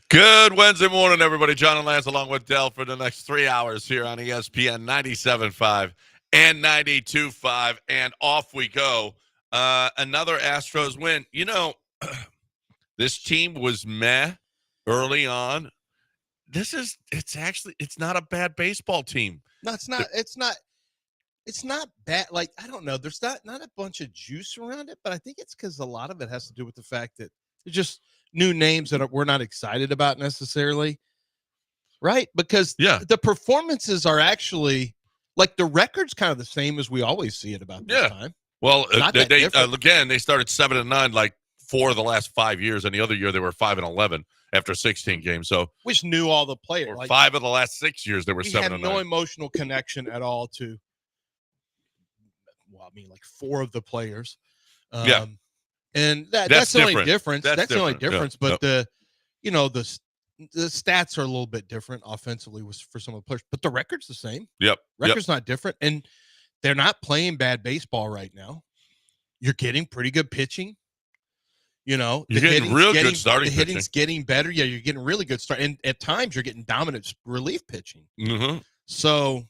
Good Wednesday morning, everybody. John and Lance along with Dell for the next 3 hours here on ESPN 97.5 and 92.5. And off we go. Another Astros win. This team was meh early on. It's not a bad baseball team. No, it's not. It's not bad. Like, I don't know. There's not a bunch of juice around it, but I think it's because a lot of it has to do with the fact that it's just new names that we're not excited about necessarily, right? Because the performances are actually like the record's kind of the same as we always see it about this time. Well, they started 7-9 like 4 of the last 5 years, and the other year they were 5-11 after 16 games. So which knew all the players. Like, 5 of the last 6 years they were 7-9. Had no emotional connection at all to. Well, I mean, like 4 of the players. And that's the only difference. That's the only difference. But the stats are a little bit different offensively for some of the players. But the record's the same. Record's not different. And they're not playing bad baseball right now. You're getting pretty good pitching. You're getting good starting pitching. The hitting's getting better. Yeah, you're getting really good start. And at times you're getting dominant relief pitching. Mm-hmm. So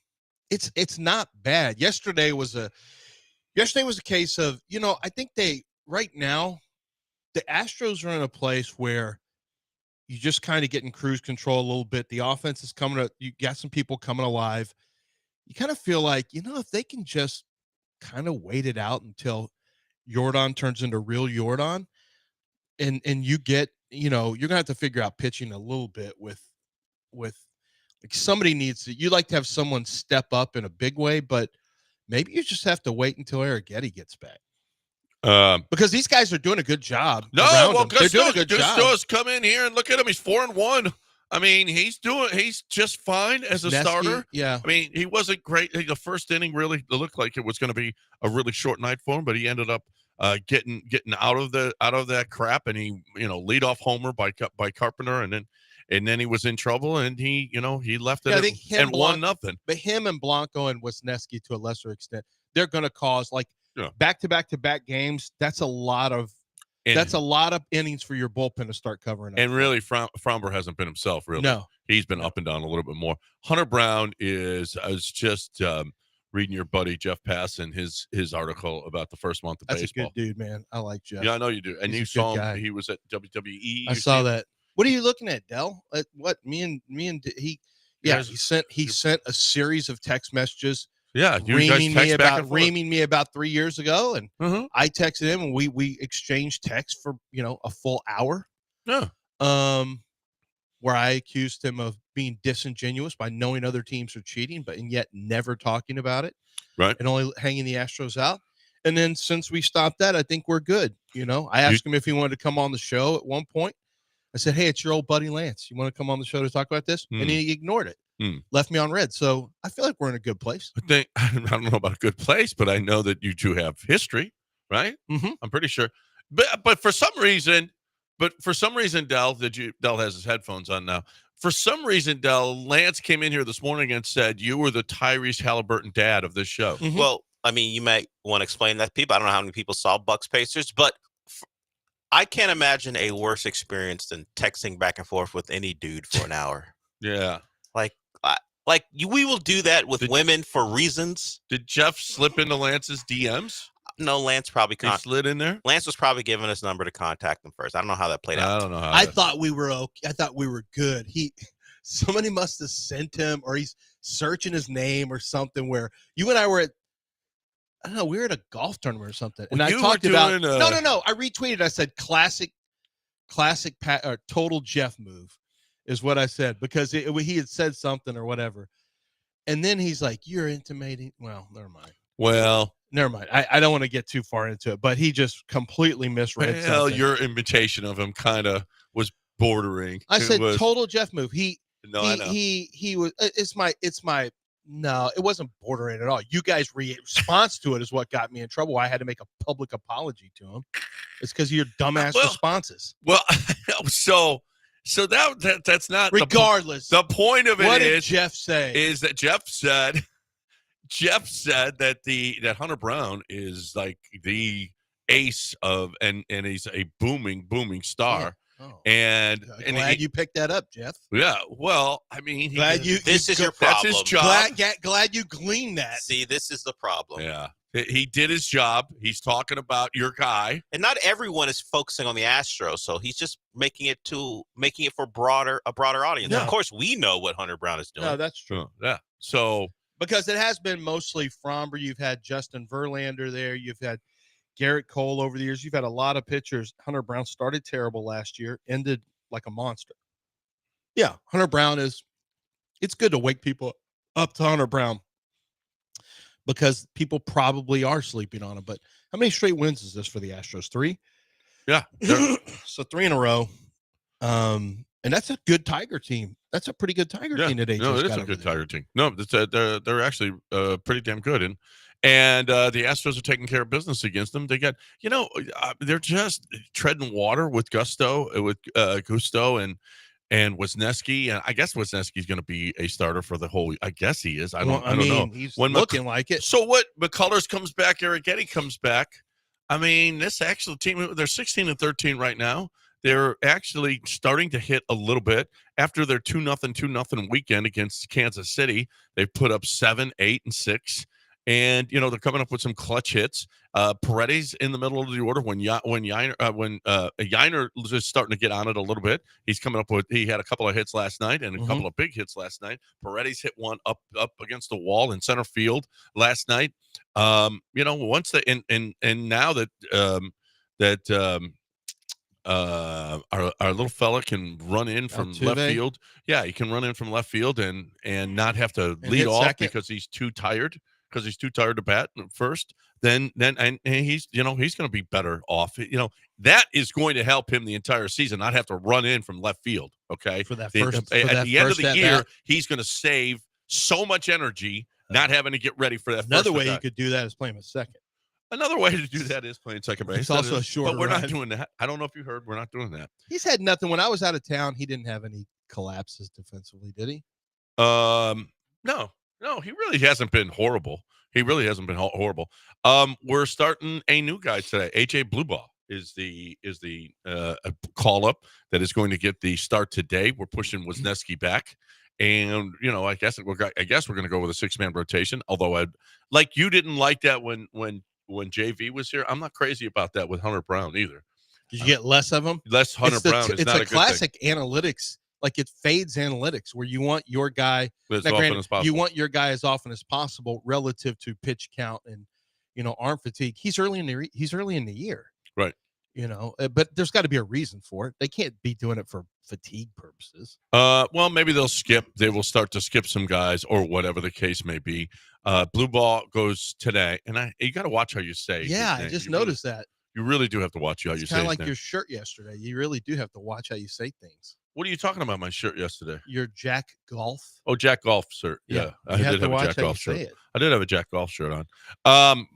it's not bad. Yesterday was a case of, I think right now, the Astros are in a place where you just kind of get in cruise control a little bit. The offense is you got some people coming alive. You kind of feel like, if they can just kind of wait it out until Yordan turns into real Yordan and you get, you're going to have to figure out pitching a little bit with like somebody needs to, you like to have someone step up in a big way, but maybe you just have to wait until Arrighetti gets back. Because these guys are doing a good job. They're doing a good job. Gusto's come in here and look at him. He's 4-1. I mean, he's just fine as a starter. Yeah. I mean, he wasn't great. The first inning really looked like it was going to be a really short night for him, but he ended up getting out of that crap, and he leadoff homer by Carpenter, and then he was in trouble, and he left it and won nothing. But him and Blanco and Wisniewski to a lesser extent, they're going to cause back-to-back games. That's a lot of innings for your bullpen to start covering up. And really, Fromber hasn't been himself. Really, no, he's been up and down a little bit more. Hunter Brown I was just reading your buddy Jeff Passan his article about the first month of baseball. That's a good dude, man. I like Jeff. Yeah, I know you do. And you saw him. He was at WWE. I saw that. What are you looking at, Del? What me and he sent a series of text messages. Yeah, reaming me about 3 years ago, and I texted him, and we exchanged texts for a full hour. Yeah. Where I accused him of being disingenuous by knowing other teams are cheating, and yet never talking about it, right? And only hanging the Astros out. And then since we stopped that, I think we're good. I asked him if he wanted to come on the show at one point. I said, "Hey, it's your old buddy Lance. You want to come on the show to talk about this?" And he ignored it. Left me on red. So I feel like we're in a good place. I don't know about a good place, but I know that you two have history, right? Mm-hmm. I'm pretty sure. But for some reason, Del has his headphones on now. For some reason, Del, Lance came in here this morning and said you were the Tyrese Halliburton dad of this show. Mm-hmm. Well, I mean, you might want to explain that to people. I don't know how many people saw Bucks Pacers, but I can't imagine a worse experience than texting back and forth with any dude for an hour. Yeah. We will do that with women for reasons. Did Jeff slip into Lance's DMs? No, Lance probably slid in there. Lance was probably giving us number to contact him first. I don't know how that played out. I don't know how. I thought we were okay. I thought we were good. Somebody must have sent him, or he's searching his name or something. Where you and I were at, I don't know, we were at a golf tournament or something, and I talked about no. I retweeted. I said classic total Jeff move is what I said, because he had said something or whatever. And then he's like, "You're intimating." Well, never mind. Never mind. I don't want to get too far into it, but he just completely misread something. Your imitation of him kind of was bordering. I said total Jeff move. He was. No, it wasn't bordering at all. You guys' response to it is what got me in trouble. I had to make a public apology to him. It's because of your dumbass responses. Well, so that's not regardless. The point of it what did Jeff say? Is that Jeff said that Hunter Brown is like the ace of and he's a booming star. Oh, And glad you picked that up, Jeff. Yeah, well, I mean, this is your that's problem. his job. Glad you gleaned that. See, this is the problem. Yeah, he did his job. He's talking about your guy, and not everyone is focusing on the Astros, so he's just making it for a broader audience. Yeah. Of course, we know what Hunter Brown is doing. No, that's true. Yeah, so because it has been mostly Fromber. You've had Justin Verlander there. You've had Garrett Cole over the years. You've had a lot of pitchers. Hunter Brown started terrible last year, ended like a monster. Yeah, Hunter Brown it's good to wake people up to Hunter Brown because people probably are sleeping on him. But how many straight wins is this for the Astros? 3? Yeah. So 3 in a row. And that's a good Tiger team. That's a pretty good Tiger team today. No, it is a good Tiger team. No, they're actually pretty damn good. And the Astros are taking care of business against them. They got, they're just treading water with Gusto and Wisniewski. And I guess Wisniewski's going to be a starter for the whole. I guess he is. I don't know. He's looking like it. So what? McCullers comes back. Eric Getty comes back. I mean, this actual team. They're 16-13 right now. They're actually starting to hit a little bit after their 2-0 weekend against Kansas City. They've put up 7, 8, and 6. And, they're coming up with some clutch hits. Paredes in the middle of the order when Yainer is starting to get on it a little bit. He's coming up with, he had a couple of hits last night and a couple of big hits last night. Paredes hit one up against the wall in center field last night. Once and now that our little fella can run in from left field. Yeah, he can run in from left field and not have to lead off because he's too tired. Because he's too tired to bat first, then he's he's going to be better off. That is going to help him the entire season, not have to run in from left field. Okay, for that at the end of the year, bat. He's going to save so much energy not having to get ready for that. Another way you could do that is play him a second. Another way to do that is playing second base. It's also a short, but we're not doing that. I don't know if you heard. We're not doing that. He's had nothing. When I was out of town, he didn't have any collapses defensively, did he? No, he really hasn't been horrible. We're starting a new guy today. AJ Blueball is the call up that is going to get the start today. We're pushing Wisniewski back, and I guess we're going to go with a 6-man rotation. Although you didn't like that when JV was here. I'm not crazy about that with Hunter Brown either. Did you get less of him? Less Hunter Brown is not a good classic analytics. Like it fades analytics where you want your guy as often as possible. You want your guy as often as possible relative to pitch count and arm fatigue. He's early in the year, right? But there's got to be a reason for it. They can't be doing it for fatigue purposes. Well, maybe they will start to skip some guys or whatever the case may be. Blue ball goes today, and you got to watch how you say. Yeah, I just noticed that. You really do have to watch how you say. Kind of like your shirt yesterday. You really do have to watch how you say things. What are you talking about? My shirt yesterday? Your Jack Golf. Oh, Jack Golf shirt. Yeah, I did have a Jack Golf shirt. I did have a Jack Golf shirt on.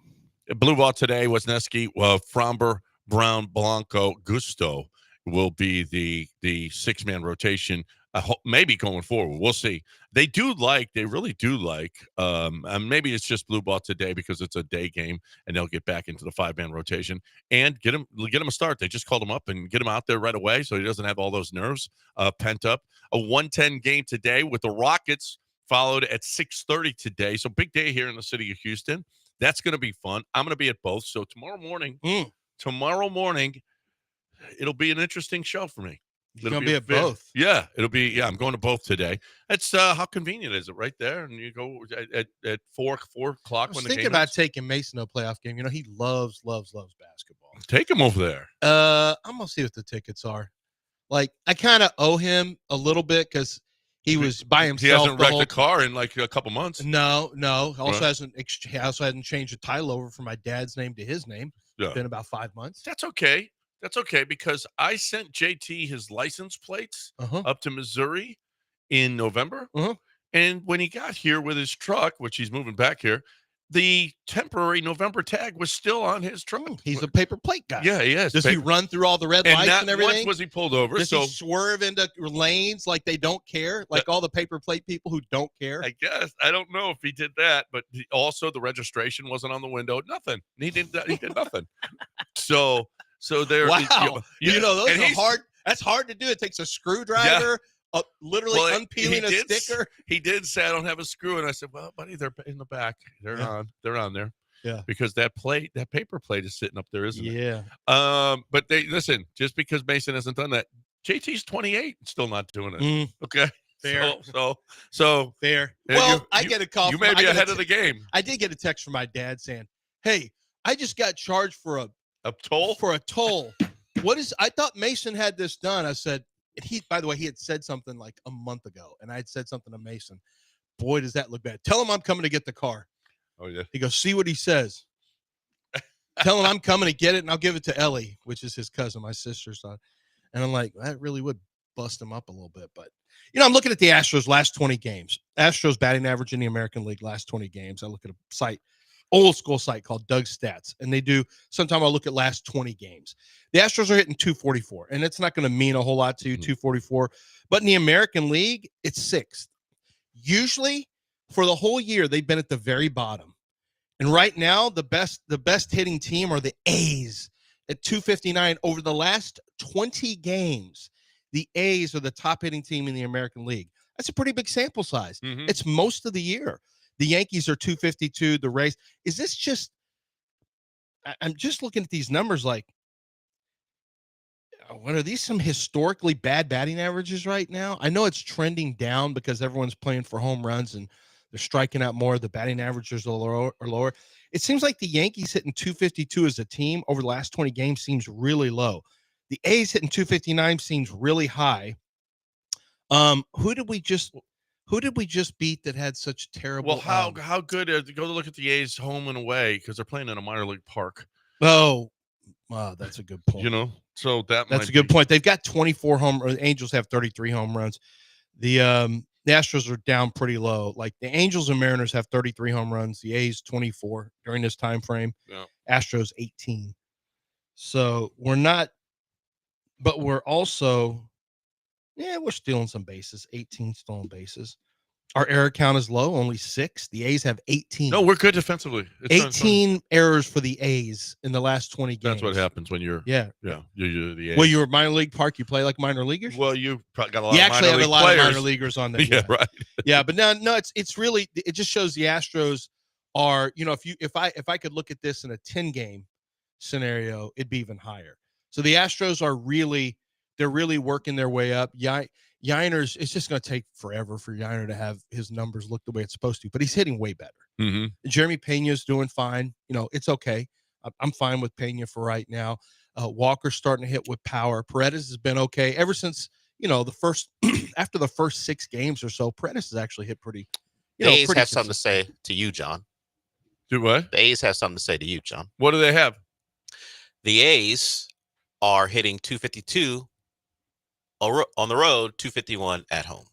Blue ball today. Wisniewski, Fromber, Brown, Blanco, Gusto will be the 6-man rotation. Maybe going forward, we'll see. They really do like. And maybe it's just blue ball today because it's a day game, and they'll get back into the 5-man rotation and get him a start. They just called him up and get him out there right away, so he doesn't have all those nerves pent up. A 1:10 game today with the Rockets, followed at 6:30 today. So big day here in the city of Houston. That's going to be fun. I'm going to be at both. So tomorrow morning, it'll be an interesting show for me. You're going to be at both. Yeah, it'll be. Yeah, I'm going to both today. That's how convenient is it right there? And you go at 4 o'clock when the game. Thinking about taking Mason to a playoff game. He loves basketball. Take him over there. I'm gonna see what the tickets are. Like I kind of owe him a little bit because he was by himself. He hasn't wrecked a car in like a couple months. No. Also hasn't changed the title over from my dad's name to his name. Yeah. It's been about 5 months. That's okay. Because I sent JT his license plates up to Missouri in November. And when he got here with his truck, which he's moving back here, the temporary November tag was still on his truck. He's a paper plate guy. Yeah, he is. Does he run through all the red lights and everything? Once was he pulled over. Does he swerve into lanes like they don't care? Like all the paper plate people who don't care? I guess. I don't know if he did that, but also the registration wasn't on the window. Nothing. He did nothing. So there. Wow. Those are hard. That's hard to do. It takes a screwdriver, literally unpeeling a sticker. He did say, I don't have a screw. And I said, well, buddy, they're in the back. They're on there. Yeah. Because that paper plate is sitting up there, isn't it? Yeah. But listen, just because Mason hasn't done that, JT's 28 and still not doing it. Okay. Fair. So fair. Well, I get a call. You may be ahead of the game. I did get a text from my dad saying, hey, I just got charged for a toll. I thought Mason had this done. I said, by the way, he had said something like a month ago, and I had said something to Mason. Boy, does that look bad. Tell him I'm coming to get the car. Oh, yeah. He goes, see what he says. Tell him I'm coming to get it, and I'll give it to Ellie, which is his cousin, my sister's son. And I'm like, that really would bust him up a little bit. But, I'm looking at the Astros last 20 games. Astros batting average in the American League last 20 games. I look at a site, old school site called Doug's Stats, and they do, sometimes I'll look at last 20 games. The Astros are hitting 244, and it's not going to mean a whole lot to you, 244. But in the American League, it's sixth. Usually, for the whole year, they've been at the very bottom. And right now, the best hitting team are the A's at 259. Over the last 20 games, the A's are the top hitting team in the American League. That's a pretty big sample size. Mm-hmm. It's most of the year. The Yankees are 252. The Rays. Is this just – I'm just looking at these numbers like, what are these some historically bad batting averages right now? I know it's trending down because everyone's playing for home runs and they're striking out more. The batting averages are lower. It seems like the Yankees hitting 252 as a team over the last 20 games seems really low. The A's hitting 259 seems really high. Who did we just beat that had such terrible? Well, how good? Go to look at the A's home and away because they're playing in a minor league park. Oh, wow, that's a good point. So that's a good point. They've got 24 the Angels have 33 home runs. The Astros are down pretty low. Like the Angels and Mariners have 33 home runs. The A's 24 during this time frame. Yeah. Astros 18. So we're not, but we're also, we're stealing some bases. 18 stolen bases. Our error count is low, only 6. The A's have 18. No, we're good defensively. 18 errors for the A's in the last 20 games. That's what happens when you're you're the A's. Well, you're a minor league park. You play like minor leaguers. Well, you got a lot. You of actually have a lot players. of minor leaguers on there. Yeah, right. Yeah, but no, it's really, it just shows the Astros are, if I could look at this in a 10-game scenario, it'd be even higher. So the Astros are they're really working their way up. Yiner's, it's just going to take forever for Yiner to have his numbers look the way it's supposed to, but he's hitting way better. Mm-hmm. Jeremy Pena's doing fine. It's okay. I'm fine with Pena for right now. Walker's starting to hit with power. Paredes has been okay ever since, after the first 6 games or so. Paredes has actually hit pretty, the A's have something to say to you, John. Do what? The A's have something to say to you, John. What do they have? The A's are hitting 252 on the road, 251 at home.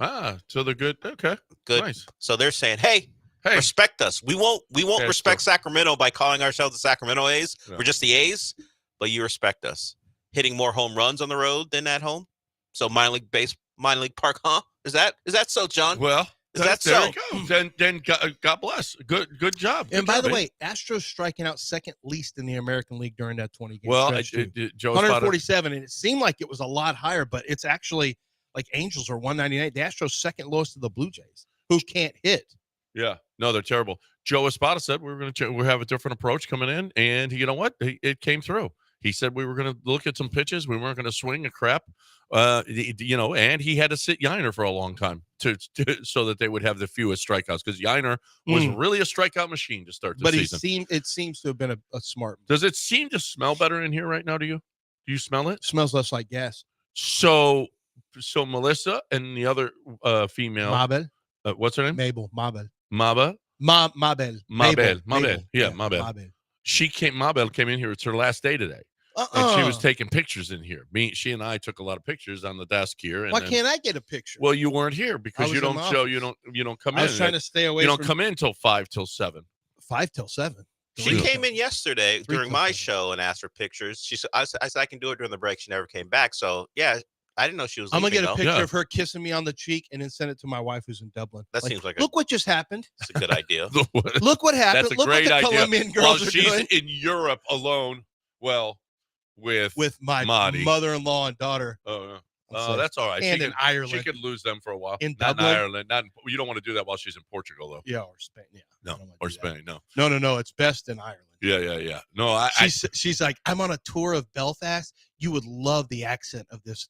So they're good. Okay, good. Nice. So they're saying, hey, respect us. We won't respect Sacramento by calling ourselves the Sacramento A's. No. We're just the A's, but you respect us. Hitting more home runs on the road than at home. So minor league park, huh? Is that so, John? Well, Is there so? You go. Then God bless. Good job. And by the way, Astros striking out second least in the American League during that 20 games. Well, Joe 147, and it seemed like it was a lot higher, but it's actually like Angels are 198. The Astros second lowest to the Blue Jays, who can't hit. Yeah, no, they're terrible. Joe Espada said we have a different approach coming in, and you know what? It came through. He said we were going to look at some pitches. We weren't going to swing a crap. And he had to sit Yiner for a long time so that they would have the fewest strikeouts because Yiner was really a strikeout machine to start the season. It seems to have been a smart. Does it seem to smell better in here right now to you? Do you smell it? Smells less like gas. So Melissa and the other female. Mabel. What's her name? Mabel. Mabel. Mabel. Mabel. Yeah, Mabel. Mabel came in here. It's her last day today. And she was taking pictures in here. She and I took a lot of pictures on the desk here. And why can't I get a picture? Well, you weren't here because you don't come in. I was trying to stay away. You don't come in till 5 till 7. 5 till 7. She came in yesterday during my show and asked for pictures. She said, I said I can do it during the break. She never came back. So yeah, I didn't know she was. I'm gonna get a picture Yeah. of her kissing me on the cheek and then send it to my wife who's in Dublin. That seems like look what just happened. That's a good idea. Look what happened. That's a look great what the idea. Colombian girls are she's doing. in Europe alone. Well, with my Marty. mother-in-law and daughter. Oh, that's all right. And in Ireland. She could lose them for a while. In not Dublin? in Ireland. You don't want to do that while she's in Portugal, though. Yeah, or Spain. Yeah. No, or Spain. No. No. It's best in Ireland. Yeah. No, she's like, I'm on a tour of Belfast. You would love the accent of this.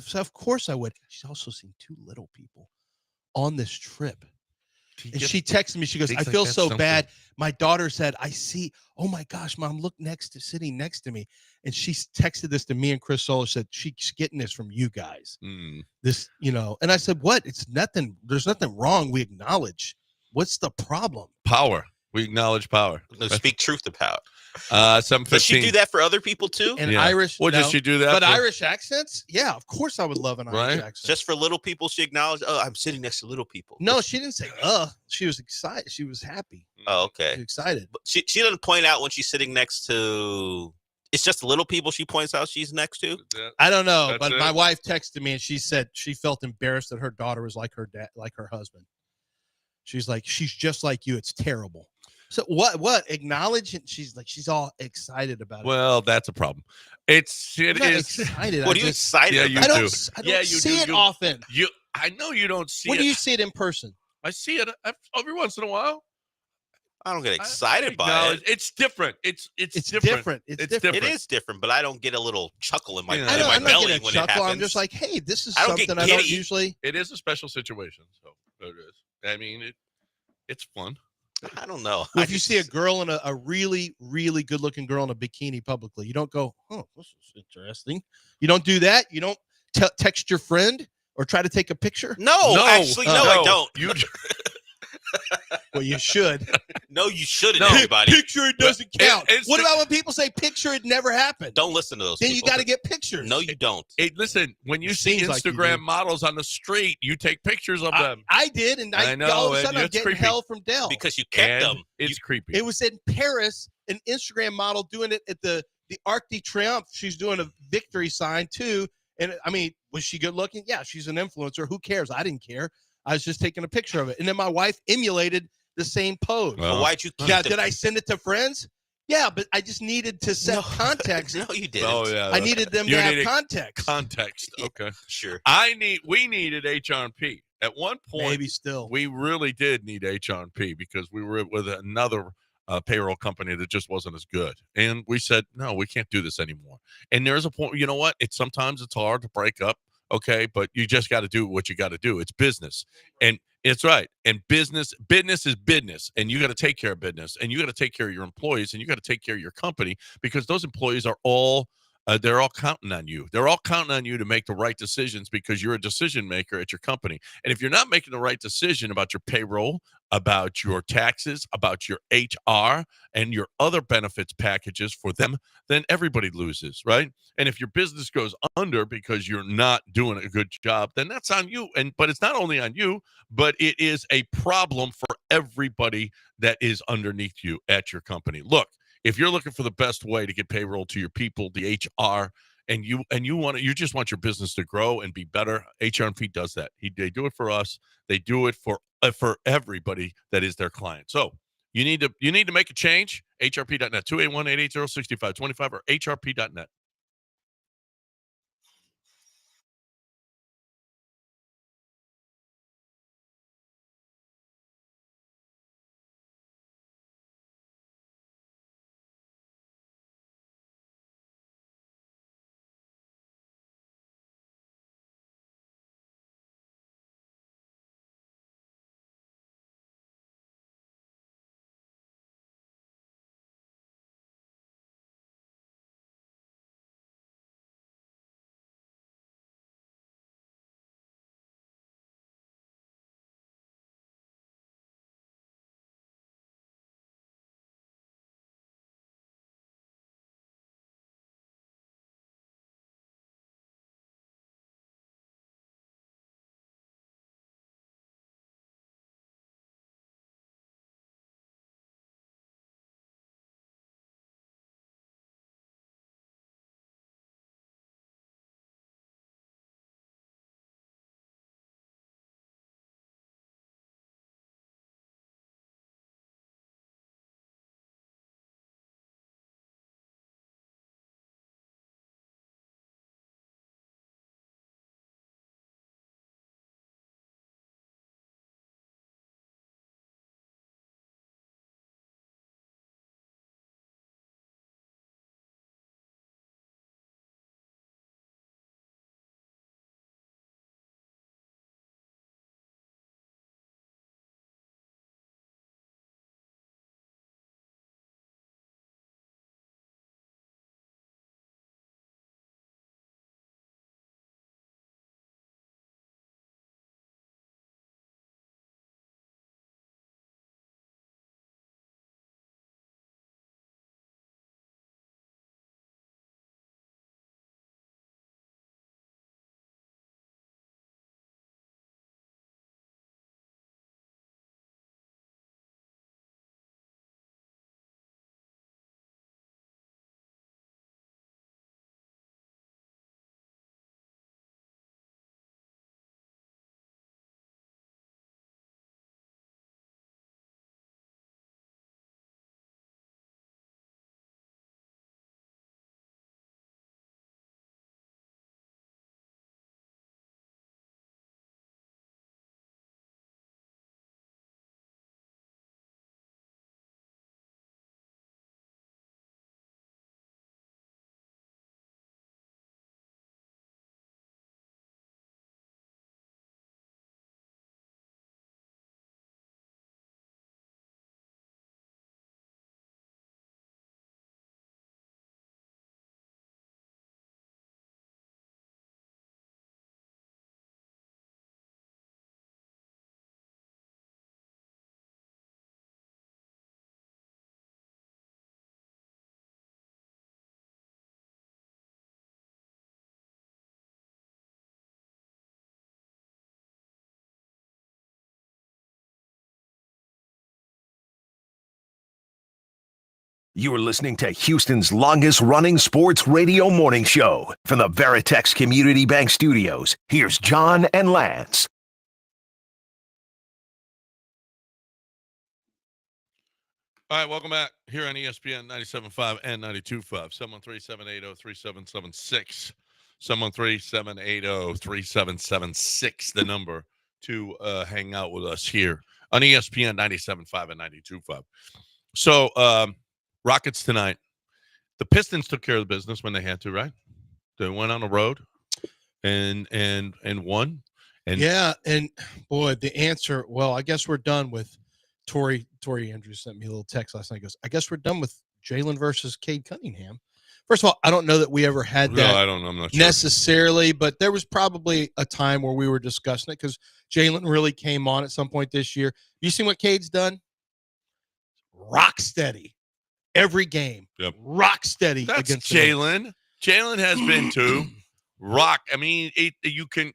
So of course I would. She's also seen 2 little people on this trip. And she texted me. She goes, I feel so bad. My daughter said, I see. Oh my gosh, Mom, look sitting next to me. And she texted this to me and Chris Soler, said she's getting this from you guys. This, and I said, what? It's nothing. There's nothing wrong. We acknowledge. What's the problem? Power. We acknowledge power. No, speak truth to power. 7:15. Does she do that for other people too? And Irish. Well, does she do that? But Irish accents? Yeah, of course I would love an Irish accent. Just for little people, she acknowledged, oh, I'm sitting next to little people. No, she didn't say, she was excited. She was happy. Oh, okay. She was excited. But she doesn't point out when she's sitting next to, it's just little people she points out she's next to? I don't know, but my wife texted me and she said she felt embarrassed that her daughter was like her dad, like her husband. She's like, she's just like you. It's terrible. So what? Acknowledge it. She's like, she's all excited about it. Well, that's a problem. It is excited. What are you excited? Yeah, about? I don't see it often. I know you don't see it. When do you see it in person? I see it every once in a while. I don't get excited by it. It's different. It's different. It's different. It is different, but I don't get a little chuckle in my belly I'm not when getting a it chuckle. happens. I'm just like, hey, this is I don't something I don't usually. It is a special situation, so it is. I mean, it's fun. I don't know. Well, if you see a girl in a really, really good-looking girl in a bikini publicly, you don't go, "Oh, this is interesting." You don't do that. You don't text your friend or try to take a picture. No, actually, I don't. You. Well, you should. No, you shouldn't. Everybody, picture it doesn't count. What the, about when people say picture it never happened? Don't listen to those. Then people. You got to get pictures. No, you don't. Listen, when you see Instagram like models on the street, you take pictures of them. I did, and I know, all of a sudden I'm getting creepy. hell from Dell because you kept them. It's creepy. It was in Paris, an Instagram model doing it at the Arc de Triomphe. She's doing a victory sign too. And I mean, was she good looking? Yeah, she's an influencer. Who cares? I didn't care. I was just taking a picture of it. And then my wife emulated the same pose. Well, why'd you keep did I send it to friends? Yeah, but I just needed to set context. No, you didn't. Oh, yeah. I needed them to have context. Context. Okay. Sure. We needed HRP. At one point, maybe still. We really did need HRP because we were with another payroll company that just wasn't as good. And we said, no, we can't do this anymore. And there's a point, you know what? Sometimes it's hard to break up. Okay. But you just got to do what you got to do. It's business. And it's right. And business is business. And you got to take care of business. And you got to take care of your employees. And you got to take care of your company because those employees are all, they're all counting on you. They're all counting on you to make the right decisions because you're a decision maker at your company. And if you're not making the right decision about your payroll, about your taxes, about your HR, and your other benefits packages for them, then everybody loses, right? And if your business goes under because you're not doing a good job, then that's on you. But it's not only on you, but it is a problem for everybody that is underneath you at your company. Look, if you're looking for the best way to get payroll to your people, the HR, and you just want your business to grow and be better, HRP does that. They do it for us. They do it for everybody that is their client. So you need to make a change. HRP.net, 281-880-6525 or HRP.net. You are listening to Houston's longest-running sports radio morning show. From the Veritex Community Bank Studios, here's John and Lance. All right, welcome back here on ESPN 97.5 and 92.5. 713-780-3776. 713-780-3776, the number to hang out with us here on ESPN 97.5 and 92.5. So, Rockets tonight. The Pistons took care of the business when they had to, right? They went on the road and won. And yeah, and boy, the answer. Well, I guess we're done with. Tori Andrews sent me a little text last night. He goes, I guess we're done with Jalen versus Cade Cunningham. First of all, I don't know that we ever had that. No, I don't know. I'm not sure. Necessarily, but there was probably a time where we were discussing it because Jalen really came on at some point this year. You seen what Cade's done? Rock steady. Every game. Yep. Rock steady. That's against Jalen. Jalen has been too. Rock. I mean, you can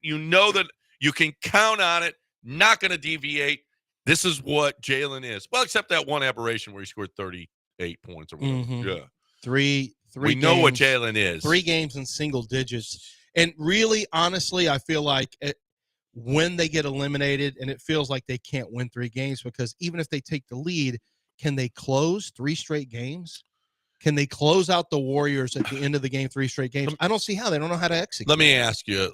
count on it. Not going to deviate. This is what Jalen is. Well, except that one aberration where he scored 38 points or whatever. Mm-hmm. Yeah. Three we games, know what Jalen is. 3 games in single digits. And really, honestly, I feel like when they get eliminated and it feels like they can't win 3 games, because even if they take the lead, can they close 3 straight games? Can they close out the Warriors at the end of the game 3 straight games? I don't see how. They don't know how to execute. Let me ask you,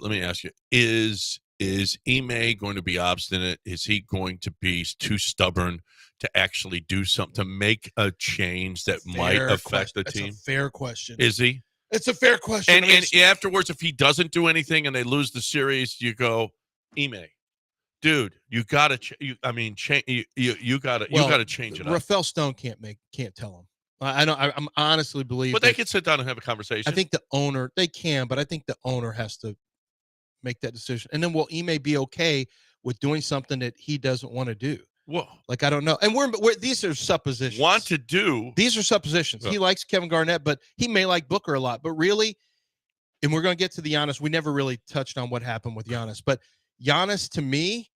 is Ime going to be obstinate? Is he going to be too stubborn to actually do something, to make a change that might affect the team? That's a fair question. Is he? It's a fair question. And afterwards, if he doesn't do anything and they lose the series, you go, Ime, dude, you got to you got to change it up. Rafael Stone can't tell him. I'm honestly believe. But they can sit down and have a conversation. I think the owner, they can, but I think the owner has to make that decision. And then will Ime be okay with doing something that he doesn't want to do? Whoa. Like, I don't know. And we're these are suppositions. Want to do. These are suppositions. He likes Kevin Garnett, but he may like Booker a lot. But really, and we're going to get to the Giannis. We never really touched on what happened with Giannis. But Giannis, to me,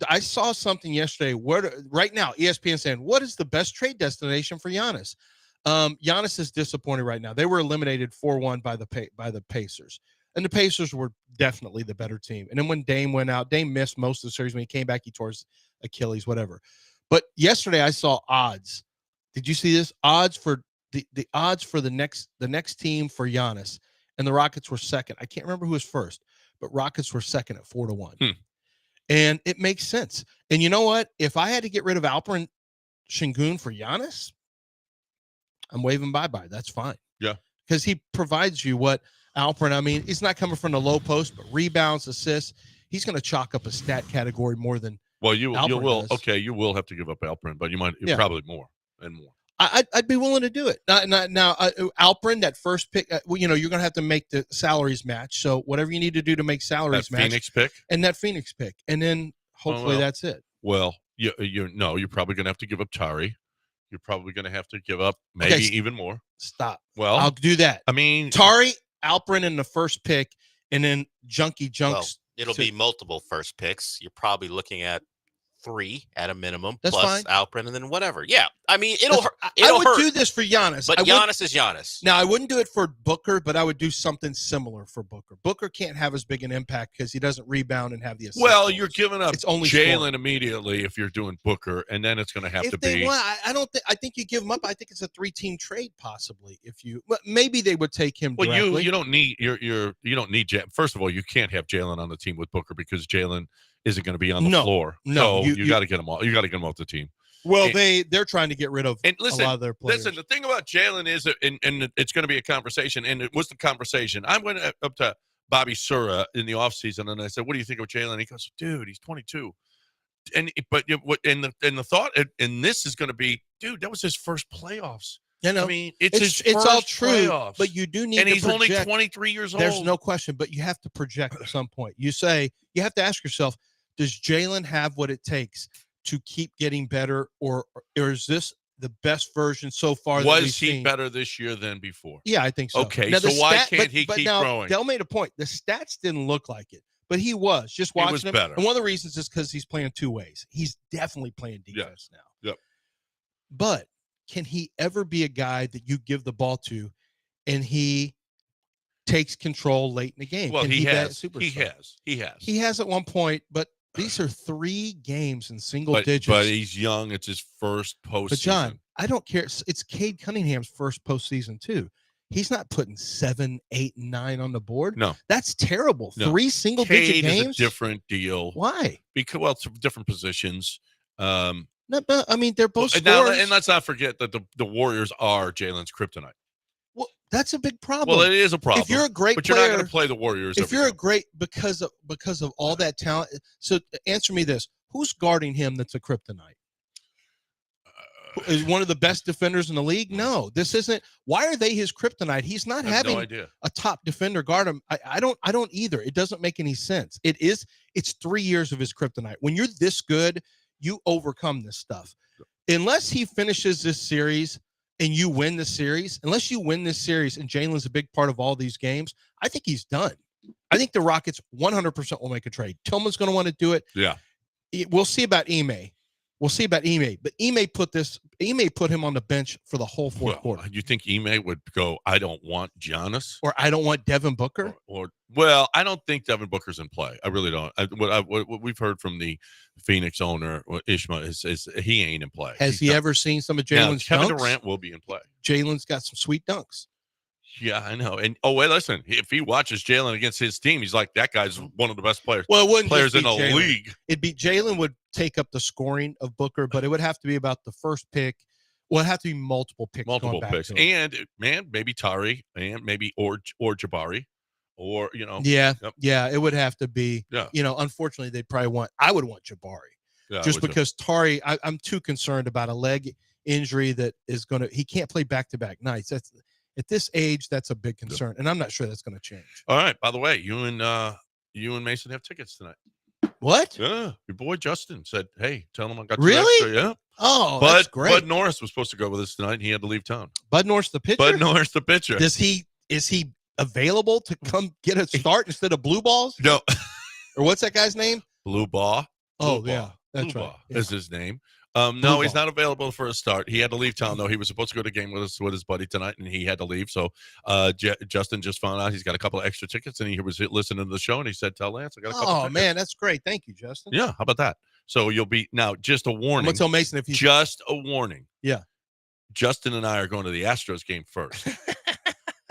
I saw something yesterday. Right now, ESPN saying, what is the best trade destination for Giannis? Giannis is disappointed right now. They were eliminated 4-1 by the Pacers. And the Pacers were definitely the better team. And then when Dame went out, Dame missed most of the series. When he came back, he tore his Achilles, whatever. But yesterday I saw odds. Did you see this? Odds for the odds for the next team for Giannis. And the Rockets were second. I can't remember who was first, but Rockets were second at 4-1. And it makes sense. And you know what? If I had to get rid of Alperen Şengün for Giannis, I'm waving bye-bye. That's fine. Yeah. Because he provides you what Alperen, I mean, he's not coming from the low post, but rebounds, assists. He's going to chalk up a stat category more than you will. Does. Okay, you will have to give up Alperen, but probably more and more. I'd be willing to do it. Now, Alperen, that first pick, you're going to have to make the salaries match. So whatever you need to do to make salaries match. Phoenix pick? And that Phoenix pick. And then hopefully that's it. Well, you're probably going to have to give up Tari. You're probably going to have to give up even more. Stop. Well, I'll do that. I mean, Tari, Alperen in the first pick, and then Junkie Junks. Well, it'll be multiple first picks. You're probably looking at 3 at a minimum, that's plus fine. Alperen, and then whatever. Yeah, I mean, it'll hurt. I would do this for Giannis. But Giannis is Giannis. Now, I wouldn't do it for Booker, but I would do something similar for Booker. Booker can't have as big an impact because he doesn't rebound and have the assist. Well, you're giving up it's only Jalen scoring. Immediately if you're doing Booker, and then it's going to have to be. I think you give him up. I think it's a 3-team trade possibly. Maybe they would take him. Well, directly. you don't need you don't need Jalen. First of all, you can't have Jalen on the team with Booker because Jalen isn't going to be on the floor. No, so you got to get him off. You got to get him off the team. Well, they're trying to get rid of a lot of their players. Listen, the thing about Jalen is, and it's going to be a conversation, and it was the conversation. I went up to Bobby Sura in the offseason, and I said, what do you think of Jalen? He goes, dude, he's 22. And the thought, and this is going to be, dude, that was his first playoffs. You know, I mean, it's all true, playoffs. but you do need and to he's project. only 23 years old. There's no question, but you have to project at some point. You have to ask yourself, does Jalen have what it takes to keep getting better, or is this the best version so far? Was he better this year than before? Yeah, I think so. Okay, now, so why can't he keep growing? Dell made a point. The stats didn't look like it, but he was just watching him. Better. And one of the reasons is because he's playing 2 ways. He's definitely playing defense now. Yep. But can he ever be a guy that you give the ball to and he takes control late in the game? Well, Can he has. superstar? He has. He has at one point, but these are 3 games in single digits. But he's young. It's his first postseason. But John, I don't care. It's Cade Cunningham's first postseason too. He's not putting 7, 8, and 9 on the board. No, that's terrible. No. 3 single-digit games. Is a different deal. Why? Because it's different positions. No, but I mean, they're both scorers. And let's not forget that the Warriors are Jalen's kryptonite. Well, that's a big problem. Well, it is a problem. If you're a great but player, you're not going to play the Warriors. If you're a great because of all that talent. So answer me this: who's guarding him? That's a kryptonite. Is one of the best defenders in the league? No, this isn't. Why are they his kryptonite? He's not having a top defender guard him. I don't either. It doesn't make any sense. It's 3 years of his kryptonite. When you're this good, you overcome this stuff. Unless he finishes this series and you win the series, and Jalen's a big part of all these games, I think he's done. I think the Rockets 100% will make a trade. Tillman's going to want to do it. Yeah. We'll see about Ime. But Ime put him on the bench for the whole fourth quarter. You think Ime would go, I don't want Giannis? Or I don't want Devin Booker? Well, I don't think Devin Booker's in play. I really don't. What we've heard from the Phoenix owner, Ishmael, is he ain't in play. Has he ever seen some of Jalen's dunks? Kevin Durant will be in play. Jalen's got some sweet dunks. Yeah, I know. And listen, if he watches Jalen against his team, he's like, that guy's one of the best players. Well, it wouldn't players in the Jalen. league. It'd be Jalen would take up the scoring of Booker, but it would have to be about the first pick. Well, it'd have to be multiple picks. And man, maybe Tari and maybe or Jabari, or Yeah, it would have to be. Yeah. Unfortunately, I would want Jabari, just because Tari. I'm too concerned about a leg injury that is he can't play back-to-back nights. That's at this age, that's a big concern, and I'm not sure that's going to change. All right. By the way, you and Mason have tickets tonight. What? Yeah, your boy Justin said, "Hey, tell him I got really." Extra. Yeah. Oh, that's great. Bud Norris was supposed to go with us tonight, and he had to leave town. Bud Norris, the pitcher. Is he available to come get a start instead of Blue Balls? No. Or what's that guy's name? Blue Ball. Yeah, that's Blue right. Ball is his name. No, he's not available for a start. He had to leave town, though. He was supposed to go to a game with his buddy tonight, and he had to leave. So Justin just found out he's got a couple of extra tickets, and he was listening to the show, and he said, tell Lance I got a couple tickets. Man, that's great. Thank you, Justin. Yeah, how about that? So you'll be – now, just a warning. I'm going to tell Mason if he's – just a warning. Yeah. Justin and I are going to the Astros game first.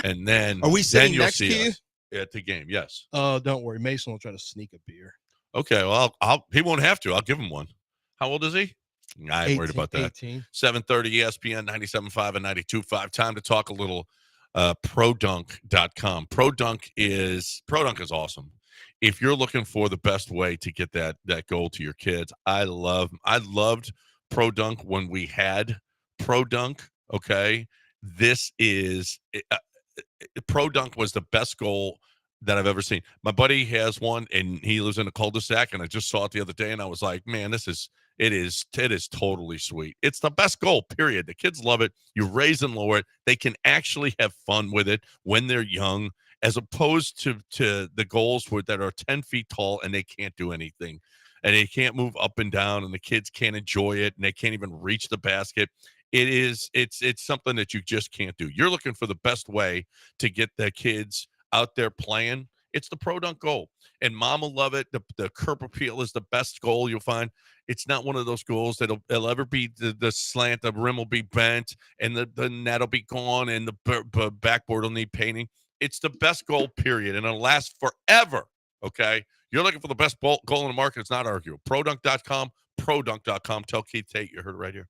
And then – are we sitting next to you? At the game, yes. Oh, don't worry. Mason will try to sneak a beer. Okay, well, he won't have to. I'll give him one. How old is he? I ain't worried about that. 18. 7:30 ESPN 97.5 and 92.5. Time to talk a little ProDunk.com. ProDunk is awesome. If you're looking for the best way to get that goal to your kids, I loved ProDunk when we had ProDunk. Okay, this is ProDunk was the best goal that I've ever seen. My buddy has one, and he lives in a cul-de-sac, and I just saw it the other day, and I was like, man, it is totally sweet. It's the best goal, period. The kids love it. You raise and lower it. They can actually have fun with it when they're young, as opposed to the goals that are 10 feet tall and they can't do anything, and they can't move up and down, and the kids can't enjoy it, and they can't even reach the basket. It's something that you just can't do. You're looking for the best way to get the kids out there playing. It's the Pro Dunk goal, and Mom will love it. The curb appeal is the best goal you'll find. It's not one of those goals that'll ever be the slant. The rim will be bent, and the net will be gone, and the backboard will need painting. It's the best goal, period, and it'll last forever. Okay, you're looking for the best goal in the market. It's not arguable. ProDunk.com, ProDunk.com. Tell Keith Tate you heard it right here.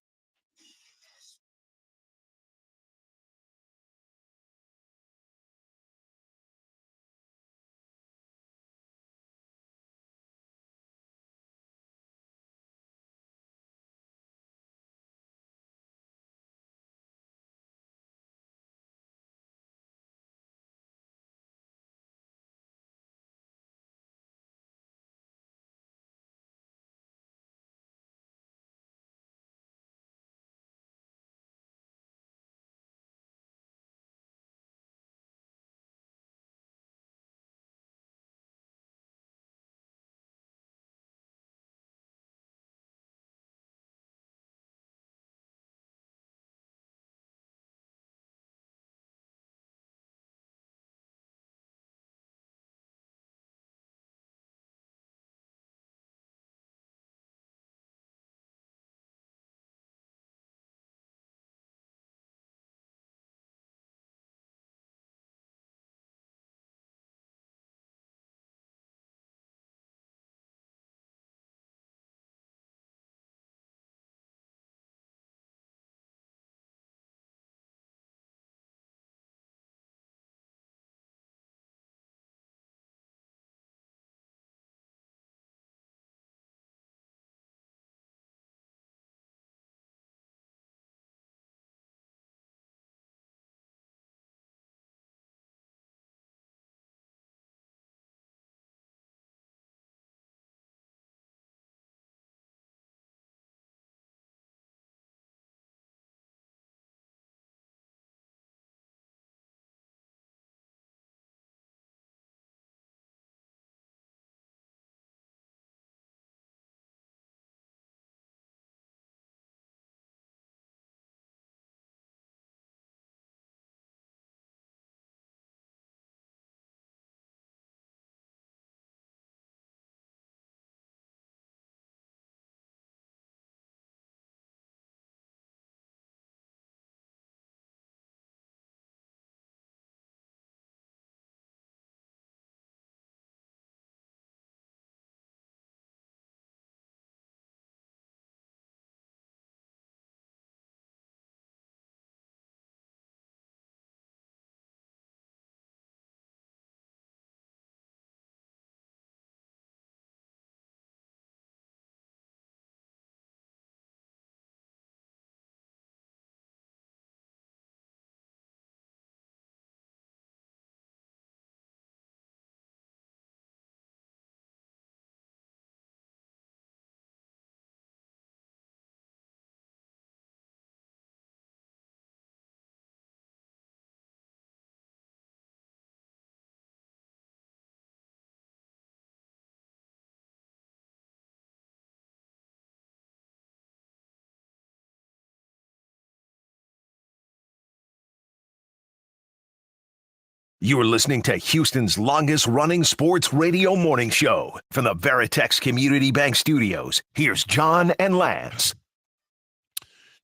You are listening to Houston's longest-running sports radio morning show. From the Veritex Community Bank Studios, here's John and Lance.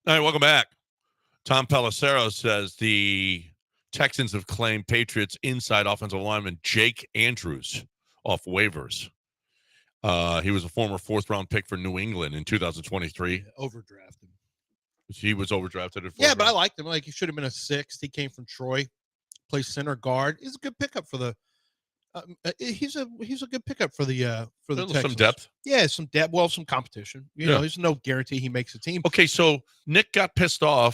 All right, welcome back. Tom Pelissero says the Texans have claimed Patriots inside offensive lineman Jake Andrews off waivers. He was a former fourth-round pick for New England in 2023. Overdrafted. He was overdrafted at Yeah, but I liked him. Like, he should have been a sixth. He came from Troy, plays center guard. He's a good pickup for the. He's a good pickup for the Texans. Some depth. Yeah, some depth. Well, some competition. You know, there's no guarantee he makes a team. Okay, so Nick got a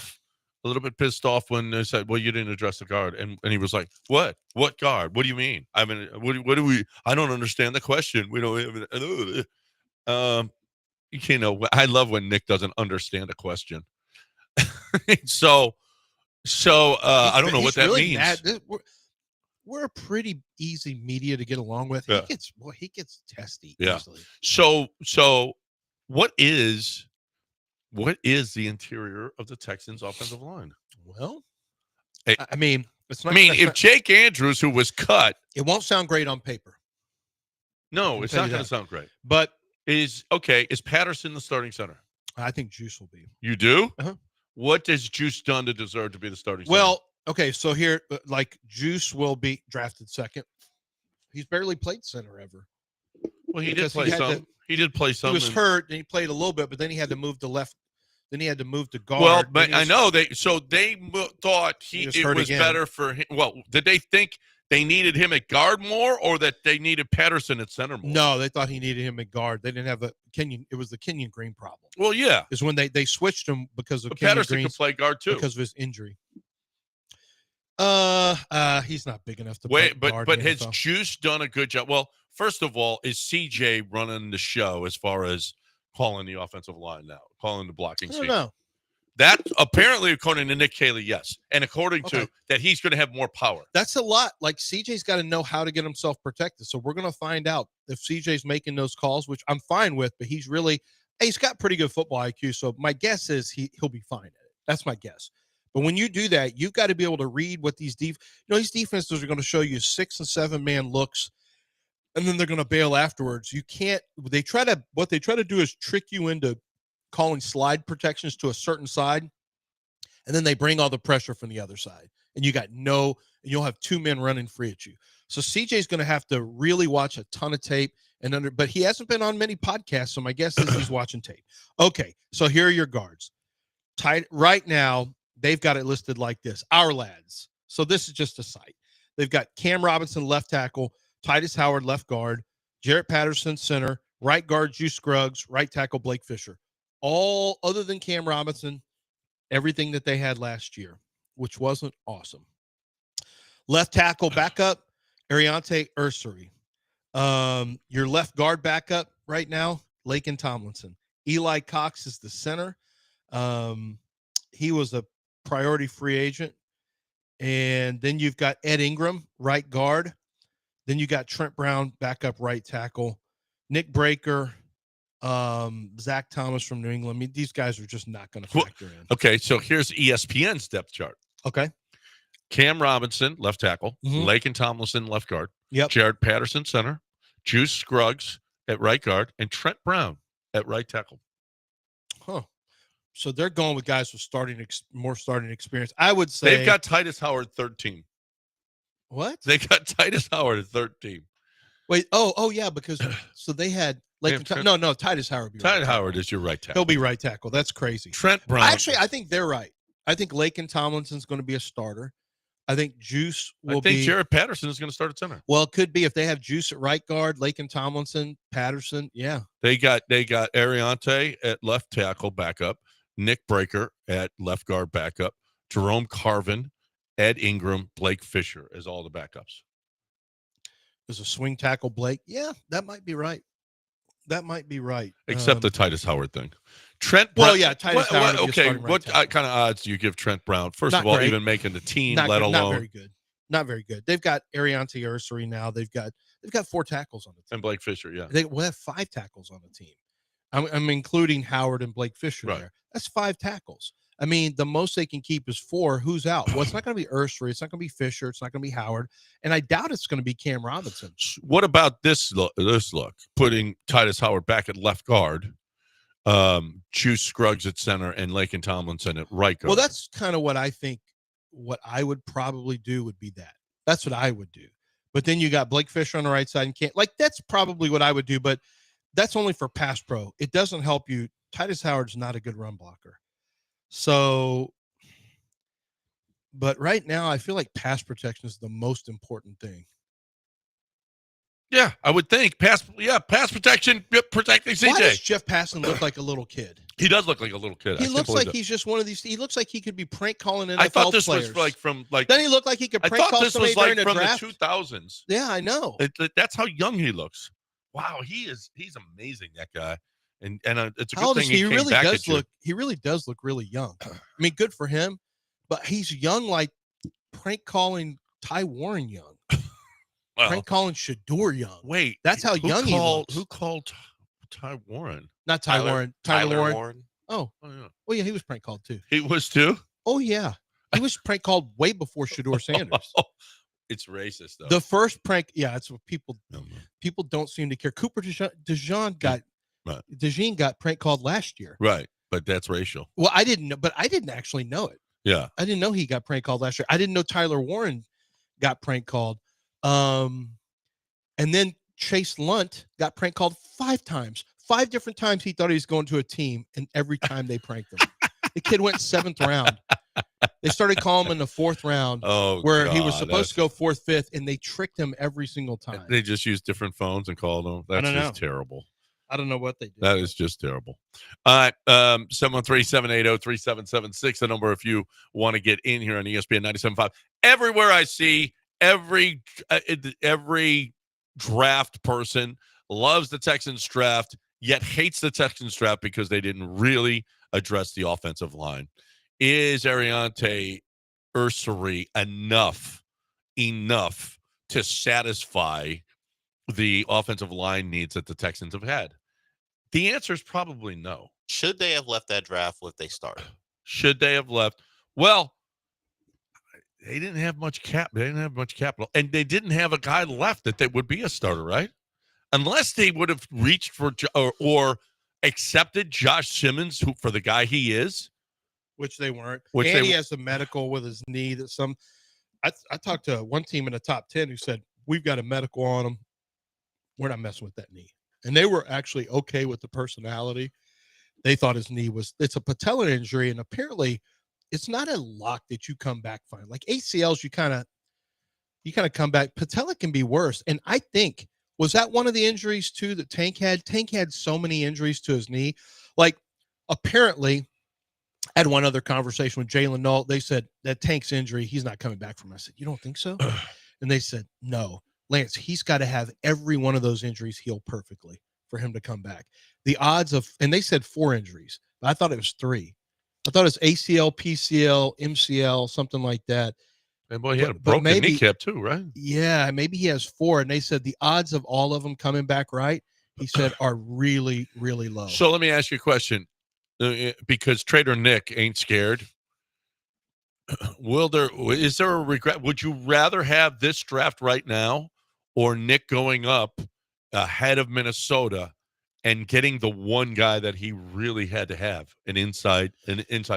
little bit pissed off when they said, "Well, you didn't address the guard," and he was like, "What? What guard? What do you mean? I mean, what do we? I don't understand the question. We don't." You know, I love when Nick doesn't understand a question. So I don't know what that really means. We're a pretty easy media to get along with. Yeah. He gets testy Yeah. easily. So what is the interior of the Texans offensive line? Well, Hey, I mean, it's not. if Jake Andrews, who was cut, it won't sound great on paper. no, it's not going to sound great. But Is Patterson the starting center? I think Juice will be. You do? Uh-huh. What has Juice done to deserve to be the starting center? Well, okay, so here, like, Juice will be drafted second. He's barely played center ever. Well, he did play some. He did play some. He was hurt, and he played a little bit, but then he had to move to left. Then he had to move to guard. Well, but I know they thought it was again. better for him. Well, did they think they needed him at guard more, or that they needed Patterson at center more? No, they thought he needed him at guard. They didn't have Kenyon. It was the Kenyon Green problem. Well, yeah, is when they switched him because of Kenyon Patterson Green's, could play guard too because of his injury. He's not big enough to play guard. But has Juice done a good job? Well, first of all, is CJ running the show as far as calling the offensive line now, calling the blocking scheme? No. That apparently, according to Nick Cayley, yes, and according to that, he's going to have more power. That's a lot. Like, CJ's got to know how to get himself protected. So we're going to find out if CJ's making those calls, which I'm fine with. But he's got pretty good football IQ. So my guess is he'll be fine at it. That's my guess. But when you do that, you've got to be able to read what these these defenses are going to show you 6 and 7 man looks, and then they're going to bail afterwards. You can't. What they try to do is trick you into calling slide protections to a certain side, and then they bring all the pressure from the other side, and you'll have 2 men running free at you. So CJ's going to have to really watch a ton of tape but he hasn't been on many podcasts, so my guess is he's watching tape. Okay, so here are your guards. Right now, they've got it listed like this: our lads. So this is just a site. They've got Cam Robinson, left tackle; Titus Howard, left guard; Jarrett Patterson, center; right guard, Juice Scruggs; right tackle, Blake Fisher. All other than Cam Robinson, everything that they had last year, which wasn't awesome. Left tackle backup, Ariante Ursary. Your left guard backup right now, Laken Tomlinson. Eli Cox is the center. He was a priority free agent. And then you've got Ed Ingram, right guard. Then you got Trent Brown, backup right tackle. Nick Breaker, Zach Thomas from New England. I mean, these guys are just not going to factor in. Okay, so here's ESPN's depth chart. Okay. Cam Robinson, left tackle. Laken Tomlinson, left guard. Yep. Jared Patterson, center. Juice Scruggs at right guard. And Trent Brown at right tackle. Huh. So they're going with guys with more starting experience. I would say they've got Titus Howard, third team. What? They got Titus Howard at third team. Wait. Oh yeah, because so they had Titus Howard. Titus Howard is your right tackle. He'll be right tackle. That's crazy. Trent Brown. Actually, I think they're right. I think Laken Tomlinson's going to be a starter. I think Juice will be. I think Jared Patterson is going to start at center. Well, it could be if they have Juice at right guard, Laken Tomlinson, Patterson. Yeah. They got Ariante at left tackle backup, Nick Breaker at left guard backup, Jerome Carvin, Ed Ingram, Blake Fisher as all the backups. There's a swing tackle, Blake. Yeah, that might be right. Except the Titus Howard thing. Trent Brown. Well, yeah, Titus Howard. Okay, what kind of odds do you give Trent Brown? First of all, even making the team, let alone. Not very good. Not very good. They've got Ariante Ursary now. They've got 4 tackles on the team. And Blake Fisher, yeah. They will have 5 tackles on the team. I'm including Howard and Blake Fisher there. That's 5 tackles. I mean, the most they can keep is 4. Who's out? Well, it's not going to be Ursary. It's not going to be Fisher. It's not going to be Howard. And I doubt it's going to be Cam Robinson. What about this look? Putting Titus Howard back at left guard, Juice Scruggs at center, and Lakin Tomlinson at right guard. Well, that's kind of what I think. What I would probably do would be that. That's what I would do. But then you got Blake Fisher on the right side and can't. Like, that's probably what I would do. But that's only for pass pro. It doesn't help you. Titus Howard's not a good run blocker. So, but right now, I feel like pass protection is the most important thing. Yeah, I would think pass protection, protecting CJ. Why does Jeff Passan look like a little kid? He does look like a little kid. He looks like he's just one of these. He looks like he could be prank calling NFL I thought this players. was like from like. Then he looked like he could prank call somebody during a draft. The 2000s. Yeah, I know. That's how young he looks. Wow, he's amazing, that guy. And it's a how good old thing is he came really back does at you. look. He really does look really young. I mean, good for him, but he's young, like prank calling Ty Warren young. Well, Prank calling Shador young. Wait, that's how young he looks. Who called Ty Warren? Not Ty Warren. Tyler Warren. Oh, yeah. Well, yeah, he was prank called too. He was too? Oh, yeah. He was prank called way before Shador Sanders. It's racist, though. The first prank, yeah, that's what people don't seem to care. Cooper DeJean got prank called last year. Right, but that's racial. Well, I didn't know, but I didn't actually know it. Yeah. I didn't know he got prank called last year. I didn't know Tyler Warren got prank called. And then Chase Lunt got prank called 5 times. 5 different times he thought he was going to a team, and every time they pranked him. The kid went 7th round. They started calling him in the 4th round, where he was supposed to go 4th, 5th, and they tricked him every single time. They just used different phones and called him. That's just terrible. I don't know what they did. That is just terrible. All right, 713-780-3776, the number if you want to get in here on ESPN 97.5. Everywhere I see, every draft person loves the Texans draft, yet hates the Texans draft because they didn't really address the offensive line. Is Ariante Ursary enough to satisfy the offensive line needs that the Texans have had? The answer is probably no. Should they have left that draft if they started? Should they have left? Well, they didn't have much cap. They didn't have much capital, and they didn't have a guy left that would be a starter, right? Unless they would have reached for or accepted Josh Simmons for the guy he is, which they weren't. And he has a medical with his knee that I talked to one team in the top 10 who said, we've got a medical on him. We're not messing with that knee. And they were actually okay with the personality. They thought his knee it's a patella injury, and apparently it's not a lock that you come back fine. Like ACLs, you kind of come back. Patella can be worse. And I think, was that one of the injuries too that Tank had? Tank had so many injuries to his knee. Like, apparently, I had one other conversation with Jalen Null. They said that Tank's injury, he's not coming back from. I said, you don't think so? And they said, no, Lance, he's got to have every one of those injuries heal perfectly for him to come back. The odds of, and they said 4 injuries, but I thought it was 3. I thought it was ACL, PCL, MCL, something like that. And boy, he had a broken kneecap too, right? Yeah, maybe he has 4. And they said the odds of all of them coming back right, he said, are really, really low. So let me ask you a question. Because Trader Nick ain't scared. Is there a regret? Would you rather have this draft right now or Nick going up ahead of Minnesota and getting the one guy that he really had to have, an inside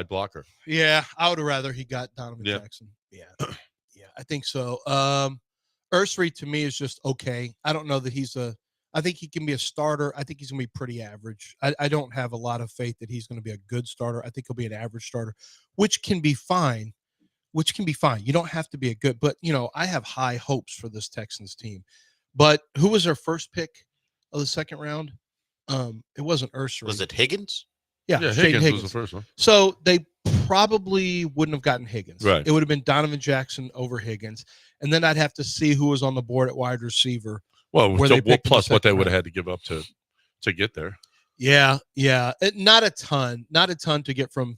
blocker? Yeah, I would have rather he got Donovan Jackson. Yeah, I think so. Ursary to me is just okay. I don't know that I think he can be a starter. I think he's going to be pretty average. I don't have a lot of faith that he's going to be a good starter. I think he'll be an average starter, which can be fine. You don't have to be a good, but, I have high hopes for this Texans team. But who was their first pick of the second round? It wasn't Ursary. Was it Higgins? Yeah, Higgins was the first one. So they probably wouldn't have gotten Higgins. Right. It would have been Donovan Jackson over Higgins. And then I'd have to see who was on the board at wide receiver. Well, plus what they would have had to give up to get there. Yeah. Not a ton to get from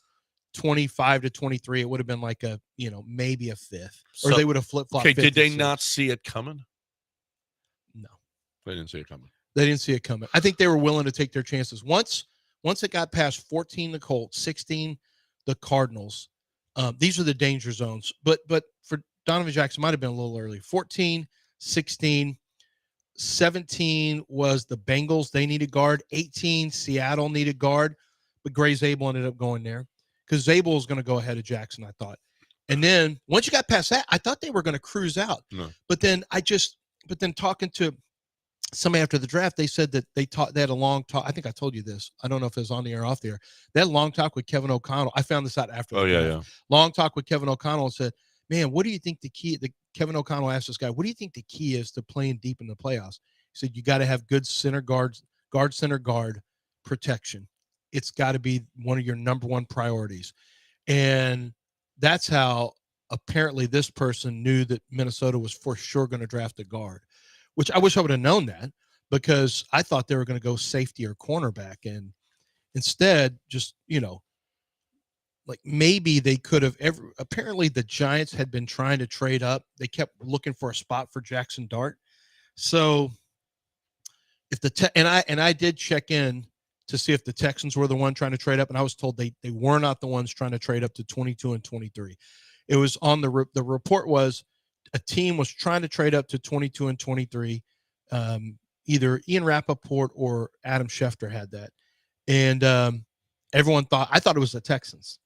25 to 23. It would have been like maybe a 5th, or they would have flip-flopped. Okay, did they not see it coming? No. They didn't see it coming. They didn't see it coming. I think they were willing to take their chances. Once it got past 14, the Colts, 16, the Cardinals. These are the danger zones. But for Donovan Jackson, might have been a little early. 14, 16, 17 was the Bengals. They needed guard. 18, Seattle needed guard. But Gray Zabel ended up going there because Zabel was going to go ahead of Jackson, I thought. And then once you got past that, I thought they were going to cruise out. No. But then talking to somebody after the draft, they said that they had a long talk. I think I told you this. I don't know if it was on the air or off the air. They had a long talk with Kevin O'Connell. I found this out after. Yeah. Long talk with Kevin O'Connell and said, man, what do you think the key? Kevin O'Connell asked this guy, what do you think the key is to playing deep in the playoffs? He said, you got to have good center guards, center guard protection. It's got to be one of your number one priorities. And that's how apparently this person knew that Minnesota was for sure going to draft a guard, which I wish I would have known that, because I thought they were going to go safety or cornerback. And instead, just, like maybe they could have apparently the Giants had been trying to trade up. They kept looking for a spot for Jackson Dart. So if I did check in to see if the Texans were the one trying to trade up, and I was told they were not the ones trying to trade up to 22 and 23. It was on the report was a team was trying to trade up to 22 and 23. Either Ian Rappaport or Adam Schefter had that. And I thought it was the Texans.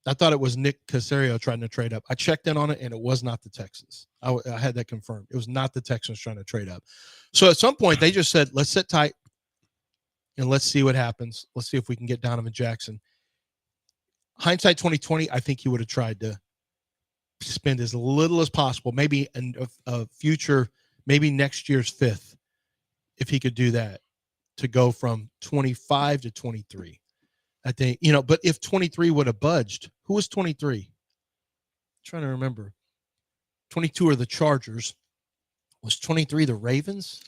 I thought it was Nick Caserio trying to trade up. I checked in on it, and it was not the Texans. I had that confirmed. It was not the Texans trying to trade up. So at some point, they just said, let's sit tight, and let's see what happens. Let's see if we can get Donovan Jackson. Hindsight 2020, I think he would have tried to spend as little as possible, maybe a future, maybe next year's fifth, if he could do that, to go from 25 to 23. I think, but if 23 would have budged, who was 23? I'm trying to remember. 22 are the Chargers. Was 23 the Ravens?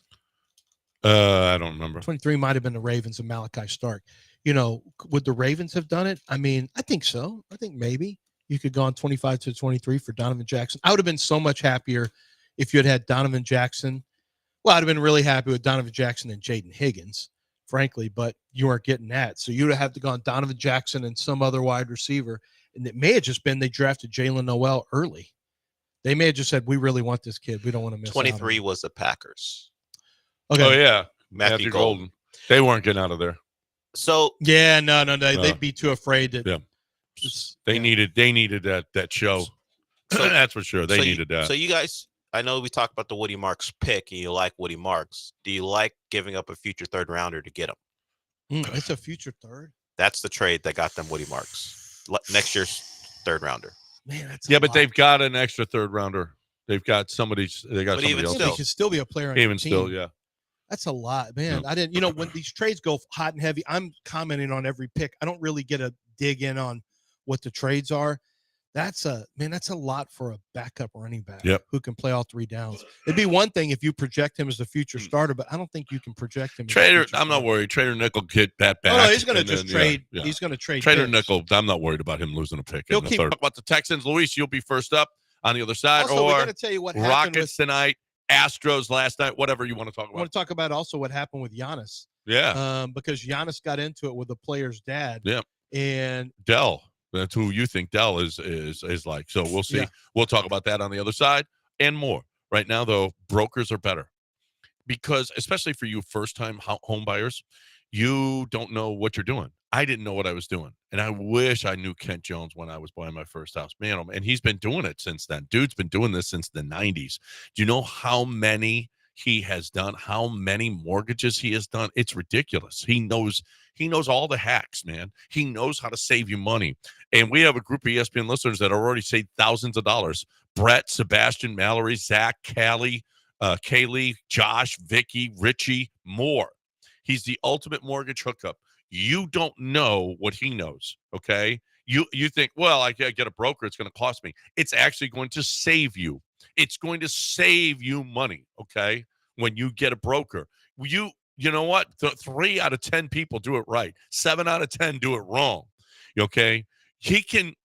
I don't remember. 23 might have been the Ravens and Malachi Stark. Would the Ravens have done it? I mean, I think so. I think maybe you could go on 25 to 23 for Donovan Jackson. I would have been so much happier if you had Donovan Jackson. Well, I'd have been really happy with Donovan Jackson and Jaden Higgins, frankly, but you weren't getting that. So you would have to go on Donovan Jackson and some other wide receiver. And it may have just been they drafted Jalen Noel early. They may have just said, we really want this kid. We don't want to miss 23 was the Packers. Okay. Oh, yeah. Matthew Golden. They weren't getting out of there. So yeah, no. They'd be too afraid that. Yeah. They needed that show. So, that's for sure. They needed that. So you guys, I know we talked about the Woody Marks pick, and you like Woody Marks. Do you like giving up a future third rounder to get him? It's a future third. That's the trade that got them Woody Marks. Next year's third rounder. Man, that's but they've got an extra third rounder. They've got somebody. They got somebody else. He can still be a player on even your team. still, yeah. That's a lot, man. Yeah. I didn't. When these trades go hot and heavy, I'm commenting on every pick. I don't really get a dig in on what the trades are. That's a lot for a backup running back who can play all three downs. It'd be one thing if you project him as a future starter, but I don't think you can project him. Trader, I'm not worried. Trader Nickel get that back. Oh, no, he's going to just trade. Yeah. He's going to trade. Trader Nickel, I'm not worried about him losing a pick. He'll keep talk about the Texans. Luis, you'll be first up on the other side. Also, we're going to tell you what happened Rockets tonight, Astros last night, whatever you want to talk about. I want to talk about also what happened with Giannis. Yeah. Because Giannis got into it with the player's dad. Yeah. And Dell. That's who you think Dell is like. So we'll see. Yeah. We'll talk about that on the other side and more. Right now, though, brokers are better because, especially for you first-time home buyers, you don't know what you're doing. I didn't know what I was doing, and I wish I knew Kent Jones when I was buying my first house. Man, and he's been doing it since then. Dude's been doing this since the 90s. Do you know how many he has done, how many mortgages he has done? It's ridiculous. He knows all the hacks, man. He knows how to save you money. And we have a group of ESPN listeners that already saved thousands of dollars. Brett, Sebastian, Mallory, Zach, Callie, Kaylee, Josh, Vicky, Richie, more. He's the ultimate mortgage hookup. You don't know what he knows, okay? You think, well, I get a broker, it's going to cost me. It's actually going to save you. It's going to save you money, okay, when you get a broker. You know what? 3 out of 10 people do it right. 7 out of 10 do it wrong, okay? He can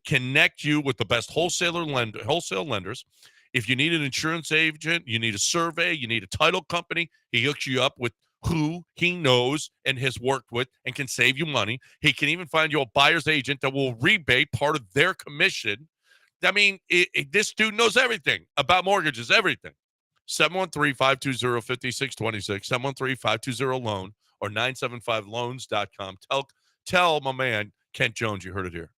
connect you with the best wholesale lenders. If you need an insurance agent, you need a survey, you need a title company, he hooks you up with who he knows and has worked with and can save you money. He can even find you a buyer's agent that will rebate part of their commission. I mean, this dude knows everything about mortgages, everything. 713-520-5626, 713-520-LOAN, or 975loans.com. Tell my man, Kent Jones, you heard it here.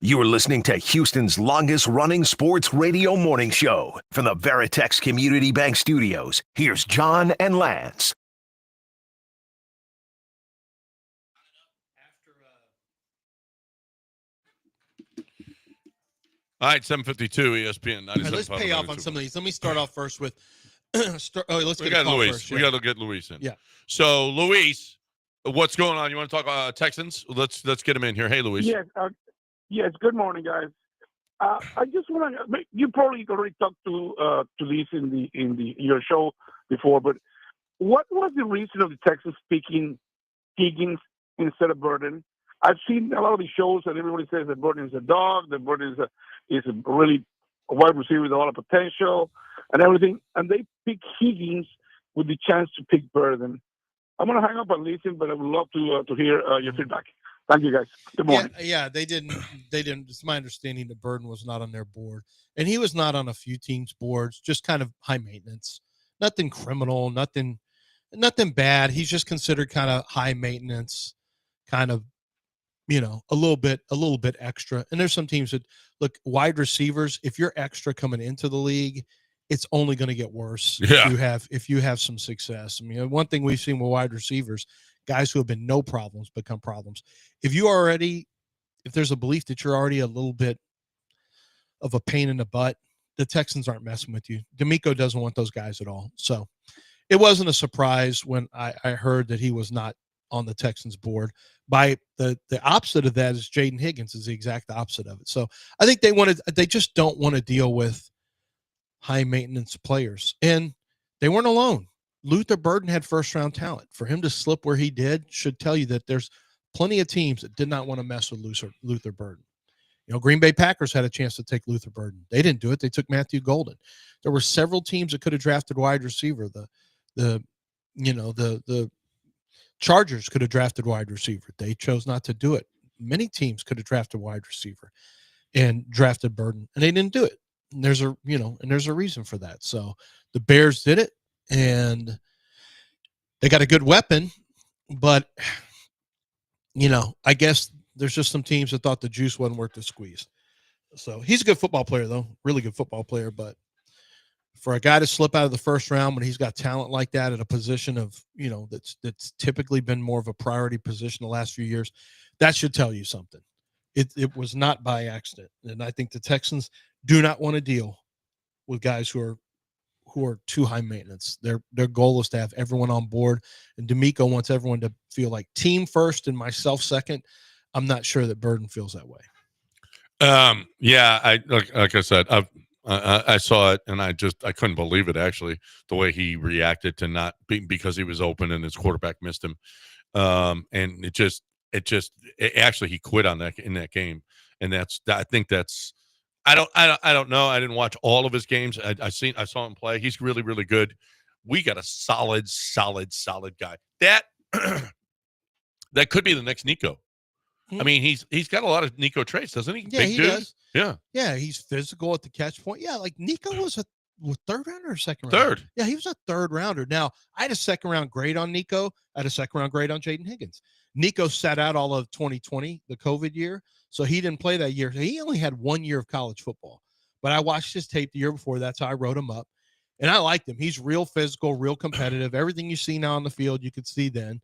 You are listening to Houston's longest-running sports radio morning show. From the Veritex Community Bank Studios, here's John and Lance. All right, 752 ESPN 97. Let's pay off on some of these. Let me start off first with let's get Luis. first, We got to get Luis in. Yeah. So, Luis, what's going on? You want to talk Texans? Let's get him in here. Hey, Luis. Yes. Good morning, guys. I just want to. You probably already talked to this in your show before, but what was the reason of the Texans picking Higgins instead of Burden? I've seen a lot of these shows, and everybody says that Burden is a dog, that Burden is a really a wide receiver with a lot of potential and everything, and they pick Higgins with the chance to pick Burden. I'm going to hang up and listen, but I would love to hear your feedback. Thank you, guys. Good morning. Yeah, they didn't. It's my understanding that Burden was not on their board, and he was not on a few teams' boards. Just kind of high maintenance, nothing criminal, nothing bad. He's just considered kind of high maintenance, kind of, a little bit extra. And there's some teams that look wide receivers. If you're extra coming into the league, it's only going to get worse. Yeah. If you have some success. I mean, one thing we've seen with wide receivers, guys who have been no problems become problems. If there's a belief that you're already a little bit of a pain in the butt, the Texans aren't messing with you. D'Amico doesn't want those guys at all. So it wasn't a surprise when I heard that he was not on the Texans board. By the opposite of that is Jaden Higgins is the exact opposite of it. So I think they just don't want to deal with high maintenance players. And they weren't alone. Luther Burden had first-round talent. For him to slip where he did should tell you that there's plenty of teams that did not want to mess with Luther Burden. Green Bay Packers had a chance to take Luther Burden. They didn't do it. They took Matthew Golden. There were several teams that could have drafted wide receiver. The Chargers could have drafted wide receiver. They chose not to do it. Many teams could have drafted wide receiver and drafted Burden, and they didn't do it. And there's a reason for that. So the Bears did it, and they got a good weapon, but I guess There's just some teams that thought the juice wasn't worth the squeeze. So he's a good football player, though. Really good football player. But for a guy to slip out of the first round when he's got talent like that at a position of, that's typically been more of a priority position the last few years, that should tell you something. It was not by accident. And I think the Texans do not want to deal with guys who are too high maintenance. Their goal is to have everyone on board. And D'Amico wants everyone to feel like team first and myself second. I'm not sure that Burden feels that way. Yeah, like I said, I saw it and I couldn't believe it, actually, the way he reacted to not being, because he was open and his quarterback missed him. And actually he quit on that in that game. And I think that's, I don't know. I didn't watch all of his games. I saw him play. He's really, really good. We got a solid guy. That that could be the next Nico. I mean, he's got a lot of Nico traits, doesn't he? Yeah, Big he dude. does. Yeah. Yeah, he's physical at the catch point. Yeah, like Nico was a third rounder or second rounder? Third. Yeah, he was a third rounder. Now, I had a second round grade on Nico. I had a second round grade on Jaden Higgins. Nico sat out all of 2020, the COVID year, so he didn't play that year. He only had 1 year of college football. But I watched his tape the year before. That's how I wrote him up. And I liked him. He's real physical, real competitive. Everything you see now on the field, you could see then.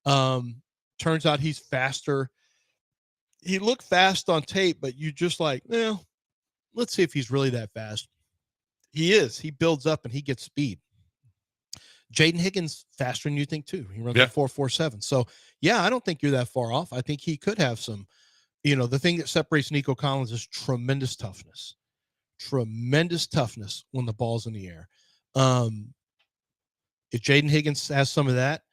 Turns out he's faster. He looked fast on tape, but you just like, let's see if he's really that fast. He is. He builds up and he gets speed. Jaden Higgins faster than you think too. He runs a 4.47. So yeah, I don't think you're that far off. I think he could have some, the thing that separates Nico Collins is tremendous toughness when the ball's in the air. If Jaden Higgins has some of that,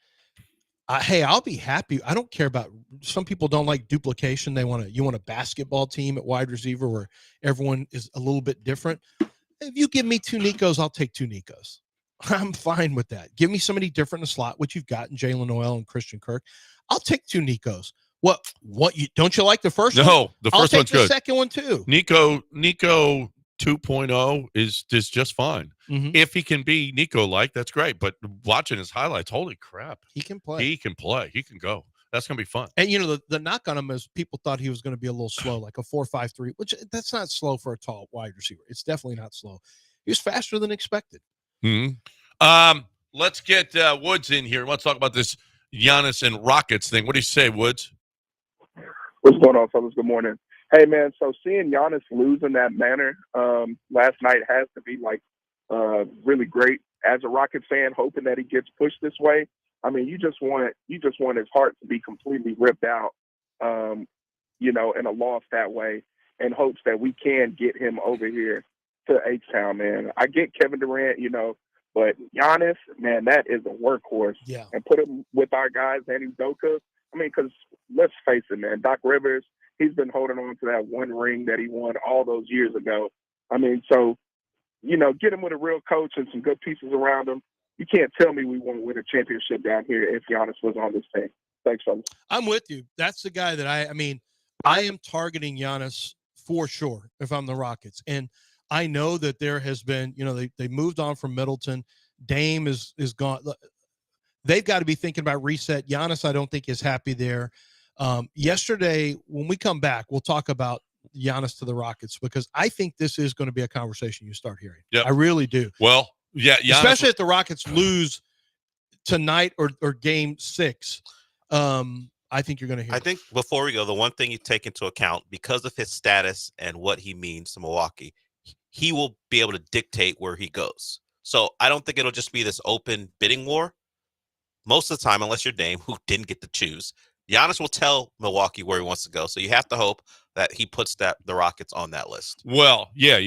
hey, I'll be happy. I don't care about, some people don't like duplication. You want a basketball team at wide receiver where everyone is a little bit different. If you give me 2 Nicos, I'll take 2 Nicos. I'm fine with that. Give me somebody different in the slot, which you've got in Jalen Noel and Christian Kirk. I'll take 2 Nicos. What you don't you like the first one? No, the first one's good. I'll take the second one too. Nico 2.0 is just fine. Mm-hmm. If he can be Nico-like, that's great. But watching his highlights, holy crap. He can play. He can play. He can go. That's going to be fun. And, the knock on him is people thought he was going to be a little slow, like a 4.53, which that's not slow for a tall wide receiver. It's definitely not slow. He was faster than expected. Mm-hmm. Let's get Woods in here. Let's talk about this Giannis and Rockets thing. What do you say, Woods? What's going on, fellas? Good morning. Hey, man, so seeing Giannis lose in that manner last night has to be, really great. As a Rocket fan, hoping that he gets pushed this way, I mean, you just want his heart to be completely ripped out, in a loss that way, in hopes that we can get him over here to H-Town, man. I get Kevin Durant, but Giannis, man, that is a workhorse. Yeah. And put him with our guys, Andy Doka. I mean, because let's face it, man, Doc Rivers, he's been holding on to that one ring that he won all those years ago. I mean, so, get him with a real coach and some good pieces around him. You can't tell me we won't win a championship down here if Giannis was on this team. Thanks, fellas. I'm with you. That's the guy that I am targeting Giannis for sure if I'm the Rockets. And I know that there has been, they moved on from Middleton. Dame is gone. They've got to be thinking about reset. Giannis, I don't think, is happy there. Yesterday, when we come back, we'll talk about Giannis to the Rockets, because I think this is going to be a conversation you start hearing. Yep. I really do. Well, yeah. Giannis, especially if the Rockets lose tonight or game 6. I think you're going to hear. I think before we go, the one thing you take into account, because of his status and what he means to Milwaukee, he will be able to dictate where he goes. So I don't think it'll just be this open bidding war. Most of the time, unless you're Dame, who didn't get to choose, Giannis will tell Milwaukee where he wants to go. So you have to hope that he puts the Rockets on that list. Well, yeah.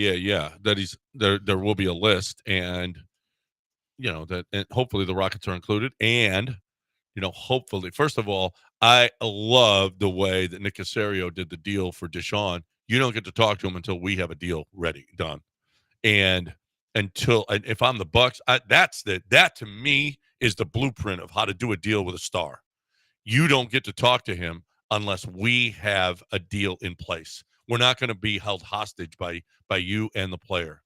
That there will be a list, and and hopefully the Rockets are included. And hopefully, first of all, I love the way that Nick Caserio did the deal for Deshaun. You don't get to talk to him until we have a deal done. And if I'm the Bucks, that to me is the blueprint of how to do a deal with a star. You don't get to talk to him unless we have a deal in place. We're not going to be held hostage by you and the player.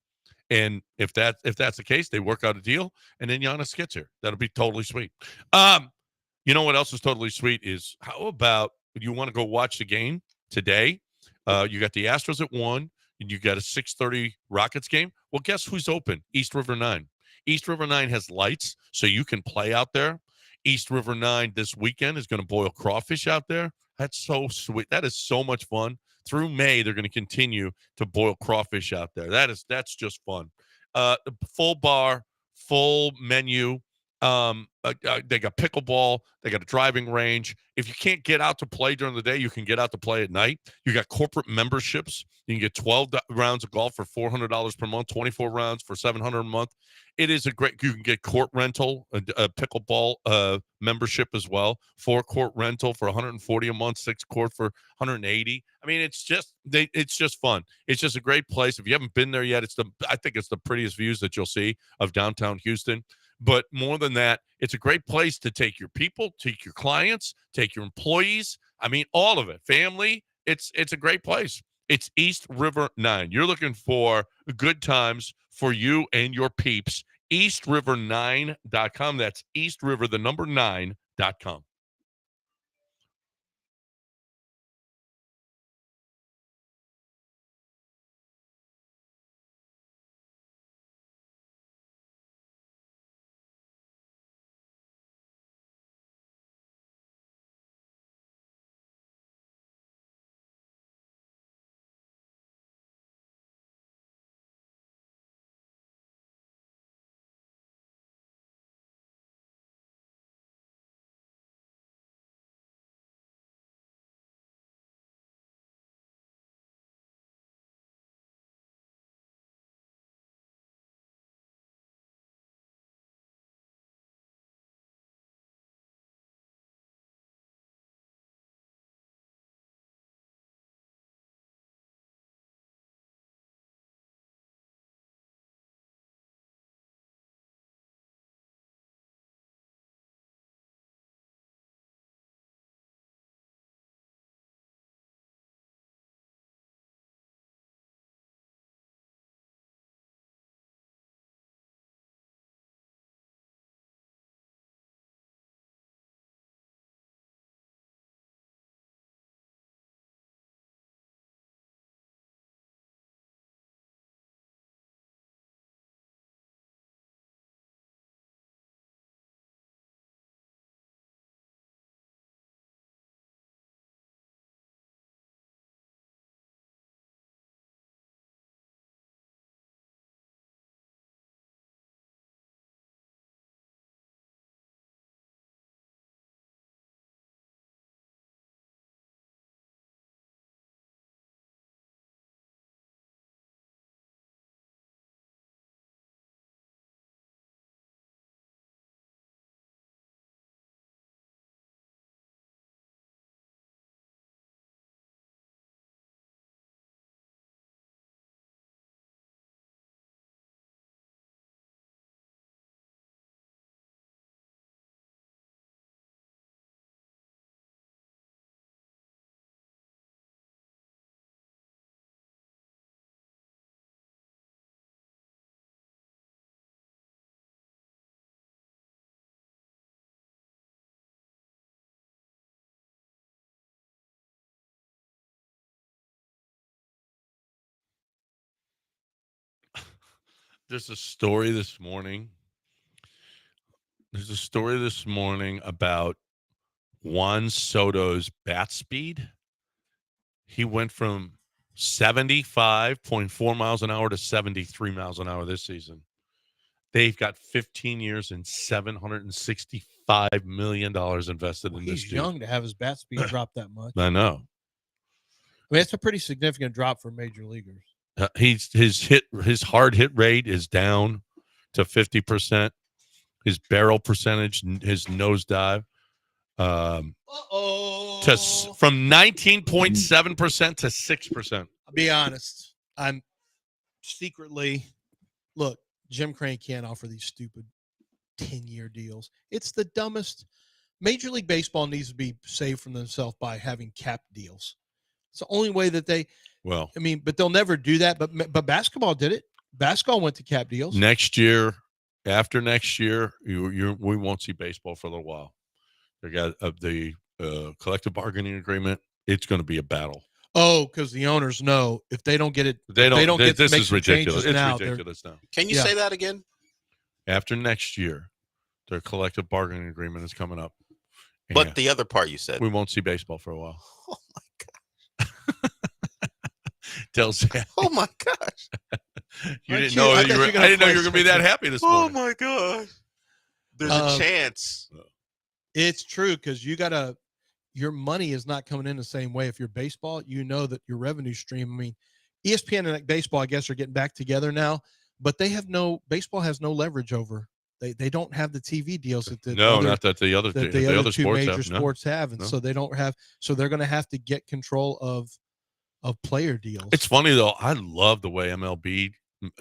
And if that's the case, they work out a deal, and then Giannis gets here. That'll be totally sweet. You know what else is totally sweet is, how about you want to go watch the game today, you got the Astros at 1, and you got a 6:30 Rockets game. Well, guess who's open? East River 9. East River 9 has lights, so you can play out there. East River 9 this weekend is going to boil crawfish out there. That's so sweet. That is so much fun. Through May, they're going to continue to boil crawfish out there. That's just fun. Full bar, full menu. They got pickleball. They got a driving range. If you can't get out to play during the day, you can get out to play at night. You got corporate memberships. You can get 12 rounds of golf for $400 per month, 24 rounds for $700 a month. It is a great. You can get court rental, a pickleball membership as well. 4-court rental for $140 a month, 6-court for $180. I mean, it's just fun. It's just a great place. If you haven't been there yet, I think it's the prettiest views that you'll see of downtown Houston. But more than that, it's a great place to take your people, take your clients, take your employees. I mean, all of it. Family. It's a great place. It's East River 9. You're looking for good times for you and your peeps. EastRiver9.com. That's EastRiver9.com. There's a story this morning. There's a story this morning about Juan Soto's bat speed. He went from 75.4 miles an hour to 73 miles an hour this season. They've got 15 years and $765 million invested in this dude. He's young to have his bat speed drop that much. I know. I mean, it's a pretty significant drop for major leaguers. His hard hit rate is down to 50%. His barrel percentage, his nosedive, from 19.7% to 6%. I'll be honest. I'm secretly look. Jim Crane can't offer these stupid 10-year deals. It's the dumbest. Major League Baseball needs to be saved from themselves by having cap deals. It's the only way that they. Well, I mean, but they'll never do that. But basketball did it. Basketball went to cap deals. Next year, after next year, we won't see baseball for a little while. They got the collective bargaining agreement, it's going to be a battle. Oh, because the owners know if they don't get it, They don't get to this make is some ridiculous. changes It's now. ridiculous now. Can you say that again? After next year, their collective bargaining agreement is coming up. But the other part you said. We won't see baseball for a while. Oh, my God. Tell Sam. Oh, my gosh. You didn't know I didn't know you were going to be that happy this morning. Oh, my gosh. There's a chance. It's true because your money is not coming in the same way. If you're baseball, you know that your revenue stream, I mean, ESPN and baseball, I guess, are getting back together now, but baseball has no leverage over. They don't have the TV deals that the other two major sports have, and so they don't have. So they're going to have to get control of player deals. It's funny though. I love the way MLB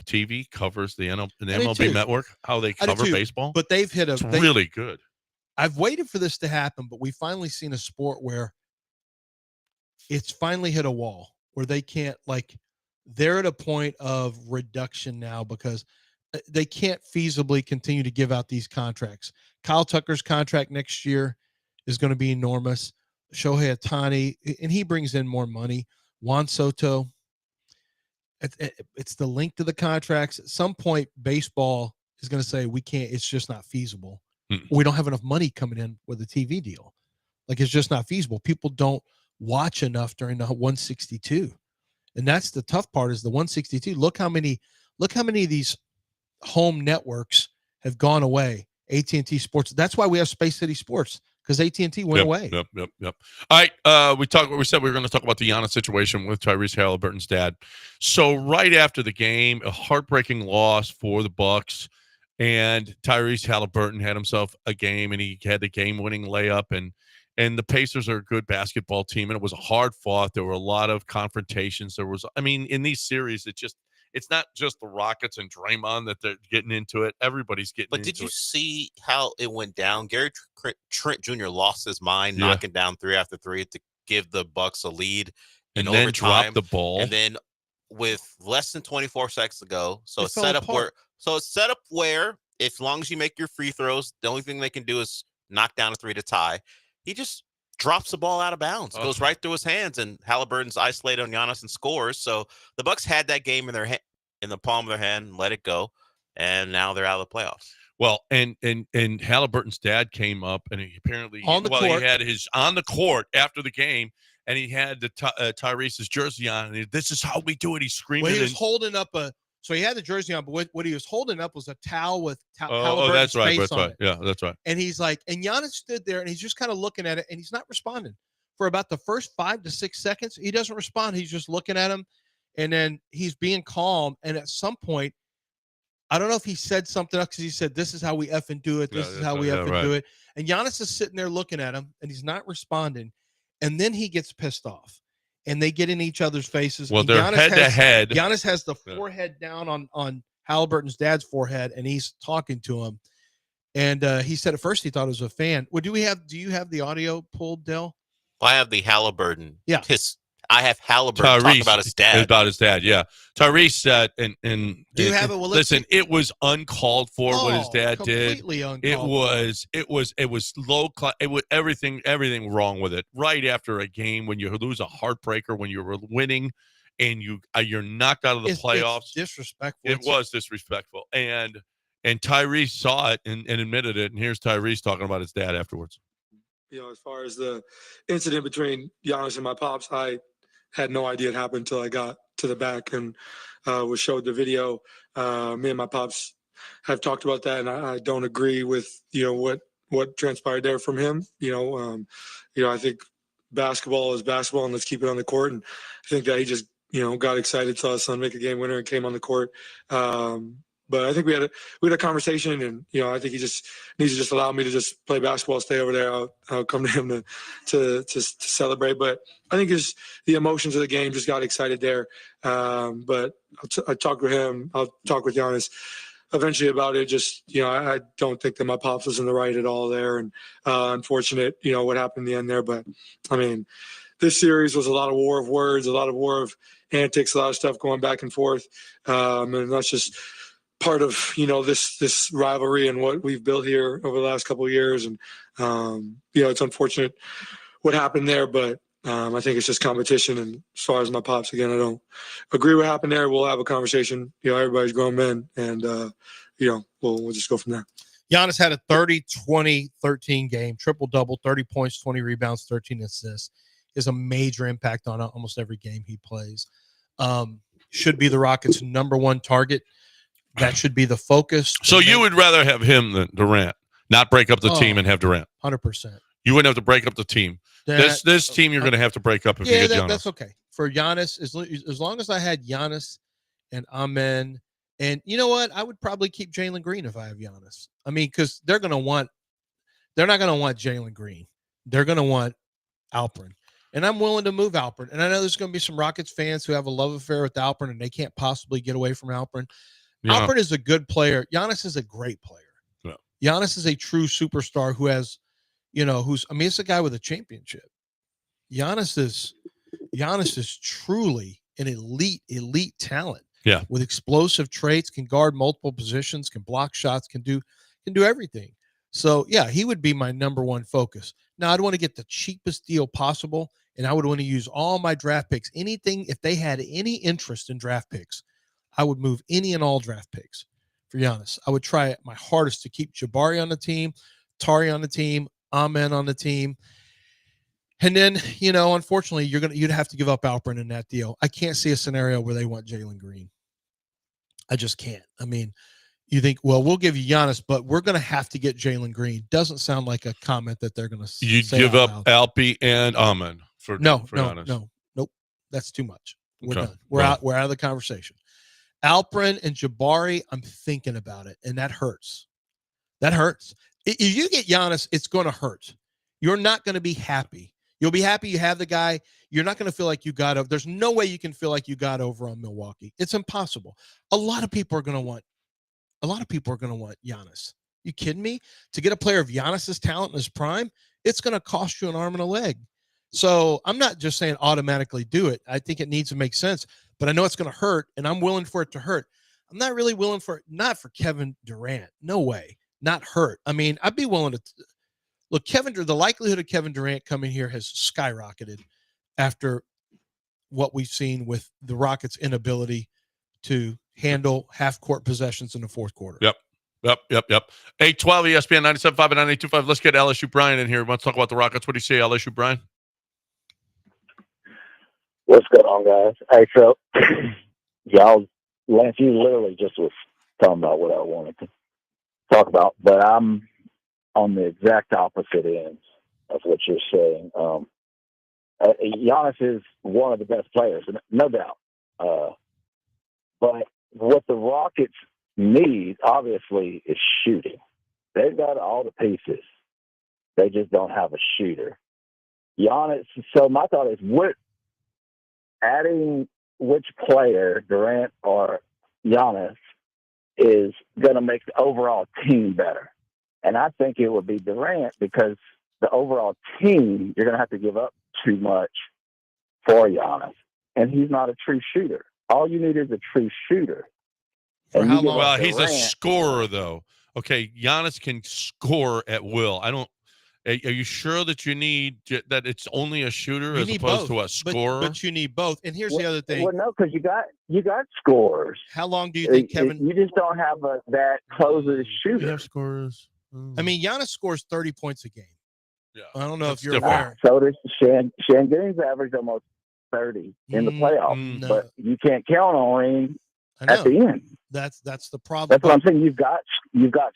TV covers the MLB network. How they cover baseball, but they've hit really good. I've waited for this to happen, but we finally seen a sport where it's finally hit a wall where they can't they're at a point of reduction now because they can't feasibly continue to give out these contracts. Kyle Tucker's contract next year is going to be enormous. Shohei Ohtani, and he brings in more money. Juan Soto, it's the length to the contracts. At some point, baseball is going to say, we can't, it's just not feasible. We don't have enough money coming in with a TV deal. It's just not feasible. People don't watch enough during the 162. And that's the tough part is the 162. Look how many of these home networks have gone away. AT&T Sports. That's why we have Space City Sports because AT&T went away. Yep. All right. We said we were going to talk about the Giannis situation with Tyrese Halliburton's dad. So right after the game, a heartbreaking loss for the Bucks. And Tyrese Halliburton had himself a game, and he had the game-winning layup. And the Pacers are a good basketball team, and it was a hard fought. There were a lot of confrontations. In these series, it's not just the Rockets and Draymond that they're getting into it. Everybody's getting into it. But did you see how it went down? Gary Trent Jr. lost his mind, knocking down 3 after 3 to give the Bucks a lead, and then dropped the ball. And then with less than 24 seconds to go, it's set up where as long as you make your free throws, the only thing they can do is knock down a 3 to tie. He just drops the ball out of bounds, goes right through his hands, and Halliburton's isolated on Giannis and scores. So the Bucks had that game in the palm of their hand and let it go, and now they're out of the playoffs. Well, and Halliburton's dad came up, and he apparently on the court. He had his on the court after the game, and he had the Tyrese's jersey on, and this is how we do it. He's screaming. Well, he was holding up so he had the jersey on, but what he was holding up was a towel with Halliburton's face on it. Yeah, that's right. And he's and Giannis stood there, and he's just kind of looking at it, and he's not responding. For about the first 5 to 6 seconds, he doesn't respond. He's just looking at him, and then he's being calm. And at some point, I don't know if he said something else because he said, "This is how we effing do it. This is how we effing do it." And Giannis is sitting there looking at him, and he's not responding. And then he gets pissed off, and they get in each other's faces. Well, they're head to head. Giannis has the forehead down on Halliburton's dad's forehead, and he's talking to him. And he said at first he thought it was a fan. Well, do you have the audio pulled, Dell? I have the Halliburton. Yeah. I have Halliburton talk about his dad. About his dad, yeah. Tyrese said, and do you have it? Well, listen, it was uncalled for what his dad did. Completely uncalled. It was low class. It was everything wrong with it. Right after a game when you lose a heartbreaker, when you're winning, and you're knocked out of the playoffs. It's disrespectful. It was disrespectful, and Tyrese saw it and admitted it. And here's Tyrese talking about his dad afterwards. As far as the incident between Giannis and my pops, I had no idea it happened until I got to the back and was showed the video. Me and my pops have talked about that, and I don't agree with what transpired there from him. I think basketball is basketball, and let's keep it on the court. And I think that he just got excited, saw his son make a game winner, and came on the court. But I think we had a conversation, and I think he just needs to just allow me to just play basketball, stay over there. I'll come to him to celebrate. But I think the emotions of the game just got excited there. But I talked with him. I'll talk with Giannis eventually about it. Just I don't think that my pops was in the right at all there, and unfortunate what happened in the end there. But I mean, this series was a lot of war of words, a lot of war of antics, a lot of stuff going back and forth, and that's just part of this rivalry and what we've built here over the last couple of years. And it's unfortunate what happened there, but I think it's just competition. And as far as my pops, again, I don't agree what happened there. We'll have a conversation. Everybody's grown men, and we'll just go from there. Giannis had a 30-20-13 game, triple-double, 30 points, 20 rebounds, 13 assists. Is a major impact on almost every game he plays. Should be the Rockets' number one target. That should be the focus. So you would rather have him than Durant, not break up the team and have Durant? 100%. You wouldn't have to break up the team. This team you're going to have to break up if you get Giannis. That's okay. For Giannis, as long as I had Giannis and Amen, and you know what? I would probably keep Jalen Green if I have Giannis. I mean, because they're not going to want Jalen Green. They're going to want Alperen. And I'm willing to move Alperen. And I know there's going to be some Rockets fans who have a love affair with Alperen, and they can't possibly get away from Alperen. Yeah. Alperen is a good player. Giannis is a great player. Yeah. Giannis is a true superstar who has, it's a guy with a championship. Giannis is truly an elite talent. Yeah. With explosive traits, can guard multiple positions, can block shots, can do everything. So yeah, he would be my number one focus. Now I'd want to get the cheapest deal possible, and I would want to use all my draft picks. Anything, if they had any interest in draft picks, I would move any and all draft picks for Giannis. I would try my hardest to keep Jabari on the team, Tari on the team, Amen on the team. And then, unfortunately, you'd have to give up Alperen in that deal. I can't see a scenario where they want Jalen Green. I just can't. I mean, you think, well, we'll give you Giannis, but we're going to have to get Jalen Green. Doesn't sound like a comment that they're going to say. You'd give up Alpi and Amen for Giannis. Nope. That's too much. We're done. We're out of the conversation. Alperen and Jabari, I'm thinking about it, and that hurts. That hurts. If you get Giannis, it's going to hurt. You're not going to be happy. You'll be happy you have the guy. You're not going to feel like you got over. There's no way you can feel like you got over on Milwaukee. It's impossible. A lot of people are going to want Giannis. You kidding me? To get a player of Giannis's talent in his prime, it's going to cost you an arm and a leg. So I'm not just saying automatically do it. I think it needs to make sense, but I know it's going to hurt, and I'm willing for it to hurt. I'm not really willing for it, not for Kevin Durant. No way. Not hurt. I mean, I'd be willing to look. The likelihood of Kevin Durant coming here has skyrocketed after what we've seen with the Rockets' inability to handle half-court possessions in the fourth quarter. Yep. 812 ESPN 97.5 and 98.25. Let's get LSU Brian in here. Let's talk about the Rockets. What do you say, LSU Brian? What's going on, guys? Hey, so Lance, you literally just was talking about what I wanted to talk about, but I'm on the exact opposite ends of what you're saying. Giannis is one of the best players, no doubt. But what the Rockets need, obviously, is shooting. They've got all the pieces. They just don't have a shooter. Giannis, so my thought is, adding which player, Durant or Giannis, is going to make the overall team better. And I think it would be Durant, because the overall team, you're going to have to give up too much for Giannis. And he's not a true shooter. All you need is a true shooter. For how long? Well, he's a scorer, though. Okay, Giannis can score at will. Are you sure that you need that it's only a shooter as opposed to a scorer? But you need both. And here's the other thing. Well, no, because you got scorers. How long do you think Kevin? You just don't have that closest shooter. You have scorers. I mean, Giannis scores 30 points a game. Yeah, I don't know if you're aware. So does Shangoon's averaged almost 30 in the playoffs, but you can't count on him at the end. That's the problem. That's what I'm saying. You've got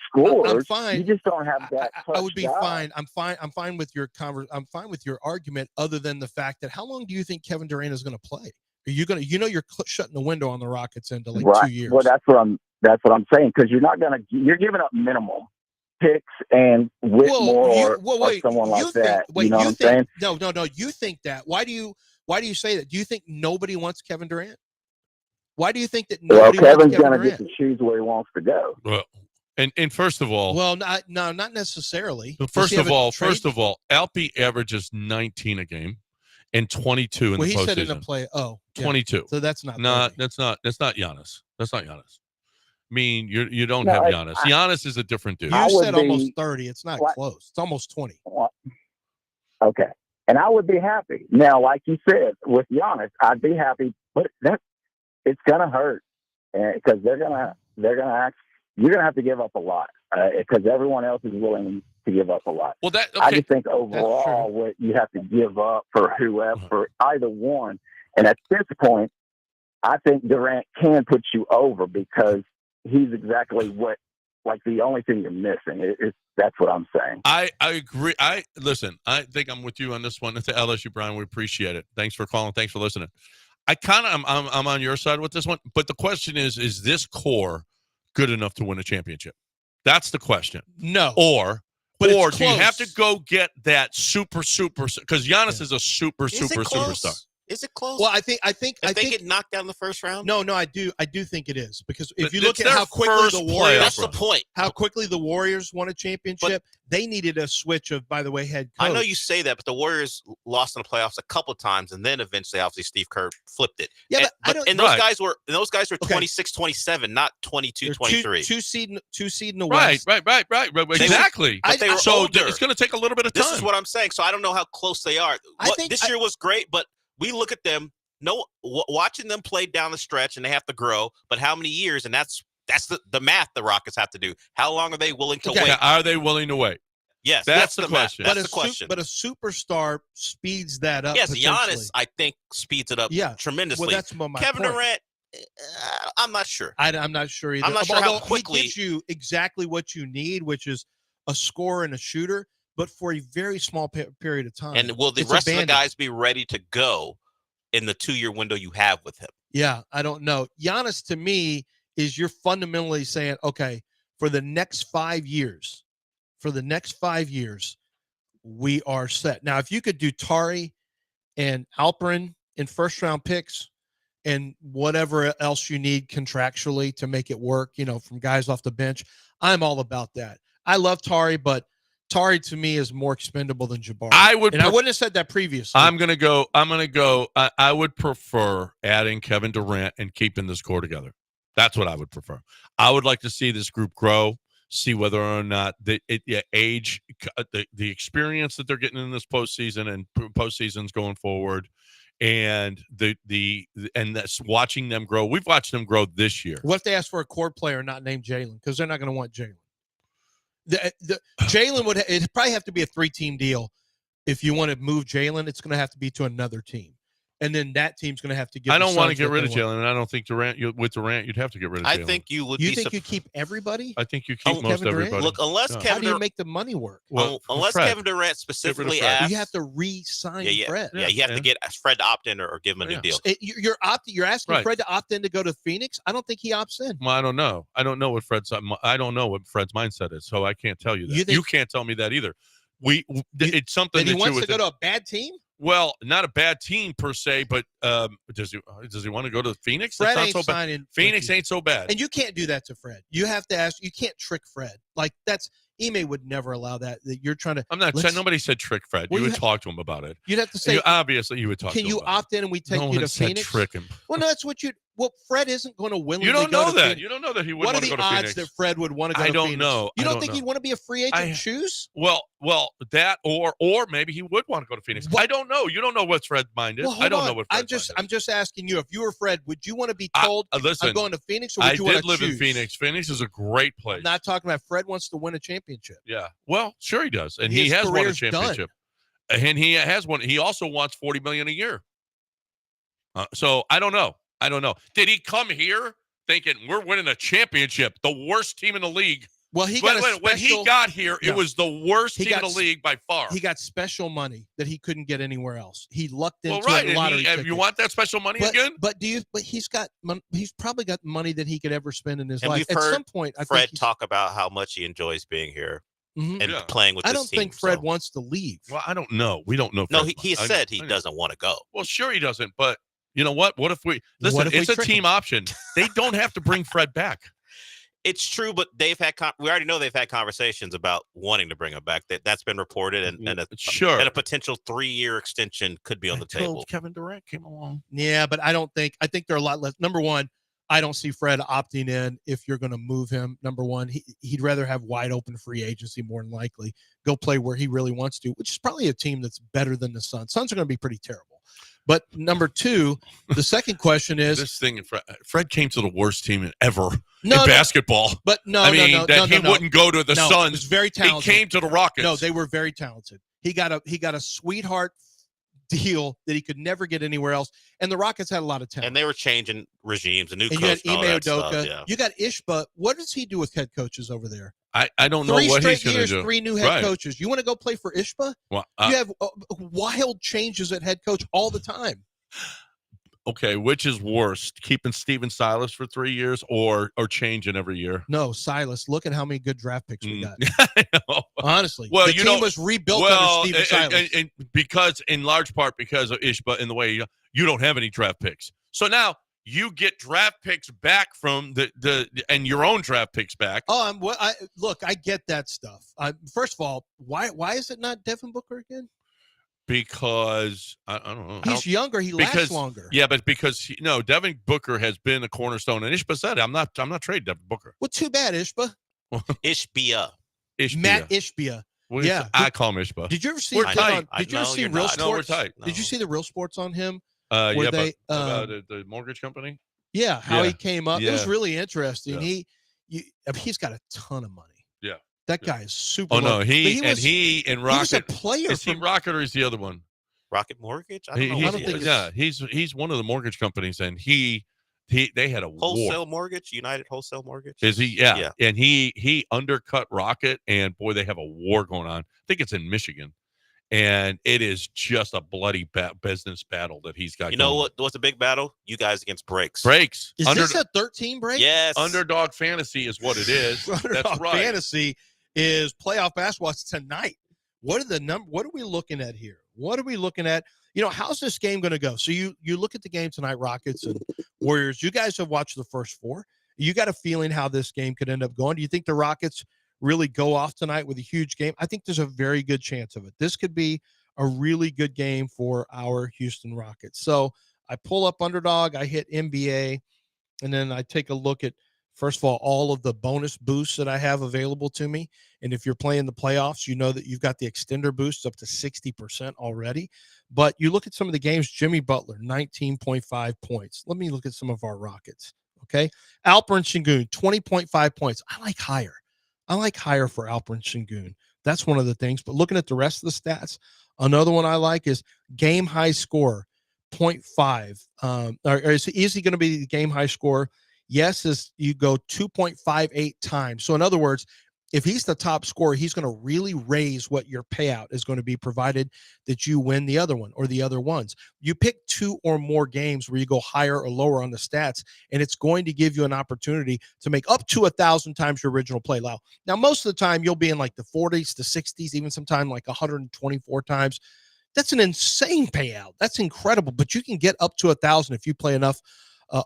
scorers. I'm fine. You just don't have that. I would be fine. I'm fine with your I'm fine with your argument, other than the fact that how long do you think Kevin Durant is going to play? Are you going to? You're shutting the window on the Rockets into like 2 years. Well, that's what I'm saying, because you're giving up minimum picks and Whitmore or someone like that. You know what I'm saying? No. You think that? Why do you say that? Do you think nobody wants Kevin Durant? Why do you think that nobody Kevin's going to get to choose where he wants to go? Well, and first of all, not necessarily. First of all, Alpi averages 19 a game and 22 in the postseason. He said in a play. 22. So that's not. That's not Giannis. That's not Giannis. I mean, you don't have Giannis. Giannis is a different dude. You said almost 30. It's not close. It's almost 20. Okay. And I would be happy. Now, like you said, with Giannis, I'd be happy, but it's gonna hurt, because you're gonna have to give up a lot, because everyone else is willing to give up a lot. Well, I just think overall, what you have to give up for whoever, for either one, and at this point, I think Durant can put you over, because he's exactly the only thing you're missing. That's what I'm saying. I agree. Listen, I think I'm with you on this one. It's the LSU, Brian. We appreciate it. Thanks for calling. Thanks for listening. I'm on your side with this one, but the question is this core good enough to win a championship? That's the question. No. Or do you have to close. go get that super, because Giannis is a superstar. Is it close? Well, I think if they get knocked down in the first round? No, I do think it is, because if you It's look at their how quickly first the Warriors, That's the point. how quickly the Warriors won a championship, they needed a switch of, by the way, head coach. I know you say that, but the Warriors lost in the playoffs a couple times, and then eventually, obviously, Steve Kerr flipped it. Yeah, and those guys were 26-27, not 22-23. Two seed in the West. Right. Exactly. But they were so older. it's going to take a little bit of time. This is what I'm saying. So I don't know how close they are. This year was great, but we look at them. Watching them play down the stretch, and they have to grow. But how many years? And that's the math the Rockets have to do. How long are they willing to wait? Are they willing to wait? Yes, that's the question. That's the question. But a superstar speeds that up. Yes, Giannis, I think, speeds it up tremendously. Well, that's my Kevin point. Durant, I'm not sure. I'm not sure either. I'm not sure how quickly. He gives you exactly what you need, which is a scorer and a shooter, but for a very small period of time. And will the rest of the guys be ready to go in the 2-year window you have with him? Yeah, I don't know. Giannis, to me, is you're fundamentally saying, okay, for the next 5 years, we are set. Now, if you could do Tari and Alperin in first-round picks and whatever else you need contractually to make it work, from guys off the bench, I'm all about that. I love Tari, but Tari to me is more expendable than Jabari. I wouldn't have said that previously. I'm gonna go. I would prefer adding Kevin Durant and keeping this core together. That's what I would prefer. I would like to see this group grow, see whether or not the experience that they're getting in this postseason and postseasons going forward, and that's watching them grow. We've watched them grow this year. What if they ask for a core player not named Jalen? Because they're not going to want Jalen. Jalen it'd probably have to be a 3-team deal. If you want to move Jalen, it's going to have to be to another team. And then that team's going to have to give. I don't want to get rid of Jalen, and I don't think with Durant, you'd have to get rid of Jalen. I think you would. You think you keep everybody? I think you keep most everybody. Look, unless Kevin, how do you make the money work? Well, unless Kevin Durant specifically asks, you have to re-sign Fred. Yeah, you have to get Fred to opt in or give him a new deal. You're asking Fred to opt in to go to Phoenix. I don't think he opts in. Well, I don't know. I don't know what Fred's mindset is, so I can't tell you that. You can't tell me that either. It's something that he wants to go to a bad team. Well, not a bad team per se, but does he want to go to Phoenix? Fred That's ain't not so bad. Phoenix ain't so bad. And you can't do that to Fred. You have to ask. You can't trick Fred. Ime would never allow that. That you're trying to. I'm not saying nobody said trick Fred. You would talk to him about it. You'd have to say. Obviously, you would talk. Can to him you opt in and we take you to Phoenix? Trick him. Well, no, that's what you. Well, Fred isn't going to willingly. You don't go know to that. Phoenix. You don't know that he would want to go to Phoenix. What are the odds that Fred would want to go to Phoenix? I don't know. You don't think he'd want to be a free agent? Choose? Well, that or maybe he would want to go to Phoenix. I don't know. You don't know what Fred's mind is. I don't know what Fred's mind is. I'm just asking you. If you were Fred, would you want to be told listen, I'm going to Phoenix, or would you want to choose? I did live in Phoenix. Phoenix is a great place. I'm not talking about Fred wants to win a championship. Yeah. Well, sure he does, and he has won a championship, and he has one. He also wants $40 million a year. So I don't know. Did he come here thinking we're winning a championship, the worst team in the league? Well, when he got here, it was the worst team in the league by far. He got special money that he couldn't get anywhere else. He lucked into a lottery ticket. You want that special money again? But he's probably got money that he could ever spend in his life. At some point, I Fred think talk about how much he enjoys being here and playing with this team. I don't think Fred wants to leave. Well, I don't know. We don't know. No, he said he doesn't want to go. Well, sure he doesn't, but you know what? What if we listen? It's a team option. They don't have to bring Fred back. It's true, but we already know they've had conversations about wanting to bring him back. That's been reported, and a potential 3-year extension could be on the table. Kevin Durant came along. Yeah, but I think there are a lot less. Number one, I don't see Fred opting in if you're going to move him. Number one, he'd rather have wide open free agency more than likely. Go play where he really wants to, which is probably a team that's better than the Suns. Suns are going to be pretty terrible. But number two, the second question is this thing. Fred came to the worst team ever in basketball. But he wouldn't go to the Suns. He was very talented. He came to the Rockets. No, they were very talented. He got a sweetheart deal that he could never get anywhere else. And the Rockets had a lot of talent. And they were changing regimes, a new coach. You had and all Ime that Udoka. stuff, yeah. You got Ishba. What does he do with head coaches over there? I don't know what he's going to do. 3 new head coaches. You want to go play for Ishba? Well, you have wild changes at head coach all the time. Okay, which is worse, keeping Steven Silas for 3 years or changing every year? No, Silas. Look at how many good draft picks we got. I know. Honestly, well, the team was rebuilt under Steven Silas. And because, in large part, because of Ishba in the way you don't have any draft picks. So now you get draft picks back from and your own draft picks back. Oh, I get that stuff. First of all, why is it not Devin Booker again? Because I don't know. He's younger. He lasts longer. Yeah, but because Devin Booker has been a cornerstone, and Ishba said, "I'm not trading Devin Booker." Well, too bad, Ishba. Ishbia. Matt Ishbia. Yeah, I call him Ishba. Did you ever see? We're tight. Did you ever see Real Sports? No, we're tight. Did you see the Real Sports on him? About the mortgage company. Yeah, how he came up. Yeah. It was really interesting. Yeah. He's got a ton of money. Yeah. That guy is super. Oh no, Rocket. he was a player. Is he Rocket or is the other one? Rocket Mortgage? I don't know. He's one of the mortgage companies, and they had a wholesale war. mortgage, United Wholesale Mortgage. Is he? Yeah. And he undercut Rocket, and boy, they have a war going on. I think it's in Michigan, and it is just a bloody business battle that he's got. You know what's a big battle? You guys against breaks. Breaks. Is this a 13 break? Yes. Underdog fantasy is what it is. That's right. Fantasy is playoff basketball. It's tonight. What are we looking at here? What are we looking at? How's this game going to go? So you look at the game tonight, Rockets and Warriors. You guys have watched the first 4. You got a feeling how this game could end up going. Do you think the Rockets really go off tonight with a huge game? I think there's a very good chance of it. This could be a really good game for our Houston Rockets. So I pull up Underdog, I hit NBA, and then I take a look at, first of all of the bonus boosts that I have available to me. And if you're playing the playoffs, you know that you've got the extender boosts up to 60% already. But you look at some of the games, Jimmy Butler, 19.5 points. Let me look at some of our Rockets, okay? Alperen Sengun, 20.5 points. I like higher for Alperen Sengun. That's one of the things. But looking at the rest of the stats, another one I like is game high score, 0.5. Or is he going to be the game high score? Yes, is you go 2.58 times. So in other words, if he's the top scorer, he's going to really raise what your payout is going to be, provided that you win the other one or the other ones. You pick 2 or more games where you go higher or lower on the stats, and it's going to give you an opportunity to make up to 1,000 times your original play. Now, most of the time you'll be in like the 40s to 60s, even sometime like 124 times. That's an insane payout. That's incredible. But you can get up to 1,000 if you play enough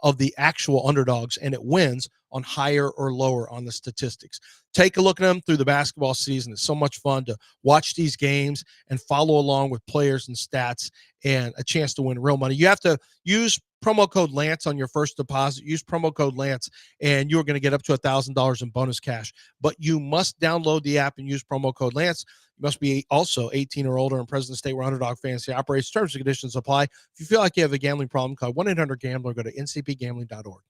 of the actual underdogs, and it wins on higher or lower on the statistics. Take a look at them through the basketball season. It's so much fun to watch these games and follow along with players and stats and a chance to win real money. You have to use promo code Lance on your first deposit. Use promo code Lance, and you're going to get up to $1,000 in bonus cash. But you must download the app and use promo code Lance. You must be also 18 or older and present in the state where Underdog Fantasy operates. Terms and conditions apply. If you feel like you have a gambling problem, call 1-800-GAMBLER. Go to ncpgambling.org.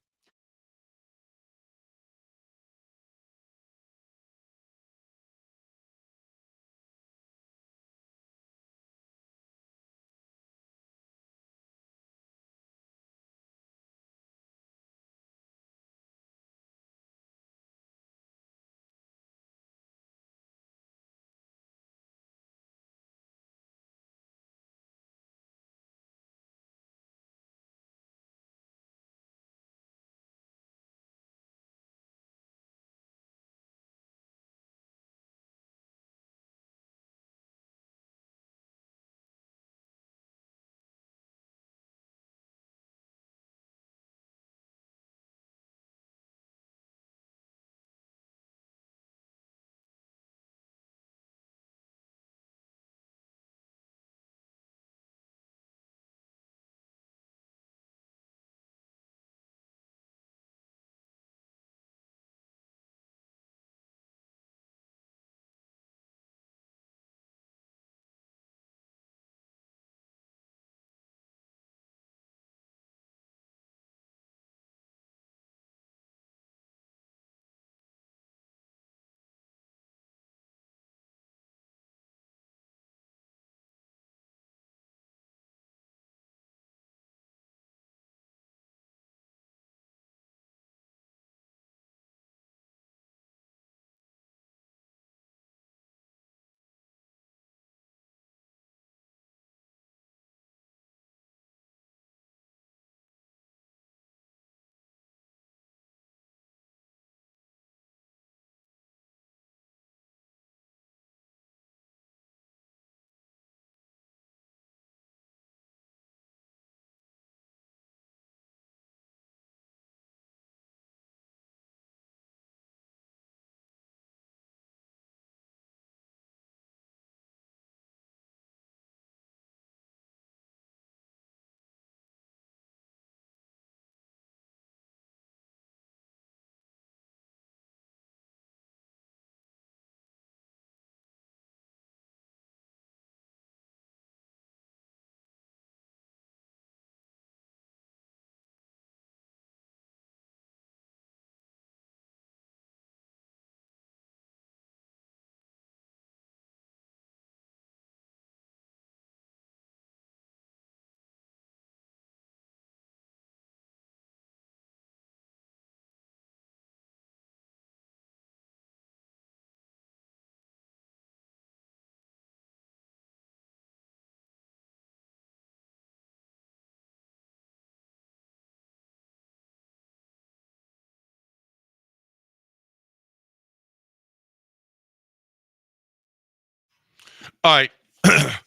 All right.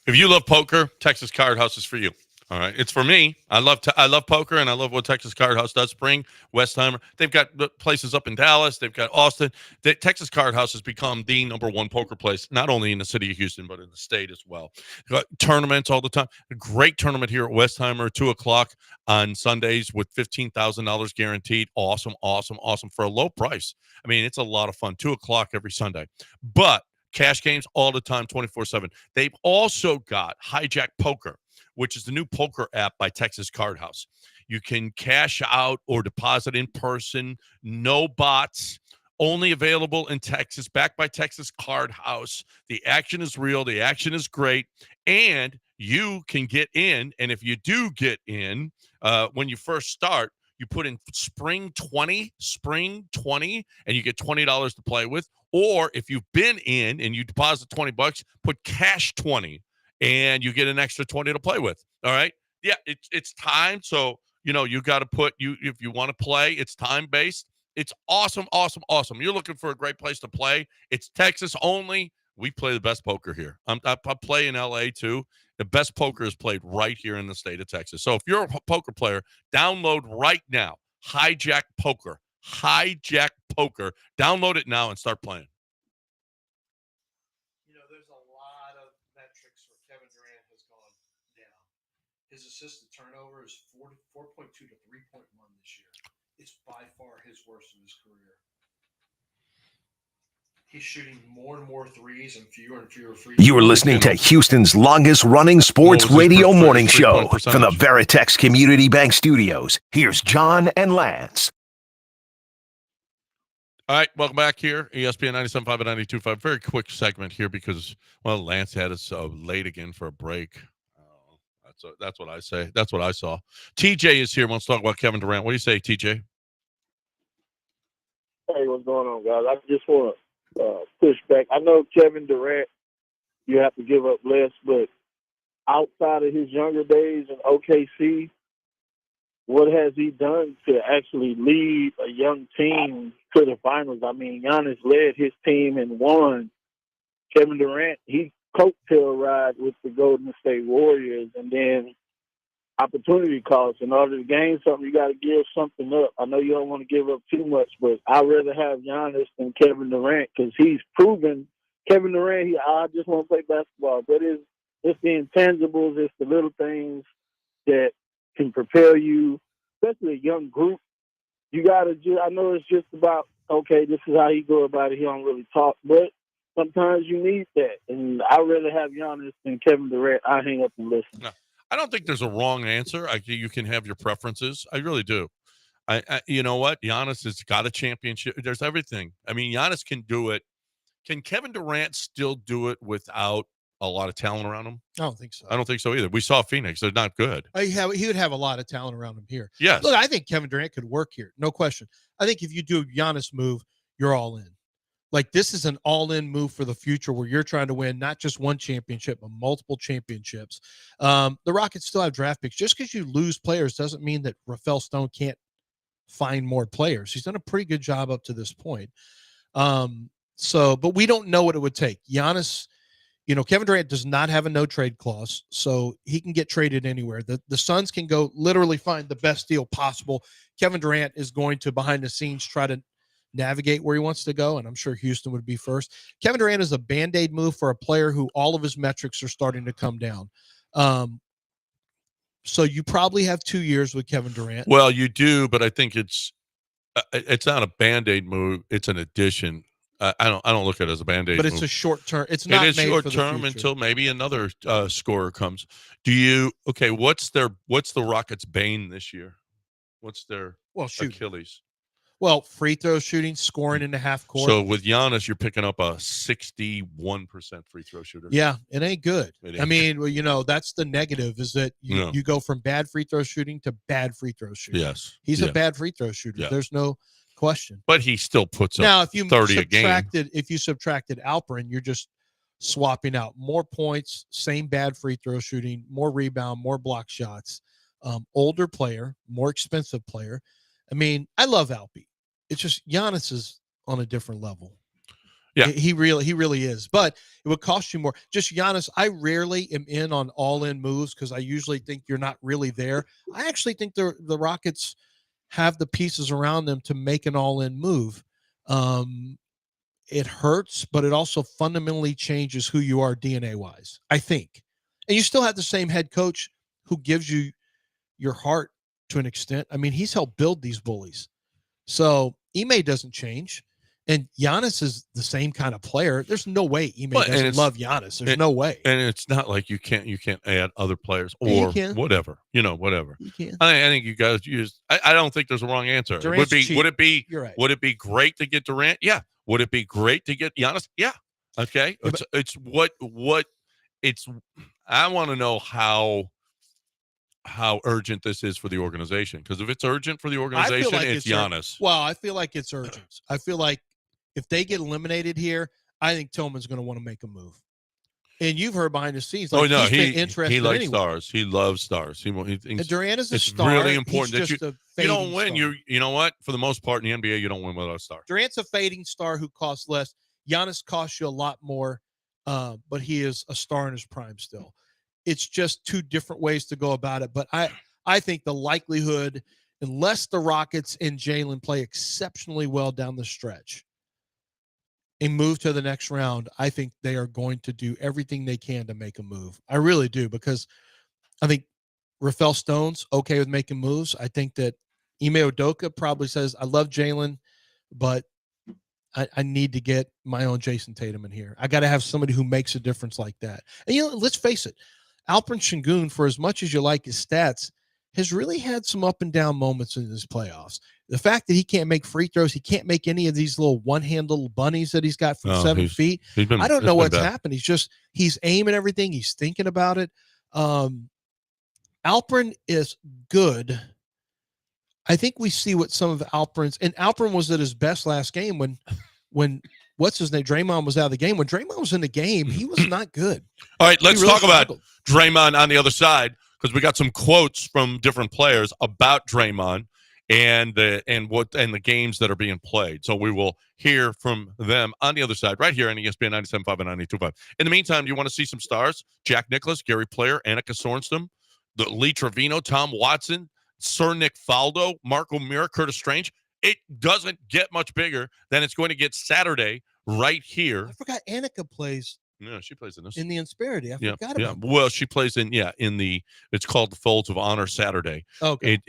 If you love poker, Texas Card House is for you. All right. It's for me. I love poker, and I love what Texas Card House does. Spring, Westheimer. They've got places up in Dallas. They've got Austin. The Texas Card House has become the #1 poker place, not only in the city of Houston, but in the state as well. Got tournaments all the time. A great tournament here at Westheimer, 2 o'clock on Sundays with $15,000 guaranteed. Awesome, awesome, awesome for a low price. I mean, it's a lot of fun. 2 o'clock every Sunday. But cash games all the time, 24/7. They've also got Hijack Poker, which is the new poker app by Texas Card House. You can cash out or deposit in person, no bots, only available in Texas, backed by Texas Card House. The action is real. The action is great. And you can get in. And if you do get in, when you first start, you put in spring 20, and you get $20 to play with. Or if you've been in and you deposit $20, put cash 20. And you get an extra 20 to play with. All right. Yeah, it's time. So, you got to put if you want to play, it's time based. It's awesome, awesome, awesome. You're looking for a great place to play. It's Texas only. We play the best poker here. I play in LA too. The best poker is played right here in the state of Texas. So if you're a poker player, download right now. Hijack Poker. Hijack Poker. Download it now and start playing. There's a lot of metrics where Kevin Durant has gone down. His assist to turnover is 4.2 to 3.1 this year. It's by far his worst in his career. He's shooting more and more threes and fewer free throws. You are listening to Houston's longest running sports radio morning show from the Veritex Community Bank Studios. Here's John and Lance. All right, welcome back here, ESPN 97.5 and 92.5. Very quick segment here because, Lance had us late again for a break. That's what I say. That's what I saw. TJ is here. Wants to talk about Kevin Durant. What do you say, TJ? Hey, what's going on, guys? I just want to push back. I know Kevin Durant, you have to give up less, but outside of his younger days in OKC, what has he done to actually lead a young team to the finals? I mean, Giannis led his team and won. Kevin Durant, he coattail ride with the Golden State Warriors, and then opportunity cost. In order to gain something, you got to give something up. I know you don't want to give up too much, but I'd rather have Giannis than Kevin Durant because he's proven. Kevin Durant, I just want to play basketball, but it's the intangibles, it's the little things that can propel you, especially a young group. You got to I know it's just about, okay, this is how he go about it. He don't really talk, but sometimes you need that. And I'd rather have Giannis than Kevin Durant. I hang up and listen. No, I don't think there's a wrong answer. You can have your preferences. I really do. You know what? Giannis has got a championship. There's everything. I mean, Giannis can do it. Can Kevin Durant still do it without a lot of talent around him? I don't think so. I don't think so either. We saw Phoenix. They're not good. He would have a lot of talent around him here. Yes. Look, I think Kevin Durant could work here. No question. I think if you do a Giannis move, you're all in. Like, this is an all-in move for the future where you're trying to win not just one championship, but multiple championships. The Rockets still have draft picks. Just because you lose players doesn't mean that Rafael Stone can't find more players. He's done a pretty good job up to this point. But we don't know what it would take. Giannis, Kevin Durant does not have a no-trade clause, so he can get traded anywhere. The Suns can go literally find the best deal possible. Kevin Durant is going to, behind the scenes, try to navigate where he wants to go, and I'm sure Houston would be first. Kevin Durant is a Band-Aid move for a player who all of his metrics are starting to come down. So you probably have 2 years with Kevin Durant. Well, you do, but I think it's not a Band-Aid move. It's an addition. I don't look at it as a Band-Aid move. But it's a short term. It's not it is made short for the term future. until maybe another scorer comes. What's the Rockets' bane this year? What's their Achilles? Well, free throw shooting, scoring in the half court. So with Giannis, you're picking up a 61% free throw shooter. Yeah, it ain't good. It I mean, that's the negative is that you go from bad free throw shooting to bad free throw shooting. Yes. He's a bad free throw shooter. Yeah. There's no question. But he still puts up now, if you 30 a game. If you subtracted Alperin, you're just swapping out more points, same bad free throw shooting, more rebound, more block shots, older player, more expensive player. I mean, I love Alpe. It's just Giannis is on a different level. Yeah. He really is. But it would cost you more. Just Giannis, I rarely am in on all-in moves because I usually think you're not really there. I actually think the Rockets have the pieces around them to make an all-in move. It hurts, but it also fundamentally changes who you are DNA-wise, I think. And you still have the same head coach who gives you your heart to an extent. I mean, he's helped build these bullies. So Ime doesn't change. And Giannis is the same kind of player. There's no way Ime doesn't love Giannis. There's no way. And it's not like you can't add other players or whatever. Whatever. You can. I think you guys use. I don't think there's a wrong answer. Durant's cheap. Would it be? You're right. Would it be great to get Durant? Yeah. Would it be great to get Giannis? Yeah. Okay. Yeah, it's what it's. I want to know how urgent this is for the organization, because if it's urgent for the organization, it's Giannis. Well, I feel like it's urgent. I feel like if they get eliminated here, I think Tillman's going to want to make a move. And you've heard behind the scenes, like, he's been interested. He likes anyway. Stars. He loves stars. He thinks Durant is a it's star. Really important he's that just you don't win. Star. You know what? For the most part in the NBA, you don't win without a star. Durant's a fading star who costs less. Giannis costs you a lot more, but he is a star in his prime still. It's just two different ways to go about it. But I think the likelihood, unless the Rockets and Jalen play exceptionally well down the stretch and move to the next round, I think they are going to do everything they can to make a move. I really do, because I think Rafael Stone's okay with making moves. I think that Ime Udoka probably says, I love Jalen, but I need to get my own Jason Tatum in here. I got to have somebody who makes a difference like that. And, let's face it, Alperen Sengun, for as much as you like his stats, has really had some up and down moments in his playoffs. The fact that he can't make free throws, he can't make any of these little one-hand little bunnies that he's got from 7 feet. I don't know what's happened. He's aiming everything. He's thinking about it. Alperen is good. I think we see what some of Alperen's, and Alperen was at his best last game when what's his name? Draymond was out of the game. When Draymond was in the game, he was not good. All right, let's talk about Draymond on the other side, because we got some quotes from different players about Draymond and the games that are being played. So we will hear from them on the other side, right here on ESPN 97.5 and 92.5. In the meantime, do you want to see some stars? Jack Nicklaus, Gary Player, Annika Sorenstam, Lee Trevino, Tom Watson, Sir Nick Faldo, Marco Mira, Curtis Strange. It doesn't get much bigger than it's going to get Saturday right here. I forgot Annika plays. Yeah, she plays in this. In the Insperity. I forgot about that. Well, she plays in it's called the Folds of Honor Saturday. Okay.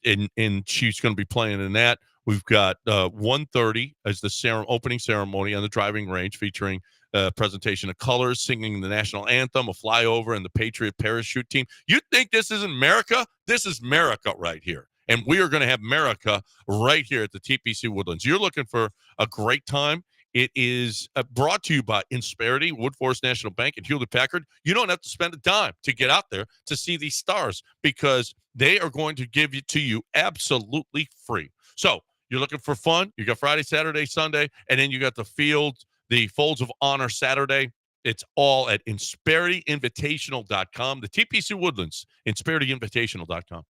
And she's going to be playing in that. We've got 1:30 as the opening ceremony on the driving range, featuring a presentation of colors, singing the national anthem, a flyover, and the Patriot parachute team. You think this isn't America? This is America right here. And we are going to have America right here at the TPC Woodlands. You're looking for a great time. It is brought to you by Insperity, Woodforest National Bank, and Hewlett-Packard. You don't have to spend a dime to get out there to see these stars, because they are going to give it to you absolutely free. So you're looking for fun. You got Friday, Saturday, Sunday, and then you got the Folds of Honor Saturday. It's all at InsperityInvitational.com. The TPC Woodlands, InsperityInvitational.com.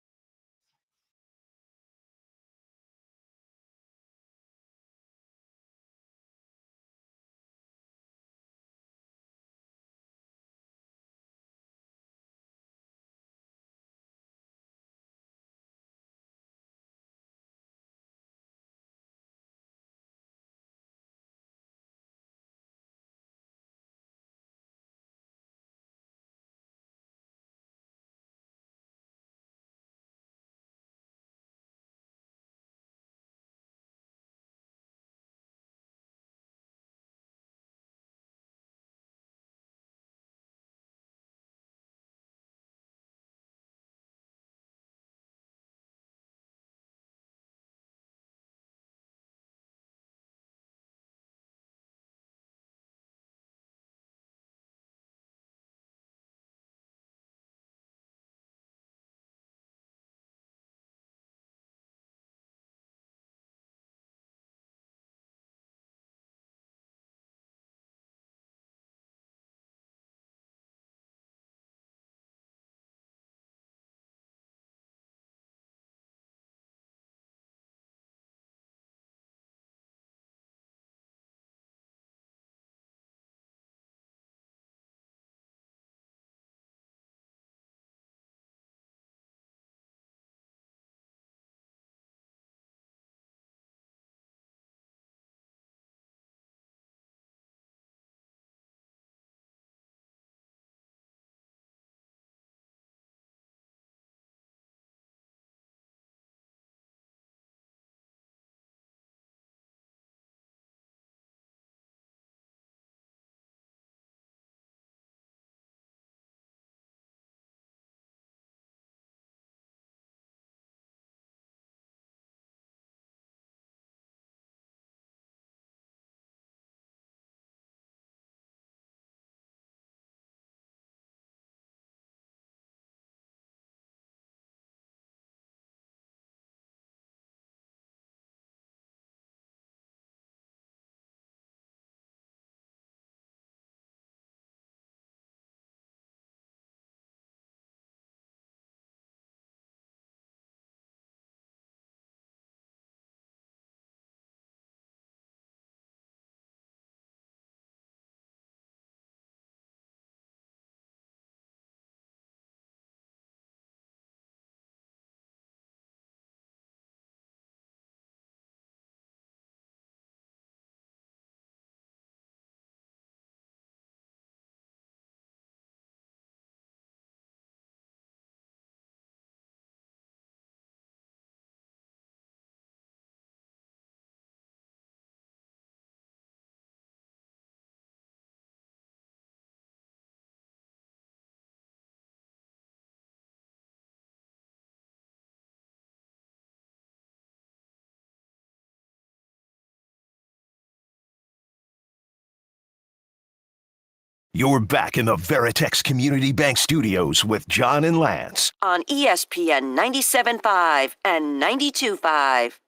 You're back in the Veritex Community Bank Studios with John and Lance. On ESPN 97.5 and 92.5.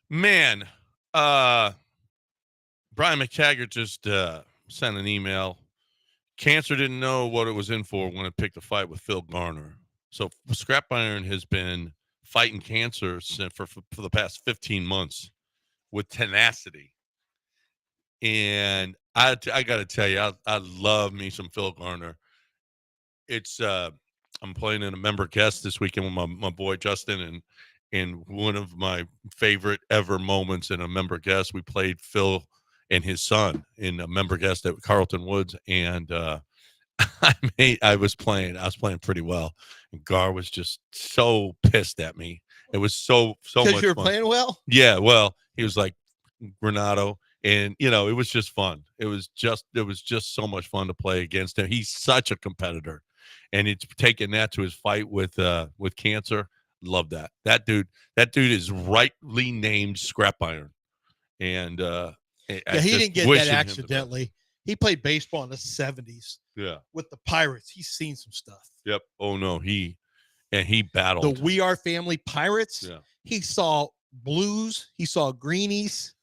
Man, Brian McTaggart just sent an email. Cancer didn't know what it was in for when it picked a fight with Phil Garner. So Scrap Iron has been fighting cancer for the past 15 months with tenacity. And I got to tell you, I love me some Phil Garner. It's I'm playing in a member guest this weekend with my boy Justin, and one of my favorite ever moments in a member guest, we played Phil and his son in a member guest at Carlton Woods, and I was playing pretty well, and Gar was just so pissed at me. It was so much because you were fun. playing well. Yeah, well, he was like Renato. And, it was just fun. It was just so much fun to play against him. He's such a competitor. And it's taken that to his fight with cancer. Love that. That dude is rightly named Scrap Iron. And he didn't get that accidentally. He played baseball in the 70s. Yeah. With the Pirates. He's seen some stuff. Yep. Oh no, he battled. The We Are Family Pirates. Yeah. He saw blues, he saw greenies.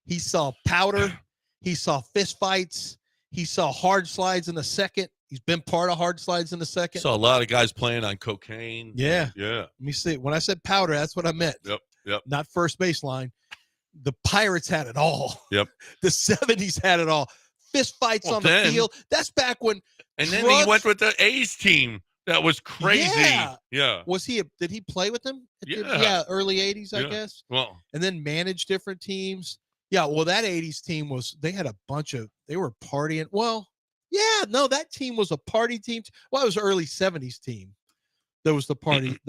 He saw powder. He saw fist fights. He saw hard slides in the second. He's been part of hard slides in the second. Saw a lot of guys playing on cocaine. Yeah. Yeah. Let me see. When I said powder, that's what I meant. Yep. Not first baseline. The Pirates had it all. Yep. The 70s had it all. Fist fights on the field. That's back when. And then he went with the A's team. That was crazy. Yeah. Did he play with them? Yeah. Early 80s, I guess. Well. And then managed different teams. Yeah, well, that 80s team they had a bunch of, they were partying. Well, yeah, no, that team was a party team. Well, it was early 70s team. There was the party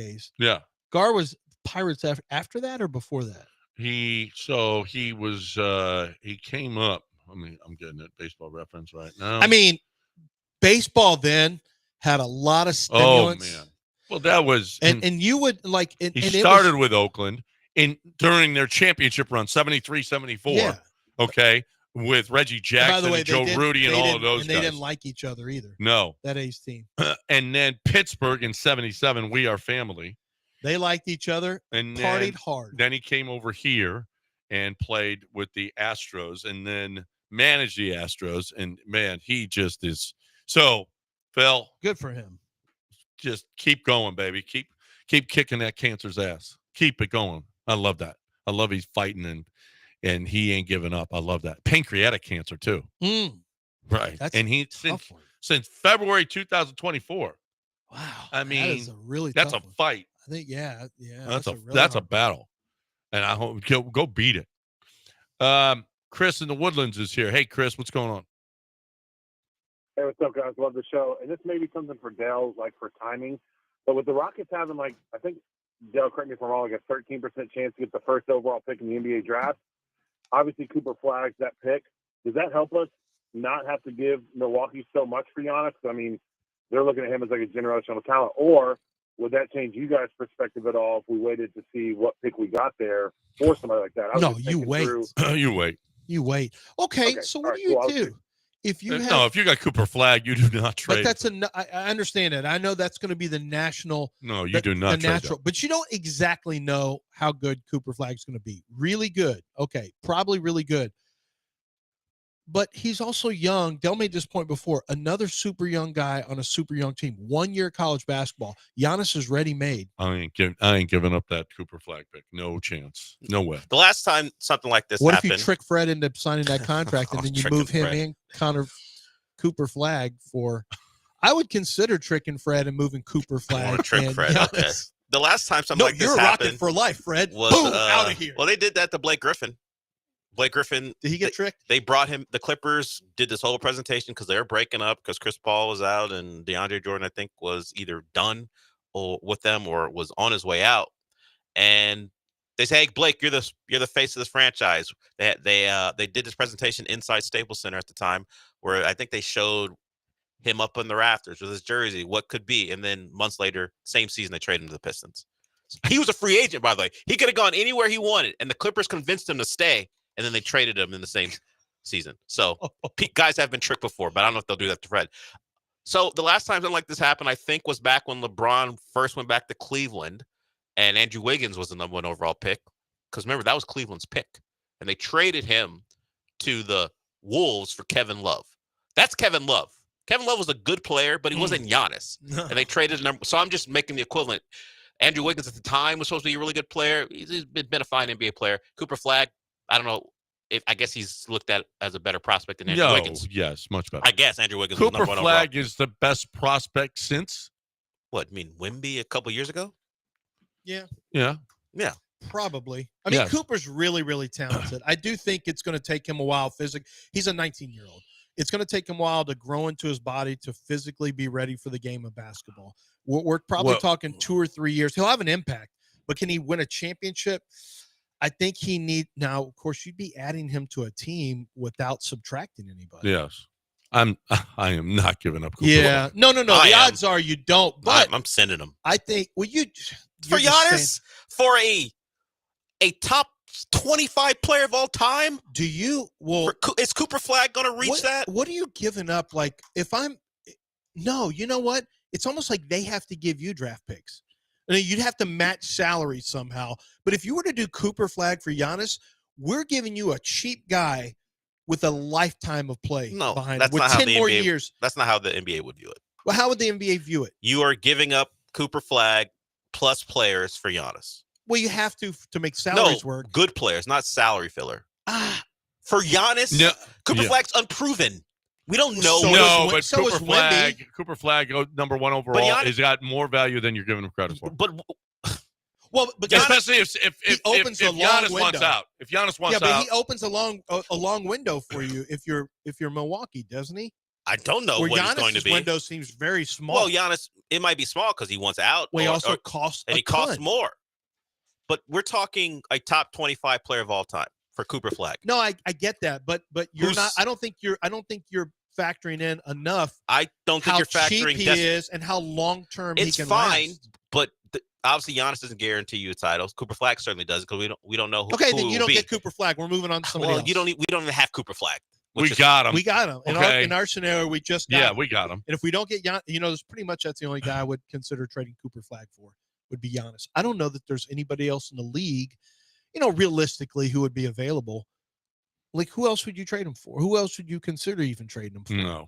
A's. Yeah. Gar was Pirates after that or before that? He came up. I'm getting it. Baseball Reference right now. I mean, baseball then had a lot of stimulants. Oh, man. Well, that was. And you would like. He started with Oakland. During their championship run, 73, 74, yeah. Okay, with Reggie Jackson and Joe Rudy and all of those and guys. they didn't like each other either. No. That A's team. And then Pittsburgh in 77, We Are Family. They liked each other and partied hard. Then he came over here and played with the Astros and then managed the Astros. And, man, he just is. So, Phil. Good for him. Just keep going, baby. Keep kicking that cancer's ass. Keep it going. I love that. I love he's fighting and he ain't giving up. I love that. Pancreatic cancer too. Right. And he since February 2024. Wow. I mean, that's a fight. I think that's a battle. And I hope go beat it. Chris in the Woodlands is here. Hey Chris, what's going on? Hey, what's up, guys? Love the show. And this may be something for Dell, like for timing. But with the Rockets having I think Dale, correct me if I'm wrong, like a 13% chance to get the first overall pick in the NBA draft. Obviously, Cooper flags that pick. Does that help us not have to give Milwaukee so much for Giannis? I mean, they're looking at him as like a generational talent. Or would that change you guys' perspective at all if we waited to see what pick we got there for somebody like that? No, you wait. You wait. You wait. Okay, so what do you do? If you got Cooper Flag, you do not trade. But I understand it. I know that's going to be the national. No, you do not trade that. But you don't exactly know how good Cooper Flag is going to be. Really good. Okay, probably really good. But he's also young. Del made this point before. Another super young guy on a super young team. 1 year college basketball. Giannis is ready-made. I ain't giving up that Cooper Flag pick. No chance. No way. The last time something like this happened. What if you trick Fred into signing that contract and then you move him in Cooper Flag for? I would consider tricking Fred and moving Cooper Flag. Trick Fred. Okay. The last time something like this happened. You're a Rocket for life, Fred. Was, boom, out of here. Well, they did that to Blake Griffin. Blake Griffin. Did he get tricked? They brought him. The Clippers did this whole presentation because they were breaking up because Chris Paul was out and DeAndre Jordan, I think, was either done with them or was on his way out. And they say, "Hey, Blake, you're the face of this franchise." They did this presentation inside Staples Center at the time, where I think they showed him up in the rafters with his jersey, what could be, and then months later, same season, they traded him to the Pistons. He was a free agent, by the way. He could have gone anywhere he wanted, and the Clippers convinced him to stay. And then they traded him in the same season. So guys have been tricked before, but I don't know if they'll do that to Fred. So the last time something like this happened, I think, was back when LeBron first went back to Cleveland and Andrew Wiggins was the number 1 overall pick. Because remember, that was Cleveland's pick. And they traded him to the Wolves for Kevin Love. That's Kevin Love. Kevin Love was a good player, but he wasn't Giannis. And they traded him. So I'm just making the equivalent. Andrew Wiggins at the time was supposed to be a really good player. He's been a fine NBA player. Cooper Flagg, I don't know. I guess he's looked at as a better prospect than Andrew Wiggins. Yes, much better. I guess Andrew Wiggins was Cooper number 1 Flagg overall. is the best prospect since? What, Wemby a couple years ago? Yeah. Yeah. Yeah. Probably. I mean, Yes. Cooper's really, really talented. I do think it's going to take him a while. He's a 19-year-old. It's going to take him a while to grow into his body to physically be ready for the game of basketball. We're probably talking 2 or 3 years. He'll have an impact, but can he win a championship? I think he now, of course, you'd be adding him to a team without subtracting anybody. Yes. I am not giving up Cooper Yeah. Flagg. No. The odds are you don't, but I'm sending him. I think, For Giannis, for a top 25 player of all time? Is Cooper Flagg going to reach that? What are you giving up? Like, no, you know what? It's almost like they have to give you draft picks. I mean, you'd have to match salary somehow. But if you were to do Cooper Flagg for Giannis, we're giving you a cheap guy with a lifetime of play behind him. With 10 more years. That's not how the NBA would view it. Well, how would the NBA view it? You are giving up Cooper Flagg plus players for Giannis. Well, you have to make salaries work. Good players, not salary filler. For Giannis, Cooper Flagg's unproven. We don't know. But Cooper Flagg, number 1 overall, has got more value than you're giving him credit for. But especially if opens a long Giannis window. wants out. If Giannis wants out, but he opens a long window for you if you're Milwaukee, doesn't he? I don't know what he's going to be. Window seems very small. Well, Giannis, it might be small because he wants out. Well, he also costs and he costs more. But we're talking a top 25 player of all time for Cooper Flagg. No, I get that, but you're not. I don't think you're factoring in enough. I don't think you're factoring cheap he is and how long term he can. It's fine, last. but obviously Giannis doesn't guarantee you titles. Cooper Flagg certainly does because we don't know who. Okay, who then you don't get Cooper Flagg. We're moving on to somebody else. We don't even have Cooper Flagg. We got him. We got him. In our scenario, we just got him. we got him. And if we don't get Giannis, there's pretty much that's the only guy I would consider trading Cooper Flagg for would be Giannis. I don't know that there's anybody else in the league, realistically who would be available. Like, who else would you trade him for? Who else would you consider even trading him for? No.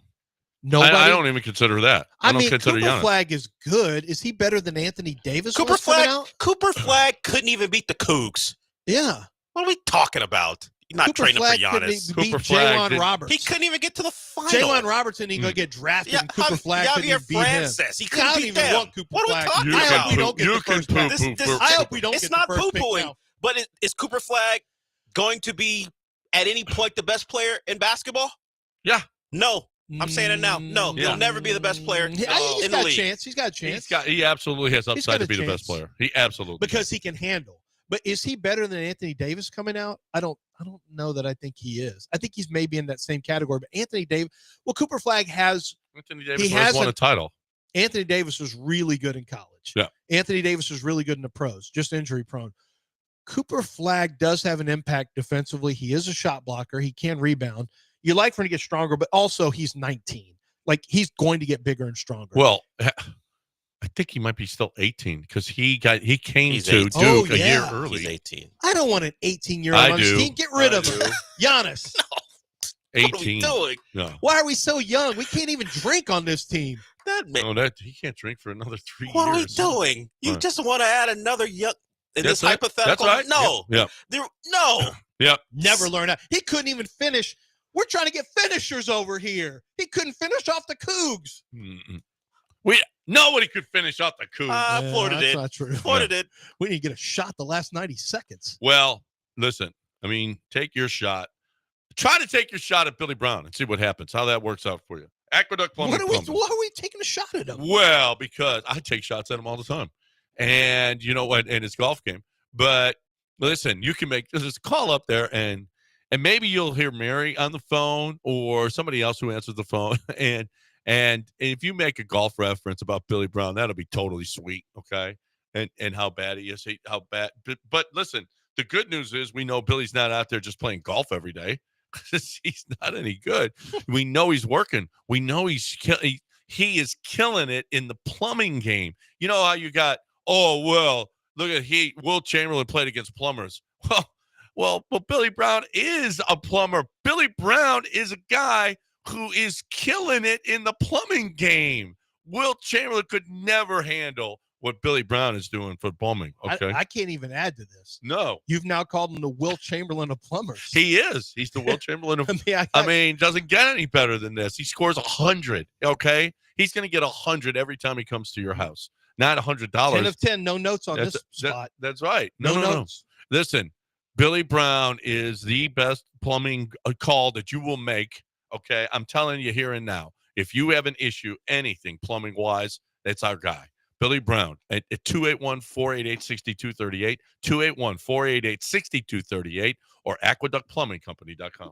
Nobody. I don't even consider that. I don't consider Cooper Giannis. Flagg is good. Is he better than Anthony Davis? Cooper Flagg couldn't even beat the Cougs. Yeah. What are we talking about? You're not trading him for Giannis. Cooper Flagg Roberts. He couldn't even get to the final. Jalen Roberts ain't even going to get drafted. And Cooper Flagg couldn't even beat him. He couldn't beat them. Want Cooper what are we Flagg. talking about? I hope we don't get the first pick. I hope we don't it's get not the first poo-pooing, pick now. but is Cooper Flagg going to be at any point the best player in basketball? Yeah. No. I'm saying it now. No, he'll never be the best player in the league. He's got a chance. He absolutely has upside to be the best player. He absolutely because he can handle. But is he better than Anthony Davis coming out? I don't know that I think he is. I think he's maybe in that same category. But Anthony Davis, Cooper Flagg has. Anthony Davis has won a title. Anthony Davis was really good in college. Yeah. Anthony Davis was really good in the pros, just injury prone. Cooper Flagg does have an impact defensively. He is a shot blocker. He can rebound. You like for him to get stronger, but also he's 19. Like, he's going to get bigger and stronger. Well, I think he might be still 18 because he came He's to 18. Duke a year early. He's 18. I don't want an 18-year-old on this team. Get rid of him. Giannis. No. 18. What are we doing? No. Why are we so young? We can't even drink on this team. He can't drink for another 3 years. What are we doing? You just want to add another young in this hypothetical? That's right. No. Yep. No. Yep. Never learn that. He couldn't even finish. We're trying to get finishers over here. He couldn't finish off the Cougs. Nobody could finish off the Cougs. Florida did. Not true. Florida did. We need to get a shot the last 90 seconds. Well, listen. I mean, take your shot. Try to take your shot at Billy Brown and see what happens. How that works out for you. Aqueduct Plumbing. Why are we taking a shot at him? Well, because I take shots at him all the time, and you know what? And it's golf game. But listen, you can just call up there and maybe you'll hear Mary on the phone or somebody else who answers the phone. And if you make a golf reference about Billy Brown, that'll be totally sweet, okay? And how bad he is, how bad. But listen, the good news is we know Billy's not out there just playing golf every day. He's not any good. We know he's working. We know he is killing it in the plumbing game. You know how you got, look at Will Chamberlain played against plumbers. But Billy Brown is a plumber. Billy Brown is a guy who is killing it in the plumbing game. Will Chamberlain could never handle what Billy Brown is doing for plumbing. Okay, I can't even add to this. No, you've now called him the Will Chamberlain of plumbers. He is. He's the Will Chamberlain of. I mean, doesn't get any better than this. He scores 100. Okay, he's going to get 100 every time he comes to your house. Not $100. 10 of 10. No notes on this spot. That's right. No notes. No. Listen, Billy Brown is the best plumbing call that you will make. Okay, I'm telling you here and now. If you have an issue, anything plumbing wise, that's our guy. Billy Brown at 281-488-6238, 281-488-6238, or aqueductplumbingcompany.com.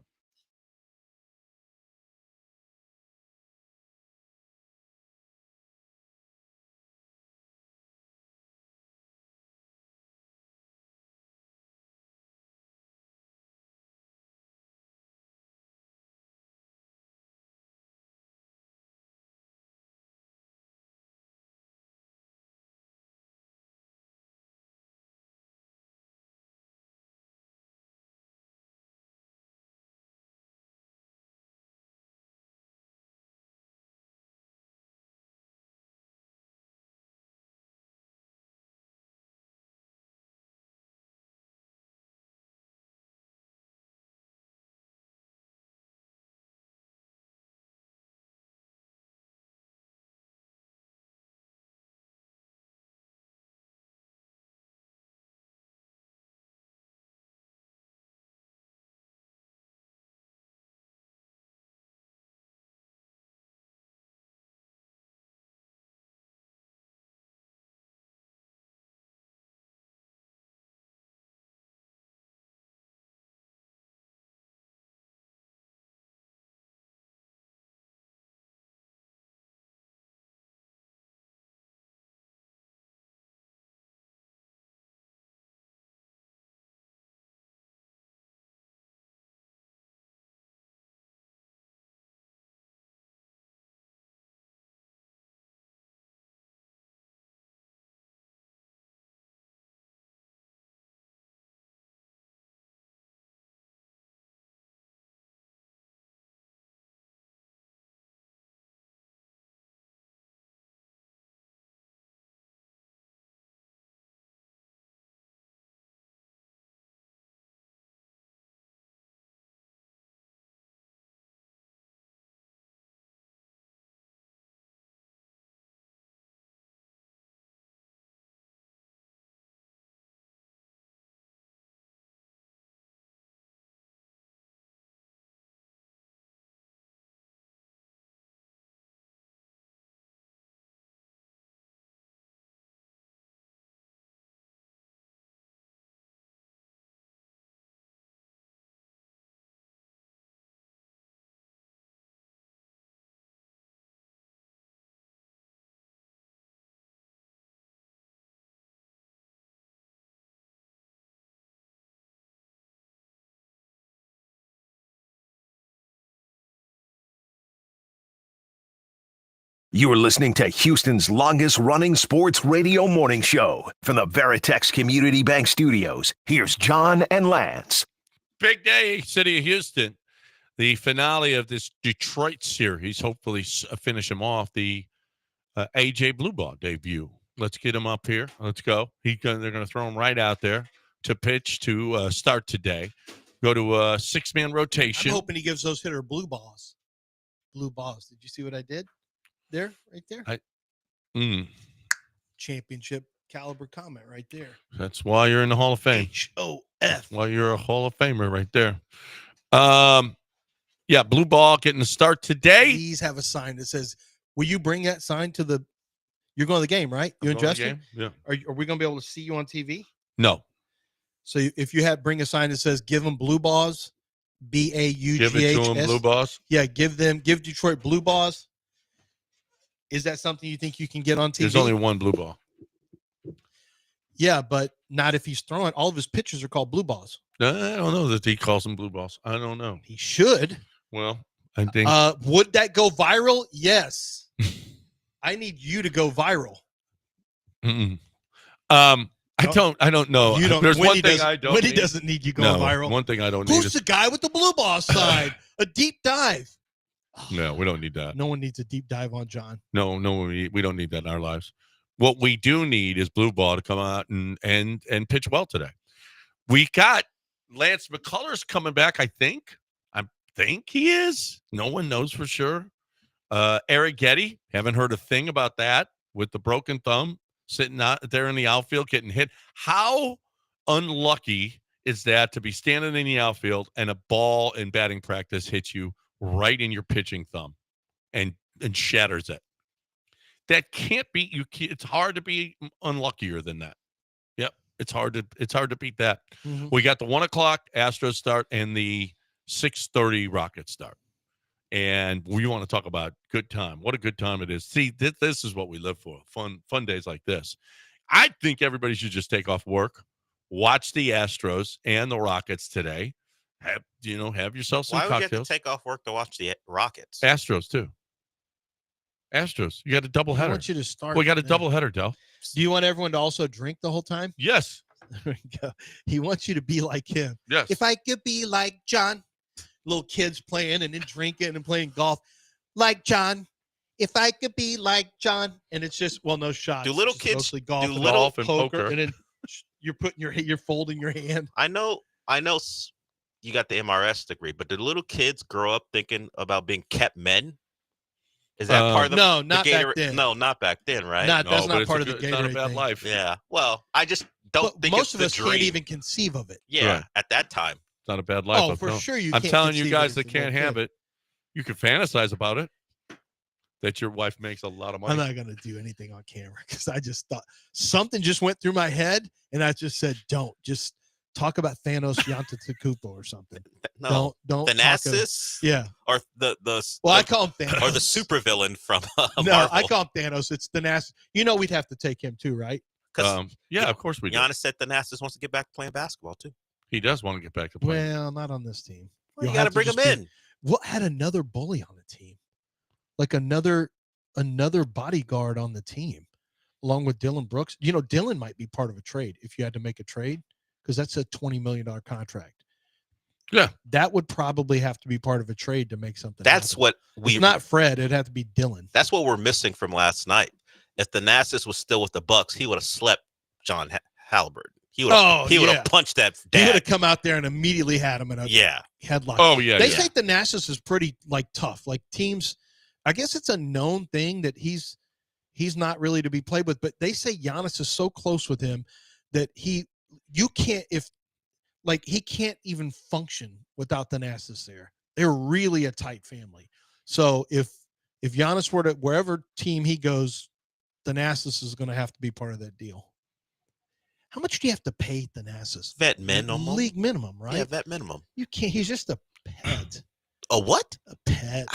You are listening to Houston's longest-running sports radio morning show from the Veritex Community Bank Studios. Here's John and Lance. Big day, City of Houston. The finale of this Detroit series. Hopefully finish him off. The AJ Blue Ball debut. Let's get him up here. Let's go. They're going to throw him right out there to pitch to start today. Go to a six-man rotation. I'm hoping he gives those hitter blue balls. Blue balls. Did you see what I did? There, right there. Championship caliber comment right there. That's why you're in the Hall of Fame. HOF. That's why you're a Hall of Famer right there. Yeah, Blue Ball getting the start today. Please have a sign that says, will you bring that sign to the – you're going to the game, right? You and Justin? Yeah. Are we going to be able to see you on TV? No. So if you bring a sign that says, give them Blue Balls, BAUGHS. Give it to them, Blue Balls. Yeah, give Detroit Blue Balls. Is that something you think you can get on TV? There's only one Blue Ball. Yeah, but Not if he's throwing. All of his pitches are called blue balls. I don't know that he calls them blue balls. I don't know. He should. Well, I think. Would that go viral? Yes. I need you to go viral. Mm-mm. I don't know. You don't. There's Wendy one thing I don't. Wendy need. doesn't need you going viral. One thing I don't need. Who's the guy with the blue ball side? A deep dive. No, we don't need that. No one needs a deep dive on John. No, we don't need that in our lives. What we do need is blue ball to come out and pitch well today. We got Lance McCullers coming back. I think he is. No one knows for sure. Eric Getty, haven't heard a thing about that with the broken thumb, sitting out there in the outfield getting hit. How unlucky is that to be standing in the outfield and a ball in batting practice hits you right in your pitching thumb and shatters it? That can't be. It's hard to be unluckier than that. Yep, it's hard to beat that. Mm-hmm. We got the 1:00 Astros start and the 6:30 Rockets start, and we want to talk about good time. What a good time it is. See, this is what we live for. Fun days like this. I think everybody should just take off work, watch the Astros and the Rockets today. Have yourself some cocktails. Why would you have to take off work to watch the Rockets? Astros too. Astros. You got a double header. I want you to start. We got a double header, Del. Do you want everyone to also drink the whole time? Yes. There we go. He wants you to be like him. Yes. If I could be like John. Little kids playing and then drinking and playing golf. Like John. If I could be like John. And it's just, no shots. Do little kids mostly golf do golf and poker. And then you're putting you're folding your hand. I know you got the MRS degree, but do little kids grow up thinking about being kept men? Is that part of the not the Gator- back then? No, not back then, right? That's not part of the Gatorade. It's not a bad thing. life. Yeah. Well, I just don't think most it's of the us dream. can't even conceive of it. Yeah, Right. at that time. It's not a bad life. Oh, for sure you I'm can't telling you conceive guys that anything can't like have that. it. You can fantasize about it. That your wife makes a lot of money. I'm not going to do anything on camera because I just thought something just went through my head and I just said, don't. Just talk about Thanos Yantatakupo or something. No, don't. Thanasis? Yeah. Or the I call him Thanos. Or the supervillain from No, Marvel. I call him Thanos. It's Thanasis. We'd have to take him too, right? Yeah, of course we do. Giannis said Thanasis wants to get back to playing basketball too. He does want to get back to playing. Well, not on this team. Well, you got to bring him in. What had another bully on the team? Like another bodyguard on the team, along with Dylan Brooks. Dylan might be part of a trade if you had to make a trade, because that's a $20 million contract. Yeah, that would probably have to be part of a trade to make something. That's happen. what it's not Fred. It'd have to be Dylan. That's what we're missing from last night. If Thanasis was still with the Bucks, he would have slept John Halliburton. He would have punched that dad. He would have come out there and immediately had him in a headlock. Oh yeah. They say Thanasis is pretty tough. Like teams, I guess it's a known thing that he's not really to be played with. But they say Giannis is so close with him that he can't even function without Thanasis there. They're really a tight family. So if Giannis were to wherever team he goes, Thanasis is going to have to be part of that deal. How much do you have to pay Thanasis? Vet minimum. League minimum, right? Yeah, vet minimum. You can't. He's just a pet. A what? A pet.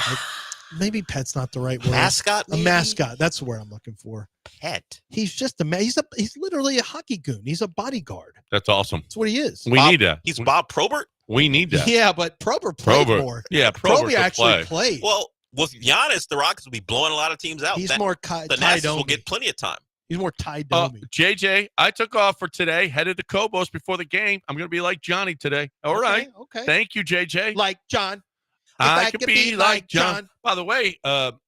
Maybe pet's not the right word. Mascot? Maybe? A mascot. That's the word I'm looking for. Pet. He's just he's literally a hockey goon. He's a bodyguard. That's awesome. That's what he is. We need that. He's Bob Probert? We need that. Yeah, but Probert played more. Yeah, Probert actually played. Well, with Giannis, the Rockets will be blowing a lot of teams out. He's more Thanasis will get plenty of time. He's more Ty Domi. JJ, I took off for today, headed to Cobos before the game. I'm going to be like Johnny today. All right. Okay. Thank you, JJ. Like John. I could be like John. By the way, how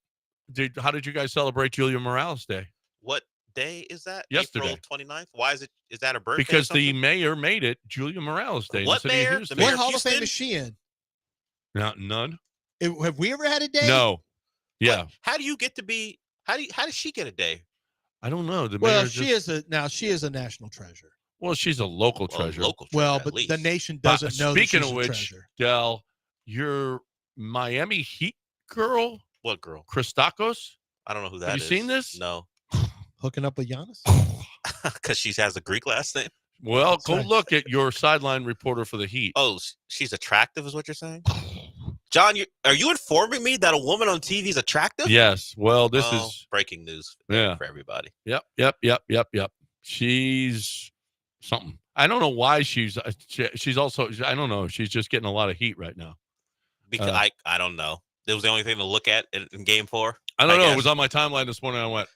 did you guys celebrate Julia Morales Day? What day is that? Yesterday. April 29th? Why is it? Is that a birthday? Because the mayor made it Julia Morales Day. What mayor? The what Hall of Fame is she in? None. Have we ever had a day? No. Yeah. What? How do you get to be? How does she get a day? I don't know. She is a national treasure. Well, she's a local treasure. But the nation doesn't know. Speaking that of she's which, a treasure. Del, your Miami Heat girl. What girl? Christakos. I don't know who that is. Have you seen this? No. Hooking up with Giannis? Because she has a Greek last name? Well, go look at your sideline reporter for the Heat. Oh, she's attractive is what you're saying? John, are you informing me that a woman on TV is attractive? Yes. Well, this is breaking news for everybody. Yep. She's something. I don't know why she's also, I don't know. She's just getting a lot of heat right now. Because I don't know. It was the only thing to look at in Game 4. I don't know. guess. It was on my timeline this morning. I went,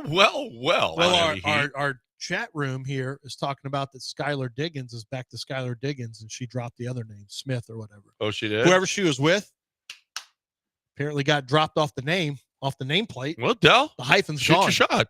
well. Well, our chat room here is talking about that Skylar Diggins is back to Skylar Diggins, and she dropped the other name, Smith or whatever. Oh, she did? Whoever she was with apparently got dropped off the nameplate. Well, Dell, the hyphen's shoot gone. your shot.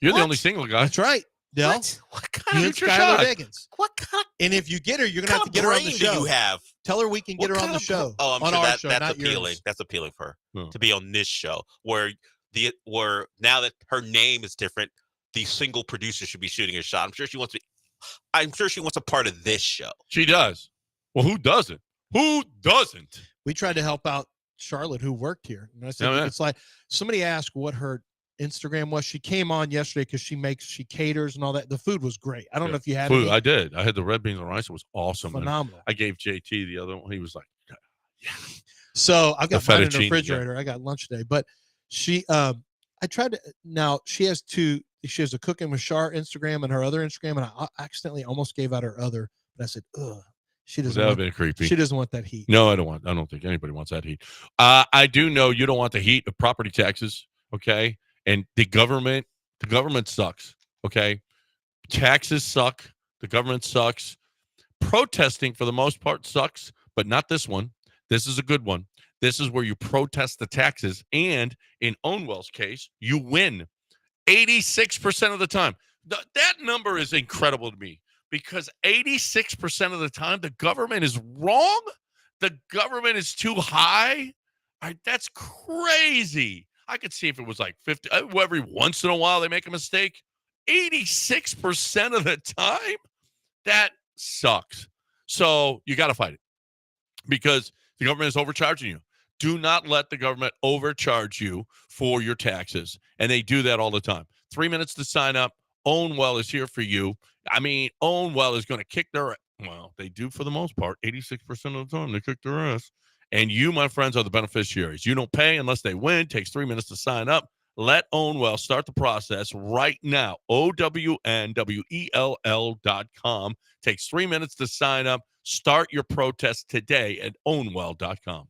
You're the only single guy. That's right, Dell. What kind You of and Skylar shot. Diggins. What kind? And if you get her, you're What gonna have kind to of get her on brain the do show. you have? Tell her we can get her on the show. Oh, I'm on sure our show, that's not appealing. yours. That's appealing for her Oh. to be on this show, where now that her name is different, the single producer should be shooting her shot. I'm sure she wants a part of this show. She does. Well, who doesn't? Who doesn't? We tried to help out Charlotte, who worked here, and I said it's like somebody asked what her Instagram was. She came on yesterday because she caters and all that. The food was great. I don't know if you had food. any. I did. I had the red beans and rice. It was awesome. Phenomenal. I gave JT the other one. He was like, yeah. So I've got mine in the fettuccine, refrigerator. I got lunch today, but she I tried to. Now she has a Cooking with Char Instagram and her other Instagram, and I accidentally almost gave out her other, but I said, ugh. She doesn't. That would have been creepy. She doesn't want that heat. No, I don't think anybody wants that heat. I do know you don't want the heat of property taxes. Okay. And the government sucks. Okay. Taxes suck. The government sucks. Protesting for the most part sucks, but not this one. This is a good one. This is where you protest the taxes. And in Ownwell's case, you win 86% of the time. That number is incredible to me because 86% of the time the government is wrong. The government is too high. That's crazy. I could see if it was like 50, every once in a while they make a mistake. 86% of the time, that sucks. So you got to fight it because the government is overcharging you. Do not let the government overcharge you for your taxes. And they do that all the time. 3 minutes to sign up. Ownwell is here for you. I mean, Ownwell is going to kick their, well, they do for the most part, 86% of the time, they kick their ass. And you, my friends, are the beneficiaries. You don't pay unless they win. It takes 3 minutes to sign up. Let Ownwell start the process right now. OWNWELL.com. Takes 3 minutes to sign up. Start your protest today at Ownwell.com.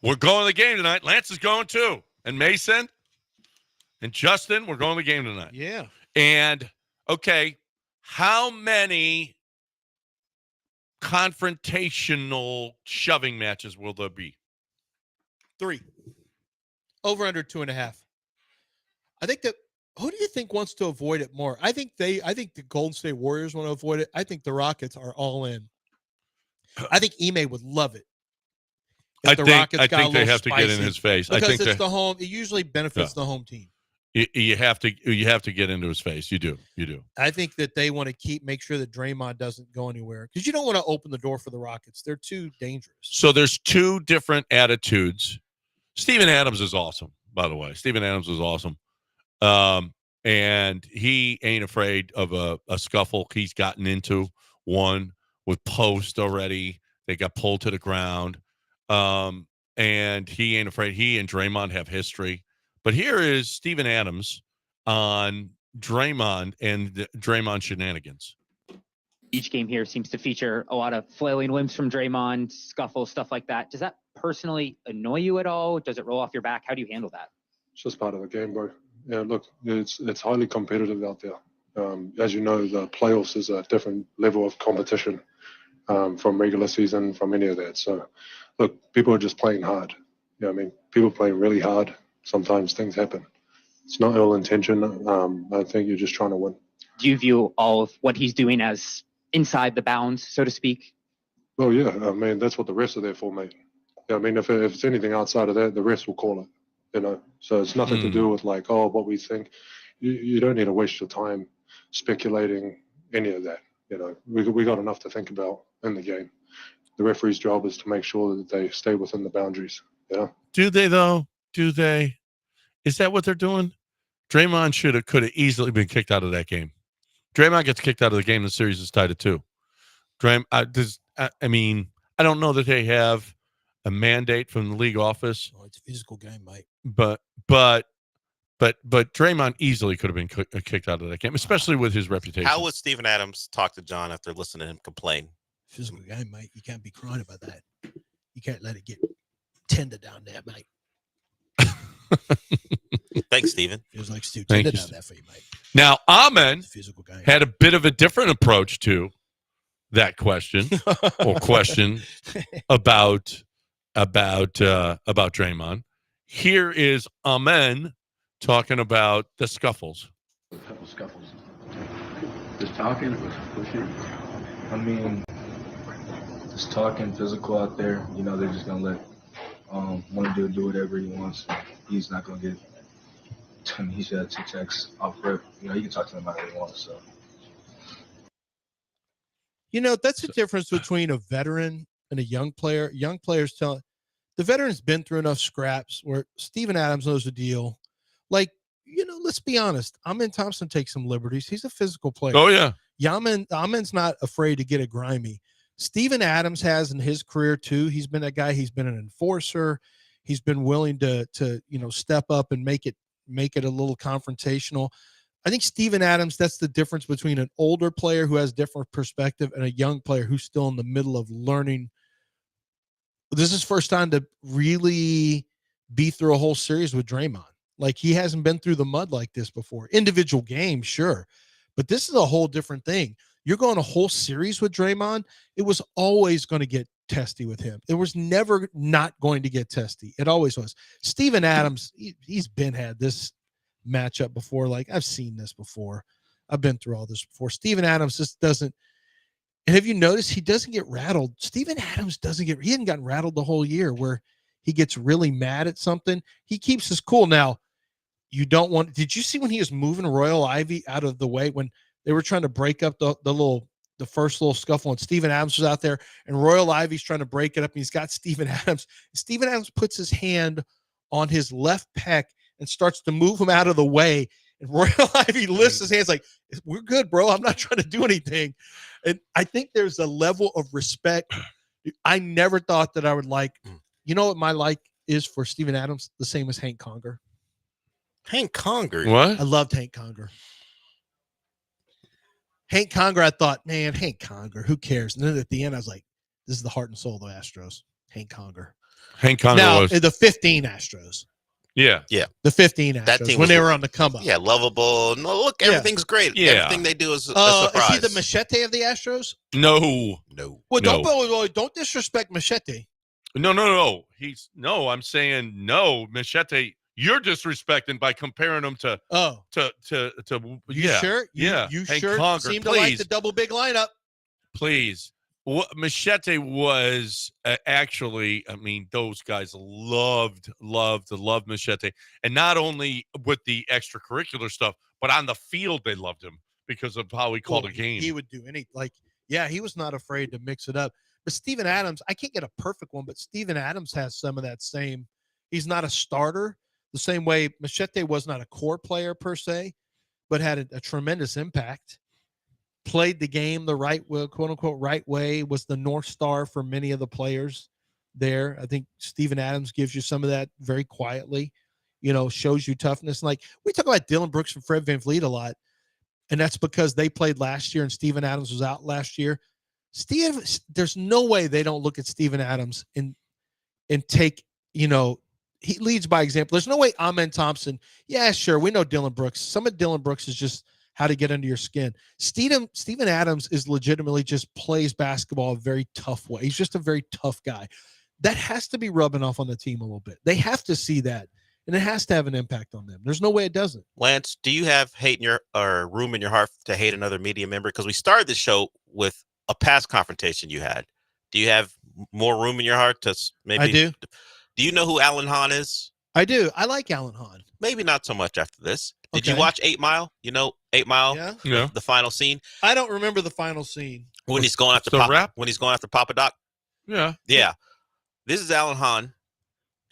We're going to the game tonight. Lance is going too. And Mason and Justin, we're going to the game tonight. Yeah. And, okay, how many confrontational shoving matches will there be? 3. Over under 2.5. I think that, who do you think wants to avoid it more? I think the Golden State Warriors want to avoid it. I think the Rockets are all in. I think Ime would love it. I think they have to get in his face. Because I think it's the home. It usually benefits the home team. You have to get into his face. You do. I think that they want to make sure that Draymond doesn't go anywhere because you don't want to open the door for the Rockets. They're too dangerous. So there's 2 different attitudes. Steven Adams is awesome, by the way. Steven Adams is awesome. And he ain't afraid of a scuffle. He's gotten into one with Post already. They got pulled to the ground. And he ain't afraid. He and Draymond have history. But here is Steven Adams on Draymond and Draymond shenanigans. Each game here seems to feature a lot of flailing limbs from Draymond, scuffles, stuff like that. Does that personally annoy you at all? Does it roll off your back? How do you handle that? It's just part of the game, bro. Yeah, look, it's highly competitive out there. As you know, the playoffs is a different level of competition from regular season, from any of that. So, look, people are just playing hard. You know what I mean? People playing really hard. Sometimes things happen. It's not ill intention. I think you're just trying to win. Do you view all of what he's doing as inside the bounds, so to speak? Oh, yeah. I mean, that's what the refs are there for, mate. Yeah, I mean, if it's anything outside of that, the refs will call it, you know. So it's nothing to do with, like, what we think. You don't need to waste your time speculating any of that, you know. We got enough to think about in the game. The referee's job is to make sure that they stay within the boundaries, you know. Do they, though? Do they? Is that what they're doing? Draymond could have easily been kicked out of that game. Draymond gets kicked out of the game. The series is tied at 2. I mean, I don't know that they have a mandate from the league office. Oh, it's a physical game, mate. But Draymond easily could have been kicked out of that game, especially with his reputation. How would Steven Adams talk to John after listening to him complain? Physical game, mate. You can't be crying about that. You can't let it get tender down there, mate. Thanks, Steven. Feels like Stu tender down there for you, mate. Now, Amen had a bit of a different approach to that question or question about Draymond. Here is Amen talking about the scuffles. A couple scuffles. Just talking, pushing. I mean, just talking physical out there. You know, they're just gonna let one dude do whatever he wants. He's not gonna get. He should have 2 checks off rip. You know, you can talk to him about what he wants. So, you know, that's the difference between a veteran and a young player. Young players the veteran's been through enough scraps where Steven Adams knows the deal. Like, you know, let's be honest. Amen Thompson takes some liberties. He's a physical player. Oh, yeah. Amen's not afraid to get a grimy. Steven Adams has in his career, too. He's been a guy. He's been an enforcer. He's been willing to step up and make it a little confrontational. I think Steven Adams, that's the difference between an older player who has different perspective and a young player who's still in the middle of learning. This is his first time to really be through a whole series with Draymond. Like, he hasn't been through the mud like this before. Individual games, sure. But this is a whole different thing. You're going a whole series with Draymond. It was always going to get testy with him. It was never not going to get testy. It always was. Steven Adams, he's had this matchup before. Like, I've seen this before. I've been through all this before. Steven Adams just doesn't. And have you noticed he doesn't get rattled? Steven Adams he hasn't gotten rattled the whole year where he gets really mad at something. He keeps his cool. Now, did you see when he was moving Royal Ivy out of the way when they were trying to break up the first little scuffle, and Steven Adams was out there, and Royal Ivy's trying to break it up, and he's got Steven Adams. Steven Adams puts his hand on his left pec and starts to move him out of the way, and Royal Ivy lifts his hands like, "We're good, bro. I'm not trying to do anything." And I think there's a level of respect. I never thought that I would like. You know what my like is for Steven Adams? The same as Hank Conger. Hank Conger? What? I loved Hank Conger. Hank Conger, I thought, man, Hank Conger, who cares? And then at the end, I was like, this is the heart and soul of the Astros, Hank Conger. Hank Conger now was the 15 Astros. Yeah. The 15 Astros That team when was they were on the come up. Yeah, lovable. No, look, everything's great. Yeah. Everything they do is a Is surprise. he the Machete of the Astros? No. Well, No. don't disrespect Machete. No. I'm saying no, Machete. You're disrespecting by comparing him to You sure? You Hank sure Conger, seem to like the double big lineup. Please. Machete was actually, I mean, those guys loved Machete. And not only with the extracurricular stuff, but on the field, they loved him because of how he called a game. He would do he was not afraid to mix it up. But Steven Adams, I can't get a perfect one, but Steven Adams has some of that same. He's not a starter the same way Machete was not a core player per se, but had a tremendous impact. Played the game the right way, quote unquote, right way, was the North Star for many of the players there. I think Steven Adams gives you some of that very quietly, shows you toughness. Like we talk about Dylan Brooks and Fred VanVleet a lot, and that's because they played last year and Steven Adams was out last year. There's no way they don't look at Steven Adams and take, he leads by example. There's no way Amen Thompson, yeah, sure, we know Dylan Brooks. Some of Dylan Brooks is just how to get under your skin. Steven Adams is legitimately just plays basketball a very tough way. He's just a very tough guy. That has to be rubbing off on the team a little bit. They have to see that, and it has to have an impact on them. There's no way it doesn't. Lance, do you have room in your heart to hate another media member? Because we started the show with a past confrontation you had. Do you have more room in your heart to maybe? I do. Do you know who Alan Hahn is? I do. I like Alan Hahn. Maybe not so much after this. Did you watch 8 Mile? 8 Mile? Yeah. The final scene? I don't remember the final scene. When he's going after Papa Doc? Yeah. Yeah. This is Alan Hahn.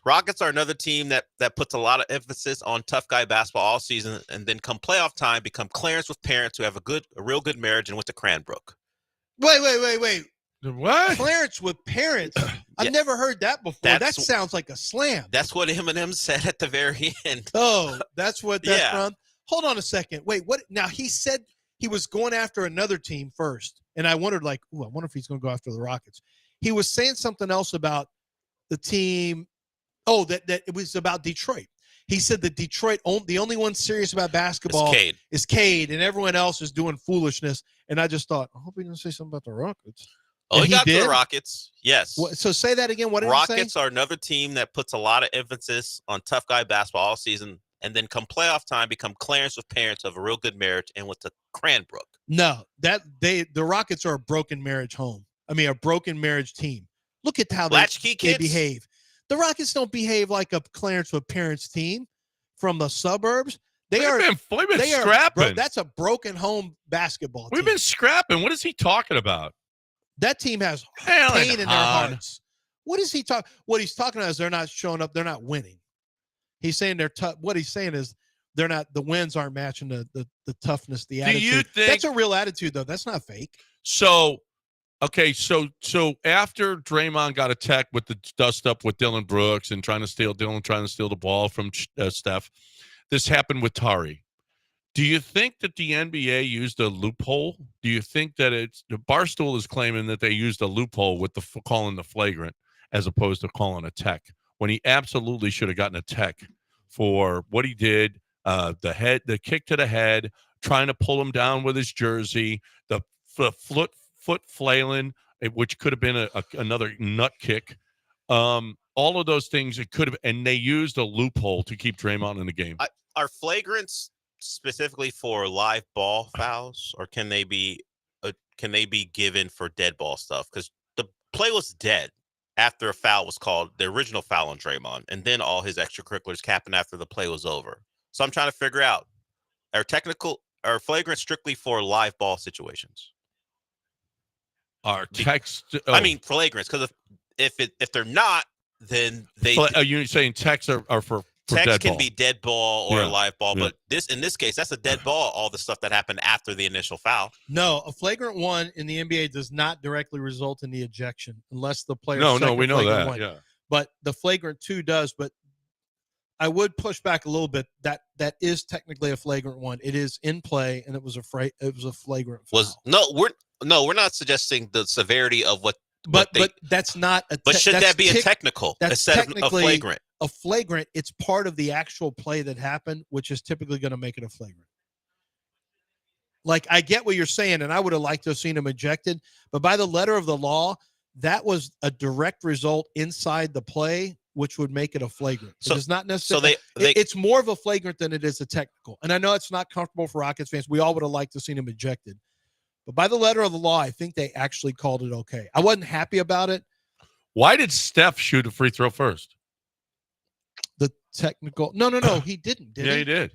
Rockets are another team that puts a lot of emphasis on tough guy basketball all season, and then come playoff time, become Clarence with parents who have a real good marriage and went to Cranbrook. Wait. What? Clarence with parents? I've never heard that before. That sounds like a slam. That's what Eminem said at the very end. Oh, that's what that's from? Hold on a second. Wait, what? Now, he said he was going after another team first, and I wondered, I wonder if he's going to go after the Rockets. He was saying something else about the team. Oh, that it was about Detroit. He said that Detroit, the only one serious about basketball is Cade, and everyone else is doing foolishness. And I just thought, I hope he didn't say something about the Rockets. Oh, he got to the Rockets. Yes. So say that again. What did Rockets he say? are another team that puts a lot of emphasis on tough guy basketball all season, and then come playoff time, become Clarence with parents of a real good marriage and went to Cranbrook. No, the Rockets are a broken marriage home. I mean, a broken marriage team. Look at how they behave. The Rockets don't behave like a Clarence with parents team from the suburbs. They've been scrapping. That's a broken home basketball team. We've been scrapping. What is he talking about? That team has pain in their hearts. What is he talking? What he's talking about is they're not showing up. They're not winning. He's saying they're tough. What he's saying is they're not. The wins aren't matching the toughness, the attitude. Do you think that's a real attitude, though? That's not fake. So, okay, so after Draymond got attacked with the dust up with Dylan Brooks and trying to steal the ball from Steph, this happened with Tari. Do you think that the NBA used a loophole? Do you think that Barstool is claiming that they used a loophole with calling the flagrant as opposed to calling a tech, when he absolutely should have gotten a tech for what he did, the kick to the head, trying to pull him down with his jersey, the foot flailing, which could have been another nut kick. All of those things, it could have, and they used a loophole to keep Draymond in the game. Are flagrants specifically for live ball fouls, or can they be given for dead ball stuff? Because the play was dead after a foul was called, the original foul on Draymond, and then all his extracurriculars happened after the play was over. So I'm trying to figure out, are flagrants strictly for live ball situations? Flagrants, because if they're not, then they. Are you saying techs are for text dead can ball? Be dead ball or a live ball, Yeah. but in this case, that's a dead ball. All the stuff that happened after the initial foul. No, a flagrant one in the NBA does not directly result in the ejection unless the player. No, we know that. One. Yeah, but the flagrant 2 does. But I would push back a little bit. That is technically a flagrant 1. It is in play, and it was a flagrant foul. We're not suggesting the severity of what But that's not a. But should that be a technical instead of a flagrant? A flagrant. It's part of the actual play that happened, which is typically going to make it a flagrant. Like, I get what you're saying, and I would have liked to have seen him ejected, but by the letter of the law, that was a direct result inside the play, which would make it a flagrant. So it's not necessarily. So it's more of a flagrant than it is a technical. And I know it's not comfortable for Rockets fans. We all would have liked to have seen him ejected, but by the letter of the law, I think they actually called it okay. I wasn't happy about it. Why did Steph shoot a free throw first? The technical. No, he didn't. Did he? Yeah, he did.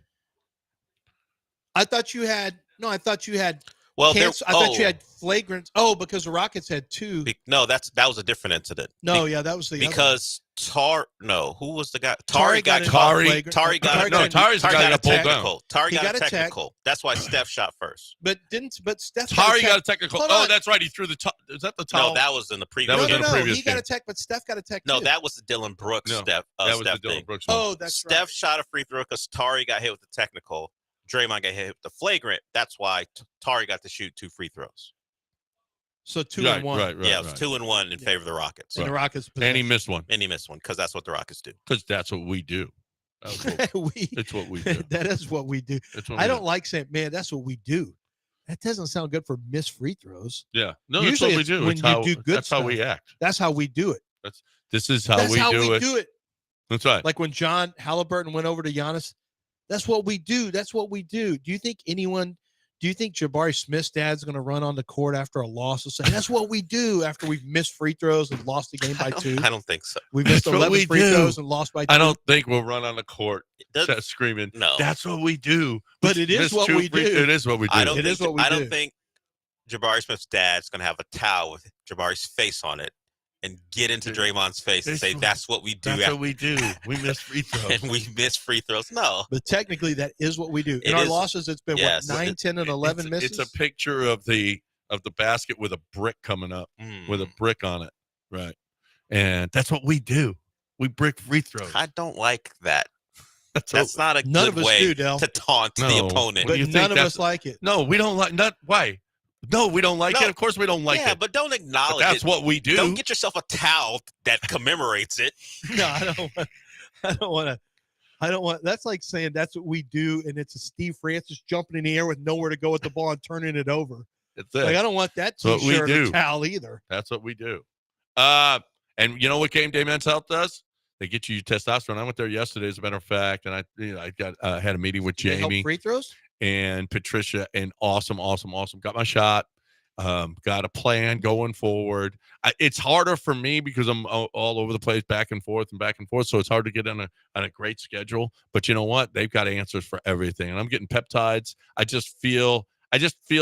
I thought you had. Well, I thought you had flagrant. Oh, because the Rockets had two. No, that was a different incident. That was the because who was the guy? Tari got Tari's the guy that got pulled down. Tari got a technical. That's why Steph shot first. But Steph. Tari got a technical. Oh, that's right. He threw the. Is that the towel? No, that was in the previous. He got a tech, but Steph got a tech. No, too. that was the Dylan Brooks Steph. That was the Dylan Brooks one. Oh, that's Steph right. shot a free throw because Tari got hit with the technical. Draymond got hit with the flagrant. That's why Tari got to shoot 2 free throws. So 2-1. Right. Yeah, it was 2-1 in favor of the Rockets. And the Rockets. And he missed one. Because that's what the Rockets do. Because that's what we do. It's what we do. That is what we do. I don't like saying, man, that's what we do. That doesn't sound good for missed free throws. Yeah. No, usually that's what we do. When you do good that's stuff, how we act. That's how we do it. This is how we do it. That's right. Like when John Halliburton went over to Giannis, that's what we do. That's what we do. Do you think Jabari Smith's dad's going to run on the court after a loss and say, that's what we do after we've missed free throws and lost the game by 2? I don't think so. We missed 11 free throws and lost by 2. I don't think we'll run on the court screaming, no. That's what we do. But it is what we do. It is what we do. I don't think Jabari Smith's dad's going to have a towel with Jabari's face on it and get into Draymond's face and say, that's what we do. That's what we do. We miss free throws. And we miss free throws. No. But technically, that is what we do. In our losses, it's been, 9, 10, and 11 misses? It's a picture of the basket with a brick coming up, with a brick on it. Right. And that's what we do. We brick free throws. I don't like that. That's not a good way to taunt the opponent. But none of us like it. No, we don't like why? No, we don't like it. Of course we don't like it. Yeah, but don't acknowledge that's what we do. Don't get yourself a towel that commemorates it. No, I don't want. That's like saying that's what we do, and it's a Steve Francis jumping in the air with nowhere to go with the ball and turning it over. That's it. Like, I don't want that T-shirt or towel either. That's what we do. And you know what Game Day Men's Health does? They get you your testosterone. I went there yesterday, as a matter of fact, and I had a meeting with Jamie. Free throws? And Patricia, and awesome. Got my shot. Got a plan going forward. It's harder for me because I'm all over the place, back and forth. So it's hard to get on a great schedule. But you know what? They've got answers for everything. And I'm getting peptides. I just feel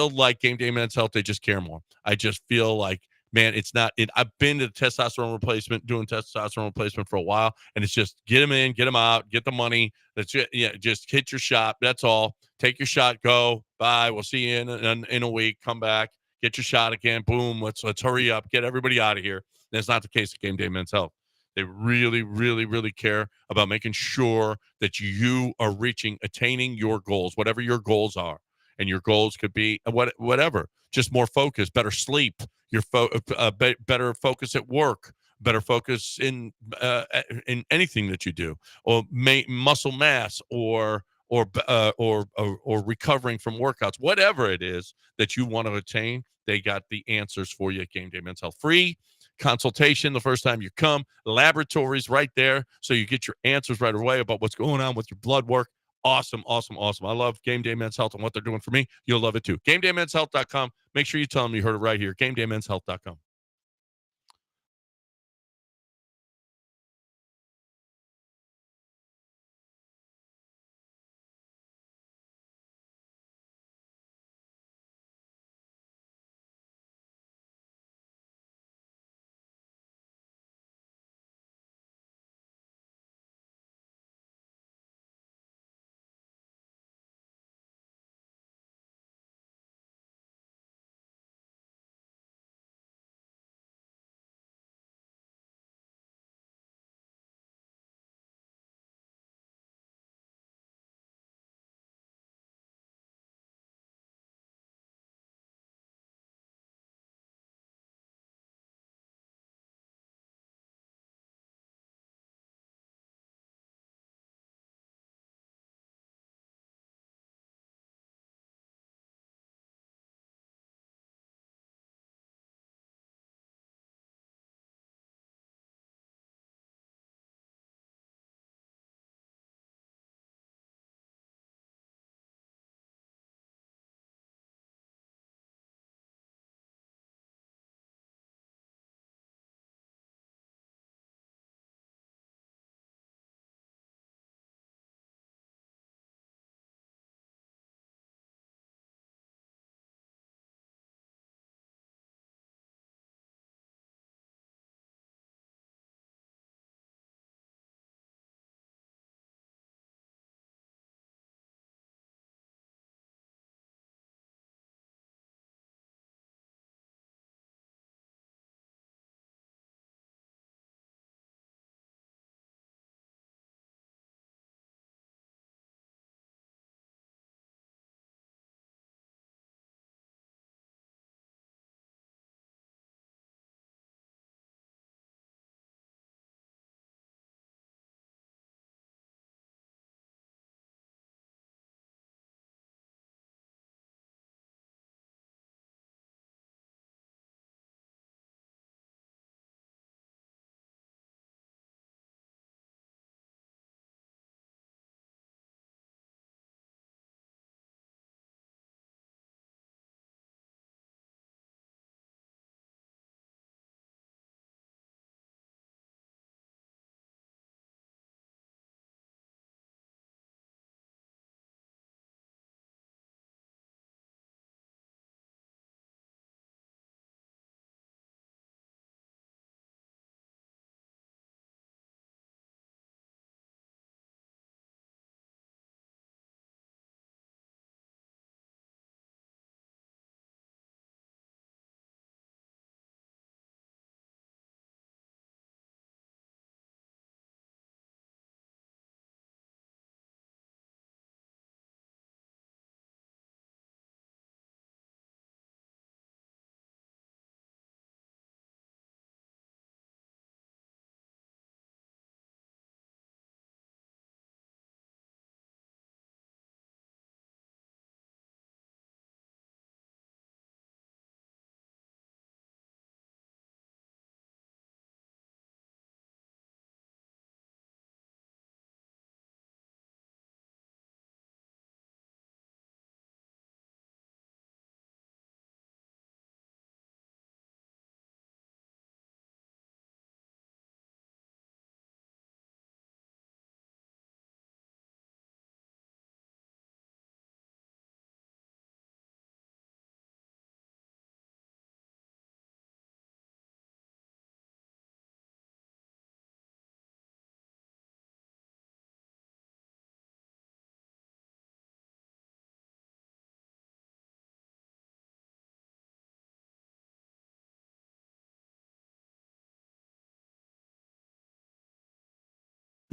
like Game Day Men's Health, they just care more. I just feel like, man, it's not it. I've been to doing testosterone replacement for a while, and it's just get them in, get them out, get the money. That's it. Yeah, just hit your shot. That's all. Take your shot. Go. Bye. We'll see you in a week. Come back. Get your shot again. Boom. Let's hurry up. Get everybody out of here. That's not the case at Game Day Men's Health. They really, really, really care about making sure that you are attaining your goals, whatever your goals are. And your goals could be whatever. Just more focus, better sleep, better focus at work, better focus in anything that you do, or muscle mass, or recovering from workouts, whatever it is that you want to attain. They got the answers for you at Game Day Men's Health. Free consultation the first time you come. Laboratories right there, so you get your answers right away about what's going on with your blood work. Awesome. I love Game Day Men's Health and what they're doing for me. You'll love it too. GameDayMen'sHealth.com. Make sure you tell them you heard it right here. GameDayMen'sHealth.com.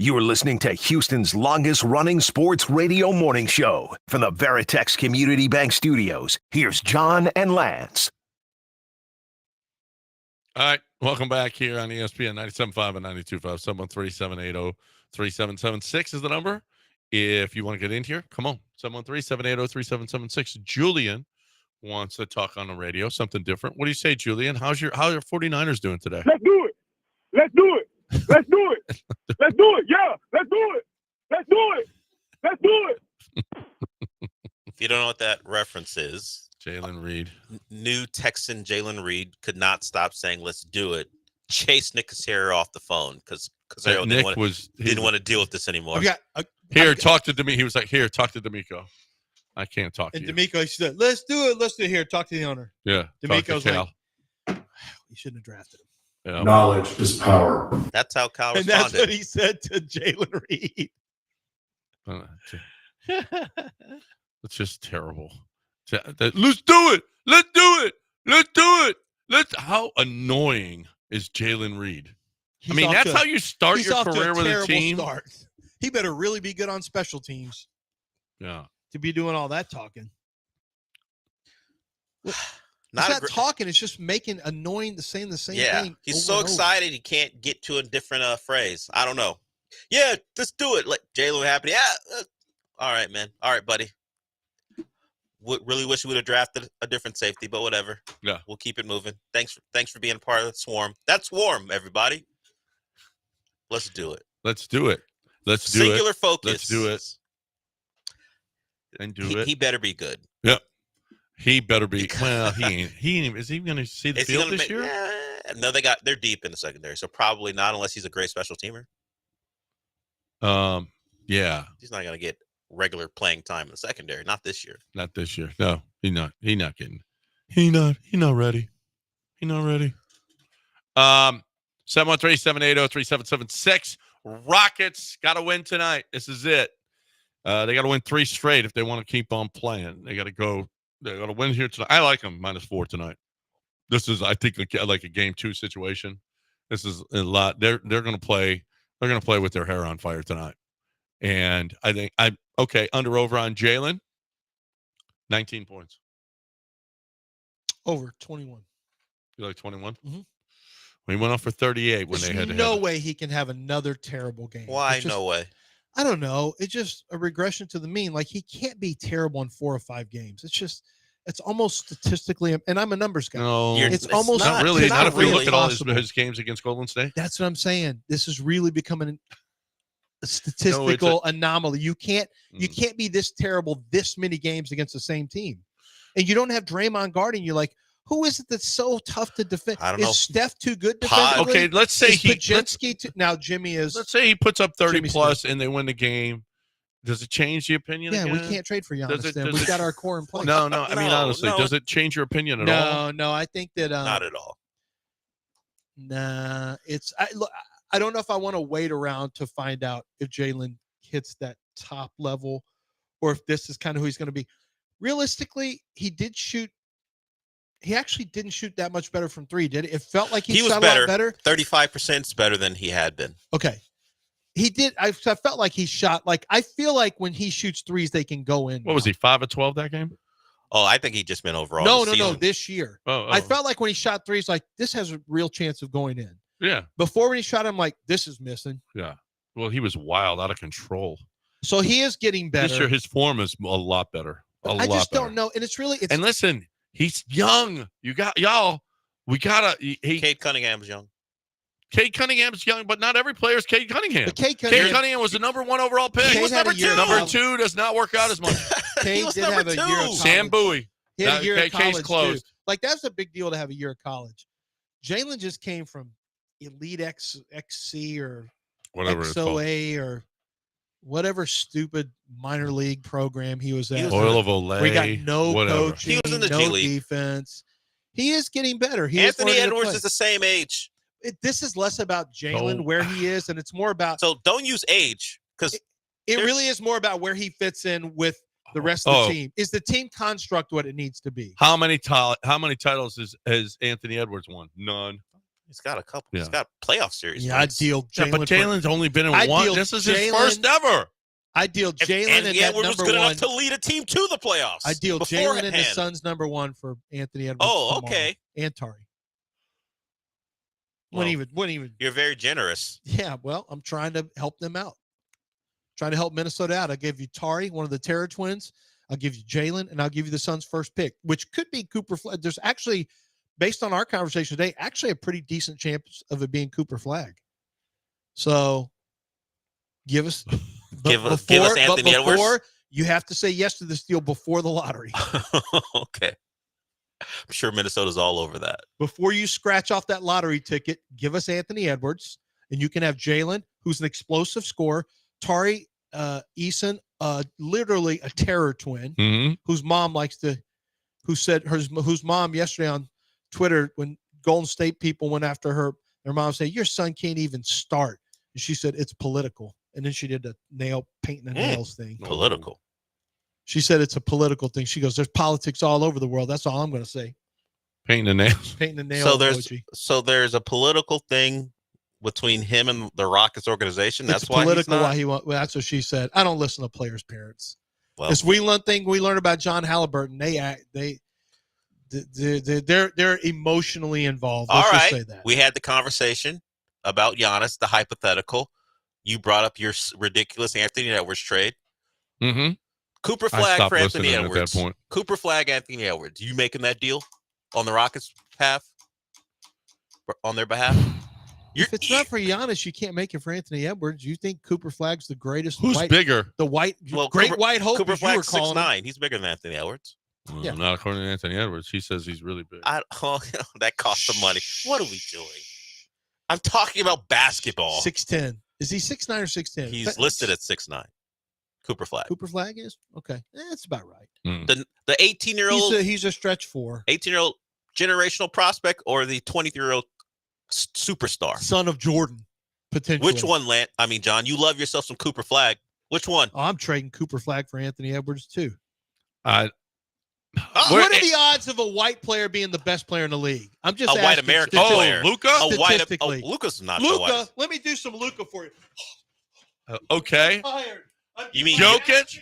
You are listening to Houston's longest-running sports radio morning show. From the Veritex Community Bank Studios, here's John and Lance. All right, welcome back here on ESPN 97.5 and 92.5. 713-780-3776 is the number. If you want to get in here, come on. 713-780-3776. Julian wants to talk on the radio, something different. What do you say, Julian? How are your 49ers doing today? Let's do it. Let's do it. Let's do it. Let's do it. Yeah, let's do it. Let's do it. Let's do it. If you don't know what that reference is, Jalen Reed. New Texan Jalen Reed could not stop saying, let's do it. Chase Nick Casario off the phone because Casario didn't want to deal with this anymore. Talk to D'Amico. He was like, here, talk to D'Amico. I can't talk to you. And D'Amico said, let's do it. Let's do it here. Talk to the owner. Yeah. D'Amico's like, you shouldn't have drafted him. Yeah. Knowledge is power. That's how Cal responded. And that's what he said to Jalen Reed. It's just terrible. Let's do it. Let's do it. Let's do it. How annoying is Jalen Reed? That's how you start your career with a team. Start. He better really be good on special teams. Yeah. To be doing all that talking. Not it's not talking. It's just saying the same thing. He's so excited he can't get to a different phrase. I don't know. Yeah, let's do it. Like Jalen happy. Yeah. All right, man. All right, buddy. Really wish we would have drafted a different safety, but whatever. Yeah. We'll keep it moving. Thanks for being a part of the swarm. That's swarm, everybody. Let's do it. Let's do it. Let's do Singular it. Focus. Let's do it. And do it. He better be good. Yep. He better be. Well, he ain't. Is he going to see the field this year? No, they're deep in the secondary, so probably not unless he's a great special teamer. Yeah. He's not going to get regular playing time in the secondary. Not this year. Not this year. No, he's not getting. He not ready. He not ready. 713-780-3776. Rockets got to win tonight. This is it. They got to win 3 straight if they want to keep on playing. They got to go. They got to win here tonight. I like them -4 tonight. This is, I think, like a game 2 situation. This is a lot. They're going to play. They're going to play with their hair on fire tonight. And I think under over on Jalen. 19 points. Over 21. You like 21? Mm-hmm. He went off for 38 when they had no way he can have another terrible game. Why? No way. I don't know. It's just a regression to the mean. Like, he can't be terrible in 4 or 5 games. It's almost statistically, and I'm a numbers guy. No, it's almost not really. Not if we look at all his games against Golden State. That's what I'm saying. This is really becoming a statistical anomaly. You can't be this terrible this many games against the same team, and you don't have Draymond guarding you. Like, who is it that's so tough to defend? I don't know. Is Steph too good defensively? Okay, let's say now Jimmy is. Let's say he puts up 30 Jimmy plus and they win the game. Does it change the opinion? Yeah, again? we can't trade for Giannis. We've got our core in place. No. I mean, honestly, does it change your opinion at all? No. I think that not at all. Nah, I don't know if I want to wait around to find out if Jalen hits that top level, or if this is kind of who he's going to be. Realistically, he actually didn't shoot that much better from 3, did it? It felt like he was shot a lot better. 35% is better than he had been. Okay. He did. I felt like he shot. Like, I feel like when he shoots 3s, they can go in. What was he, 5 of 12 that game? Oh, I think he just been overall. No. This year. I felt like when he shot 3s, like, this has a real chance of going in. Yeah. Before, when he shot him, like, this is missing. Yeah. Well, he was wild, out of control. So he is getting better. This year, his form is a lot better. I just don't know. And it's really. And listen, he's young. We gotta. Cade Cunningham's young. Cade Cunningham's young, but not every player is Cade Cunningham. Cade Cunningham was the number 1 overall pick. He was number 2. Number 2 does not work out as much. Cade did have a year of college. Sam Bowie. He had a year of college, case closed. Too. Like, that's a big deal to have a year of college. Jalen just came from Elite XC or whatever XOA or whatever stupid minor league program he was at. Oil of Olay. We got no coaching, he was in the no G League. defense. He is getting better. Anthony Edwards is the same age. This is less about Jalen, where he is, and it's more about. So don't use age, because it really is more about where he fits in with the rest of the team. Is the team construct what it needs to be? How many titles has Anthony Edwards won? None. He's got a couple. Yeah. He's got playoff series. Yeah, I deal Yeah, Jalen. but Jalen's only been in I one. deal This is his Jalen- first ever. I deal Jalen and Anthony that Edwards was number good one. enough to lead a team to the playoffs. I deal Jalen beforehand. and the Suns number one for Anthony Edwards. Oh, tomorrow. okay. And Tari. Well, Wouldn't even. You're very generous. Yeah, well, I'm trying to help them out. Trying to help Minnesota out. I give you Tari, one of the Terra twins. I'll give you Jalen, and I'll give you the Suns' first pick, which could be Cooper Flag. There's actually, based on our conversation today, actually a pretty decent chance of it being Cooper Flag. So, give us Anthony Edwards. You have to say yes to this deal before the lottery. Okay. I'm sure Minnesota's all over that. Before you scratch off that lottery ticket, give us Anthony Edwards, and you can have Jalen, who's an explosive scorer, Tari Eason, literally a terror twin, whose mom whose mom yesterday on Twitter, when Golden State people went after her, their mom said, "Your son can't even start." And she said, "It's political." And then she did the painting the nails thing. Political. She said it's a political thing. She goes, "There's politics all over the world." That's all I'm going to say. Painting the nails. Painting the nails. So there's a political thing between him and the Rockets organization. That's it's why political. he's not. Why he wants? Well, that's what she said. I don't listen to players' parents. Well, This Wheeland thing we learned about John Halliburton. They're emotionally involved. all Let's just right. say that. We had the conversation about Giannis, the hypothetical. You brought up your ridiculous Anthony Edwards trade. Mm-hmm. Cooper I Flag stopped for Anthony listening Edwards. at that point. Cooper Flag, Anthony Edwards. You making that deal on the Rockets' behalf? On their behalf? If it's not for Giannis, you can't make it for Anthony Edwards. You think Cooper Flag's the greatest? Who's bigger? The white, Well, great Cooper- white hope. Cooper as you were Flag's calling him. 6'9". He's bigger than Anthony Edwards. Well, Yeah. not according to Anthony Edwards. He says he's really big. That costs some money. What are we doing? I'm talking about basketball. 6'10". Is he 6'9" or 6'10"? He's listed at 6'9". Cooper Flag. Cooper Flag is okay. That's about right. The 18-year-old He's a stretch 4. 18-year-old generational prospect or the 23-year-old superstar. Son of Jordan, potentially. Which one, Lant? I mean, John, you love yourself some Cooper Flag. Which one? Oh, I'm trading Cooper Flag for Anthony Edwards too. What What are the odds of a white player being the best player in the league? I'm just a white asking American statistically. player? Luka? Statistically. Luka's not the Luka, white. let me do some Luka for you. Okay. Tired. You mean Jokic?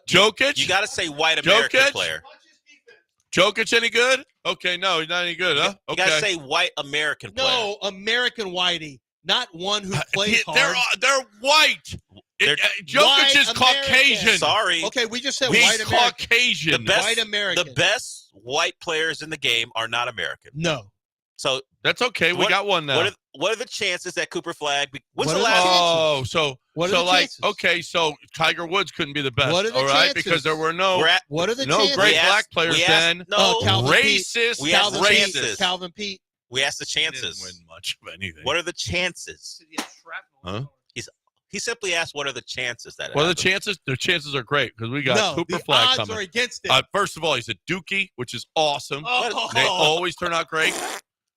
Jokic? You got to say white American Jokic? player. Jokic any good? Okay, no, he's not any good, huh? You Okay. got to say white American player. No, American whitey, not one who plays hard. They're white. Jokic White is American. Caucasian. Sorry. Okay, we just said He's white American. Caucasian. The best, White American. The best white players in the game are not American. No. So That's okay. We got one now. What are the chances that Cooper Flag? When's What the are the last? chances? Oh, What are so the like, chances? okay, so Tiger Woods couldn't be the best, What are the all right? chances? Because there were no What are the no chances? great We black asked- players we asked- then. no, Calvin Pete. Racist, We asked Calvin the Pete. chances. Calvin Pete. We asked the He didn't chances. win much of anything. What are the chances? Huh? He simply asked, "What are the chances that?" it Well, the happens? chances? The chances are great because we got No, Cooper the Flag odds coming. are against it. First of all, he's a Dookie, which is awesome. Oh. They always turn out great.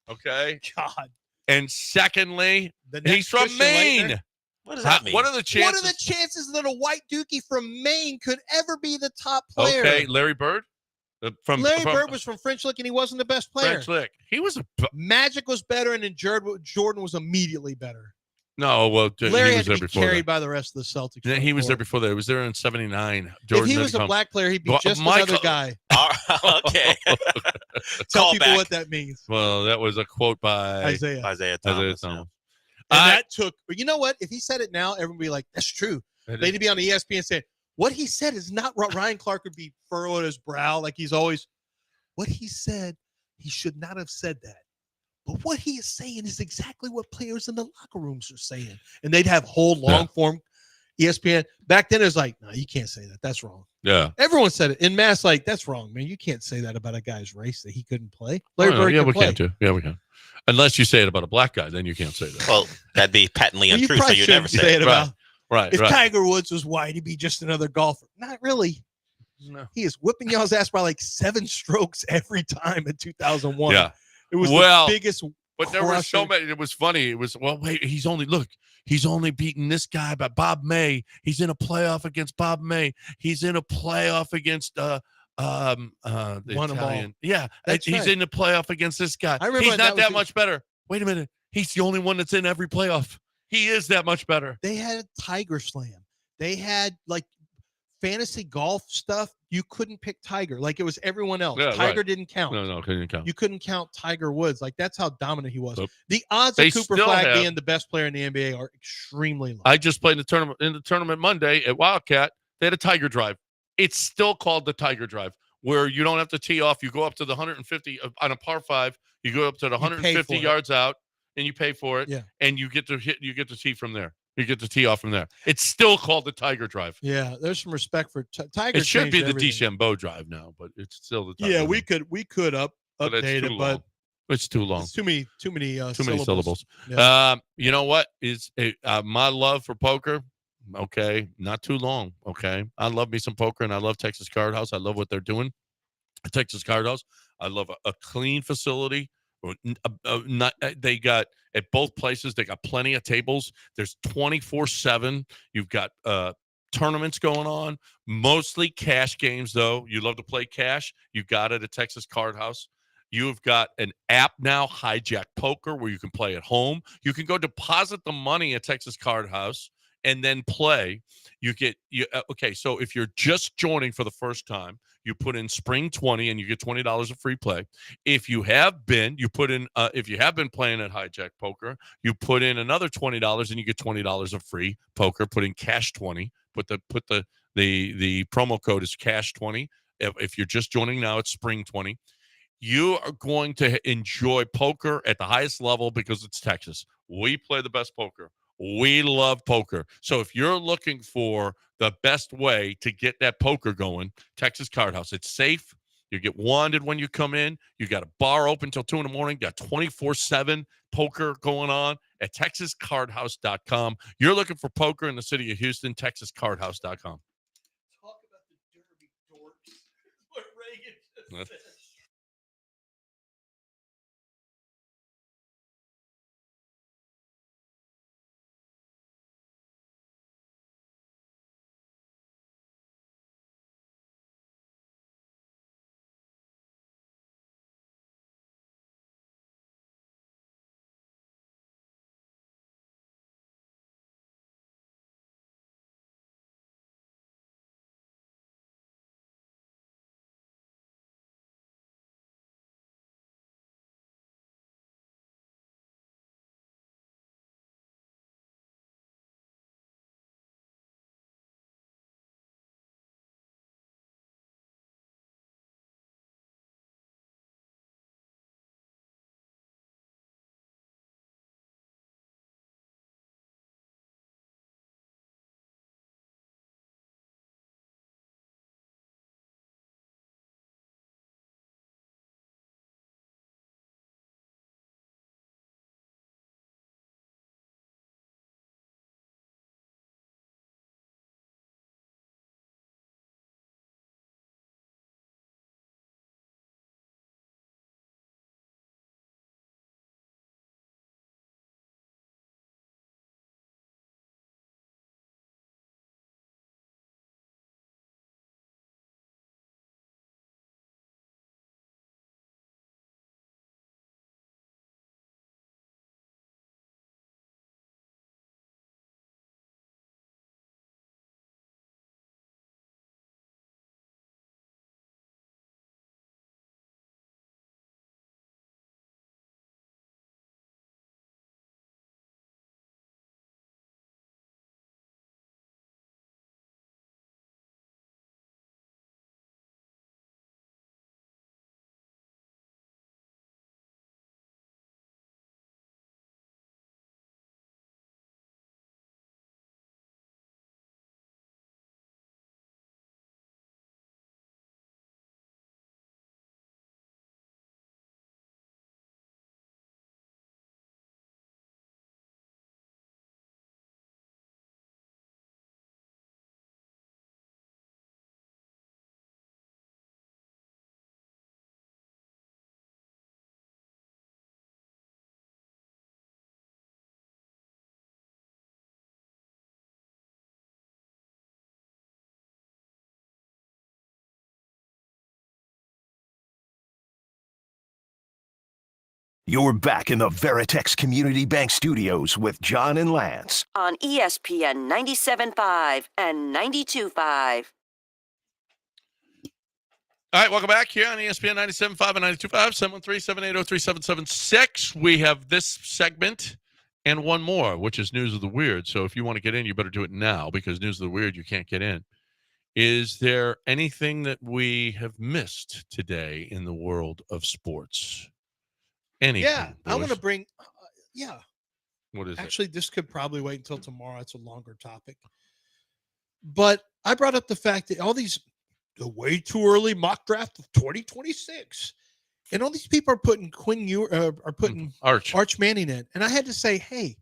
Okay. God. And secondly, The next he's from Christian Maine. Laettner. What does that mean? What are the chances? What are the chances that a white Dookie from Maine could ever be the top player? Okay, Larry Bird. Larry Bird was from French Lick, and he wasn't the best player. French Lick. He was a Magic was better, and then Jordan was immediately better. no. Well, Larry he had was to there be before carried that. by the rest of the Celtics. Yeah, he was there Jordan. before that. He was there in '79. If he was a black player, he'd be Well, just Michael- another guy. Okay. Tell Call people back. what that means. Well, that was a quote by Isaiah. Isaiah Isaiah Thomas. Thomas. And I- that took, but you know what? If he said it now, everyone would be like, that's true. It They'd is- be on the ESPN saying, what he said is not what Ryan Clark would be furrowing his brow like he's always. What he said, he should not have said that. But what he is saying is exactly what players in the locker rooms are saying. And they'd have whole long form ESPN. Back then, it was like, no, you can't say that. That's wrong. Yeah. Everyone said it in mass, like, that's wrong, man. You can't say that about a guy's race that he couldn't play. Oh, Larry Bird yeah, could we play. can too. Yeah, we can. Unless you say it about a black guy, then you can't say that. Well, that'd be patently Well, you untrue, so probably you'd never shouldn't say it. it about. Right. If Right. Tiger Woods was white, he'd be just another golfer. Not really. No. He is whipping y'all's ass by like 7 strokes every time in 2001. Yeah. It was Well, the biggest. But there were so crusher. many. It was funny. It was, well, wait, he's only beaten this guy by Bob May. He's in a playoff against Bob May. He's in a playoff against the Won 'em all. Italian. Yeah. That's he's right. in the playoff against this guy. I remember He's that not was that the- much better. Wait a minute. He's the only one that's in every playoff. He is that much better. They had a Tiger Slam. They had like fantasy golf stuff. You couldn't pick Tiger. Like it was everyone else. Yeah, Tiger right. didn't count. No, couldn't count. You couldn't count Tiger Woods. Like that's how dominant he was. Nope. The odds They of Cooper still Flag have- being the best player in the NBA are extremely low. I just played in the tournament Monday at Wildcat. They had a Tiger Drive. It's still called the Tiger Drive, where you don't have to tee off. You go up to the 150 on a par 5. You go up to the 150 yards out, and you pay for it. Yeah. And you get to hit. You get to tee from there. You get to tee off from there. It's still called the Tiger Drive. Yeah, there's some respect for Tiger. It should be the everything. DeChambeau Drive now, but it's still the Tiger Yeah, Drive. we could update it, but it's too long. it's too many syllables. Yeah. You know what is my love for poker? Okay, not too long. Okay, I love me some poker, and I love Texas Card House. I love what they're doing at Texas Card House. I love a clean facility. They got at both places. They got plenty of tables. There's 24/7. You've got tournaments going on, mostly cash games. Though you love to play cash, you got it at Texas Card House. You've got an app now, Hijack Poker, where you can play at home. You can go deposit the money at Texas Card House and then play. Okay, so if you're just joining for the first time, you put in Spring 20 and you get $20 of free play. If you have been, playing at Hijack Poker, you put in another $20 and you get $20 of free poker. Put in Cash 20. Put the promo code is Cash 20. If you're just joining now, it's Spring 20. You are going to enjoy poker at the highest level because it's Texas. We play the best poker. We love poker. So if you're looking for the best way to get that poker going, Texas Card House. It's safe. You get wanded when you come in. You got a bar open till 2 a.m. Got 24/7 poker going on at TexasCardHouse.com. You're looking for poker in the city of Houston, TexasCardHouse.com. Talk about the Derby dorks. What Reagan just said. You're back in the Veritex Community Bank Studios with John and Lance. On ESPN 97.5 and 92.5. All right, welcome back here on ESPN 97.5 and 92.5, 713-780-3776. We have this segment and one more, which is News of the Weird. So if you want to get in, you better do it now, because News of the Weird, you can't get in. Is there anything that we have missed today in the world of sports? Anything? Yeah, I want to bring What is Actually, this could probably wait until tomorrow. It's a longer topic. But I brought up the fact that all these the way too early mock draft of 2026, and all these people are putting Arch Manning in, and I had to say, hey,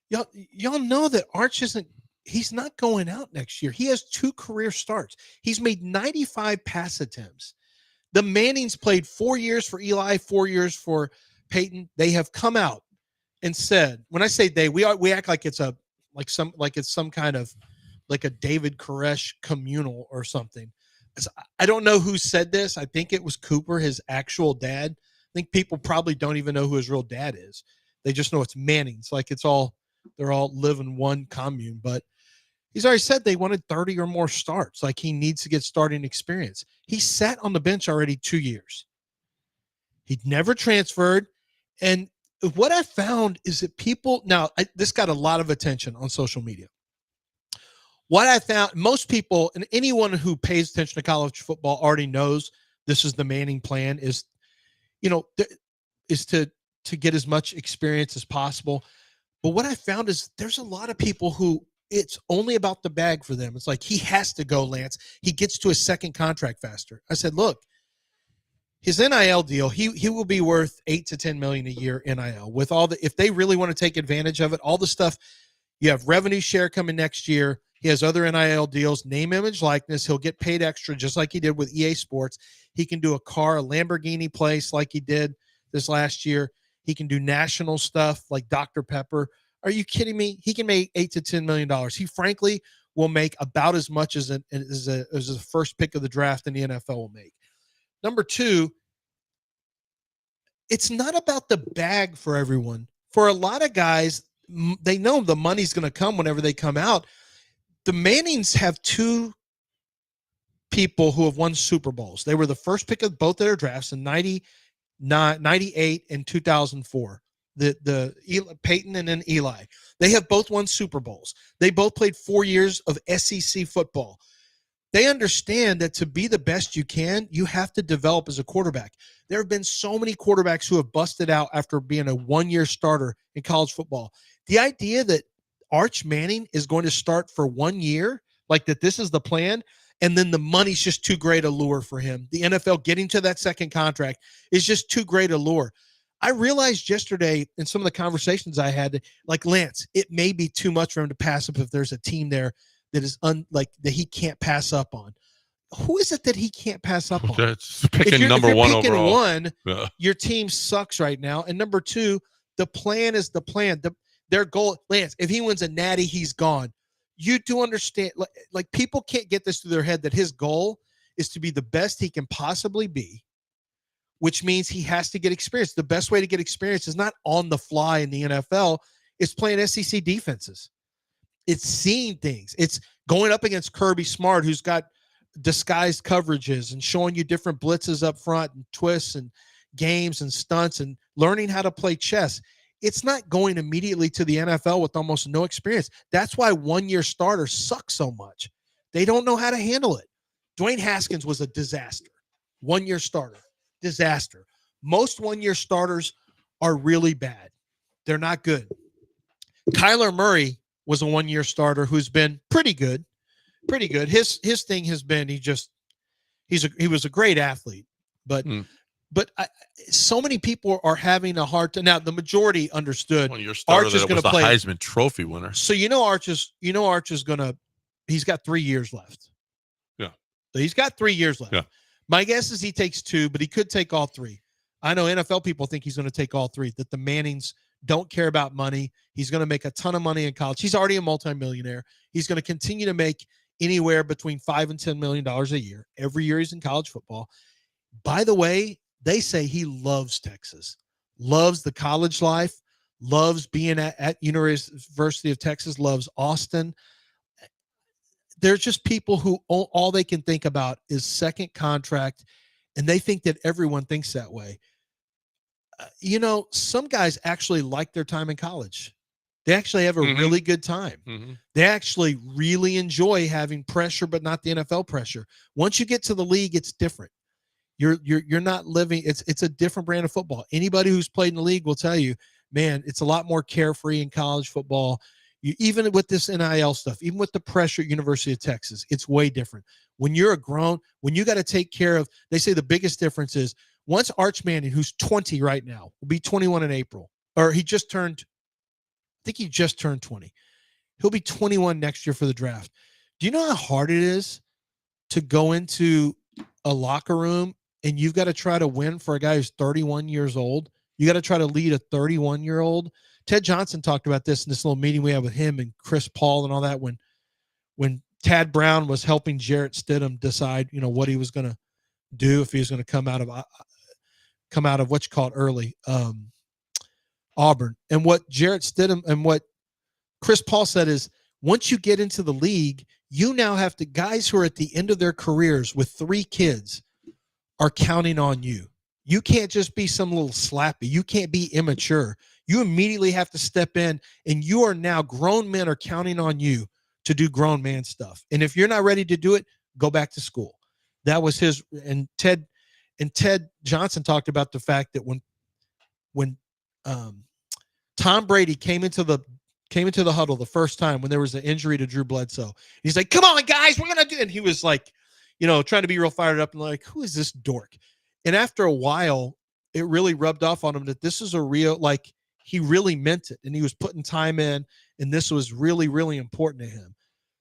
y'all know that Arch he's not going out next year. He has 2 career starts. He's made 95 pass attempts. The Mannings played 4 years for Eli, 4 years for Peyton. They have come out and said, when I say they, we act like it's some kind of like a David Koresh communal or something. I don't know who said this. I think it was Cooper, his actual dad. I think people probably don't even know who his real dad is. They just know it's Manning's. Like they're all live in one commune. But he's already said they wanted 30 or more starts. Like he needs to get starting experience. He sat on the bench already 2 years. He'd never transferred. And what I found is that this got a lot of attention on social media. What I found, most people and anyone who pays attention to college football already knows this is the Manning plan is to get as much experience as possible. But what I found is there's a lot of people who it's only about the bag for them. It's like, he has to go, Lance. He gets to his second contract faster. I said, look, his NIL deal, he will be worth $8 to $10 million a year NIL with if they really want to take advantage of it, all the stuff. You have revenue share coming next year. He has other NIL deals, name, image, likeness. He'll get paid extra just like he did with EA Sports. He can do a Lamborghini place like he did this last year. He can do national stuff like Dr. Pepper. Are you kidding me? He can make $8 to $10 million. He frankly will make about as much as a first pick of the draft in the NFL will make. Number 2, it's not about the bag for everyone. For a lot of guys, they know the money's going to come whenever they come out. The Mannings have 2 people who have won Super Bowls. They were the first pick of both their drafts in 98 and 2004. The Peyton and then Eli. They have both won Super Bowls. They both played 4 years of SEC football. They understand that to be the best you can, you have to develop as a quarterback. There have been so many quarterbacks who have busted out after being a 1-year starter in college football. The idea that Arch Manning is going to start for 1 year, like that this is the plan, and then the money's just too great a lure for him. The NFL getting to that second contract is just too great a lure. I realized yesterday in some of the conversations I had, like, Lance, it may be too much for him to pass up if there's a team there that is that he can't pass up on. Who is it that he can't pass up on? That's picking number 1 overall. One, your team sucks right now. And number 2, the plan is the plan. Their goal, Lance, if he wins a natty, he's gone. You do understand, like people can't get this through their head that his goal is to be the best he can possibly be, which means he has to get experience. The best way to get experience is not on the fly in the NFL. It's playing SEC defenses. It's seeing things. It's going up against Kirby Smart, who's got disguised coverages and showing you different blitzes up front and twists and games and stunts and learning how to play chess. It's not going immediately to the NFL with almost no experience. That's why 1-year starters suck so much. They don't know how to handle it. Dwayne Haskins was a disaster. 1-year starter, disaster. Most 1-year starters are really bad. They're not good. Kyler Murray was a 1-year starter who's been pretty good. Pretty good. His thing has been he was a great athlete, but so many people are having a hard time. Now, the majority understood Arch is going to play the Heisman Trophy winner. So Arch is going to he's got 3 years left. Yeah. So he's got 3 years left. Yeah. My guess is he takes 2, but he could take all 3. I know NFL people think he's going to take all 3, that the Mannings don't care about money. He's going to make a ton of money in college. He's already a multimillionaire. He's going to continue to make anywhere between $5 and $10 million a year every year he's in college football. By the way, They say he loves Texas, loves the college life, loves being at University of Texas, loves Austin. There's just people who all they can think about is second contract, and they think that everyone thinks that way. Some guys actually like their time in college. They actually have a really good time. They actually really enjoy having pressure, but not the NFL pressure. Once you get to the league, it's different. You're not living. It's a different brand of football. Anybody who's played in the league will tell you, man, it's a lot more carefree in college football. Even with this NIL stuff, even with the pressure at University of Texas, it's way different. When you're when you got to take care of, they say the biggest difference is once Arch Manning, who's 20 right now, will be 21 in April, or he just turned 20. He'll be 21 next year for the draft. Do you know how hard it is to go into a locker room and you've got to try to win for a guy who's 31 years old? You got to try to lead a 31-year-old. Ted Johnson talked about this in this little meeting we had with him and Chris Paul and all that when Tad Brown was helping Jarrett Stidham decide, what he was going to do, if he was going to come out of what you call it early, Auburn. And what Jarrett Stidham and what Chris Paul said is, once you get into the league, you now have to, guys who are at the end of their careers with 3 kids are counting on you. You can't just be some little slappy. You can't be immature. You immediately have to step in, and you are now, grown men are counting on you to do grown man stuff. And if you're not ready to do it, go back to school. That was his, and Ted Johnson talked about the fact that when Tom Brady came into the huddle the first time when there was an injury to Drew Bledsoe, he's like, "Come on, guys, we're gonna do it." And he was like, trying to be real fired up and like, "Who is this dork?" And after a while, it really rubbed off on him that this is a real, like, he really meant it, and he was putting time in, and this was really, really important to him.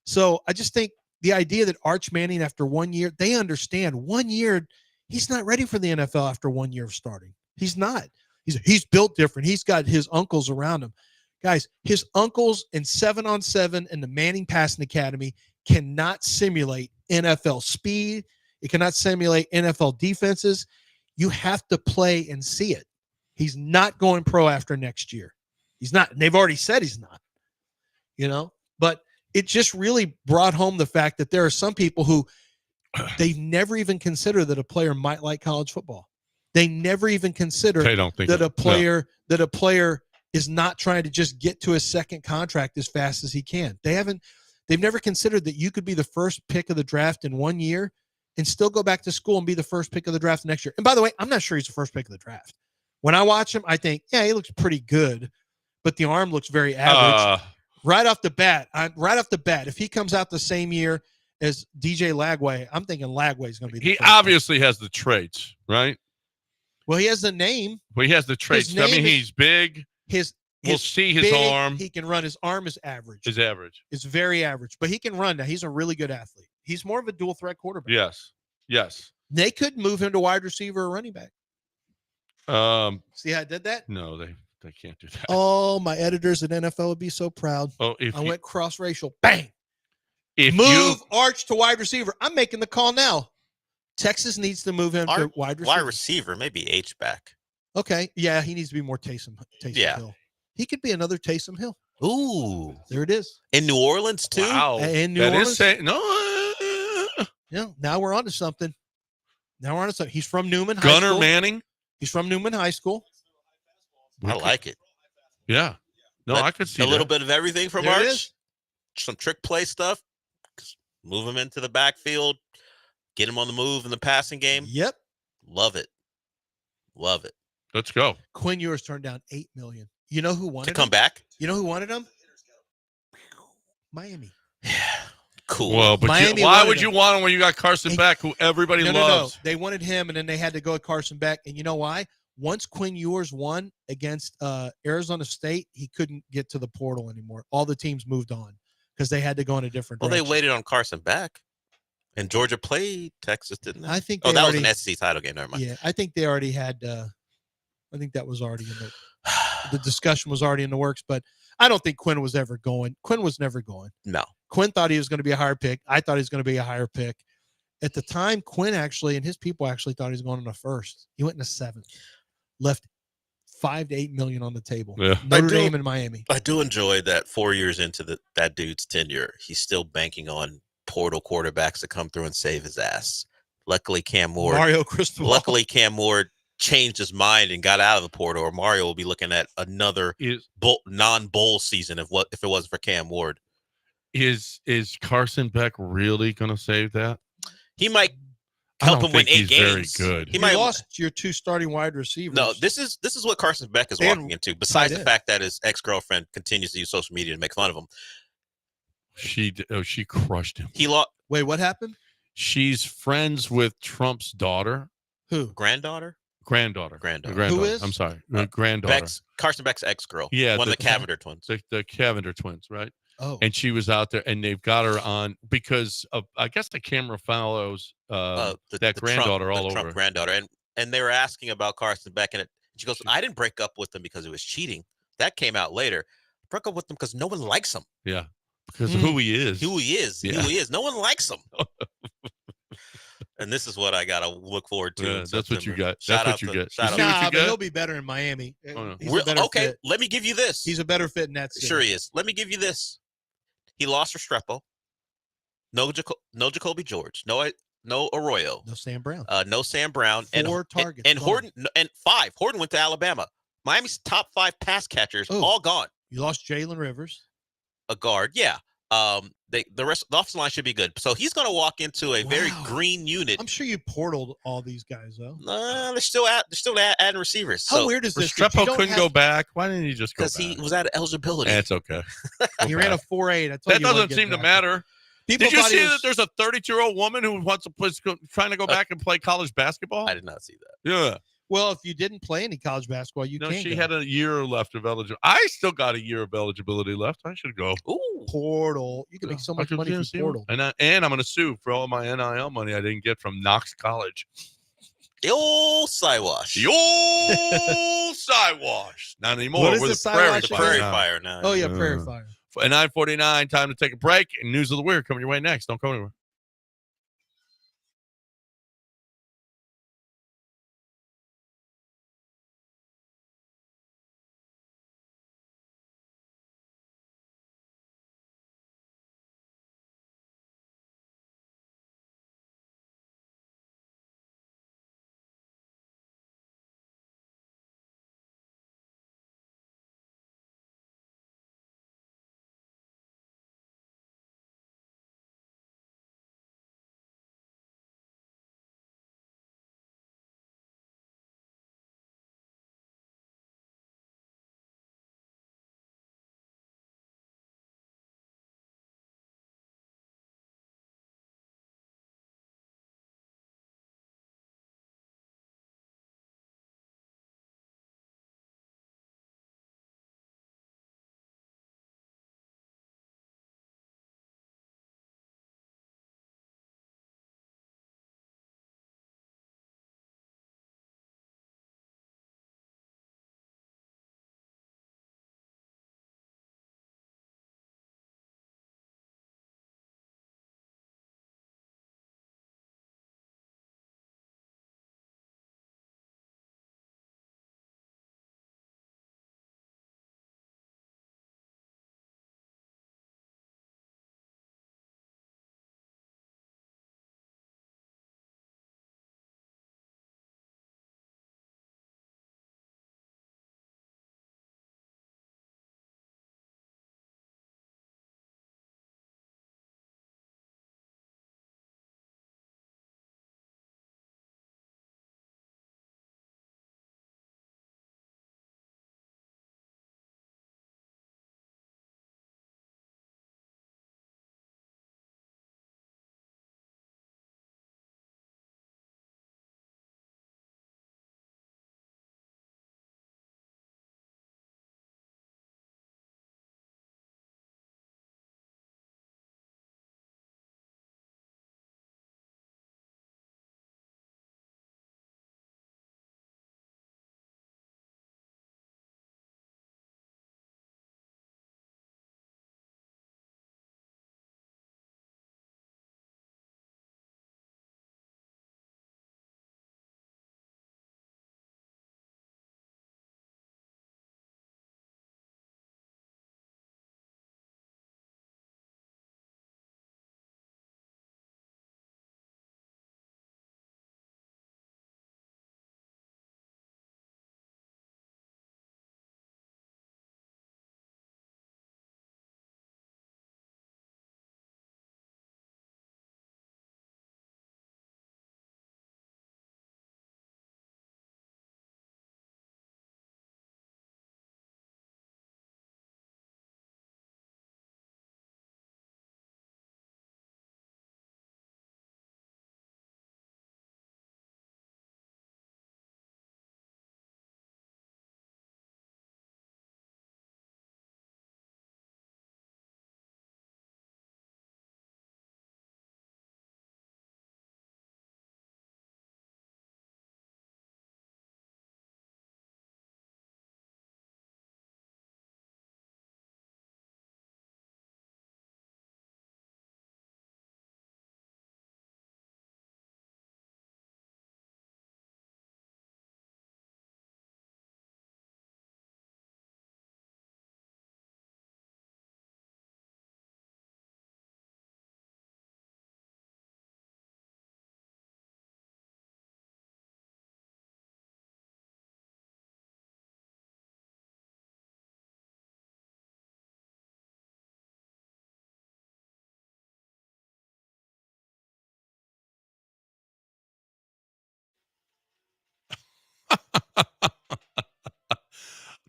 So I just think the idea that Arch Manning, after 1 year, they understand 1 year, he's not ready for the NFL after 1 year of starting. He's not. He's built different. He's got his uncles around him. Guys, his uncles in 7-on-7 and the Manning Passing Academy cannot simulate NFL speed. It cannot simulate NFL defenses. You have to play and see it. He's not going pro after next year. He's not. And they've already said he's not. But it just really brought home the fact that there are some people who they've never even considered that a player might like college football. They never even consider that a player is not trying to just get to his second contract as fast as he can. They've never considered that you could be the first pick of the draft in 1 year and still go back to school and be the first pick of the draft next year. And by the way, I'm not sure he's the first pick of the draft. When I watch him, I think, yeah, he looks pretty good, but the arm looks very average. Right off the bat, if he comes out the same year as DJ Lagway, I'm thinking Lagway is going to be He obviously has the traits, right? Well, he has the name. Well, he has the traits. I mean, he's big. We'll see his big, arm. He can run. His arm is average. Is average. It's very average, but he can run. Now, he's a really good athlete. He's more of a dual threat quarterback. Yes. They could move him to wide receiver or running back. See how I did that? No, they can't do that. Oh, my editors at NFL would be so proud. Oh, went cross-racial. Bang. Move Arch to wide receiver. I'm making the call now. Texas needs to move him to wide receiver. Wide receiver, maybe H-back. Okay. Yeah, he needs to be more Taysom Hill. He could be another Taysom Hill. Ooh. There it is. In New Orleans, too? Wow. In New Orleans. Yeah, now we're on to something. He's from Newman High School. Gunnar Manning? He's from Newman High School. I like it. Yeah. No, I could see a little bit of everything from There it Arch. is. Some trick play stuff. Move him into the backfield. Get him on the move in the passing game. Yep. Love it. Let's go. Quinn Ewers turned down $8 million. You know who wanted to come back? You know who wanted him? Miami. Yeah. Cool. Well, but why would you want him when you got Carson Beck, who everybody loves? No. They wanted him, and then they had to go with Carson Beck. And you know why? Once Quinn Ewers won against Arizona State, he couldn't get to the portal anymore. All the teams moved on because they had to go in a different direction. They waited on Carson Beck. And Georgia played Texas, didn't they? I think that was an SEC title game. Never mind. Yeah, I think they already had I think that was already in the discussion was already in the works, but I don't think Quinn was ever going. Quinn was never going. No. Quinn thought he was going to be a higher pick. I thought he was going to be a higher pick. At the time, Quinn actually and his people actually thought he was going in the first. He went in the 7th, left $5 to $8 million on the table. Yeah. Notre Dame and Miami. I do enjoy that 4 years into that dude's tenure, he's still banking on portal quarterbacks to come through and save his ass. Luckily, Cam Ward changed his mind and got out of the portal, or Mario will be looking at another non-bowl season if it wasn't for Cam Ward. Is Carson Beck really going to save that? He might help him win 8 Very games. good. He might lost your 2 starting wide receivers. No, this is what Carson Beck is walking into. Besides the fact that his ex-girlfriend continues to use social media to make fun of him, she crushed him. He lost. Wait, what happened? She's friends with Trump's daughter. Who? Granddaughter. Who is? I'm sorry, granddaughter. Carson Beck's ex-girl. Yeah, one of the Cavender twins. The Cavender twins, right? Oh. And she was out there, and they've got her on because of, I guess the camera follows that granddaughter all over. Trump granddaughter, and they were asking about Carson Beck, and she goes, "I didn't break up with him because it was cheating. That came out later. I broke up with him because no one likes him. Yeah, because of who he is. Who he is. No one likes him." And this is what I gotta look forward to. Yeah, that's what you got. Shout That's what you get. Nah, but he'll be better in Miami. Oh, no. Okay, let me give you this. He's a better fit in that city. Sure he is. Let me give you this. He lost Restrepo. No Jacoby George. No Arroyo. No Sam Brown. No Sam Brown. 4 targets. And Horton and 5. Horton went to Alabama. Miami's top 5 pass catchers all gone. You lost Jalen Rivers. A guard, yeah. The rest of the offensive line should be good. So he's going to walk into a very green unit. I'm sure you portaled all these guys though. They're still adding receivers. How weird is this? Restrepo couldn't go back. Why didn't he just go back? Because he was out of eligibility. That's okay. He ran a 4.8. That doesn't seem to matter. People Did you see that there's a 32-year-old woman who wants to trying to go back and play college basketball? I did not see that. Yeah. Well, if you didn't play any college basketball, you can't. She had a year left of eligibility. I still got a year of eligibility left. I should go. Ooh, portal. You can make so much money from portal. And I'm going to sue for all my NIL money I didn't get from Knox College. The old Siwash. Not anymore. What is We're the Siwash Prairie Fire now. Oh, yeah, Prairie Fire. At 9:49, time to take a break. And News of the Weird coming your way next. Don't go anywhere.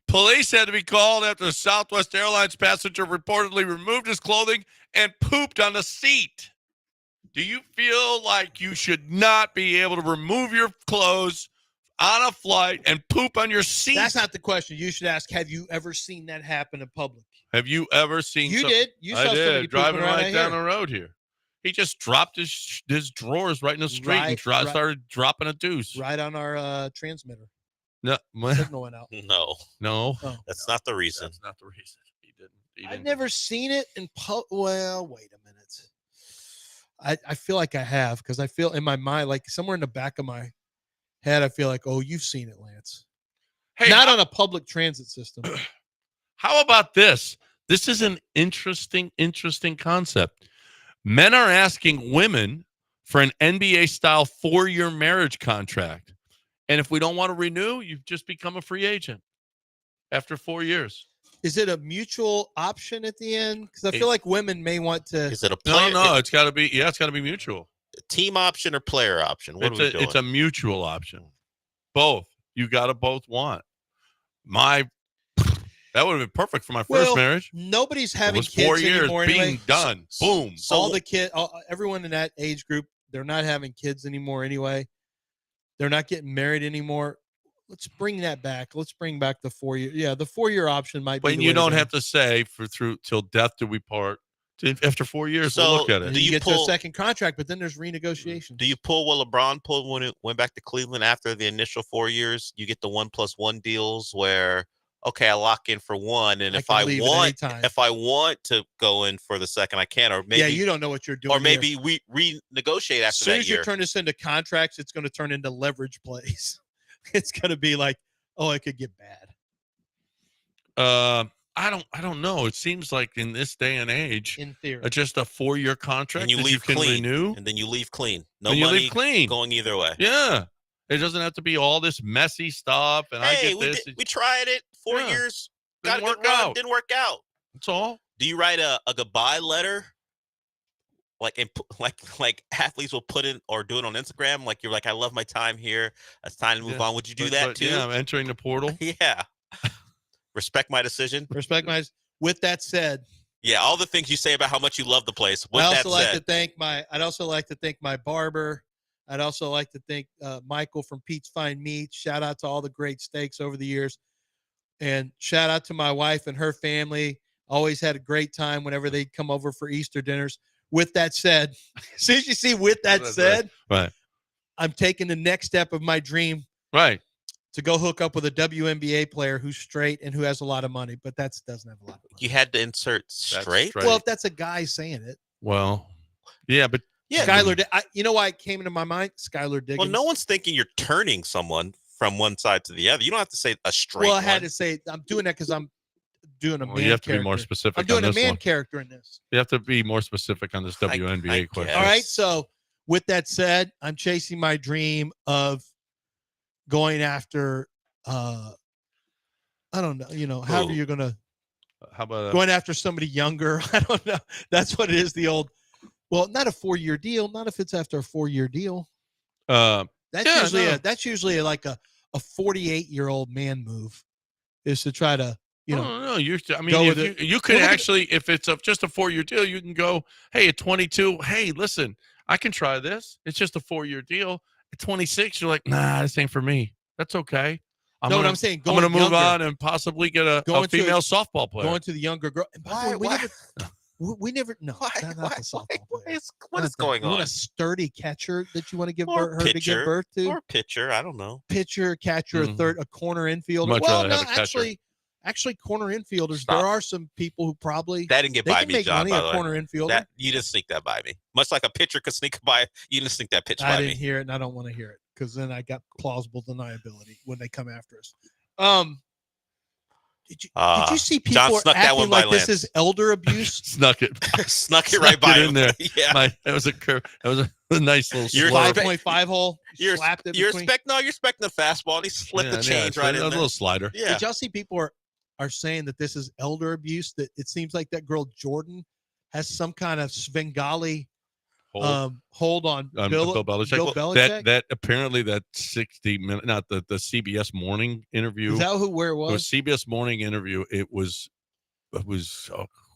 Police had to be called after a Southwest Airlines passenger reportedly removed his clothing and pooped on the seat. Do you feel like you should not be able to remove your clothes on a flight and poop on your seat? That's not the question. You should ask, have you ever seen that happen in public? Have you ever seen You did. You I saw somebody did, driving pooping right down here. the road here. He just dropped his drawers right in the street and Right. started dropping a deuce. Right on our transmitter. No, Signal went out. No, Oh. that's not the reason. That's not the reason. He didn't. I've never seen it in Well, wait a minute. I feel like I have, because I feel in my mind, like somewhere in the back of my head, I feel like, oh, you've seen it, Lance. Hey, not on a public transit system. How about this? This is an interesting concept. Men are asking women for an NBA-style 4-year marriage contract. And if we don't want to renew, you've just become a free agent after 4 years. Is it a mutual option at the end? Because I feel like women may want to. Is it a player? No, it's got to be. Yeah, it's got to be mutual. Team option or player option? What are we doing? It's a mutual option. Both. You got to both want. That would have been perfect for my first marriage. Nobody's having it was kids 4 years anymore being anyway. done. Boom. All the everyone in that age group, they're not having kids anymore anyway. They're not getting married anymore. Let's bring that back. Let's bring back the 4 year. Yeah, the 4 year option might be. But you don't have to say till death do we part. After 4 years, we'll look at it. Do you get to a second contract, but then there's renegotiation. Do you pull what LeBron pulled when it went back to Cleveland after the initial 4 years? You get the 1+1 deals where, okay, I lock in for one, and if I want to go in for the second, I can. Or maybe you don't know what you're doing. Or maybe we renegotiate after that year. As soon as you turn this into contracts, it's going to turn into leverage plays. It's going to be like, oh, it could get bad. I don't know. It seems like in this day and age, in theory, just a 4 year contract, and you leave clean, renew, and then you leave clean. No and you money leave clean. Going either way. Yeah, it doesn't have to be all this messy stuff. And we tried it 4 years. Got a good run. Didn't work out. That's all. Do you write a goodbye letter? Like athletes will put in or do it on Instagram. Like you're like, I love my time here. It's time to move on. Would you do that too? Yeah, I'm entering the portal. Yeah. Respect my decision. With that said, yeah, all the things you say about how much you love the place. I'd also like to thank my barber. I'd also like to thank Michael from Pete's Fine Meats. Shout out to all the great steaks over the years, and shout out to my wife and her family. Always had a great time whenever they'd come over for Easter dinners. With that said, as soon as you see "with that said," right, I'm taking the next step of my dream. Right. To go hook up with a WNBA player who's straight and who has a lot of money, but doesn't have a lot of money. You had to insert straight? Well, if that's a guy saying it. Well, yeah, but Skylar, you know why it came into my mind? Skylar Diggins. Well, no one's thinking you're turning someone from one side to the other. You don't have to say a straight. Well, I had to say I'm doing that because I'm doing a man. You have to character. be more specific. I'm doing on a this man one. character in this. You have to be more specific on this WNBA question. All right. So, with that said, I'm chasing my dream of going after. I don't know. However you're gonna. How about going after somebody younger? I don't know. That's what it is. The old. Well, not a 4 year deal. Not if it's after a 4 year deal. That's usually like a 48-year-old man move, is to try to No, you could actually, if it's just a 4 year deal, you can go, hey, at 22, hey, listen, I can try this. It's just a 4 year deal. At 26, you're like, nah, this ain't for me. That's okay. What I'm saying, I'm going to move on and possibly get a female softball player. Going to the younger girl. And by the way, we never. No, not the softball player. What is going on? You want a sturdy catcher that you want to give her to give birth to, or pitcher? I don't know. Pitcher, catcher, a corner infielder. Actually, corner infielders. Stop. There are some people who probably that didn't get by me, John. By the way, corner infielder. You didn't sneak that by me. Much like a pitcher could sneak by, you didn't sneak that pitch by me. I didn't hear it, and I don't want to hear it because then I got plausible deniability when they come after us. Did you see people acting like this is elder abuse? Snuck it right by in there. Yeah, that was a nice little. Your 5.5 hole. You're expecting a fastball. And he slipped the change right in there. A little slider. Yeah. Did y'all see people are saying that this is elder abuse? That it seems like that girl Jordan has some kind of Svengali Hold on. Bill Belichick. Bill Belichick? That apparently that 60-minute, not the CBS Morning interview. Is that where it was? It was CBS Morning interview. It was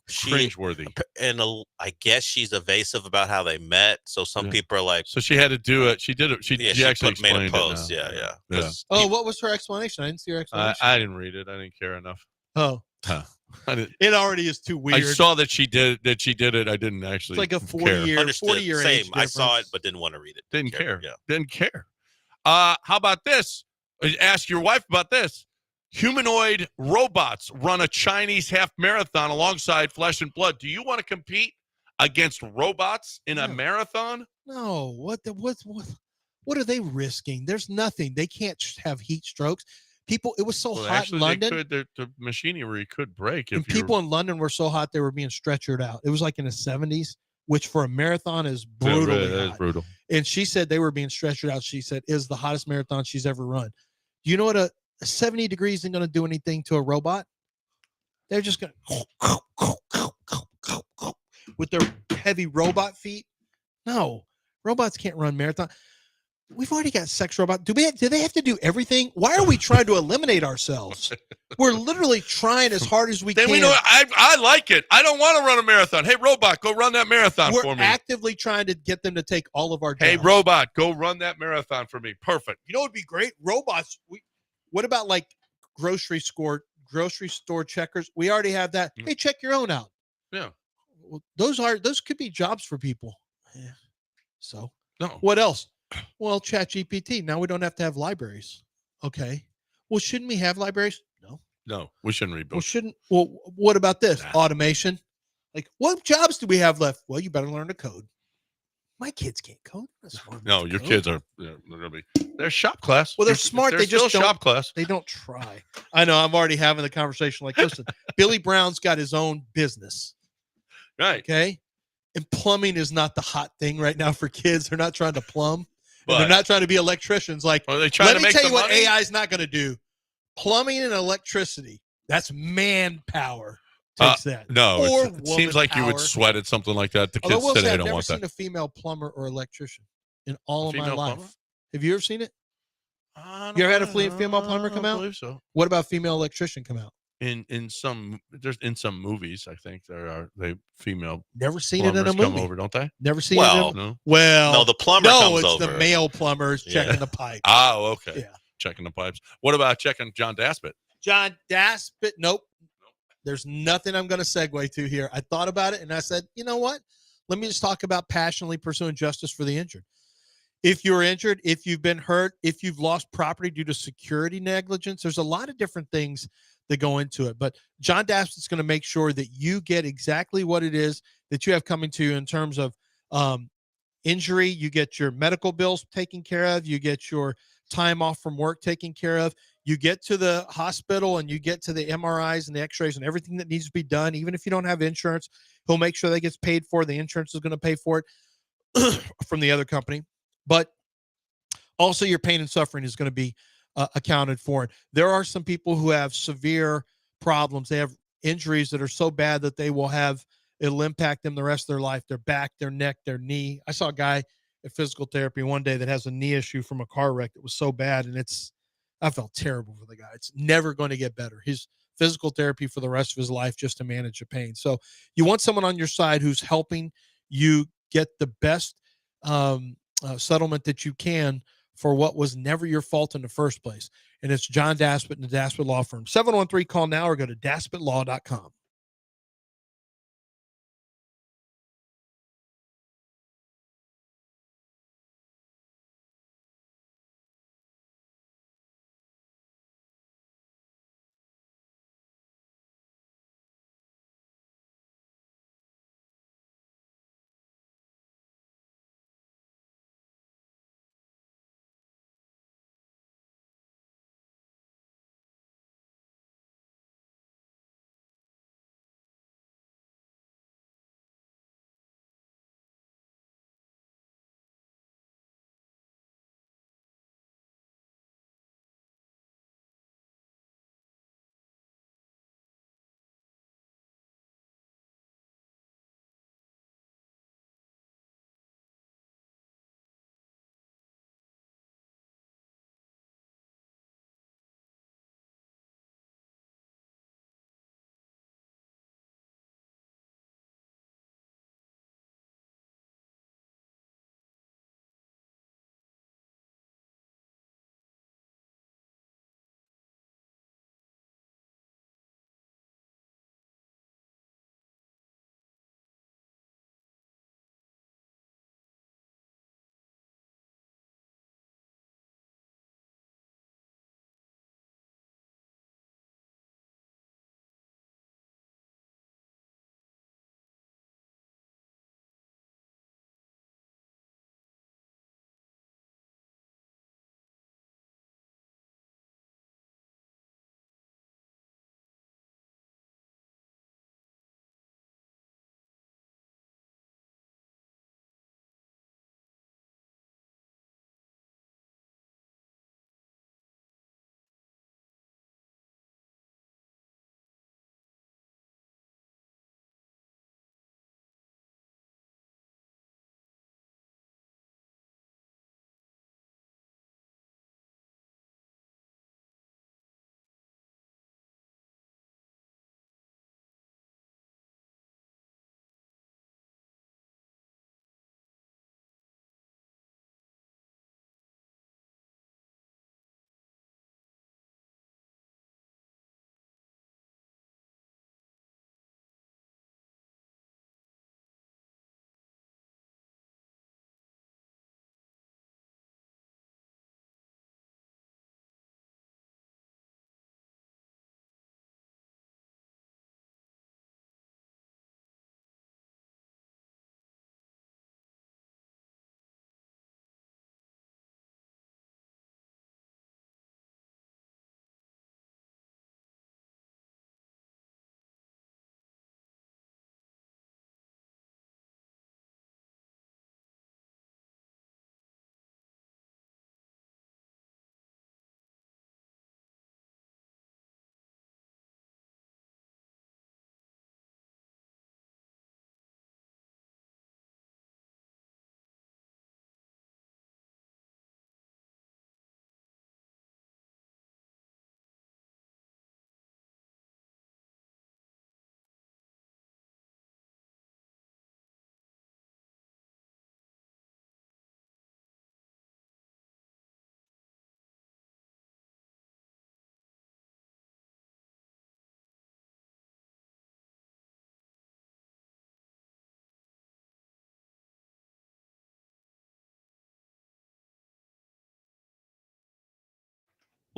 cringeworthy. And I guess she's evasive about how they met. So some people are like, so she had to do it. She did it. She actually made a explained post. it. Yeah. What was her explanation? I didn't see her explanation. I didn't read it. I didn't care enough. Oh. It already is too weird. I saw that she did it. I didn't actually. It's like a 40-year Same. age I saw it, difference. but didn't want to read it. Didn't care. Yeah. Didn't care. How about this? Ask your wife about this. Humanoid robots run a Chinese half marathon alongside flesh and blood. Do you want to compete against robots in a marathon? No. What are they risking? There's nothing. They can't have heat strokes. People, it was so hot in London. The machinery could break. And people in London were so hot they were being stretchered out. It was like in the 70s, which for a marathon is brutally hot. It is brutal. And she said they were being stretchered out. She said is the hottest marathon she's ever run. Do you know what a 70 degrees isn't going to do anything to a robot? They're just going to with their heavy robot feet. No, robots can't run marathon. We've already got sex robot. Do they have to do everything? Why are we trying to eliminate ourselves? We're literally trying as hard as we can. We know I like it. I don't want to run a marathon. Hey, robot, go run that marathon for me. We're actively trying to get them to take all of our jobs. Hey, robot, go run that marathon for me. Perfect. You know what would be great? Robots. What about like grocery store checkers? We already have that. Hey, check your own out. Yeah. Well, those could be jobs for people. Yeah. So no. What else? Well, ChatGPT. Now we don't have to have libraries. Okay. Well, shouldn't we have libraries? No, we shouldn't read books. Well, what about this? Automation. Like, what jobs do we have left? Well, you better learn to code. My kids can't code. No, your kids are they're shop class. Well, they're smart. They're they just still shop class. They don't try. I know. I'm already having the conversation. Like, listen, Billy Brown's got his own business. Right. Okay. And plumbing is not the hot thing right now for kids. They're not trying to plumb. And they're not trying to be electricians. Like, let me tell you what AI is not going to do. Plumbing and electricity. That's manpower. Takes that. No, it seems like you would sweat at something like that. The kids today don't want that. I've never seen a female plumber or electrician in all of my life. Plumber? Have you ever seen it? You ever had a female plumber come out? I believe so. What about female electrician come out? In some movies, I think they female. Never seen it in a movie. Come over, don't they? Never seen it. No. Well, no, the plumber comes over. The male plumbers checking the pipe. Oh, okay. Yeah. Checking the pipes. What about checking John Daspit? John Daspit. Nope. There's nothing I'm going to segue to here. I thought about it and I said, you know what? Let me just talk about passionately pursuing justice for the injured. If you're injured, if you've been hurt, if you've lost property due to security negligence, there's a lot of different things that go into it. But John Daspit's going to make sure that you get exactly what it is that you have coming to you in terms of injury. You get your medical bills taken care of. You get your time off from work taken care of. You get to the hospital and you get to the MRIs and the x-rays and everything that needs to be done. Even if you don't have insurance, he'll make sure that gets paid for. The insurance is going to pay for it from the other company. But also your pain and suffering is going to be accounted for. There are some people who have severe problems. They have injuries that are so bad that it'll impact them the rest of their life, their back, their neck, their knee. I saw a guy at physical therapy one day that has a knee issue from a car wreck that was so bad. And I felt terrible for the guy. It's never going to get better. His physical therapy for the rest of his life just to manage the pain. So you want someone on your side who's helping you get the best settlement that you can for what was never your fault in the first place. And it's John Daspit and the Daspit Law Firm. 713 call now or go to daspitlaw.com.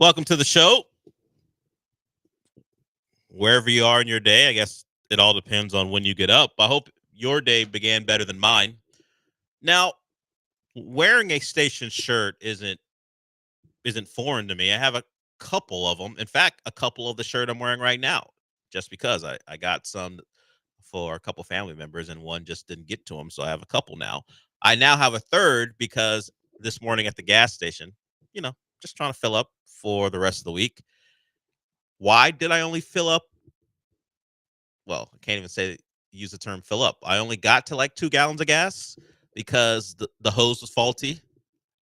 Welcome to the show. Wherever you are in your day, I guess it all depends on when you get up. I hope your day began better than mine. Now, wearing a station shirt isn't foreign to me. I have a couple of them. In fact, a couple of the shirt I'm wearing right now, just because I got some for a couple family members and one just didn't get to them. So I have a couple now. I now have a third because this morning at the gas station, just trying to fill up for the rest of the week. Why did I only fill up? Well, I can't even use the term fill up. I only got to like 2 gallons of gas because the hose was faulty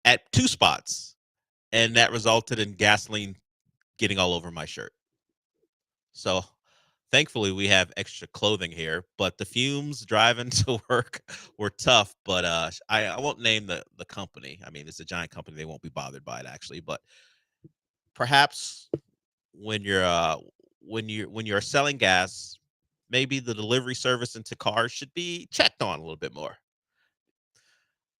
at 2 spots. And that resulted in gasoline getting all over my shirt. So thankfully we have extra clothing here, but the fumes driving to work were tough. But I won't name the company. I mean, it's a giant company. They won't be bothered by it actually, but perhaps when you're selling gas, maybe the delivery service into cars should be checked on a little bit more.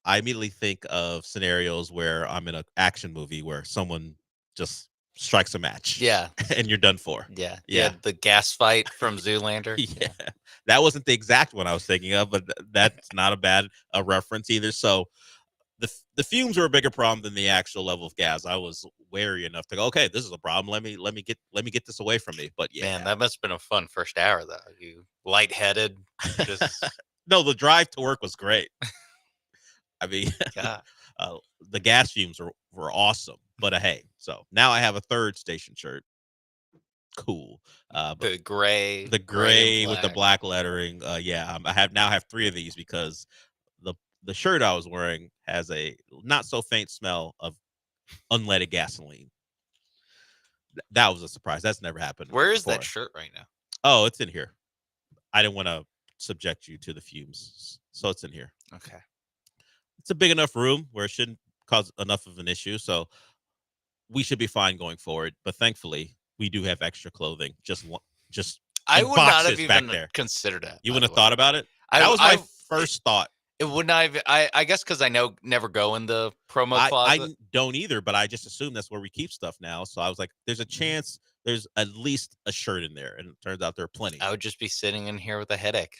I immediately think of scenarios where I'm in an action movie where someone just strikes a match. Yeah. And you're done for. Yeah. Yeah. The gas fight from Zoolander. Yeah. That wasn't the exact one I was thinking of, but that's not a bad reference either. So the fumes were a bigger problem than the actual level of gas. I was wary enough to go, okay, this is a problem. Let me get this away from me. But yeah. Man, that must have been a fun first hour though. You lightheaded. Just No, the drive to work was great. I mean, the gas fumes were awesome. But hey, so now I have a third station shirt. Cool. The gray with the black lettering. I have 3 of these because the shirt I was wearing has a not so faint smell of unleaded gasoline. That was a surprise. That's never happened. Where is before. that shirt right now? Oh, it's in here. I didn't want to subject you to the fumes, so it's in here. Okay. It's a big enough room where it shouldn't cause enough of an issue, so we should be fine going forward. But thankfully, we do have extra clothing. I would not have back even there. considered that. You wouldn't have thought about it? That was my first thought. It would not have. I guess because I never go in the promo closet. I don't either, but I just assume that's where we keep stuff now. So I was like, there's a chance there's at least a shirt in there, and it turns out there are plenty. I would just be sitting in here with a headache.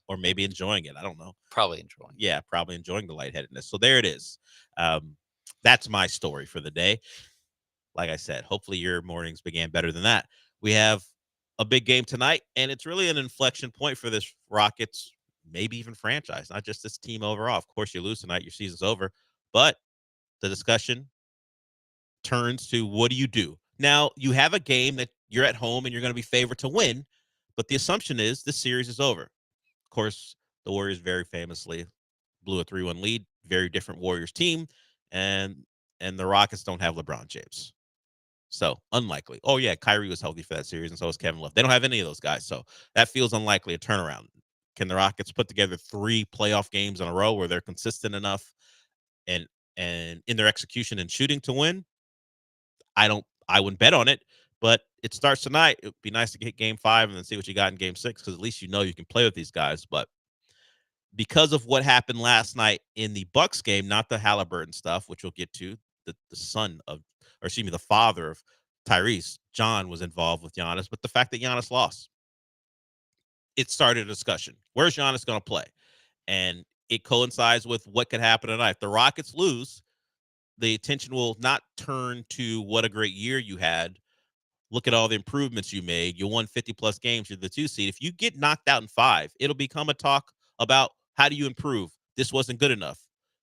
Or maybe enjoying it. I don't know. Probably enjoying. Yeah, probably enjoying the lightheadedness. So there it is. That's my story for the day. Like I said, hopefully your mornings began better than that. We have a big game tonight, and it's really an inflection point for this Rockets, maybe even franchise, not just this team overall. Of course, you lose tonight, your season's over. But the discussion turns to, what do you do? Now, you have a game that you're at home and you're going to be favored to win, but the assumption is this series is over. Of course, the Warriors very famously blew a 3-1 lead, very different Warriors team, and the Rockets don't have LeBron James. So, unlikely. Oh, yeah, Kyrie was healthy for that series, and so was Kevin Love. They don't have any of those guys, so that feels unlikely a turnaround. Can the Rockets put together 3 playoff games in a row where they're consistent enough and in their execution and shooting to win? I wouldn't bet on it, but it starts tonight. It would be nice to get game 5 and then see what you got in game 6, because at least you know you can play with these guys. But because of what happened last night in the Bucks game, not the Halliburton stuff, which we'll get to, the father of Tyrese, John, was involved with Giannis, but the fact that Giannis lost, it started a discussion. Where's Giannis going to play? And it coincides with what could happen tonight. If the Rockets lose, the attention will not turn to what a great year you had. Look at all the improvements you made. You won 50-plus games. You're the 2 seed. If you get knocked out in 5, it'll become a talk about how do you improve. This wasn't good enough.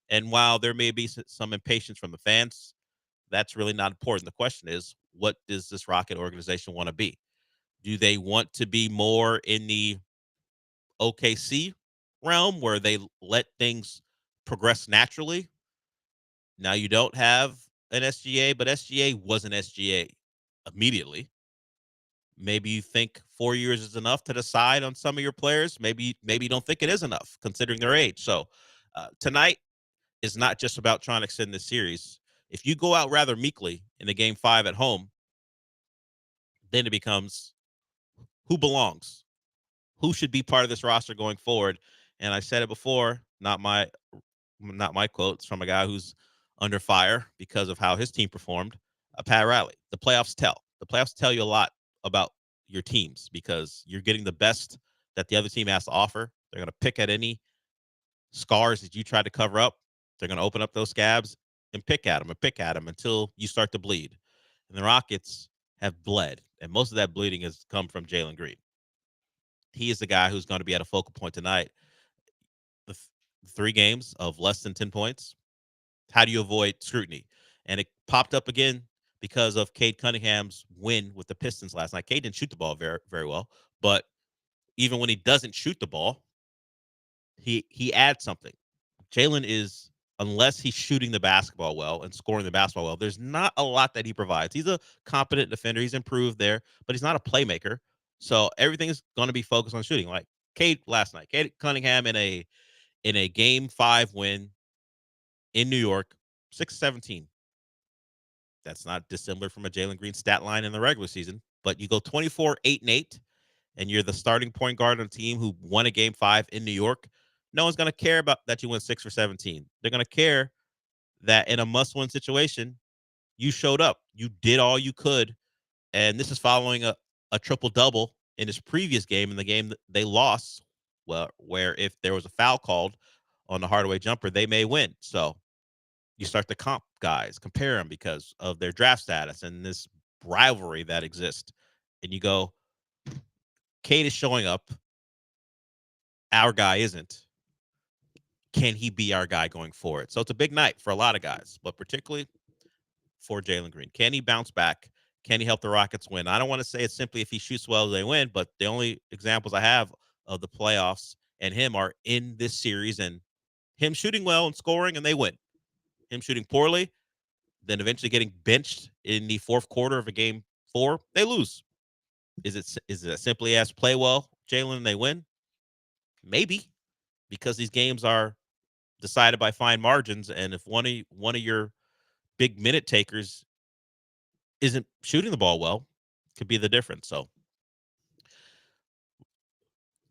And while there may be some impatience from the fans, that's really not important. The question is, what does this Rocket organization want to be? Do they want to be more in the OKC realm where they let things progress naturally? Now you don't have an SGA, but SGA was an SGA immediately. Maybe you think 4 years is enough to decide on some of your players. Maybe you don't think it is enough considering their age. So tonight is not just about trying to extend this series. If you go out rather meekly in the game 5 at home, then it becomes who belongs, who should be part of this roster going forward. And I said it before, not my quote. It's from a guy who's under fire because of how his team performed. Pat Riley. The playoffs tell you a lot about your teams because you're getting the best that the other team has to offer. They're going to pick at any scars that you try to cover up. They're going to open up those scabs and pick at them until you start to bleed. And the Rockets have bled, and most of that bleeding has come from Jalen Green. He is the guy who's going to be at a focal point tonight. The 3 games of less than 10 points. How do you avoid scrutiny? And it popped up again because of Cade Cunningham's win with the Pistons last night. Cade didn't shoot the ball very, very well, but even when he doesn't shoot the ball, he adds something. Jalen is, unless he's shooting the basketball well and scoring the basketball well, there's not a lot that he provides. He's a competent defender. He's improved there, but he's not a playmaker. So everything is going to be focused on shooting. Like Cade last night, Cade Cunningham in a Game 5 win in New York, 6-17. That's not dissimilar from a Jalen Green stat line in the regular season. But you go 24-8-8, and you're the starting point guard on a team who won a Game 5 in New York. No one's going to care about that you went 6 for 17. They're going to care that in a must-win situation, you showed up. You did all you could. And this is following a triple-double in his previous game, in the game that they lost, well, where if there was a foul called on the Hardaway jumper, they may win. So you start to comp guys, compare them because of their draft status and this rivalry that exists. And you go, Cade is showing up. Our guy isn't. Can he be our guy going forward? So it's a big night for a lot of guys, but particularly for Jalen Green. Can he bounce back? Can he help the Rockets win? I don't want to say it's simply if he shoots well, they win, but the only examples I have of the playoffs and him are in this series, and him shooting well and scoring, and they win. Him shooting poorly, then eventually getting benched in the 4th quarter of a Game 4, they lose. Is it as simply as play well, Jalen, and they win? Maybe, because these games are decided by fine margins, and if one of your big minute takers isn't shooting the ball well, could be the difference. So,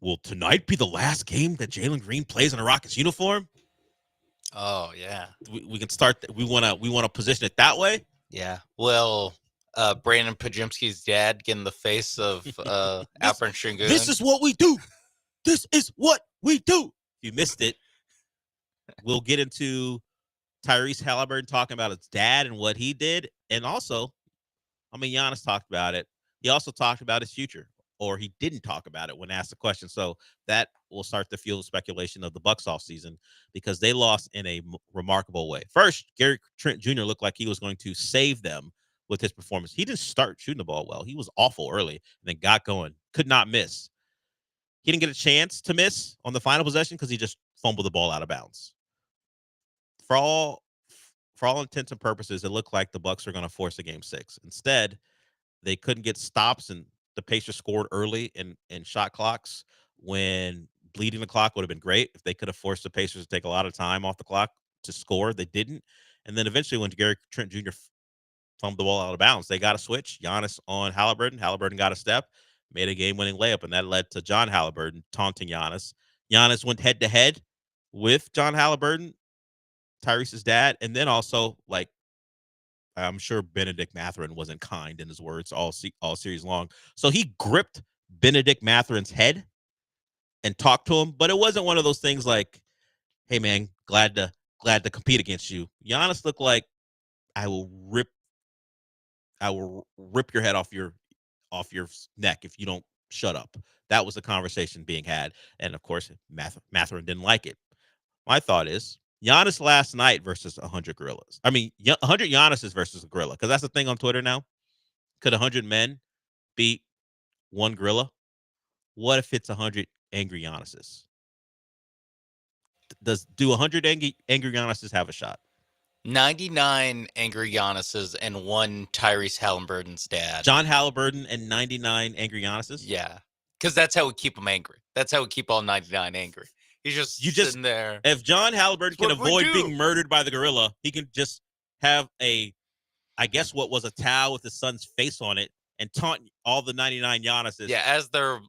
will tonight be the last game that Jalen Green plays in a Rockets uniform? Oh yeah, we can start. We want to position it that way. Yeah. Well, Brandon Pajimski's dad get in the face of Alperen Şengün. This is what we do. This is what we do. If you missed it, we'll get into Tyrese Halliburton talking about his dad and what he did. And also, Giannis talked about it. He also talked about his future, or he didn't talk about it when asked the question. So that will start to fuel speculation of the Bucks offseason because they lost in a remarkable way. First, Gary Trent Jr. looked like he was going to save them with his performance. He didn't start shooting the ball well. He was awful early and then got going. Could not miss. He didn't get a chance to miss on the final possession because he just fumbled the ball out of bounds. For all intents and purposes, it looked like the Bucks were going to force a Game 6. Instead, they couldn't get stops, and the Pacers scored early in shot clocks when bleeding the clock would have been great. If they could have forced the Pacers to take a lot of time off the clock to score, they didn't. And then eventually when Gary Trent Jr. fumbled the ball out of bounds, they got a switch. Giannis on Halliburton. Halliburton got a step, made a game-winning layup, and that led to John Halliburton taunting Giannis. Giannis went head-to-head with John Halliburton, Tyrese's dad, and then also, like, I'm sure Benedict Mathurin wasn't kind in his words all series long. So he gripped Benedict Mathurin's head and talked to him, but it wasn't one of those things like, "Hey man, glad to compete against you." Giannis looked like, I will rip your head off your neck if you don't shut up. That was the conversation being had, and of course, Mathurin didn't like it. My thought is, Giannis last night versus 100 gorillas. 100 Giannis's versus a gorilla, because that's the thing on Twitter now. Could 100 men beat one gorilla? What if it's 100 angry Giannis's? Do 100 angry Giannis's have a shot? 99 angry Giannis's and 1 Tyrese Halliburton's dad. John Halliburton and 99 angry Giannis's? Yeah, because that's how we keep them angry. That's how we keep all 99 angry. He's just sitting there. If John Halliburton can avoid being murdered by the gorilla, he can just have what was a towel with his son's face on it and taunt all the 99 Giannis's. Yeah, as they're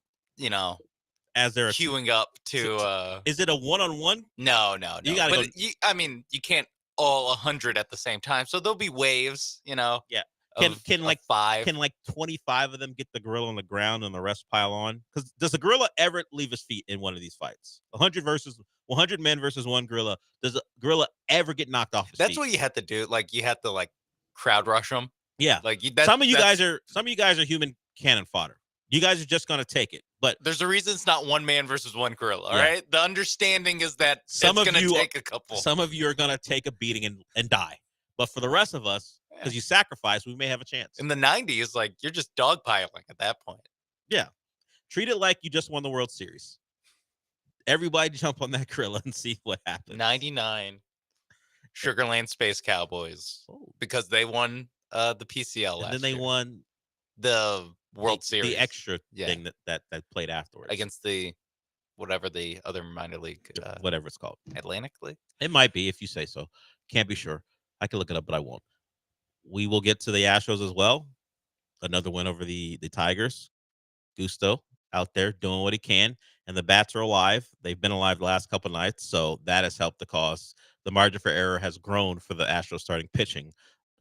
queuing up to. Is it a one-on-one? No. You gotta you can't all 100 at the same time, so there'll be waves. Yeah, Can like 5. Can like 25 of them get the gorilla on the ground and the rest pile on? Because does the gorilla ever leave his feet in one of these fights? 100 men versus one gorilla. Does a gorilla ever get knocked off his That's feet? what you have to do. Like you have to like crowd rush them. Yeah. Like some of you guys are human cannon fodder. You guys are just gonna take it. But there's a reason it's not one man versus one gorilla. All right. The understanding is that some it's of gonna you take a couple. Some of you are gonna take a beating and die. But for the rest of us, because you sacrifice, we may have a chance. In the 90s, like you're just dogpiling at that point. Yeah. Treat it like you just won the World Series. Everybody jump on that gorilla and see what happens. 99 Sugarland Space Cowboys because they won the PCL last year. And then they won the World Series. The extra thing that played afterwards. Against the whatever the other minor league whatever it's called. Atlantic League? It might be if you say so. Can't be sure. I can look it up, but I won't. We will get to the Astros as well. Another win over the Tigers. Gusto out there doing what he can, and the bats are alive. They've been alive the last couple nights, so that has helped the cause. The margin for error has grown for the Astros starting pitching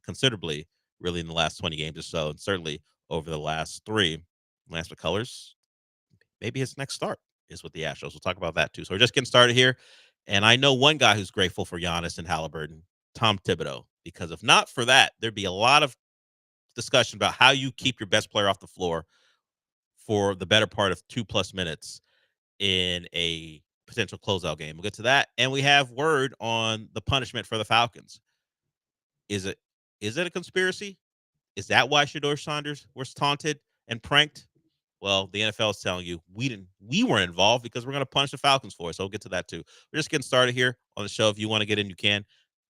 considerably, really, in the last 20 games or so, and certainly over the last 3. Lance McCullers, maybe his next start is with the Astros. We'll talk about that too. So we're just getting started here, and I know one guy who's grateful for Giannis and Halliburton, Tom Thibodeau, because if not for that, there'd be a lot of discussion about how you keep your best player off the floor for the better part of 2+ minutes in a potential closeout game. We'll get to that. And we have word on the punishment for the Falcons. Is it a conspiracy? Is that why Shedeur Sanders was taunted and pranked? Well, the NFL is telling you we were involved because we're going to punish the Falcons for it. So we'll get to that too. We're just getting started here on the show. If you want to get in, you can.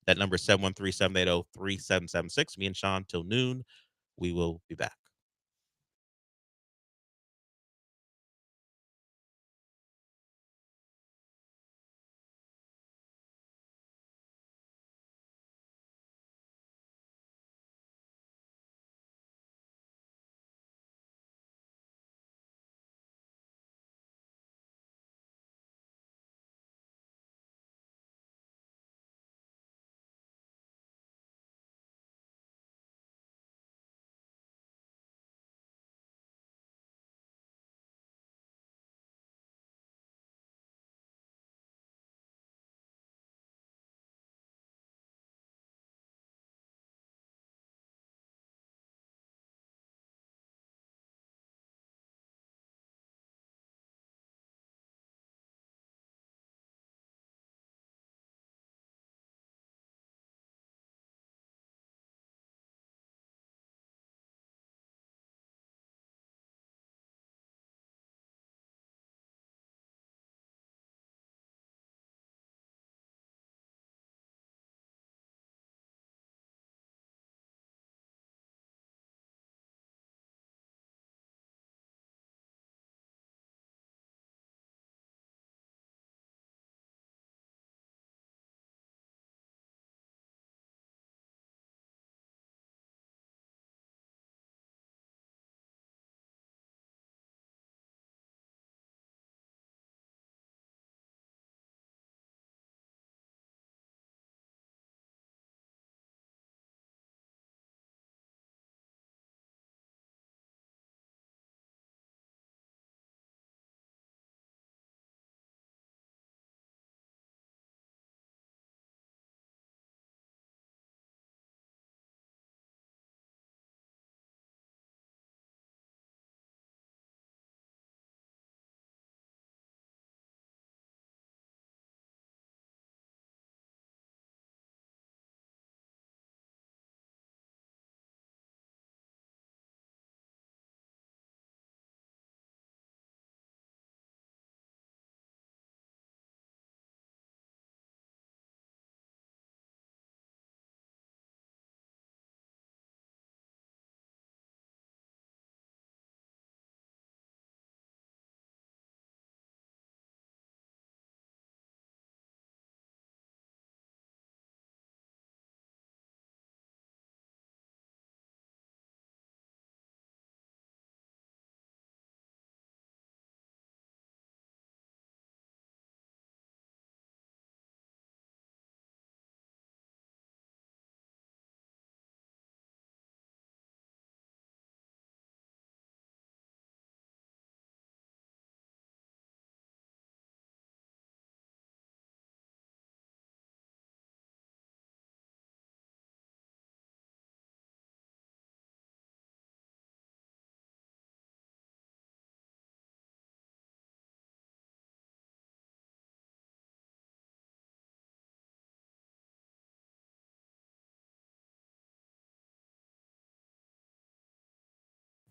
That number is 713-780-3776. Me and Sean till noon. We will be back.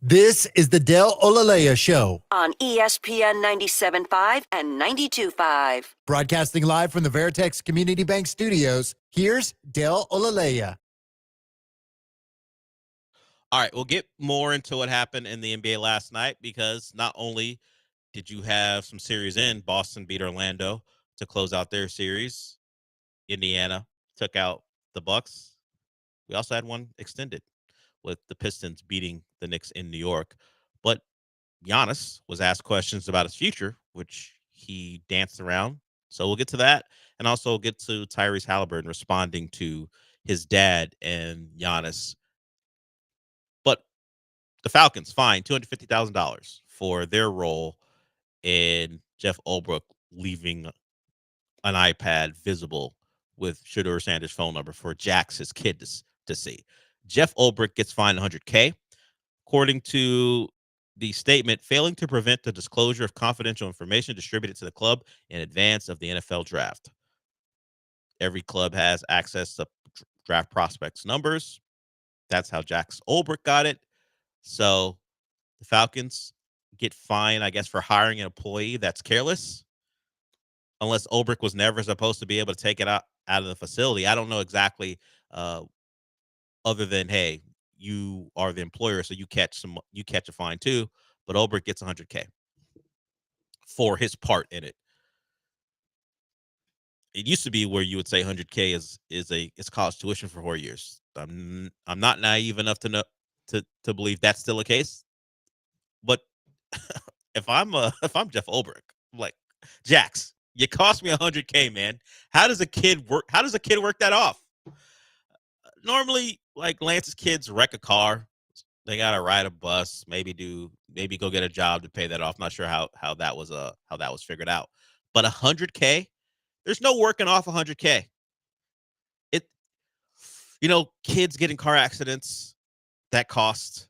This is the Del Olaleye Show. On ESPN 97.5 and 92.5. Broadcasting live from the Veritex Community Bank Studios, here's Del Olaleye. All right, we'll get more into what happened in the NBA last night, because not only did you have some series in, Boston beat Orlando to close out their series. Indiana took out the Bucks. We also had one extended with the Pistons beating the Knicks in New York. But Giannis was asked questions about his future, which he danced around. So we'll get to that, and also get to Tyrese Halliburton responding to his dad and Giannis. But the Falcons fined $250,000 for their role in Jeff Ulbrich leaving an iPad visible with Shedeur Sanders' phone number for Jax, his kid, to see. Jeff Ulbrich gets fined $100K. According to the statement, failing to prevent the disclosure of confidential information distributed to the club in advance of the NFL draft. Every club has access to draft prospects' numbers. That's how Jax Ulbrich got it. So the Falcons get fined, I guess, for hiring an employee that's careless. Unless Ulbrich was never supposed to be able to take it out of the facility. I don't know exactly, other than, hey, you are the employer, so you catch a fine too. But Ulbrich gets $100K for his part in it. It used to be where you would say $100K is college tuition for 4 years. I'm not naive enough to know to believe that's still the case. But if I'm Jeff Ulbrich, I'm like, Jax, you cost me $100K, man. How does a kid work that off? Normally, like, Lance's kids wreck a car. They gotta ride a bus, maybe go get a job to pay that off. Not sure how that was figured out. But $100K, there's no working off $100K. Kids get in car accidents, that cost.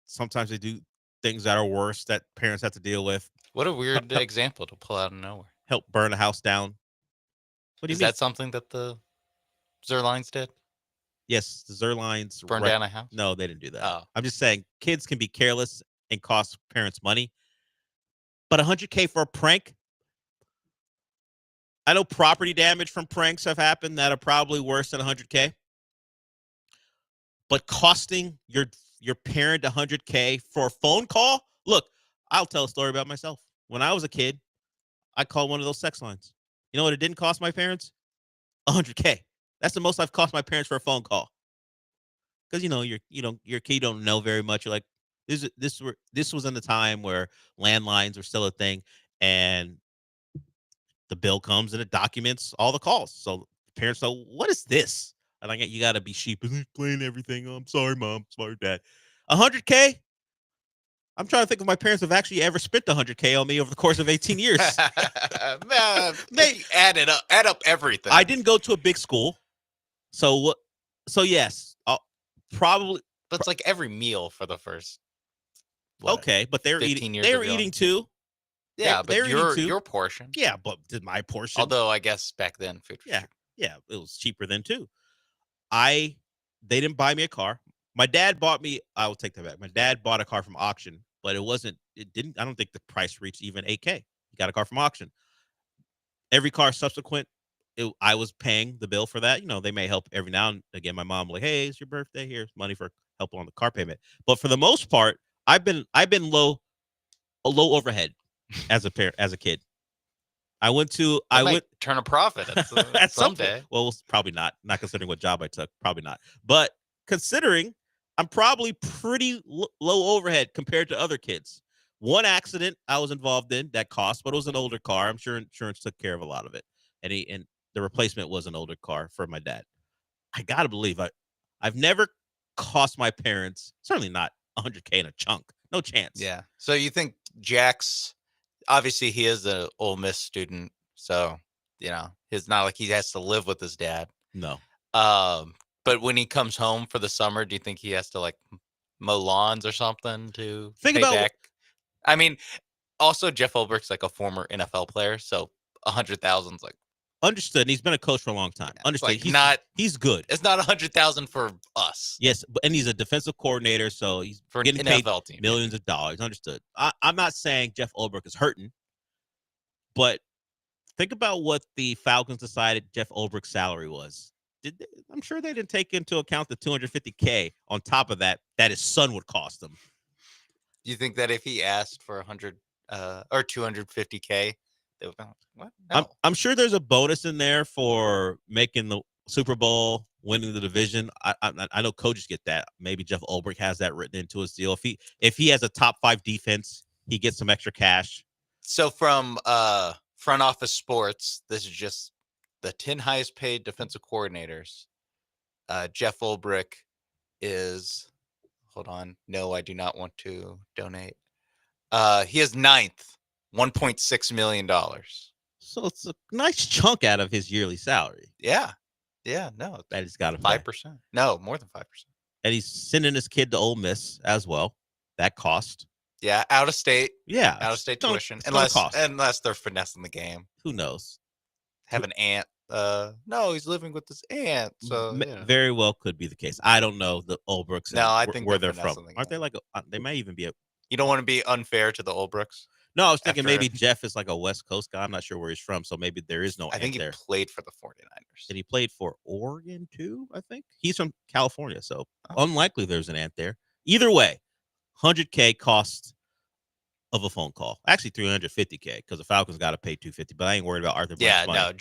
Sometimes they do things that are worse that parents have to deal with. What a weird example to pull out of nowhere. Help burn a house down. What do you Is mean? that something that the Zerlines did? Yes, the Zerlines burn down a house. No, they didn't do that. Oh. I'm just saying kids can be careless and cost parents money. But $100K for a prank? I know property damage from pranks have happened that are probably worse than $100K. But costing your parent $100K for a phone call? Look, I'll tell a story about myself. When I was a kid, I called one of those sex lines. You know what it didn't cost my parents? $100K. That's the most I've cost my parents for a phone call. Because your kid don't know very much. You're like, this was in the time where landlines were still a thing, and the bill comes and it documents all the calls. So parents know, what is this? And you got to be sheepish, explain everything. Oh, I'm sorry, Mom. Sorry, Dad. $100K? I'm trying to think if my parents have actually ever spent $100K on me over the course of 18 years. Man, add up everything. I didn't go to a big school. So yes, probably. But it's like every meal for the first. Okay, but they're eating too. Yeah, but your portion. Yeah, but did my portion? Although I guess back then food was cheap. Yeah, it was cheaper then too. They didn't buy me a car. My dad bought me. I will take that back. My dad bought a car from auction, but it didn't. I don't think the price reached even $8K. He got a car from auction. Every car subsequent, I was paying the bill for that. They may help every now and again. My mom like, hey, it's your birthday. Here's money for help on the car payment. But for the most part, I've been low overhead as a kid. I went turn a profit at someday. Well, probably not considering what job I took. Probably not. But considering I'm probably pretty low overhead compared to other kids. One accident I was involved in that cost, but it was an older car. I'm sure insurance took care of a lot of it. And the replacement was an older car for my dad. I got to believe I've never cost my parents, certainly not $100K in a chunk. No chance. Yeah. So you think Jax, obviously he is an Ole Miss student, so it's not like he has to live with his dad. No. But when he comes home for the summer, do you think he has to like mow lawns or something to pay back? I mean, also Jeff Ulbricht's like a former NFL player, so 100,000's like Understood. And he's been a coach for a long time. Understood. Like he's good. It's not 100,000 for us. Yes, and he's a defensive coordinator, so he's For getting an paid NFL team, millions of dollars. Understood. I'm not saying Jeff Ulbrich is hurting, but think about what the Falcons decided Jeff Ulbrich's salary was. I'm sure they didn't take into account the $250K on top of that his son would cost him. Do you think that if he asked for 100 or 250K, they would be like, what? No. I'm sure there's a bonus in there for making the Super Bowl, winning the division. I know coaches get that. Maybe Jeff Ulbrich has that written into his deal. If he has a top 5 defense, he gets some extra cash. So from Front Office Sports, this is just the 10 highest paid defensive coordinators. Jeff Ulbrich is, hold on. No, I do not want to donate. He is 9th, $1.6 million. So it's a nice chunk out of his yearly salary. Yeah. Yeah, no. That he's got 5%. No, more than 5%. And he's sending his kid to Ole Miss as well. That cost. Yeah, out of state. Yeah. Out of state tuition. Cost. Unless they're finessing the game. Who knows? Have an aunt. No, he's living with his aunt. So very well could be the case. I don't know the Ulbrichs. No, I think where they're finessing from. the Aren't they like they might even be You don't want to be unfair to the Ulbrichs? No, I was thinking maybe Jeff is like a West Coast guy. I'm not sure where he's from, so maybe there is no I think he there. played for the 49ers. And he played for Oregon too, I think. He's from California, so unlikely there's an aunt there. Either way, $100K cost of a phone call. Actually, $350K because the Falcons got to pay $250. But I ain't worried about Arthur Blank's money.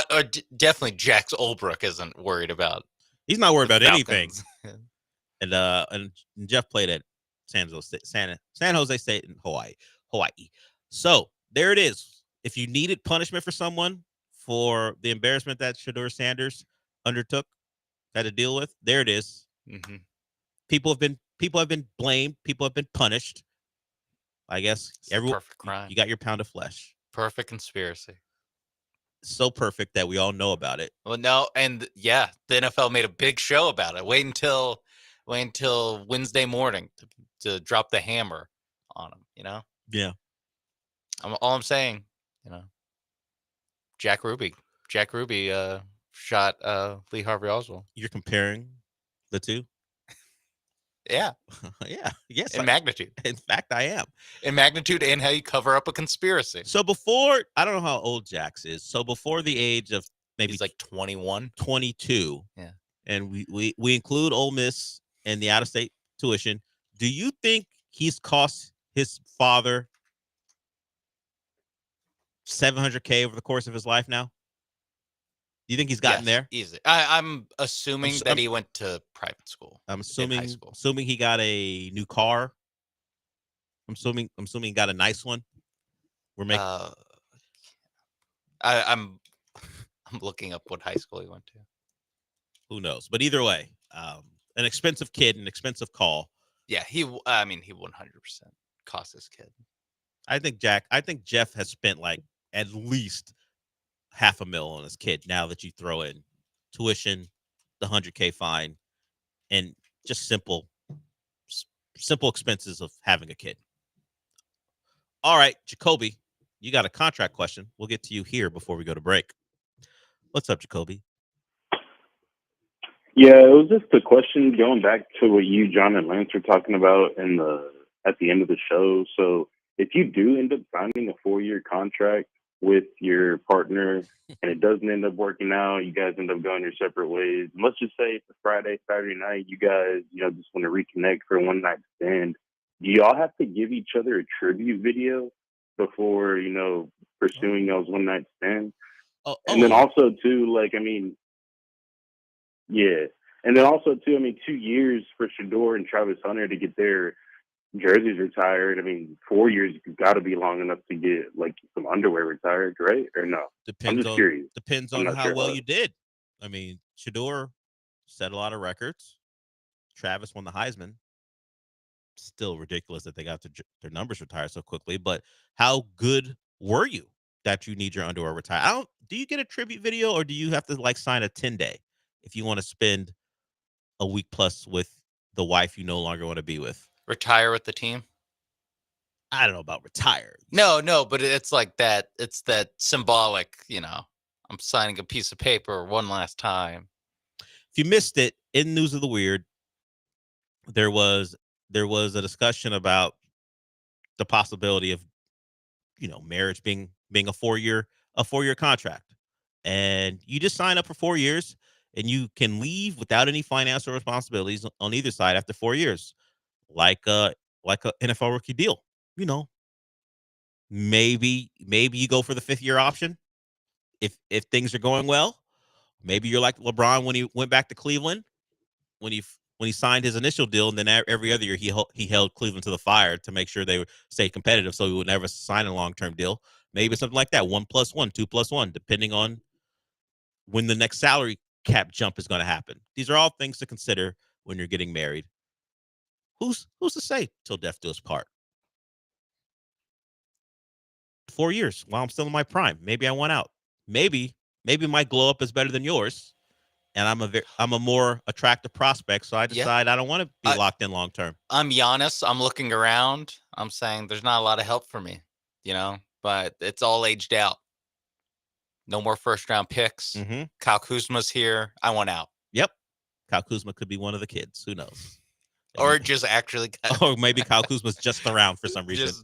No, definitely Jax Ulbrich isn't worried about. He's not worried about Falcons. anything. And Jeff played at San Jose State in Hawaii. So there it is. If you needed punishment for someone for the embarrassment that Shedeur Sanders undertook, had to deal with, there it is. Mm-hmm. People have been blamed. People have been punished. I guess perfect crime. You got your pound of flesh. Perfect conspiracy. So perfect that we all know about it. Well, no, and yeah, the NFL made a big show about it. Wait until Wednesday morning to drop the hammer on them. You know. Yeah. All I'm saying, Jack Ruby shot Lee Harvey Oswald. You're comparing the two? Yeah. Yeah. Yes. In magnitude. In fact, I am. In magnitude and how you cover up a conspiracy. So before, I don't know how old Jax is. So before the age of maybe he's like 21, 22. Yeah. And we include Ole Miss and the out-of-state tuition. Do you think he's cost his father $700K over the course of his life now? Do you think he's gotten there? Easy. I'm assuming that he went to private school. I'm assuming he got a new car. I'm assuming he got a nice one. We're making. I'm looking up what high school he went to. Who knows? But either way, an expensive kid, an expensive call. Yeah, he 100% cost his kid. I think Jeff has spent like at least $500,000 on his kid. Now that you throw in tuition, the $100K fine, and just simple expenses of having a kid. All right, Jacoby, you got a contract question. We'll get to you here before we go to break. What's up, Jacoby? Yeah, it was just a question going back to what you, John, and Lance were talking about at the end of the show. So if you do end up signing a 4-year contract with your partner and it doesn't end up working out, you guys end up going your separate ways. And let's just say it's a Friday, Saturday night, you guys, just want to reconnect for a one night stand. Do y'all have to give each other a tribute video before, pursuing those one night stands? And then also too, yeah. And then also too, 2 years for Shedeur and Travis Hunter to get their jerseys retired. 4 years has got to be long enough to get some underwear retired, right? Or no? I'm just curious. Depends on how well you did. Shedeur set a lot of records. Travis won the Heisman. Still ridiculous that they got their numbers retired so quickly. But how good were you that you need your underwear retired? Do you get a tribute video, or do you have to sign a 10-day if you want to spend a week plus with the wife you no longer want to be with? Retire with the team? I don't know about retire. No, but it's like that. It's that symbolic, I'm signing a piece of paper one last time. If you missed it, in News of the Weird, there was a discussion about the possibility of marriage being a 4-year contract, and you just sign up for 4 years, and you can leave without any financial responsibilities on either side after 4 years, like a NFL rookie deal. Maybe you go for the 5th-year option if things are going well. Maybe you're like LeBron when he went back to Cleveland, when he signed his initial deal, and then every other year he held Cleveland to the fire to make sure they would stay competitive, so he would never sign a long-term deal. Maybe something like that, 1+1, 2+1, depending on when the next salary cap jump is going to happen. These are all things to consider when you're getting married. Who's to say till death do us part? 4 years while I'm still in my prime. Maybe I want out. Maybe my glow up is better than yours, and I'm a more attractive prospect, so I decide I don't want to be locked in long term. I'm Giannis. I'm looking around. I'm saying there's not a lot of help for me, but it's all aged out. No more first-round picks. Mm-hmm. Kyle Kuzma's here. I want out. Yep. Kyle Kuzma could be one of the kids. Who knows? Or just actually. Or maybe Kyle Kuzma's just around for some reason.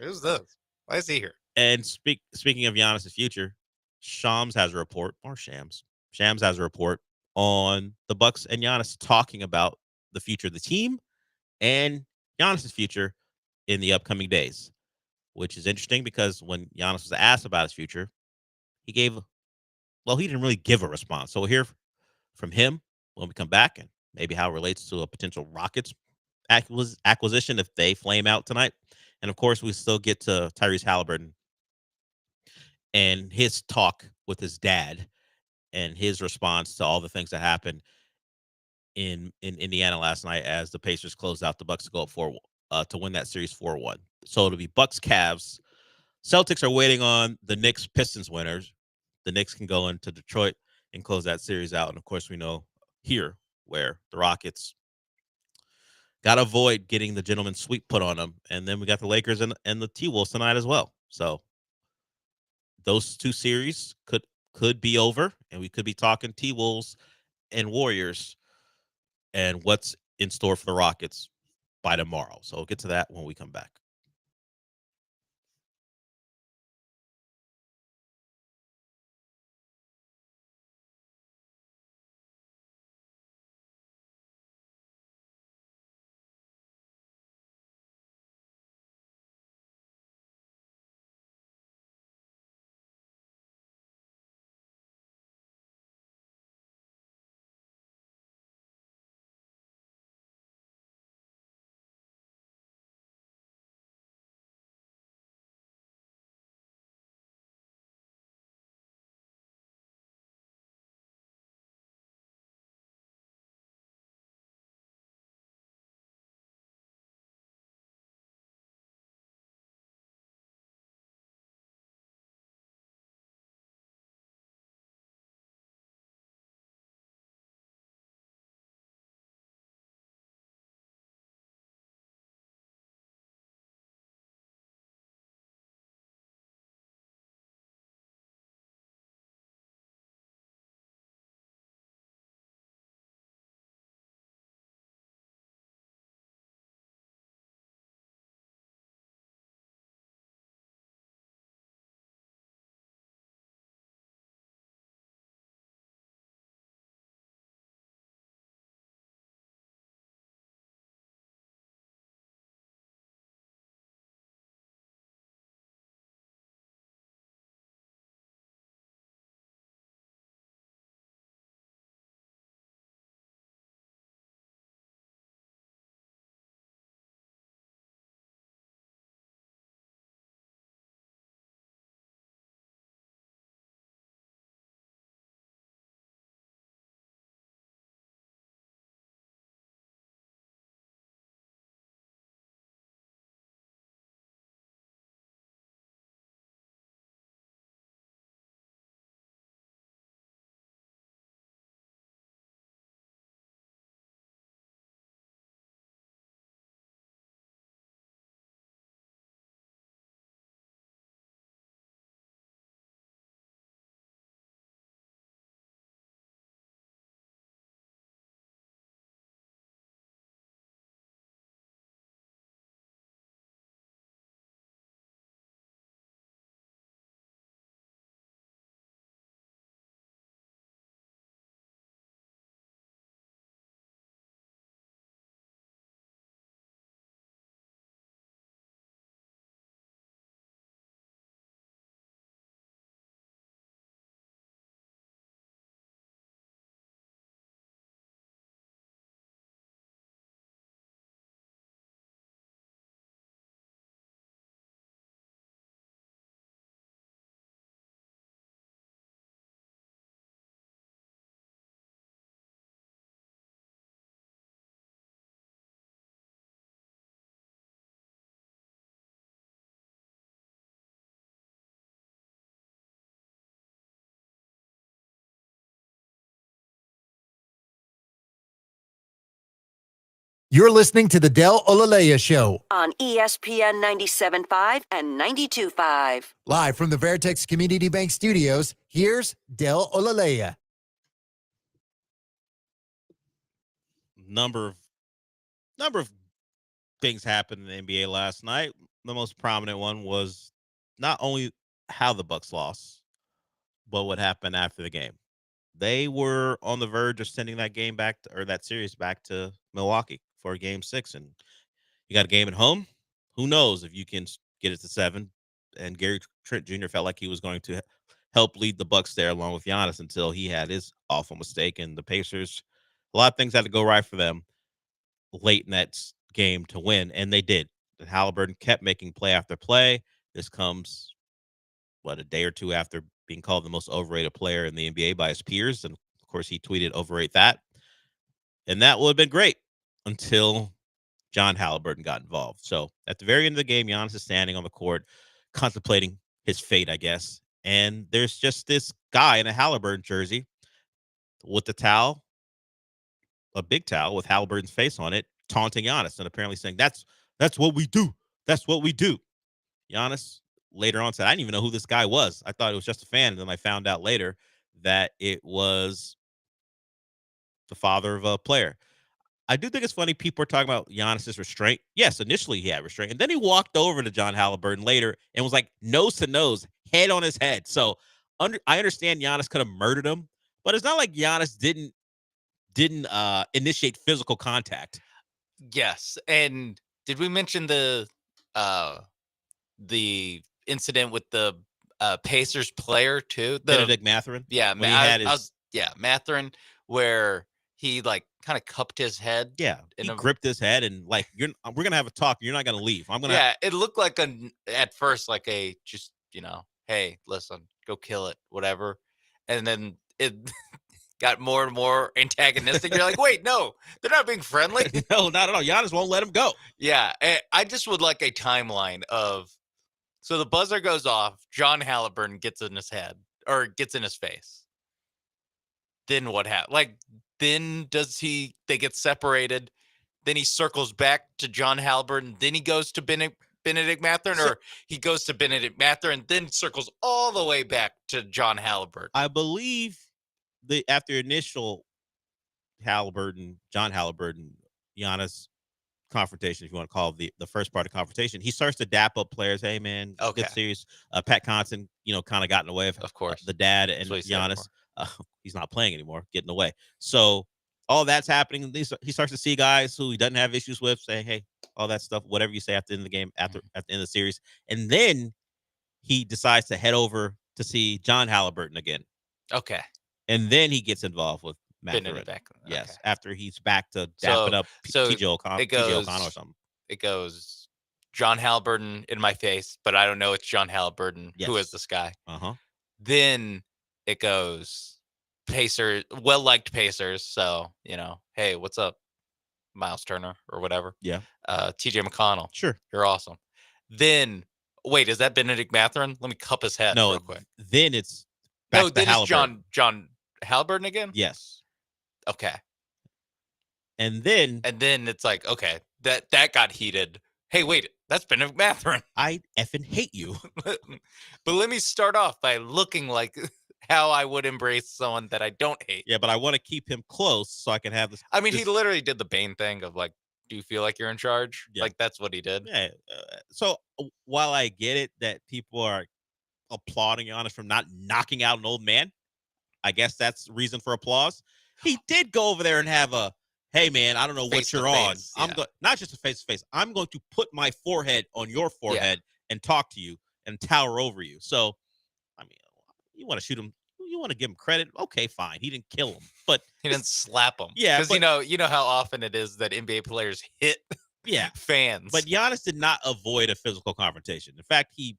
Who's this? Why is he here? And speaking of Giannis' future, Shams has a report has a report on the Bucks and Giannis talking about the future of the team and Giannis' future in the upcoming days, which is interesting because when Giannis was asked about his future, he didn't really give a response. So we'll hear from him when we come back, and maybe how it relates to a potential Rockets acquisition if they flame out tonight. And of course, we still get to Tyrese Halliburton and his talk with his dad and his response to all the things that happened in Indiana last night as the Pacers closed out the Bucks to go up to win that series 4-1. So it'll be Bucks, Cavs. Celtics are waiting on the Knicks, Pistons winners. The Knicks can go into Detroit and close that series out. And of course, we know here where the Rockets got to avoid getting the gentleman's sweep put on them. And then we got the Lakers and the T-Wolves tonight as well. So those two series could be over, and we could be talking T-Wolves and Warriors and what's in store for the Rockets by tomorrow. So we'll get to that when we come back. You're listening to the Del Olaleye Show. On ESPN 97.5 and 92.5. Live from the Veritex Community Bank Studios, here's Del Olaleye. Number of things happened in the NBA last night. The most prominent one was not only how the Bucks lost, but what happened after the game. They were on the verge of sending that game back or that series back to Milwaukee for Game 6, and you got a game at home. Who knows if you can get it to 7? And Gary Trent Jr. felt like he was going to help lead the Bucks there along with Giannis until he had his awful mistake. And the Pacers, a lot of things had to go right for them late in that game to win, and they did. And Halliburton kept making play after play. This comes, a day or two after being called the most overrated player in the NBA by his peers. And, of course, he tweeted, "Overrate that." And that would have been great until John Halliburton got involved. So at the very end of the game, Giannis is standing on the court contemplating his fate, I guess. And there's just this guy in a Halliburton jersey with the towel, a big towel with Halliburton's face on it, taunting Giannis and apparently saying, that's what we do. That's what we do. Giannis later on said, I didn't even know who this guy was. I thought it was just a fan. And then I found out later that it was the father of a player. I do think it's funny people are talking about Giannis's restraint. Yes, initially he had restraint. And then he walked over to John Halliburton later and was like nose to nose, head on his head. So I understand Giannis could have murdered him, but it's not like Giannis didn't initiate physical contact. Yes. And did we mention the incident with the Pacers player too? Benedict Mathurin? Yeah, Mathurin, where he kind of cupped his head. Yeah, he gripped his head and we're gonna have a talk. You're not gonna leave. Yeah, it looked like at first like a just hey, listen, go kill it, whatever, and then it got more and more antagonistic. You're like, wait, no, they're not being friendly. No, not at all. Giannis won't let him go. Yeah, I just would like a timeline of. So the buzzer goes off. John Halliburton gets in his head or gets in his face. Then what happens? Then they get separated. Then he circles back to John Halliburton. Then he goes to Benedict Mathurin, or he goes to Benedict Mathurin, then circles all the way back to John Halliburton. I believe after initial John Halliburton, Giannis confrontation, if you want to call it the first part of confrontation, he starts to dap up players. Hey, man, get serious. Pat Connaughton, kind of got in the way of course, the dad and Giannis. He's not playing anymore, getting away. So all that's happening. He starts to see guys who he doesn't have issues with, saying, hey, all that stuff, whatever you say at the end of the game, at the end of the series. And then he decides to head over to see John Halliburton again. Okay. And then he gets involved with Mathurin. Okay. Yes, after he's back to dapping up TJ O'Connell or something. It goes John Halliburton in my face, but I don't know it's John Halliburton. Yes. Who is this guy? Then it goes Pacers, well-liked Pacers. So, hey, what's up, Miles Turner or whatever? Yeah. TJ McConnell. Sure. You're awesome. Then, wait, is that Benedict Mathurin? Let me cup his head real quick. Then it's back to Halliburton. It's John Halliburton again? Yes. Okay. And then it's like, okay, that got heated. Hey, wait, that's Benedict Mathurin. I effing hate you. But let me start off by looking like how I would embrace someone that I don't hate. Yeah, but I want to keep him close so I can have this. I mean, he literally did the Bane thing of do you feel like you're in charge? Yeah. That's what he did. Yeah. So while I get it that people are applauding Giannis from not knocking out an old man, I guess that's reason for applause. He did go over there and have a, hey, man, I don't know what you're on. I'm not just a face-to-face. I'm going to put my forehead on your forehead and talk to you and tower over you. So, I mean, you want to shoot him. You want to give him credit. Okay, fine. He didn't kill him, but he didn't slap him. Yeah. Because you know how often it is that NBA players hit fans. But Giannis did not avoid a physical confrontation. In fact, he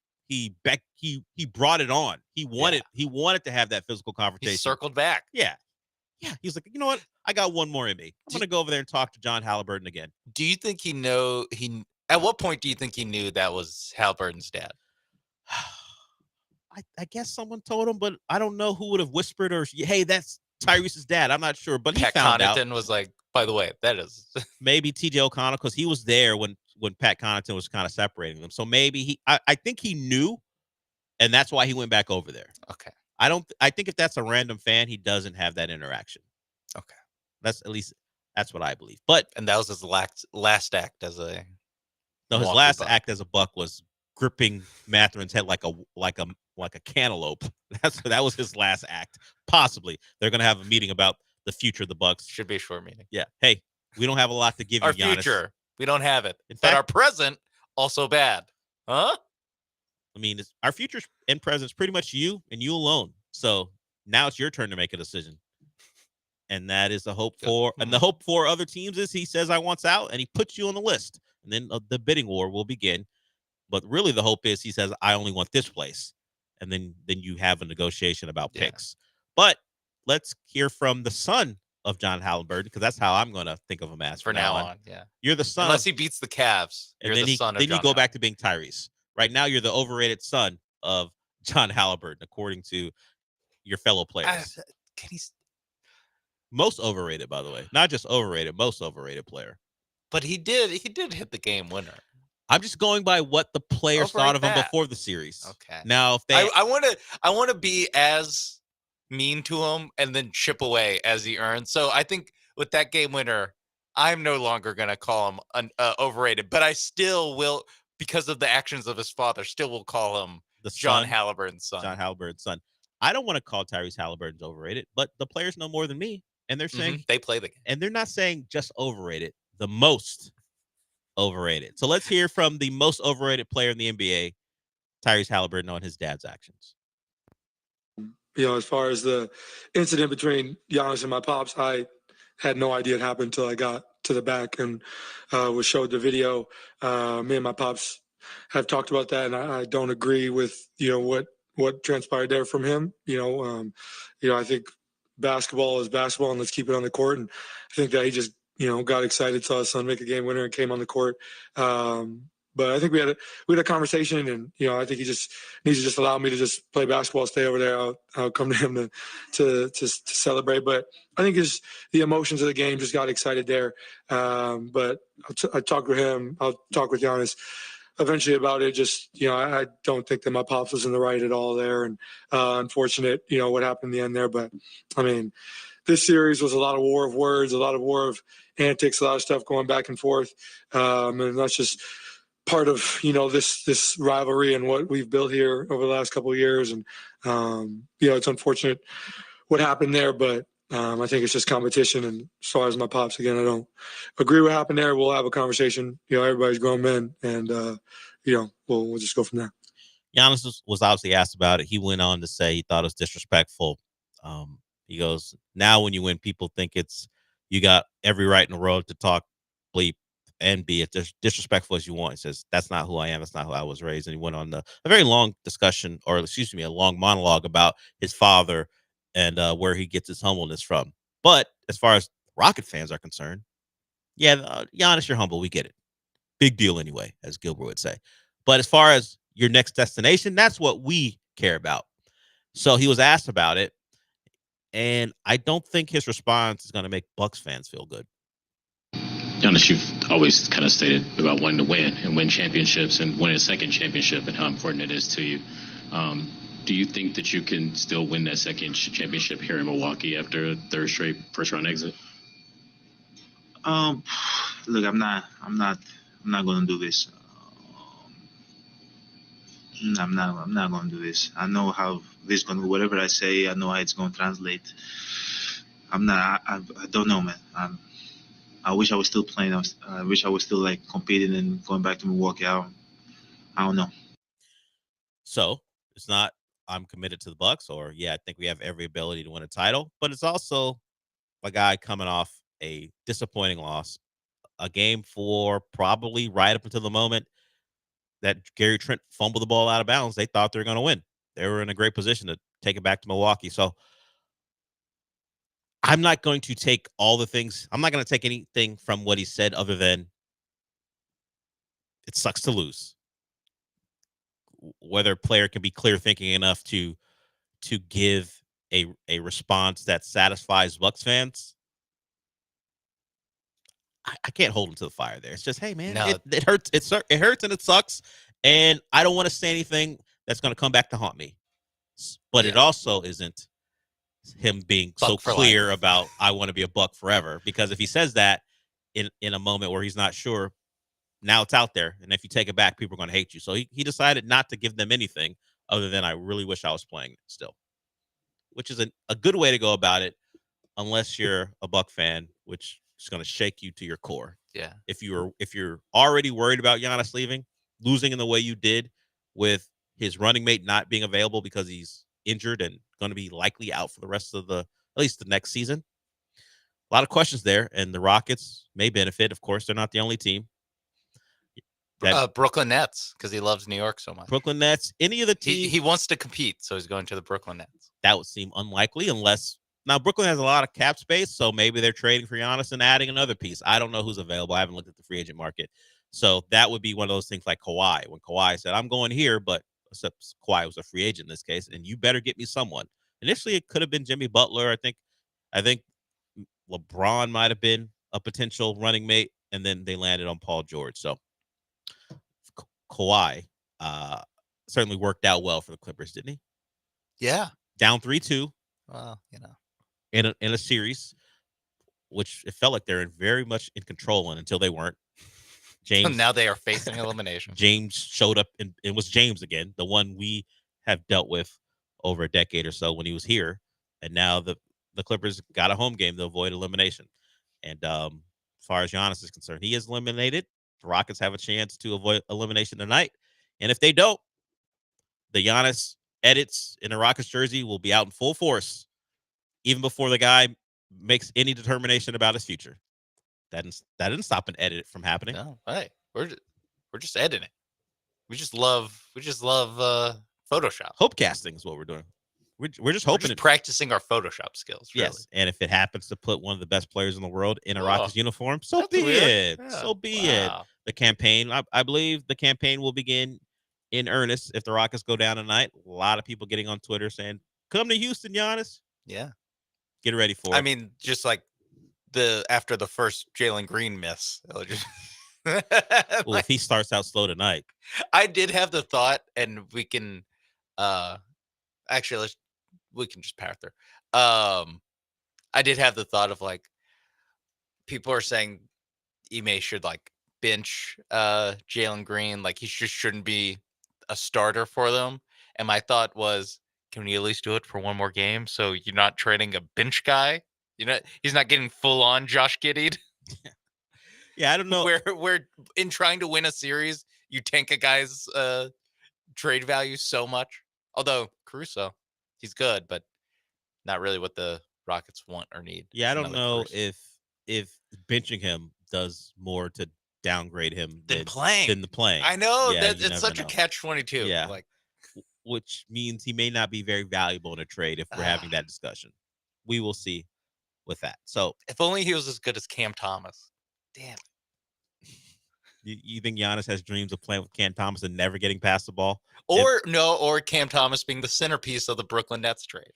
brought it on. He wanted to have that physical confrontation. He circled back. Yeah. Yeah. He was like, you know what? I got one more in me. I'm going to go over there and talk to John Halliburton again. Do you think at what point do you think he knew that was Halliburton's dad? I guess someone told him, but I don't know who would have whispered or, hey, that's Tyrese's dad. I'm not sure, but he found out. Connaughton was like, By the way, that is maybe TJ O'Connell, because he was there when Pat Connaughton was kind of separating them. So maybe I think he knew, and that's why he went back over there. Okay. I think if that's a random fan, he doesn't have that interaction. Okay. That's what I believe. And that was his last act as a his last act as a Buck was gripping Matherin's head like a cantaloupe. That was his last act. Possibly they're gonna have a meeting about the future of the Bucks. Should be a short meeting. Yeah. Hey, we don't have a lot to give you, Our Giannis. future, we don't have it. In but fact, our present also bad. Huh? I mean, our future and present is pretty much you and you alone. So now it's your turn to make a decision. And that is the hope for, and the hope for other teams is he says, I wants out, and he puts you on the list. And then the bidding war will begin. But really the hope is he says, I only want this place. And then you have a negotiation about picks. But let's hear from the son of John Halliburton, because that's how I'm going to think of him as from now on. Yeah. You're the son. Unless he beats the Cavs. You're the son of John Then you go back to being Tyrese. Right now, you're the overrated son of John Halliburton, according to your fellow players. Most overrated, by the way. Not just overrated, most overrated player. But he did hit the game winner. I'm just going by what the players thought of him before the series. Okay. Now, if they, I want to be as mean to him and then chip away as he earns. So I think with that game winner, I'm no longer going to call him overrated, but I still will, because of the actions of his father, still will call him John Halliburton's son. John Halliburton's son. I don't want to call Tyrese Halliburton's overrated, but the players know more than me, and they're saying they play the game, and they're not saying just overrated, the most overrated. So let's hear from the most overrated player in the NBA, Tyrese Halliburton, on his dad's actions. As far as the incident between Giannis and my pops, I had no idea it happened until I got to the back and was showed the video. Me and my pops have talked about that, and I don't agree with what transpired there from him. I think basketball is basketball, and let's keep it on the court. And I think that he just got excited, saw his son make a game winner, and came on the court. But I think we had a conversation, and I think he just needs to just allow me to just play basketball, stay over there. I'll come to him to celebrate. But I think it's the emotions of the game just got excited there. But I talked with him. I'll talk with Giannis eventually about it. Just I don't think that my pops was in the right at all there, and unfortunate what happened in the end there. But I mean, this series was a lot of war of words, a lot of war of antics, a lot of stuff going back and forth, and that's just part of this rivalry and what we've built here over the last couple of years. And it's unfortunate what happened there, but I think it's just competition. And as far as my pops, again, I don't agree what happened there. We'll have a conversation. Everybody's grown men, and we'll just go from there. Giannis was obviously asked about it. He went on to say he thought it was disrespectful. He goes, now when you win, people think you got every right in the world to talk bleep and be as disrespectful as you want. He says, that's not who I am. That's not who I was raised. And he went on a very long discussion, or a long monologue about his father and where he gets his humbleness from. But as far as Rocket fans are concerned, Giannis, you're humble. We get it. Big deal anyway, as Gilbert would say. But as far as your next destination, that's what we care about. So he was asked about it, and I don't think his response is going to make Bucks fans feel good. Giannis, you've always kind of stated about wanting to win and win championships and win a second championship and how important it is to you. Do you think that you can still win that second championship here in Milwaukee after a third straight first round exit? Look, I'm not going to do this. I'm not going to do this. I know how this going to, whatever I say, I know how it's going to translate. I don't know, man. I wish I was still playing. I wish I was still competing and going back to Milwaukee. I don't know. So it's not I'm committed to the Bucks, or I think we have every ability to win a title, but it's also a guy coming off a disappointing loss, a game 4, probably right up until the moment that Gary Trent fumbled the ball out of bounds. They thought they were going to win. They were in a great position to take it back to Milwaukee. So I'm not going to take all the things. I'm not going to take anything from what he said other than it sucks to lose. Whether a player can be clear thinking enough to give a response that satisfies Bucks fans, I can't hold him to the fire there. It's just, hey man, No. it hurts. It hurts and it sucks, and I don't want to say anything that's going to come back to haunt me. But it also isn't him being so clear about I want to be a Buck forever, because if he says that in a moment where he's not sure, now it's out there, and if you take it back, people are going to hate you. So he decided not to give them anything other than I really wish I was playing still, which is a good way to go about it, unless you're a Buck fan, which is going to shake you to your core. Yeah. If you're already worried about Giannis leaving, losing in the way you did with his running mate not being available because he's injured and going to be likely out for the rest of at least the next season. A lot of questions there, and the Rockets may benefit. Of course, they're not the only team. Brooklyn Nets, because he loves New York so much. Brooklyn Nets, any of the teams. He wants to compete, so he's going to the Brooklyn Nets. That would seem unlikely unless now Brooklyn has a lot of cap space, so maybe they're trading for Giannis and adding another piece. I don't know who's available. I haven't looked at the free agent market. So that would be one of those things like Kawhi. When Kawhi said, I'm going here, but except Kawhi was a free agent in this case, and you better get me someone. Initially, it could have been Jimmy Butler. I think LeBron might have been a potential running mate, and then they landed on Paul George. So Kawhi certainly worked out well for the Clippers, didn't he? Yeah. Down 3-2. Well, in a series, which it felt like they're very much in control until they weren't. James. Now they are facing elimination. James showed up, and it was James again, the one we have dealt with over a decade or so when he was here, and now the Clippers got a home game to avoid elimination. And as far as Giannis is concerned, he is eliminated. The Rockets have a chance to avoid elimination tonight, and if they don't, the Giannis edits in a Rockets jersey will be out in full force even before the guy makes any determination about his future. That didn't stop an edit from happening. No, hey, we're just editing. We just love Photoshop. Hope casting is what we're doing. We're just hoping, practicing our Photoshop skills. Really. Yes, and if it happens to put one of the best players in the world in a Rockets uniform, so be it. Yeah. So be it. The campaign, I believe, the campaign will begin in earnest if the Rockets go down tonight. A lot of people getting on Twitter saying, "Come to Houston, Giannis." Yeah, get ready for it. I mean, just like after the first Jalen Green miss. Well, if he starts out slow tonight. I did have the thought, and we can actually we can just power through. I did have the thought of like people are saying Ime should like bench Jalen Green, like he just shouldn't be a starter for them. And my thought was, can we at least do it for one more game so you're not trading a bench guy? He's not getting full on Josh Giddey'd. Yeah, I don't know. Where in trying to win a series, you tank a guy's trade value so much. Although Caruso, he's good, but not really what the Rockets want or need. Yeah, I don't know if benching him does more to downgrade him than the playing. I know yeah, that it's such a catch-22. Yeah, like, which means he may not be very valuable in a trade if we're having that discussion. We will see with that. So if only he was as good as Cam Thomas. Damn. You think Giannis has dreams of playing with Cam Thomas and never getting past the ball? Or Cam Thomas being the centerpiece of the Brooklyn Nets trade.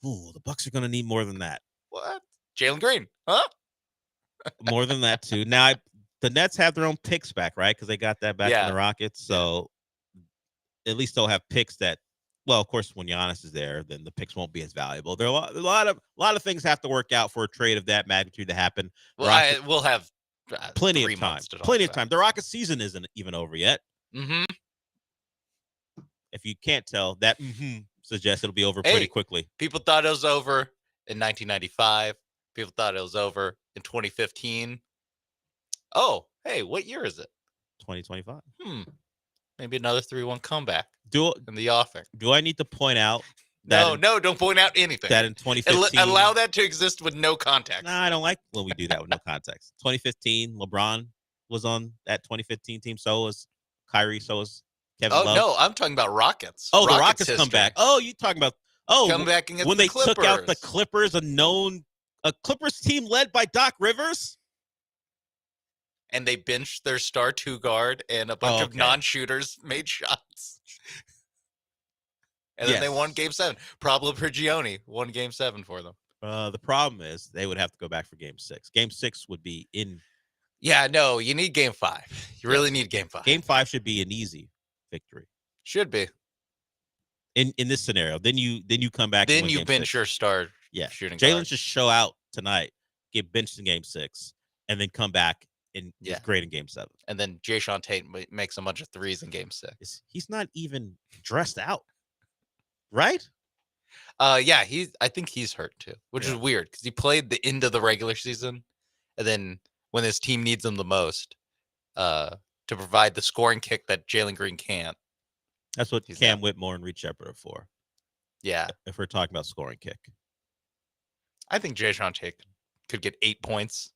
Ooh, the Bucks are going to need more than that. What? Jalen Green, huh? More than that, too. Now, the Nets have their own picks back, right? Because they got that back from the Rockets. So at least they'll have picks that, well, of course, when Giannis is there, then the picks won't be as valuable. There are a lot of things have to work out for a trade of that magnitude to happen. Well, we'll have plenty of time. Plenty of time. The Rockets season isn't even over yet. Mm-hmm. If you can't tell, that suggests it'll be over pretty quickly. People thought it was over in 1995. People thought it was over in 2015. Oh, hey, what year is it? 2025. Maybe another 3-1 comeback in the offing. Do I need to point out that No, don't point out anything. That in 2015. Allow that to exist with no context. No, I don't like when we do that with no context. 2015, LeBron was on that 2015 team. So was Kyrie. So was Kevin Love. No, I'm talking about Rockets. Oh, the Rockets come back. Oh, you talking about come back against when the they Clippers. took out the Clippers, a Clippers team led by Doc Rivers? And they benched their star 2 guard, and a bunch of non-shooters made shots. And then they won Game 7. Pablo Prigioni won Game 7 for them. The problem is they would have to go back for Game 6. Game 6 would be in. Yeah, no, you need Game 5. You really need Game 5. Game 5 should be an easy victory. Should be. In this scenario, then you come back. Then and win you Game bench 6. your star Yeah, shooting Jalen guard. should show out tonight, get benched in Game 6, and then come back and is great in Game 7. And then Jayshawn Tate makes a bunch of threes in Game 6. He's not even dressed out, right? Yeah, I think he's hurt too, which is weird because he played the end of the regular season, and then when his team needs him the most, to provide the scoring kick that Jalen Green can't. That's what Cam Whitmore and Reed Shepard are for. Yeah, if we're talking about scoring kick, I think Jayshawn Tate could get 8 points.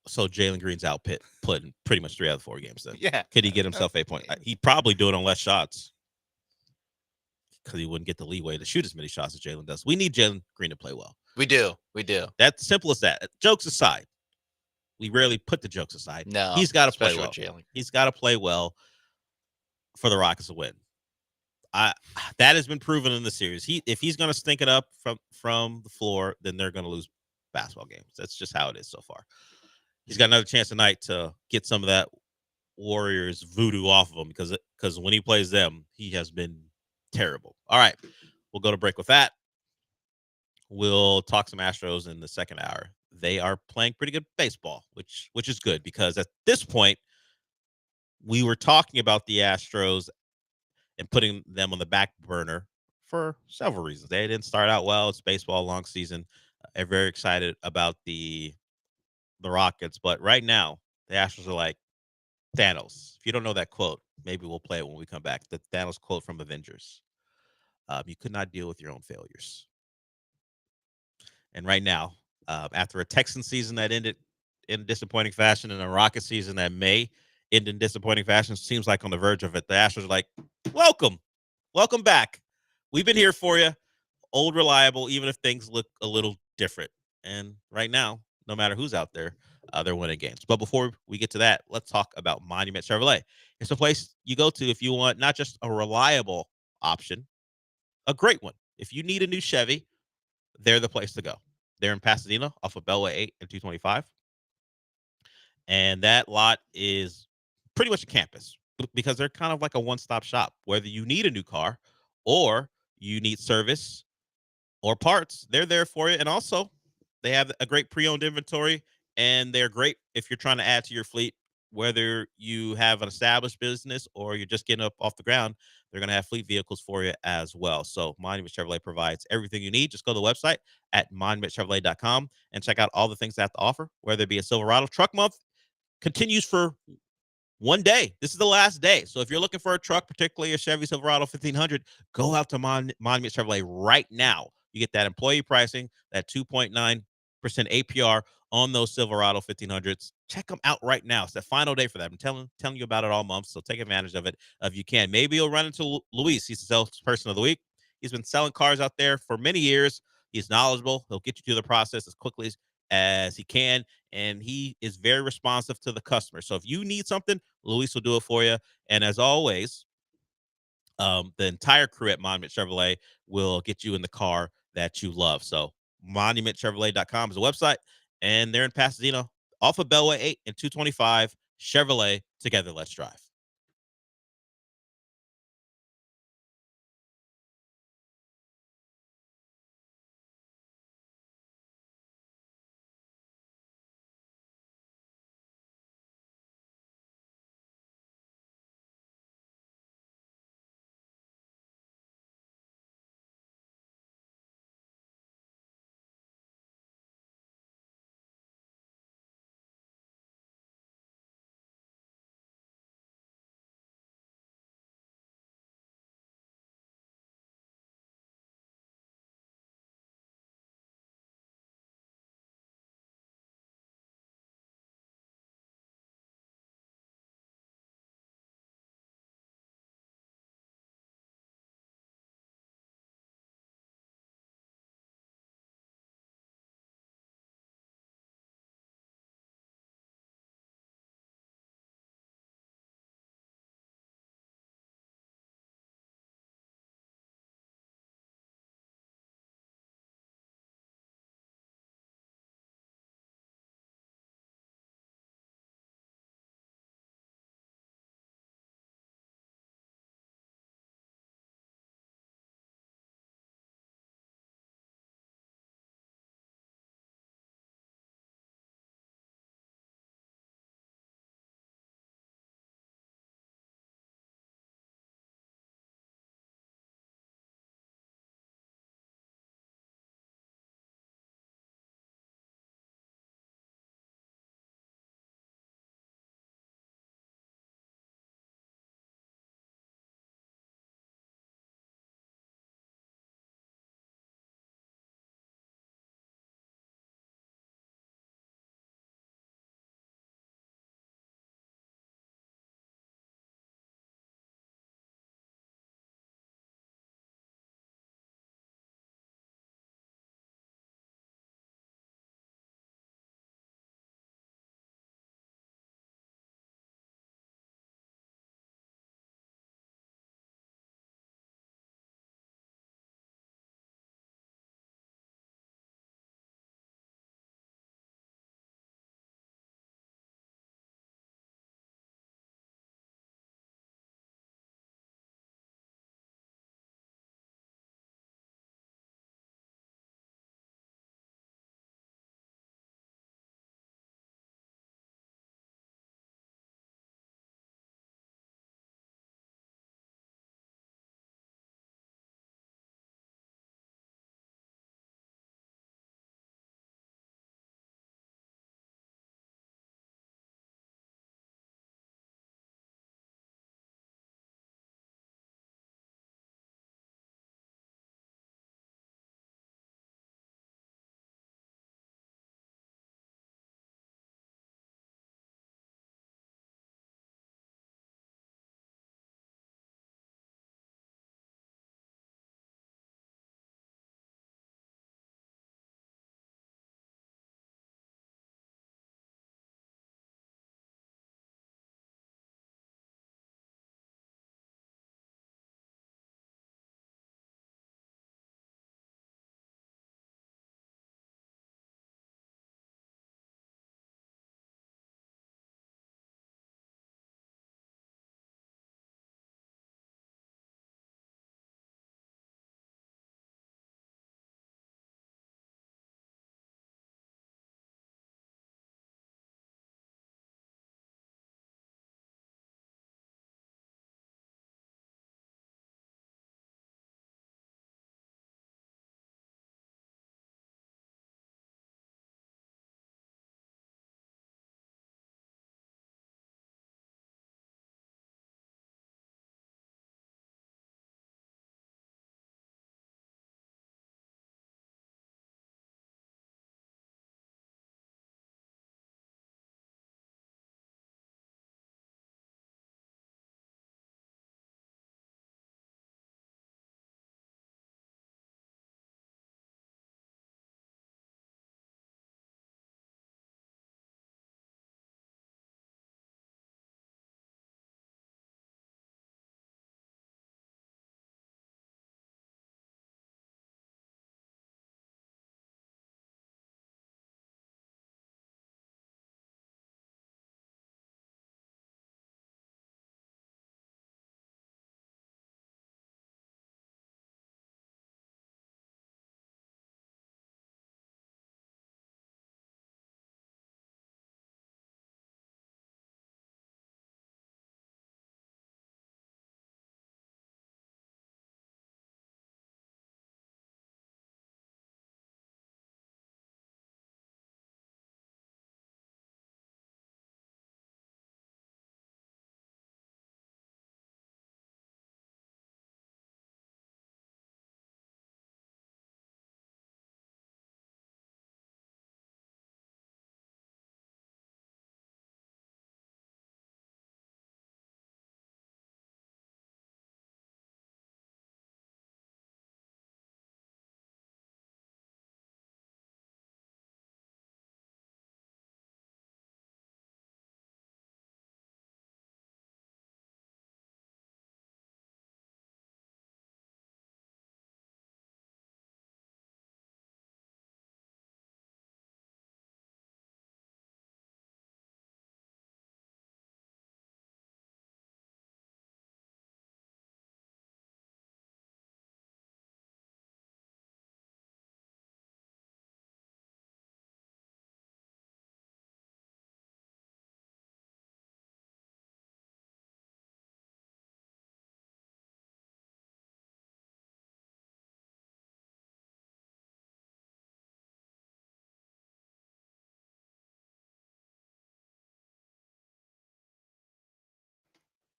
So Jalen Green's putting pretty much 3 out of 4 games. Then, could he get himself 8 points? He'd probably do it on less shots because he wouldn't get the leeway to shoot as many shots as Jalen does. We need Jalen Green to play well. We do. That's simple as that. Jokes aside, we rarely put the jokes aside. No, he's got to play especially well. with Jalen. He's got to play well for the Rockets to win. That has been proven in the series. If he's going to stink it up from the floor, then they're going to lose basketball games. That's just how it is so far. He's got another chance tonight to get some of that Warriors voodoo off of him because when he plays them, he has been terrible. All right, we'll go to break with that. We'll talk some Astros in the second hour. They are playing pretty good baseball, which is good because at this point, we were talking about the Astros and putting them on the back burner for several reasons. They didn't start out well. It's baseball, long season. I'm very excited about the Rockets, but right now the Astros are like Thanos. If you don't know that quote, maybe we'll play it when we come back. The Thanos quote from Avengers. You could not deal with your own failures. And right now, after a Texan season that ended in disappointing fashion and a Rocket season that may end in disappointing fashion, seems like on the verge of it, the Astros are like, welcome back. We've been here for you. Old, reliable, even if things look a little different. And right now, no matter who's out there, they're winning games. But before we get to that, let's talk about Monument Chevrolet. It's a place you go to if you want not just a reliable option, a great one. If you need a new Chevy, they're the place to go. They're in Pasadena off of Beltway 8 and 225. And that lot is pretty much a campus because they're kind of like a one-stop shop. Whether you need a new car or you need service or parts, they're there for you. And also, they have a great pre-owned inventory, and they're great if you're trying to add to your fleet. Whether you have an established business or you're just getting up off the ground, they're going to have fleet vehicles for you as well. So Monument Chevrolet provides everything you need. Just go to the website at monumentchevrolet.com and check out all the things they have to offer, whether it be a Silverado. Truck Month continues for one day. This is the last day. So if you're looking for a truck, particularly a Chevy Silverado 1500, go out to Monument Chevrolet right now. You get that employee pricing, that 2.9% APR on those Silverado 1500s. Check them out right now. It's the final day for that. I'm telling you about it all month, so take advantage of it if you can. Maybe you'll run into Luis. He's the salesperson of the week. He's been selling cars out there for many years. He's knowledgeable. He'll get you through the process as quickly as he can, and he is very responsive to the customer. So if you need something, Luis will do it for you. And as always, the entire crew at Monument Chevrolet will get you in the car that you love. So monumentchevrolet.com is the website, and they're in Pasadena off of Beltway 8 and 225. Chevrolet, together, let's drive.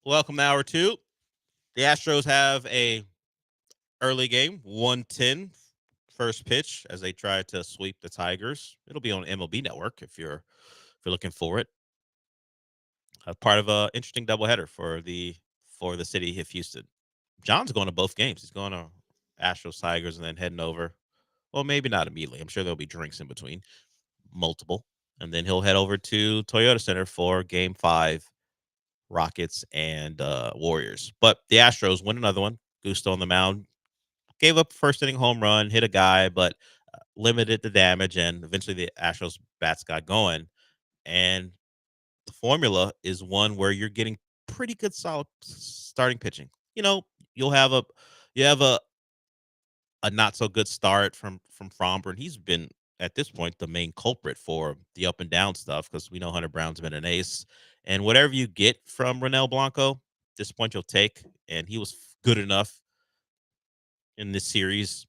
Welcome to hour 2. The Astros have a early game, 1:10 first pitch as they try to sweep the Tigers. It'll be on MLB Network if you're looking for it. Part of a interesting doubleheader for the city of Houston. John's going to both games. He's going to Astros Tigers and then heading over. Well, maybe not immediately. I'm sure there'll be drinks in between, multiple, and then he'll head over to Toyota Center for Game 5, Rockets and Warriors. But the Astros win another one. Gusto on the mound gave up first inning home run, hit a guy, but limited the damage, and eventually the Astros bats got going. And the formula is one where you're getting pretty good solid starting pitching. You'll have a not so good start from Fromber, and he's been at this point the main culprit for the up and down stuff because we know Hunter Brown's been an ace. And whatever you get from Ronel Blanco, at this point you'll take, and he was good enough in this series.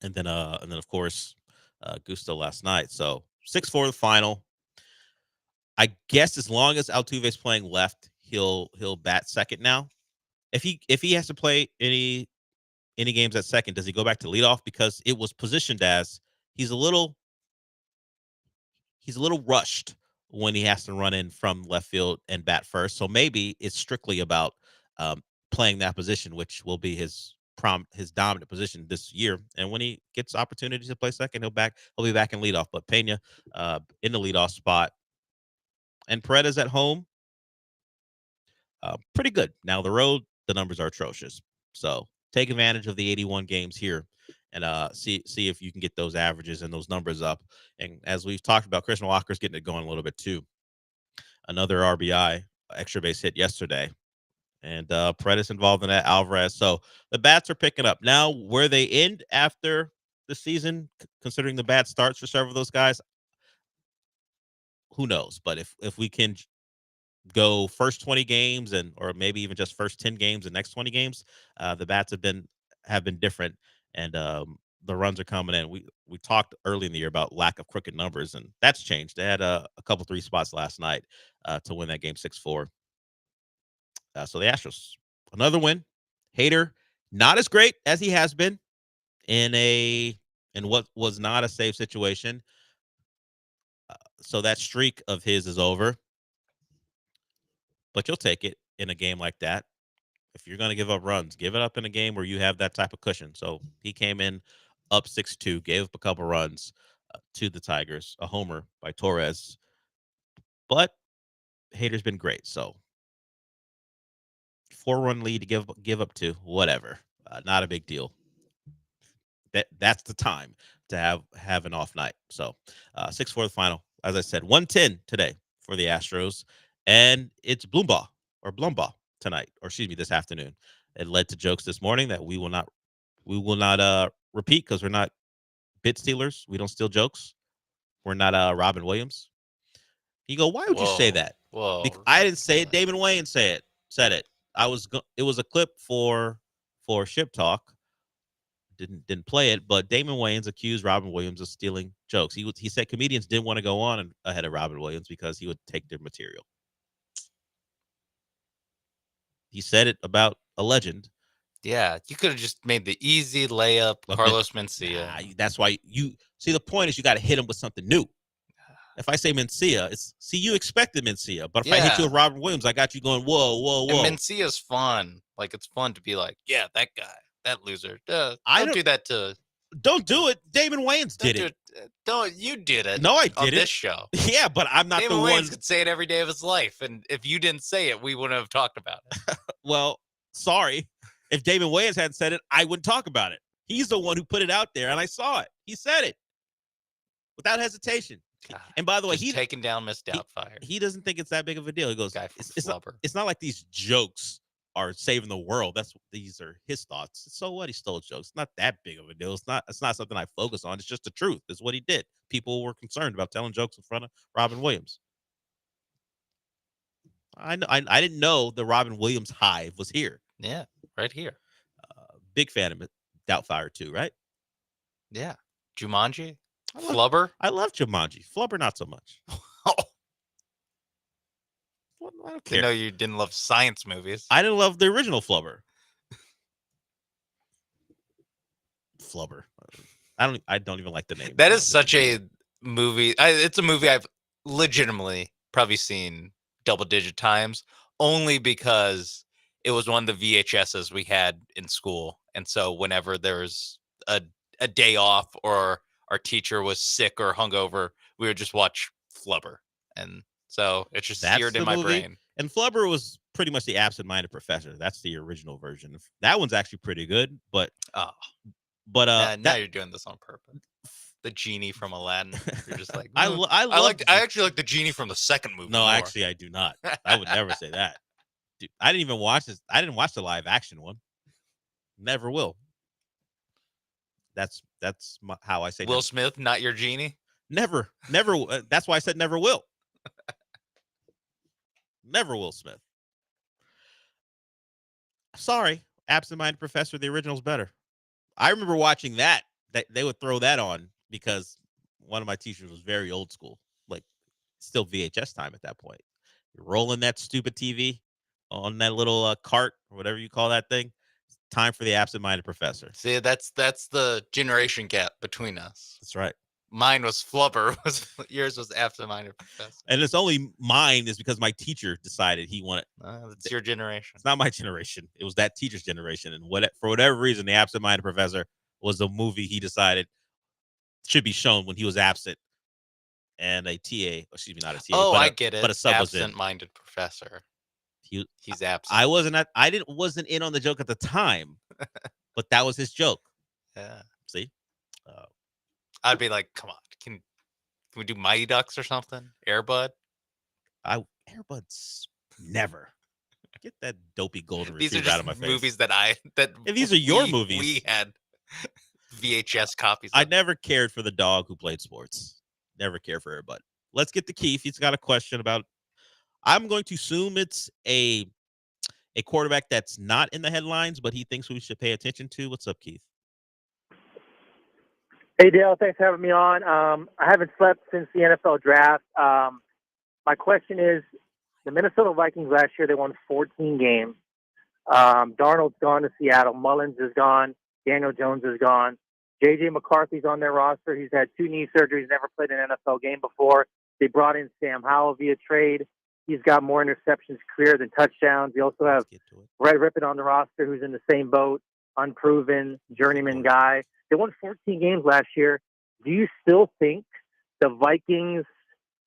And then of course Gusto last night. So 6-4 the final. I guess as long as Altuve's playing left, he'll bat second now. If he has to play any games at second, does he go back to leadoff? Because it was positioned as he's a little rushed when he has to run in from left field and bat first. So maybe it's strictly about playing that position, which will be his dominant position this year. And when he gets opportunities to play second, he'll be back in leadoff. But Pena in the leadoff spot. And Paredes at home, pretty good. Now, the road, the numbers are atrocious. So take advantage of the 81 games here and see if you can get those averages and those numbers up. And as we've talked about, Christian Walker's getting it going a little bit too. Another RBI, extra base hit yesterday. And Paredes involved in that, Alvarez. So the bats are picking up. Now, where they end after the season, considering the bad starts for several of those guys, who knows? But if we can go first 20 games or maybe even just first 10 games and next 20 games, the bats have been different, and the runs are coming in. We talked early in the year about lack of crooked numbers, and that's changed. They had a couple 3 spots last night to win that game 6-4. So the Astros, another win. Hader, not as great as he has been in what was not a safe situation. So that streak of his is over. But you'll take it in a game like that. If you're going to give up runs, give it up in a game where you have that type of cushion. So he came in up 6-2, gave up a couple runs to the Tigers, a homer by Torres. But Hader's been great. So 4-run lead to give up to, whatever. Not a big deal. That's the time to have an off night. So 6-4 the final. As I said, 110 today for the Astros. And it's Blumbaugh tonight, or excuse me, this afternoon. It led to jokes this morning that we will not repeat because we're not bit stealers. We don't steal jokes. We're not Robin Williams. You go, why would you say that? Whoa. I didn't say it. Damon Wayans said it. It was a clip for Ship Talk. Didn't play it, but Damon Wayans accused Robin Williams of stealing jokes. He said comedians didn't want to go on ahead of Robin Williams because he would take their material. He said it about a legend. Yeah, you could have just made the easy layup, Carlos Mencia. That's why you see the point is you got to hit him with something new. If I say Mencia, you expected Mencia, but if I hit you with Robin Williams, I got you going, whoa. And Mencia's fun. Like, it's fun to be like, yeah, that guy, that loser. Don't do that to. Don't do it. Damon Wayans did it. You did it. No, I did on it. this show. Yeah, but I'm not Damon the Wayans one. could say it every day of his life, and if you didn't say it, we wouldn't have talked about it. Well, sorry. If Damon Wayans hadn't said it, I wouldn't talk about it. He's the one who put it out there, and I saw it. He said it without hesitation. God, and by the way, he's taking down Miss Doubtfire. He doesn't think it's that big of a deal. He goes, it's not like these jokes are saving the world. These are his thoughts. So what? He stole jokes. It's not that big of a deal. It's not something I focus on. It's just the truth. It's what he did. People were concerned about telling jokes in front of Robin Williams. I didn't know the Robin Williams hive was here. Yeah, right here. Big fan of it. Doubtfire too, right? Yeah. Jumanji? Flubber? I love Jumanji. Flubber, not so much. I don't I care. know you didn't love science movies. I didn't love the original Flubber. Flubber. I don't even like the name. That is such a movie. It's a movie I've legitimately probably seen double-digit times, only because it was one of the VHSs we had in school, and so whenever there was a day off or our teacher was sick or hungover, we would just watch Flubber, and so it's just seared in my brain. And Flubber was pretty much the absent-minded professor. That's the original version. That one's actually pretty good, but now you're doing this on purpose. The genie from Aladdin. You're just like I actually like the genie from the second movie. No, more. actually, I do not. I would never say that. Dude, I didn't even watch this. I didn't watch the live action one. Never will. That's how I say. Will Smith, not your genie. Never. That's why I said never will. Never Will Smith. Sorry, absent-minded professor. The original's better. I remember watching that they would throw that on because one of my teachers was very old school, like still VHS time at that point. You're rolling that stupid TV on that little cart or whatever you call that thing. Time for the absent-minded professor. See, that's the generation gap between us. That's right. Mine was Flubber. Yours was absent-minded professor. And it's only mine is because my teacher decided he wanted. It's your generation. It's not my generation. It was that teacher's generation. And for whatever reason, the absent-minded professor was the movie he decided should be shown when he was absent. And a TA, excuse me, not a TA. Oh, but I get it. But a sub was in. Absent-minded professor. He's absent. I wasn't in on the joke at the time, but that was his joke. Yeah. See? I'd be like, come on, can we do Mighty Ducks or something? Airbud? Airbuds never. Get that dopey golden These are retriever just out of my face. movies that if these are your movies. We had VHS copies. I never cared for the dog who played sports. Never cared for Airbud. Let's get to Keith. He's got a question about. I'm going to assume it's a quarterback that's not in the headlines, but he thinks we should pay attention to. What's up, Keith? Hey, Dale. Thanks for having me on. I haven't slept since the NFL draft. My question is, the Minnesota Vikings last year, they won 14 games. Darnold's gone to Seattle. Mullins is gone. Daniel Jones is gone. J.J. McCarthy's on their roster. He's had 2 knee surgeries, never played an NFL game before. They brought in Sam Howell via trade. He's got more interceptions career than touchdowns. They also have Red Rippon on the roster, who's in the same boat, unproven, journeyman guy. They won 14 games last year. Do you still think the Vikings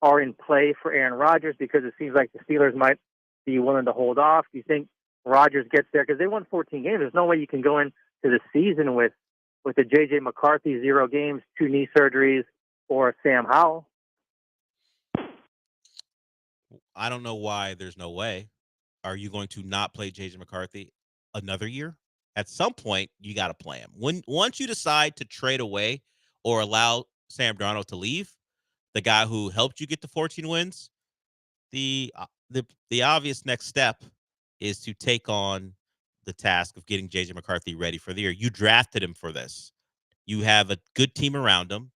are in play for Aaron Rodgers? Because it seems like the Steelers might be willing to hold off. Do you think Rodgers gets there? Because they won 14 games. There's no way you can go into the season with a J.J. McCarthy, 0 games, 2 knee surgeries, or a Sam Howell. I don't know why there's no way. Are you going to not play J.J. McCarthy another year? At some point, you got to play him. Once you decide to trade away or allow Sam Darnold to leave, the guy who helped you get to 14 wins, the obvious next step is to take on the task of getting J.J. McCarthy ready for the year. You drafted him for this. You have a good team around him.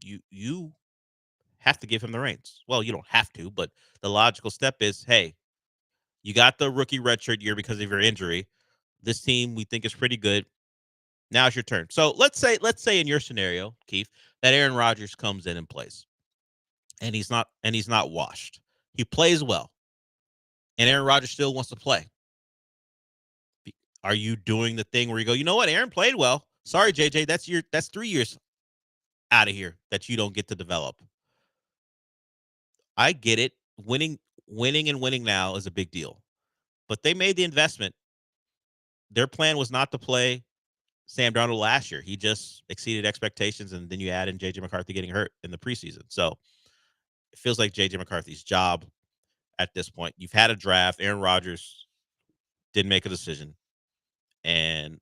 You have to give him the reins. Well, you don't have to, but the logical step is, hey, you got the rookie redshirt year because of your injury. This team we think is pretty good. Now it's your turn. So let's say in your scenario, Keith, that Aaron Rodgers comes in and plays, and he's not washed. He plays well, and Aaron Rodgers still wants to play. Are you doing the thing where you go, you know what, Aaron played well. Sorry, JJ, that's 3 years out of here that you don't get to develop. I get it. Winning now is a big deal, but they made the investment. Their plan was not to play Sam Darnold last year. He just exceeded expectations, and then you add in J.J. McCarthy getting hurt in the preseason. So it feels like J.J. McCarthy's job at this point. You've had a draft. Aaron Rodgers didn't make a decision, and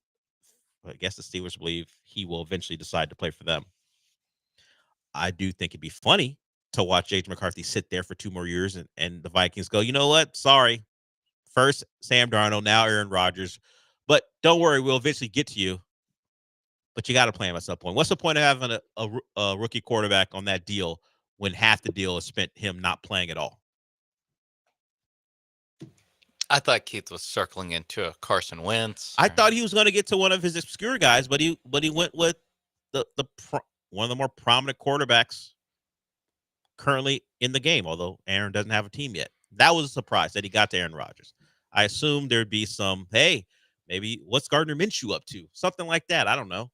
I guess the Steelers believe he will eventually decide to play for them. I do think it'd be funny to watch J.J. McCarthy sit there for 2 more years, and the Vikings go, you know what? Sorry. First, Sam Darnold, now Aaron Rodgers. But don't worry, we'll eventually get to you. But you got to play him at some point. What's the point of having a rookie quarterback on that deal when half the deal is spent him not playing at all? I thought Keith was circling into a Carson Wentz. I thought he was going to get to one of his obscure guys, but he went with one of the more prominent quarterbacks currently in the game, although Aaron doesn't have a team yet. That was a surprise that he got to Aaron Rodgers. I assumed there'd be some, hey, maybe what's Gardner Minshew up to? Something like that. I don't know.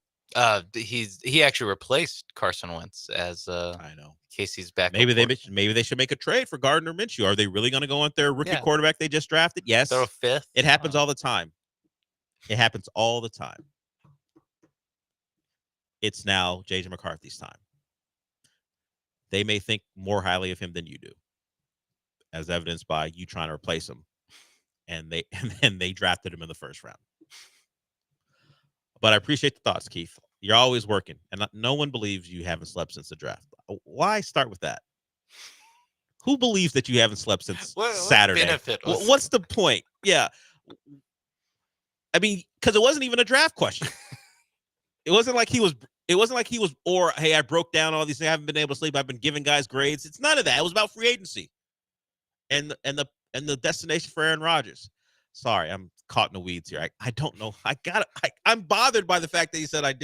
He actually replaced Carson Wentz as I know. Casey's back. Maybe they should make a trade for Gardner Minshew. Are they really going to go on their rookie quarterback they just drafted? Yes. Throw a fifth. It happens all the time. It happens all the time. It's now J.J. McCarthy's time. They may think more highly of him than you do, as evidenced by you trying to replace him, and they drafted him in the first round. But I appreciate the thoughts, Keith. You're always working, and no one believes you haven't slept since the draft. Why start with that? Who believes that you haven't slept since Saturday? What's the point? Yeah. I mean, because it wasn't even a draft question. It wasn't like he was, or hey, I broke down all these things. I haven't been able to sleep. I've been giving guys grades. It's none of that. It was about free agency and the destination for Aaron Rodgers. Sorry, I'm caught in the weeds here. I don't know. I'm bothered by the fact that he said I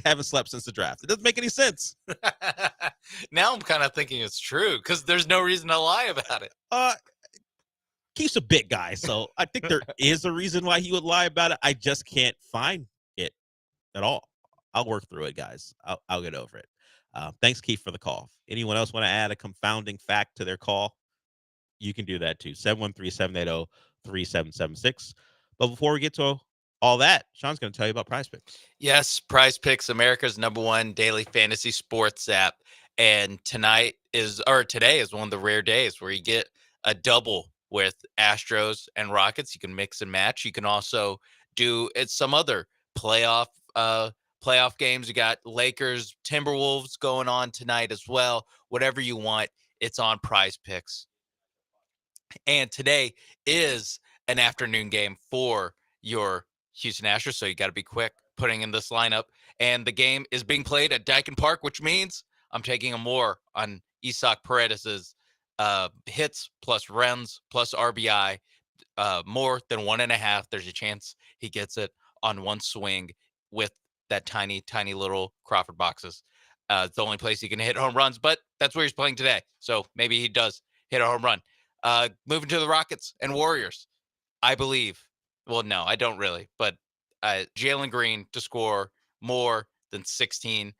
haven't slept since the draft. It doesn't make any sense. Now I'm kind of thinking it's true because there's no reason to lie about it. Keith's a big guy, so I think there is a reason why he would lie about it. I just can't find it at all. I'll work through it, guys. I'll get over it. Thanks, Keith, for the call. Anyone else want to add a confounding fact to their call? You can do that too. 713-780-3776. But before we get to all that, Sean's going to tell you about Prize Picks. Yes, Prize Picks, America's #1 daily fantasy sports app. And today is one of the rare days where you get a double with Astros and Rockets. You can mix and match. You can also do some other playoff games. You got Lakers, Timberwolves going on tonight as well. Whatever you want, it's on Prize Picks. And today is an afternoon game for your Houston Astros, so you got to be quick putting in this lineup. And the game is being played at Daikin Park, which means I'm taking a more on Isaac Paredes's hits plus runs plus RBI, more than 1.5. There's a chance he gets it on one swing with that tiny, tiny little Crawford boxes. It's the only place he can hit home runs, but that's where he's playing today. So maybe he does hit a home run. Moving to the Rockets and Warriors, I believe. Well, no, I don't really, but Jalen Green to score more than 16.5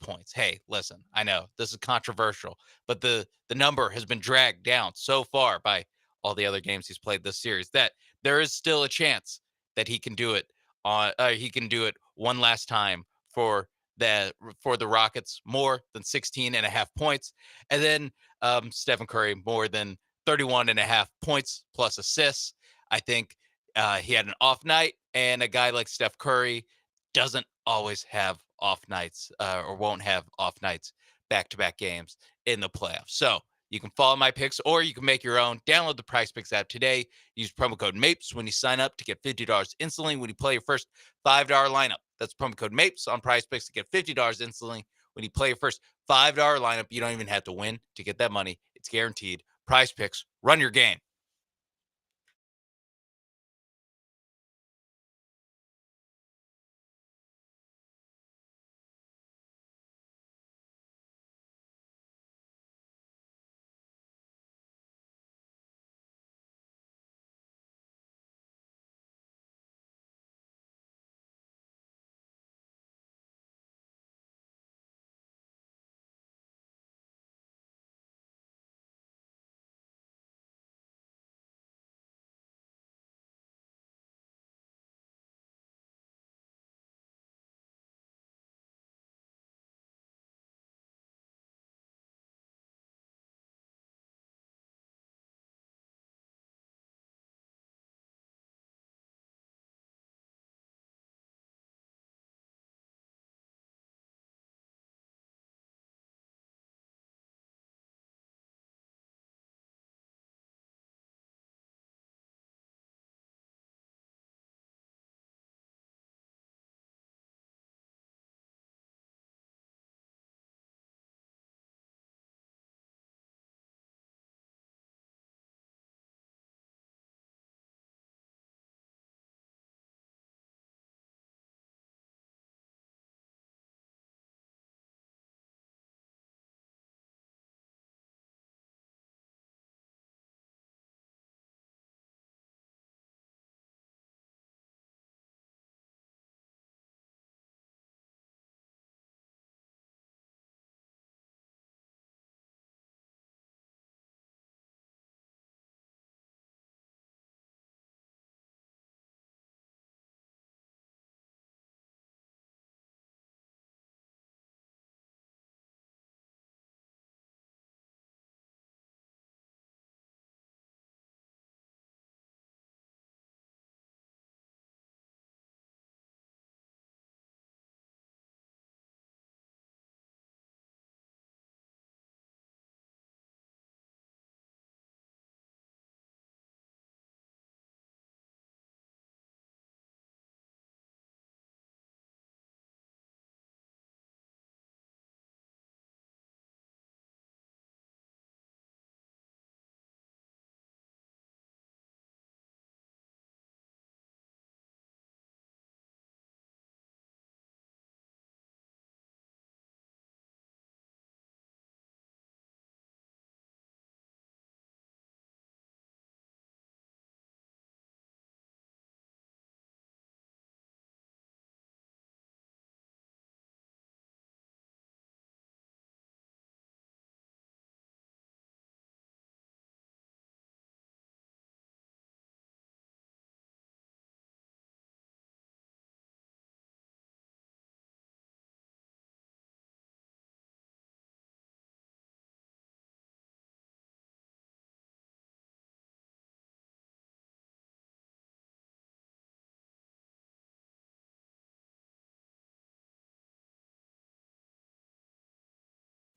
points. Hey, listen, I know this is controversial, but the number has been dragged down so far by all the other games he's played this series that there is still a chance that he can do it one last time for the Rockets, more than 16.5 points. And then Stephen Curry, more than 31.5 points plus assists. I think he had an off night, and a guy like Steph Curry doesn't always have off nights or won't have off nights back-to-back games in the playoffs. So you can follow my picks, or you can make your own. Download the Prize Picks app today. Use promo code MAPES when you sign up to get $50 instantly when you play your first $5 lineup. That's promo code MAPES on Prize Picks to get $50 instantly when you play your first $5 lineup. You don't even have to win to get that money. It's guaranteed. Prize Picks, run your game.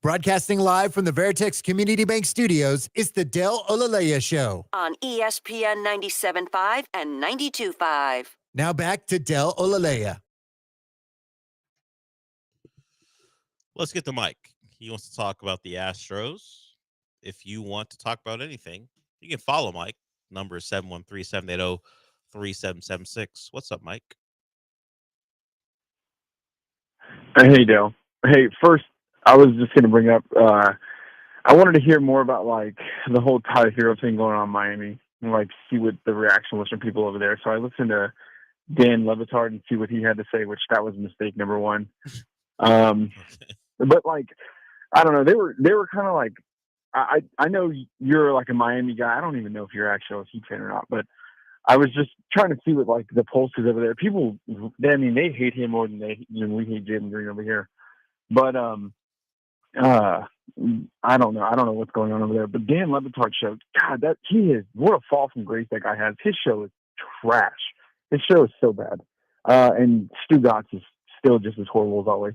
Broadcasting live from the Veritex Community Bank Studios, it's the Del Olaleye Show. On ESPN 97.5 and 92.5. Now back to Del Olaleye. Let's get to Mike. He wants to talk about the Astros. If you want to talk about anything, you can follow Mike. Number is 713-780-3776. What's up, Mike? Hey, Dale. Hey, first, I was just going to bring up, I wanted to hear more about, like, the whole Tyler Hero thing going on in Miami and, like, see what the reaction was from people over there. So I listened to Dan Levitard and see what he had to say, which that was mistake number one. But, like, I don't know. They were kind of like, I know you're, like, a Miami guy. I don't even know if you're actually a Heat fan or not, but I was just trying to see what, like, the pulse is over there. People, they hate him more than we hate Jalen Green over here. But I don't know. I don't know what's going on over there. But Dan Levitard show, God, what a fall from grace that guy has. His show is trash. His show is so bad. And Stu Gotts is still just as horrible as always.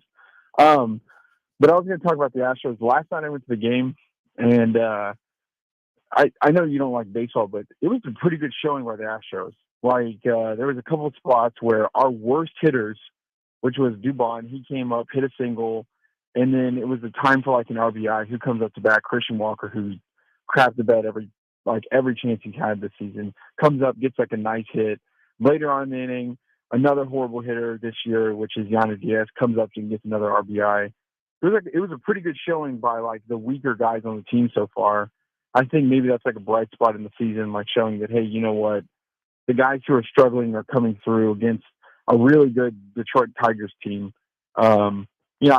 But I was going to talk about the Astros. Last night I went to the game, and I know you don't like baseball, but it was a pretty good showing by the Astros. Like, there was a couple of spots where our worst hitters, which was Dubon, he came up, hit a single, and then it was a time for, like, an RBI. Who comes up to bat? Christian Walker, who crapped the bed every chance he's had this season, comes up, gets, like, a nice hit. Later on in the inning, another horrible hitter this year, which is Yanez Diaz, comes up and gets another RBI. It was a pretty good showing by, like, the weaker guys on the team so far. I think maybe that's, like, a bright spot in the season, like, showing that, hey, you know what? The guys who are struggling are coming through against a really good Detroit Tigers team. I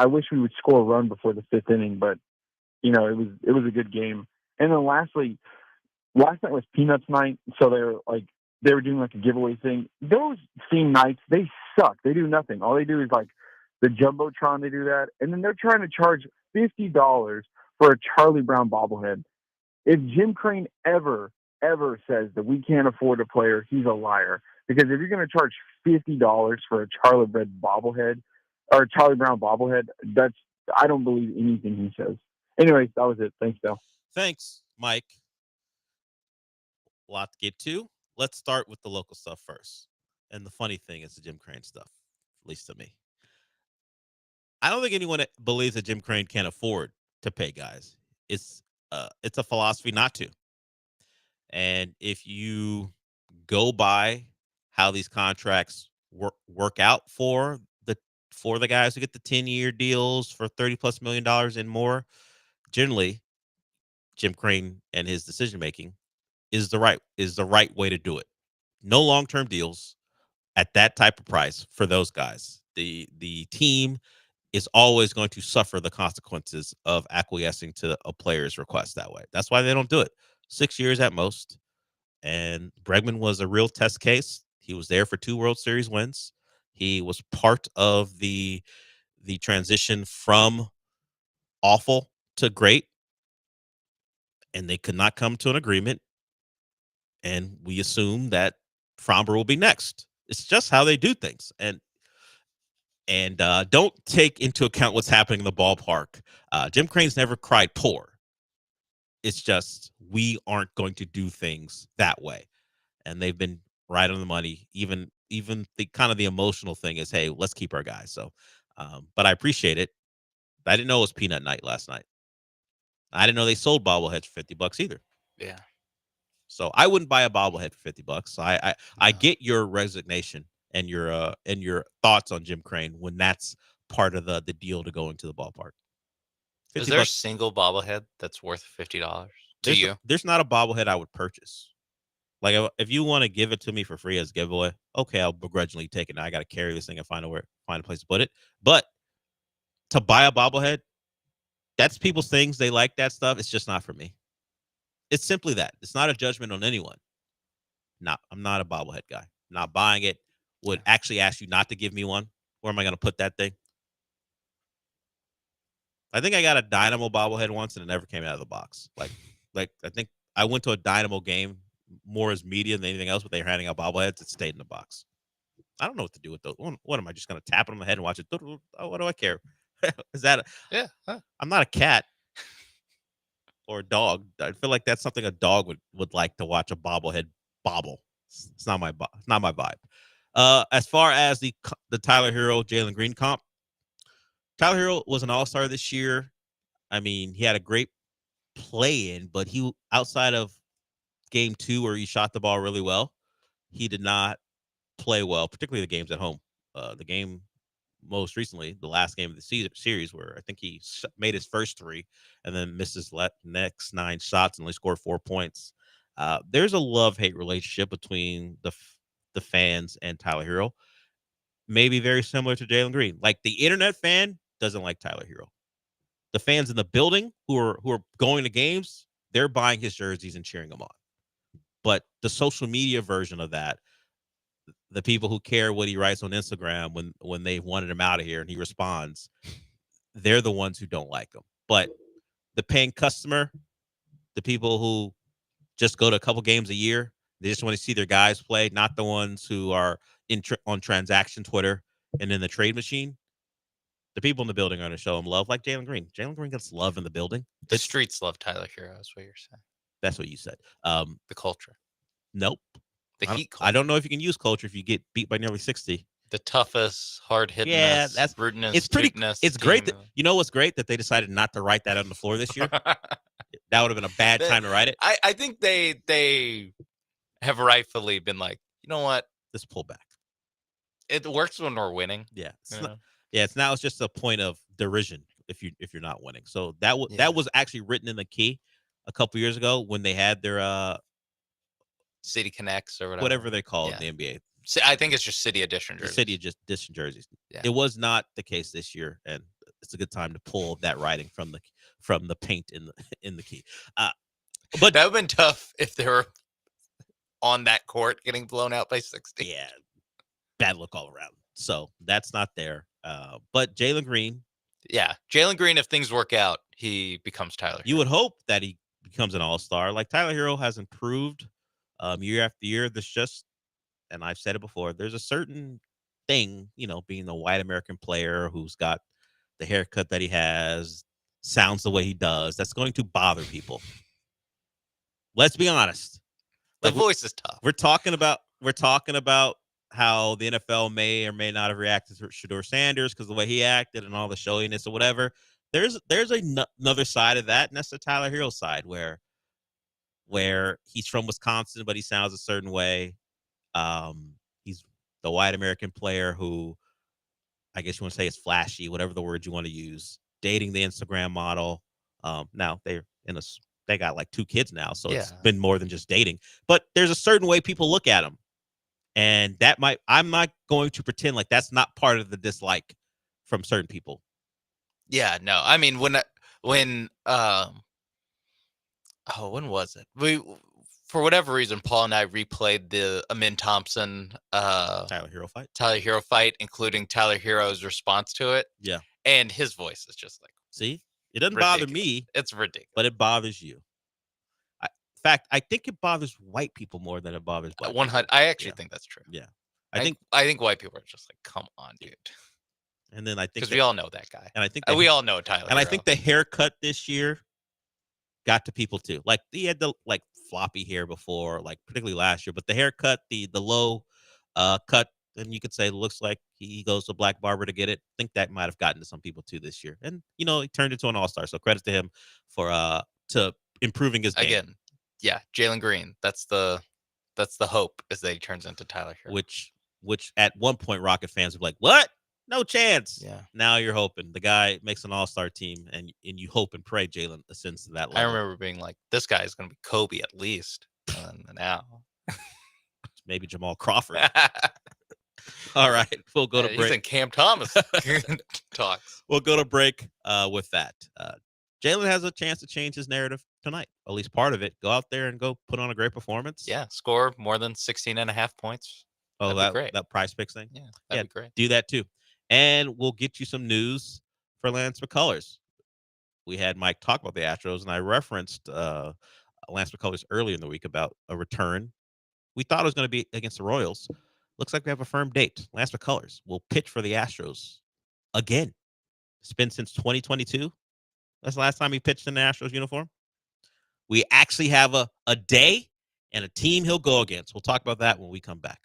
wish we would score a run before the fifth inning, but, it was a good game. And then lastly, last night was Peanuts night, so they were doing, like, a giveaway thing. Those theme nights, they suck. They do nothing. All they do is, like, the Jumbotron, they do that. And then they're trying to charge $50 for a Charlie Brown bobblehead. If Jim Crane ever says that we can't afford a player, he's a liar. Because if you're going to charge $50 for a Charlie Brown bobblehead, I don't believe anything he says. Anyways, that was it. Thanks, Dale. Thanks, Mike. A lot to get to. Let's start with the local stuff first. And the funny thing is the Jim Crane stuff, at least to me. I don't think anyone believes that Jim Crane can't afford to pay guys. It's a philosophy not to. And if you go by how these contracts work out for the guys who get the 10-year deals for $30+ million and more, generally, Jim Crane and his decision making is the right way to do it. No long-term deals at that type of price for those guys. The team is always going to suffer the consequences of acquiescing to a player's request that way. That's why they don't do it. 6 years at most. And Bregman was a real test case. He was there for 2 World Series wins. He was part of the transition from awful to great. And they could not come to an agreement. And we assume that Fromber will be next. It's just how they do things. And don't take into account what's happening in the ballpark. Jim Crane's never cried poor. It's just we aren't going to do things that way. And they've been right on the money. Even the kind of the emotional thing is, hey, let's keep our guys. So, but I appreciate it. I didn't know it was Peanut Night last night. I didn't know they sold bobbleheads for $50 either. Yeah. So I wouldn't buy a bobblehead for $50. I get your resignation and your thoughts on Jim Crane when that's part of the deal to go into the ballpark. Is there a single bobblehead that's worth $50 to you? There's not a bobblehead I would purchase. Like if you want to give it to me for free as a giveaway, okay, I'll begrudgingly take it. Now I got to carry this thing and find a place to put it. But to buy a bobblehead, that's people's things. They like that stuff. It's just not for me. It's simply that. It's not a judgment on anyone. I'm not a bobblehead guy. Not buying it. Would actually ask you not to give me one. Where am I going to put that thing? I think I got a Dynamo bobblehead once and it never came out of the box. Like I think I went to a Dynamo game more as media than anything else, but they were handing out bobbleheads. It stayed in the box. I don't know what to do with those. What am I just going to tap it on the head and watch it? Oh, what do I care? Is that? Yeah. Huh. I'm not a cat or a dog. I feel like that's something a dog would like to watch a bobblehead bobble. It's not my vibe. As far as the Tyler Hero Jalen Green comp, Tyler Hero was an all-star this year. I mean, he had a great play in, but he outside of game 2 where he shot the ball really well, he did not play well, particularly the games at home. The game most recently, the last game of the series, where I think he made his first 3 and then missed his next 9 shots and only scored 4 points. There's a love-hate relationship between the fans and Tyler Hero. Maybe very similar to Jalen Green. Like the internet fan doesn't like Tyler Hero. The fans in the building who are going to games, they're buying his jerseys and cheering him on. But the social media version of that, the people who care what he writes on Instagram when they wanted him out of here and he responds, they're the ones who don't like him. But the paying customer, the people who just go to a couple games a year, they just want to see their guys play, not the ones who are on transaction Twitter and in the trade machine. The people in the building are going to show him love, like Jalen Green. Jalen Green gets love in the building. The streets love Tyler Hero. Is what you're saying. That's what you said. The culture. Nope. The heat culture. I don't know if you can use culture if you get beat by nearly 60. The toughest, hard hitting. Yeah, that's rudeness. It's pretty. It's great. You know what's great that they decided not to write that on the floor this year. That would have been a bad time to write it. I think they have rightfully been like, you know what? Let's pull back. It works when we're winning. Yeah. It's now it's just a point of derision if you're not winning. So that was actually written in the key a couple years ago when they had their City Connects or whatever they call it in the NBA. I think it's just City Edition jerseys. City edition jerseys. Yeah. It was not the case this year, and it's a good time to pull that writing from the paint in the key. But that would have been tough if they were on that court getting blown out by 60. Yeah, bad look all around. So that's not there. But Jalen Green. Yeah, Jalen Green, if things work out, he becomes Tyler Hero. You would hope that he becomes an all-star. Like Tyler Hero has improved year after year. There's just, and I've said it before, there's a certain thing, being the white American player who's got the haircut that he has, sounds the way he does, that's going to bother people. Let's be honest. The voice is tough. We're talking about how the NFL may or may not have reacted to Shedeur Sanders because of the way he acted and all the showiness or whatever. There's another side of that, and that's the Tyler Hero side where he's from Wisconsin, but he sounds a certain way. He's the white American player who, I guess you want to say, is flashy, whatever the word you want to use, dating the Instagram model. Now they got like 2 kids now, so it's been more than just dating. But there's a certain way people look at him, and I'm not going to pretend like that's not part of the dislike from certain people. Yeah, no. I mean, when was it? For whatever reason, Paul and I replayed the Amin Thompson Tyler Hero fight, including Tyler Hero's response to it. Yeah. And his voice is just like, see, it doesn't bother me. It's ridiculous. But it bothers you. In fact, I think it bothers white people more than it bothers black 100. I actually think that's true. Yeah. I think white people are just like, come on, dude. And then I think because we all know that guy. And I think we all know Tyler. And I think the haircut this year got to people too. Like he had the floppy hair before, like particularly last year, but the haircut, the low cut, and you could say looks like he goes to a black barber to get it. I think that might have gotten to some people too this year. And he turned into an all-star. So credit to him for to improving his game. Again. Yeah, Jalen Green. That's the hope as that he turns into Tyler Hero. Which at one point Rocket fans were like, "What? No chance." Yeah. Now you're hoping the guy makes an all-star team, and you hope and pray Jalen ascends to that level. I remember being like, "This guy is going to be Kobe at least." And now, maybe Jamal Crawford. All right, we'll go to break. He's in Cam Thomas talks. We'll go to break with that. Jalen has a chance to change his narrative tonight, at least part of it. Go out there and go put on a great performance. Yeah, score more than 16.5 points. Oh, that'd be great. That Prize Picks thing? Yeah, that'd be great. Do that too. And we'll get you some news for Lance McCullers. We had Mike talk about the Astros, and I referenced Lance McCullers earlier in the week about a return. We thought it was going to be against the Royals. Looks like we have a firm date. Lance McCullers will pitch for the Astros again. It's been since 2022. That's the last time he pitched in the Astros uniform. We actually have a day and a team he'll go against. We'll talk about that when we come back.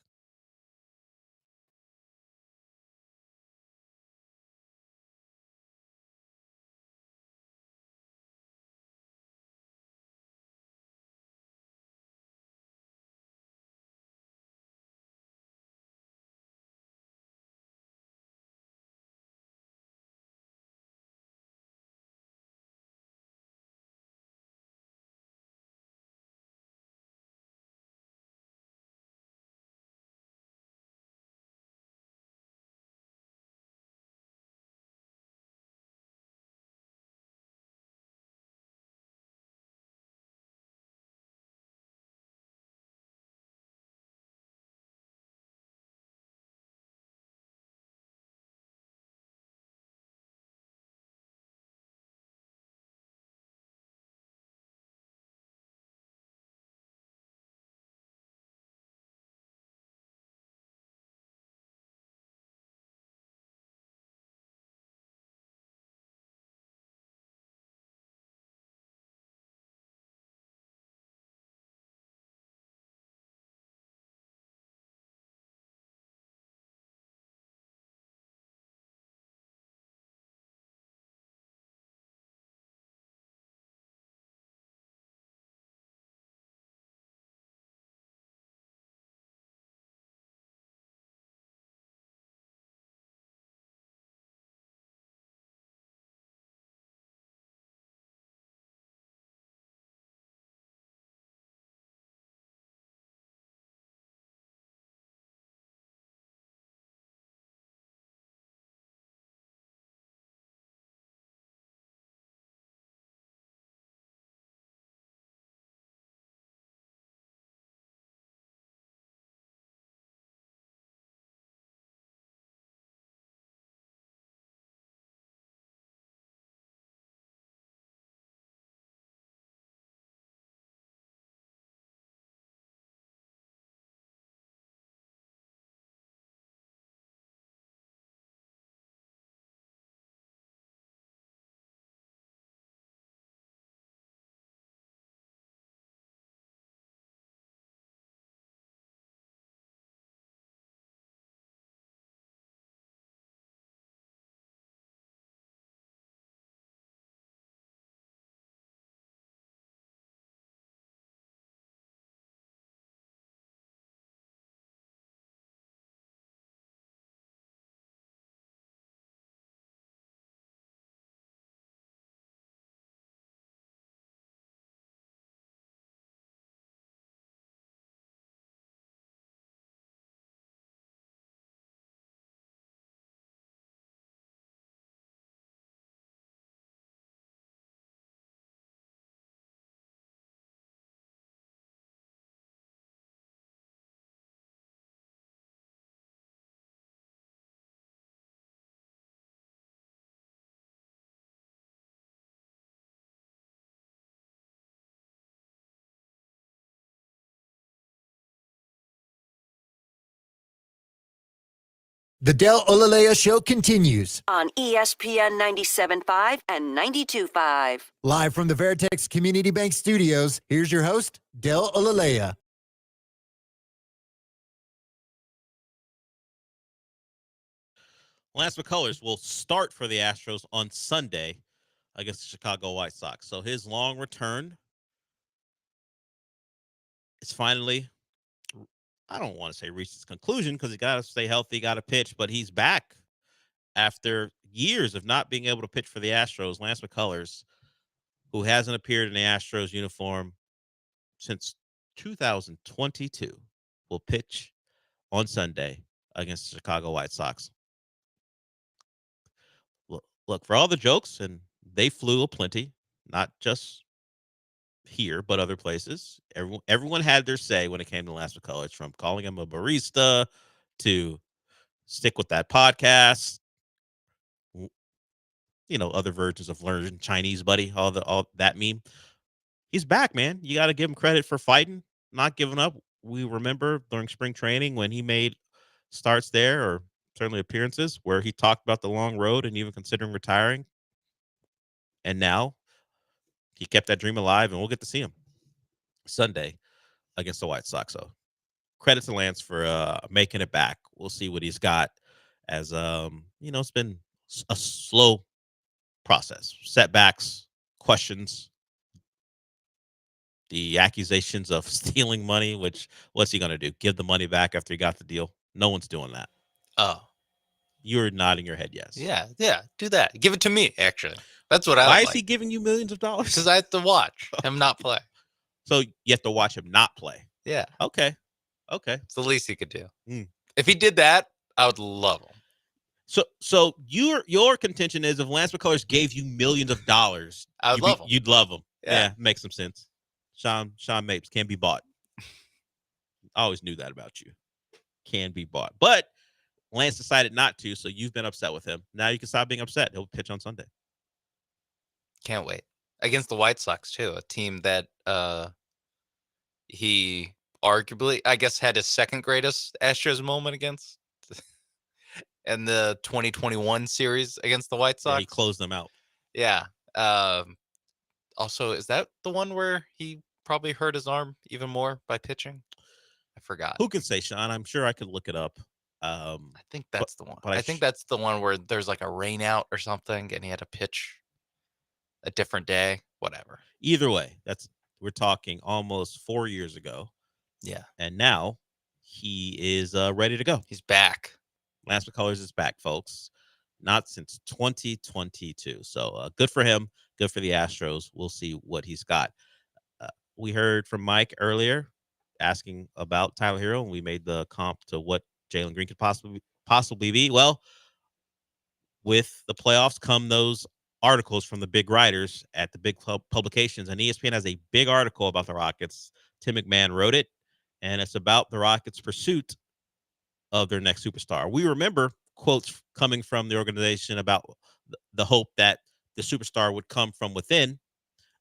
The Del Olaleye Show continues. On ESPN 97.5 and 92.5. Live from the Veritex Community Bank Studios, here's your host, Del Olaleye. Lance McCullers will start for the Astros on Sunday against the Chicago White Sox. So his long return is finally, I don't want to say reached its conclusion because he got to stay healthy, got to pitch, but he's back after years of not being able to pitch for the Astros. Lance McCullers, who hasn't appeared in the Astros uniform since 2022, will pitch on Sunday against the Chicago White Sox. Look, for all the jokes, and they flew aplenty, not just here, but other places. Everyone had their say when it came to Lance McCullers, from calling him a barista to stick with that podcast, other versions of learning Chinese, buddy, all that meme. He's back, man. You got to give him credit for fighting, not giving up. We remember during spring training when he made starts there, or certainly appearances where he talked about the long road and even considering retiring. And now he kept that dream alive, and we'll get to see him Sunday against the White Sox. So credit to Lance for making it back. We'll see what he's got as, it's been a slow process. Setbacks, questions, the accusations of stealing money, which what's he going to do? Give the money back after he got the deal? No one's doing that. Oh. You're nodding your head yes. Yeah. Do that. Give it to me, actually. That's what I Why would is he giving you millions of dollars? Because I have to watch him not play. So you have to watch him not play. Yeah. Okay. It's the least he could do. Mm. If he did that, I would love him. So your contention is if Lance McCullers gave you millions of dollars, I would love him. You'd love him. Yeah. Makes some sense. Sean Mapes can be bought. I always knew that about you. Can be bought. But Lance decided not to, so you've been upset with him. Now you can stop being upset. He'll pitch on Sunday. Can't wait. Against the White Sox, too, a team that he arguably, I guess, had his second greatest Astros moment against in the 2021 series against the White Sox. Yeah, he closed them out. Yeah. Also, is that the one where he probably hurt his arm even more by pitching? I forgot. Who can say, Sean? I'm sure I could look it up. I think that's the one. But I think that's the one where there's like a rain out or something and he had to pitch a different day. Whatever. Either way, we're talking almost 4 years ago. Yeah. And now he is ready to go. He's back. Lance McCullers is back, folks. Not since 2022. So good for him. Good for the Astros. We'll see what he's got. We heard from Mike earlier asking about Tyler Hero, and we made the comp to what Jalen Green could possibly be. Well, with the playoffs come those articles from the big writers at the big publications, and ESPN has a big article about the Rockets. Tim McMahon wrote it, and it's about the Rockets' pursuit of their next superstar. We remember quotes coming from the organization about the hope that the superstar would come from within.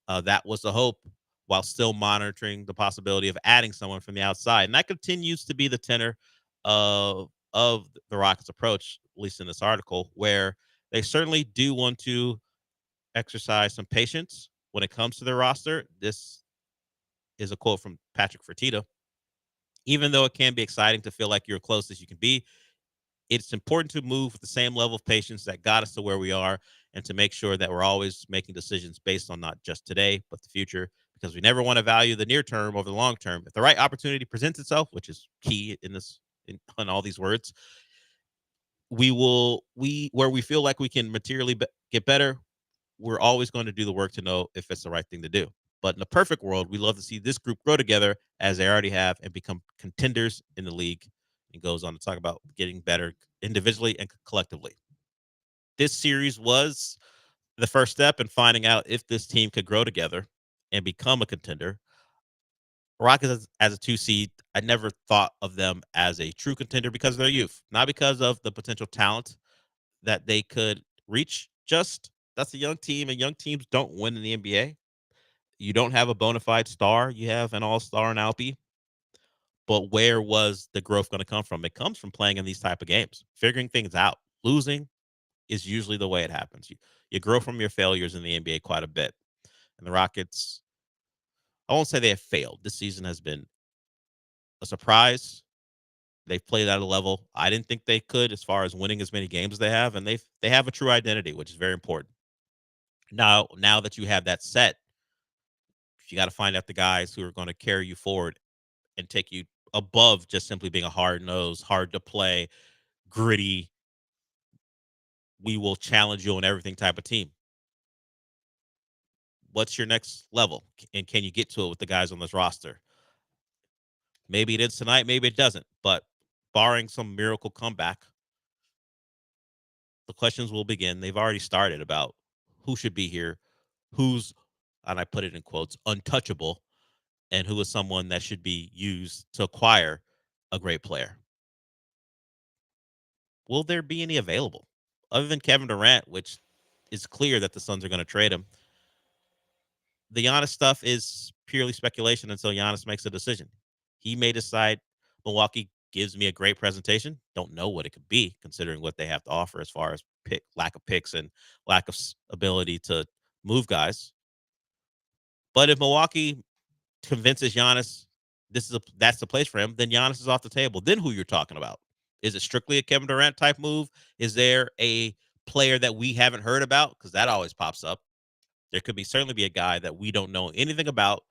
That was the hope, while still monitoring the possibility of adding someone from the outside. And that continues to be the tenor of the Rockets' approach, at least in this article, where they certainly do want to exercise some patience when it comes to their roster. This is a quote from Patrick Fertitta. Even though it can be exciting to feel like you're close as you can be, it's important to move with the same level of patience that got us to where we are, and to make sure that we're always making decisions based on not just today, but the future, because we never want to value the near term over the long term. If the right opportunity presents itself, which is key in all these words, where we feel like we can materially get better, we're always going to do the work to know if it's the right thing to do. But in a perfect world, we love to see this group grow together as they already have and become contenders in the league. And goes on to talk about getting better individually and collectively. This series was the first step in finding out if this team could grow together and become a contender. Rockets as a 2 seed, I never thought of them as a true contender because of their youth, not because of the potential talent that they could reach. Just that's a young team, and young teams don't win in the NBA. You don't have a bona fide star. You have an all-star in Alpi. But where was the growth going to come from? It comes from playing in these type of games, figuring things out. Losing is usually the way it happens. You grow from your failures in the NBA quite a bit. And the Rockets, I won't say they have failed. This season has been a surprise. They've played at a level I didn't think they could as far as winning as many games as they have. And they have a true identity, which is very important. Now that you have that set, you got to find out the guys who are going to carry you forward and take you above just simply being a hard-nosed, hard-to-play, gritty, we will challenge you on everything type of team. What's your next level? And can you get to it with the guys on this roster? Maybe it is tonight, maybe it doesn't. But barring some miracle comeback, the questions will begin. They've already started about who should be here, who's, and I put it in quotes, untouchable, and who is someone that should be used to acquire a great player. Will there be any available? Other than Kevin Durant, which is clear that the Suns are going to trade him. The Giannis stuff is purely speculation until Giannis makes a decision. He may decide Milwaukee gives me a great presentation. Don't know what it could be considering what they have to offer as far as lack of picks and lack of ability to move guys. But if Milwaukee convinces Giannis that's the place for him, then Giannis is off the table. Then who you're talking about? Is it strictly a Kevin Durant type move? Is there a player that we haven't heard about? Because that always pops up. There could certainly be a guy that we don't know anything about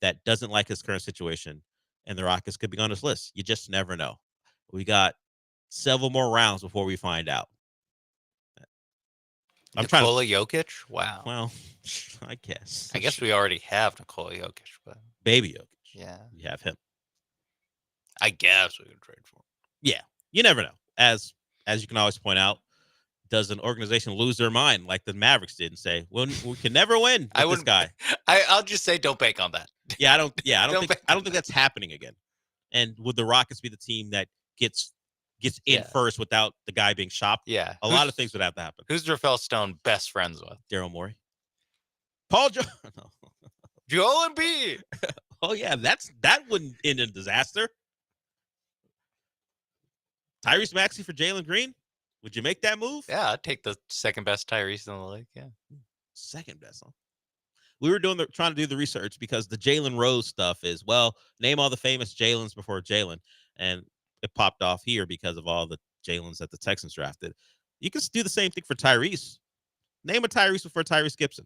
that doesn't like his current situation, and the Rockets could be on this list. You just never know. We got several more rounds before we find out. Nikola Jokic? Wow. Well, I guess. I guess we already have Nikola Jokic, but baby Jokic. Yeah. We have him. I guess we can trade for him. Yeah. You never know. As you can always point out, does an organization lose their mind like the Mavericks did and say, well, we can never win with this guy? I'll just say don't bank on that. Yeah, I don't think that's happening again. And would the Rockets be the team that gets in first without the guy being shopped? Yeah. A lot of things would have to happen. Who's Rafael Stone best friends with? Daryl Morey. Paul George. No. Joel Embiid. Oh, yeah. That wouldn't end in disaster. Tyrese Maxey for Jalen Green? Would you make that move? Yeah, I'd take the second best Tyrese in the league. Yeah. Second best, huh? We were trying to do the research because the Jalen Rose stuff is, well, name all the famous Jalens before Jalen. And it popped off here because of all the Jalens that the Texans drafted. You can do the same thing for Tyrese. Name a Tyrese before Tyrese Gibson.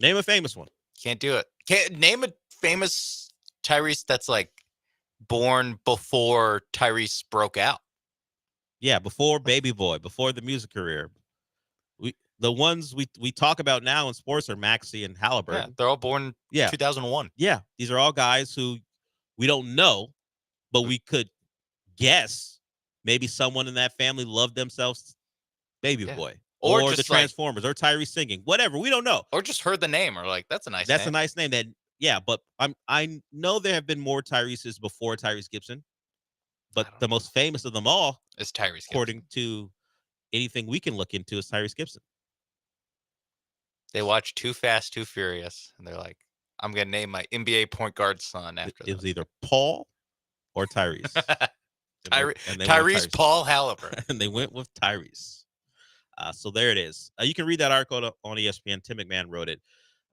Name a famous one. Can't do it. Can't name a famous Tyrese that's like born before Tyrese broke out. Yeah, before Baby Boy, before the music career. The ones we talk about now in sports are Maxey and Halliburton. Yeah, they're all born 2001. Yeah, these are all guys who we don't know, but we could guess maybe someone in that family loved themselves Baby Boy. Or the Transformers, or Tyrese singing, whatever. We don't know. Or just heard the name, or like, that's a nice name. That's a nice name. But I know there have been more Tyreses before Tyrese Gibson. But the most famous of them all is Tyrese Gibson. According to anything we can look into, is Tyrese Gibson. They watch Too Fast, Too Furious, and they're like, I'm going to name my NBA point guard son after It was either Paul or Tyrese. Tyrese Paul Halliburton. And they went with Tyrese. So there it is. You can read that article on ESPN. Tim McMahon wrote it.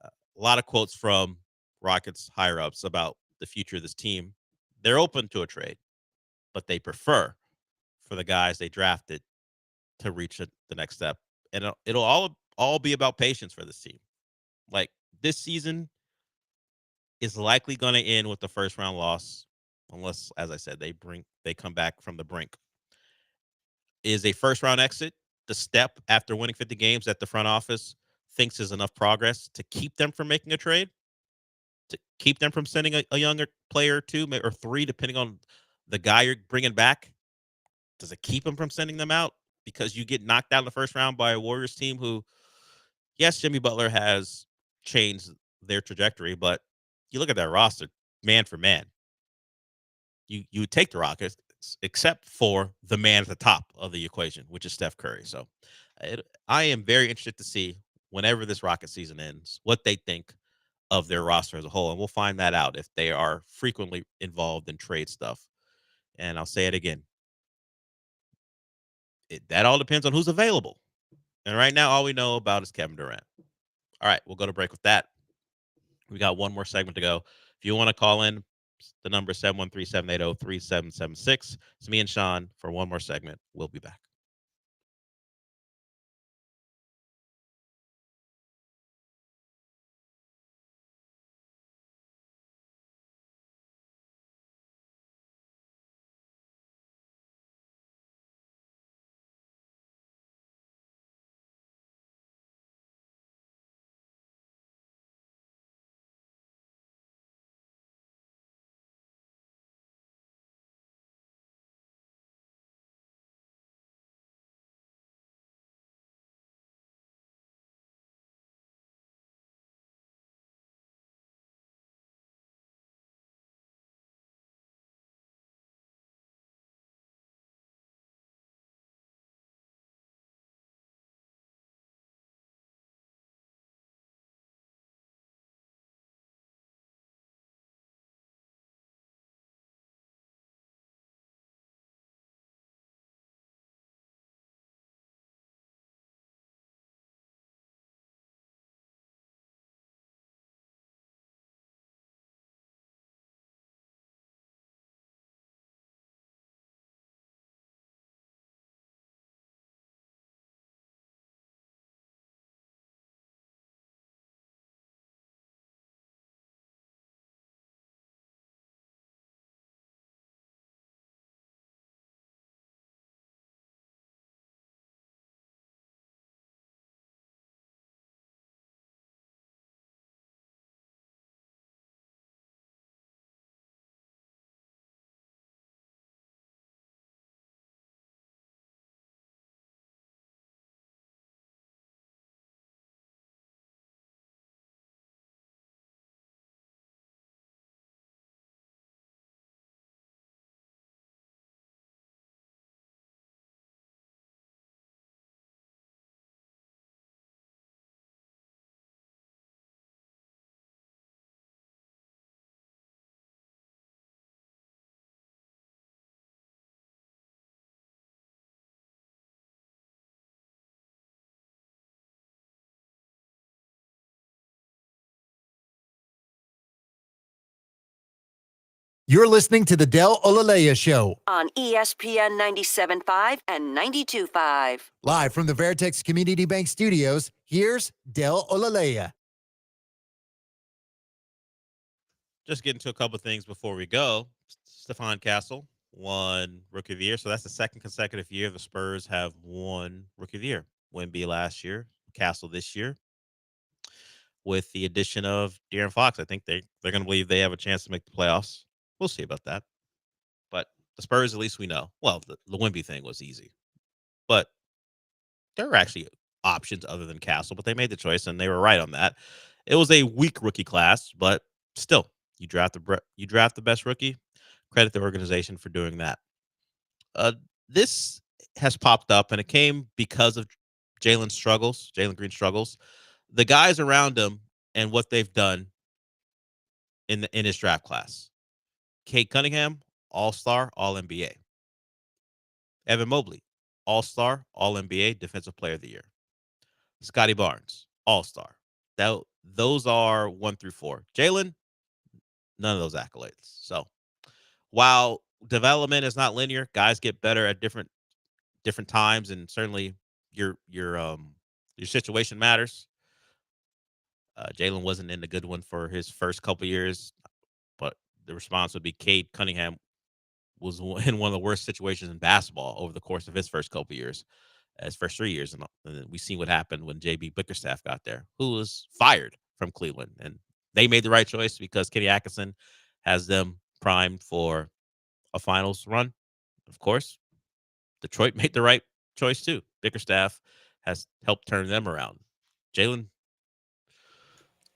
A lot of quotes from Rockets higher-ups about the future of this team. They're open to a trade, but they prefer for the guys they drafted to reach the next step. And it'll all be about patience for this team. Like, this season is likely going to end with the first round loss, unless, as I said, they come back from the brink. Is a first round exit the step after winning 50 games that the front office thinks is enough progress to keep them from making a trade, to keep them from sending a younger player, 2 or 3, depending on the guy you're bringing back? Does it keep them from sending them out because you get knocked out in the first round by a Warriors team who, yes, Jimmy Butler has changed their trajectory, but you look at that roster, man for man, you would take the Rockets, except for the man at the top of the equation, which is Steph Curry. So I am very interested to see, whenever this Rocket season ends, what they think of their roster as a whole. And we'll find that out if they are frequently involved in trade stuff. And I'll say it again. That all depends on who's available. And right now, all we know about is Kevin Durant. All right, we'll go to break with that. We got one more segment to go. If you want to call in, the number is 713-780-3776. It's me and Sean for one more segment. We'll be back. You're listening to the Del Olaleye Show. On ESPN 97.5 and 92.5. Live from the Veritex Community Bank Studios, here's Del Olaleye. Just getting to a couple of things before we go. Stephon Castle won Rookie of the Year. So that's the second consecutive year the Spurs have won Rookie of the Year. Wemby last year, Castle this year. With the addition of De'Aaron Fox, I think they're going to believe they have a chance to make the playoffs. We'll see about that. But the Spurs, at least we know. Well, the Wemby thing was easy. But there were actually options other than Castle, but they made the choice, and they were right on that. It was a weak rookie class, but still, you draft the best rookie. Credit the organization for doing that. This has popped up, and it came because of Jalen Green struggles. The guys around him and what they've done in his draft class. Cade Cunningham, All-Star, All-NBA. Evan Mobley, All-Star, All-NBA, Defensive Player of the Year. Scotty Barnes, All-Star. Those are 1 through 4. Jalen, none of those accolades. So while development is not linear, guys get better at different times, and certainly your situation matters. Jalen wasn't in the good one for his first couple years, but the response would be Cade Cunningham was in one of the worst situations in basketball over the course of his first couple years, his first 3 years. And we see what happened when J.B. Bickerstaff got there, who was fired from Cleveland. And they made the right choice because Kenny Atkinson has them primed for a finals run. Of course, Detroit made the right choice too. Bickerstaff has helped turn them around. Jalen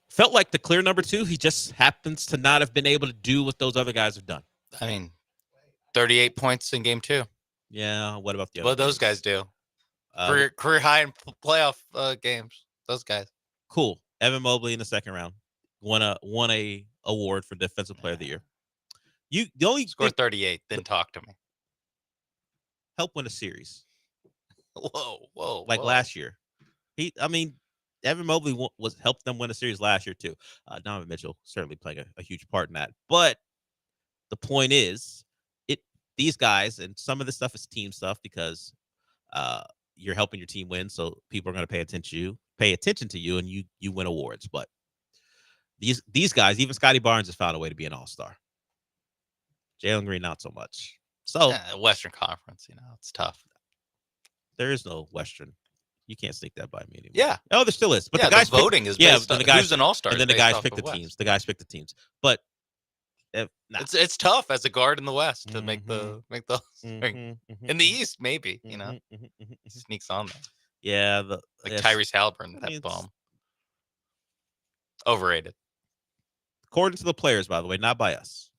felt like the clear number 2. He just happens to not have been able to do what those other guys have done. I mean, 38 points in game 2. Yeah. What about the other? What those guys do? Career high in playoff games. Those guys. Cool. Evan Mobley in the second round won a award for Defensive Player of the Year. The only scored 38. Then talk to me. Help win a series. Whoa. Last year. Evan Mobley helped them win a series last year too. Donovan Mitchell certainly playing a huge part in that. But the point is, these guys, and some of this stuff is team stuff because you're helping your team win, so people are going to pay attention to you, and you win awards. But these guys, even Scotty Barnes has found a way to be an all-star. Jalen Green, not so much. So Western Conference, it's tough. There is no Western. You can't sneak that by me anymore. Yeah. Oh, there still is. But the guys voting is based on who's an all-star. And then the guys pick the teams. The guys pick the teams. But it's tough as a guard in the West to make the in the East, maybe, sneaks on there. Yeah. Tyrese Halliburton, that bomb. Overrated. According to the players, by the way, not by us.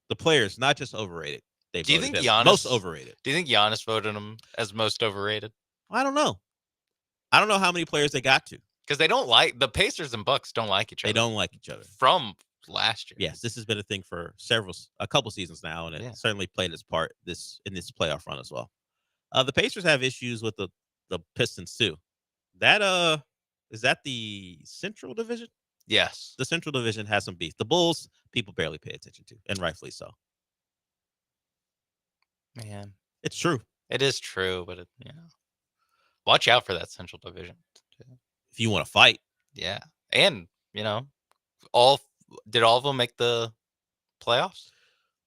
The players, not just overrated. Do you think Giannis most overrated? Do you think Giannis voted him as most overrated? I don't know. I don't know how many players they got to. Because they don't like the Pacers and Bucks don't like each other. They don't like each other. From last year. Yes, this has been a thing for a couple seasons now, and it certainly played its part in this playoff run as well. The Pacers have issues with the Pistons too. That is that the Central Division? Yes. The Central Division has some beef. The Bulls, people barely pay attention to, and rightfully so. Man. It's true. It is true, but watch out for that Central Division. If you want to fight. Yeah. And, did all of them make the playoffs?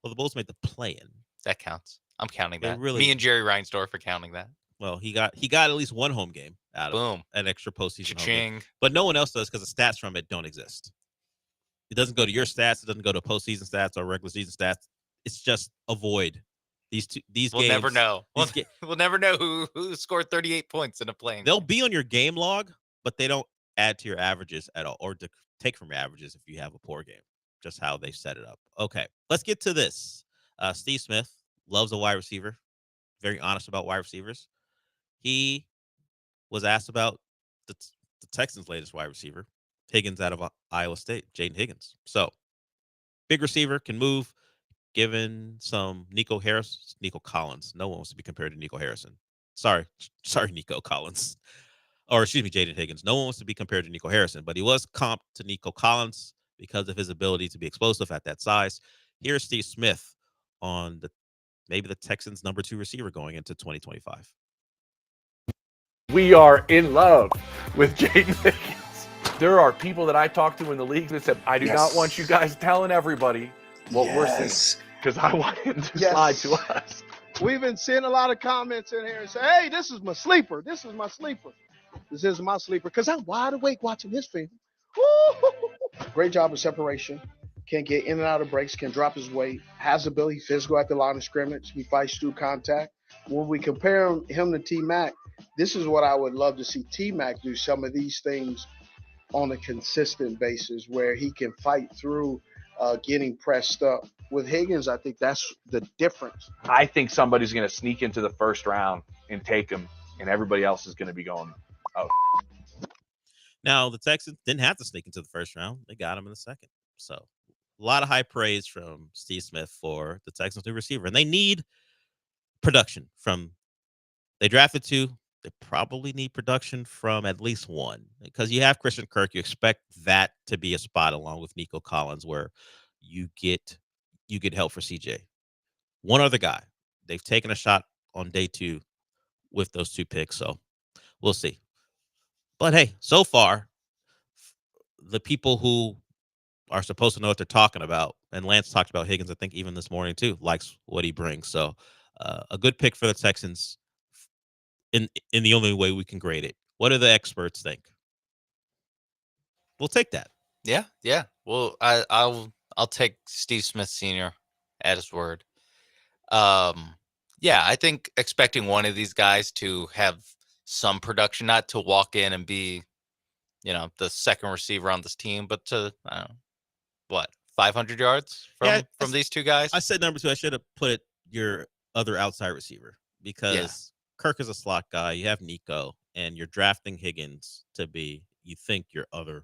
Well, the Bulls made the play-in. That counts. I'm counting that. Really, me and Jerry Reinsdorf are counting that. Well, he got at least one home game out of an extra postseason home game. But no one else does because the stats from it don't exist. It doesn't go to your stats. It doesn't go to postseason stats or regular season stats. It's just avoid these games. We'll never know. We'll never know who scored 38 points in a play. They'll be on your game log, but they don't add to your averages at all, or to take from your averages if you have a poor game. Just how they set it up. Okay, let's get to this. Steve Smith loves a wide receiver. Very honest about wide receivers. He was asked about the Texans' latest wide receiver, Higgins out of Iowa State, Jaden Higgins. So, big receiver, can move, given some Nico Collins. No one wants to be compared to Nico Harrison. Sorry, Nico Collins. Or, excuse me, Jaden Higgins. No one wants to be compared to Nico Harrison, but he was comped to Nico Collins because of his ability to be explosive at that size. Here's Steve Smith on maybe the Texans' number 2 receiver going into 2025. We are in love with Jaden Higgins. There are people that I talk to in the league that said, I do not want you guys telling everybody what we're seeing because I want him to slide to us. We've been seeing a lot of comments in here and say, hey, this is my sleeper. This is my sleeper. This is my sleeper because I'm wide awake watching this film. Woo! Great job of separation. Can get in and out of breaks, can drop his weight, has ability physical at the line of scrimmage. He fights through contact. When we compare him to T-Mac, this is what I would love to see T-Mac do, some of these things on a consistent basis where he can fight through getting pressed up. With Higgins, I think that's the difference. I think somebody's going to sneak into the first round and take him, and everybody else is going to be going, oh. Now, the Texans didn't have to sneak into the first round. They got him in the second. So a lot of high praise from Steve Smith for the Texans' new receiver. And they need production from – they drafted 2. They probably need production from at least 1 because you have Christian Kirk. You expect that to be a spot along with Nico Collins where you get help for CJ. One other guy. They've taken a shot on day 2 with those 2 picks, so we'll see. But, hey, so far, the people who are supposed to know what they're talking about, and Lance talked about Higgins, I think, even this morning, too, likes what he brings. So a good pick for the Texans in the only way we can grade it. What do the experts think? We'll take that. Yeah. Well, I'll take Steve Smith Sr. at his word. Yeah, I think expecting one of these guys to have some production, not to walk in and be, the second receiver on this team, but to, 500 yards from these 2 guys? I said number 2. I should have put your other outside receiver because Kirk is a slot guy. You have Nico, and you're drafting Higgins to be, you think, your other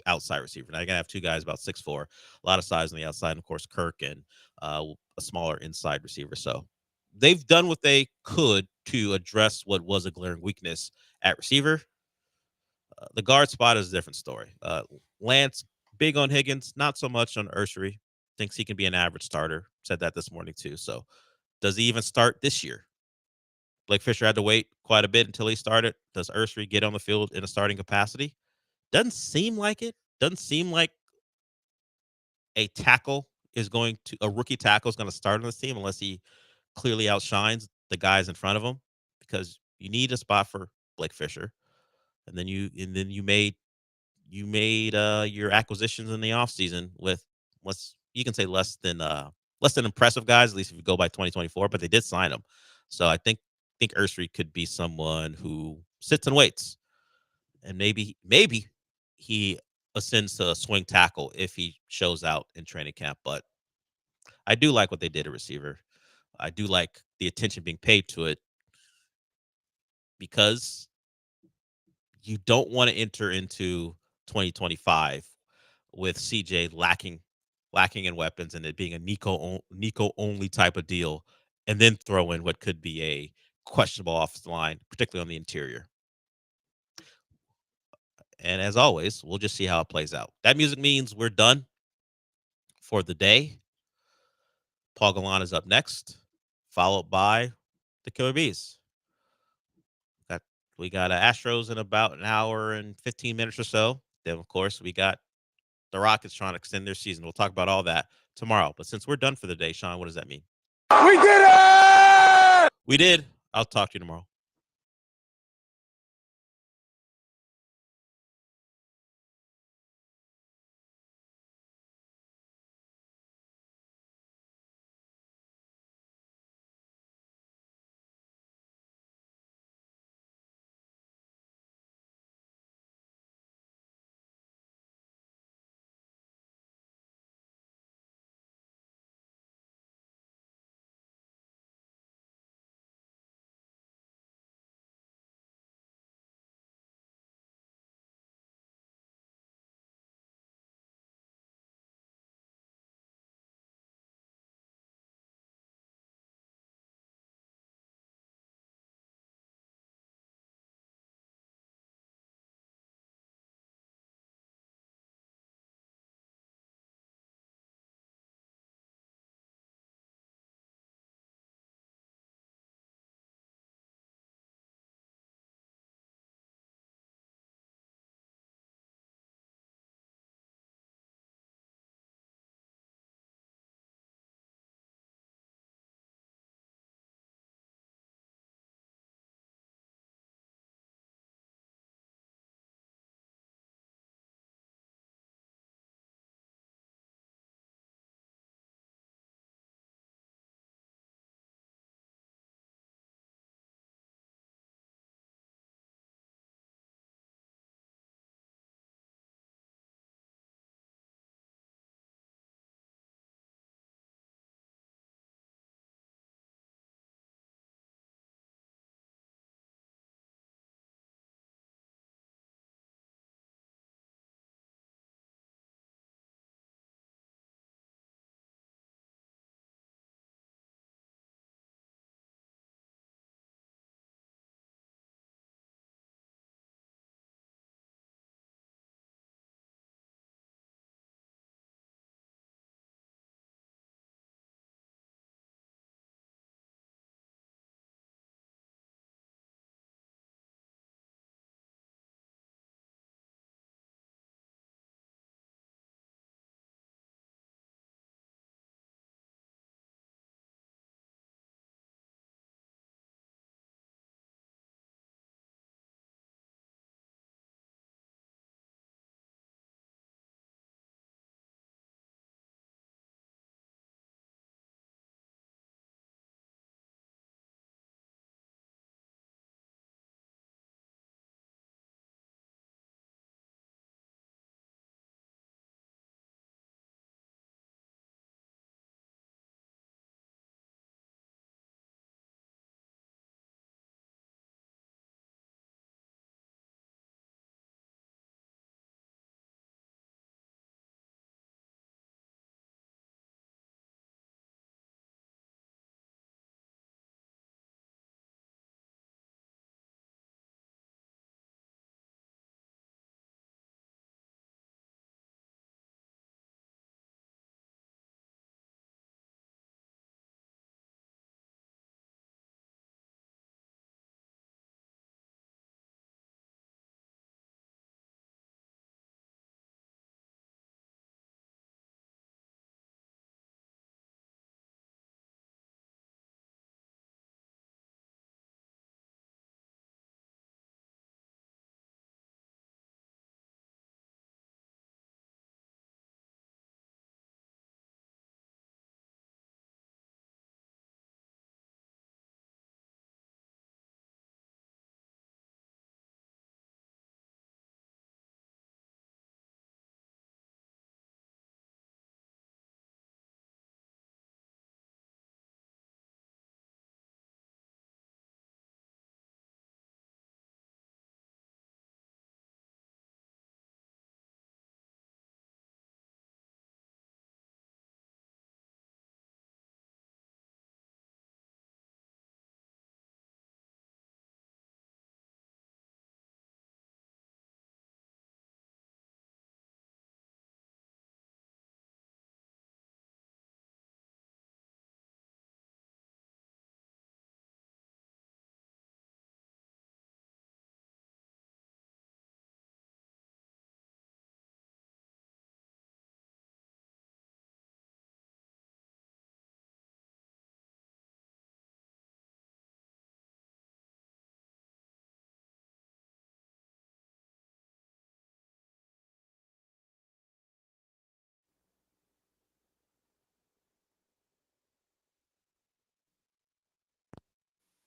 outside receiver. Now, you're going to have 2 guys about 6'4", a lot of size on the outside, and, of course, Kirk and a smaller inside receiver. So they've done what they could to address what was a glaring weakness at receiver. The guard spot is a different story. Lance, big on Higgins, not so much on Ursary. Thinks he can be an average starter. Said that this morning, too. So does he even start this year? Blake Fisher had to wait quite a bit until he started. Does Ursary get on the field in a starting capacity? Doesn't seem like it. Doesn't seem like a rookie tackle is going to start on this team unless he clearly outshines the guys in front of him, because you need a spot for Blake Fisher. And then you made your acquisitions in the offseason with you can say less than impressive guys, at least if you go by 2024, but they did sign them. So I think Ursary could be someone who sits and waits. And maybe he ascends to a swing tackle if he shows out in training camp. But I do like what they did at receiver. I do like the attention being paid to it, because you don't want to enter into 2025 with CJ lacking in weapons and it being a Nico only type of deal, and then throw in what could be a questionable offensive line, particularly on the interior. And as always, we'll just see how it plays out. That music means we're done for the day. Paul Gallant is up next, followed by the Killer Bees. We got Astros in about an hour and 15 minutes or so. Then, of course, we got the Rockets trying to extend their season. We'll talk about all that tomorrow. But since we're done for the day, Sean, what does that mean? We did it! We did. I'll talk to you tomorrow.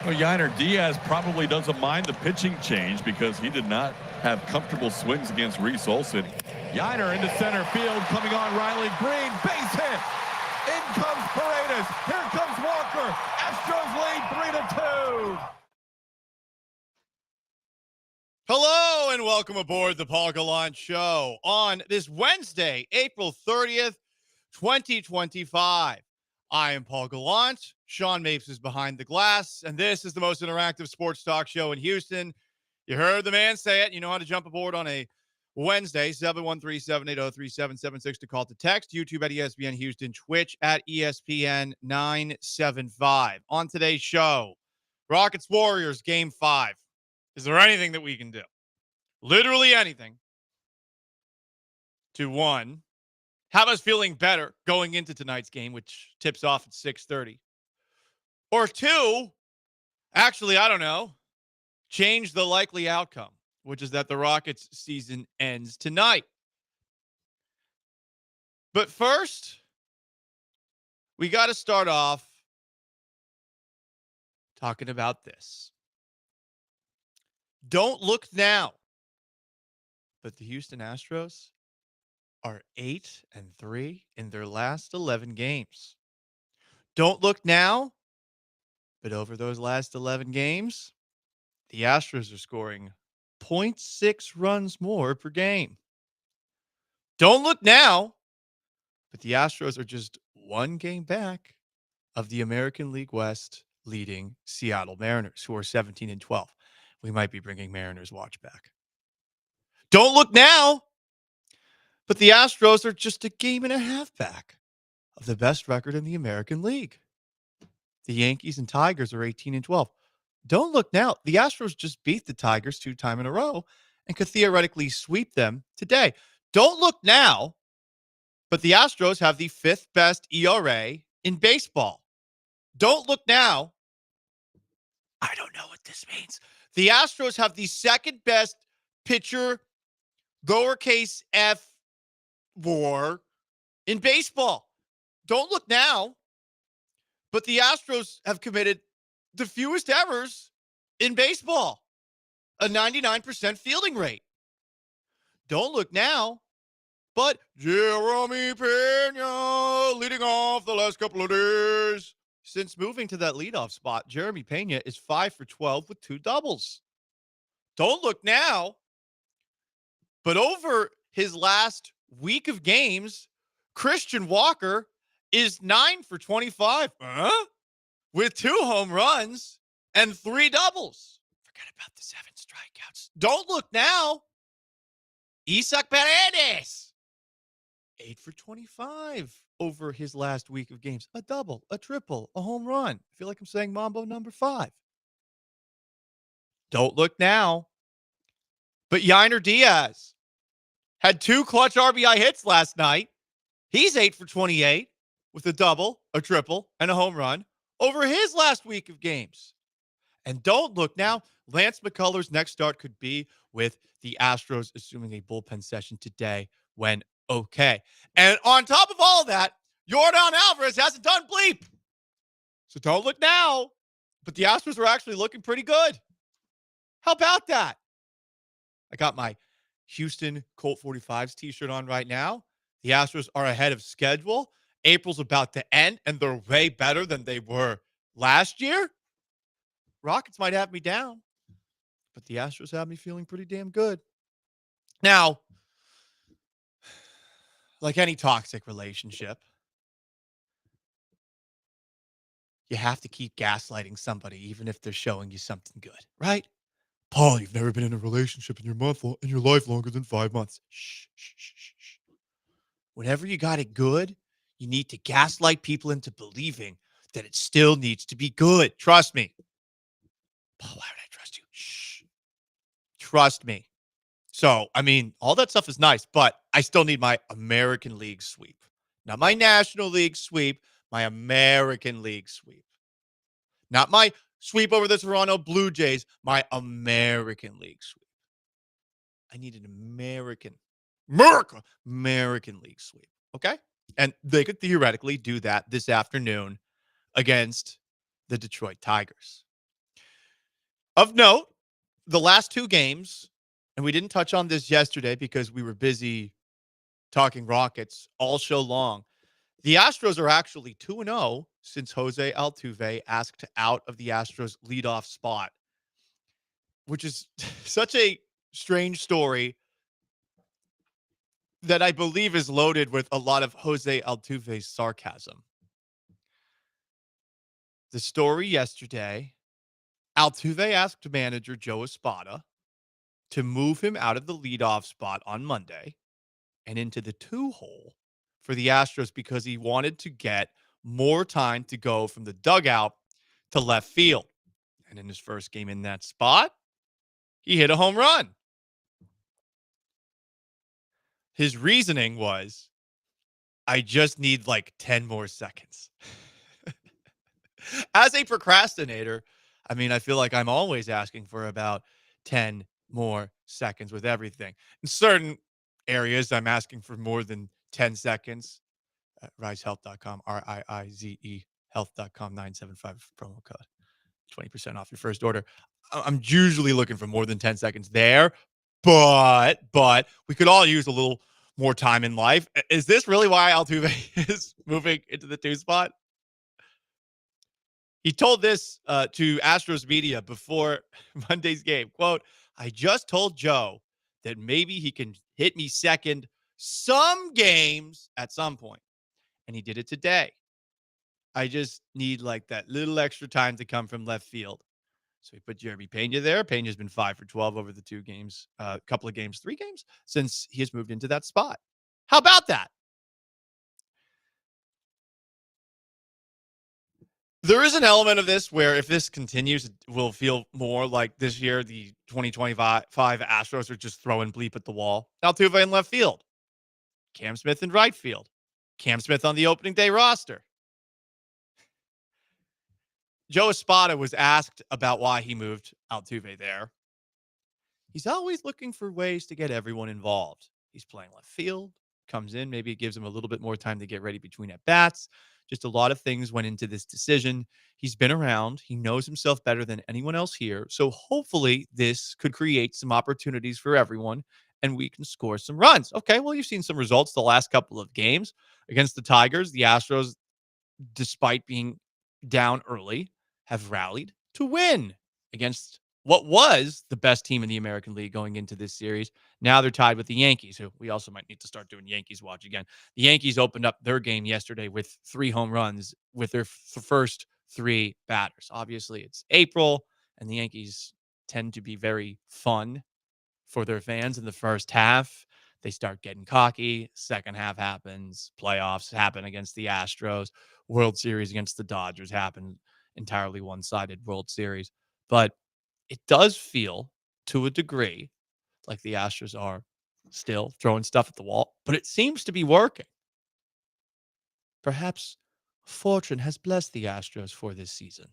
Well, Yainer Diaz probably doesn't mind the pitching change because he did not have comfortable swings against Reese Olson. Yainer into center field, coming on Riley Green, base hit. In comes Paredes. Here comes Walker. Astros lead 3-2. Hello and welcome aboard the Paul Gallant Show on this Wednesday, April 30th, 2025. I am Paul Gallant. Sean Mapes is behind the glass, and this is the most interactive sports talk show in Houston. You heard the man say it. You know how to jump aboard on a Wednesday, 713-780-3776 to call to text, YouTube at ESPN Houston, Twitch at ESPN 975. On today's show, Rockets Warriors Game 5. Is there anything that we can do? Literally anything to, one, have us feeling better going into tonight's game, which tips off at 6:30. Or two, actually, I don't know, change the likely outcome, which is that the Rockets season ends tonight. But first, we got to start off talking about this. Don't look now, but the Houston Astros are 8-3 in their last 11 games. Don't look now, but over those last 11 games, the Astros are scoring 0.6 runs more per game. Don't look now, but the Astros are just one game back of the American League West leading Seattle Mariners, who are 17-12. We might be bringing Mariners watch back. Don't look now, but the Astros are just a game and a half back of the best record in the American League. The Yankees and Tigers are 18-12. Don't look now. The Astros just beat the Tigers 2 times in a row and could theoretically sweep them today. Don't look now, but the Astros have the 5th best ERA in baseball. Don't look now. I don't know what this means. The Astros have the 2nd best pitcher, lowercase f, WAR in baseball. Don't look now, but the Astros have committed the fewest errors in baseball, a 99% fielding rate. Don't look now, but Jeremy Pena leading off the last couple of days. Since moving to that leadoff spot, Jeremy Pena is 5 for 12 with 2 doubles. Don't look now, but over his last week of games, Christian Walker is 9 for 25 with 2 home runs and 3 doubles. Forget about the 7 strikeouts. Don't look now. Isaac Paredes, 8 for 25 over his last week of games. A double, a triple, a home run. I feel like I'm saying Mambo number 5. Don't look now, but Yainer Diaz had 2 clutch RBI hits last night. He's 8 for 28 with a double, a triple, and a home run over his last week of games. And don't look now, Lance McCullers' next start could be with the Astros, assuming a bullpen session today when okay. And on top of all that, Yordan Alvarez hasn't done bleep. So don't look now, but the Astros are actually looking pretty good. How about that? I got my Houston Colt 45s t-shirt on right now. The Astros are ahead of schedule. April's about to end, and they're way better than they were last year. Rockets might have me down, but the Astros have me feeling pretty damn good. Now, like any toxic relationship, you have to keep gaslighting somebody, even if they're showing you something good, right? Paul, you've never been in a relationship in your life longer than 5 months. Shh. Whenever you got it good, you need to gaslight people into believing that it still needs to be good. Trust me. Paul, why would I trust you? Shh. Trust me. So, I mean, all that stuff is nice, but I still need my American League sweep. Not my National League sweep, my American League sweep. Not my sweep over the Toronto Blue Jays, my American League sweep. I need an American League sweep, okay? And they could theoretically do that this afternoon against the Detroit Tigers. Of note, the last two games, and we didn't touch on this yesterday because we were busy talking Rockets all show long. The Astros are actually 2-0 since Jose Altuve asked out of the Astros leadoff spot, which is such a strange story that I believe is loaded with a lot of Jose Altuve's sarcasm. The story yesterday, Altuve asked manager Joe Espada to move him out of the leadoff spot on Monday and into the 2-hole for the Astros because he wanted to get more time to go from the dugout to left field. And in his first game in that spot, he hit a home run. His reasoning was, I just need like 10 more seconds. As a procrastinator, I mean, I feel like I'm always asking for about 10 more seconds with everything. In certain areas, I'm asking for more than 10 seconds. RiseHealth.com, RIIZE health.com, 975 promo code, 20% off your first order. I'm usually looking for more than 10 seconds there, but we could all use a little more time in life. Is this really why Altuve is moving into the 2 spot? He told this to Astros media before Monday's game. Quote, I just told Joe that maybe he can hit me second some games at some point. And he did it today. I just need like that little extra time to come from left field. So he put Jeremy Pena there. Pena's been 5 for 12 over the 2 games, couple of games, 3 games since he has moved into that spot. How about that? There is an element of this where if this continues, it will feel more like this year, the 2025 Astros are just throwing bleep at the wall. Altuve in left field. Cam Smith in right field. Cam Smith on the opening day roster. Joe Espada was asked about why he moved Altuve there. He's always looking for ways to get everyone involved. He's playing left field, comes in, maybe it gives him a little bit more time to get ready between at-bats. Just a lot of things went into this decision. He's been around. He knows himself better than anyone else here. So hopefully this could create some opportunities for everyone and we can score some runs. Okay, well, you've seen some results the last couple of games against the Tigers. The Astros, despite being down early, have rallied to win against what was the best team in the American League going into this series. Now they're tied with the Yankees, who we also might need to start doing Yankees watch again. The Yankees opened up their game yesterday with 3 home runs with their first 3 batters. Obviously, it's April, and the Yankees tend to be very fun for their fans in the first half. They start getting cocky. Second half happens. Playoffs happen against the Astros. World Series against the Dodgers happen. Entirely one-sided World Series. But it does feel, to a degree, like the Astros are still throwing stuff at the wall, but it seems to be working. Perhaps fortune has blessed the Astros for this season.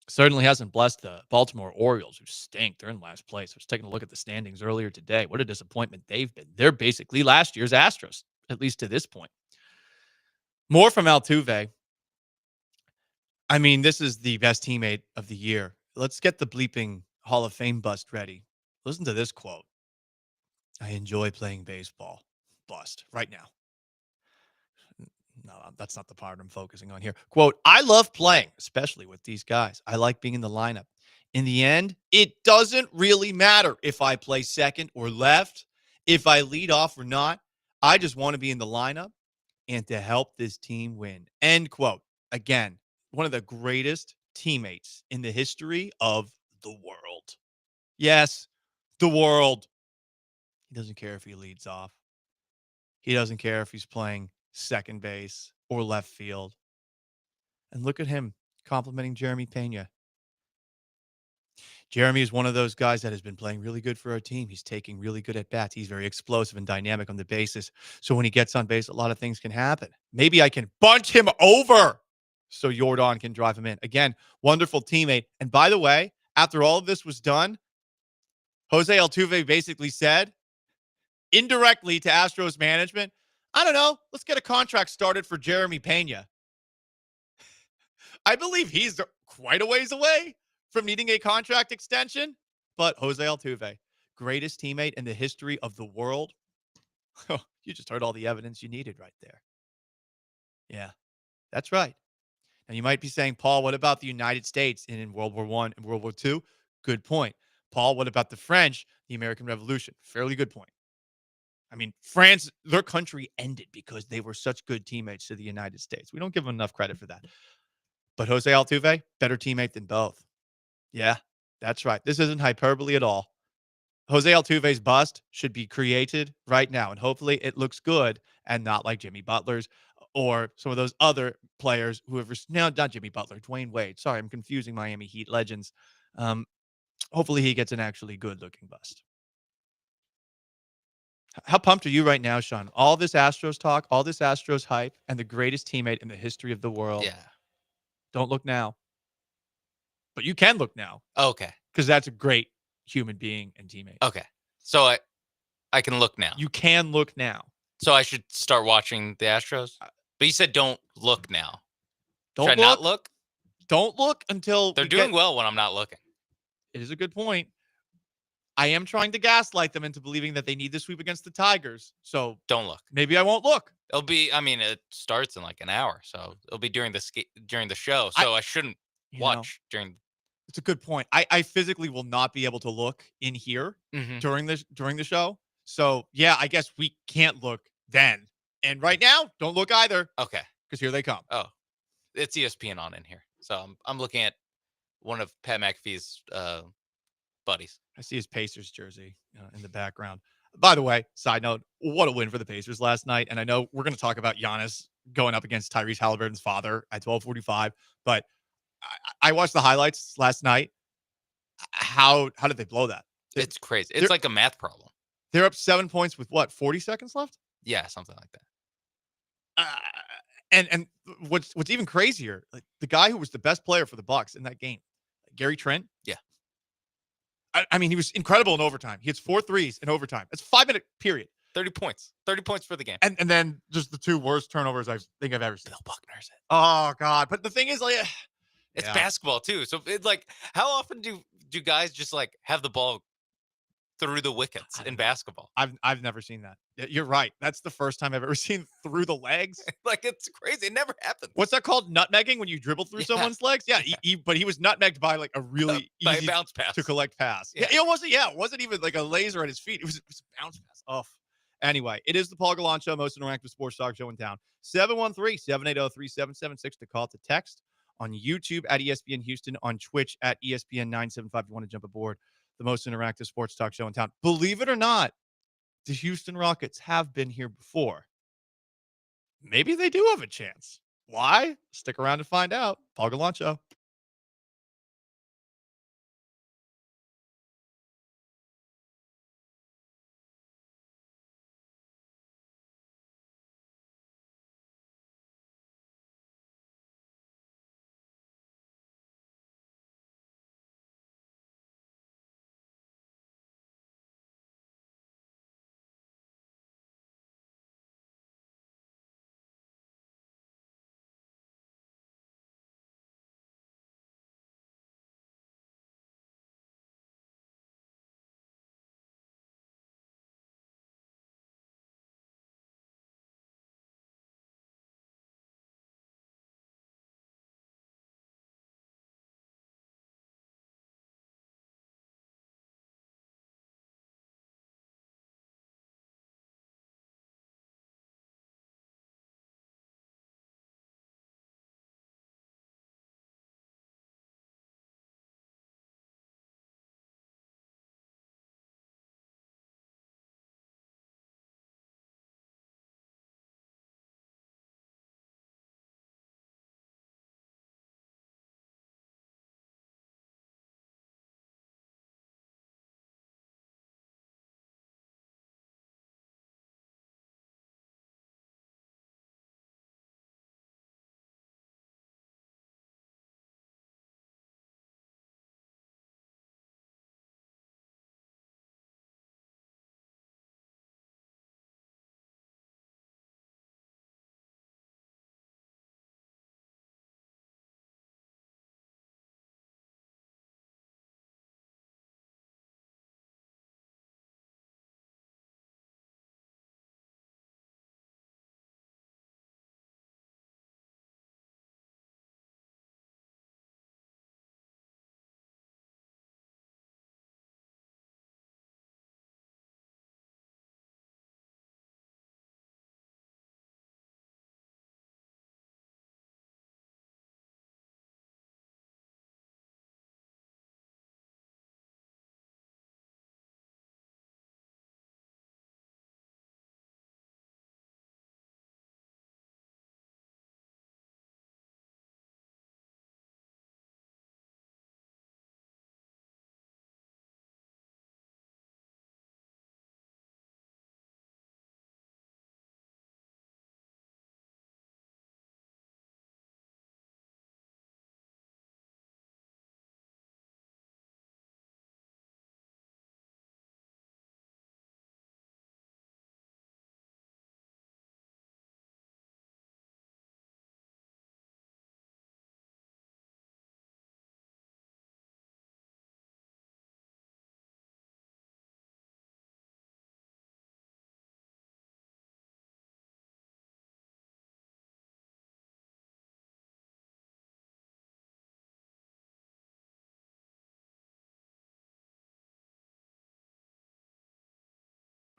Certainly hasn't blessed the Baltimore Orioles, who stink. They're in last place. I was taking a look at the standings earlier today. What a disappointment they've been. They're basically last year's Astros, at least to this point. More from Altuve. I mean, this is the best teammate of the year. Let's get the bleeping Hall of Fame bust ready. Listen to this quote. I enjoy playing baseball. Bust. Right now. No, that's not the part I'm focusing on here. Quote, I love playing, especially with these guys. I like being in the lineup. In the end, it doesn't really matter if I play second or left, if I lead off or not. I just want to be in the lineup and to help this team win. End quote. Again, one of the greatest teammates in the history of the world. Yes, the world. He doesn't care if he leads off. He doesn't care if he's playing second base or left field. And look at him complimenting Jeremy Pena. Jeremy is one of those guys that has been playing really good for our team. He's taking really good at bats. He's very explosive and dynamic on the bases. So when he gets on base, a lot of things can happen. Maybe I can bunch him over so Jordan can drive him in. Again, wonderful teammate. And by the way, after all of this was done, Jose Altuve basically said, indirectly to Astros management, I don't know, let's get a contract started for Jeremy Pena. I believe he's quite a ways away from needing a contract extension, but Jose Altuve, greatest teammate in the history of the world. You just heard all the evidence you needed right there. Yeah, that's right. Now, you might be saying, Paul, what about the United States in World War I and World War II? Good point. Paul, what about the French, the American Revolution? Fairly good point. I mean, France, their country ended because they were such good teammates to the United States. We don't give them enough credit for that. But Jose Altuve, better teammate than both. Yeah, that's right. This isn't hyperbole at all. Jose Altuve's bust should be created right now, and hopefully it looks good and not like Jimmy Butler's or some of those other players who have no, not Jimmy Butler, Dwayne Wade. Sorry, I'm confusing Miami Heat legends. Hopefully he gets an actually good-looking bust. How pumped are you right now, Sean? All this Astros talk, all this Astros hype, and the greatest teammate in the history of the world. Yeah. Don't look now. But you can look now. Okay. Because that's a great human being and teammate. Okay. So I can look now. You can look now. So I should start watching the Astros? But you said don't look now. Don't Should I not look? Don't look until they're doing well when I'm not looking. It is a good point. I am trying to gaslight them into believing that they need the sweep against the Tigers. So don't look. Maybe I won't look. It'll be. I mean, it starts in like an hour, so it'll be during the show. So I shouldn't watch during. It's a good point. I physically will not be able to look in here during the show. So yeah, I guess we can't look then. And right now, don't look either. Okay. Because here they come. Oh, it's ESPN on in here. So I'm looking at one of Pat McAfee's buddies. I see his Pacers jersey in the background. By the way, side note, what a win for the Pacers last night. And I know we're going to talk about Giannis going up against Tyrese Halliburton's father at 12:45, but I watched the highlights last night. How did they blow that? It's crazy. It's like a math problem. They're up 7 points with what, 40 seconds left? Yeah, something like that. And what's even crazier, like the guy who was the best player for the Bucks in that game, Gary Trent. Yeah. I mean, he was incredible in overtime. He hits 4 threes in overtime. It's a 5-minute period. 30 points. 30 points for the game. And then just the 2 worst turnovers I think I've ever seen. Bill Buckner's it. Oh, God. But the thing is, like, it's basketball too. So it's like, how often do guys just like have the ball through the wickets in basketball? I've never seen that. You're right. That's the first time I've ever seen through the legs. Like, it's crazy. It never happens. What's that called? Nutmegging, when you dribble through someone's legs? Yeah, but he was nutmegged by like a really easy bounce pass to collect pass. Yeah, it wasn't even like a laser at his feet. It was a bounce pass. Oh. Anyway, it is the Paul Gallant Show, most interactive sports talk show in town. 713-780-3776 to call, to text. On YouTube at ESPN Houston, on Twitch at ESPN 975. You want to jump aboard the most interactive sports talk show in town. Believe it or not, the Houston Rockets have been here before. Maybe they do have a chance. Why? Stick around to find out. Paul Gallant Show.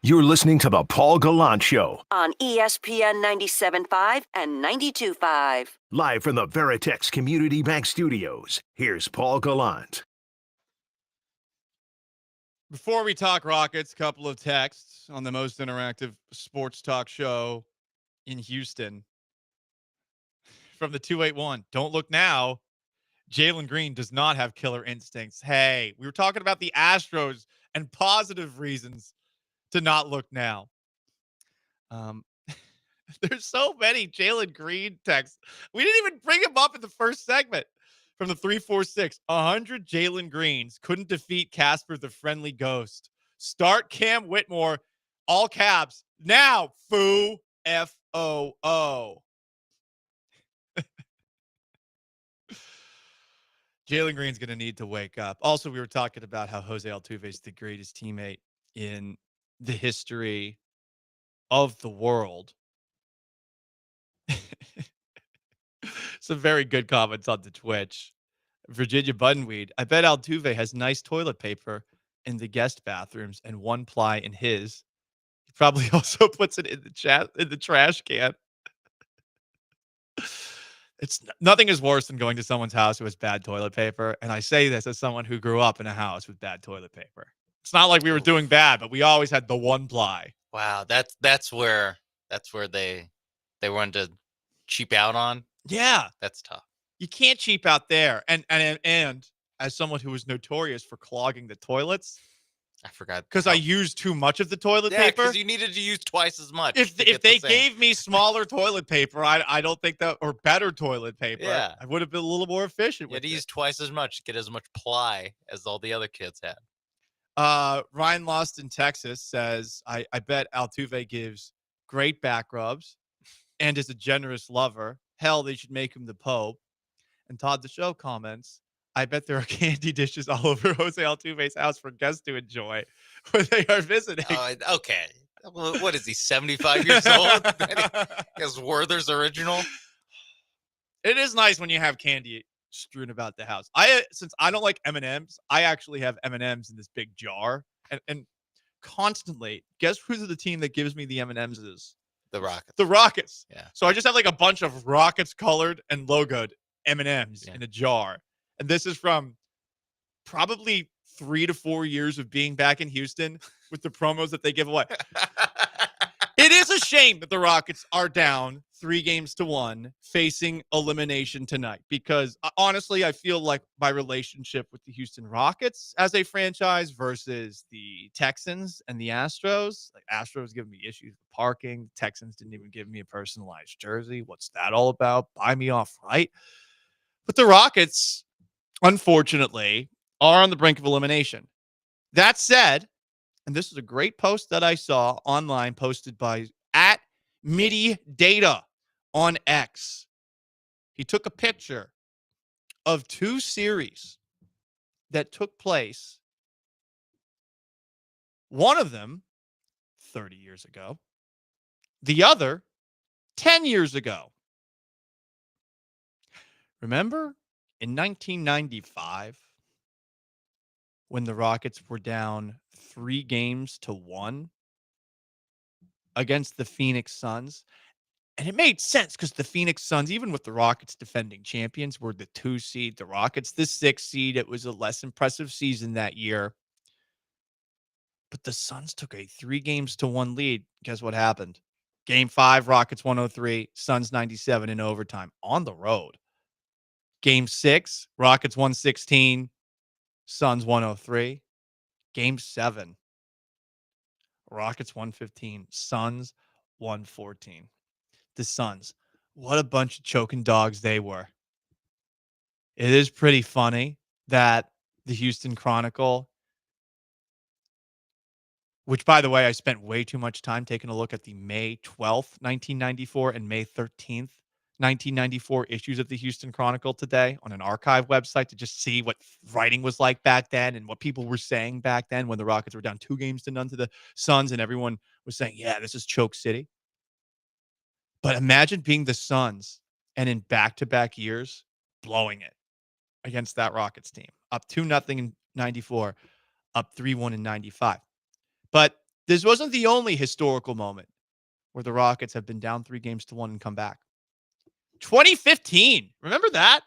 You're listening to The Paul Gallant Show, On ESPN 97.5 and 92.5. live from the Veritex Community Bank Studios. Here's Paul Gallant. Before we talk Rockets, a couple of texts on the most interactive sports talk show in Houston. From the 281, don't look now. Jalen Green does not have killer instincts. Hey, we were talking about the Astros and positive reasons to not look now. There's so many Jalen Green texts. We didn't even bring him up in the first segment. From the 346, 100 Jalen Greens couldn't defeat Casper the Friendly Ghost. Start Cam Whitmore, all caps. Now, foo, F-O-O. Jalen Green's going to need to wake up. Also, we were talking about how Jose Altuve is the greatest teammate in the history of the world. Some very good comments on the Twitch. Virginia Buttonweed, I bet Altuve has nice toilet paper in the guest bathrooms and one ply in his. He probably also puts it in the trash can. Nothing is worse than going to someone's house who has bad toilet paper. And I say this as someone who grew up in a house with bad toilet paper. It's not like we were doing bad, but we always had the one ply. Wow, that's where they wanted to cheap out on. Yeah, that's tough. You can't cheap out there. And as someone who was notorious for clogging the toilets, I forgot because I used too much of the toilet yeah, paper. because you needed to use twice as much. If they gave me smaller toilet paper, I don't think that, or better toilet paper, yeah, I would have been a little more efficient. You had to use twice as much to get as much ply as all the other kids had. Ryan Lost in Texas says, I bet Altuve gives great back rubs and is a generous lover. Hell, they should make him the Pope. And Todd the Show comments, I bet there are candy dishes all over Jose Altuve's house for guests to enjoy when they are visiting. Okay. Well, what is he, 75 years old? He has Werther's original. It is nice when you have candy strewn about the house. Since I don't like M&Ms, I actually have M&Ms in this big jar. And constantly, guess who's the team that gives me the M&Ms is? The Rockets. The Rockets. Yeah. So I just have like a bunch of Rockets colored and logoed M&Ms in a jar. And this is from probably 3 to 4 years of being back in Houston with the promos that they give away. It is a shame that the Rockets are down 3-1 facing elimination tonight, because honestly, I feel like my relationship with the Houston Rockets as a franchise versus the Texans and the Astros, like Astros giving me issues with parking. Texans didn't even give me a personalized jersey. What's that all about? Buy me off, right? But the Rockets, unfortunately, are on the brink of elimination. That said, and this is a great post that I saw online posted by @MIDI-Data on X. He took a picture of 2 series that took place. One of them 30 years ago. The other 10 years ago. Remember in 1995 when the Rockets were down 3-1 against the Phoenix Suns? And it made sense because the Phoenix Suns, even with the Rockets defending champions, were the 2 seed. The Rockets, the 6 seed. It was a less impressive season that year. But the Suns took a 3-1 lead. Guess what happened? Game 5, Rockets 103, Suns 97 in overtime on the road. Game 6, Rockets 116, Suns 103. Game 7, Rockets 115, Suns 114. The Suns, what a bunch of choking dogs they were. It is pretty funny that the Houston Chronicle, which, by the way, I spent way too much time taking a look at the May 12th, 1994 and May 13th, 1994 issues of the Houston Chronicle today on an archive website to just see what writing was like back then and what people were saying back then when the Rockets were down 2-0 to the Suns and everyone was saying, yeah, this is choke city. But imagine being the Suns and in back-to-back years blowing it against that Rockets team. Up 2-0 in 94, up 3-1 in 95. But This wasn't the only historical moment where the Rockets have been down 3-1 and come back. 2015. Remember that?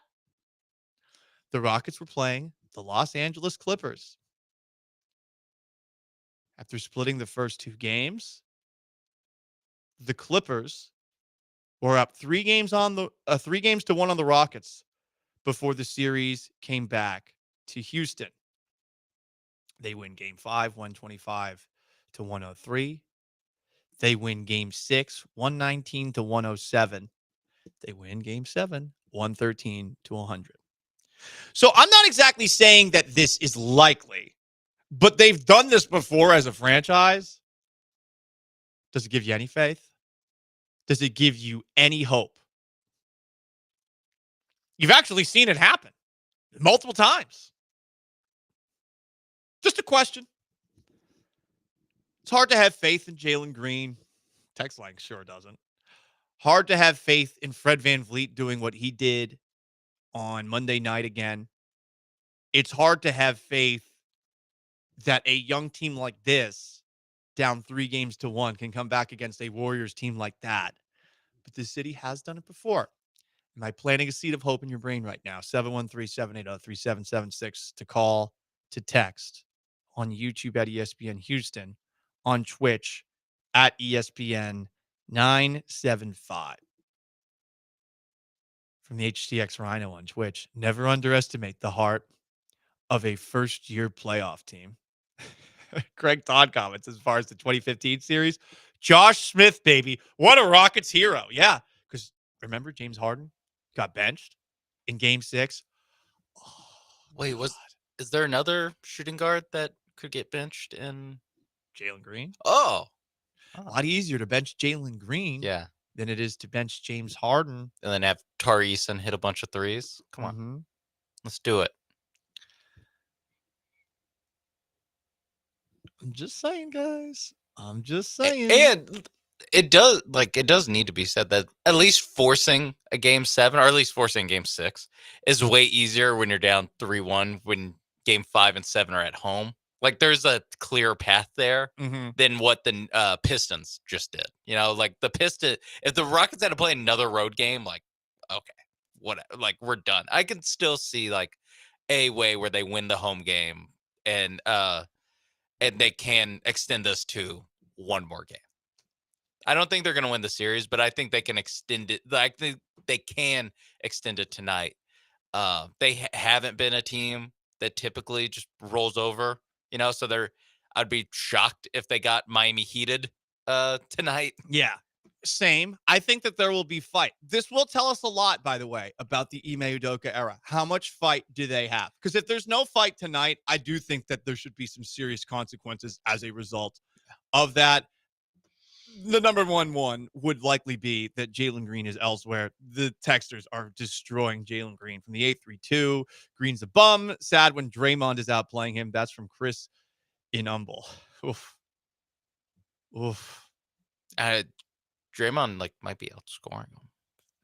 The Rockets were playing the Los Angeles Clippers. After splitting the first 2 games, the Clippers were up 3-1 on the Rockets before the series came back to Houston. They win Game 5, 125-103. They win Game 6, 119-107. They win Game 7, 113-100. So I'm not exactly saying that this is likely, but they've done this before as a franchise. Does it give you any faith? Does it give you any hope? You've actually seen it happen multiple times. Just a question. It's hard to have faith in Jalen Green. Text line sure doesn't. Hard to have faith in Fred VanVleet doing what he did on Monday night again. It's hard to have faith that a young team like this, down 3-1, can come back against a Warriors team like that. But the city has done it before. Am I planting a seed of hope in your brain right now? 713-780-3776 to call, to text, on YouTube at ESPN Houston, on Twitch at ESPN 975. From the HTX Rhino on Twitch, never underestimate the heart of a first-year playoff team. Craig Todd comments as far as the 2015 series. Josh Smith, baby. What a Rockets hero. Yeah, because remember James Harden got benched in Game 6? Wait, is there another shooting guard that could get benched in Jalen Green? Oh. A lot easier to bench Jalen Green than it is to bench James Harden. And then have Tari Eason hit a bunch of threes. Come on. Let's do it. I'm just saying, guys. I'm just saying. And it does need to be said that at least forcing a Game 7, or at least forcing Game 6, is way easier when you're down 3-1 when Game 5 and 7 are at home. Like, there's a clear path there than what the Pistons just did. You know, like the Pistons, if the Rockets had to play another road game, like, okay, like, we're done. I can still see like a way where they win the home game and they can extend this to one more game. I don't think they're going to win the series, but I think they can extend it. Like, they can extend it tonight. They haven't been a team that typically just rolls over, you know, so I'd be shocked if they got Miami heated tonight. Yeah, same. I think that there will be fight. This will tell us a lot, by the way, about the Ime Udoka era. How much fight do they have? Because if there's no fight tonight, I do think that there should be some serious consequences as a result of that. The number one would likely be that Jalen Green is elsewhere. The texters are destroying Jalen Green from the 832. Green's a bum. Sad when Draymond is out playing him. That's from Chris in Humble. Oof. Draymond might be outscoring him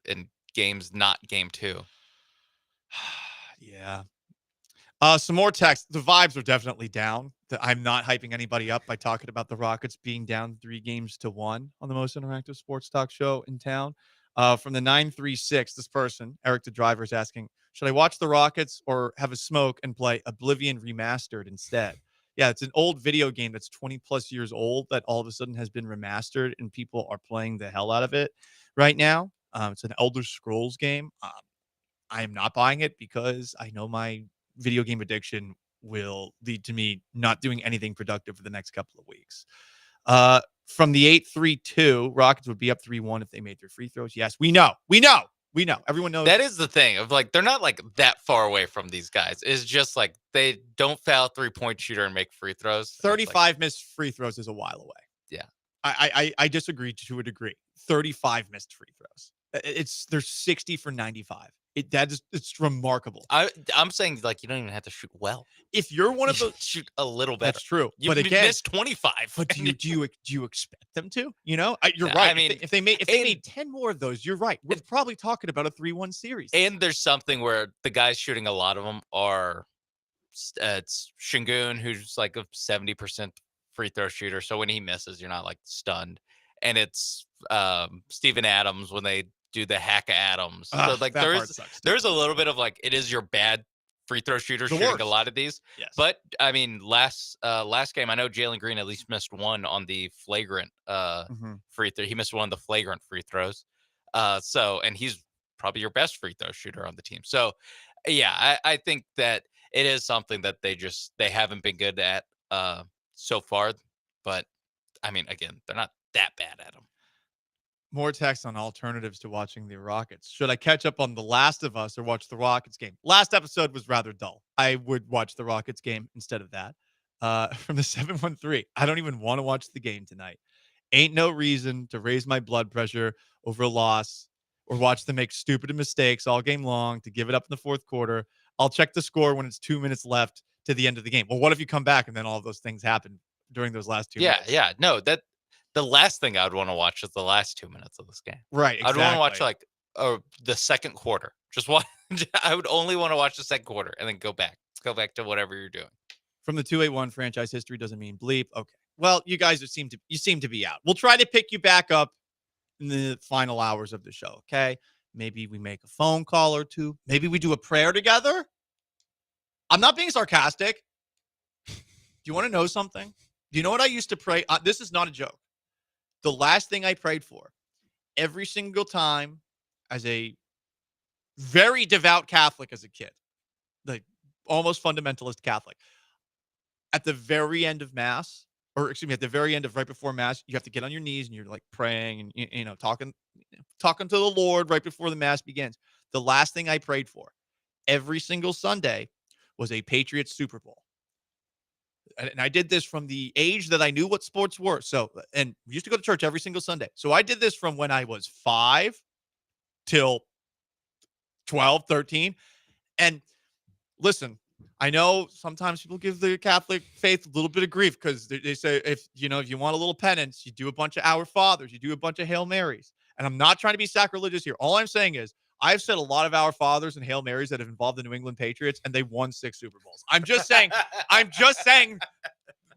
in games, not Game 2. Yeah. Some more text. The vibes are definitely down. I'm not hyping anybody up by talking about the Rockets being down 3-1 on the most interactive sports talk show in town. From the 936, this person, Eric the Driver, is asking, should I watch the Rockets or have a smoke and play Oblivion Remastered instead? Yeah, it's an old video game that's 20 plus years old that all of a sudden has been remastered and people are playing the hell out of it right now. It's an Elder Scrolls game. I am not buying it because I know my video game addiction will lead to me not doing anything productive for the next couple of weeks. From the 832, Rockets would be up 3-1 if they made their free throws. Yes, we know. Everyone knows. That is the thing of they're not that far away from these guys. It's just they don't foul 3-point shooter and make free throws. 35 missed free throws is a while away. Yeah. I disagree to a degree. 35 missed free throws. They're 60 for 95. It's remarkable. I'm saying you don't even have to shoot well. If you're one of those, shoot a little better. That's true. But again, missed 25. But do you expect them to? You know, you're right. I mean, if they made 10 more of those, you're right. We're probably talking about a 3-1 series. And there's something where the guys shooting a lot of them are it's Şengün, who's a 70% free throw shooter. So when he misses, you're not like stunned. And it's Steven Adams when they do the hack of Adams. So like that part sucks. there's a little bit of like it is your bad free throw shooter The shooting worst. a lot of these. Yes. But I mean, last game, I know Jalen Green at least missed one on the flagrant free throw. He missed one of the flagrant free throws. And he's probably your best free throw shooter on the team. So yeah, I think that it is something that they haven't been good at so far. But I mean, again, they're not that bad at them. More text on alternatives to watching the Rockets. Should I catch up on The Last of Us or watch the Rockets game? Last episode was rather dull. I would watch the Rockets game instead of that. From the 713, I don't even want to watch the game tonight. Ain't no reason to raise my blood pressure over a loss or watch them make stupid mistakes all game long to give it up in the fourth quarter. I'll check the score when it's 2 minutes left to the end of the game. Well, what if you come back and then all of those things happen during those last 2 minutes? Yeah. No, the last thing I would want to watch is the last 2 minutes of this game. Right. Exactly. I'd want to watch like the second quarter. Just watch. I would only want to watch the second quarter and then go back to whatever you're doing. From the 281, franchise history doesn't mean bleep. Okay. Well, you guys seem to be out. We'll try to pick you back up in the final hours of the show. Okay. Maybe we make a phone call or two. Maybe we do a prayer together. I'm not being sarcastic. Do you want to know something? Do you know what I used to pray? This is not a joke. The last thing I prayed for every single time as a very devout Catholic as a kid, like almost fundamentalist Catholic, at the very end of Mass, or excuse me, at the very end of right before Mass, you have to get on your knees and you're like praying and, you know, talking to the Lord right before the Mass begins. The last thing I prayed for every single Sunday was a Patriots Super Bowl. And I did this from the age that I knew what sports were. So, and we used to go to church every single Sunday. So I did this from when I was 5 till 12, 13. And listen, I know sometimes people give the Catholic faith a little bit of grief because they say, if you want a little penance, you do a bunch of Our Fathers, you do a bunch of Hail Marys. And I'm not trying to be sacrilegious here. All I'm saying is I've said a lot of Our Fathers and Hail Marys that have involved the New England Patriots, and they won 6 Super Bowls. I'm just saying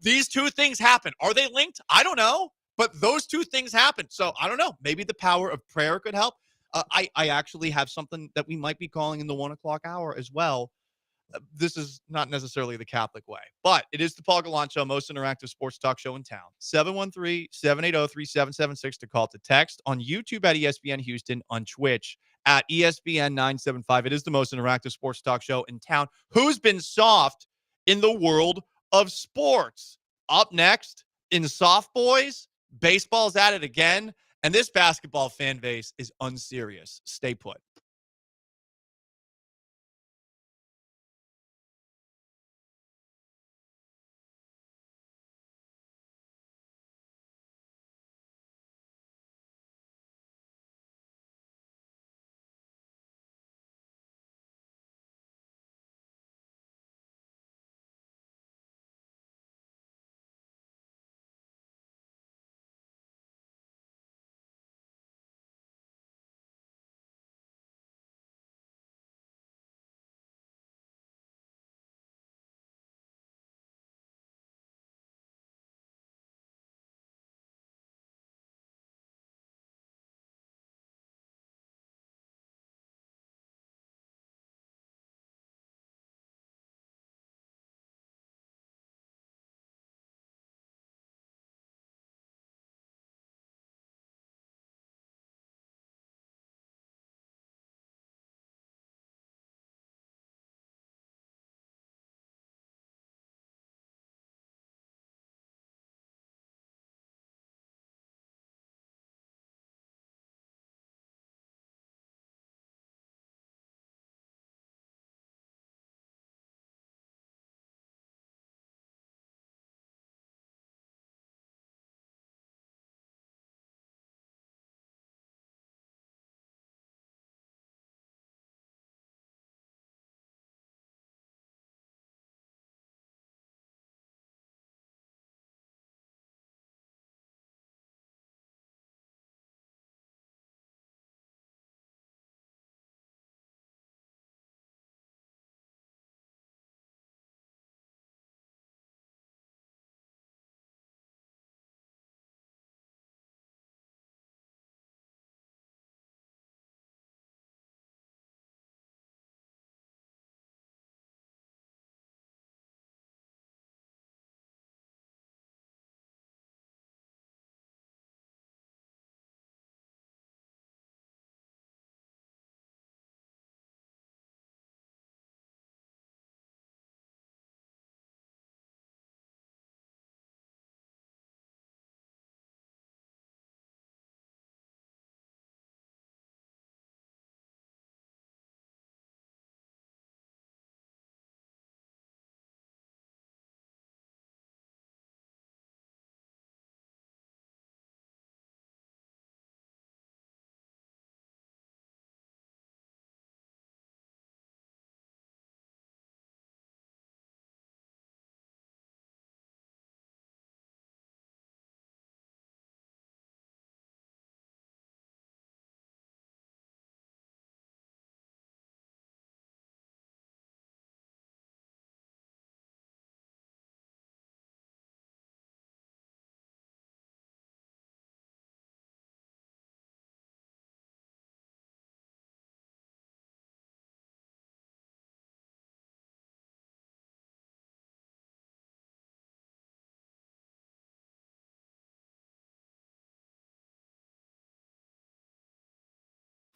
these two things happen. Are they linked? I don't know. But those two things happen. So I don't know. Maybe the power of prayer could help. I actually have something that we might be calling in the 1 o'clock hour as well. This is not necessarily the Catholic way, but it is the Paul Gallant Show, most interactive sports talk show in town. 713-780-3776 to call, to text, on YouTube at ESPN Houston, on Twitch at ESPN 975. It is the most interactive sports talk show in town. Who's been soft in the world of sports? Up next in Soft Boys, baseball's at it again, and this basketball fan base is unserious. Stay put.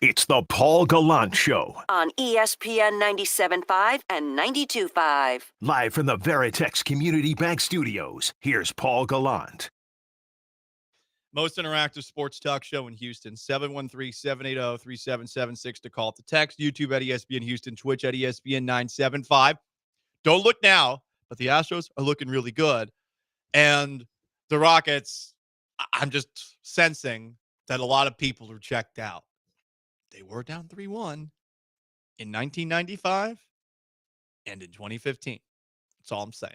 It's the Paul Gallant Show. On ESPN 97.5 and 92.5. Live from the Veritex Community Bank Studios, here's Paul Gallant. Most interactive sports talk show in Houston. 713-780-3776 to call, to text. YouTube at ESPN Houston. Twitch at ESPN 975. Don't look now, but the Astros are looking really good. And the Rockets, I'm just sensing that a lot of people are checked out. They were down 3-1 in 1995 and in 2015. That's all I'm saying.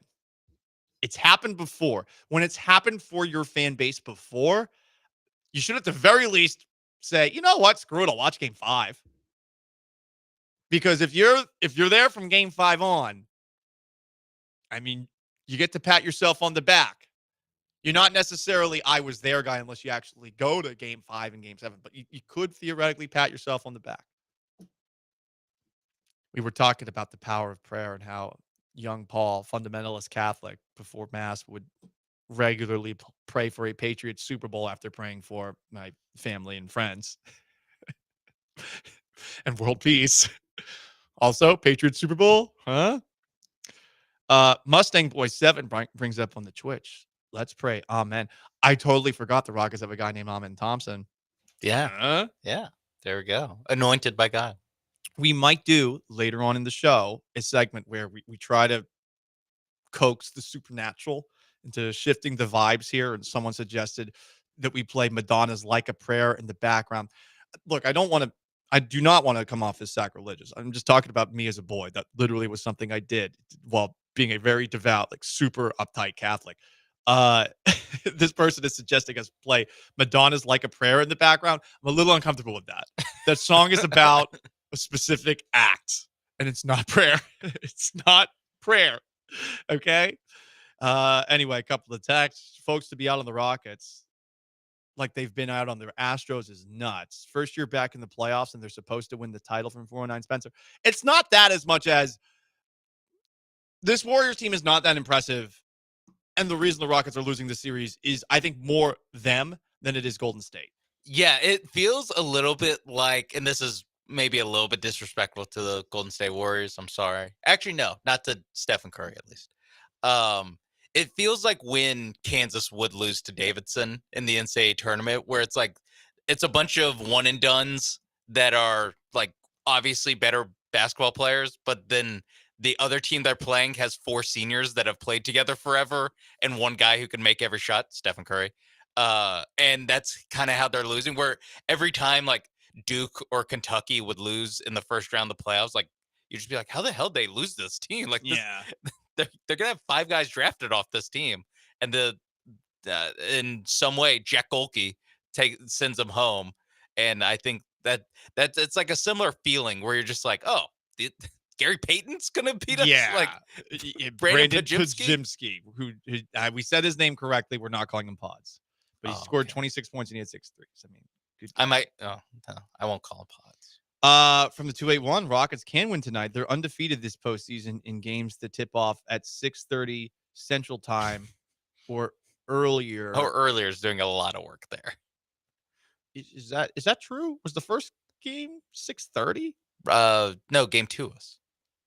It's happened before. When it's happened for your fan base before, you should at the very least say, you know what, screw it, I'll watch Game 5. Because if you're there from Game 5 on, I mean, you get to pat yourself on the back. You're not necessarily I was there guy unless you actually go to Game 5 and Game 7, but you could theoretically pat yourself on the back. We were talking about the power of prayer and how young Paul, fundamentalist Catholic, before Mass would regularly pray for a Patriots Super Bowl after praying for my family and friends and world peace. Also, Patriots Super Bowl, huh? Mustang Boy 7 brings up on the Twitch. Let's pray. Amen. I totally forgot the Rockets have a guy named Amen Thompson. Yeah. Yeah. There we go. Anointed by God. We might do later on in the show a segment where we try to coax the supernatural into shifting the vibes here. And someone suggested that we play Madonna's Like a Prayer in the background. Look, I do not want to come off as sacrilegious. I'm just talking about me as a boy. That literally was something I did while being a very devout, like super uptight Catholic. This person is suggesting us play Madonna's Like a Prayer in the background. I'm a little uncomfortable with that. That song is about a specific act, and it's not prayer. It's not prayer. Okay. Anyway, a couple of texts. Folks, to be out on the Rockets like they've been out on the Astros is nuts. First year back in the playoffs, and they're supposed to win the title from 409 Spencer. It's not that as much as this Warriors team is not that impressive. And the reason the Rockets are losing the series is, I think, more them than it is Golden State. Yeah, it feels a little bit like, and this is maybe a little bit disrespectful to the Golden State Warriors. I'm sorry. Actually, no, not to Stephen Curry, at least. It feels like when Kansas would lose to Davidson in the NCAA tournament, where it's like, it's a bunch of one and dones that are like obviously better basketball players, but then the other team they're playing has 4 seniors that have played together forever and one guy who can make every shot, Stephen Curry. And that's kind of how they're losing, where every time like Duke or Kentucky would lose in the first round of the playoffs, like you just be like, how the hell did they lose this team? Like, yeah, they're gonna have 5 guys drafted off this team, and in some way Jack Golke sends them home, and I think that it's like a similar feeling where you're just like, oh, Gary Payton's gonna beat us. Yeah, like Brandon Podziemski, who we said his name correctly. We're not calling him Pods, but he scored 26 points and he had 6 threes. I mean, good. I might. Oh no, I won't call him Pods. From the 281, Rockets can win tonight. They're undefeated this postseason in games that tip off at 6:30 Central Time or earlier. Oh, earlier is doing a lot of work there. Is that true? Was the first game 6:30? No, game 2 was.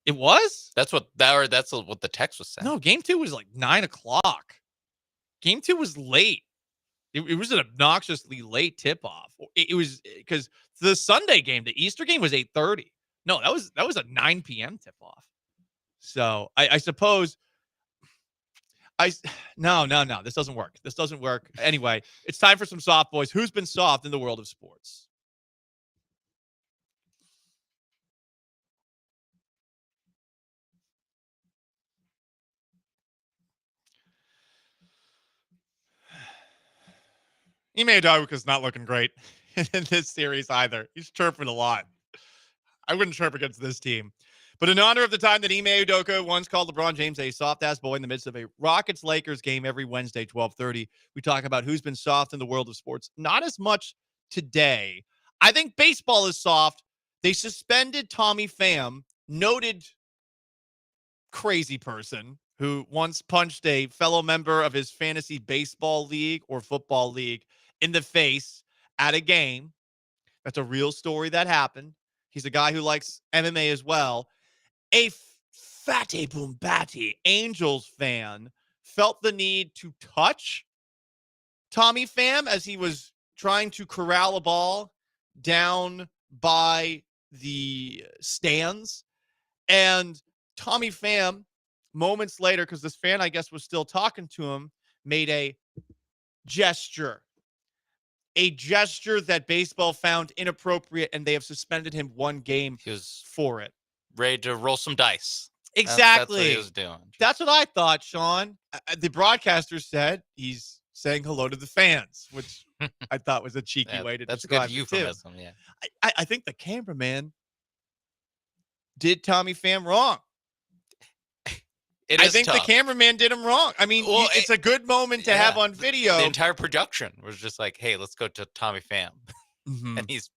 It was? That's what the text was saying. No, game 2 was like 9:00. Game 2 was late. It was an obnoxiously late tip-off. It was because the Sunday game, the Easter game, was 8:30. No, that was a 9 p.m. tip-off. So I suppose no. This doesn't work. This doesn't work. Anyway, it's time for some soft boys. Who's been soft in the world of sports? Ime Udoka's not looking great in this series either. He's chirping a lot. I wouldn't chirp against this team. But in honor of the time that Ime Udoka once called LeBron James a soft-ass boy in the midst of a Rockets-Lakers game every Wednesday, 12:30, we talk about who's been soft in the world of sports. Not as much today. I think baseball is soft. They suspended Tommy Pham, noted crazy person who once punched a fellow member of his fantasy baseball league or football league in the face at a game. That's a real story that happened. He's a guy who likes MMA as well. A Fatty Boom Batty Angels fan felt the need to touch Tommy Pham as he was trying to corral a ball down by the stands. And Tommy Pham, moments later, because this fan, I guess, was still talking to him, made a gesture that baseball found inappropriate, and they have suspended him 1 game for it. Ready to roll some dice. Exactly. That's what he was doing. That's what I thought, Sean. The broadcaster said he's saying hello to the fans, which I thought was a cheeky way to describe it. That's a good euphemism, yeah. I think the cameraman did Tommy Pham wrong. I think tough. the cameraman did him wrong. I mean, it's a good moment to have on video. The entire production was just like, hey, let's go to Tommy Pham. Mm-hmm. And he's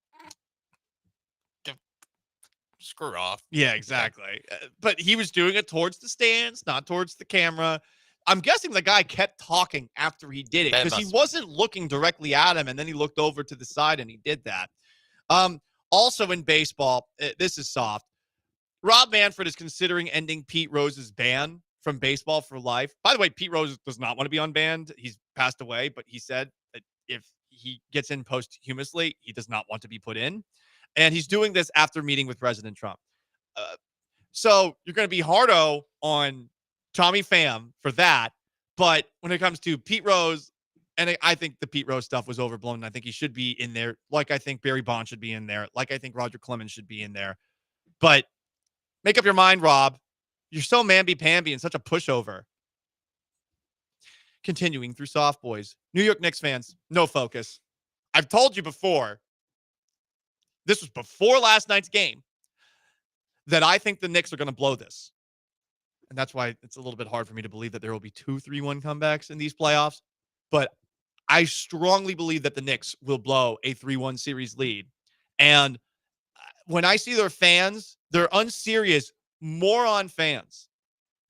screw off. Yeah, exactly. But he was doing it towards the stands, not towards the camera. I'm guessing the guy kept talking after he did it because he wasn't looking directly at him, and then he looked over to the side and he did that. Also in baseball, this is soft. Rob Manfred is considering ending Pete Rose's ban from baseball for life. By the way, Pete Rose does not want to be unbanned. He's passed away, but he said that if he gets in posthumously, he does not want to be put in. And he's doing this after meeting with President Trump. So you're going to be hardo on Tommy Pham for that. But when it comes to Pete Rose, and I think the Pete Rose stuff was overblown, and I think he should be in there, like I think Barry Bonds should be in there, like I think Roger Clemens should be in there. But make up your mind, Rob. You're so mamby-pamby and such a pushover. Continuing through soft boys. New York Knicks fans, no focus. I've told you before, this was before last night's game, that I think the Knicks are going to blow this. And that's why it's a little bit hard for me to believe that there will be 2 3-1 comebacks in these playoffs. But I strongly believe that the Knicks will blow a 3-1 series lead. And when I see their fans, they're unserious moron fans.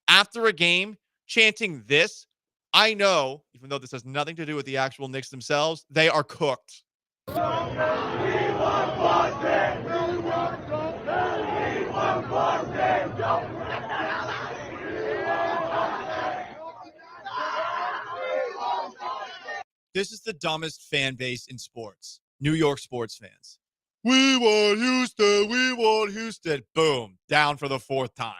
After a game, chanting this, I know, even though this has nothing to do with the actual Knicks themselves, they are cooked. This is the dumbest fan base in sports. New York sports fans. We want Houston. We want Houston. Boom. Down for the 4th time.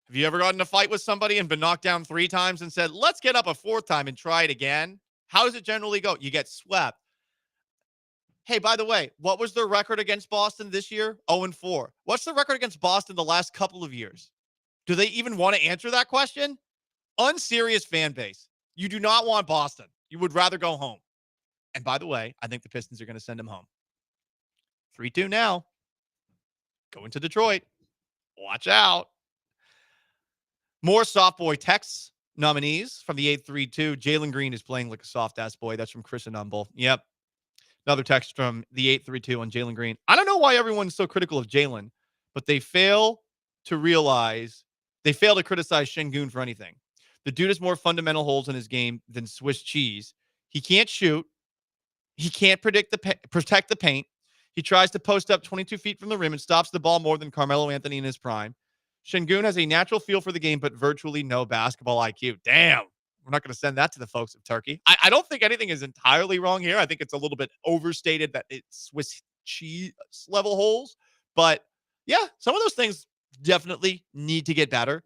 Have you ever gotten in a fight with somebody and been knocked down 3 times and said, let's get up a 4th time and try it again? How does it generally go? You get swept. Hey, by the way, what was their record against Boston this year? 0-4. What's the record against Boston the last couple of years? Do they even want to answer that question? Unserious fan base. You do not want Boston. You would rather go home. And by the way, I think the Pistons are going to send him home. 3-2 now. Going to Detroit. Watch out. More soft boy texts nominees from the 832. Jalen Green is playing like a soft-ass boy. That's from Chris Anumble. Yep. Another text from the 832 on Jalen Green. I don't know why everyone's so critical of Jalen, but they fail to criticize Şengün for anything. The dude has more fundamental holes in his game than Swiss cheese. He can't shoot. He can't protect the paint. He tries to post up 22 feet from the rim and stops the ball more than Carmelo Anthony in his prime. Şengün has a natural feel for the game, but virtually no basketball IQ. Damn. We're not going to send that to the folks of Turkey. I don't think anything is entirely wrong here. I think it's a little bit overstated that it's Swiss cheese level holes. But yeah, some of those things definitely need to get better.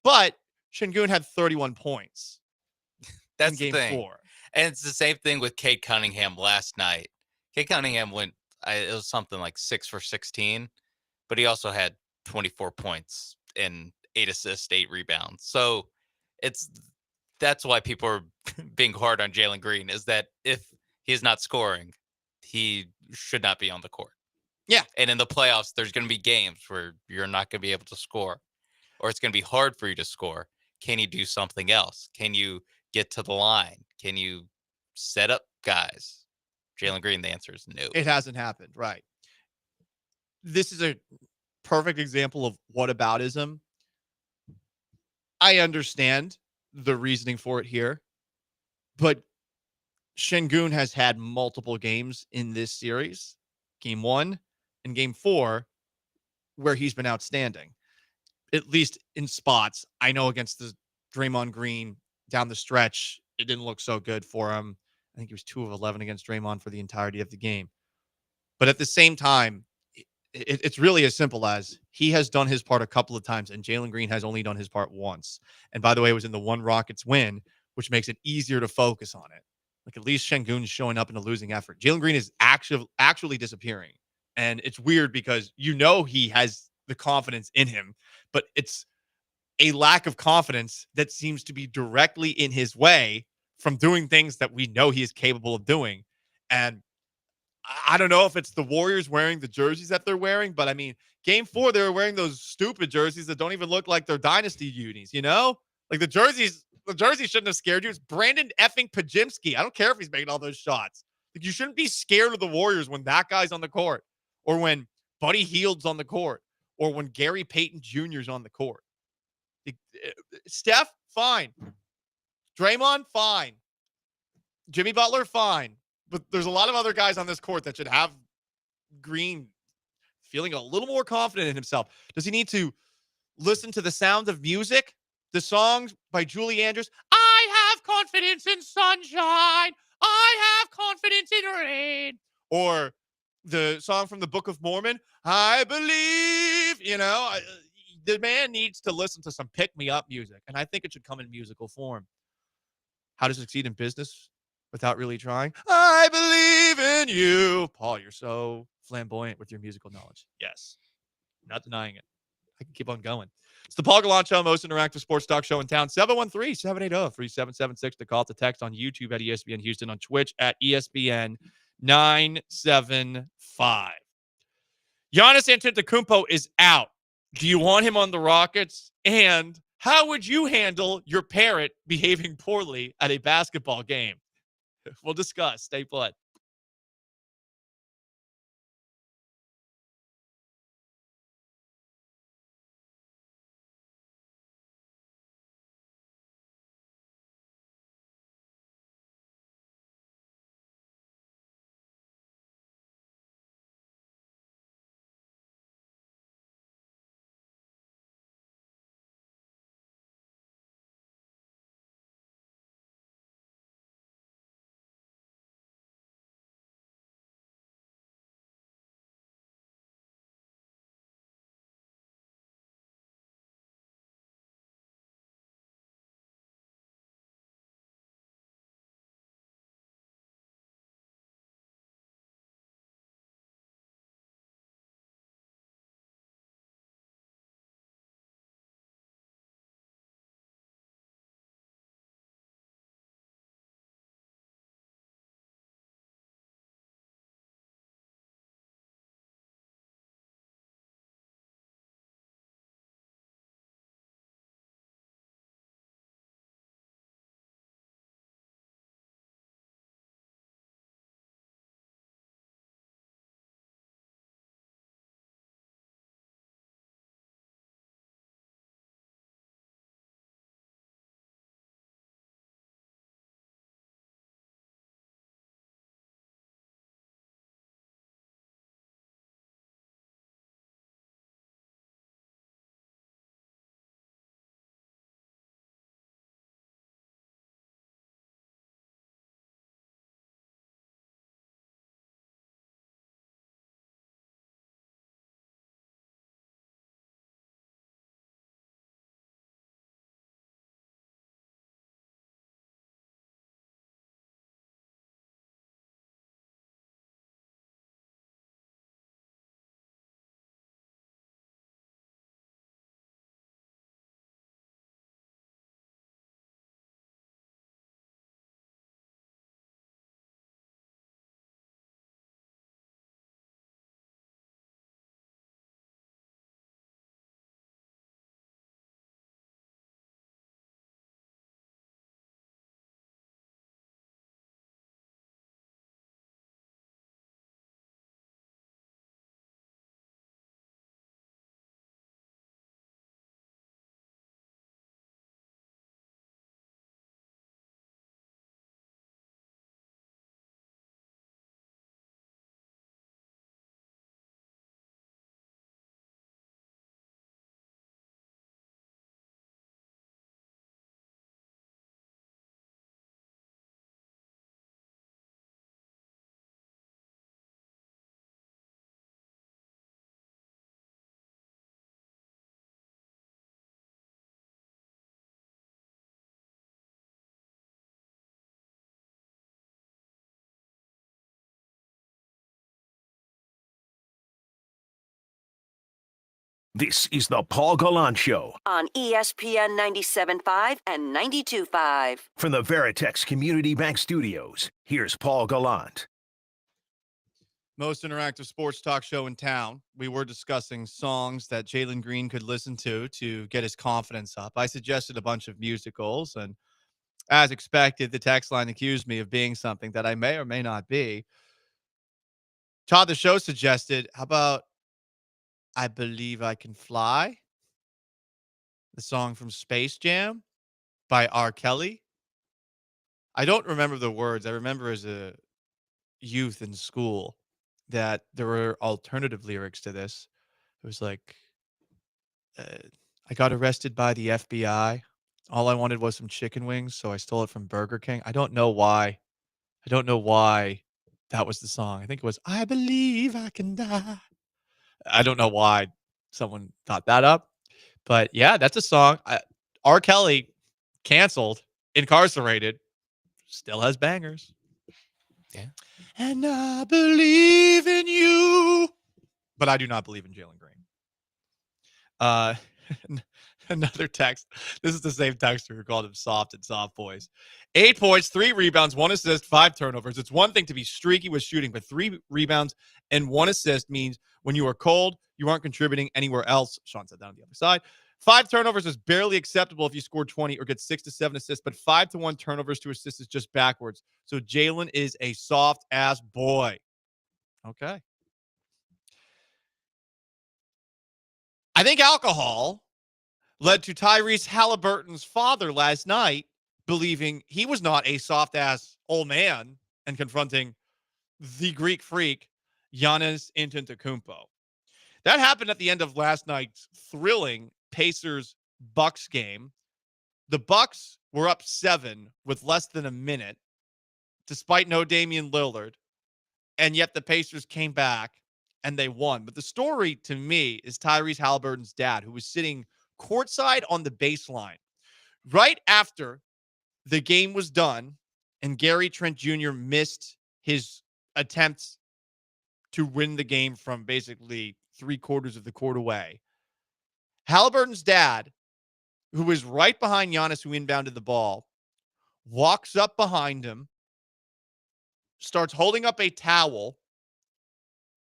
But Şengün had 31 points. That's in game the thing. 4. And it's the same thing with Cade Cunningham last night. Cade Cunningham went, it was something like 6 for 16, but he also had 24 points and 8 assists, 8 rebounds. So that's why people are being hard on Jalen Green, is that if he's not scoring, he should not be on the court. Yeah. And in the playoffs, there's going to be games where you're not going to be able to score, or it's going to be hard for you to score. Can you do something else? Can you get to the line? Can you set up guys? Jalen Green, the answer is no. It hasn't happened, right? This is a perfect example of whataboutism. I understand the reasoning for it here, but Şengün has had multiple games in this series, game 1 and game 4, where he's been outstanding, at least in spots. I know against the Draymond Green down the stretch, it didn't look so good for him. I think he was 2 of 11 against Draymond for the entirety of the game. But at the same time, it's really as simple as he has done his part a couple of times, and Jalen Green has only done his part once. And by the way, it was in the one Rockets win, which makes it easier to focus on it. Like, at least Şengün's showing up in a losing effort. Jalen Green is actually disappearing. And it's weird because he has the confidence in him, but it's a lack of confidence that seems to be directly in his way from doing things that we know he is capable of doing. And I don't know if it's the Warriors wearing the jerseys that they're wearing, but I mean, game 4, they were wearing those stupid jerseys that don't even look like they're dynasty unis, Like the jerseys shouldn't have scared you. It's Brandon effing Pajimski. I don't care if he's making all those shots. Like, you shouldn't be scared of the Warriors when that guy's on the court, or when Buddy Hield's on the court, or when Gary Payton Jr.'s on the court. Steph, fine. Draymond, fine. Jimmy Butler, fine. But there's a lot of other guys on this court that should have Green feeling a little more confident in himself. Does he need to listen to the sound of music? The songs by Julie Andrews. I have confidence in sunshine. I have confidence in rain. Or the song from the Book of Mormon. I believe, the man needs to listen to some pick-me-up music. And I think it should come in musical form. How to succeed in business without really trying. I believe in you. Paul, you're so flamboyant with your musical knowledge. Yes. I'm not denying it. I can keep on going. It's the Paul Gallant Show, most interactive sports talk show in town. 713-780-3776 to call, to text on YouTube at ESPN Houston, on Twitch at ESPN 975. Giannis Antetokounmpo is out. Do you want him on the Rockets? And how would you handle your parrot behaving poorly at a basketball game? We'll discuss. Stay put. This is the Paul Gallant Show on ESPN 97.5 and 92.5. from the Veritex Community Bank Studios. Here's Paul Gallant. Most interactive sports talk show in town. We were discussing songs that Jalen Green could listen to get his confidence up. I suggested a bunch of musicals, and as expected, the text line accused me of being something that I may or may not be. Todd the Show suggested, how about I Believe I Can Fly? The song from Space Jam by R. Kelly. I don't remember the words. I remember as a youth in school that there were alternative lyrics to this. It was like, I got arrested by the FBI. All I wanted was some chicken wings, so I stole it from Burger King. I don't know why. That was the song. I think it was I Believe I Can Die. I don't know why someone thought that up. But yeah, that's a song. R. Kelly, canceled, incarcerated, still has bangers. Yeah. And I believe in you. But I do not believe in Jalen Green. Another text. This is the same texter who called him soft and soft boys. 8 points, 3 rebounds, 1 assist, 5 turnovers. It's one thing to be streaky with shooting, but 3 rebounds and 1 assist means when you are cold, you aren't contributing anywhere else. Sean said that on the other side. 5 turnovers is barely acceptable if you score 20 or get 6 to 7 assists, but 5 to 1 turnovers to assists is just backwards. So Jalen is a soft ass boy. Okay. I think alcohol led to Tyrese Halliburton's father last night believing he was not a soft-ass old man and confronting the Greek freak, Giannis Antetokounmpo. That happened at the end of last night's thrilling Pacers-Bucks game. The Bucks were up 7 with less than a minute, despite no Damian Lillard, and yet the Pacers came back and they won. But the story to me is Tyrese Halliburton's dad, who was sitting courtside on the baseline right after the game was done and Gary Trent Jr. missed his attempts to win the game from basically 3/4 of the court away. Halliburton's dad, who was right behind Giannis, who inbounded the ball, walks up behind him, starts holding up a towel,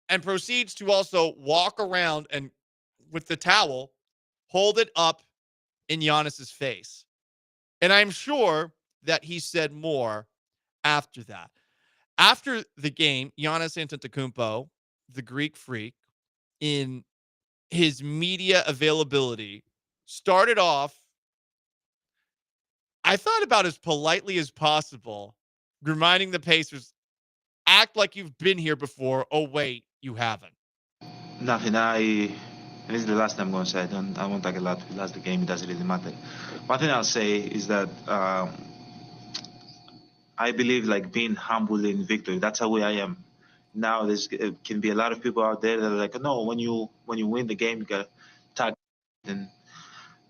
and proceeds to also walk around and with the towel, hold it up in Giannis's face. And I'm sure that he said more after that. After the game, Giannis Antetokounmpo, the Greek freak, in his media availability, started off, I thought about as politely as possible, reminding the Pacers, act like you've been here before. Oh, wait, you haven't. Nothing. This is the last time I'm going to say. I won't talk a lot. We lost the game. It doesn't really matter. One thing I'll say is that I believe like being humble in victory. That's how I am. Now there's can be a lot of people out there that are like, no, when you win the game, you got to tag, and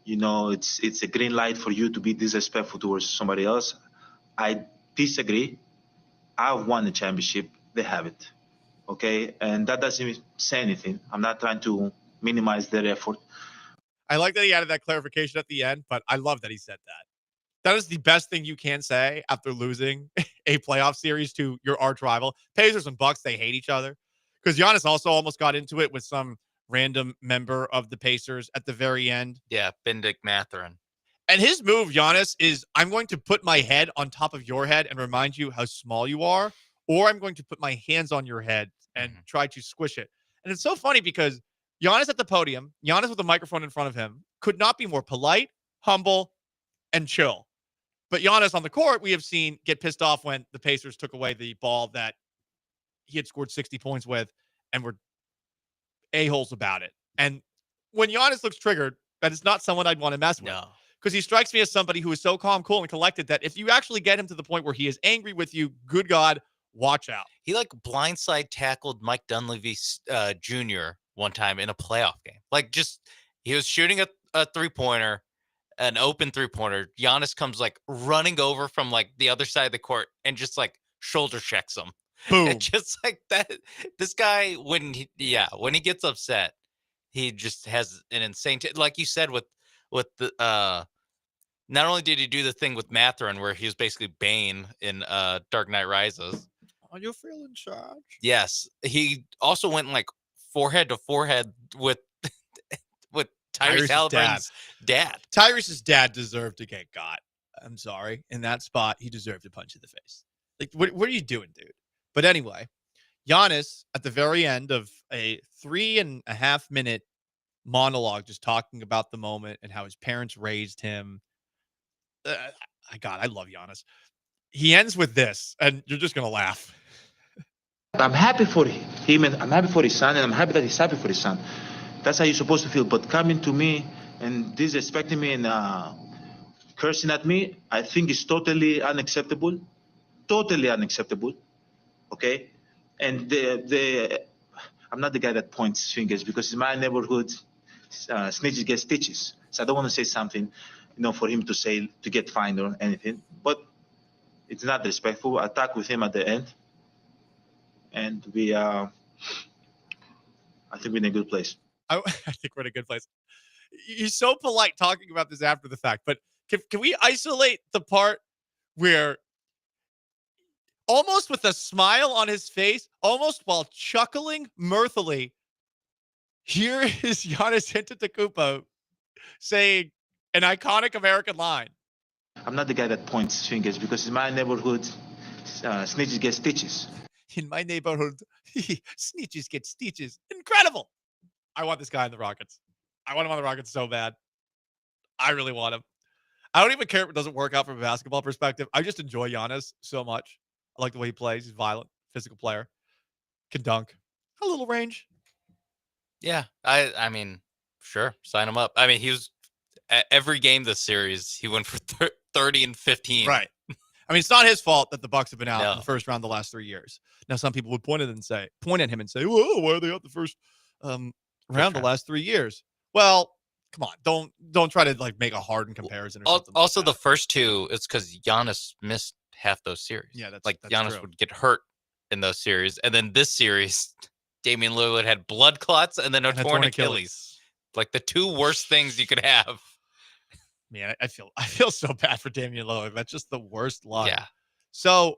you know it's a green light for you to be disrespectful towards somebody else. I disagree. I've won the championship. They haven't. Okay, and that doesn't say anything. I'm not trying to minimize their effort. I like that he added that clarification at the end, but I love that he said that. That is the best thing you can say after losing a playoff series to your arch rival. Pacers and Bucks, they hate each other. Because Giannis also almost got into it with some random member of the Pacers at the very end. Yeah, Benedict Mathurin. And his move, Giannis, is I'm going to put my head on top of your head and remind you how small you are, or I'm going to put my hands on your head and try to squish it. And it's so funny because Giannis at the podium, Giannis with a microphone in front of him, could not be more polite, humble, and chill. But Giannis on the court, we have seen get pissed off when the Pacers took away the ball that he had scored 60 points with and were a-holes about it. And when Giannis looks triggered, that is not someone I'd want to mess with. No. Because he strikes me as somebody who is so calm, cool, and collected that if you actually get him to the point where he is angry with you, good God, watch out. He like blindside tackled Mike Dunleavy Jr. one time in a playoff game. Like just, he was shooting a three-pointer, an open three-pointer. Giannis comes like running over from like the other side of the court and just like shoulder checks him. Boom. And just like that, this guy, when he gets upset, he just has an insane, like you said, with the not only did he do the thing with Matherin where he was basically Bane in Dark Knight Rises. Are you feeling charged? Yes, he also went like forehead to forehead with Tyrese Halliburton's dad. Tyrese's dad deserved to get got. I'm sorry. In that spot, he deserved a punch in the face. Like, what are you doing, dude? But anyway, Giannis at the very end of a 3.5 minute monologue, just talking about the moment and how his parents raised him. I love Giannis. He ends with this, and you're just going to laugh. I'm happy for him, and I'm happy for his son, and I'm happy that he's happy for his son. That's how you're supposed to feel. But coming to me and disrespecting me and cursing at me, I think is totally unacceptable. Totally unacceptable. Okay? And I'm not the guy that points fingers, because in my neighborhood, snitches get stitches. So I don't want to say something, for him to say to get fined or anything. But it's not respectful. I talked with him at the end, and I think we're in a good place. I think we're in a good place. He's so polite talking about this after the fact, but can we isolate the part where almost with a smile on his face, almost while chuckling mirthfully, here is Giannis Antetokounmpo saying an iconic American line. I'm not the guy that points fingers, because in my neighborhood, snitches get stitches. In my neighborhood, snitches get stitches. Incredible. I want this guy in the Rockets. I want him on the Rockets so bad. I really want him. I don't even care if it doesn't work out from a basketball perspective. I just enjoy Giannis so much. I like the way he plays. He's a violent, physical player. Can dunk. A little range. Yeah, I mean, sure, sign him up. I mean, he was every game this series, he went for 30 and 15. Right. I mean, it's not his fault that the Bucks have been out in the first round the last 3 years. Now, some people would point at him and say, "Whoa, why are they out the first round the last 3 years?" Well, come on, don't try to like make a hardened comparison or something. Also, the first two, it's because Giannis missed half those series. Yeah, that's Giannis true. would get hurt in those series, and then this series, Damian Lillard had blood clots and then a torn Achilles. Like the two worst things you could have. Man, I feel so bad for Damian Lillard. That's just the worst luck. Yeah. So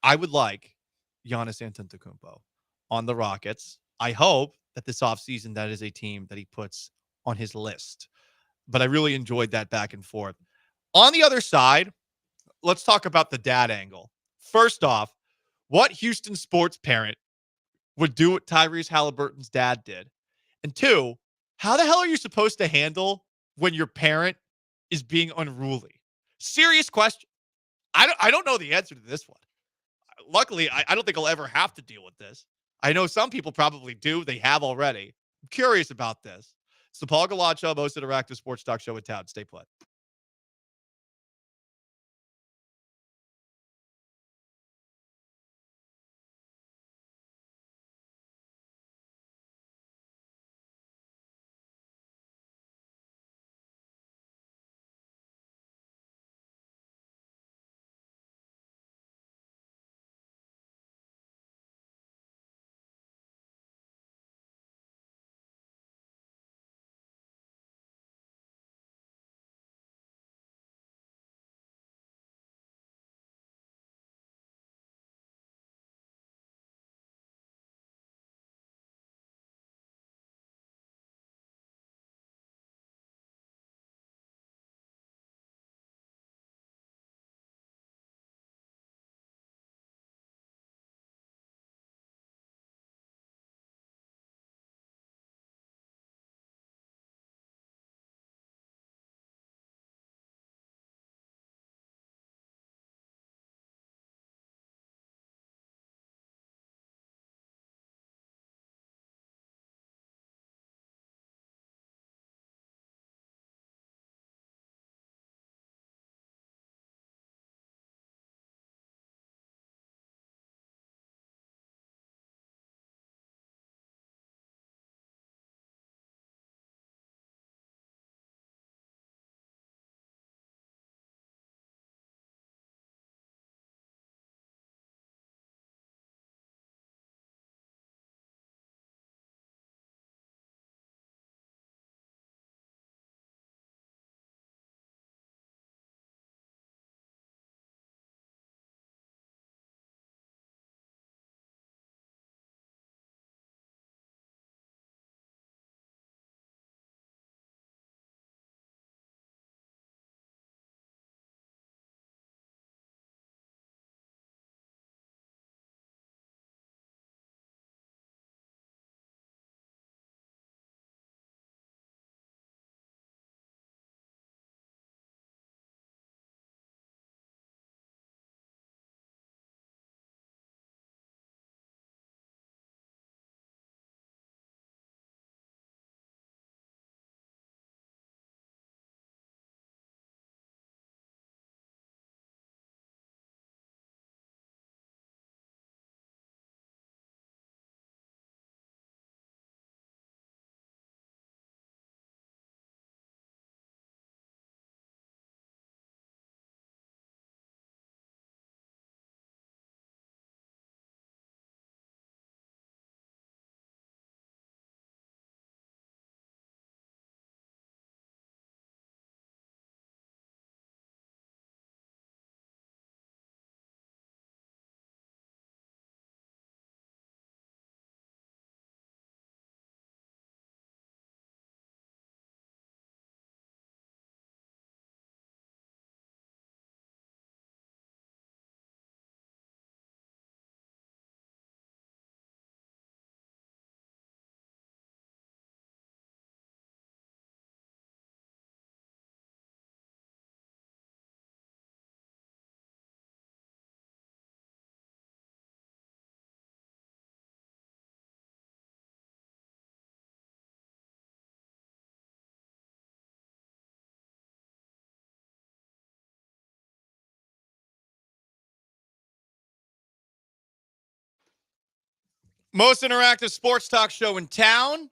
I would like Giannis Antetokounmpo on the Rockets. I hope that this offseason that is a team that he puts on his list. But I really enjoyed that back and forth. On the other side, let's talk about the dad angle. First off, what Houston sports parent would do what Tyrese Halliburton's dad did? And two, how the hell are you supposed to handle when your parent is being unruly? Serious question. I don't know the answer to this one. Luckily, I don't think I'll ever have to deal with this. I know some people probably do. They have already. I'm curious about this. It's the Paul Gallant Show, most interactive sports talk show in town. Stay put. Most interactive sports talk show in town.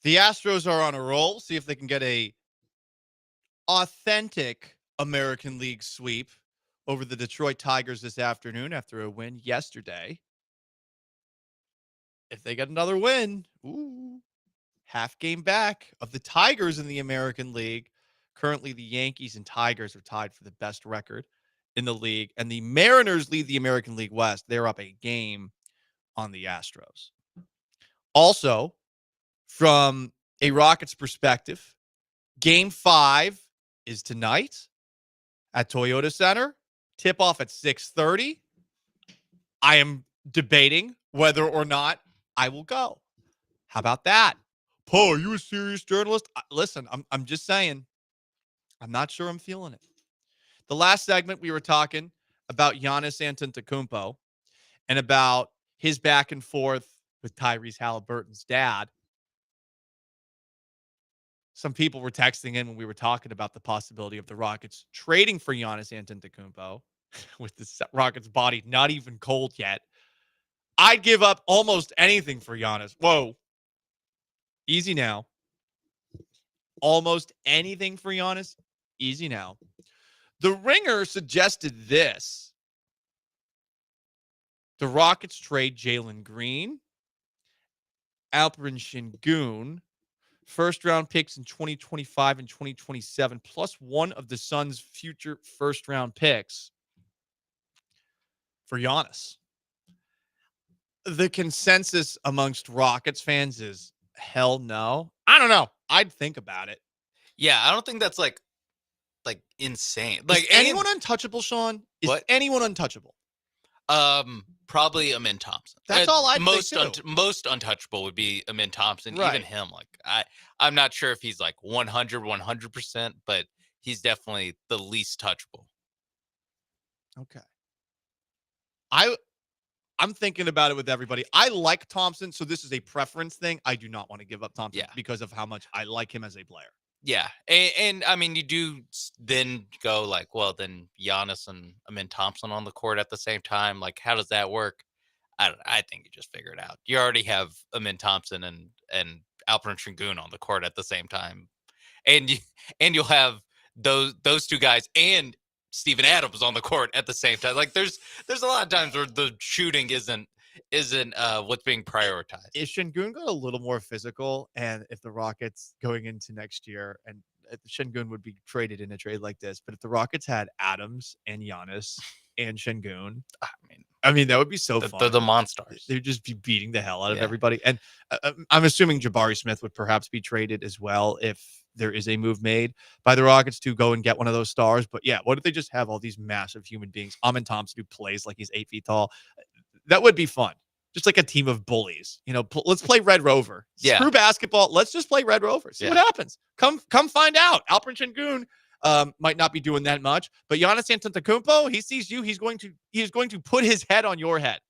The Astros are on a roll. See if they can get a authentic American League sweep over the Detroit Tigers this afternoon after a win yesterday. If they get another win, half game back of the Tigers in the American League. Currently, the Yankees and Tigers are tied for the best record in the league, and the Mariners lead the American League West. They're up a game on the Astros. Also, from a Rockets perspective, Game 5 is tonight at Toyota Center. Tip-off at 6:30. I am debating whether or not I will go. How about that? Paul, are you a serious journalist? Listen, I'm just saying. I'm not sure I'm feeling it. The last segment, we were talking about Giannis Antetokounmpo and about his back and forth with Tyrese Halliburton's dad. Some people were texting in when we were talking about the possibility of the Rockets trading for Giannis Antetokounmpo with the Rockets' body not even cold yet. I'd give up almost anything for Giannis. Whoa. Easy now. Almost anything for Giannis. Easy now. The Ringer suggested this. The Rockets trade Jalen Green, Alperen Şengün, first-round picks in 2025 and 2027, plus one of the Suns' future first-round picks for Giannis. The consensus amongst Rockets fans is hell no. I don't know. I'd think about it. Yeah, I don't think that's like insane. Like is anyone untouchable, Sean? Is anyone untouchable? Probably Amin Thompson. That's all I'd most think too. Most untouchable would be Amin Thompson. Right. Even him, like I'm not sure if he's like 100%, but he's definitely the least touchable. Okay. I'm thinking about it with everybody. I like Thompson, so this is a preference thing. I do not want to give up Thompson because of how much I like him as a player. Yeah, and I mean, you do then go like, well, then Giannis and Amin Thompson on the court at the same time. Like, how does that work? I think you just figure it out. You already have Amin Thompson and Alperen Şengün on the court at the same time, and you'll have those two guys and Steven Adams on the court at the same time. Like, there's a lot of times where the shooting isn't what's being prioritized. Is Şengün got a little more physical, and if the Rockets going into next year, and Şengün would be traded in a trade like this, but if the Rockets had Adams and Giannis and Şengün, I mean that would be so fun. They're the monsters. They'd just be beating the hell out of everybody. And I'm assuming Jabari Smith would perhaps be traded as well if there is a move made by the Rockets to go and get one of those stars. But yeah, what if they just have all these massive human beings? Amin Thompson, who plays like he's 8 feet tall. That would be fun. Just like a team of bullies. You know, let's play Red Rover. Yeah. Screw basketball. Let's just play Red Rover. See what happens. Come find out. Alperen Şengün might not be doing that much, but Giannis Antetokounmpo, he sees you. He's going to put his head on your head.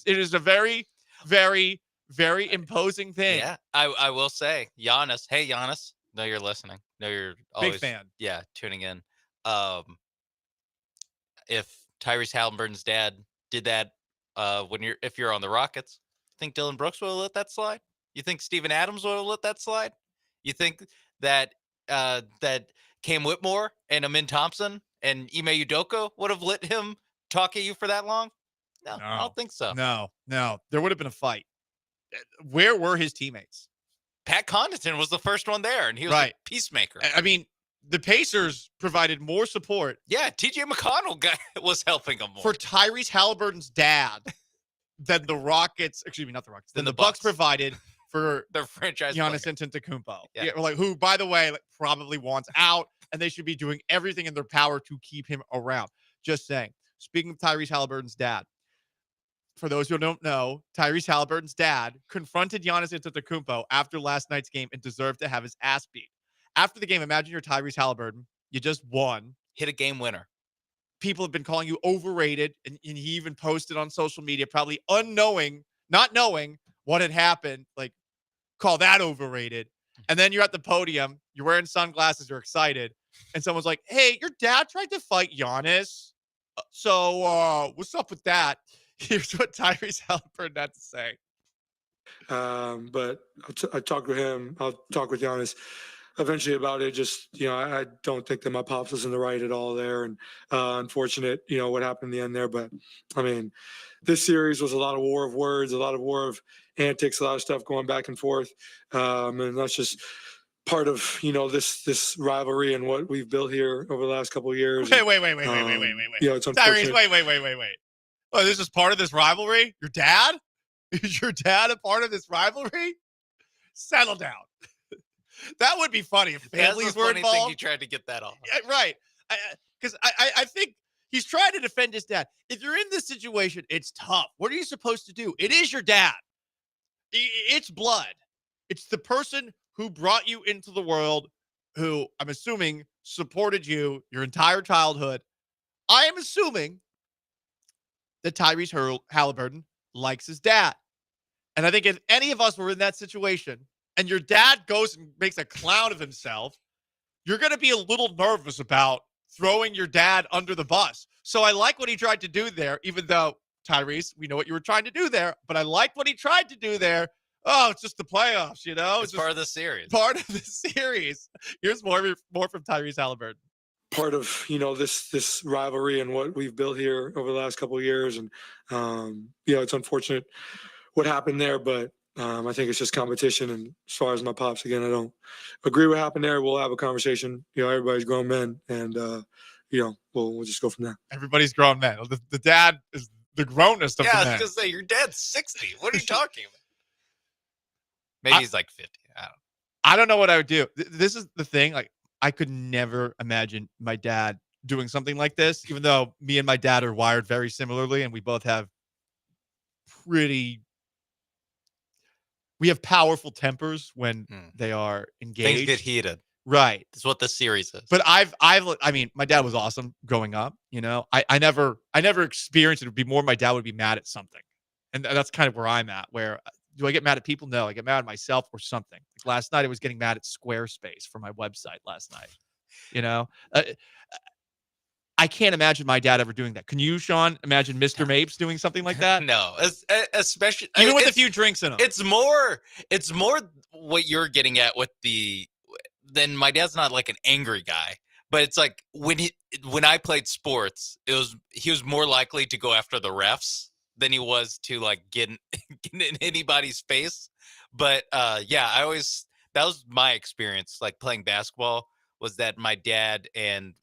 It is a very, very, very imposing thing. Yeah, I will say, Giannis. Hey, Giannis. Know you're listening. Know you're always big fan. Yeah, tuning in. If Tyrese Halliburton's dad did that if you're on the Rockets, you think Dylan Brooks would have let that slide? You think Steven Adams would have let that slide? You think that that Cam Whitmore and Amin Thompson and Ime Udoka would have let him talk at you for that long? No, I don't think so. No. There would have been a fight. Where were his teammates? Pat Connaughton was the first one there, and he was a peacemaker. I mean, the Pacers provided more support. Yeah, TJ McConnell was helping him more. For Tyrese Halliburton's dad than the Rockets, excuse me, not the Rockets, than the Bucks provided for their franchise Giannis Antetokounmpo. Yeah, like who, by the way, probably wants out, and they should be doing everything in their power to keep him around. Just saying. Speaking of Tyrese Halliburton's dad, for those who don't know, Tyrese Halliburton's dad confronted Giannis Antetokounmpo after last night's game and deserved to have his ass beat. After the game, imagine you're Tyrese Halliburton. You just won. Hit a game winner. People have been calling you overrated, and he even posted on social media, probably not knowing what had happened, like, call that overrated. And then you're at the podium, you're wearing sunglasses, you're excited, and someone's like, hey, your dad tried to fight Giannis. So what's up with that? Here's what Tyrese Halliburton had to say. But I talked with him. I'll talk with Giannis eventually about it. Just, I don't think that my pops was in the right at all there. And unfortunate, what happened in the end there. But, I mean, this series was a lot of war of words, a lot of war of antics, a lot of stuff going back and forth. And that's just part of, this rivalry and what we've built here over the last couple of years. Wait. It's unfortunate. Tyrese, wait. Oh, this is part of this rivalry? Your dad? Is your dad a part of this rivalry? Settle down. That would be funny if families were involved. Thing you tried to get that off. Yeah, right. Because I think he's trying to defend his dad. If you're in this situation, it's tough. What are you supposed to do? It is your dad. It's blood. It's the person who brought you into the world, who I'm assuming supported you your entire childhood. I am assuming that Tyrese Halliburton likes his dad. And I think if any of us were in that situation and your dad goes and makes a clown of himself, you're going to be a little nervous about throwing your dad under the bus. So I like what he tried to do there, even though, Tyrese, we know what you were trying to do there, but I like what he tried to do there. Oh, it's just the playoffs, It's part of the series. Part of the series. Here's more from Tyrese Halliburton. Part of, this rivalry and what we've built here over the last couple of years. And, it's unfortunate what happened there, but I think it's just competition. And as far as my pops, again, I don't agree what happened there. We'll have a conversation. Everybody's grown men, and we'll just go from there. Everybody's grown men. The dad is the grownest of the men. Yeah, I was gonna say your dad's 60. What are you talking about? Maybe he's like 50. I don't know what I would do. This is the thing. Like, I could never imagine my dad doing something like this, even though me and my dad are wired very similarly, and we both have we have powerful tempers when they are engaged. Things get heated. Right. That's what the series is. But I mean, my dad was awesome growing up. I never experienced it. It would be more my dad would be mad at something. And that's kind of where I'm at, where do I get mad at people? No, I get mad at myself or something. Like last night, I was getting mad at Squarespace for my website last night. I can't imagine my dad ever doing that. Can you, Sean, imagine Mr. Mapes doing something like that? No, especially even with a few drinks in him. It's more what you're getting at with then my dad's not like an angry guy, but it's like when I played sports, he was more likely to go after the refs than he was to like get in anybody's face. But that was my experience like playing basketball, was that my dad and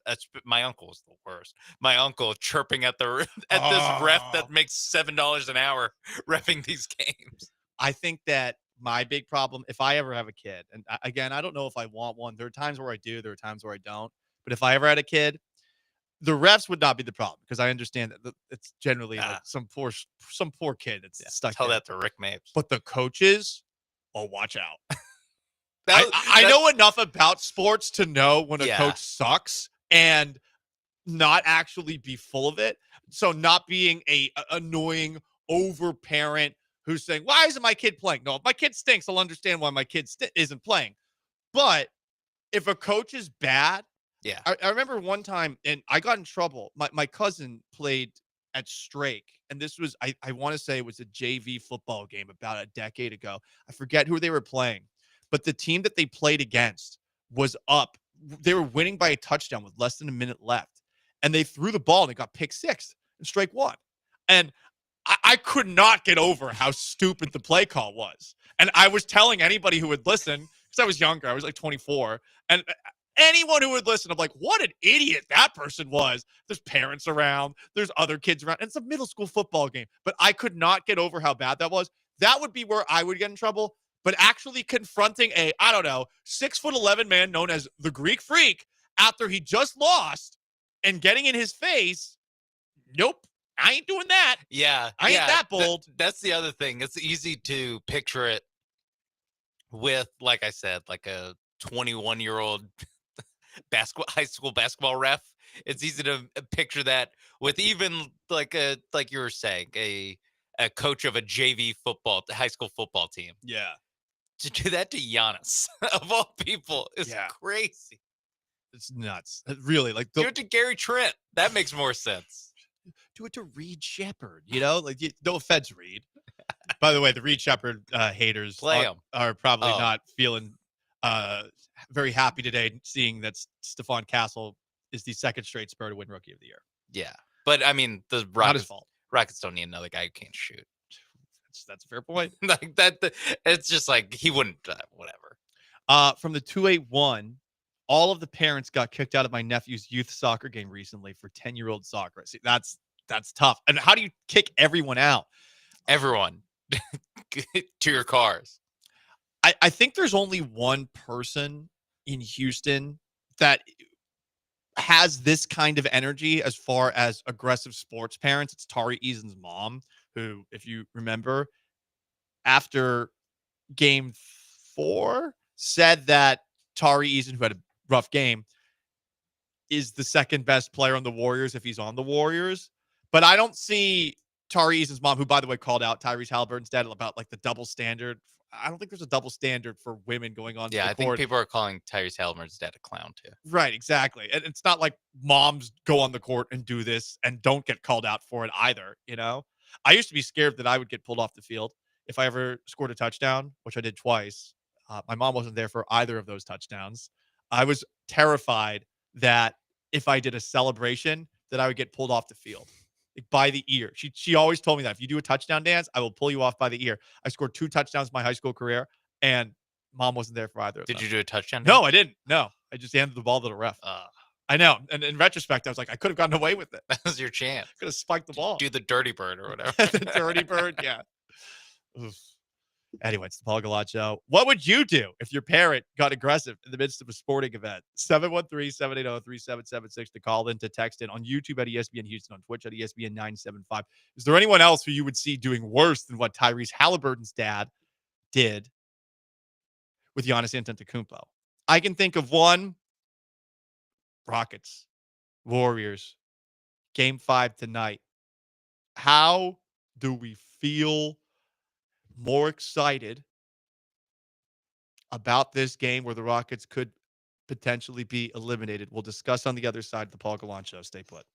my uncle was the worst. My uncle chirping at this ref that makes $7 an hour reffing these games. I think that my big problem, if I ever have a kid, and again, I don't know if I want one. There are times where I do, there are times where I don't. But if I ever had a kid, the refs would not be the problem, because I understand that it's generally like some poor kid that's stuck. Tell there. that to Rick Mapes. But the coaches, watch out. I know enough about sports to know when a coach sucks and not actually be full of it. So not being a annoying over parent who's saying, why isn't my kid playing? No, if my kid stinks, I'll understand why my kid isn't playing. But if a coach is bad, I remember one time, and I got in trouble. My cousin played at Strake, and this was, I want to say it was a JV football game about a decade ago. I forget who they were playing, but the team that they played against was up. They were winning by a touchdown with less than a minute left, and they threw the ball, and it got pick six, and Strake won. And I could not get over how stupid the play call was. And I was telling anybody who would listen, because I was younger, I was like 24, and anyone who would listen, I'm like, what an idiot that person was. There's parents around, there's other kids around, and it's a middle school football game. But I could not get over how bad that was. That would be where I would get in trouble. But actually confronting a, 6'11" man known as the Greek Freak after he just lost and getting in his face, nope. I ain't doing that. Yeah. I ain't that bold. That's the other thing. It's easy to picture it with, like I said, like a 21-year-old high school basketball ref. It's easy to picture that with even like you were saying, a coach of a JV high school football team. Yeah. To do that to Giannis, of all people, is crazy. It's nuts. Really, like do it to Gary Trent. That makes more sense. do it to Reed Shepherd. Like no offense, Reed. By the way, the Reed Shepherd haters Play 'em. are probably Oh. not feeling very happy today, seeing that Stephon Castle is the second straight Spur to win Rookie of the Year. Yeah. But, I mean, the Not his fault. Rockets don't need another guy who can't shoot. That's a fair point. Like that, it's just like he wouldn't, whatever. From the 281, all of the parents got kicked out of my nephew's youth soccer game recently for 10-year-old soccer. See, that's tough. And how do you kick everyone out? Everyone to your cars. I think there's only one person in Houston that has this kind of energy as far as aggressive sports parents. It's Tari Eason's mom, who, if you remember, after game 4, said that Tari Eason, who had a rough game, is the second best player on the Warriors if he's on the Warriors. But I don't see Tari Eason's mom, who, by the way, called out Tyrese Halliburton's dad about like the double standard. I don't think there's a double standard for women going on. Yeah, the I think court. people are calling Tyrese Halliburton's dad a clown too. Right, exactly. And it's not like moms go on the court and do this and don't get called out for it either. I used to be scared that I would get pulled off the field if I ever scored a touchdown, which I did twice. My mom wasn't there for either of those touchdowns. I was terrified that if I did a celebration, that I would get pulled off the field, like by the ear. She always told me that if you do a touchdown dance, I will pull you off by the ear. I scored 2 touchdowns my high school career, and mom wasn't there for either of them. Did you do a touchdown? No, I didn't. No, I just handed the ball to the ref. I know. And in retrospect, I was like, I could have gotten away with it. That was your chance. Could have spiked the ball. Do the dirty bird or whatever. The dirty bird, yeah. Oof. Anyway, it's the Paul Gallant Show. What would you do if your parent got aggressive in the midst of a sporting event? 713-780-3776 to call in, to text in, on YouTube at ESPN Houston, on Twitch at ESPN 975. Is there anyone else who you would see doing worse than what Tyrese Halliburton's dad did with Giannis Antetokounmpo? I can think of one. Rockets, Warriors, Game 5 tonight. How do we feel more excited about this game where the Rockets could potentially be eliminated? We'll discuss on the other side of the Paul Gallant Show. Stay put.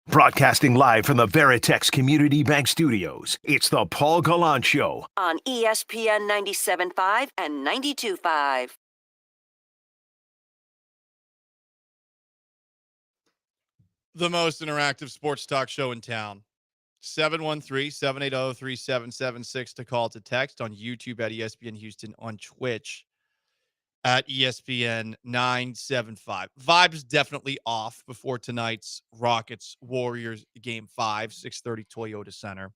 Broadcasting live from the Veritex Community Bank Studios, it's the Paul Gallant Show. On ESPN 97.5 and 92.5. The most interactive sports talk show in town. 713-780-3776 to call, to text, on YouTube at ESPN Houston, on Twitch at ESPN 975. Vibes definitely off before tonight's Rockets-Warriors Game 5, 6:30 Toyota Center.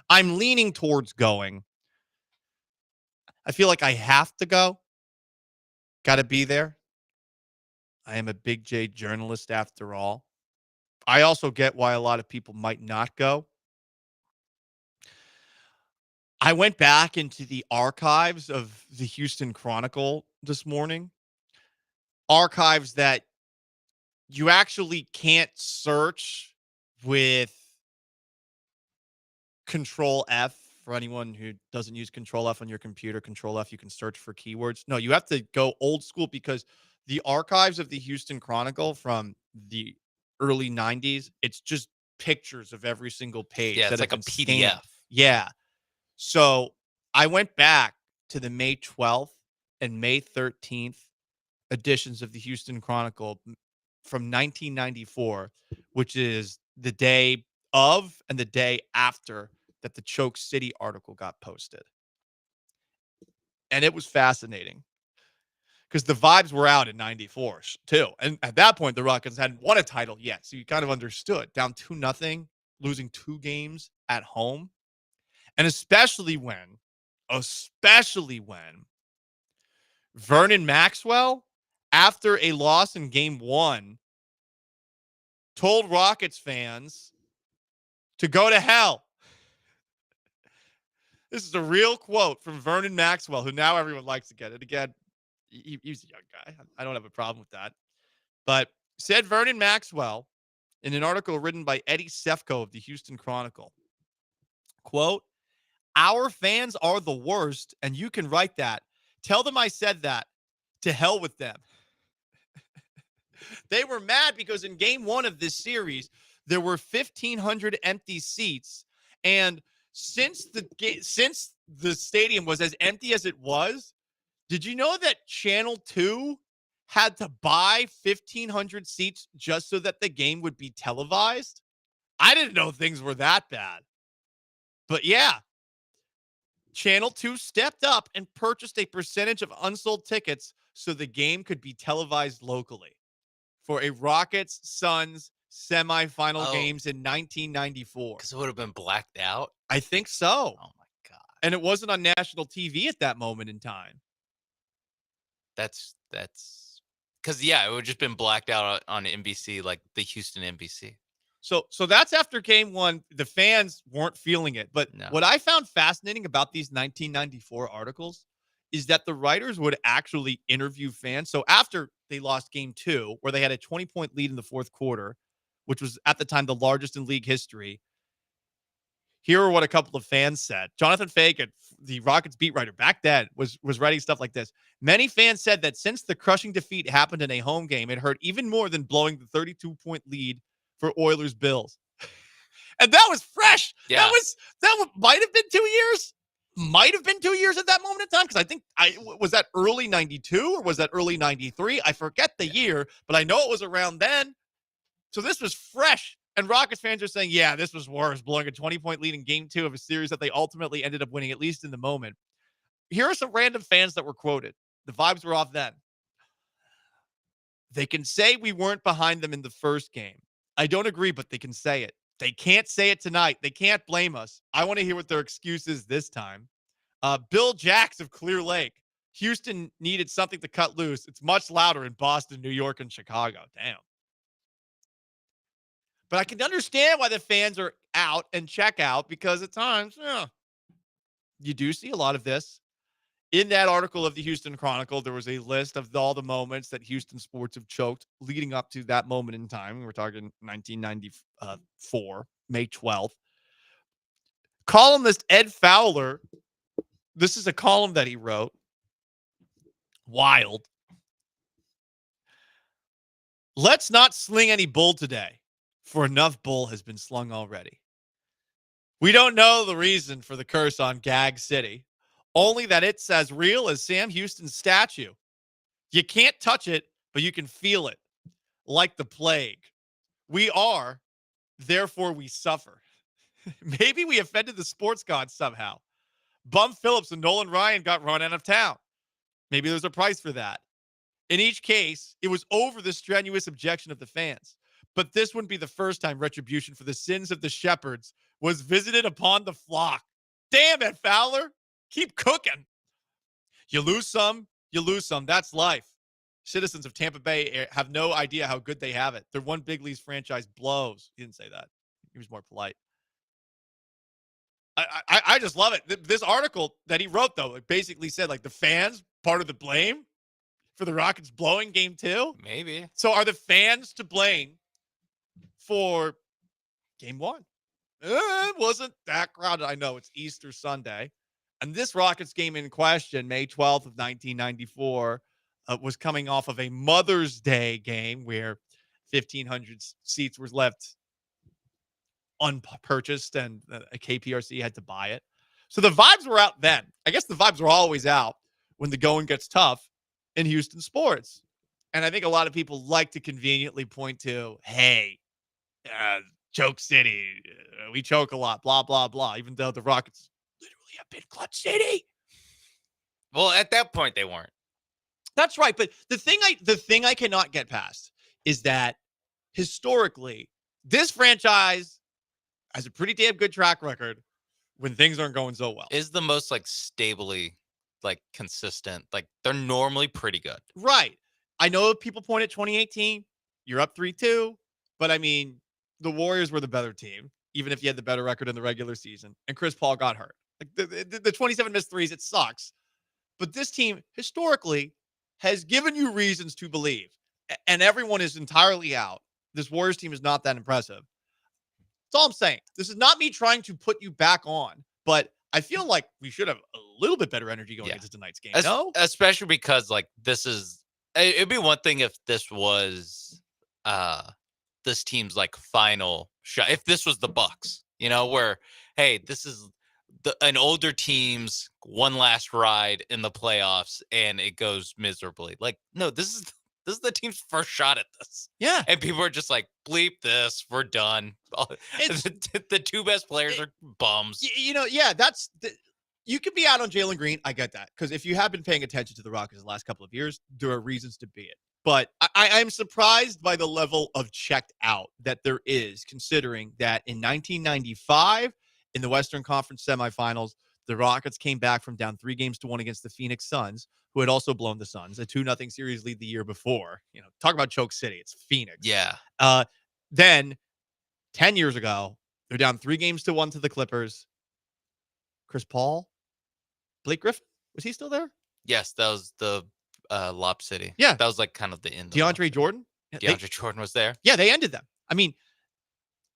I'm leaning towards going. I feel like I have to go. Got to be there. I am a Big J journalist after all. I also get why a lot of people might not go. I went back into the archives of the Houston Chronicle this morning. Archives that you actually can't search with Control F. For anyone who doesn't use Control F on your computer, Control F, you can search for keywords. No, you have to go old school, because the archives of the Houston Chronicle from the early 90s, it's just pictures of every single page. Yeah, that it's like a have been scanned. PDF. Yeah. So I went back to the May 12th and May 13th editions of the Houston Chronicle from 1994, which is the day of and the day after that the Choke City article got posted. And it was fascinating because the vibes were out in 94 too. And at that point, the Rockets hadn't won a title yet. So you kind of understood, down 2-0, losing 2 games at home. And especially when Vernon Maxwell, after a loss in Game 1, told Rockets fans to go to hell. This is a real quote from Vernon Maxwell, who now everyone likes to get it. Again, he's a young guy. I don't have a problem with that. But said Vernon Maxwell in an article written by Eddie Sefko of the Houston Chronicle, quote, "Our fans are the worst, and you can write that. Tell them I said that. To hell with them." They were mad because in Game 1 of this series, there were 1,500 empty seats. And since the stadium was as empty as it was, did you know that Channel 2 had to buy 1,500 seats just so that the game would be televised? I didn't know things were that bad. But yeah, Channel 2 stepped up and purchased a percentage of unsold tickets so the game could be televised locally for a Rockets-Suns semifinal games in 1994. Because it would have been blacked out? I think so. Oh, my God. And it wasn't on national TV at that moment in time. That's because, yeah, it would have just been blacked out on NBC, like the Houston NBC. So that's after Game 1. The fans weren't feeling it. But what I found fascinating about these 1994 articles is that the writers would actually interview fans. So after they lost Game 2, where they had a 20-point lead in the fourth quarter, which was at the time the largest in league history, here are what a couple of fans said. Jonathan Fagan, the Rockets beat writer back then, was writing stuff like this. "Many fans said that since the crushing defeat happened in a home game, it hurt even more than blowing the 32-point lead for Oilers Bills." And that was fresh. Yeah. That might have been 2 years. Might have been 2 years at that moment in time, because I think was that early 92 or was that early 93? I forget the year, but I know it was around then. So this was fresh. And Rockets fans are saying, yeah, this was worse, blowing a 20-point lead in Game 2 of a series that they ultimately ended up winning, at least in the moment. Here are some random fans that were quoted. The vibes were off then. "They can say we weren't behind them in the first game. I don't agree, but they can say it. They can't say it tonight. They can't blame us. I want to hear what their excuse is this time." Bill Jacks of Clear Lake. "Houston needed something to cut loose. It's much louder in Boston, New York, and Chicago." Damn. But I can understand why the fans are out and check out, because at times, you do see a lot of this. In that article of the Houston Chronicle, there was a list of all the moments that Houston sports have choked leading up to that moment in time. We're talking 1994, May 12th. Columnist Ed Fowler, this is a column that he wrote. Wild. "Let's not sling any bull today. for enough bull has been slung already. We don't know the reason for the curse on Gag City, only that it's as real as Sam Houston's statue. You can't touch it, but you can feel it, like the plague. We are, therefore we suffer. Maybe we offended the sports gods somehow. Bum Phillips and Nolan Ryan got run out of town. Maybe there's a price for that. In each case, it was over the strenuous objection of the fans. But this wouldn't be the first time retribution for the sins of the shepherds was visited upon the flock. Damn it, Fowler. Keep cooking. You lose some, you lose some. That's life. Citizens of Tampa Bay have no idea how good they have it. Their one big leagues franchise blows. He didn't say that. He was more polite. I just love it. This article that he wrote, though, basically said, like, the fans part of the blame for the Rockets blowing game 2? Maybe. So are the fans to blame for game 1? It wasn't that crowded. I know it's Easter Sunday. And this Rockets game in question, May 12th of 1994, was coming off of a Mother's Day game where 1,500 seats were left unpurchased and a KPRC had to buy it. So the vibes were out then. I guess the vibes were always out when the going gets tough in Houston sports. And I think a lot of people like to conveniently point to, hey, choke city, we choke a lot, blah, blah, blah, even though the Rockets literally have been clutch city. Well, at that point, they weren't. That's right. But the thing I cannot get past is that historically, this franchise has a pretty damn good track record when things aren't going so well. Is the most like stably like consistent. Like they're normally pretty good. Right. I know people point at 2018. You're up 3-2. But I mean, the Warriors were the better team, even if you had the better record in the regular season. And Chris Paul got hurt. Like the 27 missed threes, it sucks. But this team historically has given you reasons to believe. And everyone is entirely out. This Warriors team is not that impressive. That's all I'm saying. This is not me trying to put you back on, but I feel like we should have a little bit better energy going into tonight's game. No? Especially because like it'd be one thing if this was this team's like final shot. If this was the Bucks, where, hey, this is an older team's one last ride in the playoffs and it goes miserably. Like, no, this is the team's first shot at this. Yeah. And people are just like, bleep this. We're done. The two best players are bums. You could be out on Jalen Green. I get that. Because if you have been paying attention to the Rockets the last couple of years, there are reasons to be it. But I'm surprised by the level of checked out that there is, considering that in 1995, in the Western Conference semifinals, the Rockets came back from down 3-1 against the Phoenix Suns, who had also blown the Suns, a 2-0 series lead the year before. Talk about choke city. It's Phoenix. Yeah. Then 10 years ago, they're down 3-1 to the Clippers. Chris Paul, Blake Griffin, was he still there? Yes, that was the Lob City. Yeah. That was like kind of the end. DeAndre Jordan? DeAndre Jordan was there. Yeah, they ended them. I mean,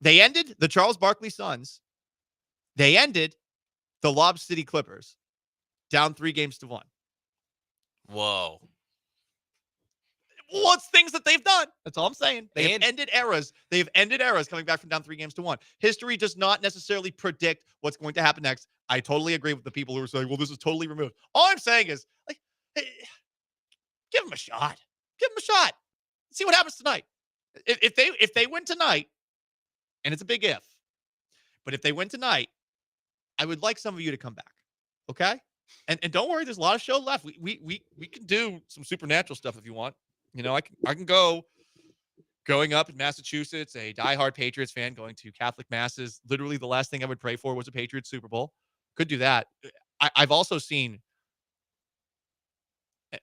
they ended the Charles Barkley Suns. They ended the Lob City Clippers down 3-1. Whoa. Well, it's things that they've done. That's all I'm saying. They have ended eras. They have ended eras coming back from down 3-1. History does not necessarily predict what's going to happen next. I totally agree with the people who are saying, well, this is totally removed. All I'm saying is, like, hey, give them a shot. Give them a shot. See what happens tonight. If they win tonight, and it's a big if, but if they win tonight, I would like some of you to come back. Okay? And don't worry, there's a lot of show left. We can do some supernatural stuff if you want. I can going up in Massachusetts, a diehard Patriots fan going to Catholic masses. Literally the last thing I would pray for was a Patriots Super Bowl. Could do that. I've also seen,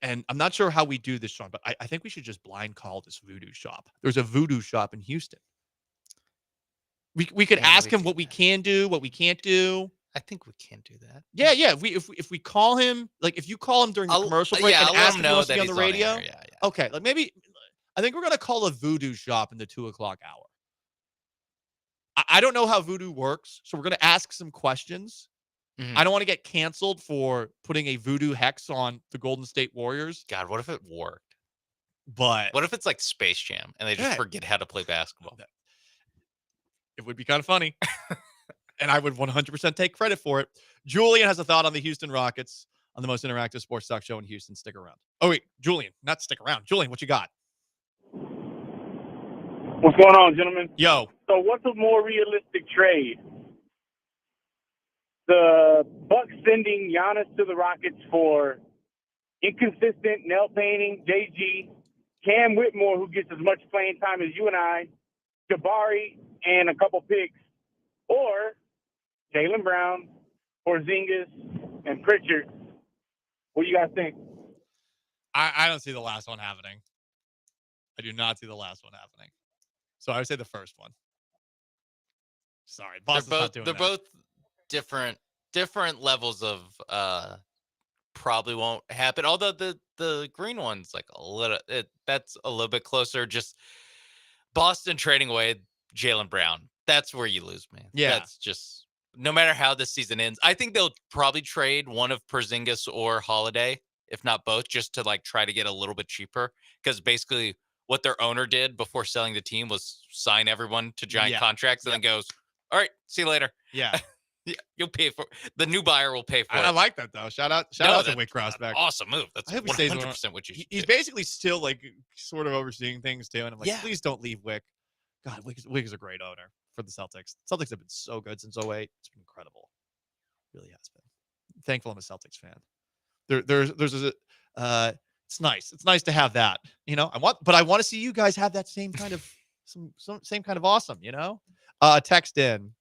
and I'm not sure how we do this, Sean, but I think we should just blind call this voodoo shop. There's a voodoo shop in Houston. We could ask him what we can do, what we can't do. I think we can do that. Yeah. If we call him, like if you call him during the commercial break and ask him to be on the radio. On yeah. Okay, like maybe I think we're gonna call a voodoo shop in the 2:00 hour. I don't know how voodoo works, so we're gonna ask some questions. Mm-hmm. I don't want to get canceled for putting a voodoo hex on the Golden State Warriors. God, what if it worked? But what if it's like Space Jam and they just forget how to play basketball? It would be kind of funny. And I would 100% take credit for it. Julian has a thought on the Houston Rockets on the most interactive sports talk show in Houston. Stick around. Oh, wait. Julian, not stick around. Julian, what you got? What's going on, gentlemen? Yo. So what's a more realistic trade? The Bucks sending Giannis to the Rockets for inconsistent nail painting, JG, Cam Whitmore, who gets as much playing time as you and I, Jabari, and a couple picks, or Jaylen Brown, Porzingis, and Pritchard. What do you guys think? I don't see the last one happening. I do not see the last one happening. So I would say the first one. Sorry, Boston's not doing that. Both different levels of probably won't happen. Although the green one's like that's a little bit closer. Just Boston trading away Jaylen Brown. That's where you lose, man. Yeah. That's just no matter how this season ends. I think they'll probably trade one of Porzingis or Holiday, if not both, just to like try to get a little bit cheaper. Because basically what their owner did before selling the team was sign everyone to giant contracts and then goes, all right, see you later. Yeah. You'll pay for the new buyer will pay for it. I like that though. Shout out to Wick Crossback. Awesome move. That's I hope he stays 100% what you should He's do. basically still like sort of overseeing things too. And I'm like, Yeah. please don't leave Wick. God, Wick is a great owner for the Celtics. Celtics have been so good since 2008. It's been incredible. Really has been. Thankful I'm a Celtics fan. It's nice. It's nice to have that. You know, I want to see you guys have that same kind of same kind of awesome, you know? Text in.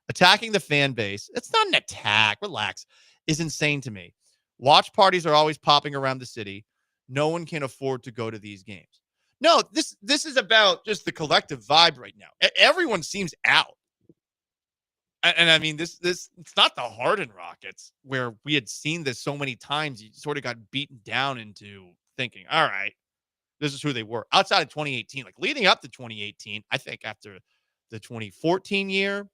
Attacking the fan base. It's not an attack. Relax. Is insane to me. Watch parties are always popping around the city. No one can afford to go to these games. No, this is about just the collective vibe right now. Everyone seems out. And I mean, this it's not the Harden Rockets where we had seen this so many times. You sort of got beaten down into thinking, all right, this is who they were. Outside of 2018, like leading up to 2018, I think after the 2014 year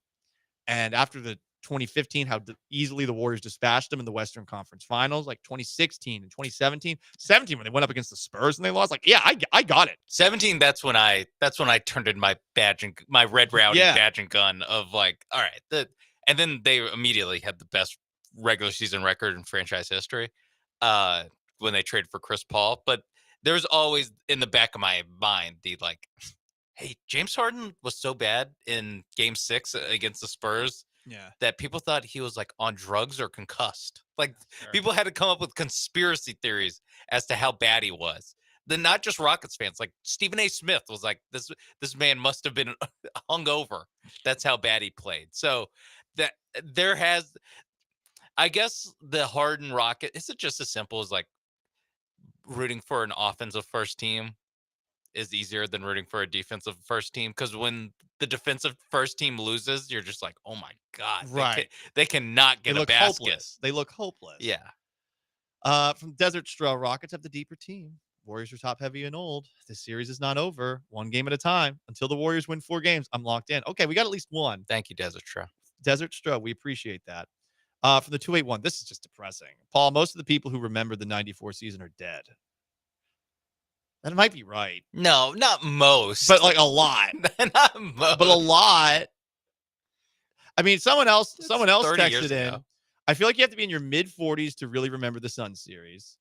and after the 2015, how easily the Warriors dispatched them in the Western Conference Finals, like 2016 and 2017. 17 when they went up against the Spurs and they lost. Like, yeah, I got it. 17. That's when I turned in my badge and my red rowdy badge and gun of like, all right, and then they immediately had the best regular season record in franchise history when they traded for Chris Paul. But there's always in the back of my mind the like, hey, James Harden was so bad in Game 6 against the Spurs. Yeah. That people thought he was like on drugs or concussed. Like people had to come up with conspiracy theories as to how bad he was. Then not just Rockets fans, like Stephen A. Smith was like, this man must have been hungover. That's how bad he played. So that I guess the Harden Rocket, is it just as simple as like rooting for an offensive first team is easier than rooting for a defensive first team? Because when the defensive first team loses, you're just like, oh my God. Right. They cannot get a basket. Hopeless. They look hopeless. Yeah. From Desert Straw, Rockets have the deeper team. Warriors are top heavy and old. This series is not over. One game at a time. Until the Warriors win 4 games, I'm locked in. Okay, we got at least one. Thank you, Desert Straw. Desert Straw, we appreciate that. From the 281, this is just depressing. Paul, most of the people who remember the 94 season are dead. That might be right. No, not most. But like a lot. Not most. But a lot. I mean, someone else 30 years texted in. ago. I feel like you have to be in your mid-40s to really remember the Sun series.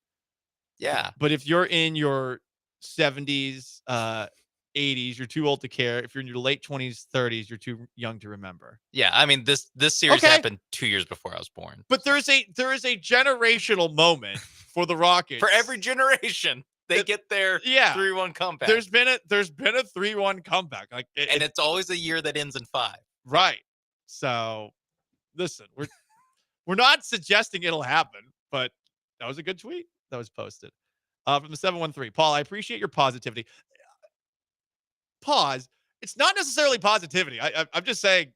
Yeah. But if you're in your 70s, 80s, you're too old to care. If you're in your late 20s, 30s, you're too young to remember. Yeah, I mean this series happened 2 years before I was born. But there is a generational moment for the Rockets. For every generation, they get their 3-1 comeback. There's been a 3-1 comeback. Like and it's always a year that ends in 5. Right. So listen, we're not suggesting it'll happen, but that was a good tweet that was posted. From the 713. Paul, I appreciate your positivity. Pause. It's not necessarily positivity. I'm just saying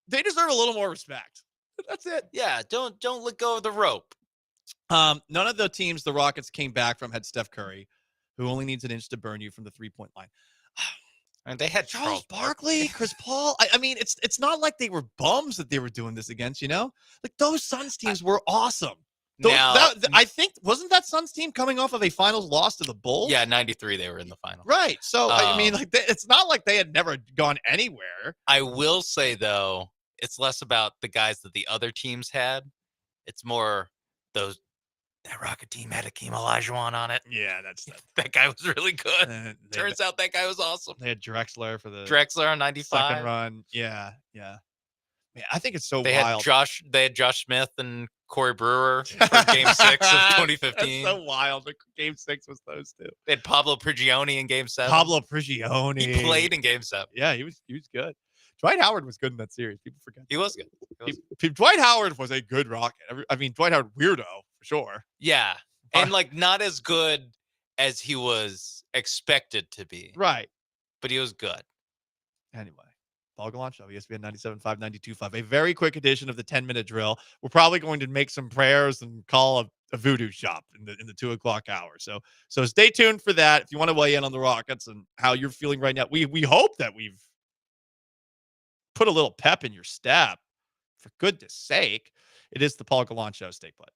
they deserve a little more respect. That's it. Yeah, don't let go of the rope. None of the teams the Rockets came back from had Steph Curry, who only needs an inch to burn you from the 3-point line. And they had Charles Barkley, Chris Paul. I mean, it's not like they were bums that they were doing this against, you know? Like those Suns teams were awesome. Now, I think wasn't that Suns team coming off of a finals loss to the Bulls? yeah, 93 they were in the final. Right. So I mean, like it's not like they had never gone anywhere. I will say though, it's less about the guys that the other teams had. It's more that Rocket team had Hakeem Olajuwon on it. Yeah, that guy was really good. Turns out that guy was awesome. They had Drexler for the Drexler on 95 second run. Yeah. Man, I think it's so they wild. They had Josh Smith and Corey Brewer for Game 6 of 2015. That's so wild. Game 6 was those two. They had Pablo Prigioni in Game 7. Pablo Prigioni. He played in Game 7. Yeah, he was good. Dwight Howard was good in that series. People forget. He was good. Dwight Howard was a good Rocket. I mean, Dwight Howard weirdo for sure. Yeah, and like not as good as he was expected to be. Right, but he was good. Anyway. Paul Gallant Show, ESPN 97.5, 92.5. A very quick edition of the 10-minute drill. We're probably going to make some prayers and call a voodoo shop in the 2 o'clock hour. So stay tuned for that. If you want to weigh in on the Rockets and how you're feeling right now, we hope that we've put a little pep in your step. For goodness sake, it is the Paul Gallant Show. Stay put.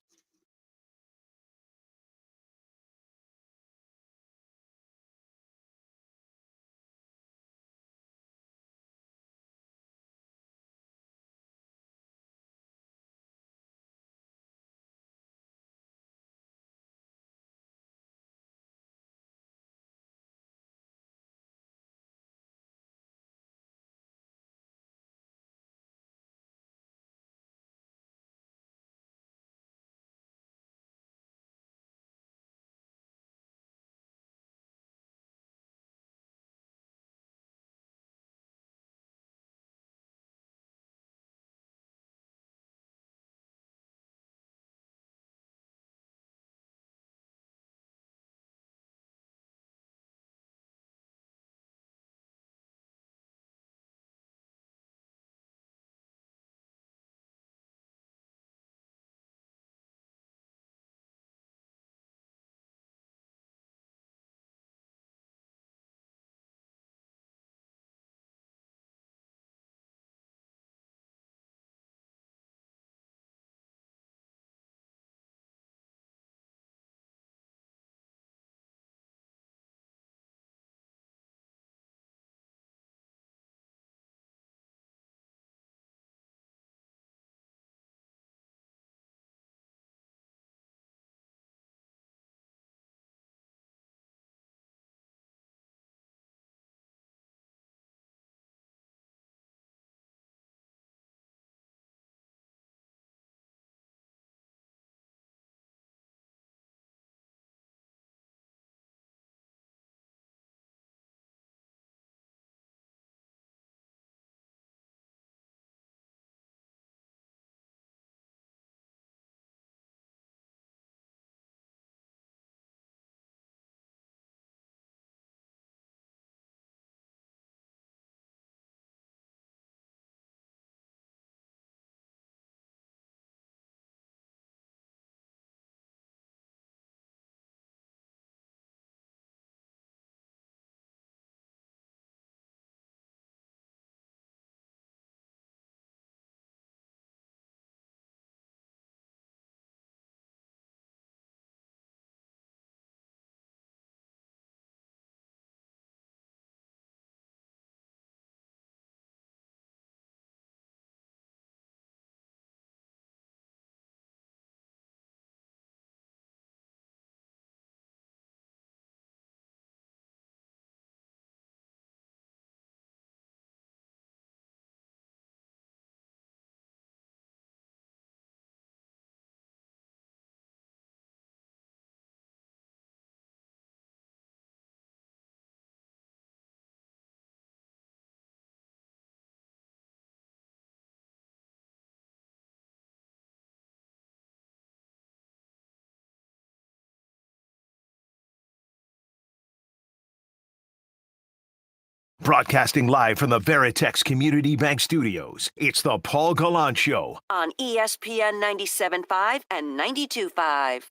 Broadcasting live from the Veritex Community Bank Studios, it's the Paul Gallant Show. On ESPN 97.5 and 92.5.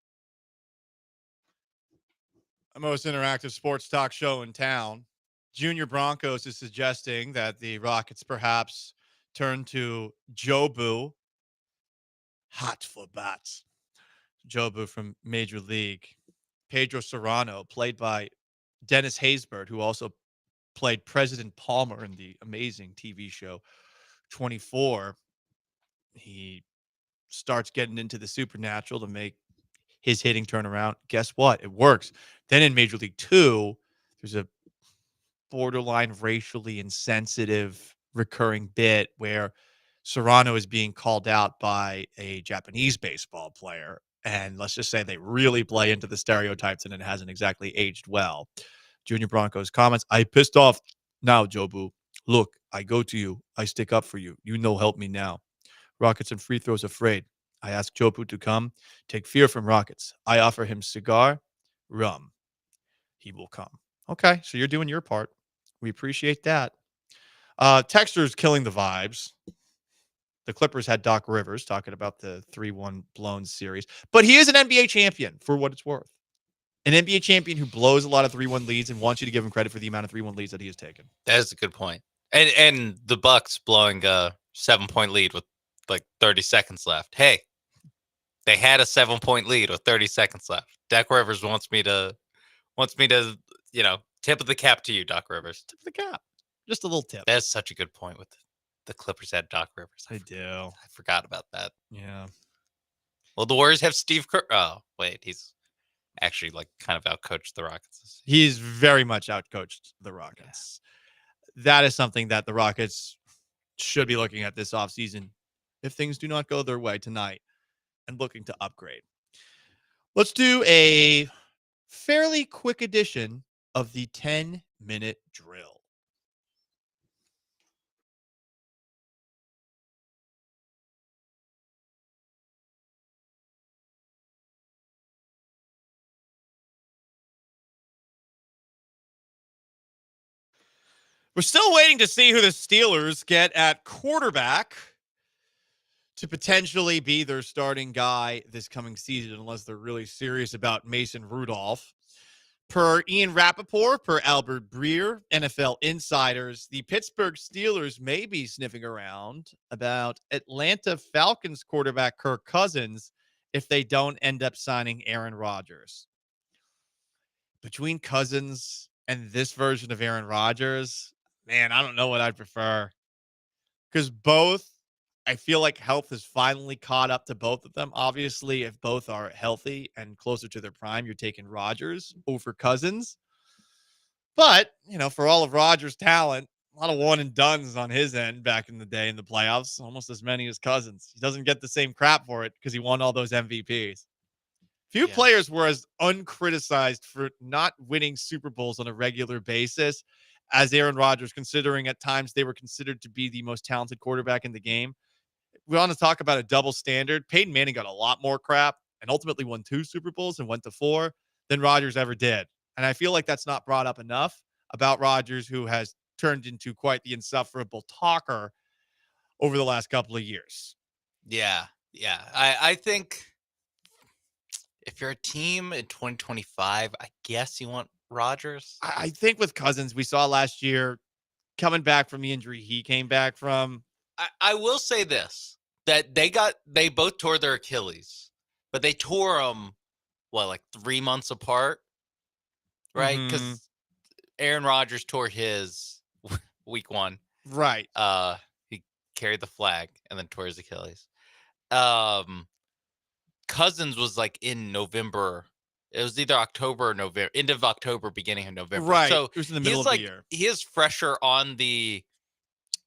The most interactive sports talk show in town. Junior Broncos is suggesting that the Rockets perhaps turn to Jobu. Hot for bats. Jobu from Major League. Pedro Serrano, played by Dennis Haysbert, who also played President Palmer in the amazing TV show 24. He starts getting into the supernatural to make his hitting turnaround. Guess what? It works. Then in Major League 2, there's a borderline racially insensitive recurring bit where Serrano is being called out by a Japanese baseball player. And let's just say they really play into the stereotypes and it hasn't exactly aged well. Junior Bronco's comments, I pissed off now, Jobu. Look, I go to you. I stick up for you. You know, help me now. Rockets and free throws afraid. I ask Jobu to come. Take fear from Rockets. I offer him cigar, rum. He will come. Okay, so you're doing your part. We appreciate that. Texter's killing the vibes. The Clippers had Doc Rivers talking about the 3-1 blown series. But he is an NBA champion for what it's worth. An NBA champion who blows a lot of 3-1 leads and wants you to give him credit for the amount of 3-1 leads that he has taken. That is a good point. And the Bucks blowing a 7-point lead with like 30 seconds left. Hey, they had a 7-point lead with 30 seconds left. Doc Rivers wants me to, tip of the cap to you, Doc Rivers. Tip of the cap. Just a little tip. That's such a good point with the Clippers had Doc Rivers. I do. I forgot about that. Yeah. Well, the Warriors have Steve Kerr. Oh, wait. He's actually kind of outcoached the Rockets. He's very much outcoached the Rockets. Yeah. That is something that the Rockets should be looking at this offseason if things do not go their way tonight and looking to upgrade. Let's do a fairly quick edition of the 10-minute drill. We're still waiting to see who the Steelers get at quarterback to potentially be their starting guy this coming season, unless they're really serious about Mason Rudolph. Per Ian Rappaport, per Albert Breer, NFL insiders, the Pittsburgh Steelers may be sniffing around about Atlanta Falcons quarterback Kirk Cousins if they don't end up signing Aaron Rodgers. Between Cousins and this version of Aaron Rodgers, man, I don't know what I'd prefer. Because both, I feel like health has finally caught up to both of them. Obviously, if both are healthy and closer to their prime, you're taking Rodgers over Cousins. But, for all of Rodgers' talent, a lot of one and dones on his end back in the day in the playoffs, almost as many as Cousins. He doesn't get the same crap for it because he won all those MVPs. Few players were as uncriticized for not winning Super Bowls on a regular basis as Aaron Rodgers, considering at times they were considered to be the most talented quarterback in the game. We want to talk about a double standard. Peyton Manning got a lot more crap and ultimately won 2 Super Bowls and went to 4 than Rodgers ever did. And I feel like that's not brought up enough about Rodgers, who has turned into quite the insufferable talker over the last couple of years. Yeah. I think if you're a team in 2025, I guess you want Rodgers. I think with Cousins, we saw last year coming back from the injury he came back from. I will say this, that they both tore their Achilles, but they tore them, 3 months apart, right? Because Aaron Rodgers tore his week 1. Right. He carried the flag and then tore his Achilles. Cousins was in November. It was either October or November, end of October, beginning of November. Right. So it was in the middle of the year. He is fresher on the,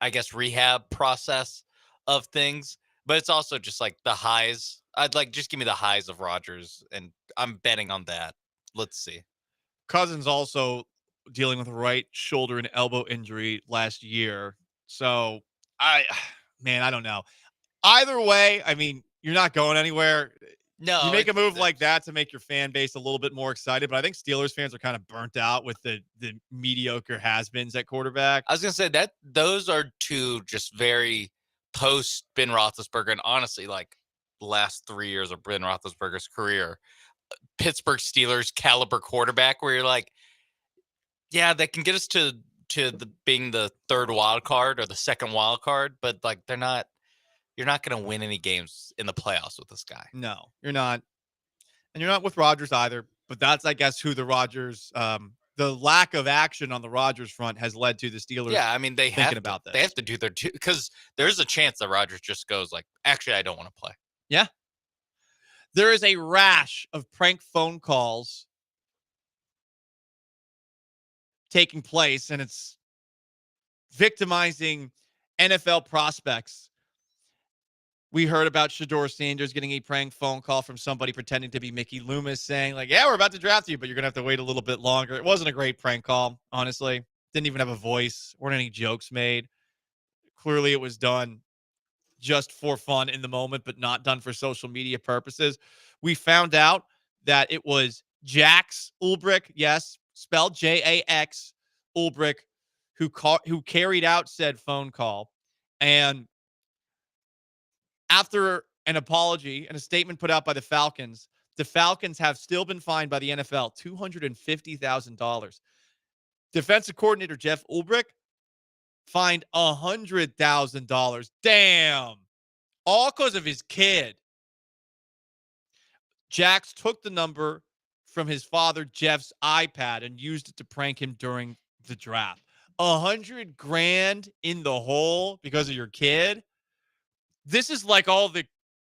I guess, rehab process of things, but it's also just the highs. Just give me the highs of Rodgers, and I'm betting on that. Let's see. Cousins also dealing with a right shoulder and elbow injury last year. So I don't know. Either way, you're not going anywhere. No, you make a move like that to make your fan base a little bit more excited, but I think Steelers fans are kind of burnt out with the mediocre has-beens at quarterback. I was going to say that those are two just very post Ben Roethlisberger, and honestly, the last 3 years of Ben Roethlisberger's career, Pittsburgh Steelers caliber quarterback, where you're yeah, they can get us to being the third wild card or the second wild card, but they're not. You're not going to win any games in the playoffs with this guy. No, you're not. And you're not with Rodgers either, but that's, I guess, who the Rodgers, the lack of action on the Rodgers front has led to the Steelers. Yeah, I mean, they have thinking about this. They have to do their due because there's a chance that Rodgers just goes like, actually, I don't want to play. Yeah. There is a rash of prank phone calls taking place, and it's victimizing NFL prospects. We heard about Shedeur Sanders getting a prank phone call from somebody pretending to be Mickey Loomis saying, like, yeah, we're about to draft you, but you're going to have to wait a little bit longer. It wasn't a great prank call, honestly. Didn't even have a voice. Weren't any jokes made. Clearly, it was done just for fun in the moment, but not done for social media purposes. We found out that it was Jax Ulbrich, yes, spelled Jax Ulbrich, who carried out said phone call. And after an apology and a statement put out by the Falcons have still been fined by the NFL $250,000. Defensive coordinator Jeff Ulbrich fined $100,000. Damn. All because of his kid. Jax took the number from his father Jeff's iPad and used it to prank him during the draft. $100,000 in the hole because of your kid. This is like all the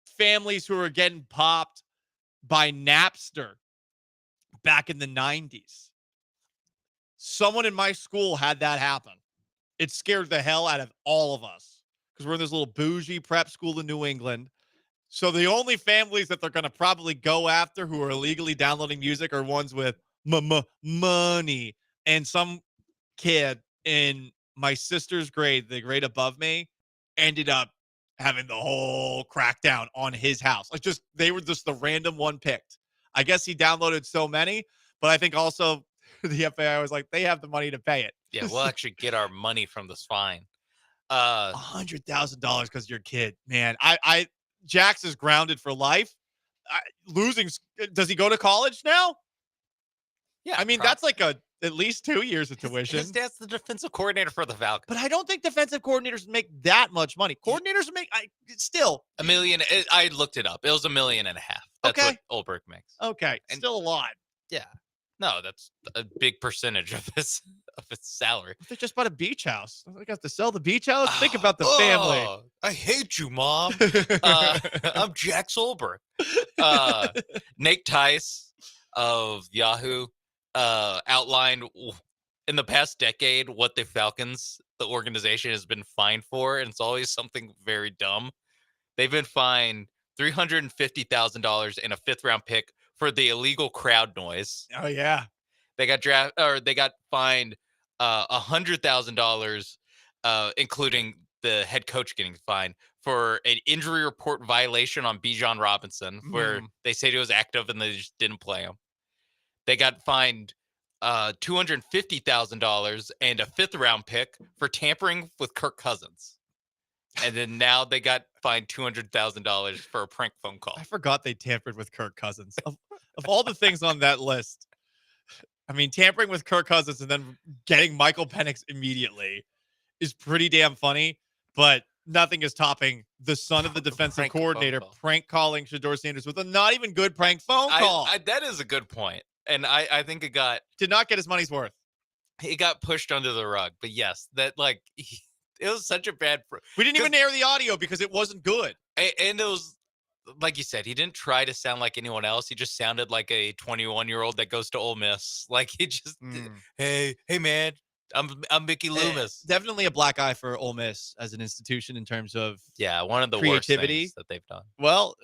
families who are getting popped by Napster back in the 90s. Someone in my school had that happen. It scared the hell out of all of us because we're in this little bougie prep school in New England. So the only families that they're going to probably go after who are illegally downloading music are ones with money. And some kid in my sister's grade, the grade above me, ended up having the whole crackdown on his house. Like they were just the random one picked. I guess he downloaded so many, but I think also the FAI was like, they have the money to pay it. Yeah, we'll actually get our money from this fine. $100,000 because of your kid, man. Jax is grounded for life. Losing. Does he go to college now? Yeah, I mean, that's like at least 2 years of tuition. His dad's the defensive coordinator for the Falcons. But I don't think defensive coordinators make that much money. Coordinators make still $1 million. I looked it up. It was $1.5 million. That's okay. what Ulbrich makes. Okay, and still a lot. Yeah. No, that's a big percentage of his salary. They just bought a beach house. They got to sell the beach house. Think about the family. I hate you, Mom. I'm Jax Ulbrich. Nate Tice of Yahoo outlined in the past decade what the Falcons, the organization, has been fined for, and it's always something very dumb. They've been fined $350,000 and a 5th-round pick for the illegal crowd noise. Oh yeah, they got fined $100,000, including the head coach getting fined for an injury report violation on Bijan Robinson, where they said he was active and they just didn't play him. They got fined $250,000 and a 5th-round pick for tampering with Kirk Cousins. And then now they got fined $200,000 for a prank phone call. I forgot they tampered with Kirk Cousins. Of all the things on that list, I mean, tampering with Kirk Cousins and then getting Michael Penix immediately is pretty damn funny, but nothing is topping the son of the defensive coordinator prank calling Shedeur Sanders with a not even good prank phone call. That is a good point. And I think it did not get his money's worth. It got pushed under the rug. But yes, that it was such a bad. We didn't even air the audio because it wasn't good. And it was, like you said, he didn't try to sound like anyone else. He just sounded like a 21-year-old that goes to Ole Miss. Like he just, hey man, I'm Mickey Loomis. Definitely a black eye for Ole Miss as an institution in terms of one of the creativity worst things that they've done. Well,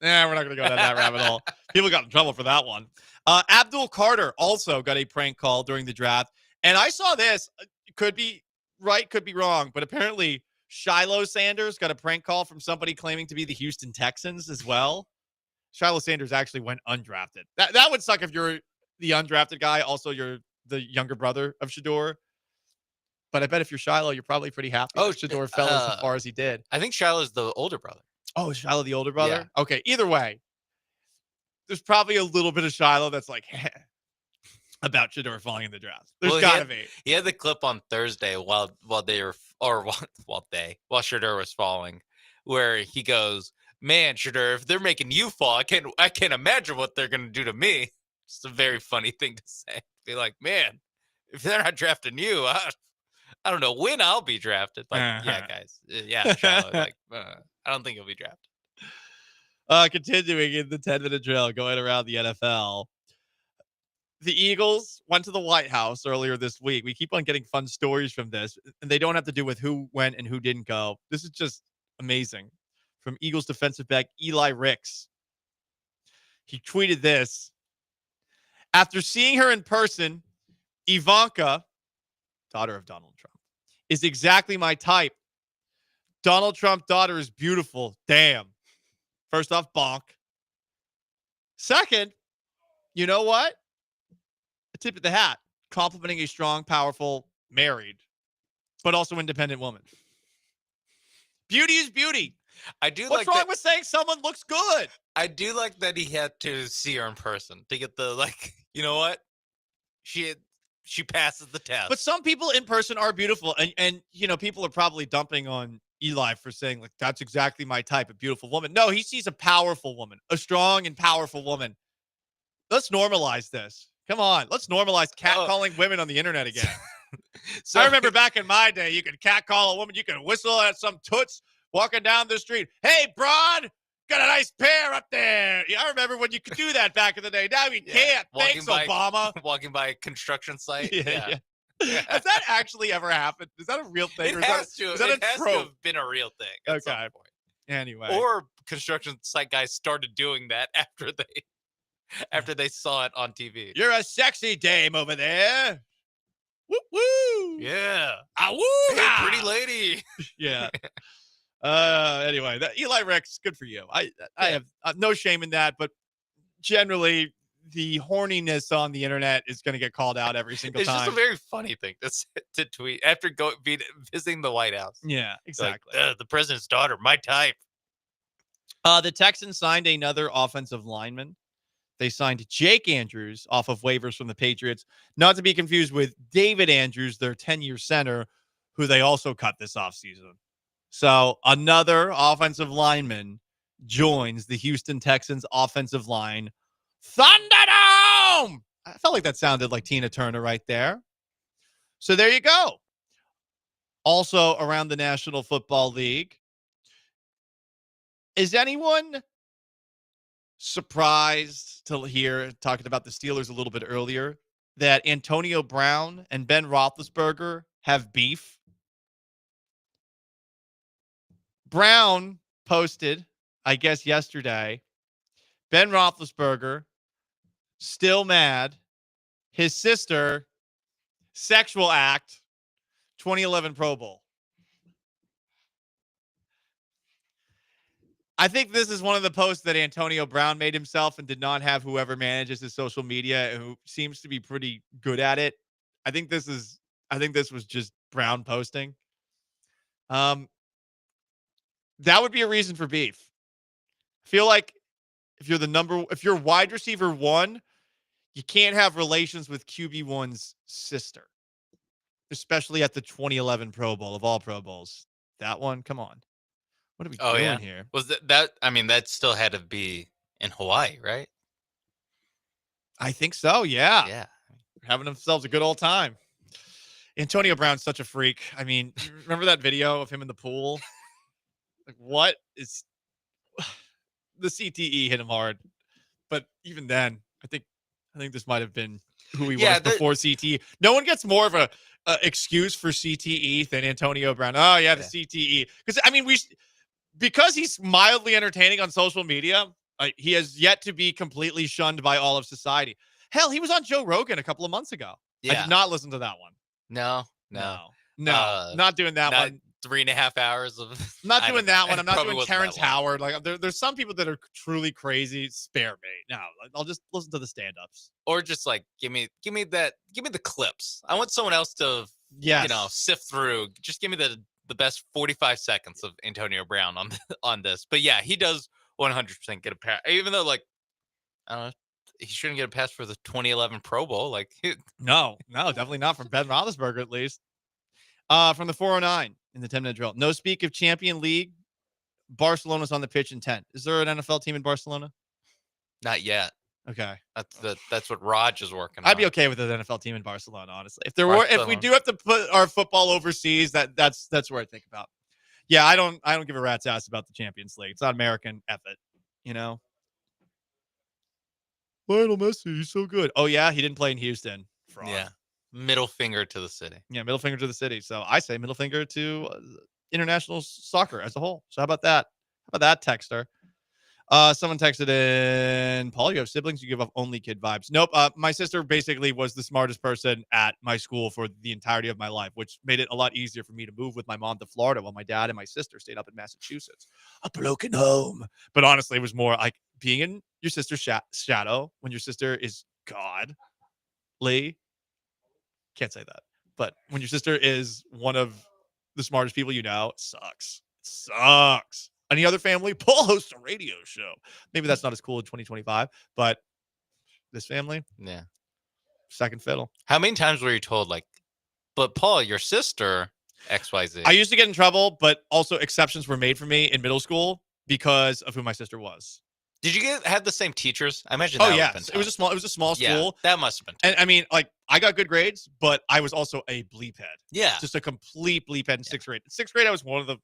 we're not going to go down that rabbit hole. People got in trouble for that one. Abdul Carter also got a prank call during the draft, and I saw this. Could be right, could be wrong, but apparently Shiloh Sanders got a prank call from somebody claiming to be the Houston Texans as well. Shiloh Sanders actually went undrafted. That would suck if you're the undrafted guy. Also, you're the younger brother of Shedeur. But I bet if you're Shiloh, you're probably pretty happy that Shedeur fell as far as he did. I think Shiloh's the older brother. Oh, is Shiloh the older brother? Yeah. Okay, either way, there's probably a little bit of Shiloh that's like about Shedeur falling in the draft. There's gotta be. He had the clip on Thursday while Shedeur was falling, where he goes, man, Shedeur, if they're making you fall, I can't imagine what they're going to do to me. It's a very funny thing to say. Be like, man, if they're not drafting you, I don't know when I'll be drafted. Like, yeah, guys. Yeah, Charlotte. Like, I don't think you'll be drafted. Continuing in the 10-minute drill going around the NFL. The Eagles went to the White House earlier this week. We keep on getting fun stories from this, and they don't have to do with who went and who didn't go. This is just amazing. From Eagles defensive back Eli Ricks. He tweeted this. After seeing her in person, Ivanka, daughter of Donald Trump, is exactly my type. Donald Trump's daughter is beautiful. Damn. First off, bonk. Second, you know what? A tip of the hat. Complimenting a strong, powerful, married, but also independent woman. Beauty is beauty. What's wrong with saying someone looks good? I do like that he had to see her in person to get the, like, you know what? She passes the test. But some people in person are beautiful. And you know, people are probably dumping on Eli for saying, like, that's exactly my type, a beautiful woman. No, he sees a powerful woman, a strong and powerful woman. Let's normalize this. Come on. Let's normalize catcalling women on the internet again. I remember back in my day, you could catcall a woman. You could whistle at some toots walking down the street. Hey, broad, got a nice pair up there. Yeah, I remember when you could do that back in the day. Now you can't. Thanks, Obama. Walking by a construction site. Yeah. Has that actually ever happened? Is that a real thing? It has to have been a real thing at some point. Anyway. Or construction site guys started doing that after they saw it on TV. You're a sexy dame over there. Woo woo. Yeah. Ah woo. Hey, pretty lady. Yeah. Anyway, Eli Ricks, good for you. I have no shame in that, but generally the horniness on the internet is going to get called out every single time. It's just a very funny thing to tweet after visiting the White House. Yeah, exactly. Like, the president's daughter, my type. The Texans signed another offensive lineman. They signed Jake Andrews off of waivers from the Patriots, not to be confused with David Andrews, their 10-year center, who they also cut this offseason. So another offensive lineman joins the Houston Texans offensive line. Thunderdome! I felt like that sounded like Tina Turner right there. So there you go. Also around the National Football League. Is anyone surprised to hear, talking about the Steelers a little bit earlier, that Antonio Brown and Ben Roethlisberger have beef? Brown posted, I guess yesterday, Ben Roethlisberger, still mad. His sister, sexual act, 2011 Pro Bowl. I think this is one of the posts that Antonio Brown made himself and did not have whoever manages his social media, who seems to be pretty good at it. I think this was just Brown posting. That would be a reason for beef. I feel like if you're wide receiver 1, you can't have relations with QB1's sister, especially at the 2011 Pro Bowl of all Pro Bowls. That one, come on. What are we doing here? Was that? I mean, that still had to be in Hawaii, right? I think so. Yeah. Yeah. Having themselves a good old time. Antonio Brown's such a freak. I mean, remember that video of him in the pool? Like, what is the CTE hit him hard? But even then, I think this might have been who he was before CTE. No one gets more of a excuse for CTE than Antonio Brown. Oh yeah, the CTE. Because I mean, because he's mildly entertaining on social media, he has yet to be completely shunned by all of society. Hell, he was on Joe Rogan a couple of months ago. Yeah. I did not listen to that one. No, not doing that one. 3.5 hours of. Not doing that one. I'm not doing Terrence Howard. Like there's some people that are truly crazy. Spare me. No, I'll just listen to the stand-ups. Or just like give me the clips. I want someone else to sift through. Just give me the best 45 seconds of Antonio Brown on this. But yeah, he does 100% get a pass. Even though, like, I don't know, he shouldn't get a pass for the 2011 Pro Bowl. Like, no, definitely not from Ben Roethlisberger, at least. From the 409 in the 10-minute drill. No speak of Champion League Barcelona's on the pitch in 10. Is there an NFL team in Barcelona? Not yet. Okay. That's what Raj is working on. I'd be okay with an NFL team in Barcelona, honestly. If we do have to put our football overseas, that's where I think about. Yeah, I don't give a rat's ass about the Champions League. It's not American effort, you know. Lionel Messi, he's so good. Oh yeah, he didn't play in Houston. Fraud. Yeah. Middle finger to the city. Yeah, middle finger to the city. So I say middle finger to international soccer as a whole. So how about that? How about that, texter? Someone texted in, Paul, you have siblings? You give off only kid vibes. Nope. My sister basically was the smartest person at my school for the entirety of my life, which made it a lot easier for me to move with my mom to Florida while my dad and my sister stayed up in Massachusetts. A broken home. But honestly, it was more like being in your sister's shadow when your sister is godly. Can't say that. But when your sister is one of the smartest people you know, it sucks. It sucks. Any other family? Paul hosts a radio show. Maybe that's not as cool in 2025, but this family, yeah, second fiddle. How many times were you told, like, but Paul, your sister, XYZ? I used to get in trouble, but also exceptions were made for me in middle school because of who my sister was. Did you have the same teachers? I imagine. Oh yeah, it was a small yeah, school. That must have been. And I mean, like, I got good grades, but I was also a bleep head. Yeah, just a complete bleep head in sixth grade. In sixth grade, I was one of the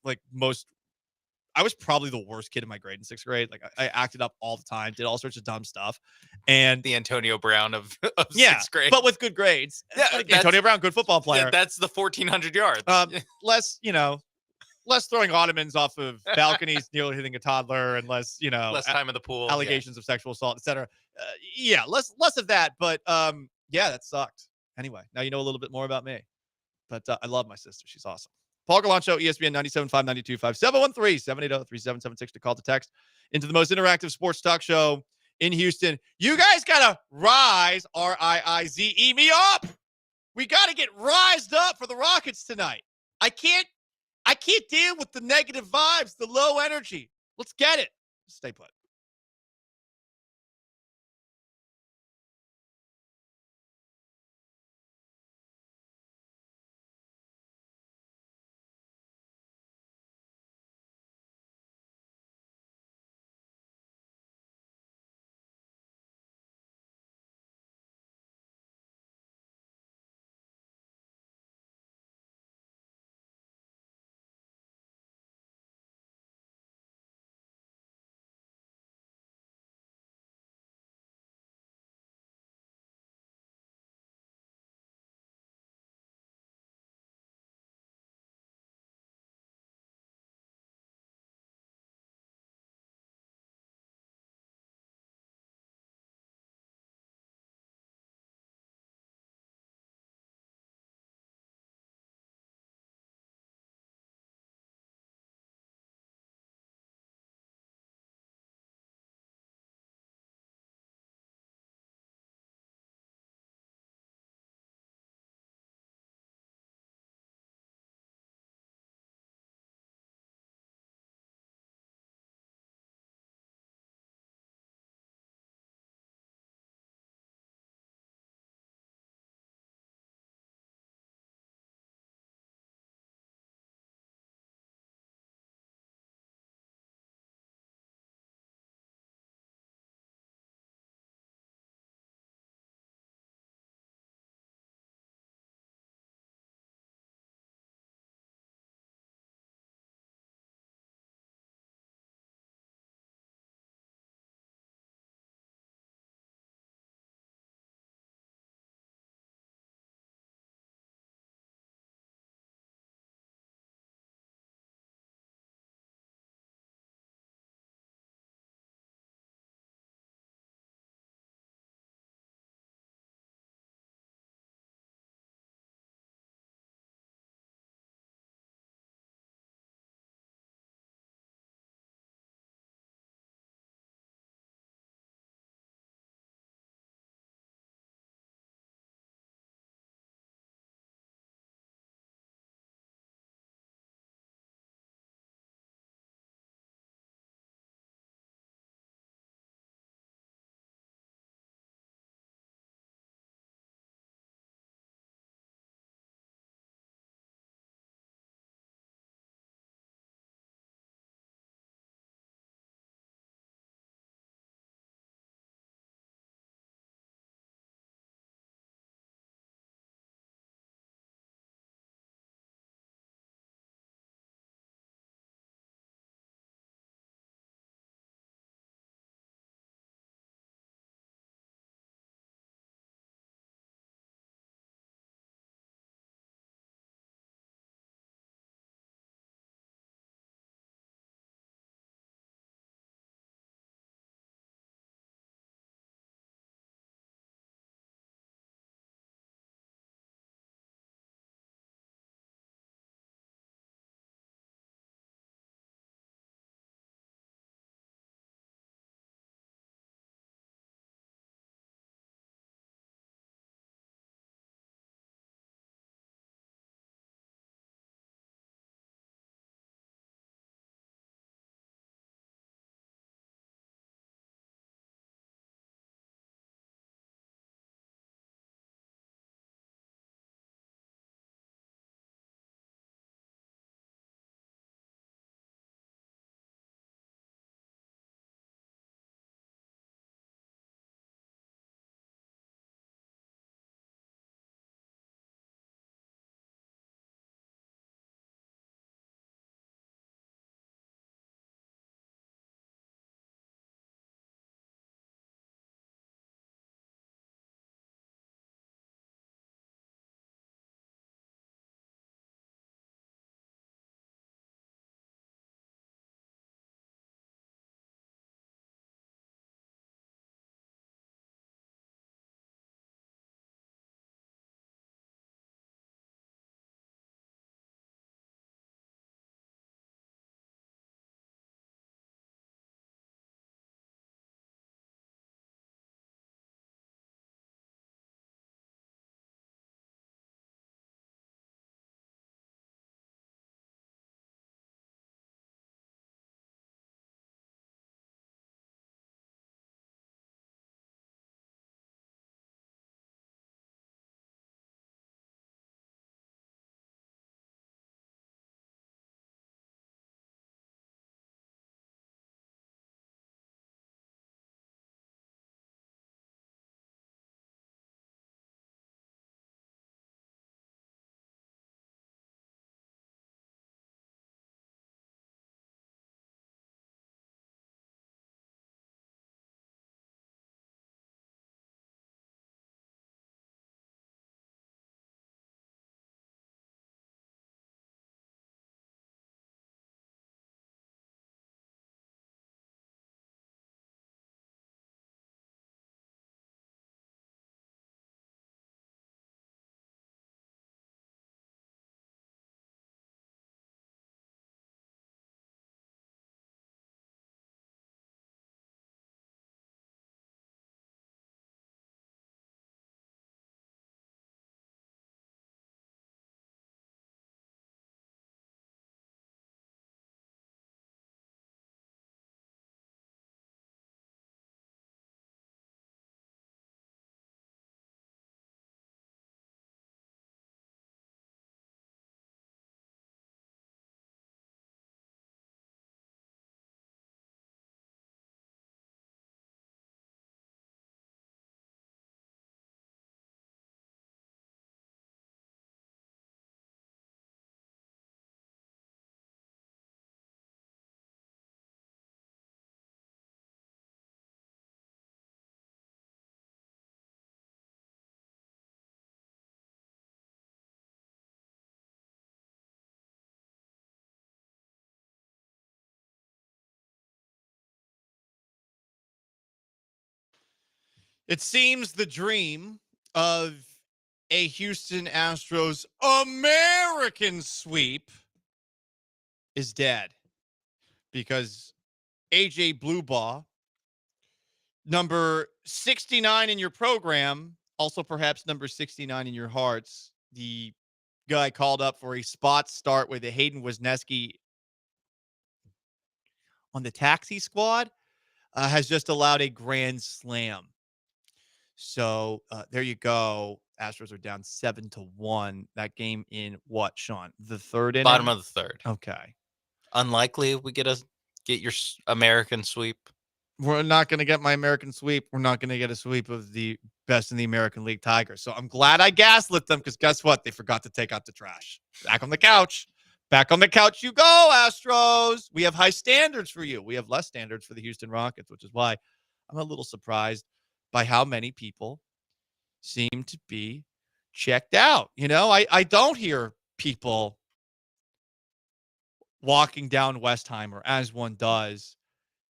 I was probably the worst kid in my grade in sixth grade. Like I acted up all the time, did all sorts of dumb stuff, and the Antonio Brown of sixth grade, but with good grades. Yeah, like Antonio Brown, good football player. Yeah, that's the 1,400 yards. Less throwing ottomans off of balconies, nearly hitting a toddler, and less time in the pool, allegations of sexual assault, etc. Less of that. But that sucked. Anyway, now you know a little bit more about me. But I love my sister. She's awesome. Paul Gallant Show, ESPN 97.5, 92.5, 713-780-3776 to call to text into the most interactive sports talk show in Houston. You guys got to rise, R-I-I-Z-E me up. We got to get rised up for the Rockets tonight. I can't deal with the negative vibes, the low energy. Let's get it. Stay put. It seems the dream of a Houston Astros American sweep is dead because AJ Bluebaugh, number 69 in your program, also perhaps number 69 in your hearts, the guy called up for a spot start with a Hayden Wisniewski on the taxi squad, has just allowed a grand slam. So there you go. Astros are down 7-1. That game in what, Sean? The third inning? Bottom of the third. Okay. Unlikely we get your American sweep. We're not going to get my American sweep. We're not going to get a sweep of the best in the American League Tigers. So I'm glad I gaslit them because guess what? They forgot to take out the trash. Back on the couch. Back on the couch you go, Astros. We have high standards for you. We have less standards for the Houston Rockets, which is why I'm a little surprised by how many people seem to be checked out. You know, I don't hear people walking down Westheimer, as one does,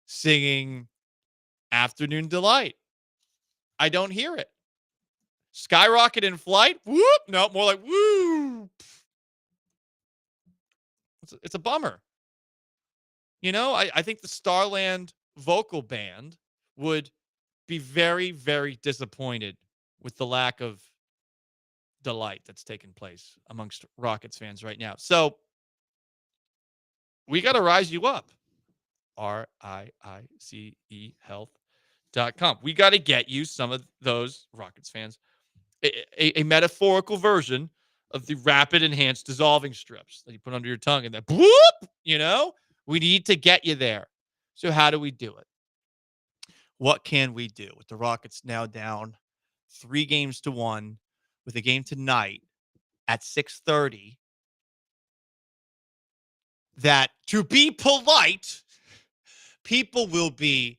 singing Afternoon Delight. I don't hear it. Skyrocket in Flight? Whoop! No, more like woo! It's a bummer. You know, I think the Starland vocal band would be very, very disappointed with the lack of delight that's taken place amongst Rockets fans right now. So we got to rise you up. RIICE health.com. We got to get you some of those Rockets fans a metaphorical version of the rapid enhanced dissolving strips that you put under your tongue and then bloop, you know, we need to get you there. So how do we do it? What can we do with the Rockets now down 3-1 with a game tonight at 6:30 that, to be polite, people will be,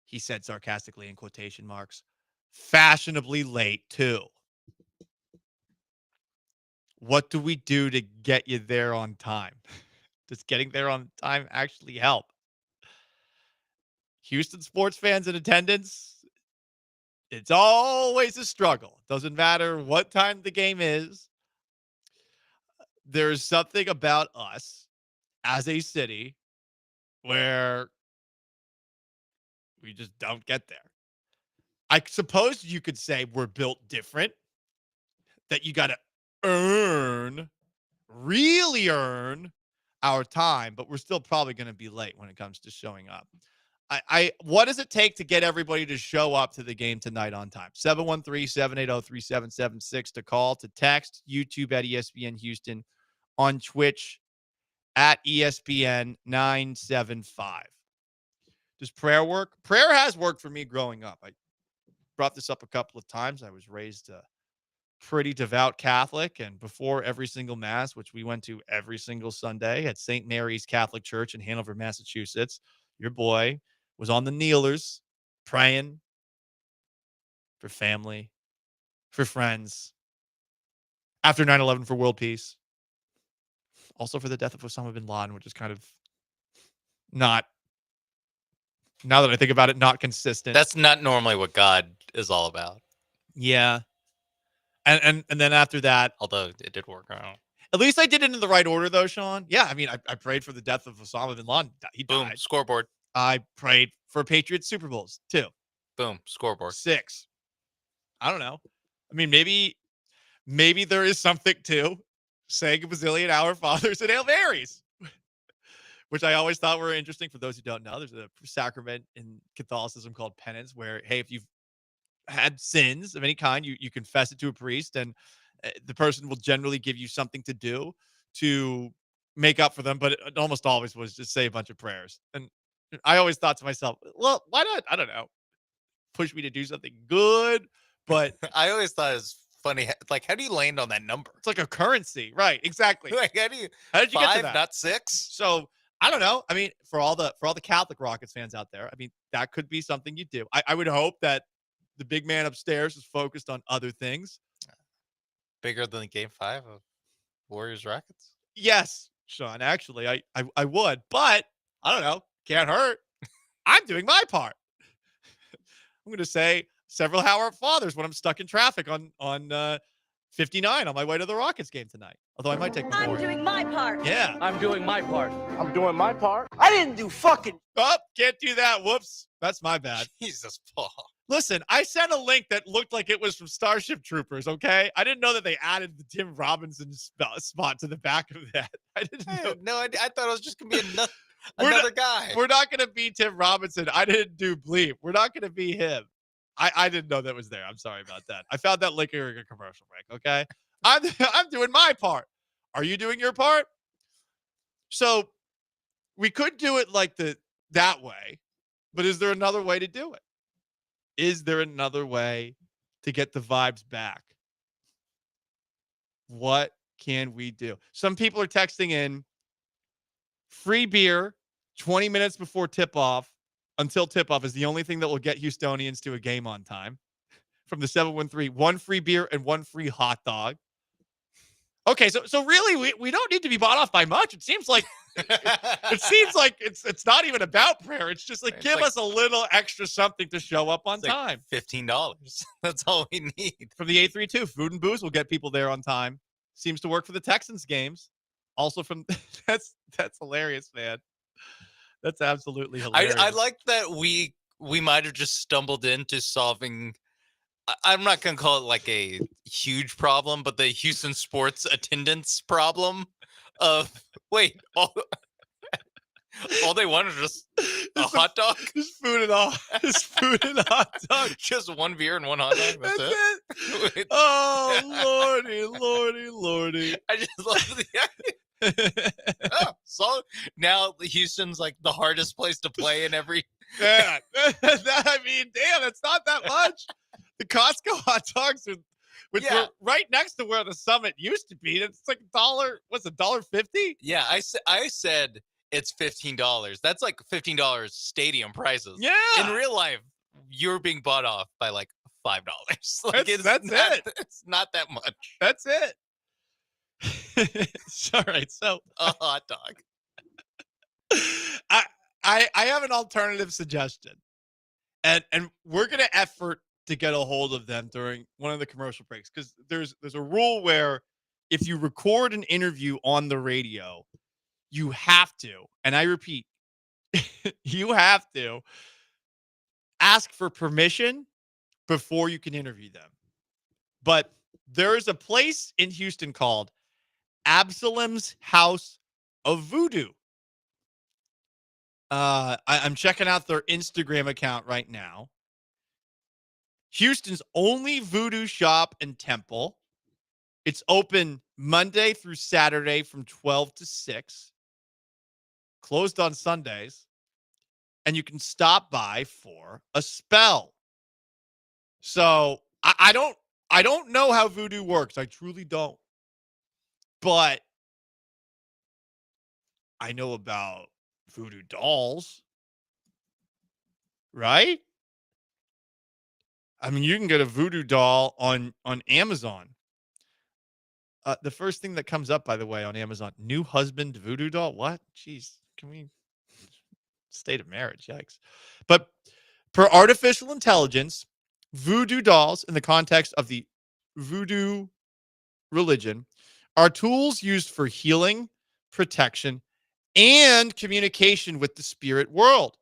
he said sarcastically in quotation marks, fashionably late too. What do we do to get you there on time? Does getting there on time actually help? Houston sports fans in attendance, it's always a struggle. Doesn't matter what time the game is. There's something about us as a city where we just don't get there. I suppose you could say we're built different, that you got to really earn our time, but we're still probably going to be late when it comes to showing up. What does it take to get everybody to show up to the game tonight on time? 713-780-3776 to call, to text, YouTube at ESPN Houston, on Twitch at ESPN 975. Does prayer work? Prayer has worked for me growing up. I brought this up a couple of times. I was raised a pretty devout Catholic, and before every single mass, which we went to every single Sunday at St. Mary's Catholic Church in Hanover, Massachusetts, your boy was on the kneelers praying for family, for friends, after 9/11 for world peace, also for the death of Osama bin Laden, which is kind of not, now that I think about it, not consistent. That's not normally what God is all about. Yeah. And then after that, although it did work out. At least I did it in the right order, though, Sean. Yeah, I mean, I prayed for the death of Osama bin Laden. He died. Boom, scoreboard. I prayed for Patriots Super Bowls, 2. Boom, scoreboard. 6. I don't know. I mean, maybe there is something to saying a bazillion Our Fathers and Hail Marys, which I always thought were interesting. For those who don't know, there's a sacrament in Catholicism called penance, where, hey, if you've had sins of any kind, you confess it to a priest, and the person will generally give you something to do to make up for them. But it almost always was just say a bunch of prayers. And I always thought to myself, well, why not, I don't know, push me to do something good? But I always thought it was funny. Like, how do you land on that number? It's like a currency. Right. Exactly. Like, how did you 5, get to that? Not 6? So I don't know. I mean, for all the Catholic Rockets fans out there, I mean, that could be something you do. I would hope that the big man upstairs is focused on other things. Bigger than Game 5 of Warriors Rockets? Yes, Sean. Actually, I would, but I don't know. Can't hurt. I'm doing my part. I'm going to say several Howard fathers when I'm stuck in traffic on 59 on my way to the Rockets game tonight. Although I might take the I'm doing my part. Yeah. I'm doing my part. I'm doing my part. I didn't do fucking. Oh, can't do that. Whoops. That's my bad. Jesus, Paul. Listen, I sent a link that looked like it was from Starship Troopers, okay? I didn't know that they added the Tim Robinson spot to the back of that. I didn't know. No, I thought it was just going to be another guy. We're not going to be Tim Robinson. I didn't do bleep. We're not going to be him. I didn't know that was there. I'm sorry about that. I found that link during a commercial break, okay? I'm doing my part. Are you doing your part? So we could do it like that way, but is there another way to do it? Is there another way to get the vibes back? What can we do? Some people are texting in free beer 20 minutes before tip-off until tip-off is the only thing that will get Houstonians to a game on time. From the 713, 1 free beer and 1 free hot dog. Okay, so really we don't need to be bought off by much. It seems like it's not even about prayer. It's just like give us a little extra something to show up on time. $15. That's all we need. From the 832, food and booze will get people there on time. Seems to work for the Texans games. Also from that's hilarious, man. That's absolutely hilarious. I like that we might have just stumbled into solving. I'm not going to call it like a huge problem, but the Houston sports attendance problem of, wait, all they wanted was a hot dog? Just food and a hot dog. Just 1 beer and 1 hot dog. That's it. Wait. Oh, lordy. I just love the idea. So now Houston's like the hardest place to play in every. Yeah. I mean, damn, it's not that much. The Costco hot dogs are, which were right next to where the Summit used to be. It's like $1. What's $1.50? Yeah, I said it's $15. That's like $15 stadium prices. Yeah. In real life, you're being bought off by like $5. Like that's it. It's not that much. That's it. All right, so a hot dog. I have an alternative suggestion, and we're gonna effort to get a hold of them during one of the commercial breaks because there's a rule where if you record an interview on the radio, you have to, and I repeat, you have to ask for permission before you can interview them. But there is a place in Houston called Absalom's House of Voodoo. I'm checking out their Instagram account right now. Houston's only voodoo shop and temple. It's open Monday through Saturday from 12 to 6. Closed on Sundays. And you can stop by for a spell. So I don't know how voodoo works. I truly don't. But I know about voodoo dolls. Right? I mean, you can get a voodoo doll on Amazon. The first thing that comes up, by the way, on Amazon, new husband voodoo doll. What? Jeez, can we? State of marriage, yikes. But per artificial intelligence, voodoo dolls, in the context of the voodoo religion, are tools used for healing, protection, and communication with the spirit world.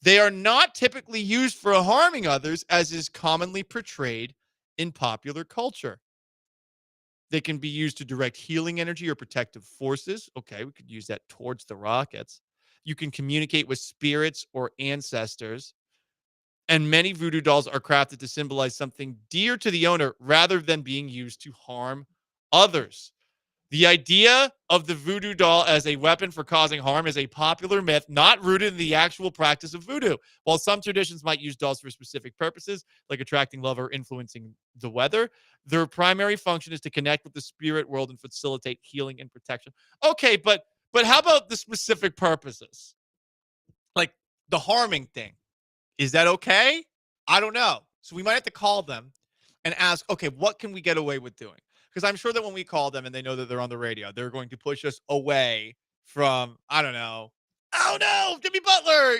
They are not typically used for harming others, as is commonly portrayed in popular culture. They can be used to direct healing energy or protective forces. Okay, we could use that towards the Rockets. You can communicate with spirits or ancestors. And many voodoo dolls are crafted to symbolize something dear to the owner rather than being used to harm others. The idea of the voodoo doll as a weapon for causing harm is a popular myth not rooted in the actual practice of voodoo. While some traditions might use dolls for specific purposes, like attracting love or influencing the weather, their primary function is to connect with the spirit world and facilitate healing and protection. Okay, but how about the specific purposes? Like the harming thing. Is that okay? I don't know. So we might have to call them and ask, okay, what can we get away with doing? Because I'm sure that when we call them and they know that they're on the radio, they're going to push us away from, I don't know. Oh, no, Jimmy Butler.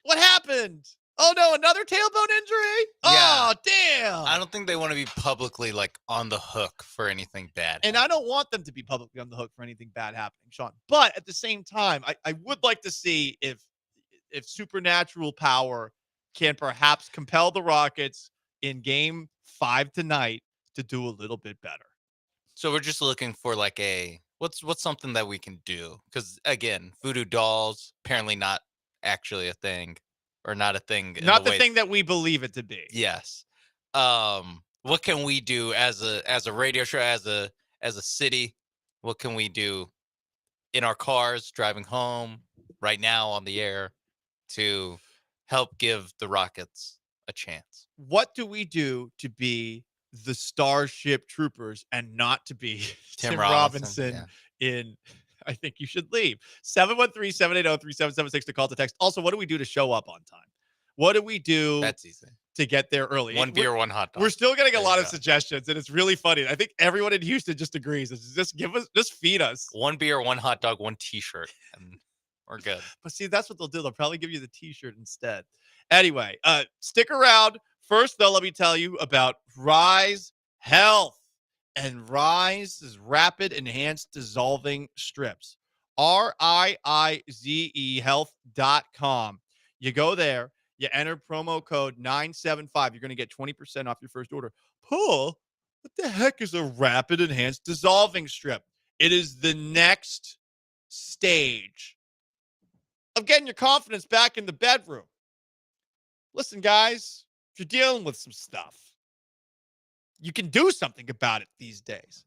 What happened? Oh no, another tailbone injury? Oh, damn. I don't think they want to be publicly like on the hook for anything bad. And I don't want them to be publicly on the hook for anything bad happening, Sean. But at the same time, I would like to see if supernatural power can perhaps compel the Rockets in game 5 tonight to do a little bit better. So we're just looking for like what's something that we can do? Because again, voodoo dolls apparently not actually a thing, or not a thing. Not the thing that we believe it to be. Yes. What can we do as a radio show, as a city? What can we do in our cars driving home right now on the air to help give the Rockets a chance? What do we do to be the Starship Troopers and not to be Tim Robinson in I think you should leave. 713-780-3776 to call to text. Also, what do we do to show up on time? What do we do? That's easy. To get there early. One beer, one hot dog. We're still getting a lot of suggestions, and it's really funny. I think everyone in Houston just agrees. It's just feed us. One beer, one hot dog, one t-shirt, and we're good. But see, that's what they'll do. They'll probably give you the t-shirt instead. Anyway, stick around. First, though, let me tell you about Rise Health and Rise's Rapid Enhanced Dissolving Strips. RIIZE health.com. You go there. You enter promo code 975. You're going to get 20% off your first order. Paul, what the heck is a rapid enhanced dissolving strip? It is the next stage of getting your confidence back in the bedroom. Listen, guys, if you're dealing with some stuff, you can do something about it these days.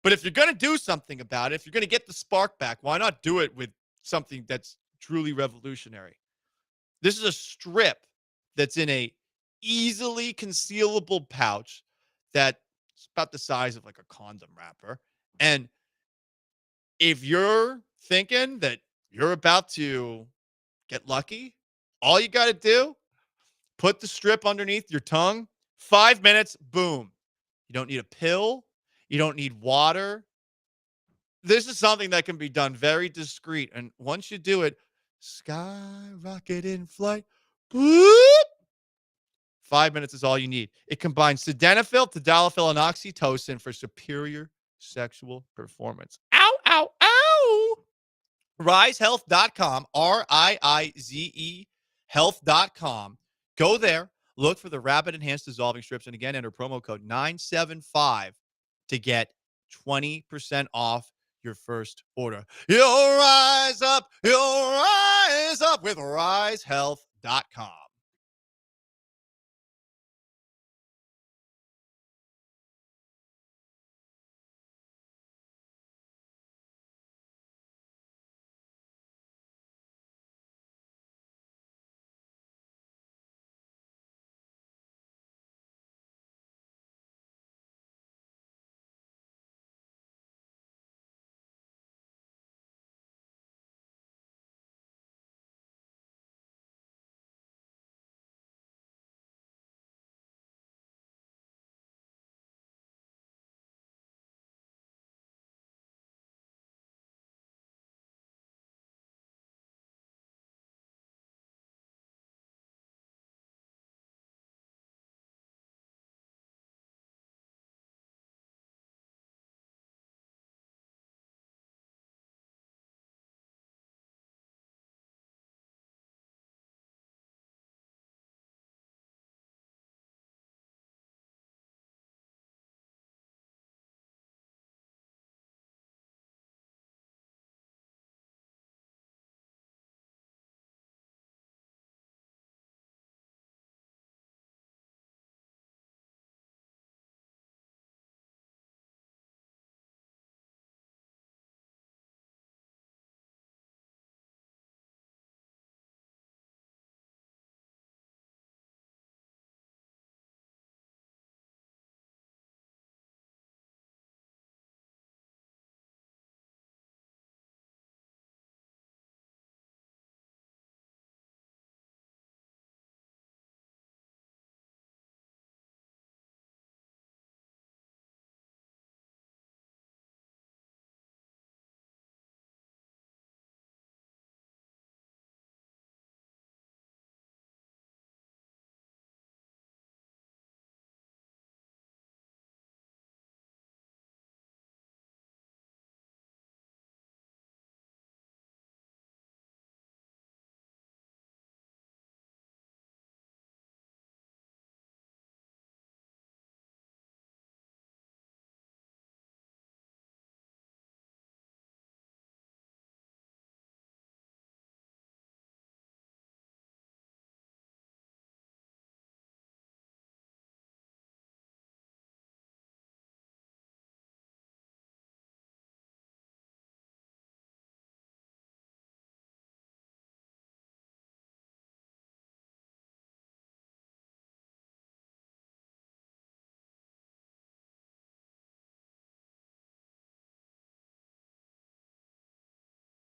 But if you're going to do something about it, if you're going to get the spark back, why not do it with something that's truly revolutionary? This is a strip that's in a easily concealable pouch that's about the size of like a condom wrapper. And if you're thinking that you're about to get lucky, all you got to do, put the strip underneath your tongue, 5 minutes, boom. You don't need a pill. You don't need water. This is something that can be done very discreet. And once you do it, skyrocket in flight. Boop. 5 minutes is all you need. It combines sildenafil, tadalafil, and oxytocin for superior sexual performance. Ow, ow, ow. RiseHealth.com, RIIZE health.com. Go there, look for the Rapid Enhanced Dissolving Strips, and again, enter promo code 975 to get 20% off your first order. You'll rise up with RiseHealth.com.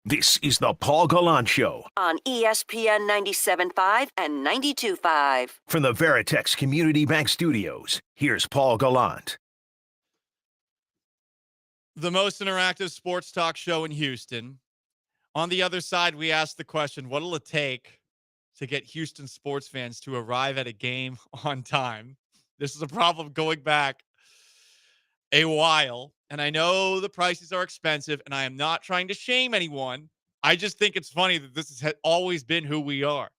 This is the Paul Gallant Show on ESPN 97.5 and 92.5. from the Veritex Community Bank Studios. Here's Paul Gallant. The most interactive sports talk show in Houston. On the other side, we asked the question, what will it take to get Houston sports fans to arrive at a game on time? This is a problem going back a while, and I know the prices are expensive, and I am not trying to shame anyone. I just think it's funny that this has always been who we are.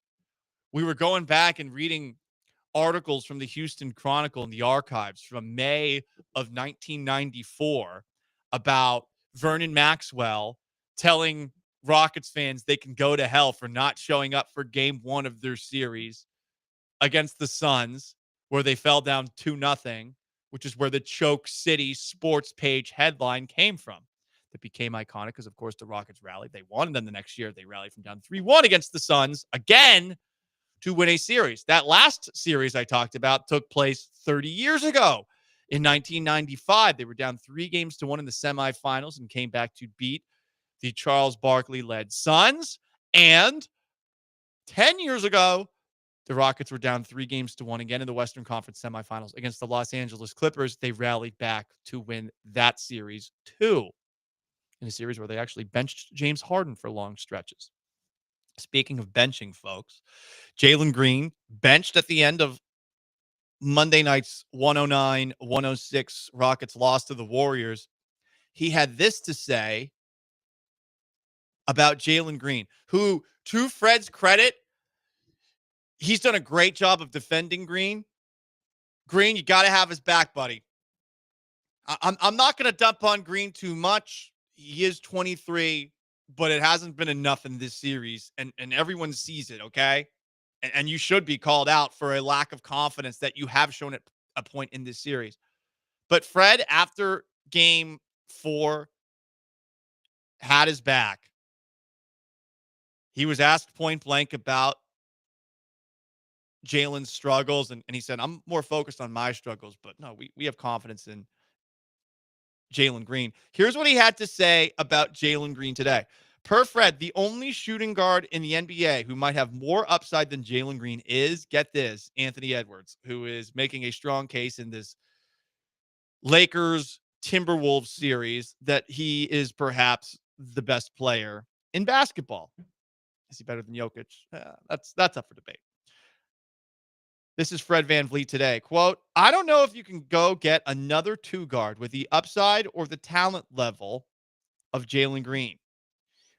We were going back and reading articles from the Houston Chronicle in the archives from May of 1994 about Vernon Maxwell telling Rockets fans they can go to hell for not showing up for game one of their series against the Suns, where they fell down 2-0, which is where the Choke City sports page headline came from. That became iconic because, of course, the Rockets rallied. They won, and then the next year they rallied from down 3-1 against the Suns again to win a series. That last series I talked about took place 30 years ago in 1995. They were down 3-1 in the semifinals and came back to beat the Charles Barkley-led Suns. And 10 years ago, the Rockets were down 3-1 again in the Western Conference semifinals against the Los Angeles Clippers. They rallied back to win that series too, in a series where they actually benched James Harden for long stretches. Speaking of benching, folks, Jalen Green benched at the end of Monday night's 109-106 Rockets loss to the Warriors. He had this to say about Jalen Green, who, to Fred's credit, he's done a great job of defending Green. Green, you got to have his back, buddy. I'm not going to dump on Green too much. He is 23, but it hasn't been enough in this series, and everyone sees it, okay? And you should be called out for a lack of confidence that you have shown at a point in this series. But Fred, after game 4, had his back. He was asked point blank about Jalen's struggles, and he said, I'm more focused on my struggles, but no, we have confidence in Jalen Green. Here's what he had to say about Jalen Green today. Per Fred, the only shooting guard in the NBA who might have more upside than Jalen Green is, get this, Anthony Edwards, who is making a strong case in this Lakers-Timberwolves series that he is perhaps the best player in basketball. Is he better than Jokic? That's up for debate. This is Fred VanVleet today. Quote, I don't know if you can go get another 2-guard with the upside or the talent level of Jalen Green.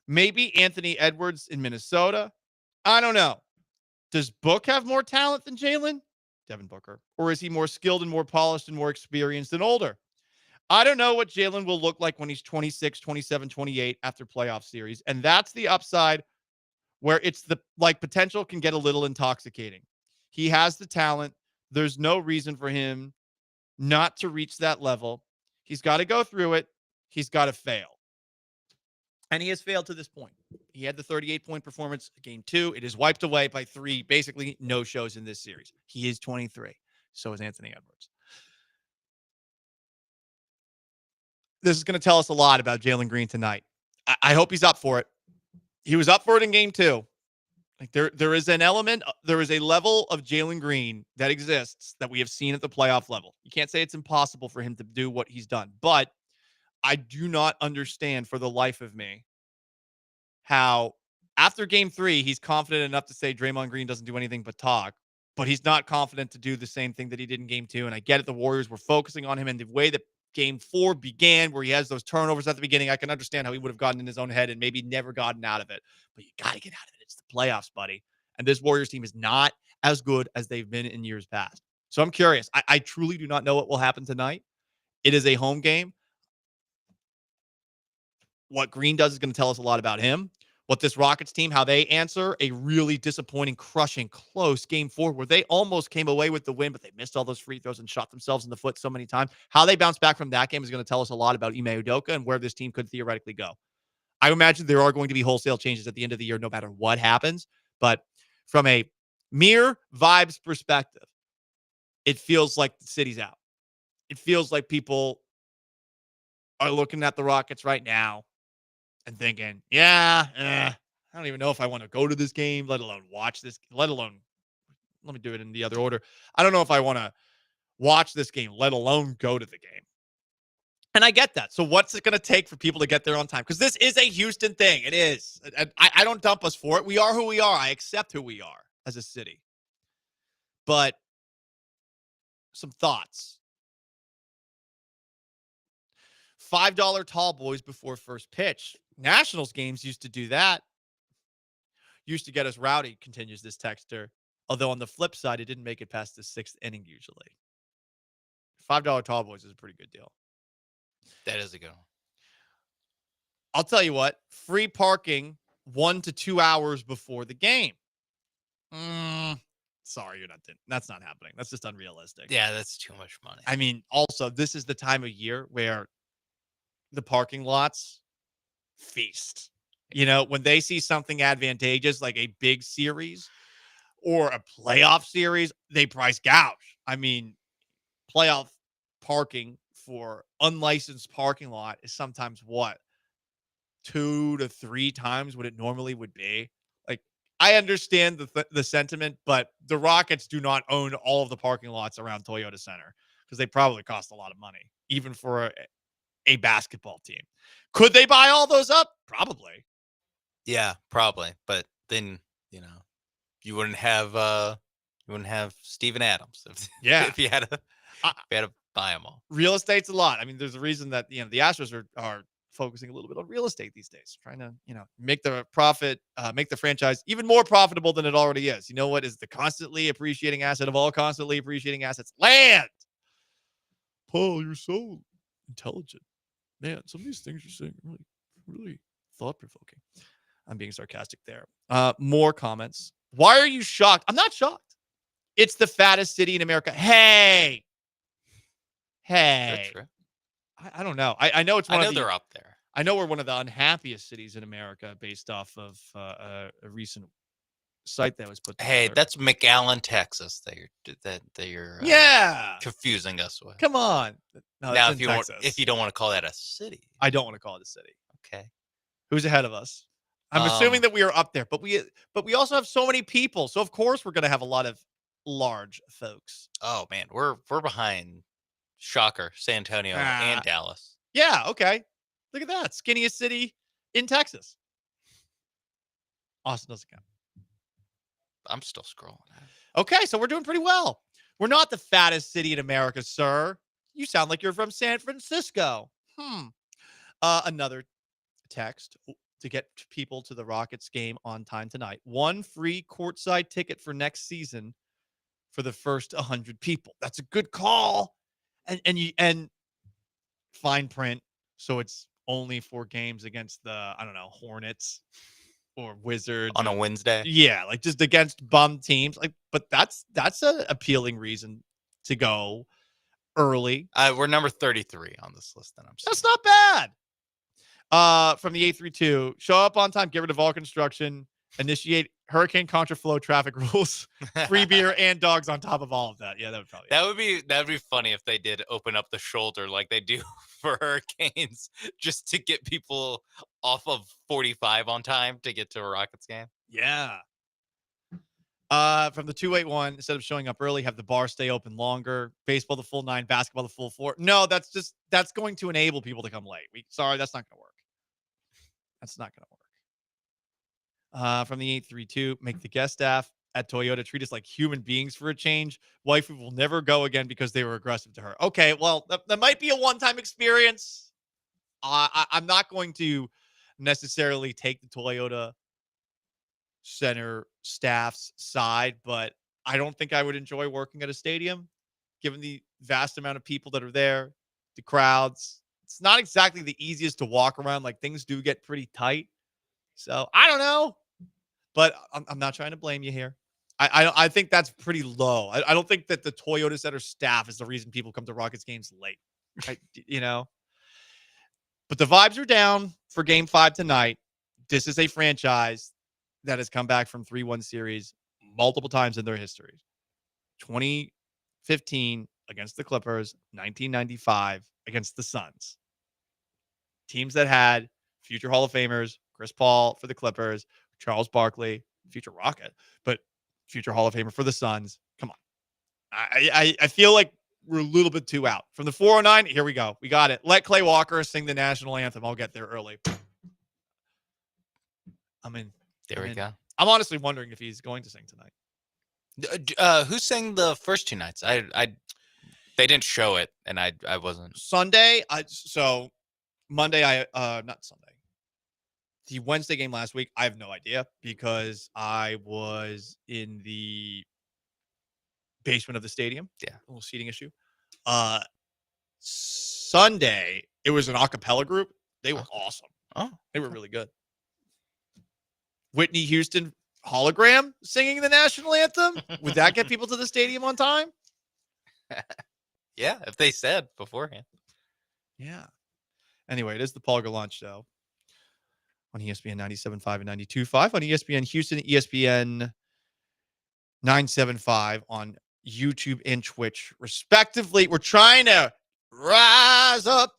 Maybe Anthony Edwards in Minnesota. I don't know. Does Book have more talent than Jalen? Devin Booker. Or is he more skilled and more polished and more experienced and older? I don't know what Jalen will look like when he's 26, 27, 28 after playoff series. And that's the upside where it's the potential can get a little intoxicating. He has the talent. There's no reason for him not to reach that level. He's got to go through it. He's got to fail. And he has failed to this point. He had the 38-point performance game 2. It is wiped away by 3, basically no shows in this series. He is 23. So is Anthony Edwards. This is going to tell us a lot about Jalen Green tonight. I hope he's up for it. He was up for it in game 2. There is an element, there is a level of Jalen Green that exists that we have seen at the playoff level. You can't say it's impossible for him to do what he's done, but I do not understand for the life of me how after game 3, he's confident enough to say Draymond Green doesn't do anything but talk, but he's not confident to do the same thing that he did in game 2. And I get it. The Warriors were focusing on him, and the way that game 4 began, where he has those turnovers at the beginning, I can understand how he would have gotten in his own head and maybe never gotten out of it. But you got to get out of it. It's the playoffs, buddy. And this Warriors team is not as good as they've been in years past. So I'm curious. I truly do not know what will happen tonight. It is a home game. What Green does is going to tell us a lot about him. What this Rockets team, how they answer a really disappointing, crushing, close game 4 where they almost came away with the win, but they missed all those free throws and shot themselves in the foot so many times. How they bounce back from that game is going to tell us a lot about Ime Udoka and where this team could theoretically go. I imagine there are going to be wholesale changes at the end of the year no matter what happens, but from a mere vibes perspective, it feels like the city's out. It feels like people are looking at the Rockets right now and thinking, I don't even know if I want to go to this game, let alone watch this, let me do it in the other order. I don't know if I want to watch this game, let alone go to the game. And I get that. So what's it going to take for people to get there on time? Because this is a Houston thing. It is. I don't dump us for it. We are who we are. I accept who we are as a city. But some thoughts. $5 tall boys before first pitch. Nationals games used to do that. Used to get us rowdy, continues this texter. Although on the flip side, it didn't make it past the 6th inning usually. $5 tall boys is a pretty good deal. That is a good one. I'll tell you what, free parking 1 to 2 hours before the game. Sorry, that's not happening. That's just unrealistic. Yeah, that's too much money. I mean, also, this is the time of year where the parking lots feast. You know, when they see something advantageous, like a big series or a playoff series, they price gouge. I mean, playoff parking for unlicensed parking lot is sometimes what? 2 to 3 times what it normally would be. Like, I understand the sentiment, but the Rockets do not own all of the parking lots around Toyota Center because they probably cost a lot of money, even for a basketball team. Could they buy all those up? Probably. Yeah, probably. But then, you wouldn't have Steven Adams if you had to buy them all. Real estate's a lot. I mean, there's a reason that the Astros are focusing a little bit on real estate these days, trying to make the profit, make the franchise even more profitable than it already is. You know what is the constantly appreciating asset of all constantly appreciating assets? Land. Paul, you're so intelligent, man. Some of these things you're saying are really thought provoking. I'm being sarcastic there. More comments. Why are you shocked? I'm not shocked. It's the fattest city in America. Hey. That's true. I don't know. I know it's one of the, they're up there. I know we're one of the unhappiest cities in America based off of a recent site that was put together. Hey, that's McAllen, Texas. That you're confusing us with. Come on. No, now, if you don't want to call that a city, I don't want to call it a city. Okay. Who's ahead of us? I'm assuming that we are up there, but we also have so many people. So of course we're going to have a lot of large folks. Oh man, we're behind. Shocker, San Antonio and Dallas. Yeah, okay. Look at that. Skinniest city in Texas. Austin doesn't count. I'm still scrolling. Okay, so we're doing pretty well. We're not the fattest city in America, sir. You sound like you're from San Francisco. Another text to get people to the Rockets game on time tonight. 1 free courtside ticket for next season for the first 100 people. That's a good call. And fine print, so it's only 4 games against the Hornets or Wizards on a Wednesday. Yeah, like just against bum teams. Like, but that's an appealing reason to go early. We're number 33 on this list. Then that's not bad. From the 832, show up on time, get rid of all construction, initiate hurricane contraflow traffic rules, free beer and dogs on top of all of that. Yeah, that would be funny if they did open up the shoulder like they do for hurricanes, just to get people off of 45 on time to get to a Rockets game. Yeah. From the 281, instead of showing up early, have the bar stay open longer. Baseball the full 9, basketball the full 4. No, that's going to enable people to come late. Sorry, that's not going to work. That's not going to work. From the 832, make the guest staff at Toyota treat us like human beings for a change. Wifey will never go again because they were aggressive to her. Okay, well, that might be a one-time experience. I'm not going to necessarily take the Toyota Center staff's side, but I don't think I would enjoy working at a stadium, given the vast amount of people that are there, the crowds. It's not exactly the easiest to walk around. Like, things do get pretty tight. So I don't know. But I'm not trying to blame you here. I think that's pretty low. I don't think that the Toyota Center staff is the reason people come to Rockets games late. But the vibes are down for Game 5 tonight. This is a franchise that has come back from 3-1 series multiple times in their history. 2015 against the Clippers, 1995 against the Suns. Teams that had future Hall of Famers, Chris Paul for the Clippers, Charles Barkley, future Rocket, but future Hall of Famer for the Suns. Come on. I feel like we're a little bit too out. From the 409, here we go. We got it. Let Clay Walker sing the national anthem. I'll get there early. There we go. I'm honestly wondering if he's going to sing tonight. Who sang the first 2 nights? They didn't show it, and I wasn't. Sunday, so Monday, not Sunday. The Wednesday game last week, I have no idea because I was in the basement of the stadium. Yeah. A little seating issue. Sunday, it was an a cappella group. They were awesome. Oh. They were really good. Whitney Houston hologram singing the national anthem. Would that get people to the stadium on time? Yeah, if they said beforehand. Yeah. Anyway, it is the Paul Gallant Show on ESPN 97.5 and 92.5, on ESPN Houston, ESPN 975 on YouTube and Twitch, respectively. We're trying to rise up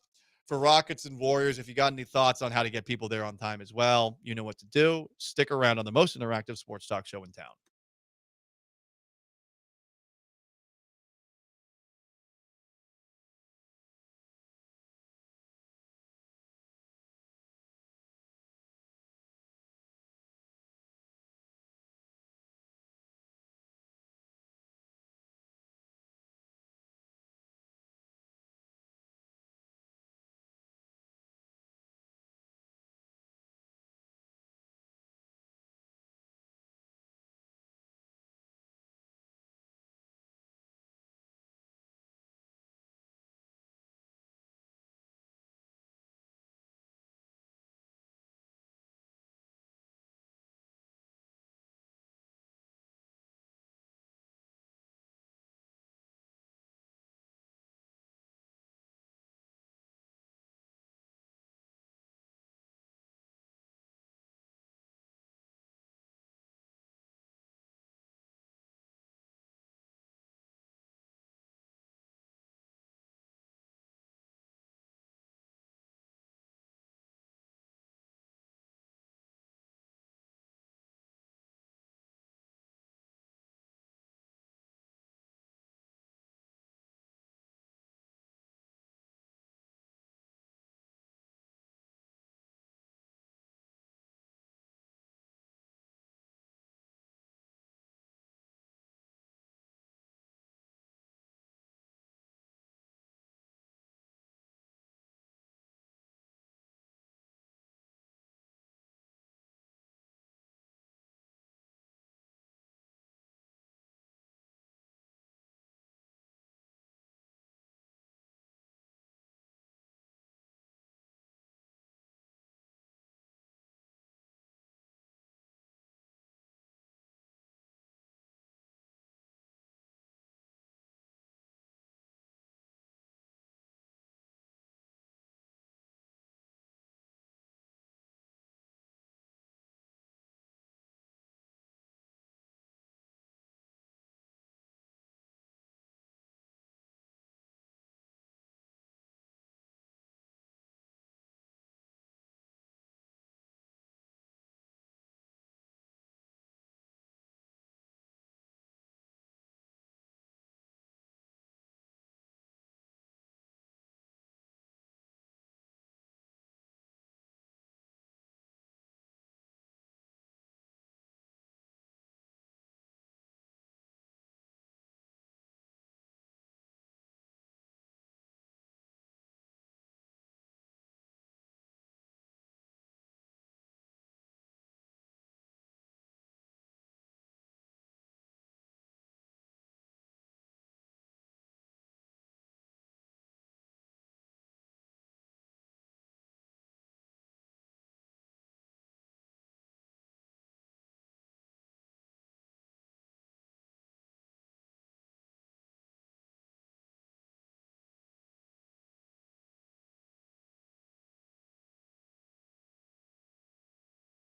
for Rockets and Warriors. If you got any thoughts on how to get people there on time as well, you know what to do. Stick around on the most interactive sports talk show in town.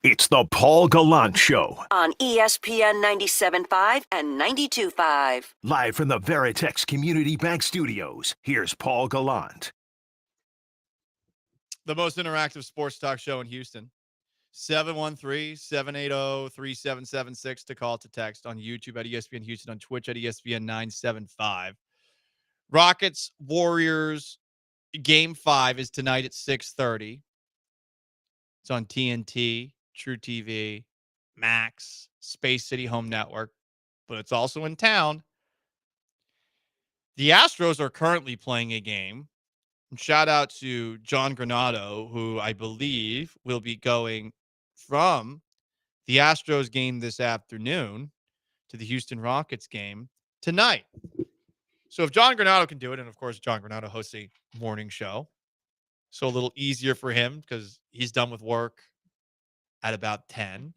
It's the Paul Gallant Show. On ESPN 97.5 and 92.5. Live from the Veritex Community Bank Studios, here's Paul Gallant. the most interactive sports talk show in Houston. 713-780-3776 to call, to text, on YouTube at ESPN Houston, on Twitch at ESPN 975. Rockets Warriors Game 5 is tonight at 6:30. It's on TNT, True TV, Max, Space City Home Network, but it's also in town. The Astros are currently playing a game. And shout out to John Granado, who I believe will be going from the Astros game this afternoon to the Houston Rockets game tonight. So if John Granado can do it, and of course John Granado hosts a morning show, so a little easier for him because he's done with work at about 10.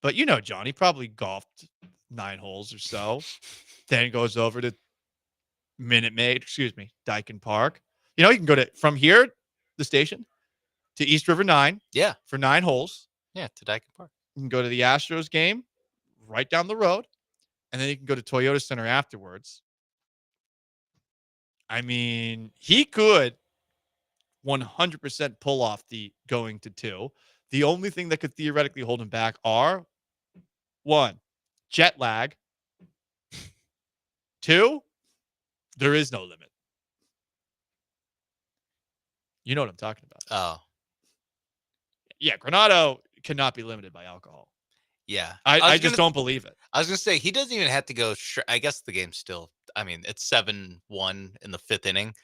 But you know John, he probably golfed 9 holes or so, then goes over to Dyken Park. You know, you can go from here, the station, to East River 9. Yeah. For 9 holes. Yeah, to Dyken Park. You can go to the Astros game right down the road, and then you can go to Toyota Center afterwards. I mean, he could 100% pull off the going to 2. The only thing that could theoretically hold him back are 1, jet lag. 2, there is no limit. You know what I'm talking about. Oh. Yeah, Granado cannot be limited by alcohol. Yeah. I just don't believe it. I was going to say, he doesn't even have to go. I guess the game's still, it's 7-1 in the 5th inning.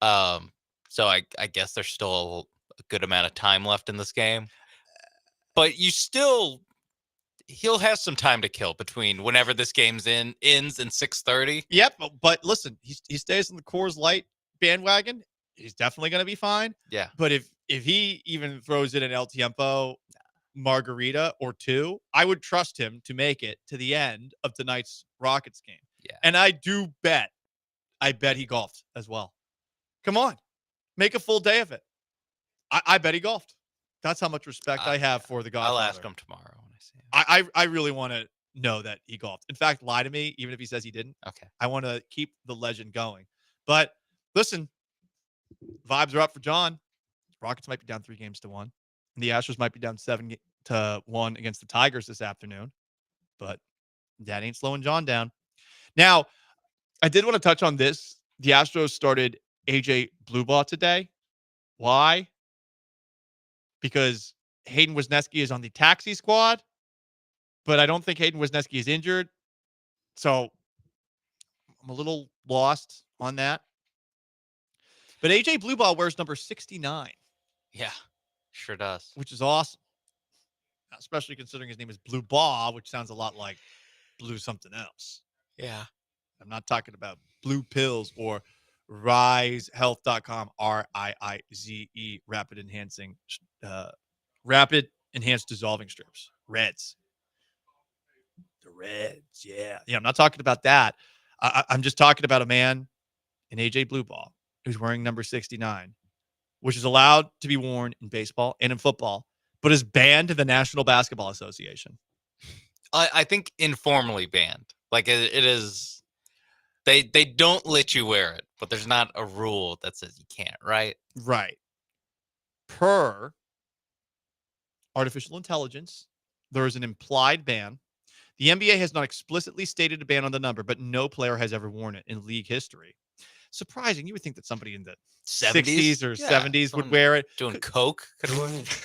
So I guess there's still a good amount of time left in this game. But he'll have some time to kill between whenever this game's ends and 6:30. Yep, but listen, he stays on the Coors Light bandwagon. He's definitely going to be fine. Yeah. But if he even throws in an El Tiempo margarita or 2, I would trust him to make it to the end of tonight's Rockets game. Yeah. And I bet he golfed as well. Come on. Make a full day of it. I bet he golfed. That's how much respect I have for the Godfather. I'll ask him tomorrow when I see him. I really want to know that he golfed. In fact, lie to me, even if he says he didn't. Okay. I want to keep the legend going. But listen, vibes are up for John. Rockets might be down 3-1. And the Astros might be down 7-1 against the Tigers this afternoon. But that ain't slowing John down. Now, I did want to touch on this. The Astros started AJ Bluebaugh today. Why? Because Hayden Wisniewski is on the taxi squad, but I don't think Hayden Wisniewski is injured. So I'm a little lost on that. But AJ Bluebaugh wears number 69. Yeah, sure does. Which is awesome. Especially considering his name is Bluebaugh, which sounds a lot like blue something else. Yeah. I'm not talking about blue pills or risehealth.com, RIIZE, rapid enhanced dissolving strips. Reds. The Reds, yeah. Yeah, I'm not talking about that. I'm just talking about a man in AJ Bluebaugh who's wearing number 69, which is allowed to be worn in baseball and in football, but is banned in the National Basketball Association. I think informally banned. Like it is, they don't let you wear it, but there's not a rule that says you can't, right? Right. Per artificial intelligence, there is an implied ban. The NBA has not explicitly stated a ban on the number, but no player has ever worn it in league history. Surprising. You would think that somebody in the 60s or 70s would wear it. Doing coke.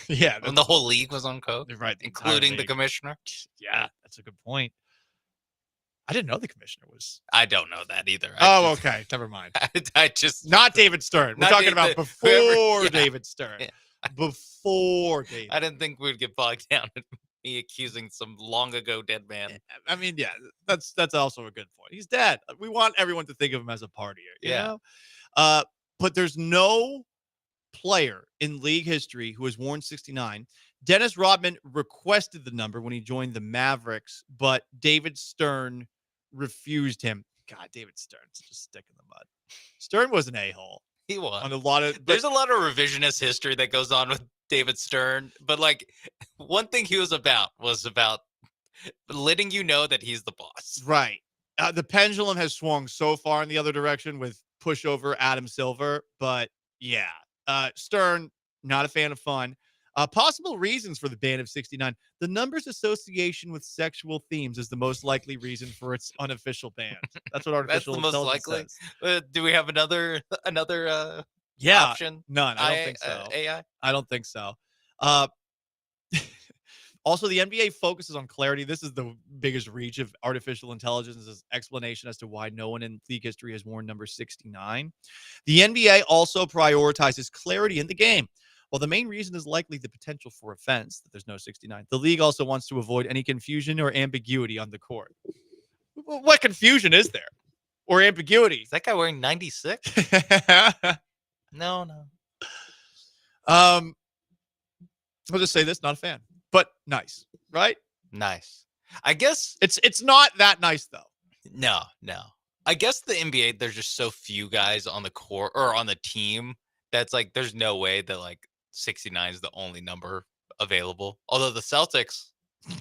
Yeah. When the whole league was on coke. Right. Including the commissioner. Yeah, that's a good point. I didn't know the commissioner was. I don't know that either. Okay. Never mind. I just. Not David Stern. We're talking about before David Stern. Yeah. Before David. I didn't think we'd get bogged down in me accusing some long ago dead man. I mean, yeah, that's also a good point. He's dead. We want everyone to think of him as a partier. You know? But there's no player in league history who has worn 69. Dennis Rodman requested the number when he joined the Mavericks, but David Stern refused him. God, David Stern's just a stick in the mud. Stern was an a-hole. He was. On a lot of, there's a lot of revisionist history that goes on with David Stern, but like one thing he was about letting you know that he's the boss. Right. The pendulum has swung so far in the other direction with pushover Adam Silver, but yeah, Stern Not a fan of fun. Possible reasons for the ban of 69. The number's association with sexual themes is the most likely reason for its unofficial ban. That's what artificial That's the most intelligence likely. says. Do we have another Yeah, option? none. I don't think so. AI? I don't think so. Also, the NBA focuses on clarity. This is the biggest reach of artificial intelligence's explanation as to why no one in league history has worn number 69. The NBA also prioritizes clarity in the game. While the main reason is likely the potential for offense, that there's no 69, the league also wants to avoid any confusion or ambiguity on the court. What confusion is there? Or ambiguity? Is that guy wearing 96? No. I'll just say this, not a fan. But nice, right? Nice. I guess it's not that nice though. No. I guess the NBA, there's just so few guys on the court or on the team that's like there's no way that like 69 is the only number available. Although the Celtics, a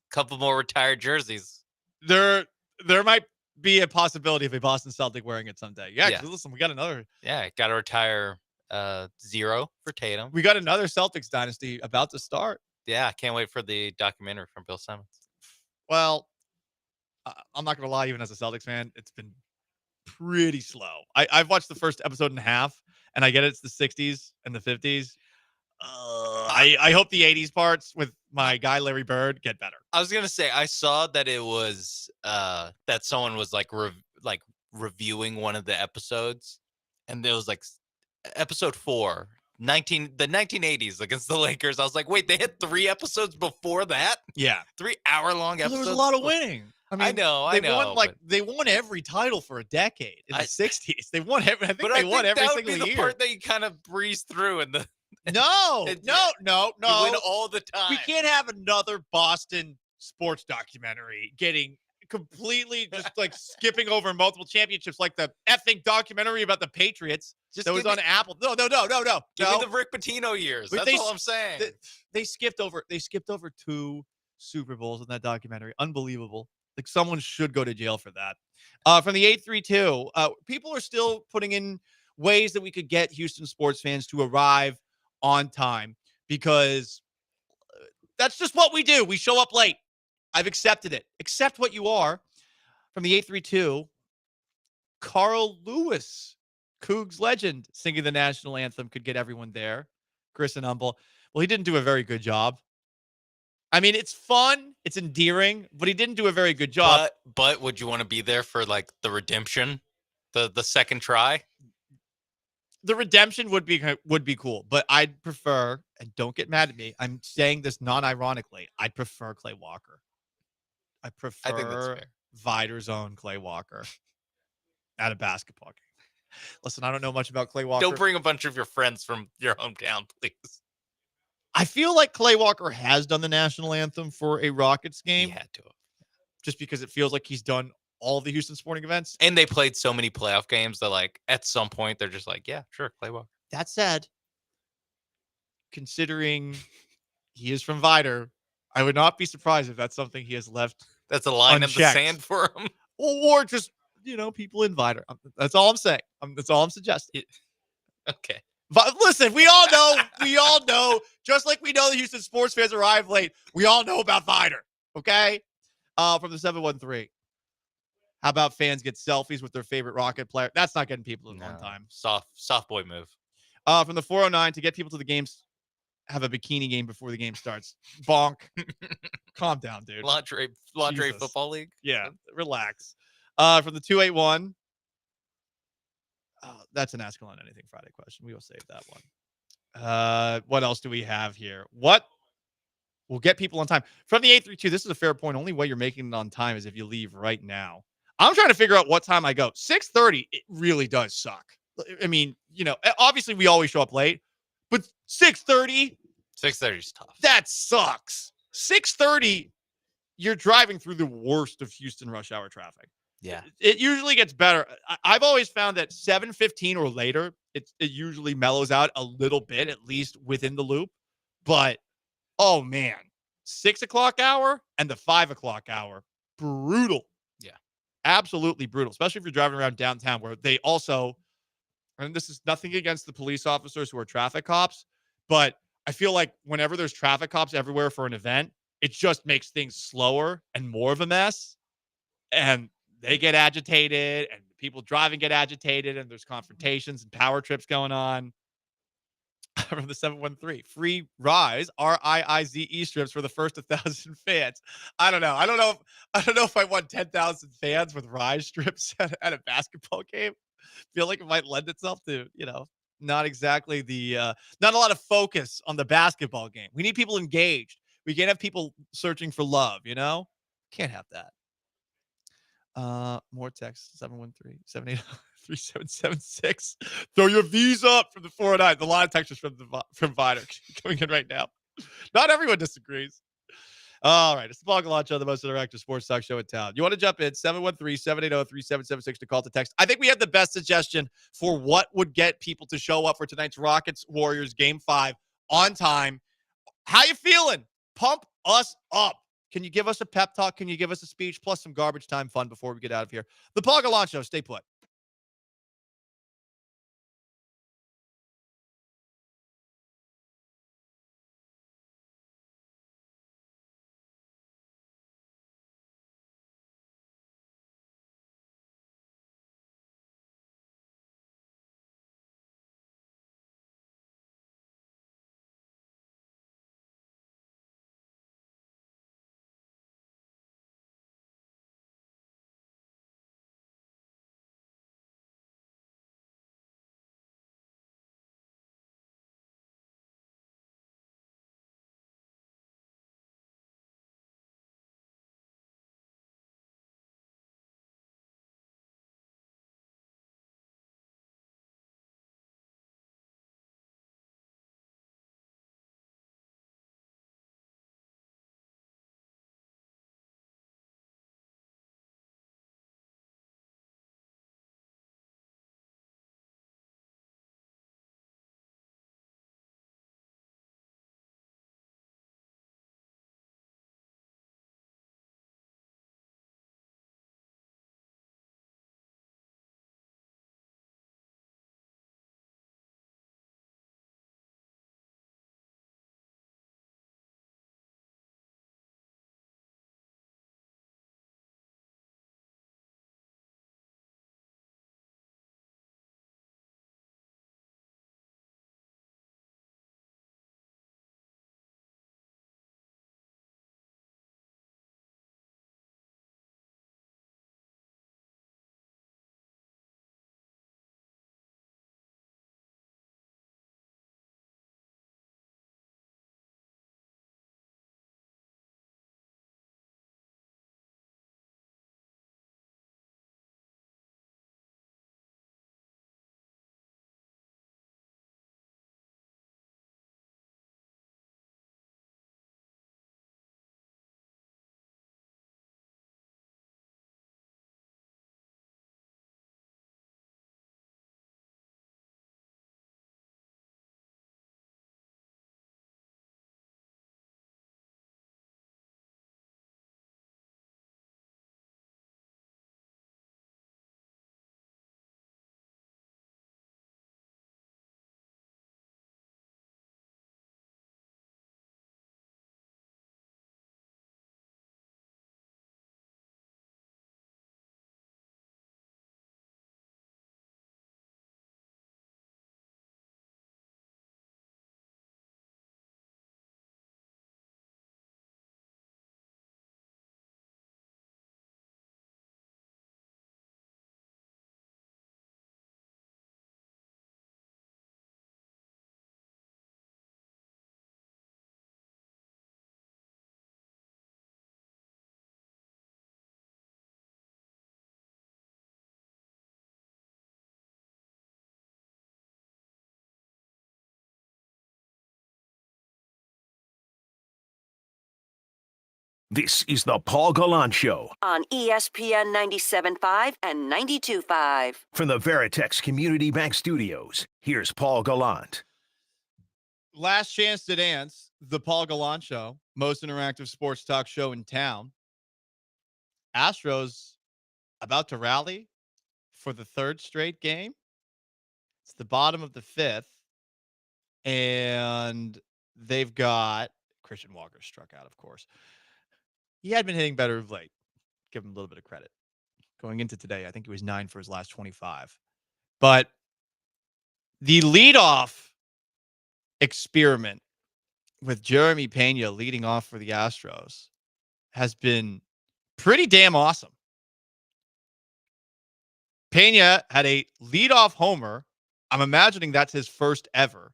couple more retired jerseys. There might be a possibility of a Boston Celtic wearing it someday. Yeah. Listen, we got another. Yeah, got to retire 0 for Tatum. We got another Celtics dynasty about to start. Yeah, can't wait for the documentary from Bill Simmons. Well, I'm not going to lie, even as a Celtics fan, it's been pretty slow. I've watched the first episode and a half, and I get it's the 60s and the 50s. I hope the 80s parts with my guy Larry Bird get better. I was going to say, I saw that it was that someone was like reviewing one of the episodes, and there was like episode 4. The 1980s against the Lakers. I was like, wait, they hit 3 episodes before that? Yeah. 3 hour-long episodes? There was a lot of winning. I mean, I know. They won every title for a decade in the 60s. They won every. I think they won every that single would be year. The part that you kind of breeze through in the. No. You win all the time. We can't have another Boston sports documentary getting completely just like skipping over multiple championships, like the effing documentary about the Patriots that was on Apple. No. Give me the Rick Pitino years. That's all I'm saying. They skipped over 2 Super Bowls in that documentary. Unbelievable. Like someone should go to jail for that. From the 832, people are still putting in ways that we could get Houston sports fans to arrive on time because that's just what we do. We show up late. I've accepted it. Accept what you are. From the 832, Carl Lewis, Cougs legend, singing the national anthem could get everyone there. Chris and Humble. Well, he didn't do a very good job. I mean, it's fun. It's endearing, but he didn't do a very good job. But would you want to be there for like the redemption, the second try? The redemption would be cool, but I'd prefer, and don't get mad at me, I'm saying this non-ironically, I'd prefer Clay Walker. I think that's fair. Vider's own Clay Walker at a basketball game. Listen, I don't know much about Clay Walker. Don't bring a bunch of your friends from your hometown, please. I feel like Clay Walker has done the national anthem for a Rockets game. He had to. Just because it feels like he's done all the Houston sporting events. And they played so many playoff games that like at some point they're just like, yeah, sure, Clay Walker. That said, considering he is from Vider, I would not be surprised if that's something he has left. That's a line unchecked. in the sand for him. Or just, people in Vider. That's all I'm saying. That's all I'm suggesting. Okay. But listen, we all know, just like we know the Houston sports fans arrive late, we all know about Vider. Okay? From the 713. How about fans get selfies with their favorite Rocket player? That's not getting people in one time. Soft boy move. From the 409, to get people to the games, have a bikini game before the game starts. Bonk. Calm down, dude. Lingerie Jesus. football league. Yeah, relax. From the 281. That's an Ask on Anything Friday question. We will save that one. What else do we have here? What will get people on time? From the 832, this is a fair point. Only way you're making it on time is if you leave right now. I'm trying to figure out what time I go. 6:30, it really does suck. I mean, obviously we always show up late, but 6:30? 6:30 is tough. That sucks. 6:30, you're driving through the worst of Houston rush hour traffic. Yeah. It usually gets better. I've always found that 7:15 or later, it usually mellows out a little bit, at least within the loop. But, oh man, 6 o'clock hour and the 5 o'clock hour, brutal. Yeah. Absolutely brutal, especially if you're driving around downtown where they also, and this is nothing against the police officers who are traffic cops, But I feel like whenever there's traffic cops everywhere for an event, it just makes things slower and more of a mess. And they get agitated, and people driving get agitated, and there's confrontations and power trips going on. From the 713, free Rise RIIZE strips for the first 1,000 fans. I don't know. I don't know if I want 10,000 fans with Rise strips at a basketball game. Feel like it might lend itself to, not exactly not a lot of focus on the basketball game. We need people engaged. We can't have people searching for love, Can't have that. More text 713-780-3776. Throw your V's up from the 409. The line of textures from Viner coming in right now. Not everyone disagrees. All right, it's the Gallant Show, the most interactive sports talk show in town. You want to jump in? 713-780-3776 to call to text. I think we have the best suggestion for what would get people to show up for tonight's Rockets-Warriors Game 5 on time. How you feeling? Pump us up. Can you give us a pep talk? Can you give us a speech plus some garbage time fun before we get out of here? The Gallant Show. Stay put. This is the Paul Gallant Show on ESPN 97.5 and 92.5. from the Veritex Community Bank Studios. Here's Paul Gallant. Last chance to dance, the Paul Gallant Show, most interactive sports talk show in town. Astros about to rally for the third straight game. It's the bottom of the fifth, And they've got Christian Walker struck out, of course. He had been hitting better of late. Give him a little bit of credit. Going into today, I think he was 9 for his last 25. But the leadoff experiment with Jeremy Pena leading off for the Astros has been pretty damn awesome. Pena had a leadoff homer. I'm imagining that's his first ever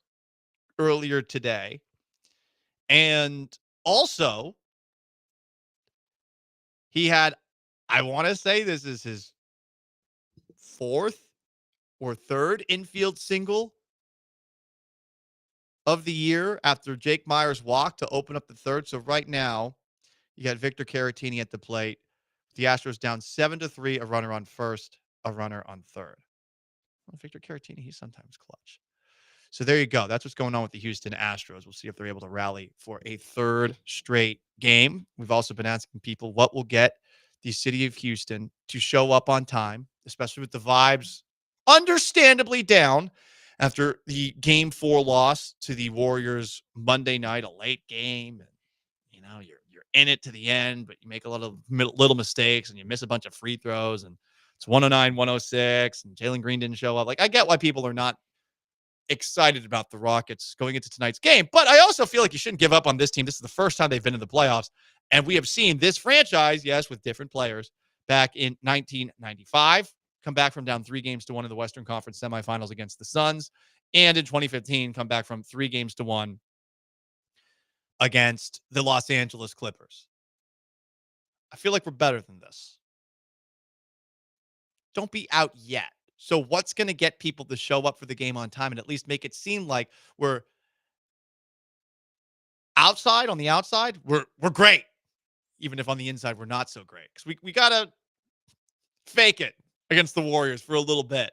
earlier today. And also, he had, I want to say this is his fourth or third infield single of the year after Jake Myers walked to open up the third. So right now, you got Victor Caratini at the plate. The Astros down 7-3, a runner on first, a runner on third. Well, Victor Caratini, he's sometimes clutch. So there you go. That's what's going on with the Houston Astros. We'll see if they're able to rally for a third straight game. We've also been asking people what will get the city of Houston to show up on time, especially with the vibes understandably down after the Game 4 loss to the Warriors Monday night, a late game. And, you know, you're in it to the end, but you make a lot of little mistakes and you miss a bunch of free throws. And it's 109-106, and Jalen Green didn't show up. Like, I get why people are not excited about the Rockets going into tonight's game, but I also feel like you shouldn't give up on this team. This is the first time they've been in the playoffs, and we have seen this franchise, yes, with different players, back in 1995, come back from down 3-1 in the Western Conference semifinals against the Suns, and in 2015, come back from 3-1 against the Los Angeles Clippers. I feel like we're better than this. Don't be out yet. So what's going to get people to show up for the game on time and at least make it seem like we're outside, on the outside, we're great. Even if on the inside, we're not so great. Because we got to fake it against the Warriors for a little bit.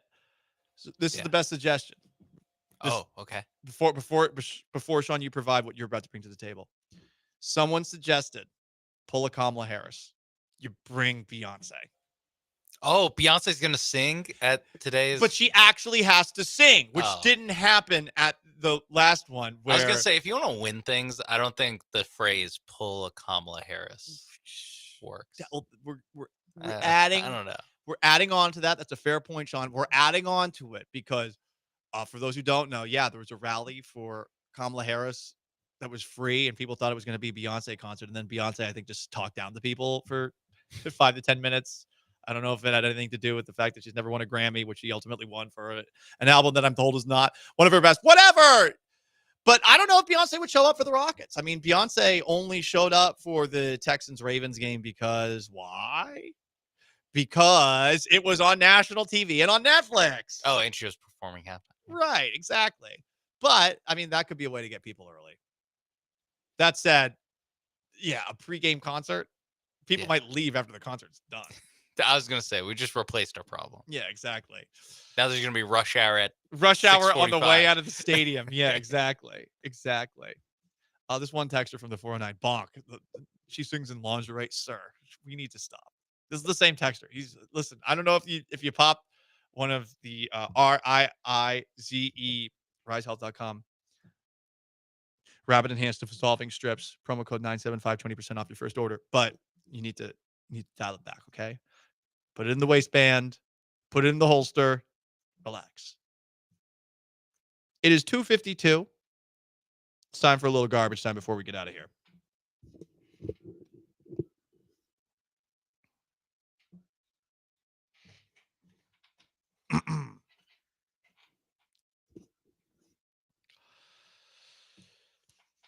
So this is the best suggestion. Okay. Before, Sean, you provide what you're about to bring to the table. Someone suggested pull a Kamala Harris. You bring Beyonce. Oh, Beyonce's going to sing at today's... But she actually has to sing, which didn't happen at the last one. Where... I was going to say, if you want to win things, I don't think the phrase pull a Kamala Harris works. We're adding... I don't know. We're adding on to that. That's a fair point, Sean. We're adding on to it because for those who don't know, there was a rally for Kamala Harris that was free, and people thought it was going to be a Beyonce concert. And then Beyonce, I think, just talked down to people for 5 to 10 minutes. I don't know if it had anything to do with the fact that she's never won a Grammy, which she ultimately won for an album that I'm told is not one of her best. Whatever! But I don't know if Beyonce would show up for the Rockets. I mean, Beyonce only showed up for the Texans-Ravens game because why? Because it was on national TV and on Netflix. Oh, and she was performing halftime. Right, exactly. But, I mean, that could be a way to get people early. That said, a pregame concert, people might leave after the concert's done. I was going to say, we just replaced our problem. Yeah, exactly. Now there's going to be rush hour on the way out of the stadium. Yeah, exactly. Exactly. This one texter from the 409, bonk. She sings in lingerie. Sir, we need to stop. This is the same texter. Listen, I don't know if you pop one of the RIIZE, risehealth.com, Rabbit Enhanced Dissolving Strips, promo code 975, 20% off your first order. But you need to dial it back, okay? Put it in the waistband. Put it in the holster. Relax. It is 2:52. It's time for a little garbage time before we get out of here.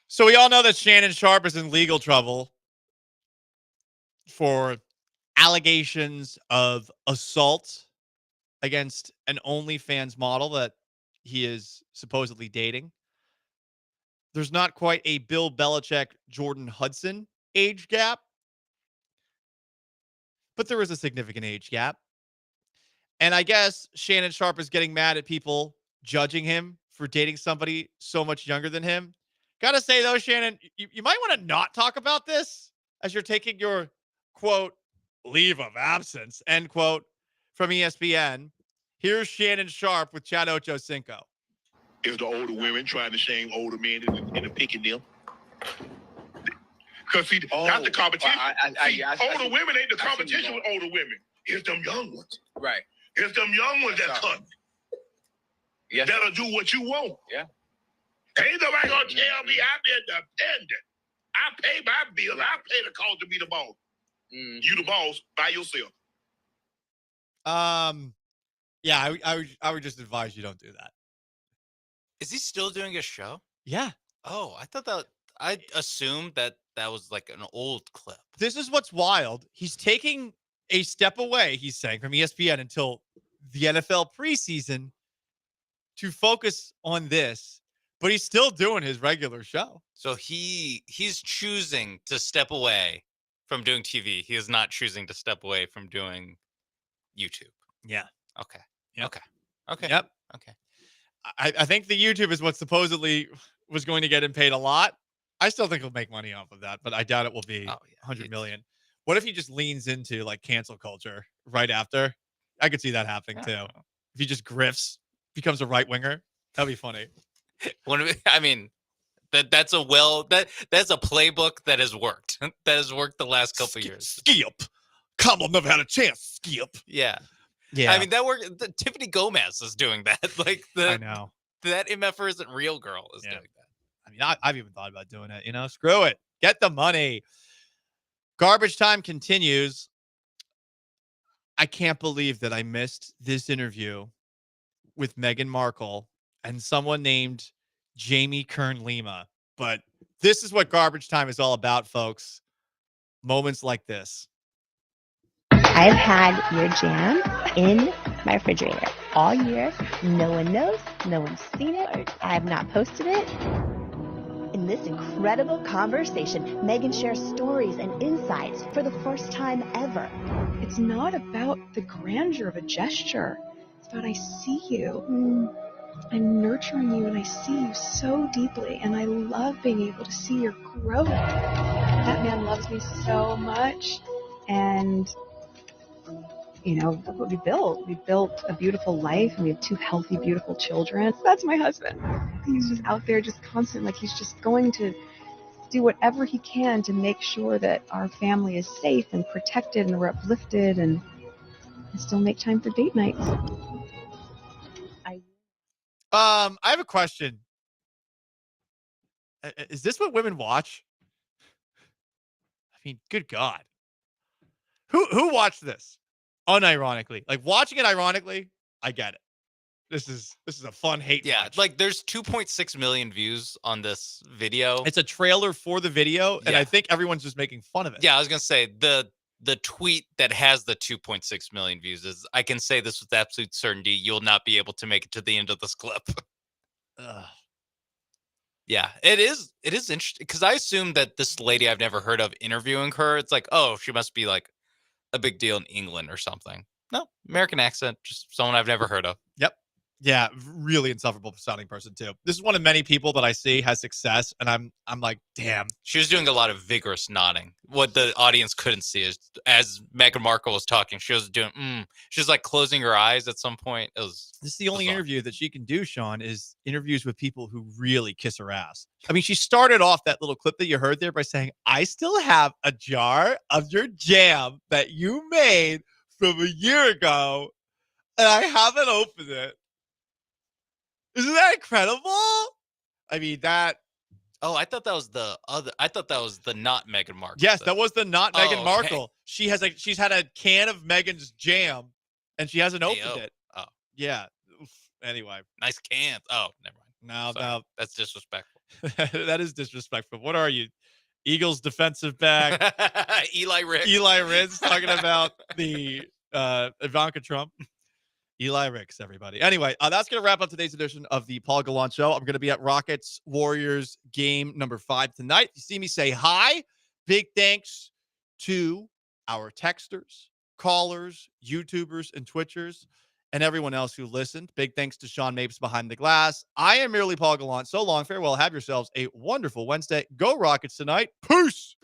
So we all know that Shannon Sharpe is in legal trouble for allegations of assault against an OnlyFans model that he is supposedly dating. There's not quite a Bill Belichick, Jordan Hudson age gap, but there is a significant age gap. And I guess Shannon Sharpe is getting mad at people judging him for dating somebody so much younger than him. Gotta say, though, Shannon, you might want to not talk about this as you're taking your, quote, leave of absence, end quote, from ESPN. Here's Shannon Sharpe with Chad Ochocinco. Is the older women trying to shame older men into picking them? Because, see, that's the competition. Older women ain't the competition with older women. It's them young ones. Right. It's them young ones that come. Yes. That'll do what you want. Yeah. Ain't nobody gonna tell me I'm independent. I pay my bills. I pay the cost to be the boss. You the boss by yourself. Yeah, I would just advise you don't do that. Is he still doing a show? Yeah. Oh, I assumed that was like an old clip. This is what's wild. He's taking a step away, he's saying, from ESPN until the NFL preseason to focus on this, but he's still doing his regular show. So he's choosing to step away from doing TV. He is not choosing to step away from doing YouTube. Yeah. Okay. Yep. Okay. Yep. Okay. I think the YouTube is what supposedly was going to get him paid a lot. I still think he'll make money off of that, but I doubt it will be 100 million. What if he just leans into like cancel culture right after? I could see that happening too. If he just grifts, becomes a right winger, that'd be funny. I mean, that's a playbook that has worked. That has worked the last couple of years. Skip. Kamala never had a chance. Skip. Yeah. Yeah. I mean, that worked. Tiffany Gomez is doing that. Like I know. That MFR isn't real girl is doing that. I mean, I've even thought about doing it, screw it. Get the money. Garbage time continues. I can't believe that I missed this interview with Meghan Markle and someone named Jamie Kern-Lima. But this is what garbage time is all about, folks. Moments like this. I've had your jam in my refrigerator all year. No one knows. No one's seen it. I have not posted it. In this incredible conversation, Meghan shares stories and insights for the first time ever. It's not about the grandeur of a gesture. It's about I see you. I'm nurturing you and I see you so deeply. And I love being able to see your growth. That man loves me so much. And look what we built. We built a beautiful life and we have 2 healthy, beautiful children. That's my husband. He's just out there just constant, like he's just going to do whatever he can to make sure that our family is safe and protected and we're uplifted and still make time for date nights. I have a question. Is this what women watch? I mean, good God. Who watched this? Unironically. Like watching it ironically, I get it. This is a fun hate watch. Like there's 2.6 million views on this video. It's a trailer for the video, and I think everyone's just making fun of it. Yeah, I was gonna say the tweet that has the 2.6 million views is, I can say this with absolute certainty, you'll not be able to make it to the end of this clip. Yeah, it is interesting because I assume that this lady I've never heard of interviewing her, it's like, oh, she must be like a big deal in England or something. No, American accent, just someone I've never heard of. Yep. Yeah, really insufferable sounding person too. This is one of many people that I see has success, and I'm like, damn. She was doing a lot of vigorous nodding. What the audience couldn't see is, as Meghan Markle was talking, she was doing, she was like closing her eyes at some point. This is the only interview that she can do, Sean, is interviews with people who really kiss her ass. I mean, she started off that little clip that you heard there by saying, I still have a jar of your jam that you made from a year ago, and I haven't opened it. Isn't that incredible? I mean, that. Oh, I thought that was the other. I thought that was the not Meghan Markle. Yes, that was the not Meghan okay. Markle. She's had a can of Meghan's jam, and she hasn't opened it. Oh, yeah. Oof. Anyway, nice can. Oh, never mind. No, that's disrespectful. That is disrespectful. What are you, Eagles defensive back? Eli Ricks talking about the Ivanka Trump. Eli Ricks, everybody. Anyway, that's going to wrap up today's edition of the Paul Gallant Show. I'm going to be at Rockets Warriors game number 5 tonight. If you see me, say hi. Big thanks to our texters, callers, YouTubers, and Twitchers, and everyone else who listened. Big thanks to Sean Mapes behind the glass. I am merely Paul Gallant. So long, farewell. Have yourselves a wonderful Wednesday. Go Rockets tonight. Peace.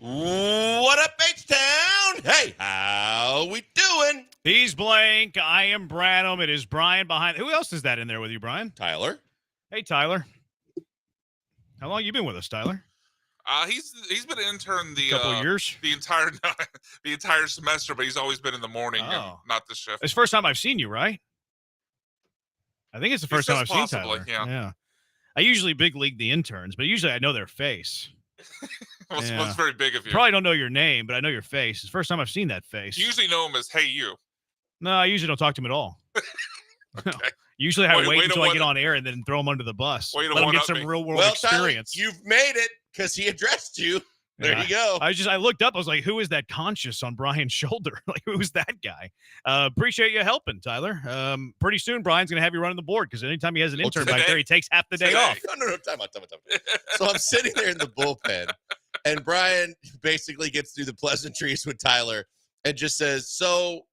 What up, H-Town? Hey, how we doing? He's Blank. I am Branham. It is Brian behind. Who else is that in there with you, Brian? Tyler. Hey, Tyler. How long you been with us, Tyler? He's been an intern couple of years, the entire semester, but he's always been in the morning and not the shift. It's the first time I've seen you, right? I think it's the first time I've seen Tyler. Yeah. I usually big league the interns, but usually I know their face. What's very big of you? Probably don't know your name, but I know your face. It's the first time I've seen that face. You usually know him as Hey You. No, I usually don't talk to him at all. Okay. Usually I wait until I get on air and then throw him under the bus. Let him get some real world experience. Tyler, you've made it because he addressed you. There you go. I looked up. I was like, who is that conscious on Brian's shoulder? Like, who is that guy? Appreciate you helping, Tyler. Pretty soon, Brian's going to have you running the board because anytime he has an intern back there, he takes half the day off. No, time out. So I'm sitting there in the bullpen, and Brian basically gets through the pleasantries with Tyler and just says, so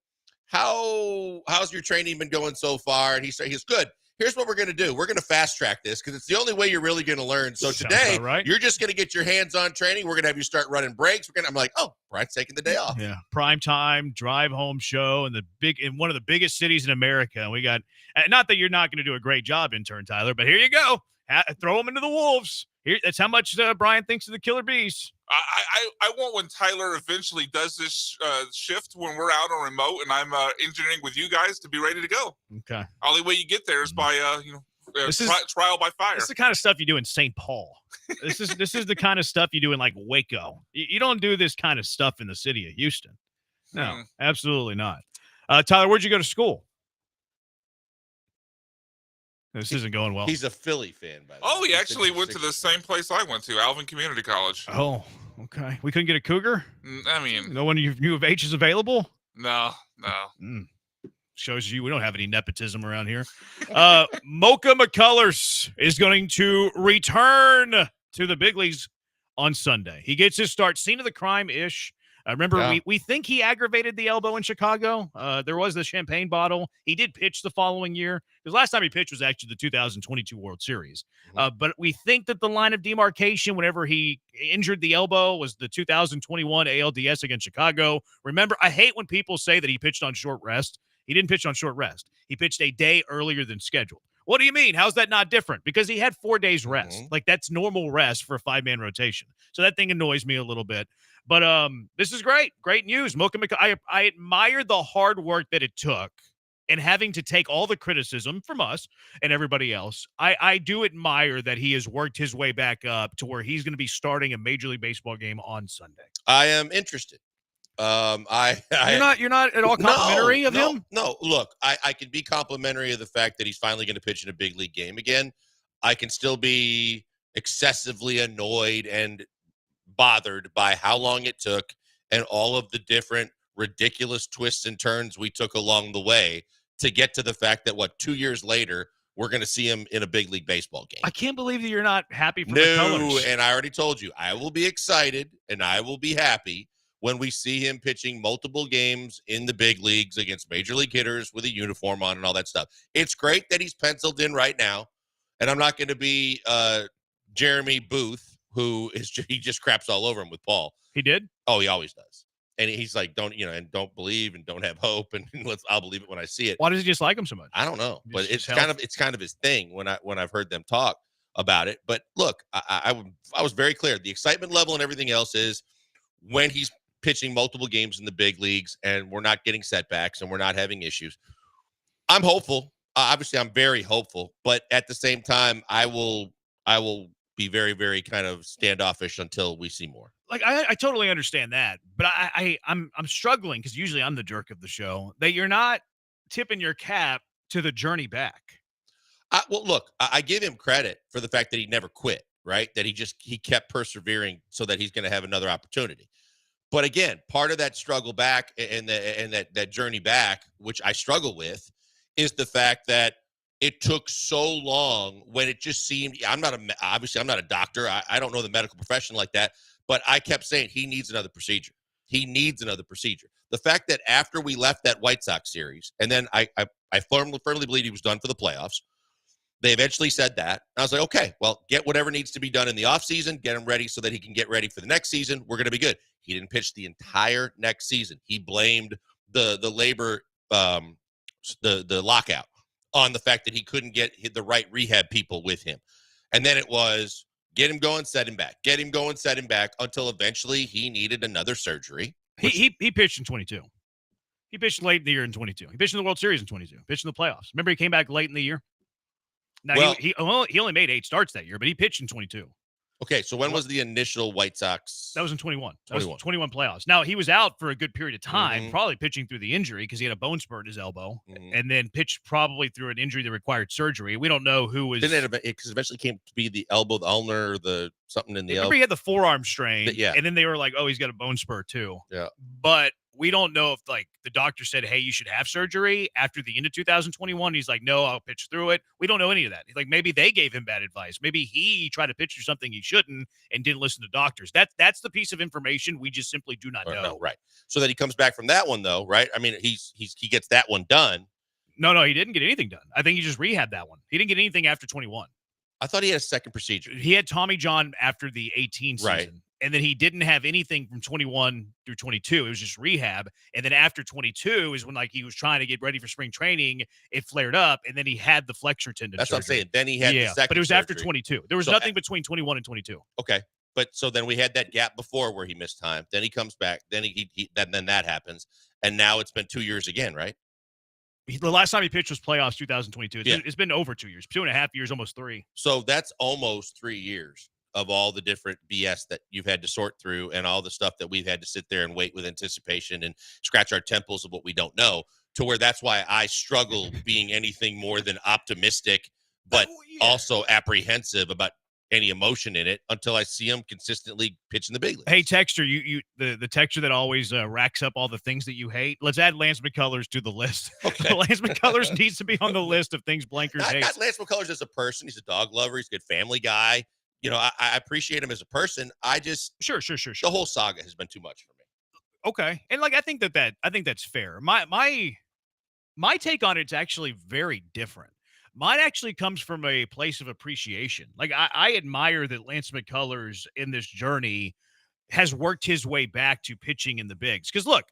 how's your training been going so far? And he's good. Here's what we're going to do. We're going to fast track this because it's the only way you're really going to learn. So today, you're just going to get your hands-on training. We're going to have you start running breaks. I'm like, oh, Brian's taking the day off. Yeah, prime time, drive home show in one of the biggest cities in America. And we got, not that you're not going to do a great job, intern Tyler, but here you go. Throw them into the wolves. That's how much Brian thinks of the Killer Bees. I want when Tyler eventually does this shift when we're out on remote and I'm engineering with you guys to be ready to go. Okay. Only way you get there is by trial by fire. This is the kind of stuff you do in St. Paul. This is the kind of stuff you do in like Waco. You don't do this kind of stuff in the city of Houston. No, absolutely not. Tyler, where'd you go to school? This isn't going well. He's a Philly fan, by the way. Oh, he actually went to the same place I went to, Alvin Community College. Oh, okay. We couldn't get a Cougar? I mean, no one U of H is available? No. Shows you we don't have any nepotism around here. Mocha McCullers is going to return to the big leagues on Sunday. He gets his start. Scene of the crime-ish. Remember, we think he aggravated the elbow in Chicago. There was the champagne bottle. He did pitch the following year. Because last time he pitched was actually the 2022 World Series. But we think that the line of demarcation whenever he injured the elbow was the 2021 ALDS against Chicago. Remember, I hate when people say that he pitched on short rest. He didn't pitch on short rest. He pitched a day earlier than scheduled. What do you mean? How's that not different? Because he had 4 days rest. Like, that's normal rest for a 5-man rotation. So that thing annoys me a little bit. But this is great. Great news. Mocha I admire the hard work that it took and having to take all the criticism from us and everybody else. I do admire that he has worked his way back up to where he's going to be starting a Major League Baseball game on Sunday. I am interested. You're not at all complimentary of him? No, look, I can be complimentary of the fact that he's finally going to pitch in a big league game again. I can still be excessively annoyed and bothered by how long it took and all of the different ridiculous twists and turns we took along the way to get to the fact that 2 years later we're going to see him in a big league baseball game. I can't believe that you're not happy for the colors. And I already told you, I will be excited and I will be happy when we see him pitching multiple games in the big leagues against major league hitters with a uniform on and all that stuff. It's great that he's penciled in right now, and I'm not going to be Jeremy Booth, he just craps all over him with Paul. He did? Oh, he always does. And he's like, don't believe and don't have hope, and I'll believe it when I see it. Why does he just like him so much? I don't know, but it's kind of his thing when I've heard them talk about it. But look, I was very clear. The excitement level and everything else is when he's pitching multiple games in the big leagues and we're not getting setbacks and we're not having issues. I'm hopeful. Obviously, I'm very hopeful, but at the same time, I will be very, very kind of standoffish until we see more. Like, I totally understand that, but I'm struggling because usually I'm the jerk of the show that you're not tipping your cap to the journey back. Well, look, I give him credit for the fact that he never quit, right? That he kept persevering so that he's going to have another opportunity. But again, part of that struggle back and that journey back, which I struggle with, is the fact that it took so long when it just seemed, obviously I'm not a doctor. I don't know the medical profession like that, but I kept saying he needs another procedure. He needs another procedure. The fact that after we left that White Sox series, and then I firmly believe he was done for the playoffs, They eventually said that. I was like, okay, well, get whatever needs to be done in the offseason, get him ready so that he can get ready for the next season. We're going to be good. He didn't pitch the entire next season. He blamed the labor, the lockout on the fact that he couldn't get the right rehab people with him. And then it was get him going, set him back, get him going, set him back until eventually he needed another surgery. He pitched in 22. He pitched late in the year in 22. He pitched in the World Series in 22. Pitched in the playoffs. Remember, he came back late in the year. Now, Well, he only made 8 starts that year, but he pitched in 22. Okay, so when was the initial White Sox? That was in 21. That 21. was 21 playoffs. Now, he was out for a good period of time, Mhm. probably pitching through the injury because he had a bone spur in his elbow, Mhm. and then pitched probably through an injury that required surgery. We don't know who was. Didn't it because eventually came to be the elbow, the ulnar, or the something in the Remember, elbow? he had the forearm strain, Yeah. and then they were like, "Oh, he's got a bone spur too." Yeah. But we don't know if like the doctor said, "Hey, you should have surgery after the end of 2021." He's like, "No, I'll pitch through it." We don't know any of that. Like maybe they gave him bad advice. Maybe he tried to pitch through something he shouldn't and didn't listen to doctors. That's the piece of information we just simply do not Or know. no, right. So that he comes back from that one though, right? I mean, he gets that one done. No, he didn't get anything done. I think he just rehabbed that one. He didn't get anything after 21. I thought he had a second procedure. He had Tommy John after the 18 season. Right. And then he didn't have anything from 21 through 22. It was just rehab. And then after 22 is when like he was trying to get ready for spring training. It flared up, and then he had the flexor tendon. That's what I'm surgery. saying. Then he had the second but it was after surgery. 22. There was So nothing between 21 and 22. Okay. But so then we had that gap before where he missed time. Then he comes back. Then then that happens. And now it's been 2 years again, right? The last time he pitched was playoffs 2022. Yeah. It's been over 2 years, 2.5 years, almost 3. So that's almost 3 years of all the different BS that you've had to sort through and all the stuff that we've had to sit there and wait with anticipation and scratch our temples of what we don't know, to where that's why I struggle being anything more than optimistic, but also apprehensive about any emotion in it until I see him consistently pitching the big league. Hey, Texter, the texture that always racks up all the things that you hate. Let's add Lance McCullers to the list. Okay. Lance McCullers needs to be on the list of things Blankers Not hates. Lance McCullers as a person. He's a dog lover. He's a good family guy. You know, I appreciate him as a person. I just sure. The whole saga has been too much for me. Okay, and like I think that's fair. My take on it's actually very different. Mine actually comes from a place of appreciation. Like I admire that Lance McCullers in this journey has worked his way back to pitching in the bigs. Because look,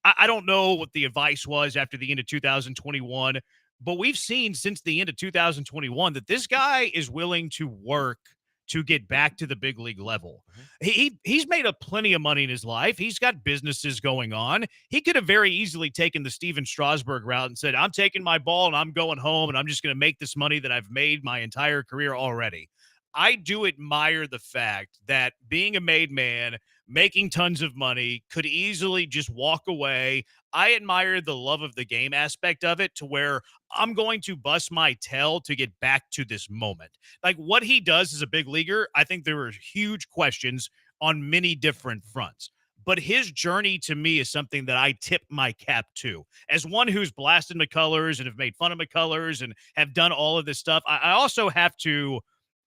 I don't know what the advice was after the end of 2021, but we've seen since the end of 2021 that this guy is willing to work to get back to the big league level. He's made up plenty of money in his life. He's got businesses going on. He could have very easily taken the Steven Strasburg route and said, I'm taking my ball and I'm going home and I'm just going to make this money that I've made my entire career already. I do admire the fact that being a made man, making tons of money, could easily just walk away. I admire the love of the game aspect of it, to where I'm going to bust my tail to get back to this moment. Like what he does as a big leaguer, I think there are huge questions on many different fronts. But his journey to me is something that I tip my cap to. As one who's blasted McCullers and have made fun of McCullers and have done all of this stuff, I also have to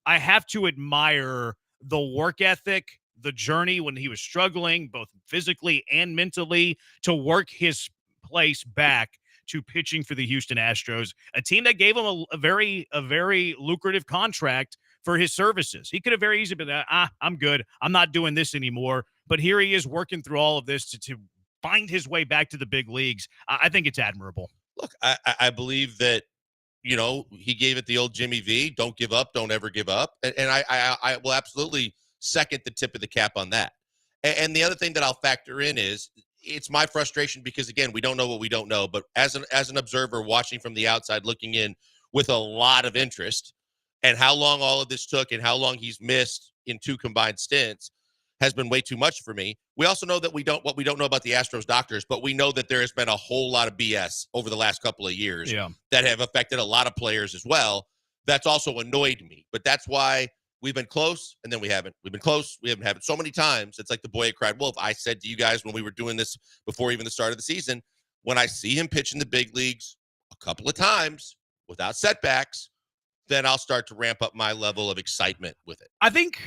admire the work ethic, the journey when he was struggling, both physically and mentally, to work his place back to pitching for the Houston Astros, a team that gave him a very lucrative contract for his services. He could have very easily been, I'm good. I'm not doing this anymore. But here he is working through all of this to find his way back to the big leagues. I think it's admirable. Look, I believe that, you know, he gave it the old Jimmy V, don't give up, don't ever give up. And I will absolutely second the tip of the cap on that. And the other thing that I'll factor in is it's my frustration because, again, we don't know what we don't know. But as an observer watching from the outside, looking in with a lot of interest, and how long all of this took and how long he's missed in 2 combined stints has been way too much for me. We also know that we don't know about the Astros doctors, but we know that there has been a whole lot of BS over the last couple of years that have affected a lot of players as well. That's also annoyed me. But that's why we've been close, and then we haven't. We've been close. We haven't had it so many times. It's like the boy who cried wolf. I said to you guys when we were doing this before even the start of the season, when I see him pitch in the big leagues a couple of times without setbacks, then I'll start to ramp up my level of excitement with it. I think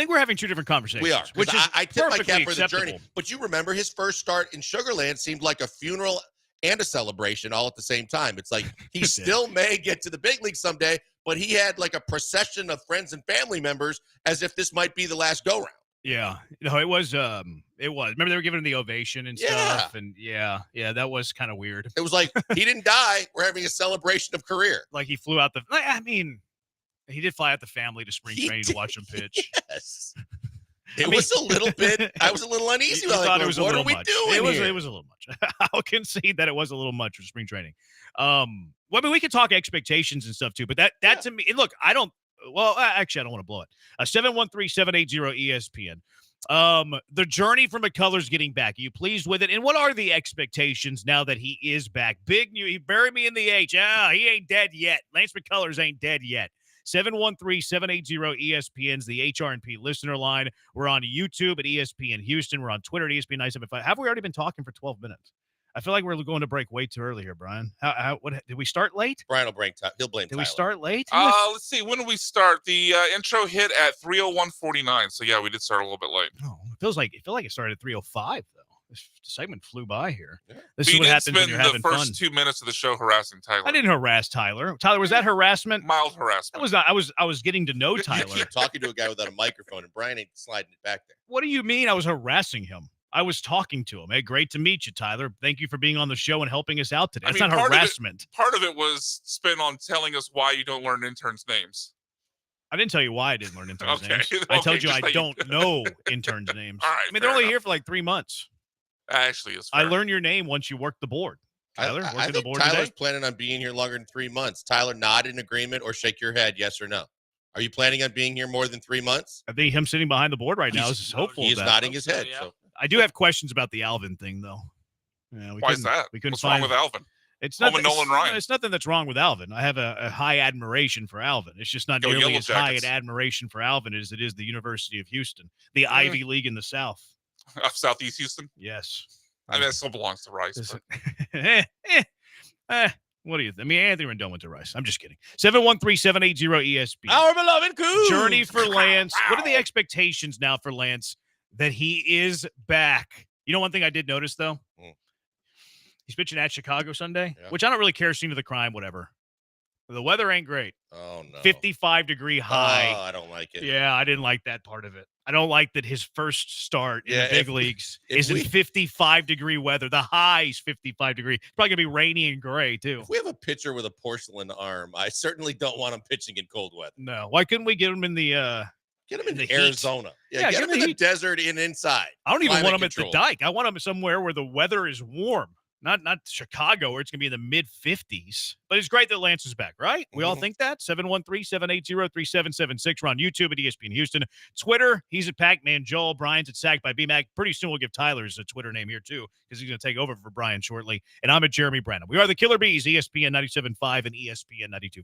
we're having 2 different conversations. We are. Which is I tip my perfectly cap for the acceptable. journey. But you remember his first start in Sugarland seemed like a funeral and a celebration all at the same time. It's like he still may get to the big league someday, but he had like a procession of friends and family members as if this might be the last go round. Yeah. No, it was. Remember they were giving him the ovation and stuff, and yeah, that was kind of weird. It was like he didn't die. We're having a celebration of career. Like he flew out he did fly out the family to spring training to watch him pitch. Yes. It was a little bit. I was a little uneasy. I thought it was a what little are we much. doing It was here? a little much. I'll concede that it was a little much for spring training. Well, I mean, we could talk expectations and stuff too, but that to me, look, I don't. Well, actually, I don't want to blow it. 713-780-ESPN. The journey for McCullers getting back. Are you pleased with it? And what are the expectations now that he is back? Big new. He buried me in the H. He ain't dead yet. Lance McCullers ain't dead yet. 713-780-ESPN's the HRNP listener line. We're on YouTube at ESPN Houston. We're on Twitter at ESPN 975. Have we already been talking for 12 minutes? I feel like we're going to break way too early here, Brian. What did we start late? Brian will break time. He'll blame Did Tyler. we start late? Let's see. When did we start? The intro hit at 3:01:49. So yeah, we did start a little bit late. Oh, it feels like it started at 3:05 though. This segment flew by here. Yeah. This We is what did happens when spend you're the having first fun. 2 minutes of the show harassing Tyler. I didn't harass Tyler. Tyler, was that harassment? Mild harassment. That was not. I was getting to know You Tyler. keep talking to a guy without a microphone, and Brian ain't sliding it back there. What do you mean I was harassing him? I was talking to him. Hey, great to meet you, Tyler. Thank you for being on the show and helping us out today. That's not harassment. Part of it was spent on telling us why you don't learn interns' names. I didn't tell you why I didn't learn interns' names. I Okay, told you just I like- don't know interns' names. All right, I mean, they're fair only enough. here for like 3 months. Actually, it's I fair. learned your name once you work the board. Tyler, I working the think board Tyler's today? planning on being here longer than 3 months. Tyler, nod in agreement or shake your head, yes or no. Are you planning on being here more than 3 months? I think him sitting behind the board right now is hopeful. He of is that. nodding his head. So I do have questions about the Alvin thing, though. Yeah, Why is that? We couldn't What's find wrong with Alvin? It's Home not with Nolan Ryan. It's nothing that's wrong with Alvin. I have a high admiration for Alvin. It's just not Go nearly Yellow as high an Jackets. admiration for Alvin as it is the University of Houston, the Ivy League in the South. Of Southeast Houston? Yes. I mean, that still belongs to Rice. Is But What do you think? I mean, Anthony Rendon went to Rice. I'm just kidding. 713-780-ESPN. Our beloved Coos. Journey for Lance. What are the expectations now for Lance that he is back? You know, one thing I did notice, though? He's pitching at Chicago Sunday, which I don't really care. Scene of the crime, whatever. The weather ain't great. Oh, no. 55-degree high. Oh, I don't like it. Yeah, I didn't like that part of it. I don't like that his first start in the big leagues is in 55-degree weather. The high is 55 degree. It's probably going to be rainy and gray, too. If we have a pitcher with a porcelain arm, I certainly don't want him pitching in cold weather. No. Why couldn't we get him in the Get him in the Arizona. heat? Yeah, get give him in the heat. desert and inside. I don't even Climate want him control. at the dike. I want him somewhere where the weather is warm. Not Chicago, where it's going to be in the mid-50s. But it's great that Lance is back, right? We all think that? 713-780-3776. We're on YouTube at ESPN Houston. Twitter, he's at Pac-Man Joel. Brian's at Sacked by BMAC. Pretty soon we'll give Tyler's a Twitter name here, too, because he's going to take over for Brian shortly. And I'm at Jeremy Brandon. We are the Killer Bees, ESPN 97.5 and ESPN 92.5.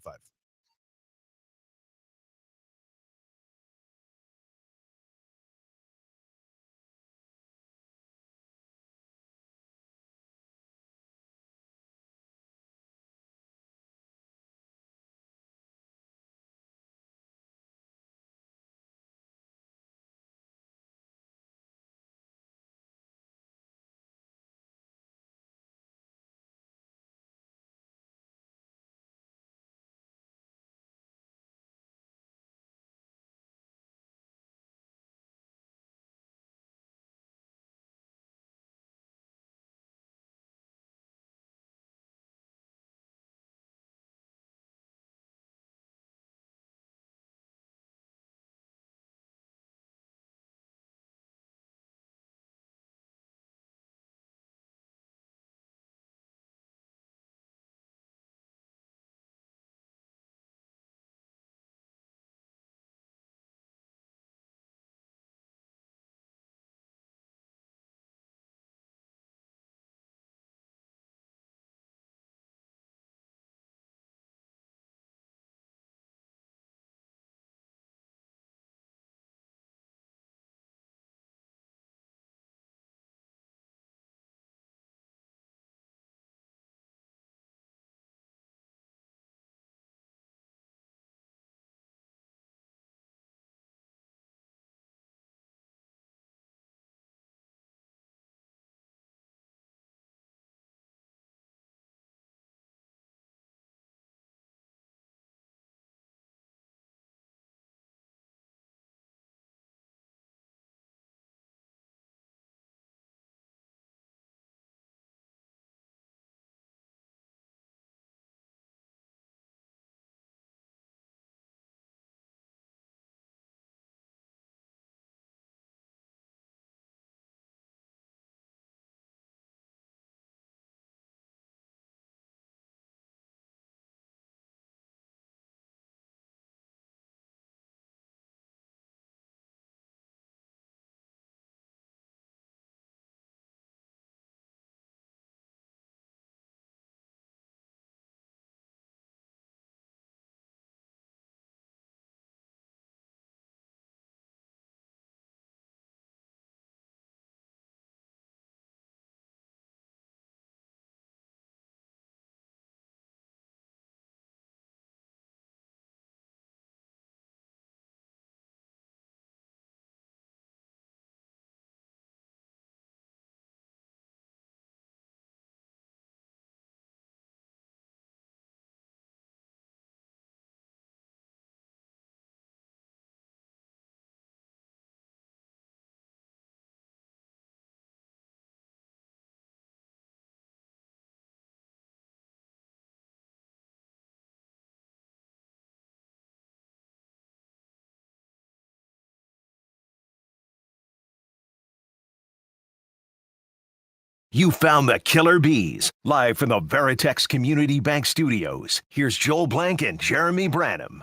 You found the killer bees. Live from the Veritex Community Bank Studios, here's Joel Blank and Jeremy Branham.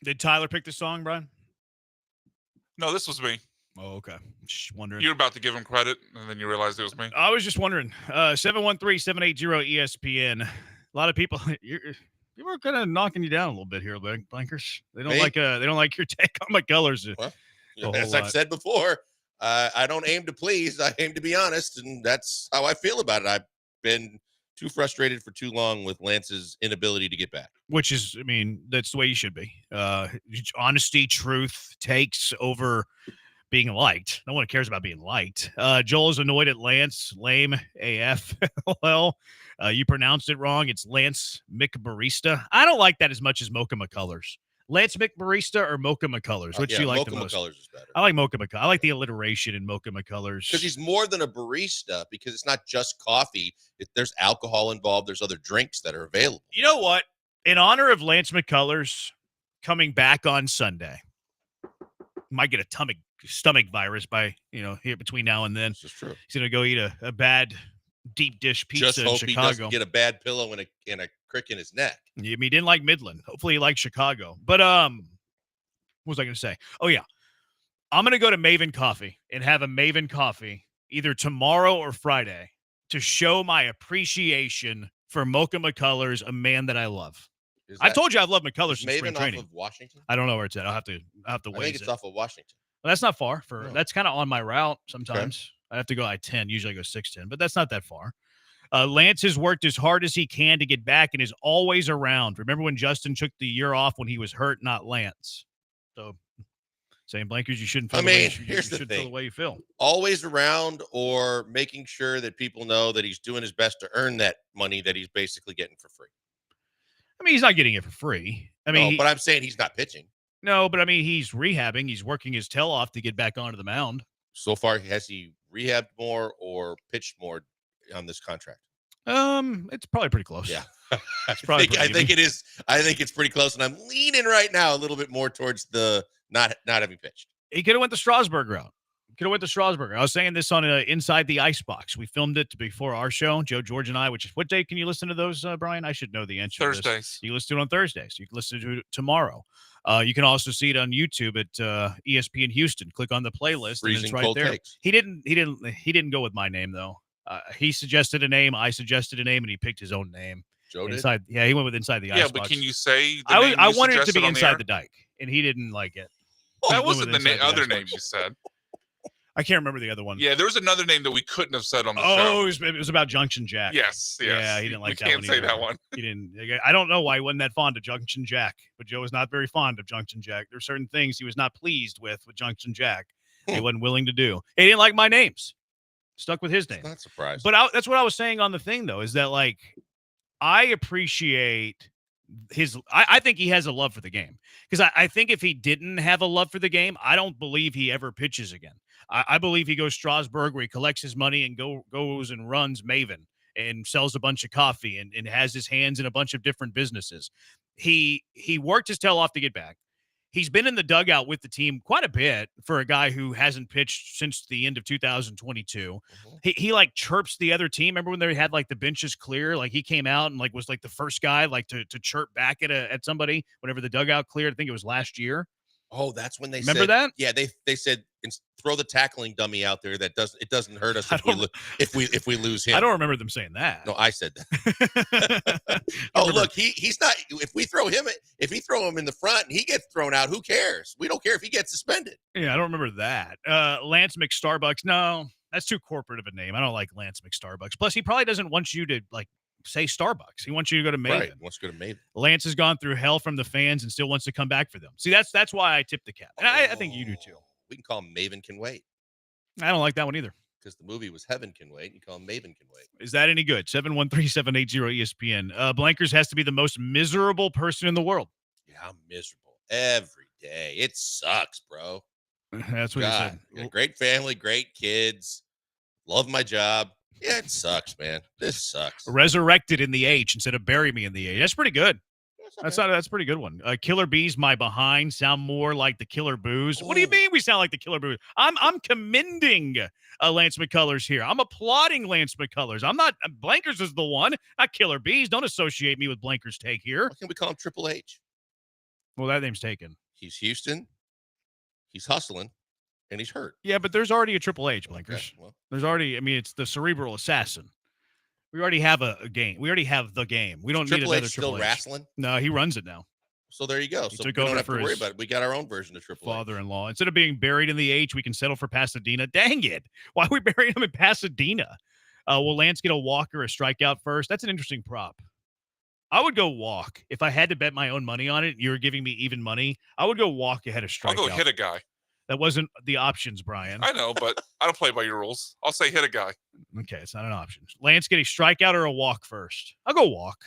Did Tyler pick the song, Brian? No, this was me. Oh, okay. Just wondering. You're about to give him credit, and then you realized it was me. I was just wondering. 713-780-ESPN. A lot of people, people are kind of knocking you down a little bit here, Blankers. They don't like your take on McCullers. Well, as I've said before, I don't aim to please. I aim to be honest, and that's how I feel about it. I've been too frustrated for too long with Lance's inability to get back. Which is, I mean, that's the way you should be. Honesty, truth takes over being liked. No one cares about being liked. Joel is annoyed at Lance. Lame AF. Well, you pronounced it wrong. It's Lance McBarista. I don't like that as much as Mocha McCullers. Lance McBarista or Mocha McCullers? Which do you like the most? Mocha McCullers is better. I like Mocha McCullers. I like the alliteration in Mocha McCullers. Because he's more than a barista, because it's not just coffee. There's alcohol involved. There's other drinks that are available. You know what? In honor of Lance McCullers coming back on Sunday, might get a stomach virus by, here between now and then. This is true. He's going to go eat a bad deep dish pizza Just in hope Chicago. he doesn't get a bad pillow and a crick in his neck. He didn't like Midland. Hopefully he likes Chicago. But what was I going to say? Oh, yeah. I'm going to go to Maven Coffee and have a Maven Coffee either tomorrow or Friday to show my appreciation for Mocha McCullers, a man that I love. I told you I've loved McCullers since spring Maven training. off of Washington? I don't know where it's at. I'll have to I weigh think it's off of Washington. Well, that's not far. No. That's kind of on my route sometimes. I have to go I-10. Usually I go 610, but that's not that far. Lance has worked as hard as he can to get back and is always around. Remember when Justin took the year off when he was hurt, not Lance. So saying Blankers, you shouldn't feel here's the feel thing. the way you feel. Always around, or making sure that people know that he's doing his best to earn that money that he's basically getting for free. I mean, he's not getting it for free. I mean, but I'm saying he's not pitching. No, but I mean, he's rehabbing. He's working his tail off to get back onto the mound. So far, has he rehabbed more or pitched more on this contract? It's probably pretty close. Yeah. It's probably I think it is. I think it's pretty close, and I'm leaning right now a little bit more towards the not having pitched. He could have went the Strasburg route. I was saying this on Inside the Icebox. We filmed it before our show, Joe, George, and I. What day can you listen to those, Brian? I should know the answer. Thursdays. To this. You listen to it on Thursdays. You can listen to it tomorrow. You can also see it on YouTube at ESPN Houston. Click on the playlist, and it's right there. Takes. He didn't go with my name though. He suggested a name. I suggested a name, and he picked his own name. Joe did? He went with Inside the Icebox. Yeah, but can you say I wanted it to be Inside the Dike, and he didn't like it. That wasn't the other name you said. I can't remember the other one. Yeah, there was another name that we couldn't have said on the show. Oh, it was about Junction Jack. Yes. Yeah, he didn't like that one. We can't say that one. He didn't. I don't know why he wasn't that fond of Junction Jack, but Joe was not very fond of Junction Jack. There are certain things he was not pleased with Junction Jack. He wasn't willing to do. He didn't like my names. Stuck with his name. Not surprised. But that's what I was saying on the thing, though, is that, like, I appreciate I think he has a love for the game. Because I think if he didn't have a love for the game, I don't believe he ever pitches again. I believe he goes Strasburg, where he collects his money and goes and runs Maven and sells a bunch of coffee and has his hands in a bunch of different businesses. He worked his tail off to get back. He's been in the dugout with the team quite a bit for a guy who hasn't pitched since the end of 2022. Mm-hmm. He like chirps the other team. Remember when they had like the benches clear? Like he came out and like was like the first guy like to chirp back at somebody whenever the dugout cleared. I think it was last year. Oh, that's when they remember said, that? Yeah, they said throw the tackling dummy out there. It doesn't hurt us if we lose him. I don't remember them saying that. No, I said that. Look, he's not. If he throw him in the front and he gets thrown out, who cares? We don't care if he gets suspended. Yeah, I don't remember that. Lance McStarbucks. No, that's too corporate of a name. I don't like Lance McStarbucks. Plus, he probably doesn't want you to like say Starbucks. He wants you to go to Maven. Right, wants to go to Maven. Lance has gone through hell from the fans and still wants to come back for them. See, that's why I tip the cap. And I think you do too. We can call him Maven Can Wait. I don't like that one either. Because the movie was Heaven Can Wait. You call him Maven Can Wait. Is that any good? 713-780-ESPN. Blankers has to be the most miserable person in the world. Yeah, I'm miserable every day. It sucks, bro. That's what he said. Got a great family, great kids. Love my job. Yeah, it sucks, man. This sucks. Resurrected in the H instead of bury me in the H. That's pretty good. That's a pretty good one. Killer Bees, My Behind sound more like the Killer Boos. What do you mean we sound like the Killer Boos? I'm commending Lance McCullers here. I'm applauding Lance McCullers. I'm not. Blankers is the one, not Killer Bees. Don't associate me with Blankers' take here. Why can't we call him Triple H? Well, that name's taken. He's Houston. He's hustling, and he's hurt. Yeah, but there's already a Triple H, Blankers. Okay, well. There's already. I mean, it's the cerebral assassin. We already have a game. We already have the game. We don't need Triple another H Triple still H. wrestling? No, he runs it now. So there you go. He So took we over don't have to for worry his about it. We got our own version of Triple H. Father-in-law. Instead of being buried in the H, we can settle for Pasadena. Dang it. Why are we burying him in Pasadena? Will Lance get a walk or a strikeout first? That's an interesting prop. I would go walk. If I had to bet my own money on it, you're giving me even money, I would go walk ahead of strikeout. I'll go hit a guy. That wasn't the options, Brian. I know, but I don't play by your rules. I'll say hit a guy. Okay, it's not an option. Lance get a strikeout or a walk first? I'll go walk.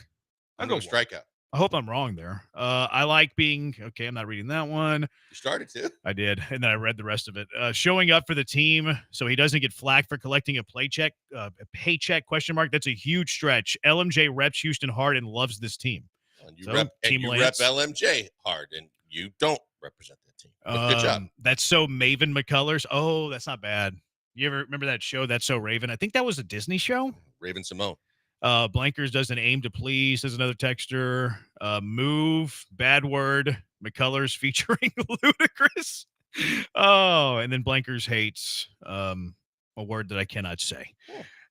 I'll go strikeout. I hope I'm wrong there. I like being okay. I'm not reading that one. You started to. I did, and then I read the rest of it. Showing up for the team so he doesn't get flagged for collecting a paycheck? Question mark. That's a huge stretch. LMJ reps Houston hard and loves this team. And you, So, rep, and Team you Lance. rep LMJ hard, and you don't represent that team. But good job. That's So Maven McCullers. Oh, that's not bad. You ever remember that show, That's So Raven? I think that was a Disney show. Raven Simone. Blankers doesn't aim to please. There's another texter. Move, bad word. McCullers featuring Ludacris. Oh, and then Blankers hates a word that I cannot say.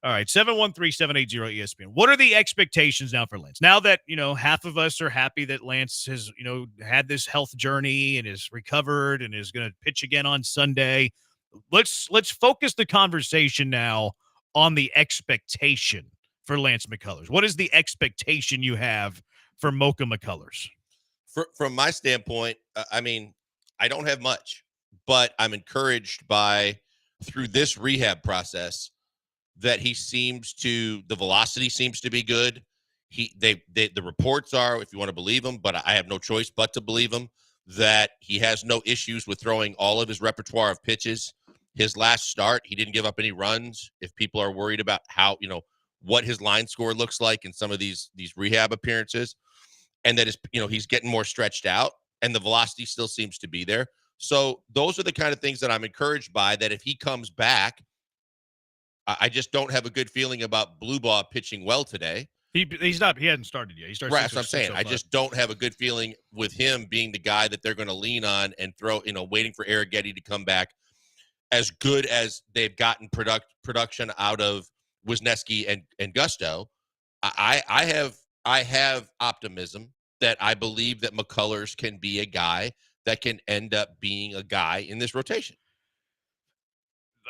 All right, 713-780-ESPN. What are the expectations now for Lance? Now that, half of us are happy that Lance has, had this health journey and is recovered and is going to pitch again on Sunday. Let's focus the conversation now on the expectation for Lance McCullers. What is the expectation you have for Mocha McCullers? From my standpoint, I don't have much, but I'm encouraged by, through this rehab process, that the velocity seems to be good. The reports are, if you want to believe them, but I have no choice but to believe them, that he has no issues with throwing all of his repertoire of pitches. His last start, he didn't give up any runs. If people are worried about how, what his line score looks like in some of these rehab appearances, and that he's getting more stretched out, and the velocity still seems to be there. So those are the kind of things that I'm encouraged by, that if he comes back, I just don't have a good feeling about Blue Ball pitching well today. He hasn't started yet. He started. Right, that's what I'm saying. I just don't have a good feeling with him being the guy that they're going to lean on and throw, waiting for Arrighetti to come back. As good as they've gotten production out of Wisniewski and Gusto, I have optimism that I believe that McCullers can be a guy that can end up being a guy in this rotation.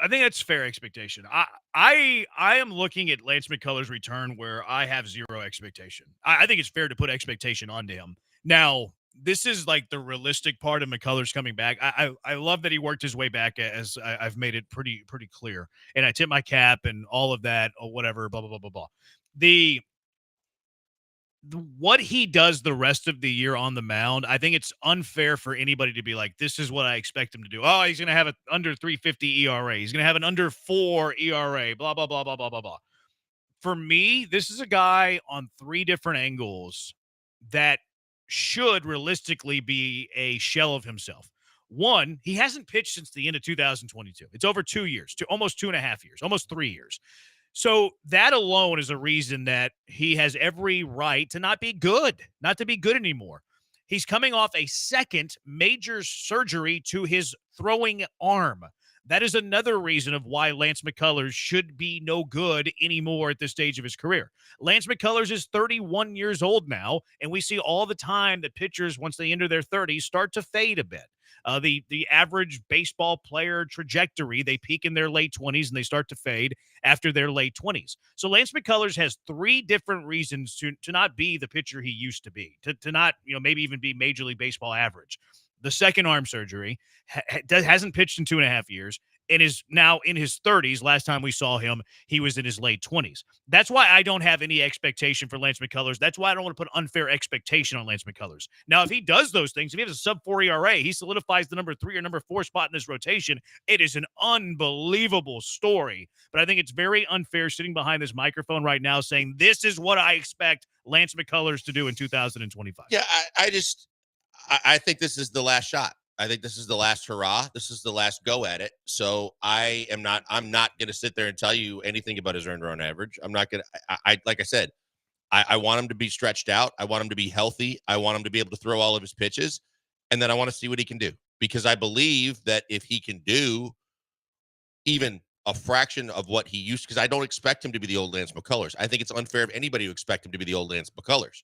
I think that's fair expectation. I am looking at Lance McCullers' return where I have zero expectation. I think it's fair to put expectation onto him. Now, this is like the realistic part of McCullers coming back. I love that he worked his way back, as I've made it pretty clear. And I tip my cap and all of that, or whatever, blah, blah, blah, blah, blah. What he does the rest of the year on the mound, I think it's unfair for anybody to be like, this is what I expect him to do. Oh, he's going to have an under 350 ERA. He's going to have an under 4 ERA, blah, blah, blah, blah, blah, blah, blah. For me, this is a guy on 3 different angles that should realistically be a shell of himself. One, he hasn't pitched since the end of 2022. It's over 2 years, almost 2.5 years, almost 3 years. So that alone is a reason that he has every right to not be good anymore. He's coming off a second major surgery to his throwing arm. That is another reason of why Lance McCullers should be no good anymore at this stage of his career. Lance McCullers is 31 years old now, and we see all the time that pitchers, once they enter their 30s, start to fade a bit. The average baseball player trajectory, they peak in their late 20s and they start to fade after their late 20s. So Lance McCullers has 3 different reasons to not be the pitcher he used to be, to not, maybe even be Major League Baseball average. The second arm surgery, hasn't pitched in 2.5 years, and is now in his 30s. Last time we saw him, he was in his late 20s. That's why I don't have any expectation for Lance McCullers. That's why I don't want to put unfair expectation on Lance McCullers. Now, if he does those things, if he has a sub-4 ERA, he solidifies the number 3 or number 4 spot in this rotation. It is an unbelievable story. But I think it's very unfair sitting behind this microphone right now saying this is what I expect Lance McCullers to do in 2025. Yeah, I think this is the last shot. I think this is the last hurrah. This is the last go at it. So I'm not going to sit there and tell you anything about his earned run average. I'm not going to, like I said, I want him to be stretched out. I want him to be healthy. I want him to be able to throw all of his pitches. And then I want to see what he can do, because I believe that if he can do even a fraction of what he used, because I don't expect him to be the old Lance McCullers. I think it's unfair of anybody to expect him to be the old Lance McCullers.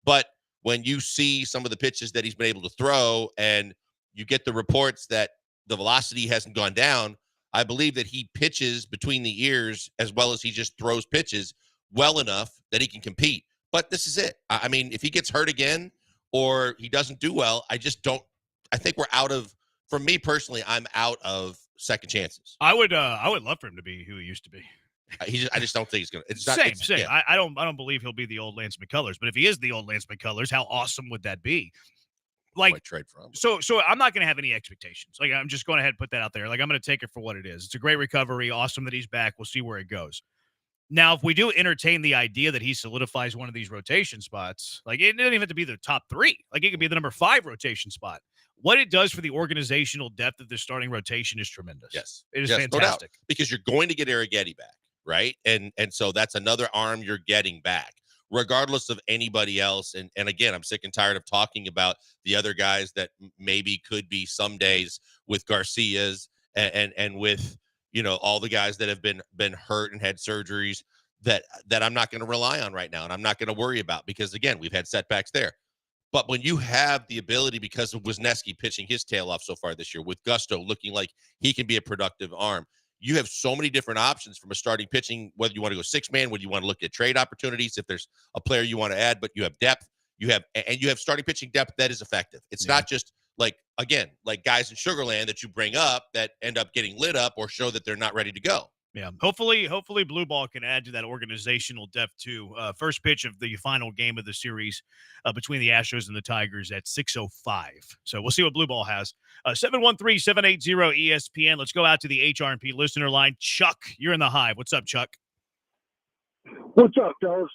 But when you see some of the pitches that he's been able to throw and you get the reports that the velocity hasn't gone down, I believe that he pitches between the ears as well as he just throws pitches well enough that he can compete. But this is it. I mean, if he gets hurt again or he doesn't do well, I think we're out of, for me personally, I'm out of second chances. I would love for him to be who he used to be. I just don't think he's going to. It's not Same. Yeah. I don't believe he'll be the old Lance McCullers. But if he is the old Lance McCullers, how awesome would that be? Like, trade for him. So I'm not going to have any expectations. Like, I'm just going ahead and put that out there. Like, I'm going to take it for what it is. It's a great recovery. Awesome that he's back. We'll see where it goes. Now, if we do entertain the idea that he solidifies one of these rotation spots, like, it doesn't even have to be the top 3. Like, it could be the number 5 rotation spot. What it does for the organizational depth of the starting rotation is tremendous. Yes. It is fantastic. fantastic. No doubt, because you're going to get Arrighetti back, right? And so that's another arm you're getting back, regardless of anybody else. And again, I'm sick and tired of talking about the other guys that maybe could be some days with Garcia's and with, all the guys that have been hurt and had surgeries that I'm not going to rely on right now. And I'm not going to worry about, because again, we've had setbacks there. But when you have the ability, because of Wisniewski pitching his tail off so far this year, with Gusto looking like he can be a productive arm, you have so many different options from a starting pitching, whether you want to go 6-man, whether you want to look at trade opportunities, if there's a player you want to add, but you have depth, you have starting pitching depth that is effective. It's not just like guys in Sugarland that you bring up that end up getting lit up or show that they're not ready to go. Yeah, hopefully Blue Ball can add to that organizational depth too. First pitch of the final game of the series between the Astros and the Tigers at 6:05. So we'll see what Blue Ball has. 713-780-ESPN. Let's go out to the HRP listener line. Chuck, you're in the Hive. What's up, Chuck? What's up, fellas?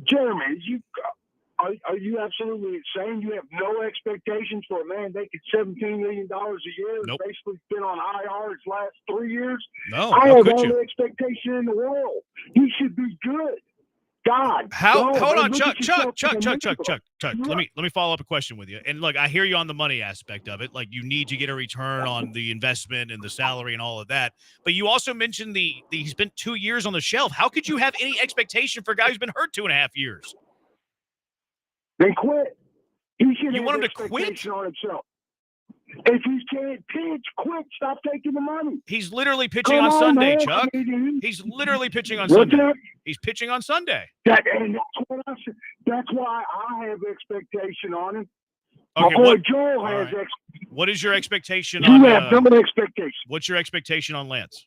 Jeremy, are you absolutely insane? You have no expectations for a man making $17 million a year? Nope. Basically been on IR his last 3 years? No, I how have could all you? the expectation in the world. He should be good. God. Hold on, look Chuck. at yourself in the mirror. Let me follow up a question with you. And look, I hear you on the money aspect of it. Like, you need to get a return on the investment and the salary and all of that. But you also mentioned he's been 2 years on the shelf. How could you have any expectation for a guy who's been hurt 2.5 years? Then quit. He should You have want him to expectation on himself. If he can't pitch, quit. Stop taking the money. He's literally pitching Come on on, Sunday, man. Chuck. He's literally pitching on What's Sunday. that? He's pitching on Sunday. And that's what I said. That's why I have expectation on him. Okay, My boy what- Joe all has right. What is your expectation You on have no expectation. What's your expectation on Lance?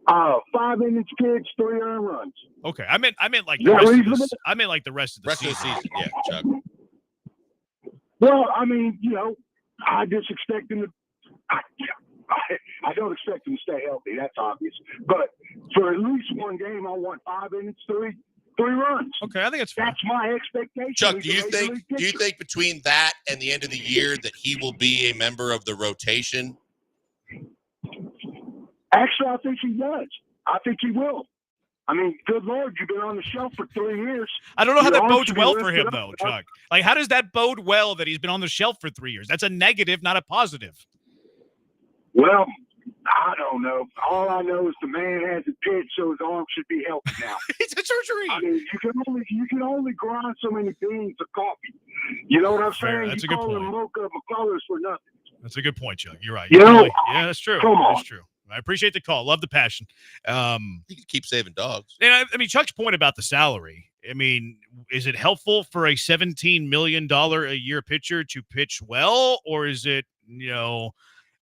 5 innings pitched, 3 earned runs. Okay, I meant like Is the that rest of reasonable? the, I meant like the rest of the season. Yeah, Chuck. Well, I mean, I just expect him to. I don't expect him to stay healthy. That's obvious. But for at least one game, I want 5 innings, 3 runs. Okay, I think that's my expectation. Chuck, He's do you a major think league pitcher. between that and the end of the year that he will be a member of the rotation? Actually, I think he does. I think he will. I mean, good Lord, you've been on the shelf for 3 years. I don't know how Your that arms bodes should be well for lifted him, up. though, Chuck. Like, how does that bode well that he's been on the shelf for 3 years? That's a negative, not a positive. Well, I don't know. All I know is the man hasn't pitched, so his arm should be healthy now. It's a surgery. I mean, you can only grind so many beans of coffee. You know what I'm Fair. saying? That's you a good call point. them mocha McCullers for nothing. That's a good point, Chuck. You're right. You know, Yeah, that's true. come on. That's true. I appreciate the call. Love the passion. You can keep saving dogs. And I mean, Chuck's point about the salary. I mean, is it helpful for a $17 million a year pitcher to pitch well, or is it,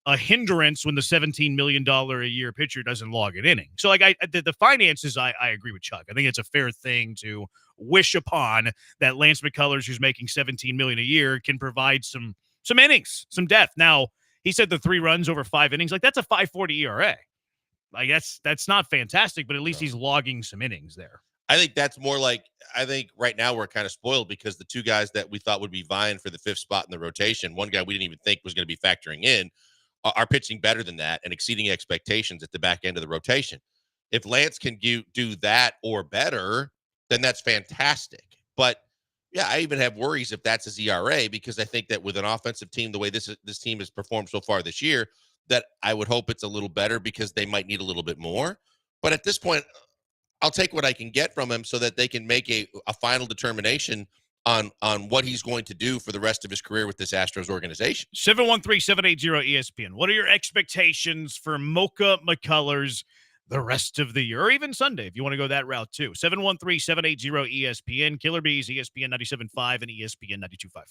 a hindrance when the $17 million a year pitcher doesn't log an inning. So like the finances, I agree with Chuck. I think it's a fair thing to wish upon that Lance McCullers, who's making $17 million a year, can provide some innings, some depth. Now, he said the 3 runs over 5 innings, like that's a 5.40 ERA. Like that's not fantastic, but at least he's logging some innings there. I think that's more like, I think right now we're kind of spoiled because the 2 guys that we thought would be vying for the 5th spot in the rotation, one guy we didn't even think was going to be factoring in, are pitching better than that and exceeding expectations at the back end of the rotation. If Lance can do that or better, then that's fantastic. But yeah, I even have worries if that's his ERA, because I think that with an offensive team, the way this team has performed so far this year, that I would hope it's a little better because they might need a little bit more. But at this point, I'll take what I can get from him so that they can make a final determination on what he's going to do for the rest of his career with this Astros organization. 713-780-ESPN. What are your expectations for Mocha McCullers the rest of the year, or even Sunday, if you want to go that route too? 713-780-ESPN. Killer Bees, ESPN 97.5 and ESPN 92.5.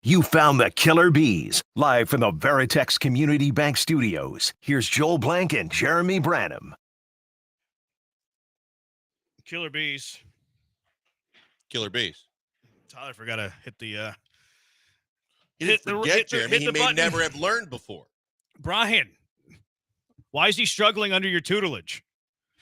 You found the Killer Bees, live from the Veritex Community Bank Studios. Here's Joel Blank and Jeremy Branham. Killer Bees. Killer Bees. Tyler forgot to hit the He didn't forget, Jeremy. He may button. never have learned before. Brian, why is he struggling under your tutelage?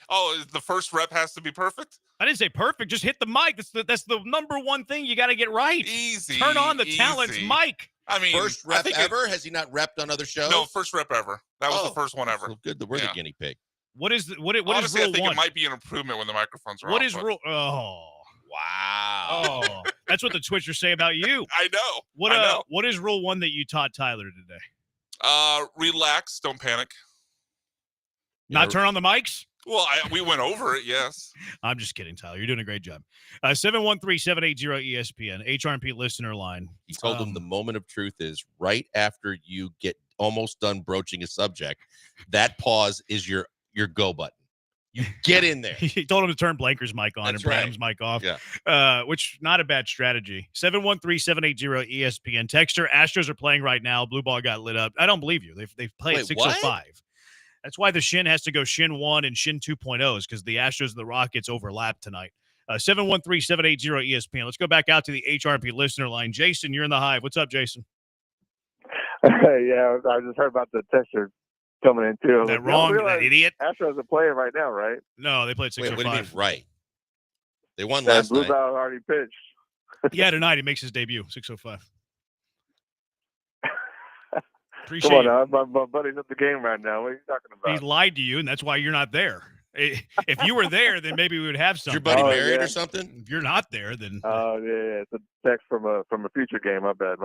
Oh, the first rep has to be perfect? I didn't say perfect. Just hit the mic. That's the number one thing you got to get right. Easy. Turn on the easy. talent's mic. I mean, First rep ever? Has he not repped on other shows? No, first rep ever. That was the first one ever. So good that we're the guinea pig. What is Honestly, rule I think one? it might be an improvement when the microphones are What off. is rule? Oh, wow. Oh, that's what the Twitchers say about you. I know. What is rule one that you taught Tyler today? Relax. Don't panic. Not turn on the mics? Well, we went over it, yes. I'm just kidding, Tyler. You're doing a great job. 713-780-ESPN, HRP listener line. He told him the moment of truth is right after you get almost done broaching a subject. That pause is your go button. You get in there. He told him to turn Blanker's mic on and Bram's mic off, which not a bad strategy. 713-780-ESPN. Texter, Astros are playing right now. Blue ball got lit up. I don't believe you. They've played at 6:05. That's why the Shin has to go Shin 1 and Shin 2.0s because the Astros and the Rockets overlap tonight. 713-780-ESPN. Let's go back out to the HRP listener line. Jason, you're in the Hive. What's up, Jason? Yeah, I just heard about the texture coming in too. That wrong, that idiot. Astros are playing right now, right? No, they played 6:05. Wait, what do you mean right? They won That last Blue night. Ball already pitched. Yeah, tonight he makes his debut, 6:05. Appreciate Come on, it. now. My buddy's at the game right now. What are you talking about? He lied to you, and that's why you're not there. If you were there, then maybe we would have something. Is your buddy married or something? If you're not there, then Oh yeah, it's a text from a future game. My bad.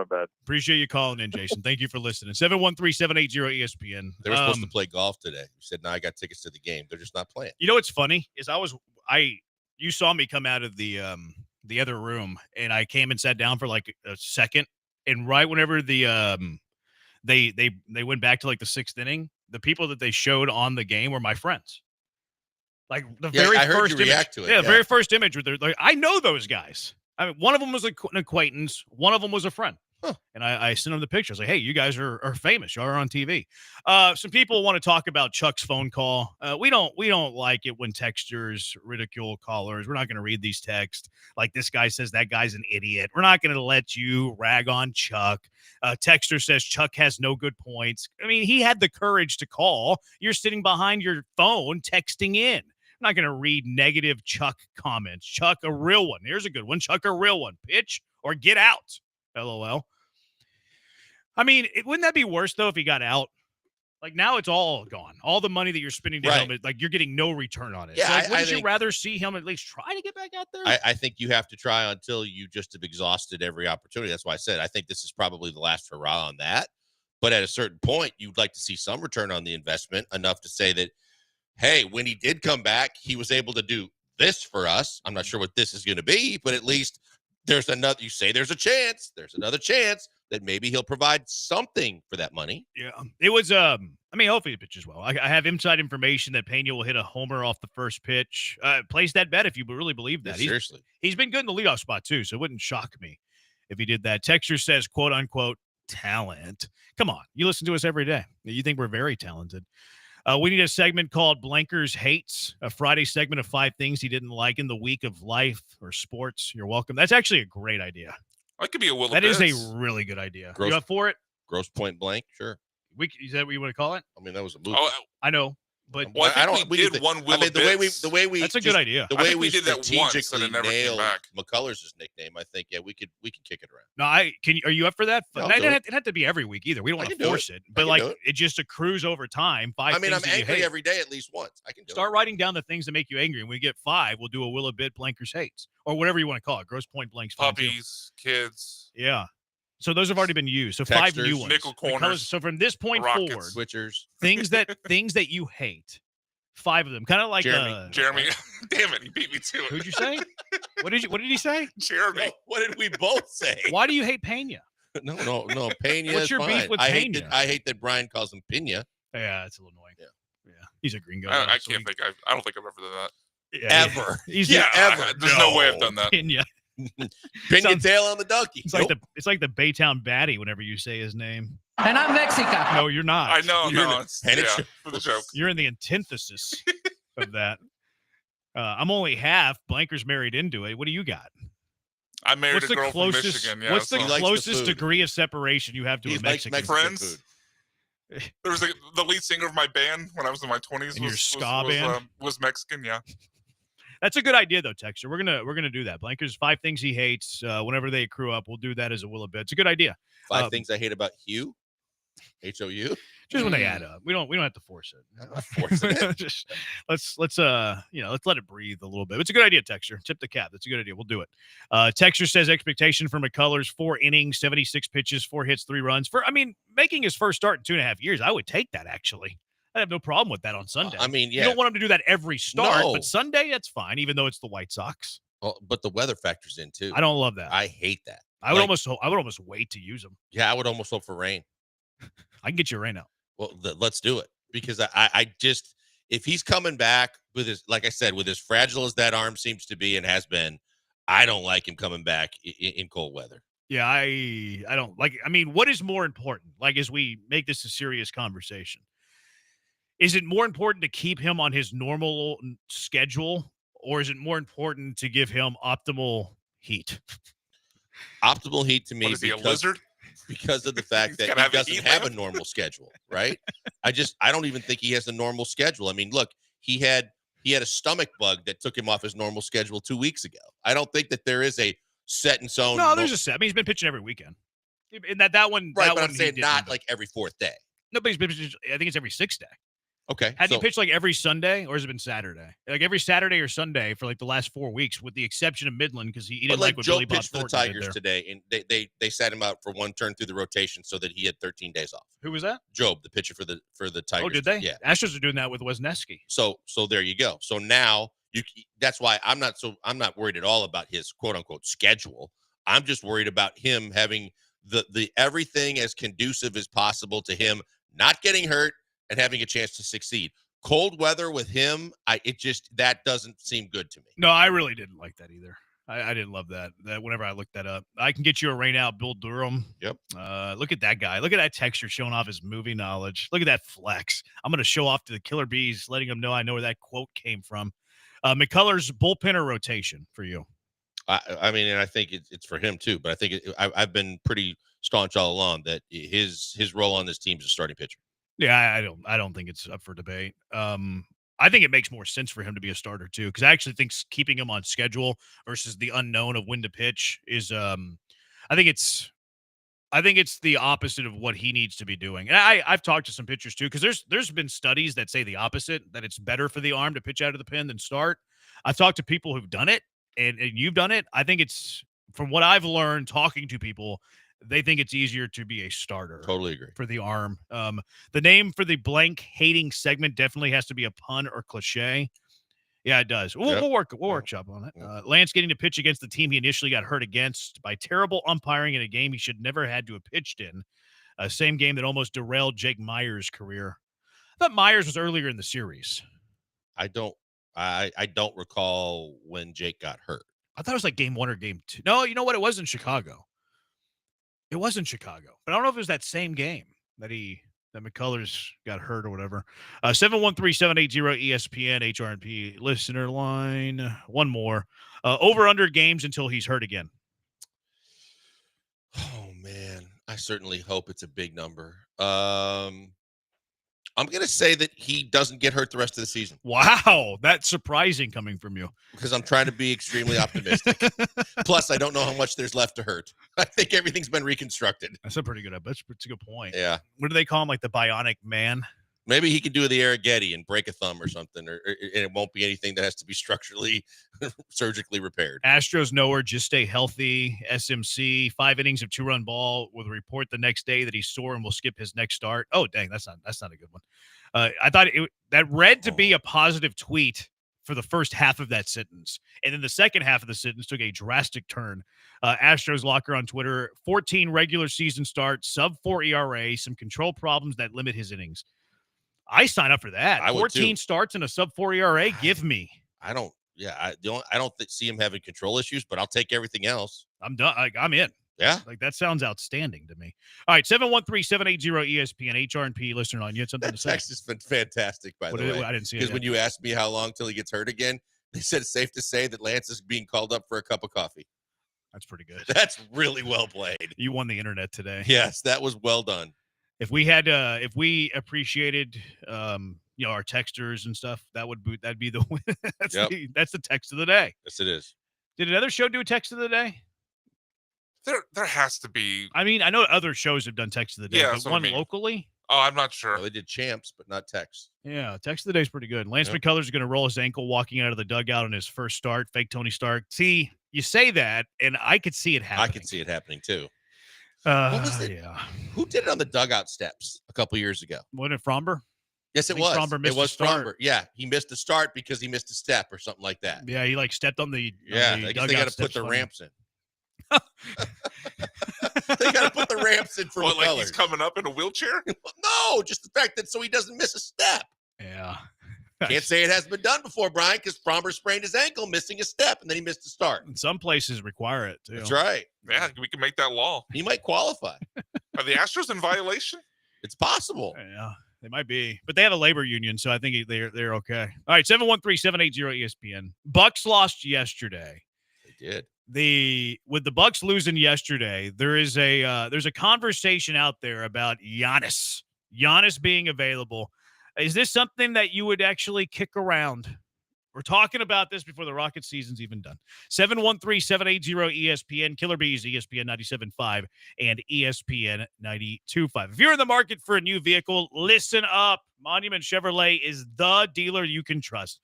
appreciate you calling in, Jason. Thank you for listening. 713-780-ESPN. They were supposed to play golf today. You said, no, I got tickets to the game. They're just not playing. You know what's funny is you saw me come out of the other room, and I came and sat down for like a second, and right whenever the they went back to like the sixth inning, the people that they showed on the game were my friends. Like the very I heard first you image, react to it. the very first image where they're like, I know those guys. I mean, one of them was an acquaintance, one of them was a friend. And I sent them the pictures like, hey, you guys are famous. You are on TV. Some people want to talk about Chuck's phone call. We don't like it when texters ridicule callers. We're not going to read these texts. Like this guy says that guy's an idiot. We're not going to let you rag on Chuck. Texter says Chuck has no good points. I mean, he had the courage to call. You're sitting behind your phone texting in. I'm not going to read negative Chuck comments. Chuck, a real one. Here's a good one. Chuck, a real one. Pitch or get out. LOL. I mean, wouldn't that be worse, though, if he got out? Like, now it's all gone. All the money that you're spending to him, like, you're getting no return on it. Yeah, so, like, I wouldn't you think- rather see him at least try to get back out there? I think you have to try until you just have exhausted every opportunity. That's why I said I think this is probably the last hurrah on that. But at a certain point, you'd like to see some return on the investment, enough to say that, hey, when he did come back, he was able to do this for us. I'm not sure what this is going to be, but at least there's another. You say there's a chance. There's another chance that maybe he'll provide something for that money. Yeah, it was. I mean, hopefully he pitches well. I have inside information that Pena will hit a homer off the first pitch. Place that bet if you really believe that. Yeah, seriously, he's been good in the leadoff spot too, so it wouldn't shock me if he did that. Texture says, "quote unquote talent." Come on, you listen to us every day. You think we're very talented. We need a segment called Blankers Hates, a Friday segment of 5 things he didn't like in the week of life or sports. You're welcome. That's actually a great idea. That could be a will. That is a really good idea. You up for it? Gross Point Blank, sure. Is that what you want to call it? I mean, that was a movie. Oh, I know, but well, I think we did one will. I mean, the way we that's a good idea. The way we did that once and strategically it never came nailed back. McCullers' nickname, I think we can kick it around. No, are you up for that? Yeah, I'll it do doesn't have to be every week either. We don't want to force it, but like it just accrues over time. 5 I mean, I'm things that you angry hate. every day at least once. I can do Start writing down the things that make you angry, and when we get 5, we'll do a will a bit Blankers Hates or whatever you want to call it. Gross Point Blanks. Puppies, kids. Yeah. So those have already been used. So 5 new ones. Nickel corners. So from this point Rockets. forward, switchers, things that you hate. 5 of them, kind of like Jeremy. Damn it, he beat me to it. Who'd you say? What did he say? Jeremy. No, what did we both say? Why do you hate Pena? No, Pena. What's is your fine. beef with I Pena? I hate that Brian calls him Pena. Yeah, it's a little annoying. Yeah. He's a gringo. I can't think. I don't think I've ever done that. Yeah, Ever. He's There's no way I've done that. Pena. Pena tail on the donkey. It's like the Baytown Baddie whenever you say his name. And I'm Mexican. No, you're not. I know. You're No, in it's and it's- for the joke. You're in the antithesis of that. I'm only half. Blanker's married into it. What do you got? I married What's a the girl closest? from Michigan. Yeah, what's the He likes the closest food. degree of separation you have to He a likes Mexican? Mexican Friends? food. There was the lead singer of my band when I was in my 20s. In your ska band? Was Mexican. Yeah. That's a good idea, though, Texter. We're gonna do that. Blanker's 5 things he hates. Whenever they accrue up, we'll do that as a will a bit. It's a good idea. 5 things I hate about Hugh. HOU. Just when they add up. We don't have to force it. I'm not forcing it. Just let's let it breathe a little bit. It's a good idea, Texture. Tip the cap. That's a good idea. We'll do it. Texture says expectation for McCullers, 4 innings, 76 pitches, 4 hits, 3 runs. Making his first start in 2.5 years, I would take that actually. I have no problem with that on Sunday. I mean, yeah. You don't want him to do that every start, No. but Sunday, that's fine, even though it's the White Sox. Well, but the weather factors in too. I don't love that. I hate that. I would almost wait to use them. Yeah, I would almost hope for rain. I can get you right now. Well, let's do it because I just if he's coming back with his, like I said, with as fragile as that arm seems to be and has been, I don't like him coming back in cold weather. Yeah, I don't like. I mean, what is more important? Like, as we make this a serious conversation, is it more important to keep him on his normal schedule, or is it more important to give him optimal heat? Optimal heat to me. What is he, a lizard? Because of the fact that gotta he have a doesn't heat have a lamp. normal schedule, right? I don't even think he has a normal schedule. I mean, look, he had a stomach bug that took him off his normal schedule 2 weeks ago. I don't think that there is a set in stone. No, there's a set. I mean, he's been pitching every weekend. And that one, Right, that but one I'm saying he not didn't. like every 4th day. No, but he's been pitching, I think it's every 6th day. Okay. Had he pitched like every Sunday, or has it been Saturday? Like every Saturday or Sunday for like the last 4 weeks, with the exception of Midland, because he didn't like what Joe Billy Bob pitched for the Thornton did Tigers there. today, and they sat him out for 1 turn through the rotation so that he had 13 days off. Who was that? Job, the pitcher for the Tigers. Oh, did they? Yeah. Astros are doing that with Wisniewski. So there you go. So now that's why I'm not worried at all about his quote unquote schedule. I'm just worried about him having the everything as conducive as possible to him not getting hurt and having a chance to succeed. Cold weather with him, that doesn't seem good to me. No, I really didn't like that either. I didn't love that. Whenever I looked that up, I can get you a rain out, Bill Durham. Yep. Look at that guy. Look at that texture showing off his movie knowledge. Look at that flex. I'm going to show off to the Killer Bees, letting them know I know where that quote came from. McCullers bullpen or rotation for you? I mean, and I think it's for him too. But I think I've been pretty staunch all along that his role on this team is a starting pitcher. Yeah, I don't think it's up for debate. I think it makes more sense for him to be a starter too, because I actually think keeping him on schedule versus the unknown of when to pitch is I think it's the opposite of what he needs to be doing. And I've talked to some pitchers too, because there's been studies that say the opposite, that it's better for the arm to pitch out of the pen than start. I've talked to people who've done it, and you've done it. I think it's, from what I've learned talking to people, they think it's easier to be a starter. Totally agree. For the arm. The name for the blank hating segment definitely has to be a pun or cliche. Yeah, it does. We'll workshop on it. Lance getting to pitch against the team he initially got hurt against by terrible umpiring in a game he should never had to have pitched in. Same game that almost derailed Jake Myers' career. I thought Myers was earlier in the series. I don't recall when Jake got hurt. I thought it was like game 1 or game 2. No, you know what? It was in Chicago. It was in Chicago, but I don't know if it was that same game that McCullers got hurt or whatever. 713-780-ESPN HRNP listener line. One more. Over under games until he's hurt again. Oh man, I certainly hope it's a big number. I'm going to say that he doesn't get hurt the rest of the season. Wow, that's surprising coming from you. Because I'm trying to be extremely optimistic. Plus, I don't know how much there's left to hurt. I think everything's been reconstructed. That's a pretty good. That's a good point. Yeah. What do they call him? Like the Bionic Man? Maybe he could do the Arrighetti and break a thumb or something, and it won't be anything that has to be structurally, surgically repaired. Astros nowhere, just stay healthy. SMC 5 innings of 2-run ball with a report the next day that he's sore and will skip his next start. Oh, dang, that's not a good one. I thought that read to be a positive tweet for the first half of that sentence, and then the second half of the sentence took a drastic turn. Astros locker on Twitter: 14 regular season starts, sub-4 ERA, some control problems that limit his innings. I sign up for that. 14 starts and a sub-4 ERA. Give me. I don't see him having control issues, but I'll take everything else. I'm done. I'm in. Yeah. Like that sounds outstanding to me. All right. 713-780-ESPN HRNP listener line. You had something to say? Text has been fantastic, by the way. I didn't see it. Because when you asked me how long till he gets hurt again, they said it's safe to say that Lance is being called up for a cup of coffee. That's pretty good. That's really well played. You won the internet today. Yes, that was well done. If we appreciated our texters and stuff. That'd be the Yep. that's the text of the day. Yes, it is. Did another show do a text of the day? There has to be. I mean, I know other shows have done text of the day, Yeah, but that's what I one mean. locally? Oh, I'm not sure. Well, they did champs, but not text. Yeah, text of the day is pretty good. Lance Yep. McCullers is going to roll his ankle walking out of the dugout on his first start. Fake Tony Stark. See, you say that, and I could see it happening. I could see it happening too. What was it? Yeah. Who did it on the dugout steps a couple years ago? Wasn't it Fromber? Yes, I it think was. Fromber missed It was the start. Fromber. Yeah, he missed the start because he missed a step or something like that. Yeah, he stepped on the Yeah, on the I guess they dugout got to put steps the funny. ramps in. They got to put the ramps in for What, like McCullers. he's coming up in a wheelchair? No, just the fact that so he doesn't miss a step. Yeah. Can't say it hasn't been done before, Brian, because Fromber sprained his ankle missing a step, and then he missed the start. And some places require it too. That's right. Yeah, we can make that law. He might qualify. Are the Astros in violation? It's possible. Yeah, they might be, but they have a labor union, so I think they're okay. All right, 713-780-ESPN. Bucks lost yesterday. They did. With the Bucks losing yesterday, there's a conversation out there about Giannis being available. Is this something that you would actually kick around? We're talking about this before the Rocket season's even done. 713-780-ESPN, Killer Bees, ESPN 97.5 and ESPN 92.5. If you're in the market for a new vehicle, listen up. Monument Chevrolet is the dealer you can trust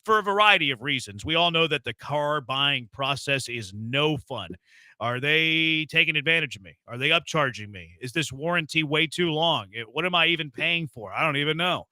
for a variety of reasons. We all know that the car buying process is no fun. Are they taking advantage of me? Are they upcharging me? Is this warranty way too long? What am I even paying for? I don't even know.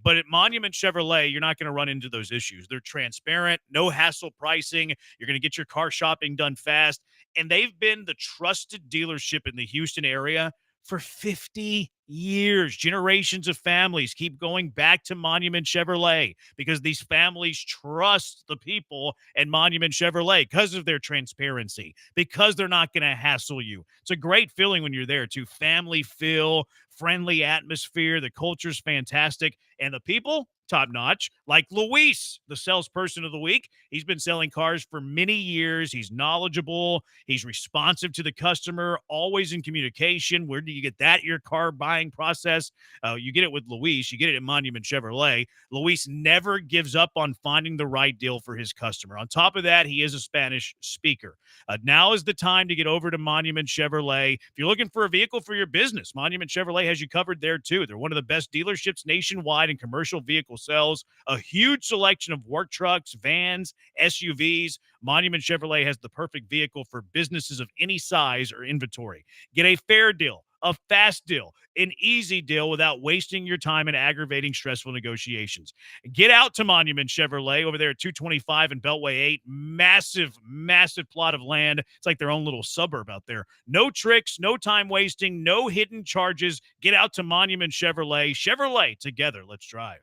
But at Monument Chevrolet, you're not going to run into those issues. They're transparent, no hassle pricing. You're going to get your car shopping done fast. And they've been the trusted dealership in the Houston area for 50 years. Generations of families keep going back to Monument Chevrolet because these families trust the people at Monument Chevrolet because of their transparency, because they're not going to hassle you. It's a great feeling when you're there too. Family feel, friendly atmosphere. The culture's fantastic. And the people, top notch, like Luis, the salesperson of the week. He's been selling cars for many years. He's knowledgeable. He's responsive to the customer, always in communication. Where do you get that? Your car buying process. You get it with Luis. You get it at Monument Chevrolet. Luis never gives up on finding the right deal for his customer. On top of that, he is a Spanish speaker. Now is the time to get over to Monument Chevrolet. If you're looking for a vehicle for your business, Monument Chevrolet has you covered there too. They're one of the best dealerships nationwide in commercial vehicle sales. A huge selection of work trucks, vans, SUVs. Monument Chevrolet has the perfect vehicle for businesses of any size or inventory. Get a fair deal, a fast deal, an easy deal without wasting your time and aggravating stressful negotiations. Get out to Monument Chevrolet over there at 225 and Beltway 8. Massive, massive plot of land. It's like their own little suburb out there. No tricks, no time wasting, no hidden charges. Get out to Monument Chevrolet. Chevrolet, together, let's drive.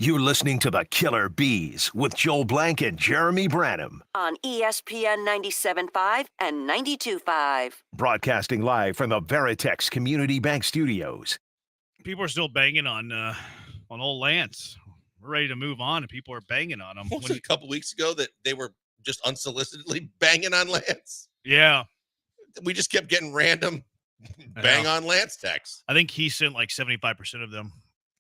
You're listening to the Killer Bees with Joel Blank and Jeremy Branham. On ESPN 97.5 and 92.5. Broadcasting live from the Veritex Community Bank Studios. People are still banging on old Lance. We're ready to move on, and people are banging on him. Was it a couple weeks ago that they were just unsolicitedly banging on Lance? Yeah. We just kept getting random bang on Lance texts. I think he sent like 75% of them.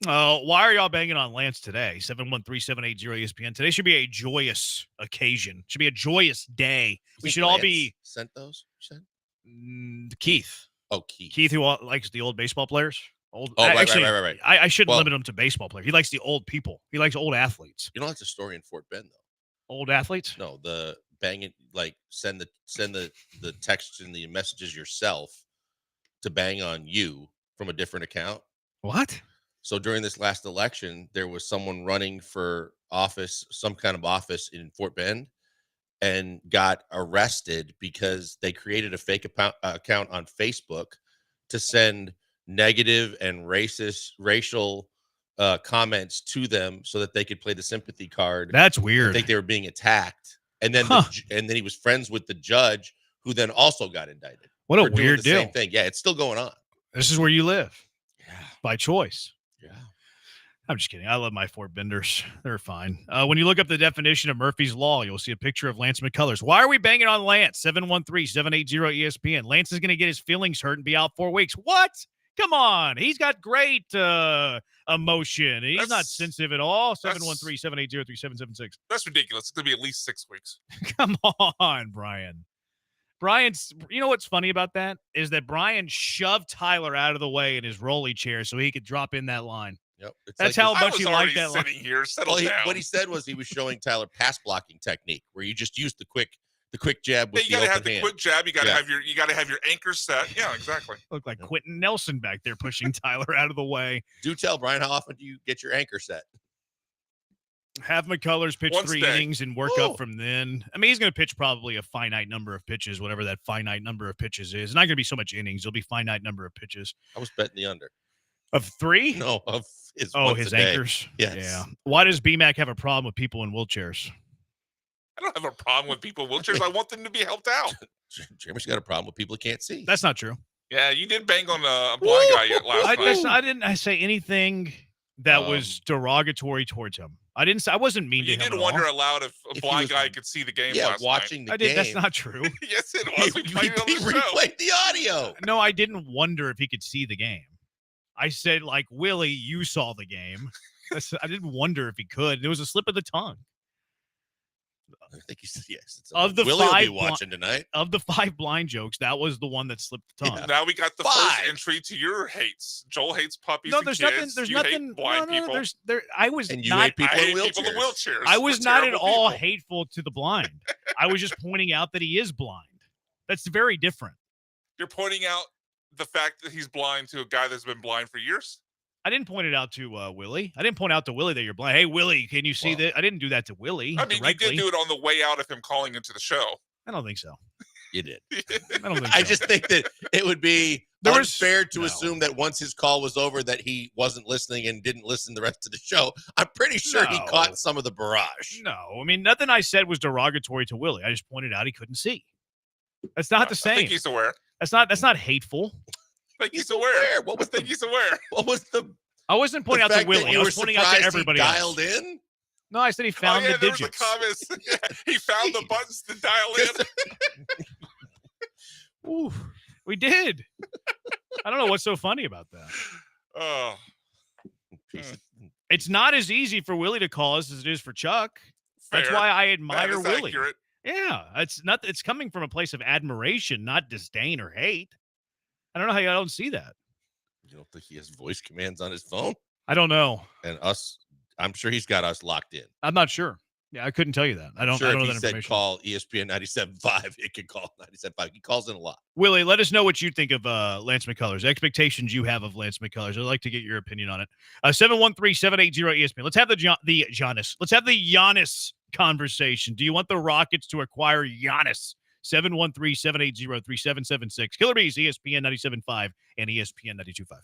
Why are y'all banging on Lance today? 713-780-ESPN. Today should be a joyous occasion. Should be a joyous day. We should all be sent those. You said? Keith. Oh, Keith. Keith, who likes the old baseball players. Right. I shouldn't limit him to baseball players. He likes the old people. He likes old athletes. You know that's a story in Fort Bend though. Old athletes? No, the banging, like send the texts and the messages yourself to bang on you from a different account. What? So during this last election, there was someone running for office, some kind of office in Fort Bend, and got arrested because they created a fake account on Facebook to send negative and racial comments to them so that they could play the sympathy card. That's weird. I think they were being attacked. And then and then he was friends with the judge who then also got indicted. What a for doing weird the deal. Same thing. Yeah, it's still going on. This is where you live. Yeah. By choice. Yeah. I'm just kidding. I love my Fort Benders. They're fine. When you look up the definition of Murphy's Law, you'll see a picture of Lance McCullers. Why are we banging on Lance? 713-780-ESPN. Lance is going to get his feelings hurt and be out 4 weeks. What? Come on. He's got great emotion. He's not sensitive at all. 713-780-3776. That's ridiculous. It's going to be at least 6 weeks. Come on, Brian. Brian's, you know what's funny about that is that Brian shoved Tyler out of the way in his rolly chair so he could drop in that line. Yep. That's how much he liked that line. Here, what he said was he was showing Tyler pass blocking technique where you just use the quick jab with you got to have the the quick jab. You got to Yeah. have your anchor set. Yeah, exactly. Look like Quentin Nelson back there pushing Tyler out of the way. Do tell, Brian, how often do you get your anchor set? Have McCullers pitch Once 3 day. innings and work up from then. I mean, he's going to pitch probably a finite number of pitches, whatever that finite number of pitches is. It's not going to be so much innings. It'll be finite number of pitches. I was betting the under. Of 3? No, of his his anchors. Yes. Yeah. Why does BMAC have a problem with people in wheelchairs? I don't have a problem with people in wheelchairs. I want them to be helped out. Jeremy's got a problem with people who can't see. That's not true. Yeah, you did bang on a blind guy last night. I didn't say anything that was derogatory towards him. I wasn't mean to You him. did at wonder all. aloud if a blind guy could see the game Yeah, last watching night. the game. That's not true. Yes, it was. We played it on He the show. replayed the audio. No, I didn't wonder if he could see the game. I said, like, Willie, you saw the game. I didn't wonder if he could. It was a slip of the tongue. I think he said yes. Of the Willie will five be watching tonight. Of the 5 blind jokes, that was the one that slipped the tongue. Now we got the 5. first entry to your hates. Joel hates puppies No, and there's kids. nothing. There's you nothing. hate blind no, people. I was And you not. hate people I in hate wheelchairs. people in wheelchairs. I was We're not at terrible all people. hateful to the blind. I was just pointing out that he is blind. That's very different. You're pointing out the fact that he's blind to a guy that's been blind for years. I didn't point it out to Willie. I didn't point out to Willie that you're blind. Hey, Willie, can you see that? I didn't do that to Willie. I mean, directly. you did do it on the way out of him calling into the show. I don't think so. You did. I don't think I so. just think that it would be There was- unfair to no. assume that once his call was over that he wasn't listening and didn't listen the rest of the show. I'm pretty sure he No. caught some of the barrage. No, I mean, nothing I said was derogatory to Willie. I just pointed out he couldn't see. That's not the I think same. he's aware. That's not hateful. I think he's aware. What was I think he's aware. What was the I wasn't pointing out to fact that Willie. you I were was pointing out to surprised he everybody dialed else. in? No, I said he found the there was digits. the comments. Yeah, he found the buttons to dial in. Ooh, we did. I don't know what's so funny about that. Oh, It's not as easy for Willie to call us as it is for Chuck. That's fair. why I That admire is Willie. accurate. Yeah, it's coming from a place of admiration, not disdain or hate. I don't know how you don't see that. You don't think he has voice commands on his phone? I don't know. And us, I'm sure he's got us locked in. I'm not sure. Yeah, I couldn't tell you that. I don't Sure, know if that he said information. call ESPN 97.5, it could call 97.5. He calls in a lot. Willie, let us know what you think of Lance McCullers, expectations you have of Lance McCullers. I'd like to get your opinion on it. 713-780-ESPN. Let's have the Giannis. Let's have the Giannis conversation. Do you want the Rockets to acquire Giannis? 713-780-3776. Killer Bees, ESPN 97.5 and ESPN 92.5.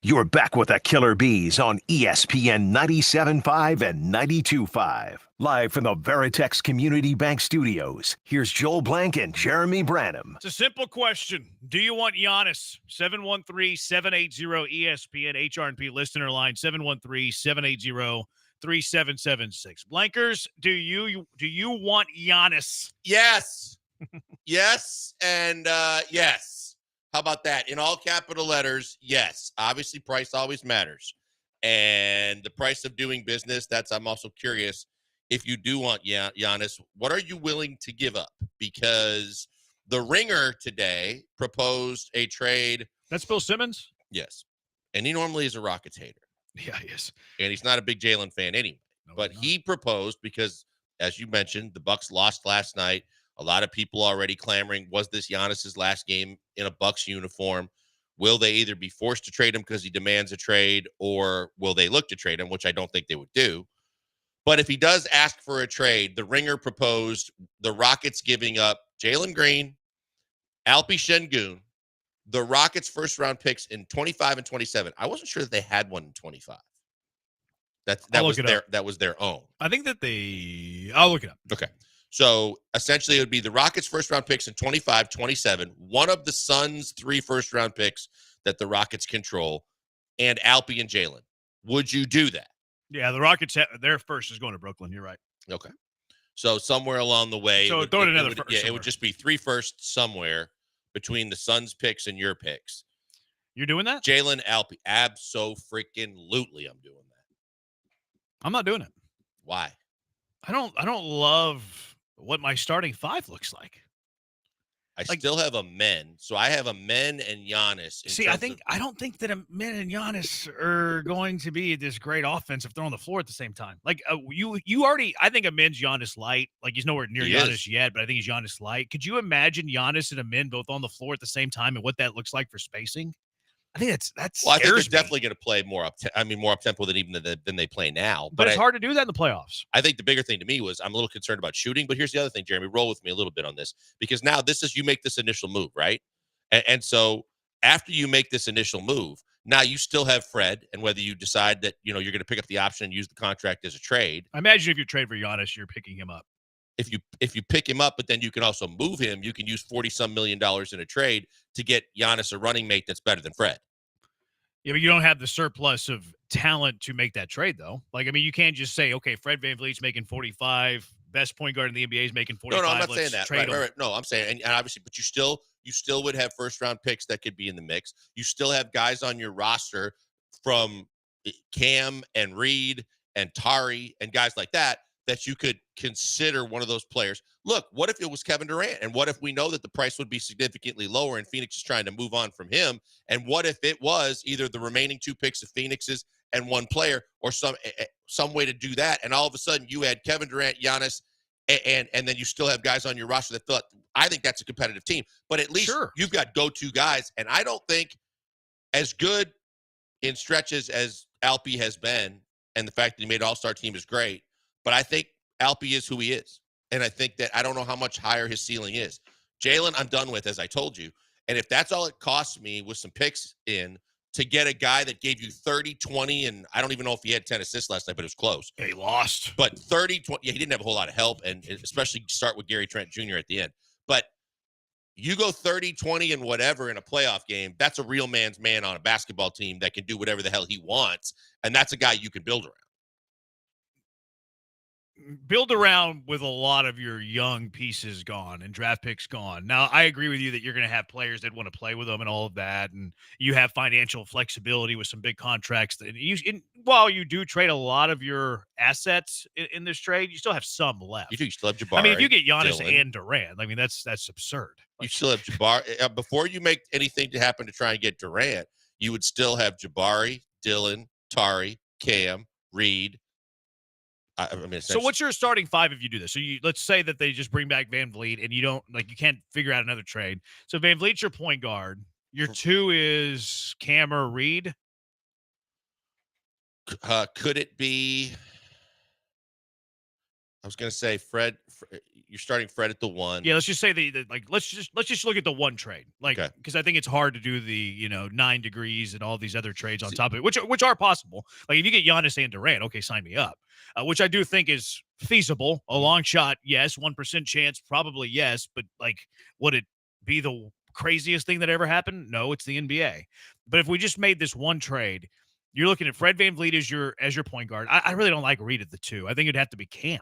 You're back with the Killer Bees on ESPN 97.5 and 92.5. Live from the Veritex Community Bank Studios, here's Joel Blank and Jeremy Branham. It's a simple question. Do you want Giannis? 713-780-ESPN, HRP listener line, 713-780-3776. Blankers, do you want Giannis? Yes. Yes, and yes. How about that? In all capital letters, yes. Obviously, price always matters. And the price of doing business, I'm also curious, if you do want Giannis, what are you willing to give up? Because the Ringer today proposed a trade. That's Bill Simmons? Yes. And he normally is a Rockets hater. Yeah, he is. And he's not a big Jalen fan anyway. But he proposed because, as you mentioned, the Bucks lost last night. A lot of people already clamoring, was this Giannis's last game in a Bucks uniform? Will they either be forced to trade him because he demands a trade, or will they look to trade him, which I don't think they would do. But if he does ask for a trade, the Ringer proposed the Rockets giving up Jalen Green, Alpi Şengün, the Rockets' first-round picks in 25 and 27. I wasn't sure that they had one in 25. That was their own. I think that I'll look it up. Okay. So essentially, it would be the Rockets' first-round picks in 25, 27, one of the Suns' 3 first-round picks that the Rockets control, and Alpi and Jalen. Would you do that? Yeah, the Rockets, their first is going to Brooklyn. You're right. Okay. So somewhere along the way, so throw in another first. Yeah, it would just be 3 firsts somewhere between the Suns' picks and your picks. You're doing that? Jalen, Alpi. Abso-freaking-lutely, I'm doing that. I'm not doing it. Why? I don't love what my starting 5 looks like. I still have a men. So I have a men and Giannis. See, I don't think that a men and Giannis are going to be this great offense if they're on the floor at the same time. Like you already, I think a men's Giannis light. Like he's nowhere near Giannis yet, but I think he's Giannis light. Could you imagine Giannis and a men both on the floor at the same time and what that looks like for spacing? I think that's. Well, I think they're definitely going to play more up tempo than they play now. But it's hard to do that in the playoffs. I think the bigger thing to me was I'm a little concerned about shooting. But here's the other thing, Jeremy. Roll with me a little bit on this, because now you make this initial move, right? And so after you make this initial move, now you still have Fred, and whether you decide that you're going to pick up the option and use the contract as a trade. I imagine if you trade for Giannis, you're picking him up. If you pick him up, but then you can also move him, you can use $40-some million in a trade to get Giannis a running mate that's better than Fred. Yeah, but you don't have the surplus of talent to make that trade, though. Like, I mean, you can't just say, okay, Fred VanVleet's making 45, best point guard in the NBA is making 45. No, I'm not saying that. Right. No, I'm saying, and obviously, but you still would have first-round picks that could be in the mix. You still have guys on your roster from Cam and Reed and Tari and guys like that you could consider one of those players. Look, what if it was Kevin Durant? And what if we know that the price would be significantly lower and Phoenix is trying to move on from him? And what if it was either the remaining 2 picks of Phoenix's and 1 player, or some way to do that? And all of a sudden you had Kevin Durant, Giannis, and then you still have guys on your roster that thought, I think that's a competitive team. But at least you've got go-to guys. And I don't think as good in stretches as Alpi has been, and the fact that he made All-Star team is great, but I think Alpi is who he is. And I think that I don't know how much higher his ceiling is. Jalen, I'm done with, as I told you. And if that's all it costs me with some picks in to get a guy that gave you 30, 20, and I don't even know if he had 10 assists last night, but it was close. Yeah, he lost. But 30, 20, he didn't have a whole lot of help, and especially start with Gary Trent Jr. at the end. But you go 30, 20, and whatever in a playoff game, that's a real man's man on a basketball team that can do whatever the hell he wants, and that's a guy you can build around. Build around with a lot of your young pieces gone and draft picks gone. Now, I agree with you that you're going to have players that want to play with them and all of that, and you have financial flexibility with some big contracts. While you do trade a lot of your assets in this trade, you still have some left. You still have Jabari. I mean, if you get Giannis Dylan, and Durant, I mean, that's absurd. You still have Jabari. Before you make anything to happen to try and get Durant, you would still have Jabari, Dylan, Tari, Cam, Reed. So what's your starting 5 if you do this? So let's say that they just bring back VanVleet and you can't figure out another trade. So VanVleet's your point guard. Your 2 is Cam or Reed. Could it be? I was going to say Fred. You're starting Fred at the 1. Yeah, let's just say let's just look at the one trade, Okay. because I think it's hard to do the 9 degrees and all these other trades on top of it, which are possible. Like if you get Giannis and Durant, okay, sign me up, which I do think is feasible. A long shot, yes. 1% chance, probably yes. But like, would it be the craziest thing that ever happened? No, it's the NBA. But if we just made this one trade, you're looking at Fred VanVleet as your point guard. I really don't like Reed at the 2. I think it'd have to be Cam.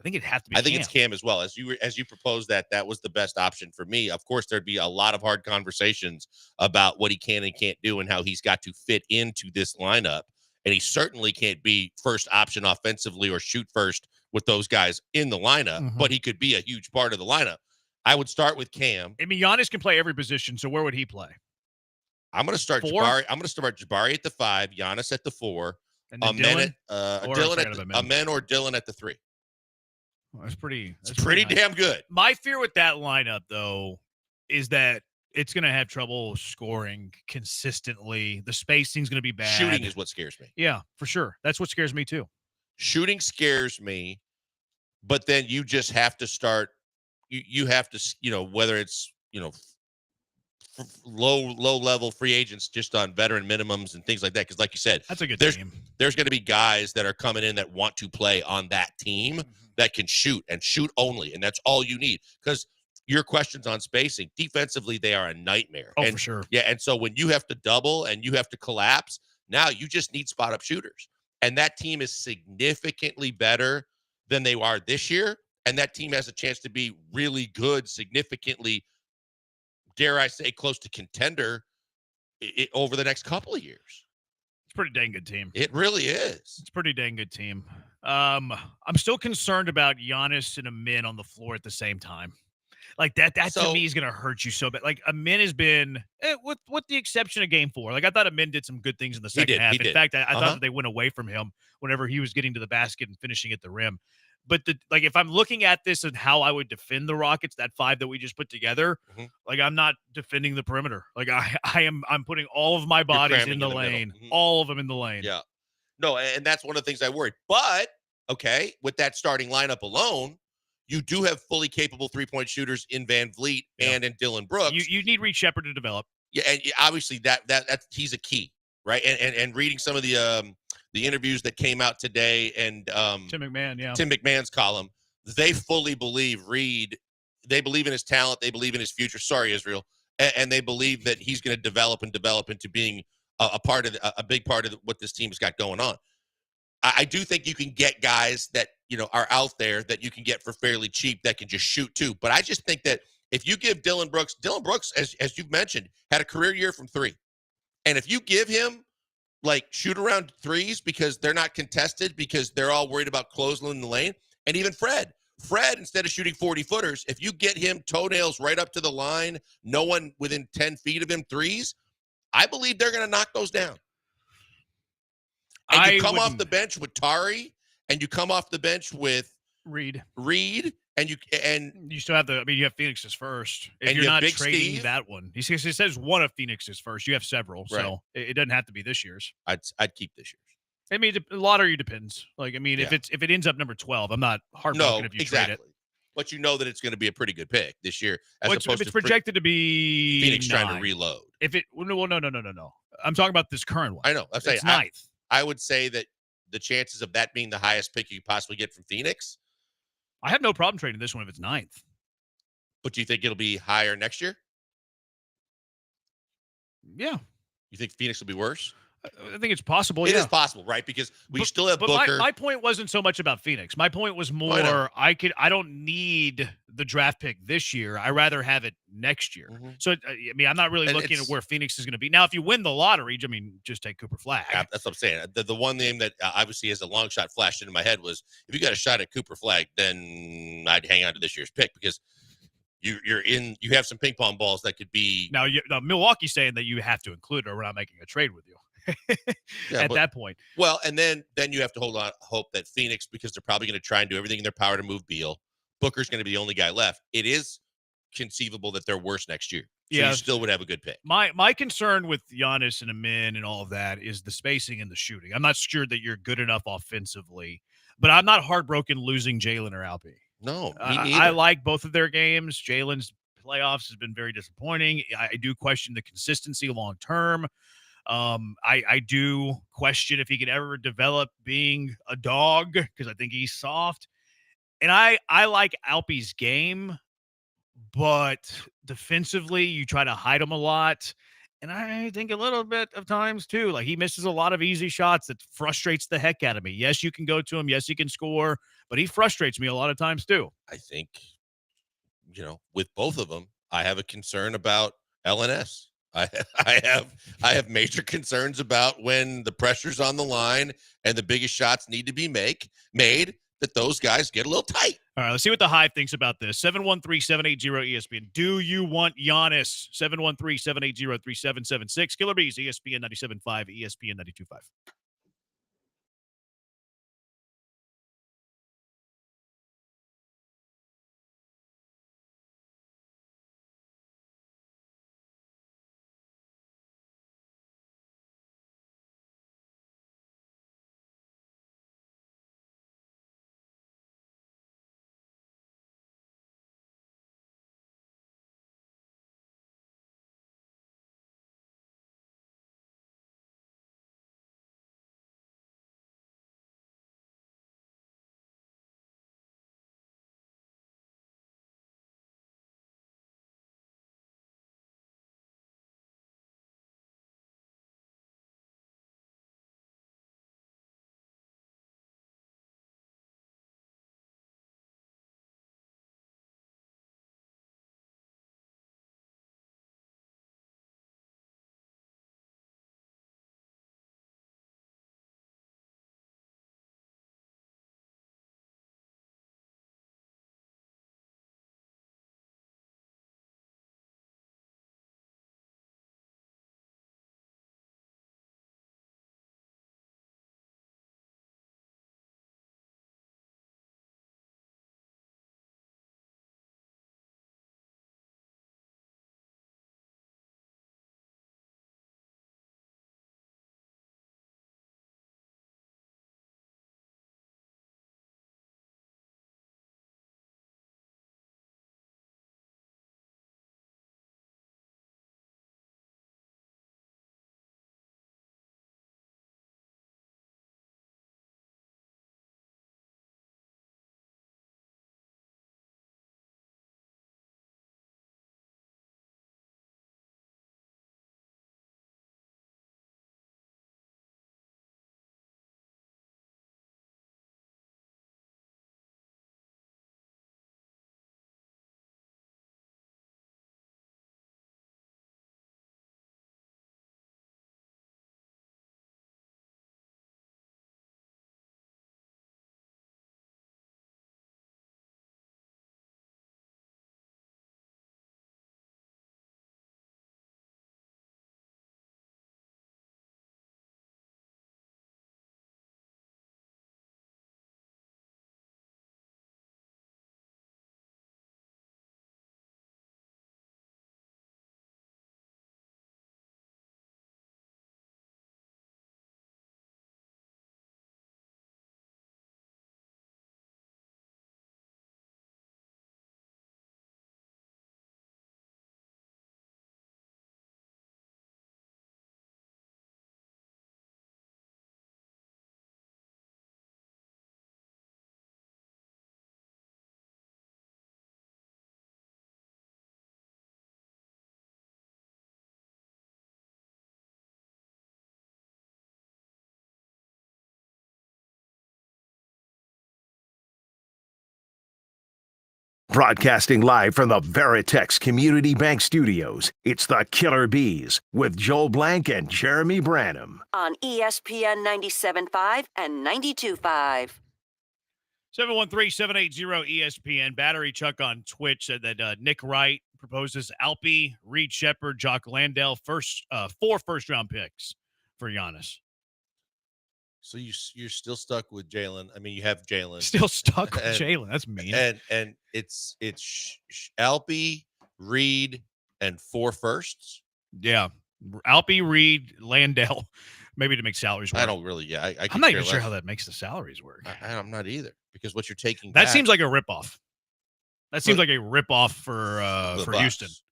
I think it's Cam as well. As you proposed that was the best option for me. Of course, there'd be a lot of hard conversations about what he can and can't do and how he's got to fit into this lineup. And he certainly can't be first option offensively or shoot first with those guys in the lineup, but he could be a huge part of the lineup. I would start with Cam. I mean, Giannis can play every position, so where would he play? I'm going to start 4? Jabari. I'm going to start Jabari at the 5, Giannis at the 4, and then Dylan or Dylan at the 3. Well, that's pretty pretty nice. Damn good. My fear with that lineup, though, is that it's going to have trouble scoring consistently. The spacing's going to be bad. Shooting is what scares me. Yeah, for sure. That's what scares me, too. Shooting scares me, but then you just have to start. You have to, whether it's, low level free agents just on veteran minimums and things like that. Because like you said, that's a good team. There's going to be guys that are coming in that want to play on that team that can shoot and shoot only. And that's all you need. Because your questions on spacing, defensively, they are a nightmare. Oh, for sure. Yeah. And so when you have to double and you have to collapse, now you just need spot up shooters. And that team is significantly better than they are this year. And that team has a chance to be really good, significantly, dare I say, close to contender over the next couple of years. It's a pretty dang good team. It really is. It's a pretty dang good team. I'm still concerned about Giannis and Amin on the floor at the same time. Like that to me is going to hurt you so bad. Like Amin has been, with the exception of Game 4. Like I thought Amin did some good things in the second half. In fact, I thought that they went away from him whenever he was getting to the basket and finishing at the rim. But if I'm looking at this and how I would defend the Rockets, that 5 that we just put together, like I'm not defending the perimeter. Like I'm putting all of my bodies in the lane, all of them in the lane. Yeah, no, and that's one of the things I worried. But okay, with that starting lineup alone, you do have fully capable 3-point shooters in VanVleet and in Dylan Brooks. You need Reed Shepherd to develop. Yeah, and obviously that he's a key, right? And reading some of the interviews that came out today and Tim McMahon's column, they fully believe Reed. They believe in his talent. They believe in his future. Sorry, Israel. And they believe that he's going to develop into being a big part of what this team's got going on. I do think you can get guys that, are out there that you can get for fairly cheap that can just shoot too. But I just think that if you give Dylan Brooks, as you've mentioned, had a career year from 3. And if you give him like shoot around threes because they're not contested because they're all worried about closing in the lane. And even Fred, instead of shooting 40-footers, if you get him toenails right up to the line, no one within 10 feet of him threes, I believe they're going to knock those down. And you come off the bench with Tari, and you come off the bench with Reed, and you still have you have Phoenix's first. If you're not trading Steve, that one, he says one of Phoenix's first. You have several, right. So it doesn't have to be this year's. I'd keep this year's. I mean, the lottery depends. Like, I mean, if it ends up number 12, I'm not heartbroken if you trade it. But you know that it's going to be a pretty good pick this year. If it's projected to be Phoenix 9. trying to reload. No. I'm talking about this current one. I know. I'm saying it's 9th. I would say that the chances of that being the highest pick you could possibly get from Phoenix. I have no problem trading this one if it's 9th. But do you think it'll be higher next year? Yeah. You think Phoenix will be worse? I think it's possible. It is possible, right? Because we still have Booker. My point wasn't so much about Phoenix. My point was more I don't need the draft pick this year. I rather have it next year. So I mean, I'm not really looking at where Phoenix is going to be. Now, if you win the lottery, I mean, just take Cooper Flag. That's what I'm saying. The one name that obviously as a long shot flashed into my head was if you got a shot at Cooper Flag, then I'd hang on to this year's pick because you have some ping pong balls that could be. Now Milwaukee's saying that you have to include it or we're not making a trade with you. At that point. Well, and then you have to hope that Phoenix, because they're probably going to try and do everything in their power to move Beal. Booker's going to be the only guy left. It is conceivable that they're worse next year. So you still would have a good pick. My concern with Giannis and Amin and all of that is the spacing and the shooting. I'm not sure that you're good enough offensively But I'm not heartbroken losing Jalen or Alpi. No, me I neither. like both of their games. Jalen's playoffs has been very disappointing. I do question the consistency long term. I do question if he could ever develop being a dog because I think he's soft. And I like Alpi's game, but defensively, you try to hide him a lot. And I think a little bit of times, too, like he misses a lot of easy shots that frustrates the heck out of me. Yes, you can go to him. Yes, he can score, but he frustrates me a lot of times, too. I think, with both of them, I have a concern about LNS. I have major concerns about when the pressure's on the line and the biggest shots need to be made, that those guys get a little tight. All right, let's see what the Hive thinks about this. 713-780-ESPN. Do you want Giannis? 713-780-3776. Killer Bees, ESPN 97.5, ESPN 92.5. Broadcasting live from the Veritex Community Bank Studios, it's the Killer Bees with Joel Blank and Jeremy Branham. On ESPN 97.5 and 92.5. 713-780-ESPN. Battery Chuck on Twitch said that Nick Wright proposes Alpi, Reed Shepard, Jock Landale, 4 first-round picks for Giannis. So you're still stuck with Jalen. I mean, you have Jalen. Still stuck with Jalen. That's mean. And it's Alpi, Reed, and 4 firsts. Yeah. Alpi, Reed, Landale, Maybe to make salaries work. I don't really. Yeah, I I'm could not care even sure less. how that makes the salaries work. I'm not either, because what you're taking That back, seems like a ripoff. That seems like a ripoff for the Houston. Bucks.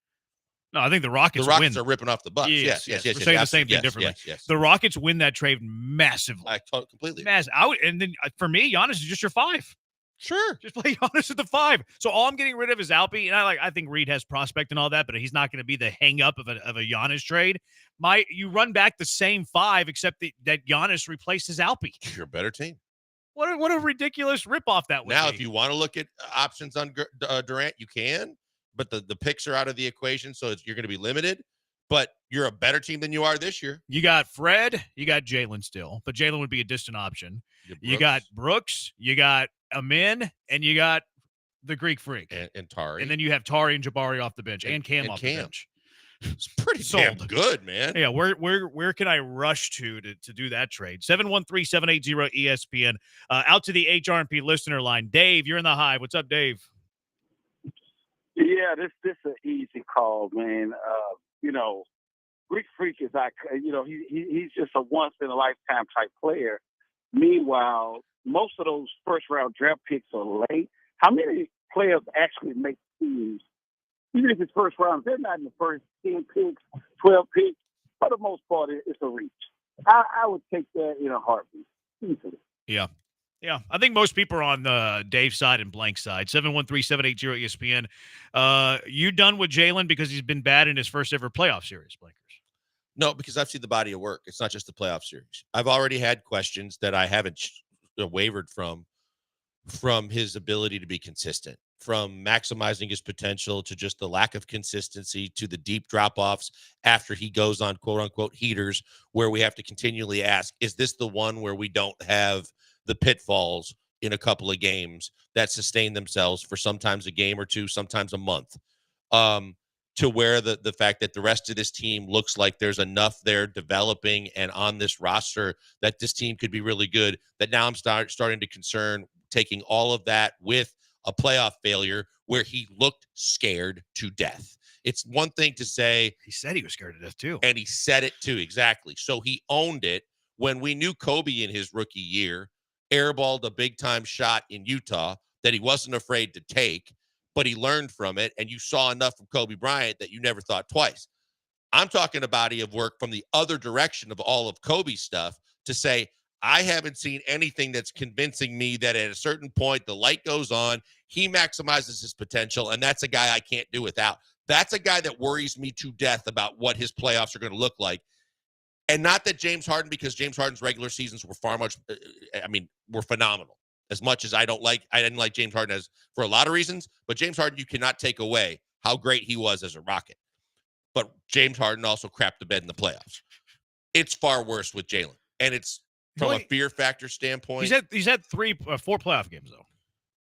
No, I think the Rockets. The Rockets win. are ripping off the Bucks. Yes. We're saying the same thing yes, differently. Yes. The Rockets win that trade massively. I completely. Massive. And then for me, Giannis is just your 5. Sure. Just play Giannis at the 5. So all I'm getting rid of is Alpi, and I think Reed has prospect and all that, but he's not going to be the hang up of a Giannis trade. You run back the same 5, except that Giannis replaces Alpi. You're a better team. What a ridiculous ripoff that would Now, be. if you want to look at options on Durant, you can, but the picks are out of the equation, so you're going to be limited. But you're a better team than you are this year. You got Fred, you got Jalen still, but Jalen would be a distant option. You got Brooks, you got Amin, and you got the Greek Freak. And Tari. And then you have Tari and Jabari off the bench, and Cam off the bench. It's pretty damn good, man. Yeah, where can I rush to do that trade? 713-780-ESPN. Out to the HRP listener line. Dave, you're in the Hive. What's up, Dave? Yeah, this is an easy call, man. Greek Freak is he's just a once in a lifetime type player. Meanwhile, most of those first round draft picks are late. How many players actually make teams? Even if it's first round, they're not in the first 10 picks, 12 picks. For the most part, it's a reach. I would take that in a heartbeat. Easily. Yeah. Yeah, I think most people are on the Dave's side and Blank's side. 713-780-ESPN. You done with Jalen because he's been bad in his first ever playoff series, Blankers? No, because I've seen the body of work. It's not just the playoff series. I've already had questions that I haven't wavered from his ability to be consistent, from maximizing his potential to just the lack of consistency to the deep drop-offs after he goes on quote-unquote heaters, where we have to continually ask, is this the one where we don't have the pitfalls in a couple of games that sustain themselves for sometimes a game or two, sometimes a month, to where the fact that the rest of this team looks like there's enough there developing and on this roster that this team could be really good, that now I'm starting to concern taking all of that with a playoff failure where he looked scared to death. It's one thing to say he said he was scared to death too, and he said it too, exactly. So he owned it. When we knew Kobe in his rookie year airballed a big-time shot in Utah that he wasn't afraid to take, but he learned from it, and you saw enough from Kobe Bryant that you never thought twice. I'm talking a body of work from the other direction of all of Kobe's stuff to say, I haven't seen anything that's convincing me that at a certain point the light goes on, he maximizes his potential, and that's a guy I can't do without. That's a guy that worries me to death about what his playoffs are going to look like. And not that James Harden, because James Harden's regular seasons were were phenomenal. As much as I didn't like James Harden as for a lot of reasons, but James Harden, you cannot take away how great he was as a Rocket. But James Harden also crapped the bed in the playoffs. It's far worse with Jalen. And it's from a fear factor standpoint. He's had 4 playoff games, though.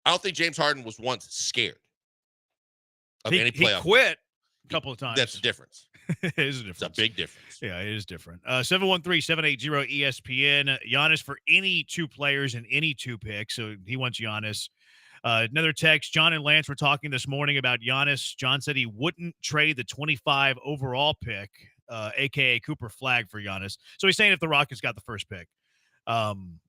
I don't think James Harden was once scared of any playoff. He quit a couple of times. That's the difference. It is a difference. It's a big difference. Yeah, it is different. 713-780-ESPN. Giannis for any 2 players and any 2 picks. So he wants Giannis. Another text. John and Lance were talking this morning about Giannis. John said he wouldn't trade the 25 overall pick, a.k.a. Cooper Flagg, for Giannis. So he's saying if the Rockets got the first pick,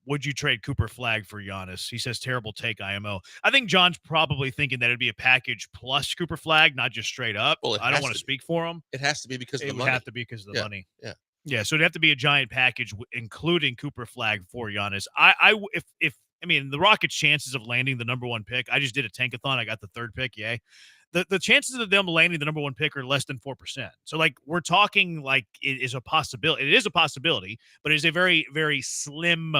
would you trade Cooper Flagg for Giannis? He says, terrible take, IMO. I think John's probably thinking that it'd be a package plus Cooper Flagg, not just straight up. Well, I don't want to speak for him. It has to be because of the money. It would have to be because of the money. Yeah. Yeah, so it'd have to be a giant package, including Cooper Flagg for Giannis. If the Rockets' chances of landing the number 1 pick, I just did a tankathon. I got the 3rd pick, yay. The chances of them landing the number 1 pick are less than 4%. So, we're talking it is a possibility. It is a possibility, but it is a very, very slim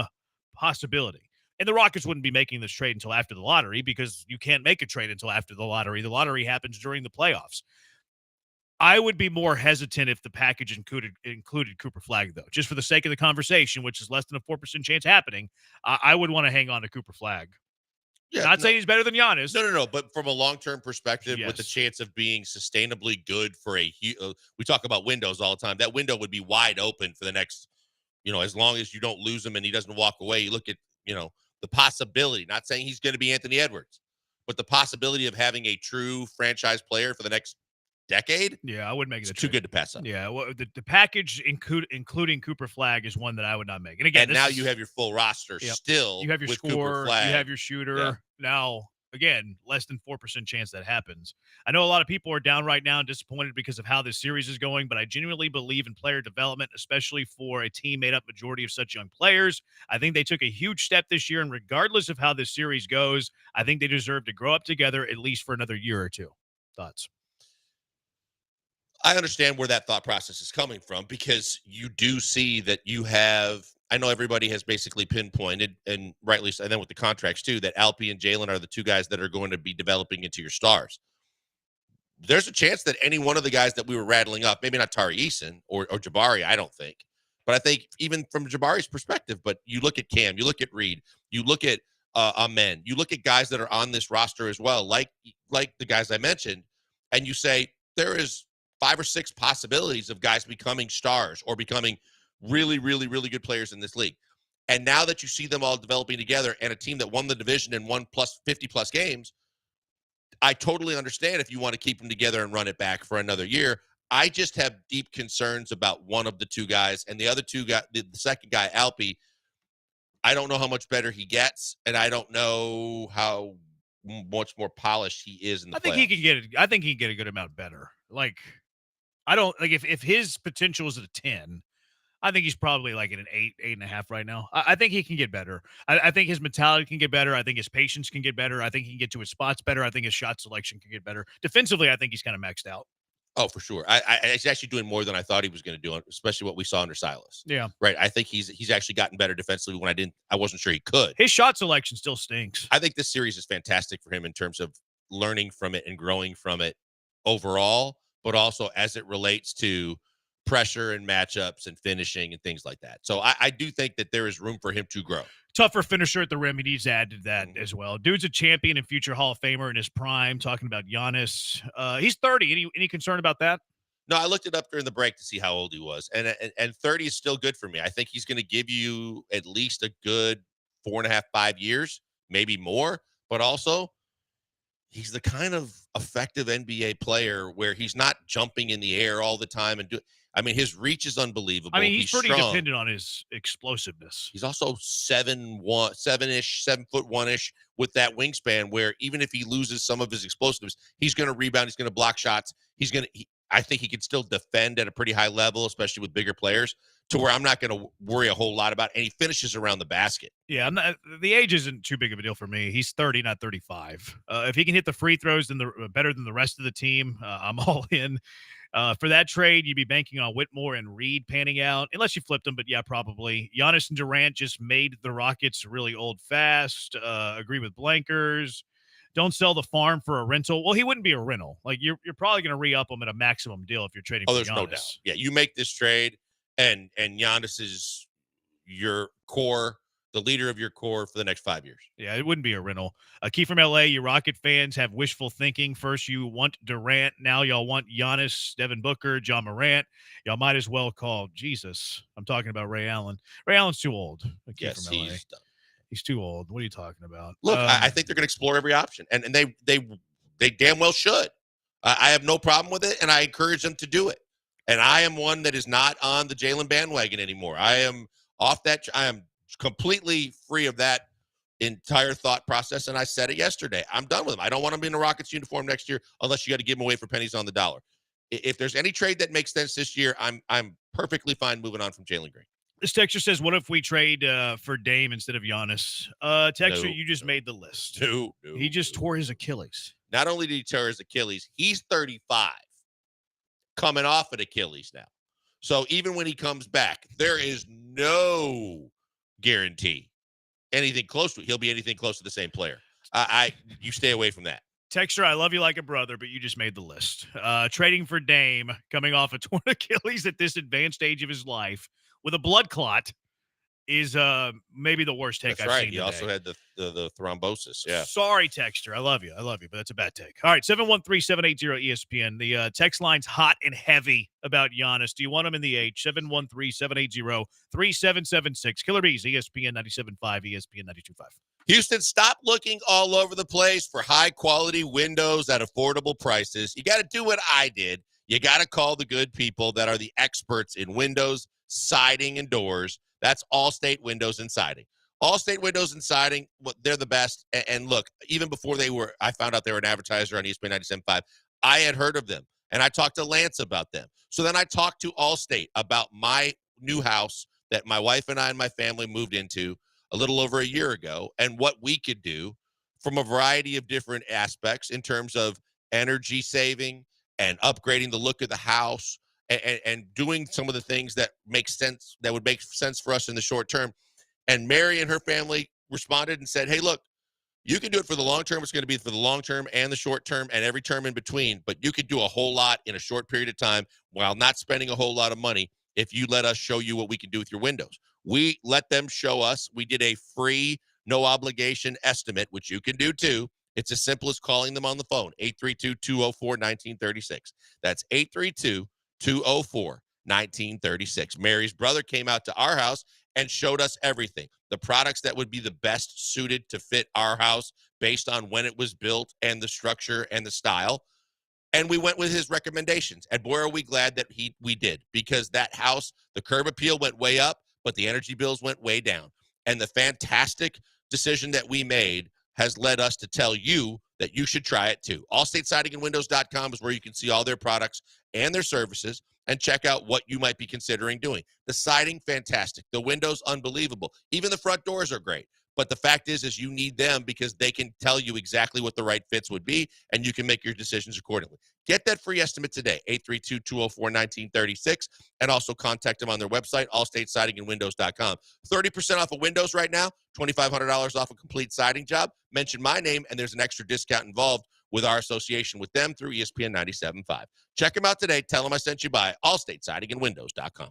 possibility. And the Rockets wouldn't be making this trade until after the lottery because you can't make a trade until after the lottery. The lottery happens during the playoffs. I would be more hesitant if the package included Cooper Flagg, though, just for the sake of the conversation, which is less than a 4% chance happening. I would want to hang on to Cooper Flagg. Yeah, Not saying he's better than Giannis. No. But from a long-term perspective, with the chance of being sustainably good for we talk about windows all the time. That window would be wide open for the next, as long as you don't lose him and he doesn't walk away. You look at, the possibility, not saying he's going to be Anthony Edwards, but the possibility of having a true franchise player for the next decade. Yeah, I wouldn't make it It's too good to pass up. Yeah, well, the package including Cooper Flag is one that I would not make. And again, And now you have your full roster still. You have your with score, Cooper Flag. you have your shooter. Yeah. Now, again, less than 4% chance that happens. I know a lot of people are down right now and disappointed because of how this series is going, but I genuinely believe in player development, especially for a team made up majority of such young players. I think they took a huge step this year, and regardless of how this series goes, I think they deserve to grow up together at least for another year or two. Thoughts? I understand where that thought process is coming from, because you do see that you have, I know everybody has basically pinpointed, and rightly so, and then with the contracts too, that Alpi and Jalen are the two guys that are going to be developing into your stars. There's a chance that any one of the guys that we were rattling up, maybe not Tari Eason or Jabari, I don't think, but I think even from Jabari's perspective, but you look at Cam, you look at Reed, you look at Amen, you look at guys that are on this roster as well, like the guys I mentioned, and you say there is 5 or 6 possibilities of guys becoming stars or becoming really, really, really good players in this league. And now that you see them all developing together and a team that won the division and won 50+ games, I totally understand if you want to keep them together and run it back for another year. I just have deep concerns about one of the two guys, and the other two guys, the second guy, Alpi, I don't know how much better he gets, and I don't know how much more polished he is in the I think playoffs. he can get it. I think he can get a good amount better. Like, I don't like if his potential is at a 10, I think he's probably like at an 8.5 right now. I think he can get better. I think his mentality can get better. I think his patience can get better. I think he can get to his spots better. I think his shot selection can get better. Defensively, I think he's kind of maxed out. Oh, for sure. He's actually doing more than I thought he was going to do, especially what we saw under Silas. Yeah. Right. I think he's actually gotten better defensively when I wasn't sure he could. His shot selection still stinks. I think this series is fantastic for him in terms of learning from it and growing from it overall, but also as it relates to pressure and matchups and finishing and things like that. So I do think that there is room for him to grow. Tougher finisher at the rim. He needs to add to that as well. Dude's a champion and future Hall of Famer in his prime. Talking about Giannis. He's 30. Any concern about that? No, I looked it up during the break to see how old he was, and 30 is still good for me. I think he's going to give you at least a good 4.5, 5 years, maybe more. But also, he's the kind of effective NBA player where he's not jumping in the air all the time and his reach is unbelievable. I mean, he's pretty strong. dependent on his explosiveness. He's also 7'1" with that wingspan, where even if he loses some of his explosiveness, he's going to rebound. He's going to block shots. I think he can still defend at a pretty high level, especially with bigger players, to where I'm not going to worry a whole lot about. And he finishes around the basket. Yeah, the age isn't too big of a deal for me. He's 30, not 35. If he can hit the free throws better than the rest of the team, I'm all in. For that trade, you'd be banking on Whitmore and Reed panning out, unless you flipped them, but yeah, probably. Giannis and Durant just made the Rockets really old fast. Agree with Blankers. Don't sell the farm for a rental. Well, he wouldn't be a rental. Like, you're probably going to re-up him at a maximum deal if you're trading for There's Giannis. no doubt. Yeah, you make this trade, and Giannis is your core, the leader of your core for the next 5 years. Yeah, it wouldn't be a rental. Key from LA, you Rocket fans have wishful thinking. First, you want Durant. Now y'all want Giannis, Devin Booker, John Morant. Y'all might as well call Jesus. I'm talking about Ray Allen. Ray Allen's too old. Yes, from LA. he's done. He's too old. What are you talking about? Look, I think they're going to explore every option, and they damn well should. I have no problem with it, and I encourage them to do it. And I am one that is not on the Jalen bandwagon anymore. I am off that. I am completely free of that entire thought process, and I said it yesterday. I'm done with him. I don't want him in a Rockets uniform next year unless you got to give him away for pennies on the dollar. If there's any trade that makes sense this year, I'm perfectly fine moving on from Jalen Green. This texter says, what if we trade for Dame instead of Giannis? Texter, No, you just made the list. No, he just tore his Achilles. Not only did he tear his Achilles, he's 35, coming off an Achilles now. So even when he comes back, there is no guarantee anything close to it. He'll be anything close to the same player. You stay away from that. Texter, I love you like a brother, but you just made the list. Trading for Dame, coming off a torn Achilles at this advanced age of his life with a blood clot, is maybe the worst take That's I've right. seen He today. also had the thrombosis. Yeah. Sorry, Texter. I love you, but that's a bad take. All right, 713-780-ESPN. The text line's hot and heavy about Giannis. Do you want him in the H? 713-780-3776. Killer Bees, ESPN 97.5, ESPN 92.5. Houston, stop looking all over the place for high-quality windows at affordable prices. You got to do what I did. You got to call the good people that are the experts in windows, siding, and doors. That's Allstate Windows and Siding. Allstate Windows and Siding, they're the best. And look, even before I found out they were an advertiser on ESPN 97.5, I had heard of them, and I talked to Lance about them. So then I talked to Allstate about my new house that my wife and I and my family moved into a little over a year ago, and what we could do from a variety of different aspects in terms of energy saving and upgrading the look of the house and doing some of the things that make sense, that would make sense for us in the short term. And Mary and her family responded and said, hey, look, you can do it for the long term. It's going to be for the long term and the short term and every term in between, but you could do a whole lot in a short period of time while not spending a whole lot of money if you let us show you what we can do with your windows. We let them show us. We did a free, no obligation estimate, which you can do too. It's as simple as calling them on the phone, 832-204-1936. That's 832-204-1936. Mary's brother came out to our house and showed us everything, the products that would be the best suited to fit our house based on when it was built and the structure and the style. And we went with his recommendations. And boy, are we glad that we did, because that house, the curb appeal went way up, but the energy bills went way down. And the fantastic decision that we made has led us to tell you that you should try it too. AllStateSidingAndWindows.com is where you can see all their products and their services and check out what you might be considering doing. The siding, fantastic. The windows, unbelievable. Even the front doors are great. But the fact is you need them because they can tell you exactly what the right fits would be, and you can make your decisions accordingly. Get that free estimate today, 832-204-1936, and also contact them on their website, allstatesidingandwindows.com. 30% off of windows right now, $2,500 off a complete siding job. Mention my name, and there's an extra discount involved with our association with them through ESPN 97.5. Check them out today. Tell them I sent you by allstatesidingandwindows.com.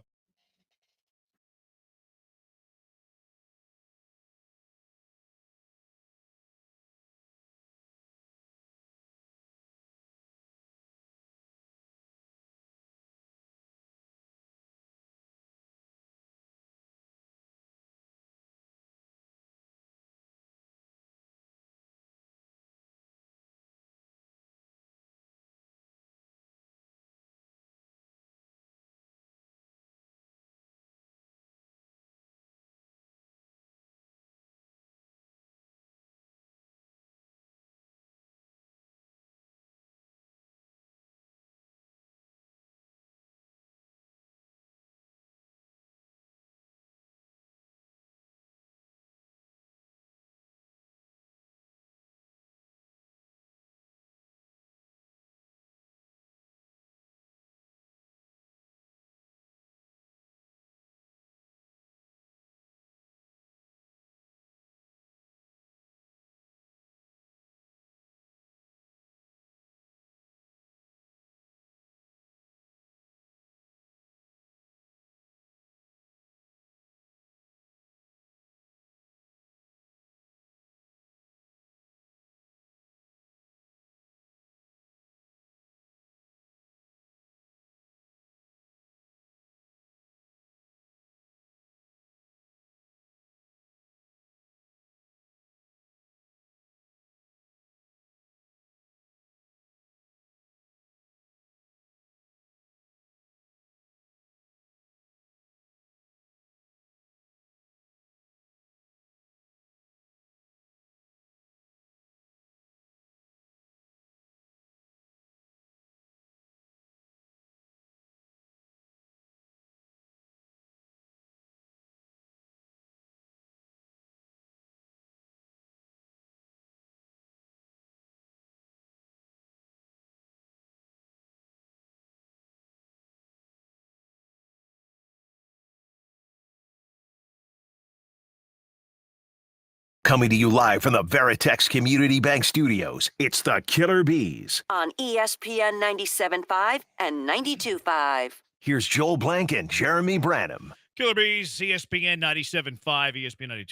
Coming to you live from the Veritex Community Bank Studios, it's the Killer Bees. On ESPN 97.5 and 92.5. Here's Joel Blank and Jeremy Branham. Killer Bees, ESPN 97.5, ESPN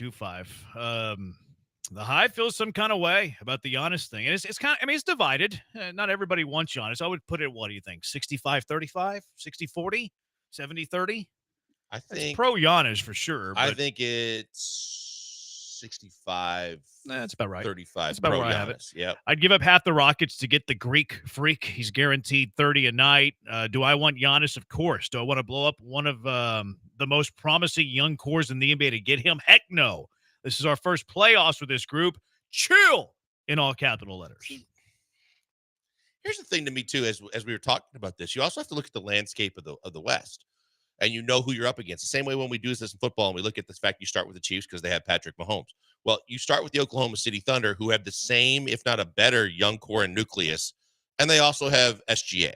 92.5. The Hive feels some kind of way about the Giannis thing. And it's kind of, I mean, it's divided. Not everybody wants Giannis. I would put it, what do you think, 65-35, 60-40, 70-30? I think pro Giannis for sure. I think it's 65. That's about right. 35. That's about pro where I have it. Giannis. Yep. I'd give up half the Rockets to get the Greek freak. He's guaranteed 30 a night. Do I want Giannis? Of course. Do I want to blow up one of the most promising young cores in the NBA to get him? Heck no. This is our first playoffs with this group. Chill in all capital letters. Here's the thing to me too, as we were talking about this, you also have to look at the landscape of the West, and you know who you're up against. The same way when we do this in football, and we look at the fact you start with the Chiefs because they have Patrick Mahomes. Well, you start with the Oklahoma City Thunder, who have the same, if not a better, young core and nucleus, and they also have SGA.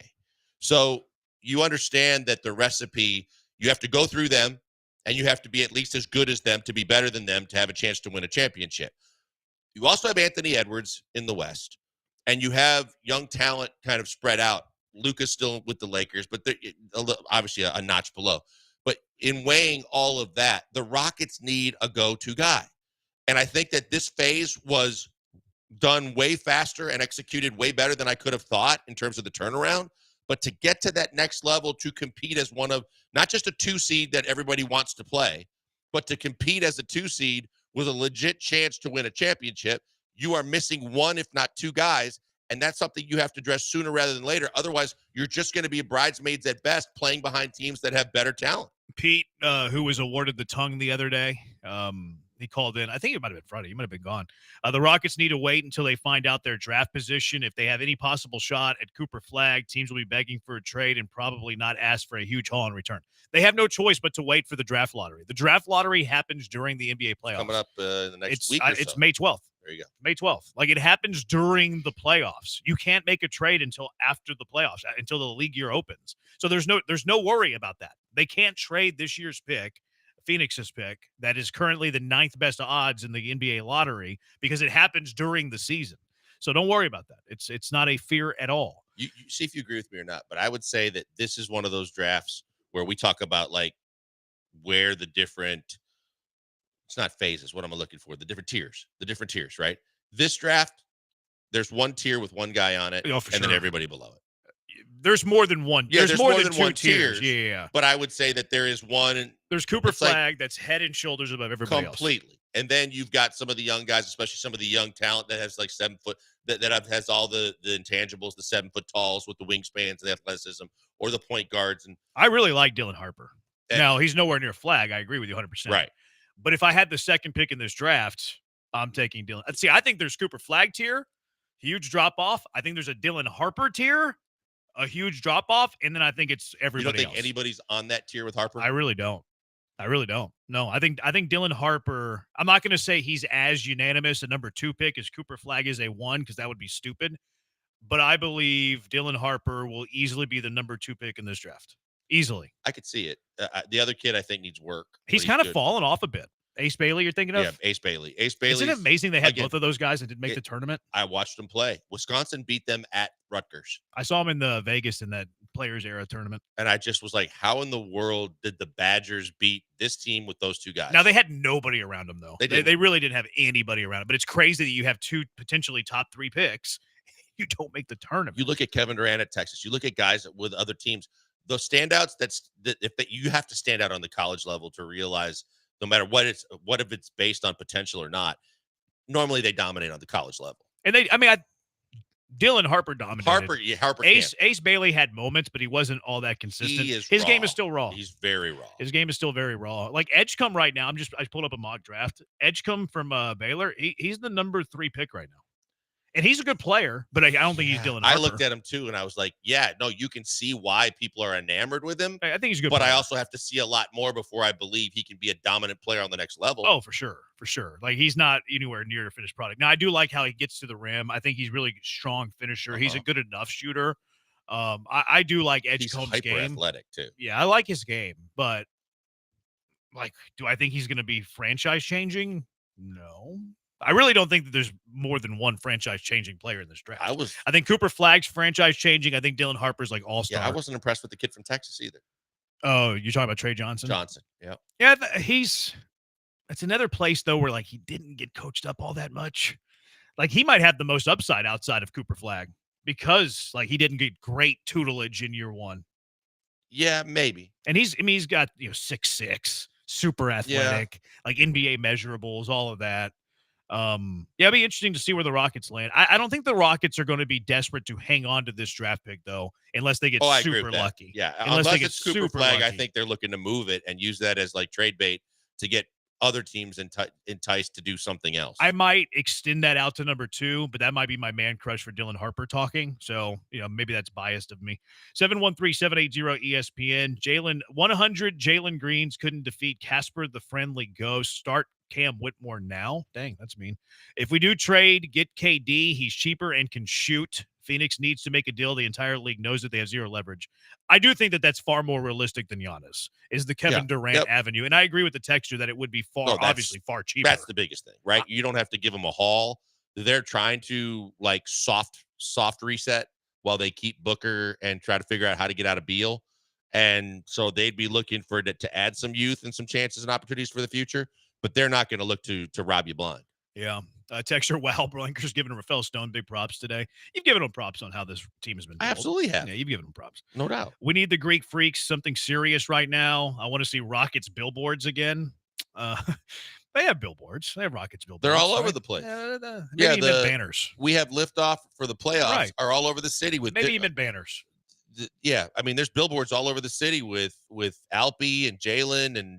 So you understand that the recipe, you have to go through them, and you have to be at least as good as them to be better than them to have a chance to win a championship. You also have Anthony Edwards in the West, and you have young talent kind of spread out. Luka's still with the Lakers, but they're obviously a notch below. But in weighing all of that, the Rockets need a go-to guy. And I think that this phase was done way faster and executed way better than I could have thought in terms of the turnaround. But to get to that next level, to compete as one of, not just a 2 seed that everybody wants to play, but to compete as a 2 seed with a legit chance to win a championship, you are missing one, if not 2 guys. And that's something you have to address sooner rather than later. Otherwise, you're just going to be bridesmaids at best, playing behind teams that have better talent. Pete, who was awarded the tongue the other day, he called in. I think it might have been Friday. He might have been gone. The Rockets need to wait until they find out their draft position. If they have any possible shot at Cooper Flagg, teams will be begging for a trade and probably not ask for a huge haul in return. They have no choice but to wait for the draft lottery. The draft lottery happens during the NBA playoffs. Coming up in the next week or so. It's May 12th. There you go. May 12th. Like, it happens during the playoffs. You can't make a trade until after the playoffs, until the league year opens. So there's no worry about that. They can't trade this year's pick, Phoenix's pick, that is currently the 9th best odds in the NBA lottery, because it happens during the season. So don't worry about that. It's not a fear at all. You see if you agree with me or not, but I would say that this is one of those drafts where we talk about, like, where the different, it's not phases, what am I looking for? The different tiers, right? This draft, there's one tier with one guy on it, and then everybody below it. There's more than one. Yeah, there's more than 2 one tiers. Yeah. But I would say that there is one. There's Cooper Flagg that's head and shoulders above everybody completely. And then you've got some of the young guys, especially some of the young talent that has like 7 foot, that has all the intangibles, the 7 foot talls with the wingspans and the athleticism, or the point guards. And I really like Dylan Harper. Now, he's nowhere near Flagg. I agree with you 100%. Right. But if I had the second pick in this draft, I'm taking Dylan. See, I think there's Cooper Flagg tier, huge drop off. I think there's a Dylan Harper tier, a huge drop off, and then I think it's everybody else. You don't think anybody's on that tier with Harper? I really don't. No, I think Dylan Harper, I'm not going to say he's as unanimous a number 2 pick as Cooper Flagg is a 1, because that would be stupid. But I believe Dylan Harper will easily be the number 2 pick in this draft. Easily. I could see it. The other kid, I think, needs work. He's kind of fallen off a bit. Ace Bailey, you're thinking of? Yeah, Ace Bailey. Isn't it amazing they had both of those guys that did make the tournament? I watched them play. Wisconsin beat them at Rutgers. I saw them in the Vegas in that Players Era tournament. And I just was like, how in the world did the Badgers beat this team with those 2 guys? Now, they had nobody around them, though. They really didn't have anybody around them. But it's crazy that you have 2 potentially top 3 picks. You don't make the tournament. You look at Kevin Durant at Texas. You look at guys with other teams. Those standouts, you have to stand out on the college level to realize, no matter what if it's based on potential or not, normally they dominate on the college level. And Dylan Harper dominated. Harper. Ace Bailey had moments, but he wasn't all that consistent. His game is still raw. He's very raw. His game is still very raw. Like Edgecombe right now, I pulled up a mock draft. Edgecombe from Baylor, he's the number 3 pick right now. And he's a good player, but I don't think he's Dylan Harper. I looked at him too, and I was like, yeah, no, you can see why people are enamored with him. I think he's a good player. But I player. also have to see a lot more before I believe he can be a dominant player on the next level. Oh, for sure. Like, he's not anywhere near a finished product. Now, I do like how he gets to the rim. I think he's really strong finisher. He's a good enough shooter. I do like Edgecombe's game. He's athletic too. Yeah, I like his game, but like, do I think he's going to be franchise changing? No. I really don't think that there's more than one franchise-changing player in this draft. I think Cooper Flagg's franchise-changing. I think Dylan Harper's like all-star. Yeah, I wasn't impressed with the kid from Texas either. Oh, you're talking about Trey Johnson? Yeah. Yeah, it's another place, though, where, like, he didn't get coached up all that much. Like, he might have the most upside outside of Cooper Flagg because, like, he didn't get great tutelage in year 1. Yeah, maybe. And he's got, 6'6", super athletic, like NBA measurables, all of that. It'd be interesting to see where the Rockets land. I don't think the Rockets are going to be desperate to hang on to this draft pick, though, unless they get I agree super with that. lucky. Yeah, Unless they get it's Cooper super Flag, I lucky. think they're looking to move it and use that as like trade bait to get other teams enticed to do something else. I might extend that out to number 2, but that might be my man crush for Dylan Harper talking. So, maybe that's biased of me. 713-780-ESPN. 100 Jalen Greens couldn't defeat Casper the Friendly Ghost. Start Cam Whitmore now. Dang, that's mean. If we do trade, get KD. He's cheaper and can shoot. Phoenix needs to make a deal. The entire league knows that they have zero leverage. I do think that that's far more realistic than Giannis, is the Kevin Durant avenue. And I agree with the texture that it would be obviously far cheaper. That's the biggest thing, right? You don't have to give them a haul. They're trying to like soft reset while they keep Booker and try to figure out how to get out of Beal. And so they'd be looking for it to add some youth and some chances and opportunities for the future, but they're not going to look to rob you blind. Yeah. Texture, wow, Blanker's giving Rafael Stone big props today. You've given him props on how this team has been built. I absolutely have. Yeah, you've given him props. No doubt. We need the Greek Freaks, something serious right now. I want to see Rockets billboards again. They have billboards. They have Rockets billboards. They're all over the place. Maybe even banners. We have liftoff for the playoffs are all over the city with maybe even banners. Yeah, I mean, there's billboards all over the city with Alpy and Jalen and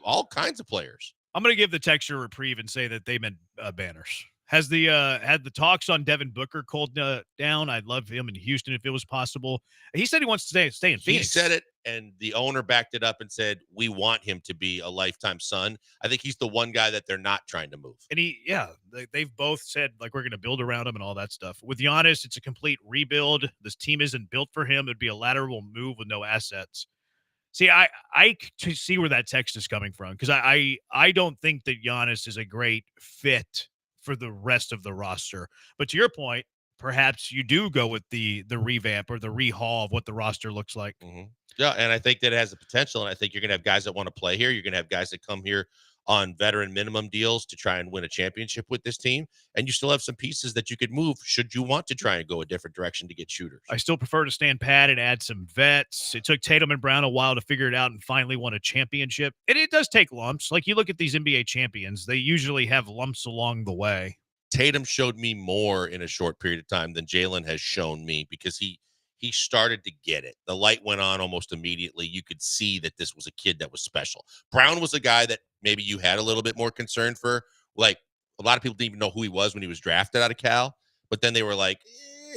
all kinds of players. I'm going to give the texture a reprieve and say that they meant banners. Has the had the talks on Devin Booker cooled down? I'd love him in Houston if it was possible. He said he wants to stay in Phoenix. He said it, and the owner backed it up and said, we want him to be a lifetime Sun. I think he's the one guy that they're not trying to move. And they've both said, like, we're going to build around him and all that stuff. With Giannis, it's a complete rebuild. This team isn't built for him. It'd be a lateral move with no assets. See, I see where that text is coming from, because I don't think that Giannis is a great fit for the rest of the roster. But to your point, perhaps you do go with the revamp or the rehaul of what the roster looks like. Mm-hmm. Yeah, and I think that it has the potential, and I think you're going to have guys that want to play here. You're going to have guys that come here on veteran minimum deals to try and win a championship with this team, and you still have some pieces that you could move should you want to try and go a different direction to get shooters. I still prefer to stand pat and add some vets. It took Tatum and Brown a while to figure it out and finally won a championship. And it does take lumps. Like, you look at these NBA champions, they usually have lumps along the way. Tatum showed me more in a short period of time than Jalen has shown me, because he started to get it. The light went on almost immediately. You could see that this was a kid that was special. Brown was a guy that maybe you had a little bit more concern for. Like, a lot of people didn't even know who he was when he was drafted out of Cal, but then they were like,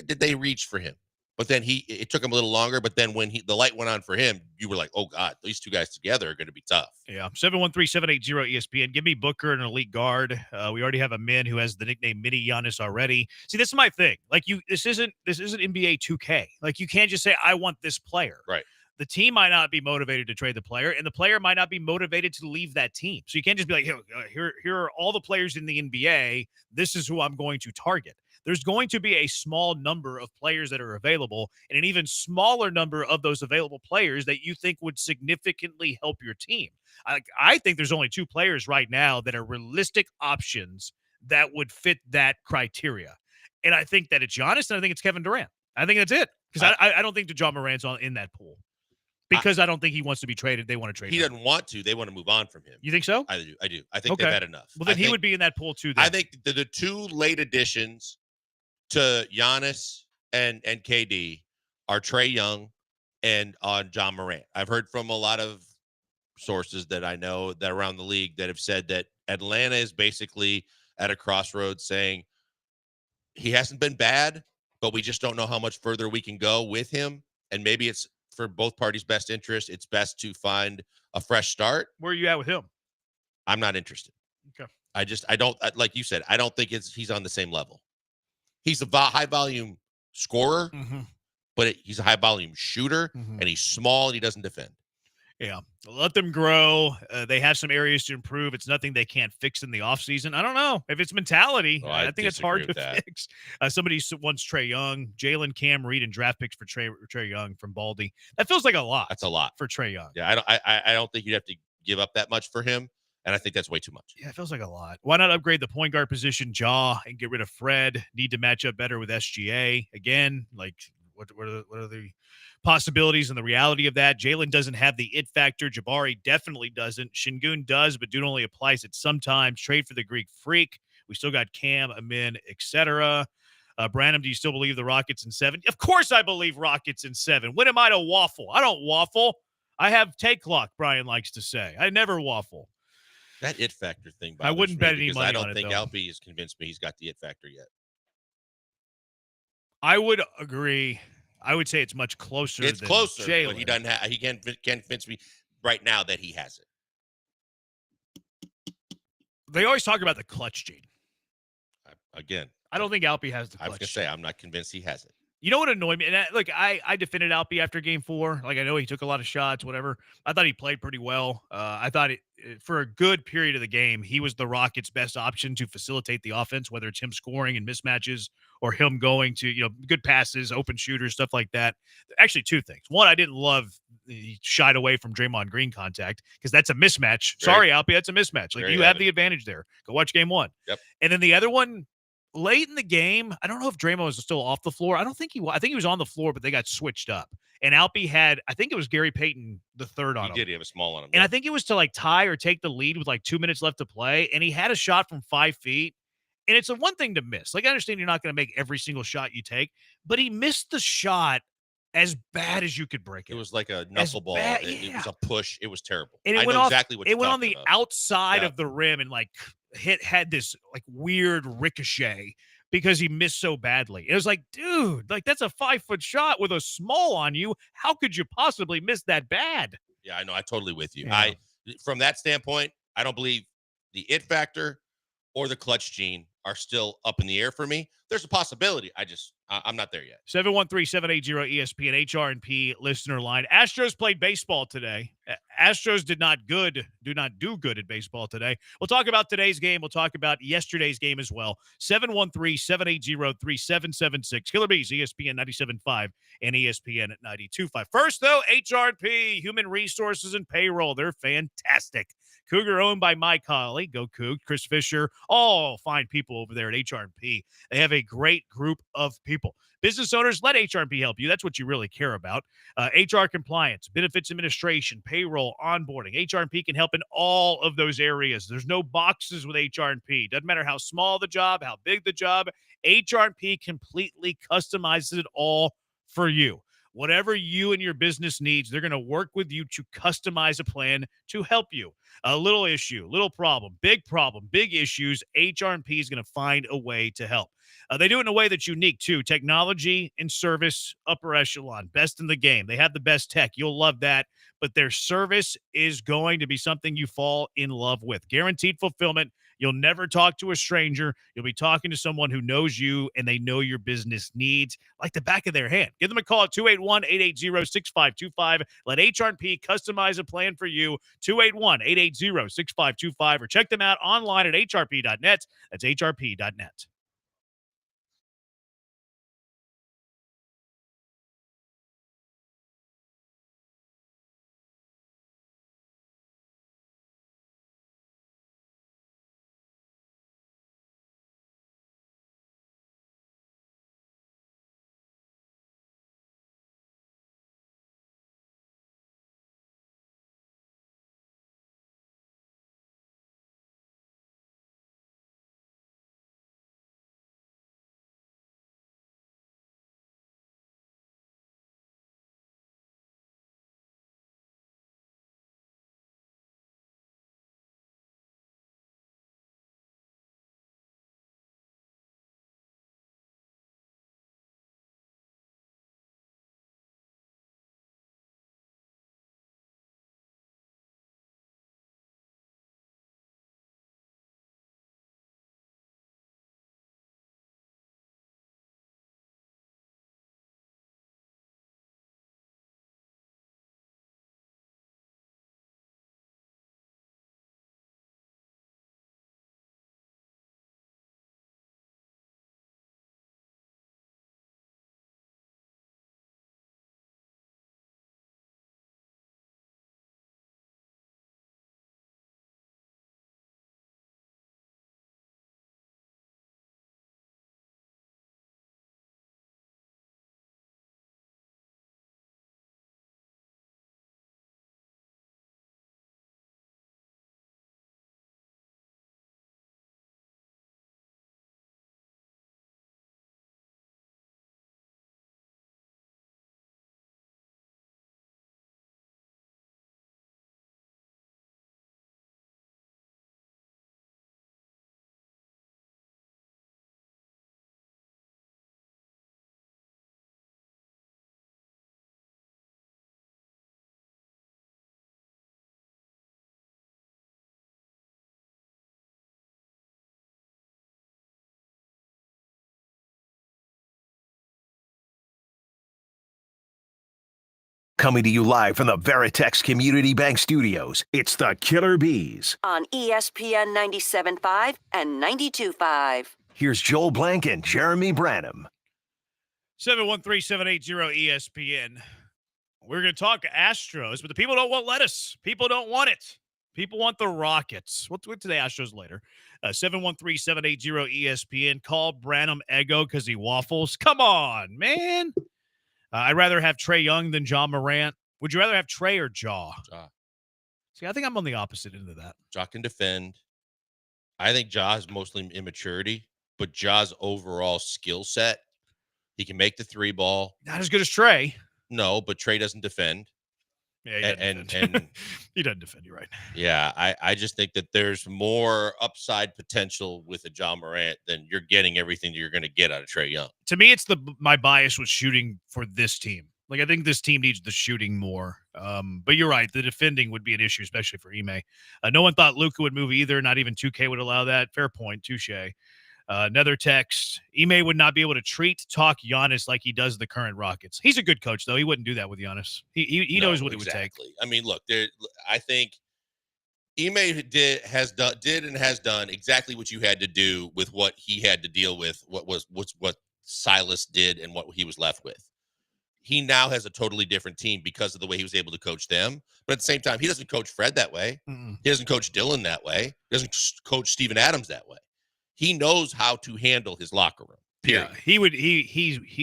did they reach for him? But then it took him a little longer, but then when the light went on for him, you were like, oh God, these two guys together are going to be tough. Yeah. 713-780-ESPN. Give me Booker, an elite guard. We already have a man who has the nickname Mini Giannis already. See, this is my thing. Like, this isn't NBA 2K. Like, you can't just say, I want this player. Right. The team might not be motivated to trade the player, and the player might not be motivated to leave that team. So you can't just be like, here are all the players in the NBA. This is who I'm going to target. There's going to be a small number of players that are available, and an even smaller number of those available players that you think would significantly help your team. I think there's only 2 players right now that are realistic options that would fit that criteria. And I think that it's Giannis, and I think it's Kevin Durant. I think that's it. Because I don't think DeJounte Morant's in that pool. Because I don't think he wants to be traded. They want to trade him. He doesn't want to. They want to move on from him. You think so? I do. I think they've had enough. Well, then he would be in that pool too. Then. I think the 2 late additions to Giannis and KD are Trae Young and John Morant. I've heard from a lot of sources that I know that around the league that have said that Atlanta is basically at a crossroads, saying he hasn't been bad, but we just don't know how much further we can go with him. And maybe it's for both parties' best interest. It's best to find a fresh start. Where are you at with him? I'm not interested. Okay. I don't, like you said, I don't think he's on the same level. He's a high volume scorer, but he's a high volume shooter, and he's small and he doesn't defend. Yeah. Let them grow. They have some areas to improve. It's nothing they can't fix in the offseason. I don't know. If it's mentality, I think it's hard to fix. Somebody wants Trae Young, Jalen, Cam, Reed, and draft picks for Trae Young from Baldy. That feels like a lot. That's a lot for Trae Young. Yeah, I don't think you'd have to give up that much for him. And I think that's way too much. Yeah, it feels like a lot. Why not upgrade the point guard position, and get rid of Fred? Need to match up better with SGA. Again, like, what are the possibilities and the reality of that? Jalen doesn't have the it factor. Jabari definitely doesn't. Şengün does, but Dude only applies it sometimes. Trade for the Greek Freak. We still got Cam, Amin, etc. Branham, do you still believe the Rockets in 7? Of course I believe Rockets in 7. When am I to waffle? I don't waffle. I have take clock, Brian likes to say. I never waffle. That it factor thing I wouldn't bet any because money I don't on it, think though. Alpy has convinced me he's got the it factor yet. I would agree. I would say it's much closer. It's than closer, Jalen. but he doesn't have. He can't convince me right now that he has it. They always talk about the clutch gene. Again, I don't think Alpy has the clutch. I was gonna say I'm not convinced he has it. You know what annoyed me? And I defended Alpy after game 4. Like, I know he took a lot of shots, whatever. I thought he played pretty well. I thought for a good period of the game, he was the Rockets' best option to facilitate the offense, whether it's him scoring in mismatches or him going to, good passes, open shooters, stuff like that. Actually, 2 things. One, I didn't love he shied away from Draymond Green contact because that's a mismatch. Sorry, Alpy, that's a mismatch. Like, you have the advantage there. Go watch game 1. Yep. And then the other one, late in the game, I don't know if Draymond was still off the floor. I don't think he was. I think he was on the floor, but they got switched up. And Alpy had, I think it was Gary Payton the third on him. He did. He have a small on him. And I think it was to tie or take the lead with 2 minutes left to play. And he had a shot from 5 feet. And it's a one thing to miss. I understand you're not going to make every single shot you take, but he missed the shot as bad as you could break it. It was like a knuckleball. It was a push. It was terrible. And it I went know off, exactly what it you're went on talking the about. outside of the rim and had this weird ricochet because he missed so badly. It was dude, that's a 5-foot shot with a small on you. How could you possibly miss that bad? Yeah, I know. I totally with you. Yeah. From that standpoint, I don't believe the it factor or the clutch gene are still up in the air for me. There's a possibility. I'm not there yet. 713-780-ESPN HRP listener line. Astros played baseball today. Astros did not do good at baseball today. We'll talk about today's game. We'll talk about yesterday's game as well. 713-780-3776. Killer Bees, ESPN 97.5 and ESPN 92.5. First, though, HRP, Human Resources and Payroll. They're fantastic. Cougar owned by my colleague, go Coug, Chris Fisher, all fine people over there at HRP. They have a great group of people. Business owners, let HRP help you. That's what you really care about. HR compliance, benefits administration, payroll, onboarding. HRP can help in all of those areas. There's no boxes with HRP. Doesn't matter how small the job, how big the job. HRP completely customizes it all for you. Whatever you and your business needs, they're going to work with you to customize a plan to help you. A little issue, little problem, big issues, HRP is going to find a way to help. They do it in a way that's unique, too. Technology and service, upper echelon, best in the game. They have the best tech. You'll love that. But their service is going to be something you fall in love with. Guaranteed fulfillment. You'll never talk to a stranger. You'll be talking to someone who knows you and they know your business needs like the back of their hand. Give them a call at 281-880-6525. Let HRP customize a plan for you. 281-880-6525 or check them out online at hrp.net. That's hrp.net. Coming to you live from the Veritex Community Bank Studios, it's the Killer Bees. On ESPN 97.5 and 92.5. Here's Joel Blank and Jeremy Branham. 713-780-ESPN. We're going to talk Astros, but the people don't want lettuce. People don't want it. People want the Rockets. We'll get to the Astros later. 713-780-ESPN. Call Branham Ego because he waffles. Come on, man. I'd rather have Trae Young than Ja Morant. Would you rather have Trae or Ja? Ja. See, I think I'm on the opposite end of that. Ja can defend. I think Ja is mostly immaturity, but Ja's overall skill set, he can make the three ball. Not as good as Trae. No, but Trae doesn't defend. Yeah, he doesn't defend. And he doesn't defend. You're right. Yeah, I just think that there's more upside potential with a Ja Morant than you're getting everything you're going to get out of Trae Young. To me, it's my bias was shooting for this team. Like, I think this team needs the shooting more. But you're right. The defending would be an issue, especially for Ime. No one thought Luka would move either. Not even 2K would allow that. Fair point. Touche. Another text. Ime would not be able to talk Giannis like he does the current Rockets. He's a good coach, though. He wouldn't do that with Giannis. He knows what it would take. I mean, look, I think Ime did and has done exactly what you had to do with what he had to deal with, what Silas did and what he was left with. He now has a totally different team because of the way he was able to coach them. But at the same time, he doesn't coach Fred that way. Mm-mm. He doesn't coach Dylan that way. He doesn't coach Steven Adams that way. He knows how to handle his locker room. Period. Yeah, he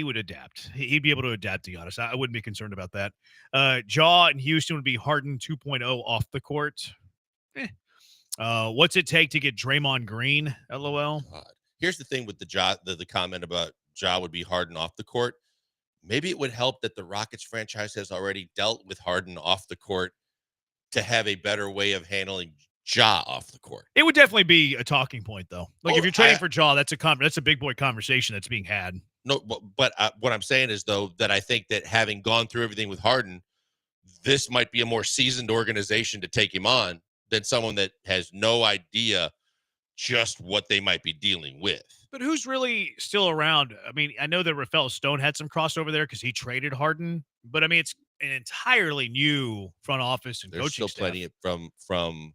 would adapt. He'd be able to adapt, to be honest. I wouldn't be concerned about that. Ja in Houston would be Harden 2.0 off the court. What's it take to get Draymond Green? LOL. Here's the thing with the comment about Ja would be Harden off the court. Maybe it would help that the Rockets franchise has already dealt with Harden off the court to have a better way of handling Ja off the court. It would definitely be a talking point, though. Like, if you're trading for Ja, that's a big boy conversation that's being had. No, but what I'm saying is, though, that I think that having gone through everything with Harden, this might be a more seasoned organization to take him on than someone that has no idea just what they might be dealing with. But who's really still around? I mean, I know that Rafael Stone had some crossover there because he traded Harden, but I mean, it's an entirely new front office and There's coaching still staff. plenty from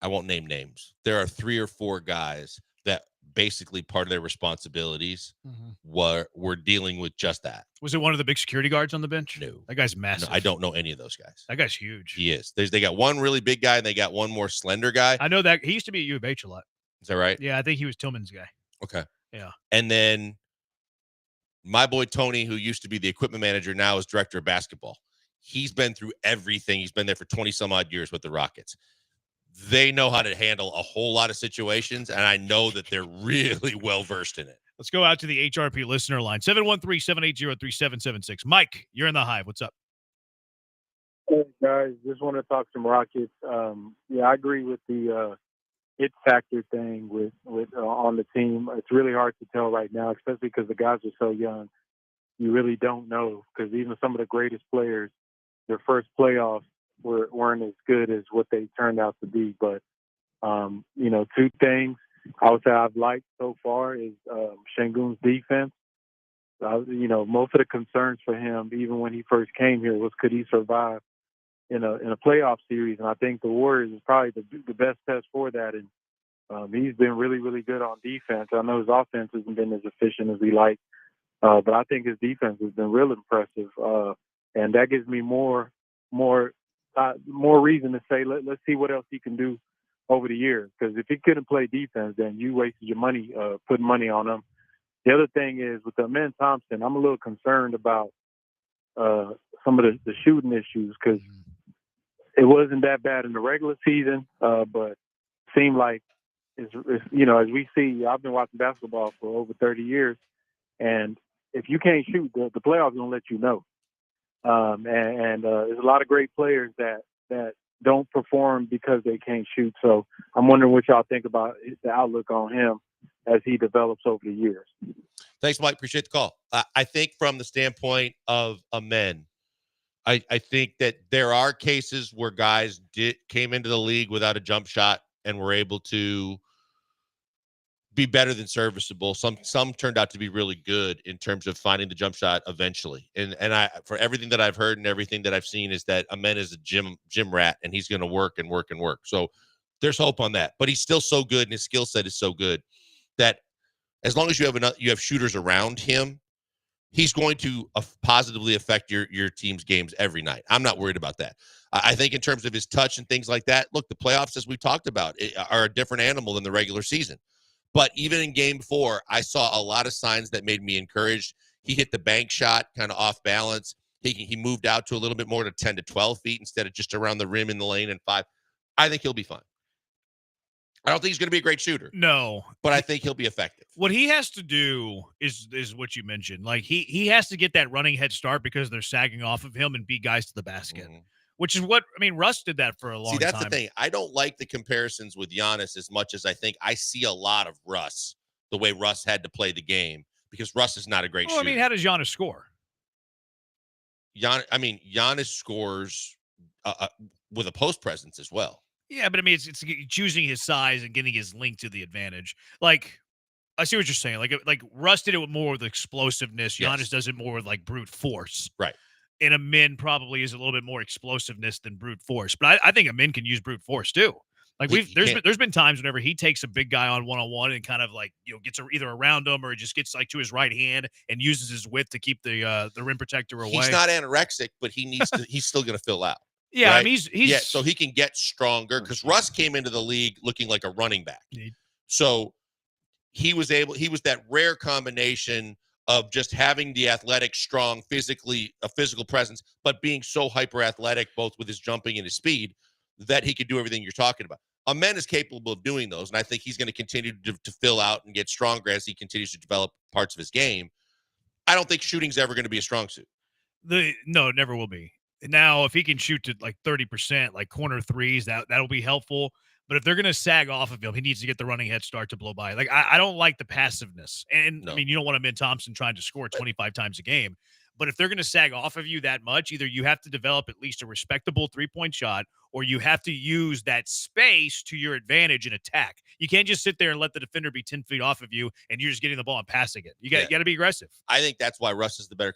I won't name names. There are 3 or 4 guys that basically part of their responsibilities were dealing with just that. Was it one of the big security guards on the bench? No. That guy's massive. No, I don't know any of those guys. That guy's huge. He is. They got one really big guy and they got one more slender guy. I know that. He used to be at U of H a lot. Is that right? Yeah, I think he was Tillman's guy. Okay. Yeah. And then my boy Tony, who used to be the equipment manager, now is director of basketball. He's been through everything. He's been there for 20 some odd years with the Rockets. They know how to handle a whole lot of situations, and I know that they're really well versed in it. Let's go out to the HRP listener line, 713-780-3776. Mike, you're in the Hive. What's up? Hey, guys. Just want to talk some Rockets. Yeah, I agree with the it factor thing with on the team. It's really hard to tell right now, especially because the guys are so young. You really don't know, because even some of the greatest players, their first playoffs weren't as good as what they turned out to be. But, 2 things I would say I've liked so far is Şengün's defense. Most of the concerns for him, even when he first came here, was could he survive in a playoff series? And I think the Warriors is probably the best test for that. And he's been really, really good on defense. I know his offense hasn't been as efficient as we like, but I think his defense has been real impressive. And that gives me more reason to say let's see what else he can do over the years. Because if he couldn't play defense, then you wasted your money putting money on him. The other thing is with Amen Thompson, I'm a little concerned about some of the shooting issues, because it wasn't that bad in the regular season, but seemed like as we see, I've been watching basketball for over 30 years, and if you can't shoot, the playoffs don't let you know. There's a lot of great players that don't perform because they can't shoot. So I'm wondering what y'all think about the outlook on him as he develops over the years. Thanks, Mike. Appreciate the call. I think from the standpoint of Amen, I think that there are cases where guys came into the league without a jump shot and were able to be better than serviceable. Some turned out to be really good in terms of finding the jump shot eventually. And I, for everything that I've heard and everything that I've seen, is that Amen is a gym rat, and he's going to work and work and work. So there's hope on that. But he's still so good, and his skill set is so good that as long as you have shooters around him, he's going to positively affect your team's games every night. I'm not worried about that. I think in terms of his touch and things like that, look, the playoffs, as we talked about, are a different animal than the regular season. But even in game 4, I saw a lot of signs that made me encouraged. He hit the bank shot kind of off balance. He moved out to a little bit more to 10 to 12 feet instead of just around the rim in the lane and 5. I think he'll be fine. I don't think he's going to be a great shooter. No. But I think he'll be effective. What he has to do is what you mentioned. Like, he has to get that running head start because they're sagging off of him and beat guys to the basket, which is what, I mean, Russ did that for a long time. See, that's the thing. I don't like the comparisons with Giannis as much as I think I see a lot of Russ, the way Russ had to play the game, because Russ is not a great shooter. I mean, how does Giannis score? Giannis scores with a post presence as well. Yeah, but I mean, it's choosing his size and getting his link to the advantage. Like, I see what you're saying. Like Russ did it with more with explosiveness. Giannis does it more with like brute force. Right. And Amin probably is a little bit more explosiveness than brute force. But I think Amin can use brute force too. Like there's been times whenever he takes a big guy on one-on-one and kind of like, gets either around him or just gets like to his right hand and uses his width to keep the rim protector away. He's not anorexic, but he needs to. He's still going to fill out. Yeah, right? I mean, he's so he can get stronger, because Russ came into the league looking like a running back. So he was that rare combination of just having the athletic, strong, a physical presence, but being so hyper athletic, both with his jumping and his speed, that he could do everything you're talking about. Amen is capable of doing those, and I think he's going to continue to fill out and get stronger as he continues to develop parts of his game. I don't think shooting's ever going to be a strong suit. No, it never will be. Now, if he can shoot to like 30%, like corner threes, that'll be helpful. But if they're going to sag off of him, he needs to get the running head start to blow by. Like, I don't like the passiveness. And, I mean, you don't want Amin Thompson trying to score 25 times a game. But if they're going to sag off of you that much, either you have to develop at least a respectable three-point shot, or you have to use that space to your advantage in attack. You can't just sit there and let the defender be 10 feet off of you and you're just getting the ball and passing it. You got to be aggressive. I think that's why Russ is the better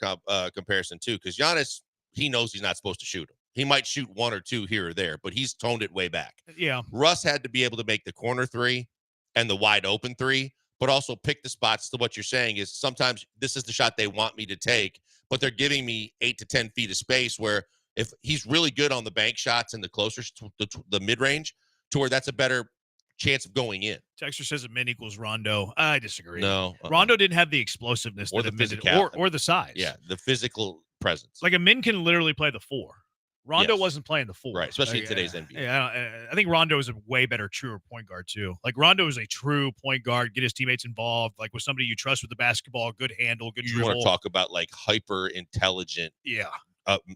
comparison, too, because Giannis, he knows he's not supposed to shoot him. He might shoot one or two here or there, but he's toned it way back. Yeah. Russ had to be able to make the corner three and the wide open three, but also pick the spots. To what you're saying is sometimes this is the shot they want me to take, but they're giving me 8 to 10 feet of space, where if he's really good on the bank shots and the closer to the mid-range, to where that's a better chance of going in. Texter says Amin equals Rondo. I disagree. No. Rondo didn't have the explosiveness or that the Amin physical or the size. Yeah, the physical presence. Like, Amin can literally play the 4. Rondo wasn't playing the 4. Right, especially in today's NBA. Yeah, I think Rondo is a way better, truer point guard, too. Like, Rondo is a true point guard, get his teammates involved, like with somebody you trust with the basketball, good handle, good dribble. You want to talk about, like, hyper-intelligent. Yeah.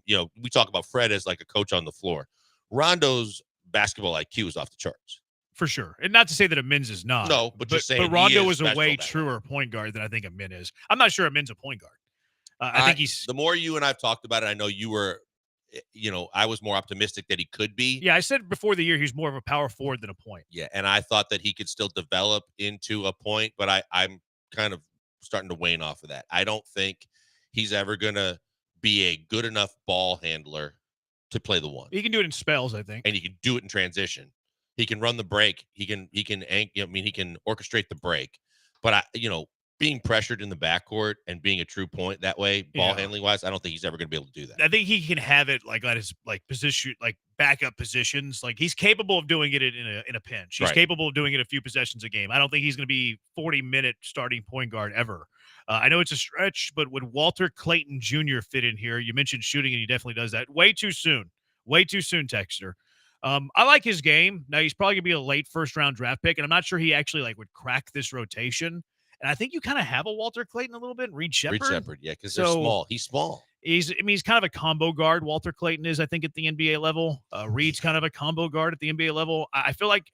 We talk about Fred as, like, a coach on the floor. Rondo's basketball IQ is off the charts. For sure. And not to say that Amin's is not. No, but just saying But Rondo is a way truer point guard than I think Amin is. I'm not sure Amin's a point guard. I think he's... The more you and I've talked about it, I know you were... I was more optimistic that he could be. Yeah, I said before the year he's more of a power forward than a point. Yeah, and I thought that he could still develop into a point, but I'm kind of starting to wane off of that. I don't think he's ever going to be a good enough ball handler to play the 1. He can do it in spells, I think. And he can do it in transition. He can run the break. He can orchestrate the break. But being pressured in the backcourt and being a true point that way, ball handling wise, I don't think he's ever going to be able to do that. I think he can have it like at his like position, like backup positions. Like, he's capable of doing it in a pinch. He's capable of doing it a few possessions a game. I don't think he's going to be 40-minute starting point guard ever. I know it's a stretch, but would Walter Clayton Jr. fit in here? You mentioned shooting, and he definitely does that. Way too soon, Texter. I like his game. Now, he's probably going to be a late first-round draft pick, and I'm not sure he actually would crack this rotation. And I think you kind of have a Walter Clayton a little bit, Reed Shepherd. Yeah, because they're small. He's small. He's kind of a combo guard. Walter Clayton is, I think, at the NBA level. Reed's kind of a combo guard at the NBA level. I feel like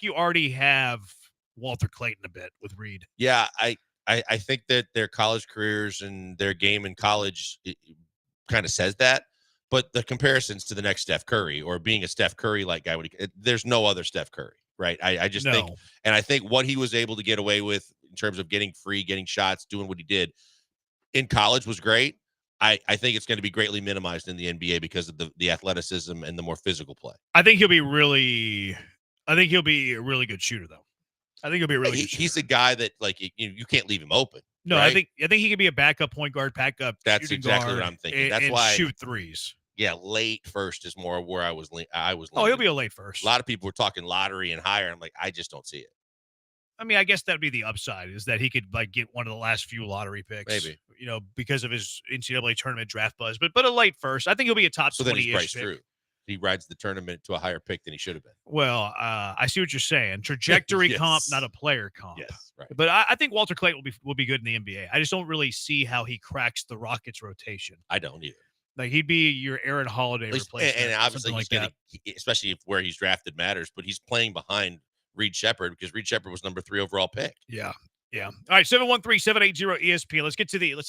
you already have Walter Clayton a bit with Reed. Yeah, I think that their college careers and their game in college kind of says that. But the comparisons to the next Steph Curry or being a Steph Curry-like guy, there's no other Steph Curry. right? I just think, No. and I think what he was able to get away with in terms of getting free, getting shots, doing what he did in college was great. I think it's going to be greatly minimized in the NBA because of the athleticism and the more physical play. I think he'll be a really good shooter, though. I think he'll be a really good shooter. He's a guy that like you can't leave him open. No, right? I think he could be a backup point guard, backup. That's shooting exactly guard, what I'm thinking. That's and why shoot threes. Yeah, late first is more where I was. Oh, leaning. he'll be a late first. A lot of people were talking lottery and higher. I'm like, I just don't see it. I mean, I guess that'd be the upside is that he could like get one of the last few lottery picks, Maybe, because of his NCAA tournament draft buzz. But a late first, I think he'll be a top 20-ish. So then he's Bryce pick. Drew. He rides the tournament to a higher pick than he should have been. Well, I see what you're saying. Trajectory Yes. comp, not a player comp. Yes, right. But I think Walter Clayton will be good in the NBA. I just don't really see how he cracks the Rockets rotation. I don't either. Like he'd be your Aaron Holiday replacement, and obviously something he's like going to, especially if where he's drafted matters. But he's playing behind Reed Shepherd because Reed Shepherd was number 3 overall pick. Yeah. Yeah. All right. 713-780 ESPN. Let's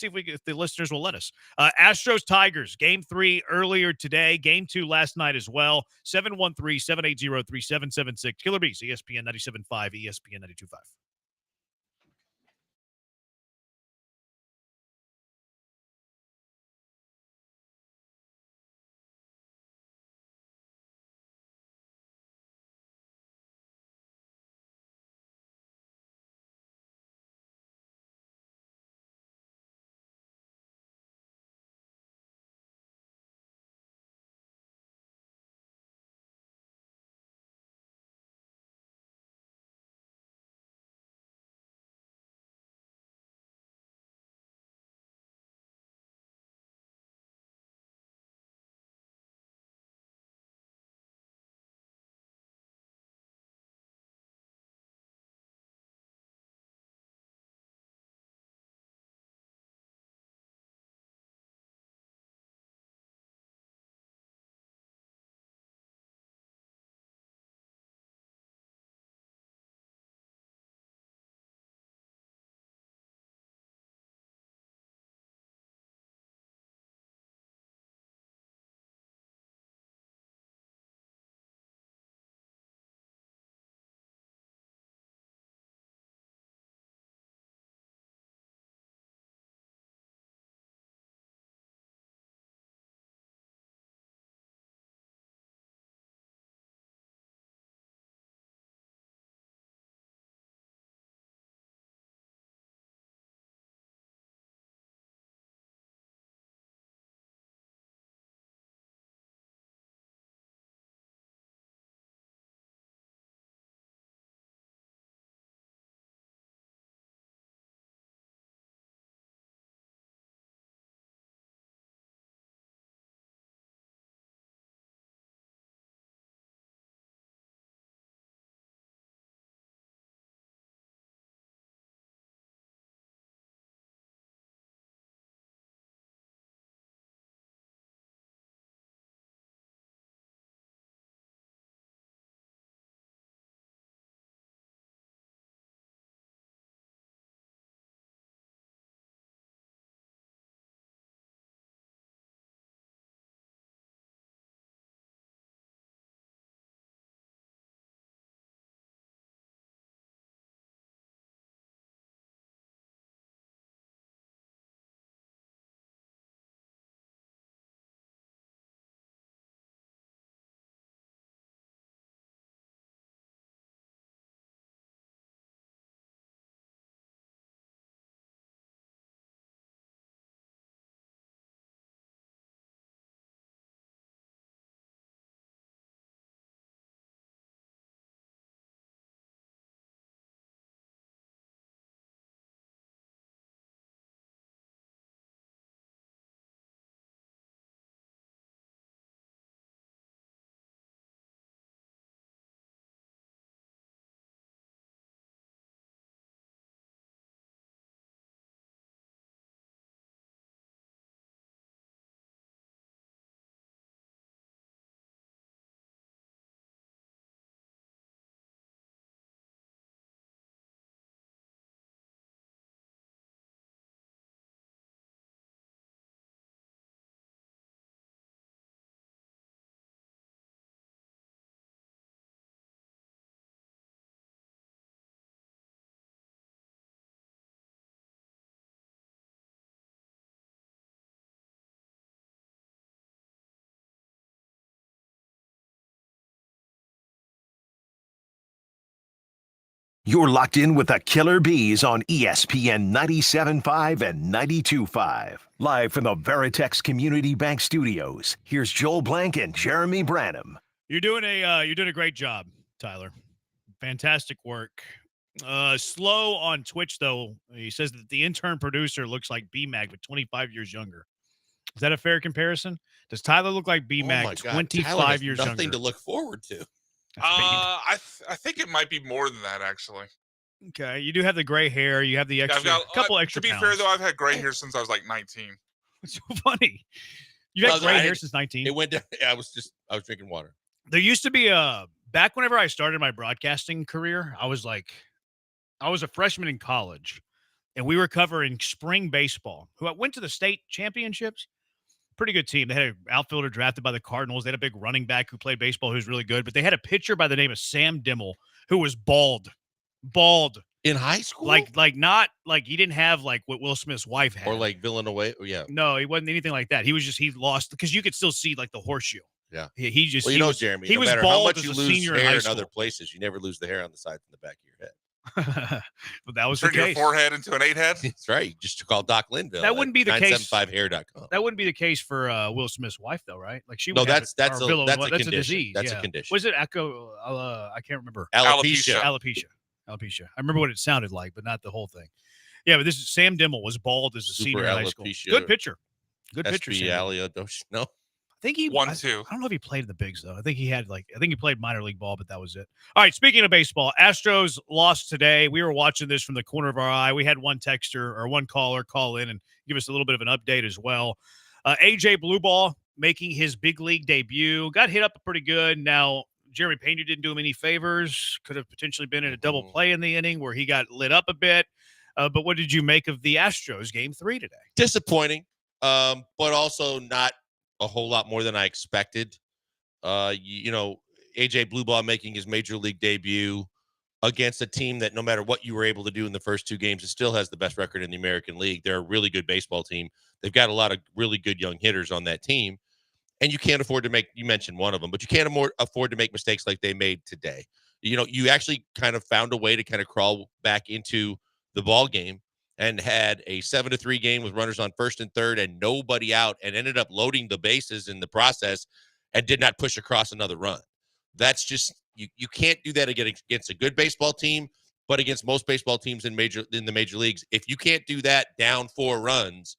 see if the listeners will let us. Astros Tigers game 3 earlier today, game 2 last night as well. 713-780-3776. Killer Bees, ESPN 97.5, ESPN 92.5. You're locked in with the Killer Bees on ESPN 97.5 and 92.5. Live from the Veritex Community Bank Studios, here's Joel Blank and Jeremy Branham. You're doing a great job, Tyler. Fantastic work. Slow on Twitch, though. He says that the intern producer looks like B-Mag, but 25 years younger. Is that a fair comparison? Does Tyler look like B-Mag, 25 years younger? Nothing to look forward to. I think it might be more than that, actually. Okay, you do have the gray hair. You have the extra, I've got couple extra To be pounds. fair, though, I've had gray hair since I was like 19. It's so funny. You had gray hair since 19. It went down. I was drinking water. There used to be back whenever I started my broadcasting career, I was a freshman in college, and we were covering spring baseball. Who went to the state championships. Pretty good team. They had an outfielder drafted by the Cardinals. They had a big running back who played baseball who was really good, but they had a pitcher by the name of Sam Dimmel who was bald in high school. Not like he didn't have like what Will Smith's wife had, or like Villanova. Yeah, no, he wasn't anything like that. He lost because you could still see like the horseshoe. Yeah, he just. Well, he was, Jeremy, he no was matter bald how much as you a lose senior in hair high in school. other places, you never lose the hair on the side from the back of your head. But that was Turn the your case. forehead into an 8-head. That's right. You just call Doc Linville. That wouldn't be the case. 975hair.com. That wouldn't be the case for Will Smith's wife, though, right? Like she. No, would have that's a a condition. disease. That's yeah. a condition. Was it echo? I can't remember. Alopecia. Alopecia. I remember what it sounded like, but not the whole thing. Yeah, but this is Sam Dimmel was bald as a senior in high school. Good pitcher. Good pitcher. No. I think he 1-2. I don't know if he played in the bigs though. I think he played minor league ball, but that was it. All right. Speaking of baseball, Astros lost today. We were watching this from the corner of our eye. We had one texter or one caller call in and give us a little bit of an update as well. AJ Blueball making his big league debut, got hit up pretty good. Now Jeremy Pena didn't do him any favors. Could have potentially been in a double play in the inning where he got lit up a bit. But what did you make of the Astros game 3 today? Disappointing, but also not a whole lot more than I expected. AJ Blueball making his major league debut against a team that no matter what you were able to do in the first 2 games, it still has the best record in the American League. They're a really good baseball team. They've got a lot of really good young hitters on that team. And you can't afford to make, you mentioned one of them, but you can't afford to make mistakes like they made today. You actually kind of found a way to kind of crawl back into the ball game and had a 7-3 game with runners on first and third and nobody out, and ended up loading the bases in the process and did not push across another run. That's just, you can't do that against a good baseball team, but against most baseball teams in the major leagues, if you can't do that down 4 runs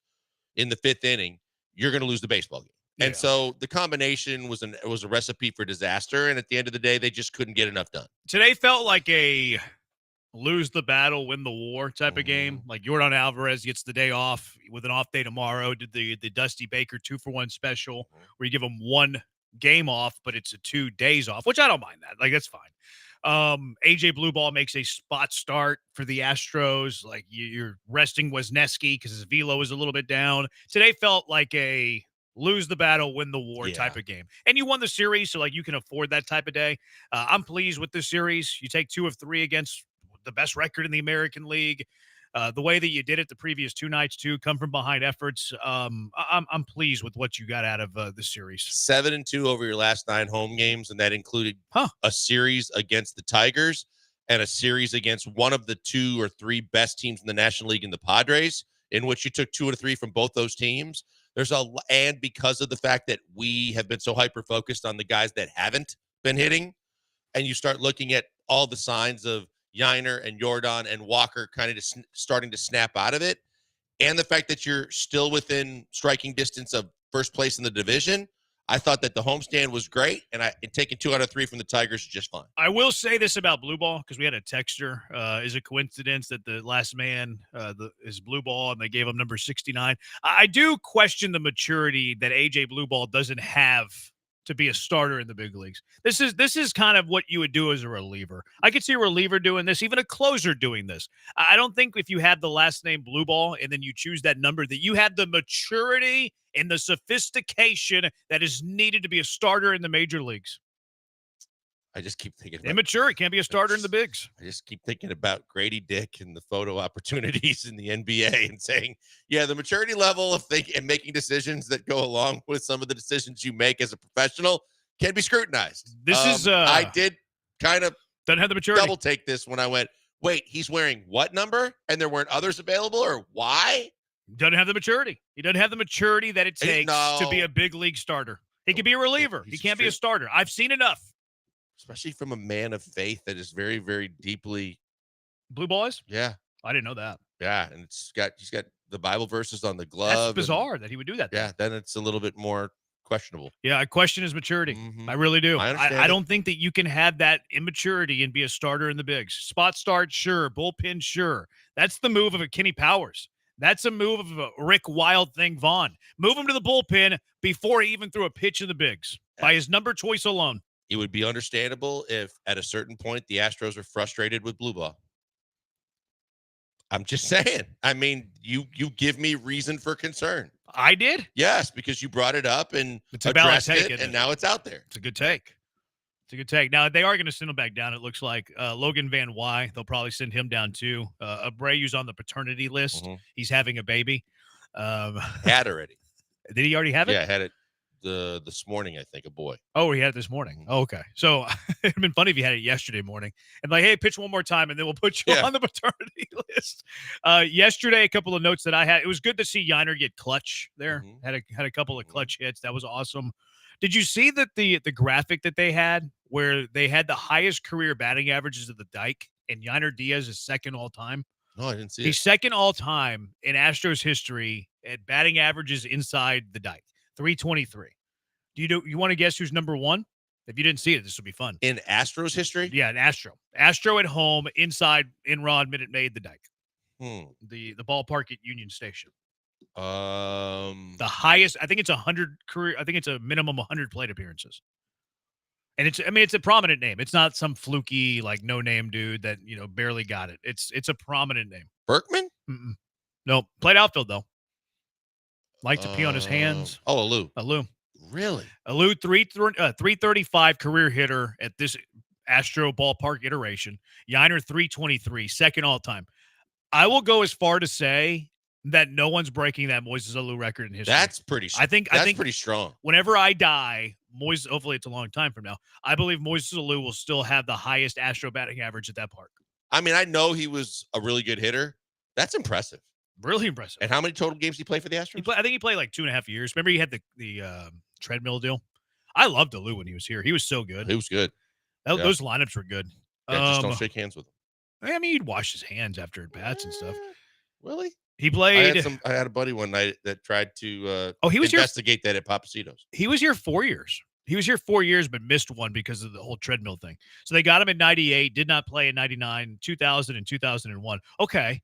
in the 5th inning, you're going to lose the baseball game. And so the combination was a recipe for disaster. And at the end of the day, they just couldn't get enough done. Today felt like a lose the battle, win the war type of game. Like Yordan Alvarez gets the day off with an off day tomorrow. Did the Dusty Baker 2-for-1 special where you give him 1 game off, but it's a 2 days off, which I don't mind that. Like, that's fine. AJ Blueball makes a spot start for the Astros. Like you're resting Wisniewski because his velo was a little bit down. Today felt like a lose the battle, win the war type of game. And you won the series, so like you can afford that type of day. I'm pleased with this series. You take 2 of 3 against the best record in the American League. The way that you did it the previous 2 nights too, come from behind efforts. I'm pleased with what you got out of the series. 7-2 over your last 9 home games, and that included a series against the Tigers and a series against one of the 2 or 3 best teams in the National League in the Padres, in which you took 2 of 3 from both those teams. And because of the fact that we have been so hyper-focused on the guys that haven't been hitting, and you start looking at all the signs of Yiner and Yordan and Walker kind of just starting to snap out of it, and the fact that you're still within striking distance of first place in the division, I thought that the homestand was great, and taking 2 out of 3 from the Tigers is just fine. I will say this about Blueball, because we had a texter. Is it coincidence that the last man is Blueball and they gave him number 69? I do question the maturity that AJ Blueball doesn't have to be a starter in the big leagues. This is kind of what you would do as a reliever. I could see a reliever doing this, even a closer doing this. I don't think if you have the last name Blueball and then you choose that number, that you have the maturity and the sophistication that is needed to be a starter in the major leagues. I just keep thinking immature. It can't be a starter in the bigs. I just keep thinking about Grady Dick and the photo opportunities in the NBA and saying, yeah, the maturity level of thinking and making decisions that go along with some of the decisions you make as a professional can be scrutinized. This is I did kind of doesn't have the maturity. double take this when I went, wait, he's wearing what number? And there weren't others available, or why? Doesn't have the maturity. He doesn't have the maturity that it takes to be a big league starter. He can be a reliever. He can't be a starter. I've seen enough. Especially from a man of faith that is very, very deeply blue boys. Yeah, I didn't know that. Yeah, and he's got the Bible verses on the glove. That's bizarre that he would do that. Yeah, then it's a little bit more questionable. Yeah, I question his maturity. I really do. I don't think that you can have that immaturity and be a starter in the bigs. Spot start, sure. Bullpen, sure. That's the move of a Kenny Powers. That's a move of a Rick Wild Thing Vaughn. Move him to the bullpen before he even threw a pitch in the bigs by his number choice alone. It would be understandable if at a certain point the Astros are frustrated with blue ball. I'm just saying. I mean, you give me reason for concern. I did? Yes, because you brought it up and it's a valid addressed take, it, and now it's out there. It's a good take. It's a good take. Now, they are going to send him back down, it looks like. Logan Van Wy, they'll probably send him down too. Abreu's on the paternity list. He's having a baby. Had already. Did he already have it? Yeah, had it this morning, I think, a boy. Oh, he had it this morning. Oh, okay. So it'd been funny if he had it yesterday morning. And like, hey, pitch one more time, and then we'll put you on the paternity list. Yesterday, a couple of notes that I had. It was good to see Yiner get clutch there. Had a couple of clutch hits. That was awesome. Did you see that the graphic that they had where they had the highest career batting averages of the Dyke, and Yiner Diaz is second all time? No, I didn't see He's it. second all time in Astros history at batting averages inside the Dyke, 323. You want to guess who's number one? If you didn't see it, this will be fun. In Astros history? Yeah, an Astro. Astro at home, inside in-rod, Minute Maid, the Dyke. The ballpark at Union Station. The highest, I think it's 100 career. I think it's a minimum 100 plate appearances. And it's a prominent name. It's not some fluky, like, no-name dude that, barely got it. It's a prominent name. Berkman? No, played outfield, though. Like to pee on his hands. Oh, Alou. Really? Alou, 335 career hitter at this Astro ballpark iteration. Yiner, 323, second all-time. I will go as far to say that no one's breaking that Moises Alou record in history. That's pretty. I think pretty strong. Whenever I die, Moises. Hopefully, it's a long time from now. I believe Moises Alou will still have the highest Astro batting average at that park. I mean, I know he was a really good hitter. That's impressive. Really impressive. And how many total games did he play for the Astros? I think he played like 2.5 years. Remember, he had the treadmill deal. I loved Alou when he was here. He was so good. He was good. Those lineups were good. Yeah, just don't shake hands with him. I mean, he'd wash his hands after at bats and stuff. Really? He played. I had a buddy one night that tried to he was investigate that at Papacito's. He was here 4 years. He was here 4 years, but missed one because of the whole treadmill thing. So they got him in 98, did not play in 99, 2000, and 2001. Okay.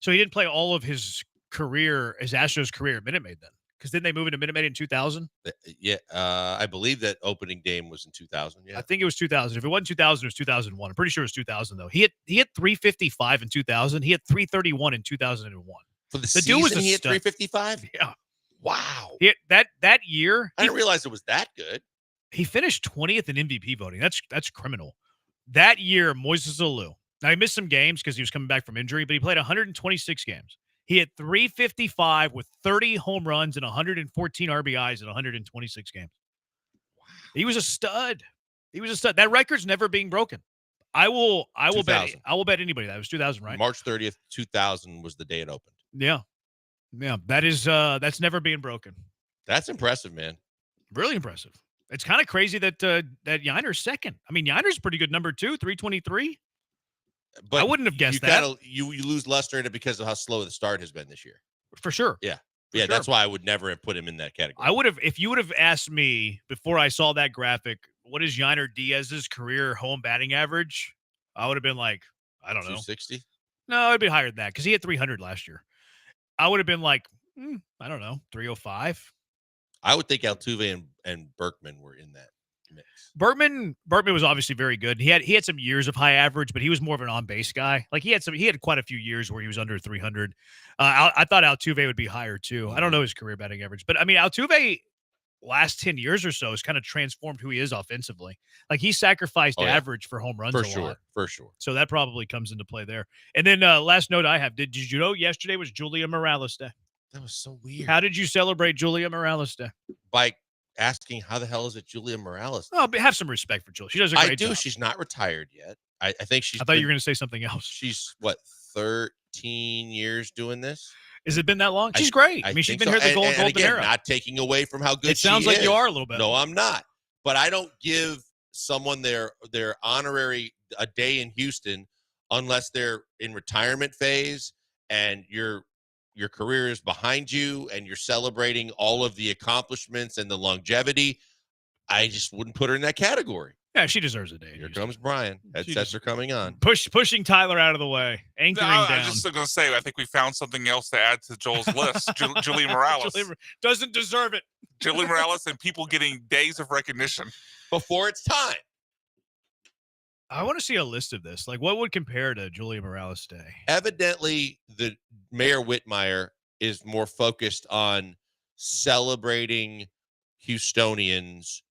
So he didn't play all of his career, his Astros career at Minute Maid then. Because didn't they move into Minute Maid in 2000? Yeah, I believe that opening game was in 2000. Yeah, I think it was 2000. If it wasn't 2000, it was 2001. I'm pretty sure it was 2000 though. He hit 355 in 2000. He hit 331 in 2001. For the season, dude was a he hit stud. 355. Yeah. Wow. That year, I didn't realize it was that good. He finished 20th in MVP voting. That's criminal. That year, Moises Alou. Now he missed some games because he was coming back from injury, but he played 126 games. He hit 355 with 30 home runs and 114 RBIs in 126 games. Wow. He was a stud. That record's never being broken. I will bet anybody that. It was 2000, right? March 30th, 2000 was the day it opened. Yeah. Yeah, that's never being broken. That's impressive, man. Really impressive. It's kind of crazy that Yiner's second. I mean, Yiner's pretty good number 2, 323. But I wouldn't have guessed that. You lose luster in it because of how slow the start has been this year. For sure. Yeah. For sure. That's why I would never have put him in that category. I would have, if you would have asked me before I saw that graphic, what is Yiner Diaz's career home batting average? I would have been like, I don't know. 260? No, it'd be higher than that because he had 300 last year. I would have been like, I don't know, 305. I would think Altuve and Berkman were in that mix. Berkman was obviously very good. He had some years of high average, but he was more of an on-base guy. Like he had quite a few years where he was under 300. I thought Altuve would be higher too. I don't know his career batting average, but I mean Altuve last 10 years or so has kind of transformed who he is offensively. Like he sacrificed average for home runs For sure. So that probably comes into play there. And then last note I have, did you know yesterday was Julia Morales Day? That was so weird. How did you celebrate Julia Morales Day? By asking how the hell is it Julia Morales? Oh, but have some respect for Julia. She does a great I do. job. She's not retired yet. I think she's. I thought you were going to say something else. She's what, 13 years doing this? Has it been that long? She's great. I mean, she's think been so. here the golden again, era. not taking away from how good It sounds she like is. you are a little bit. No, I'm not. But I don't give someone their honorary a day in Houston unless they're in retirement phase and your career is behind you and you're celebrating all of the accomplishments and the longevity. I just wouldn't put her in that category. Yeah, she deserves a day. Here comes Brian. Headsets are coming on. Pushing Tyler out of the way, anchoring down. I was just going to say, I think we found something else to add to Joel's list. Julia Morales. Doesn't deserve it. Julia Morales and people getting days of recognition. Before it's time. I want to see a list of this. Like, what would compare to Julia Morales Day? Evidently, the Mayor Whitmire is more focused on celebrating Houstonians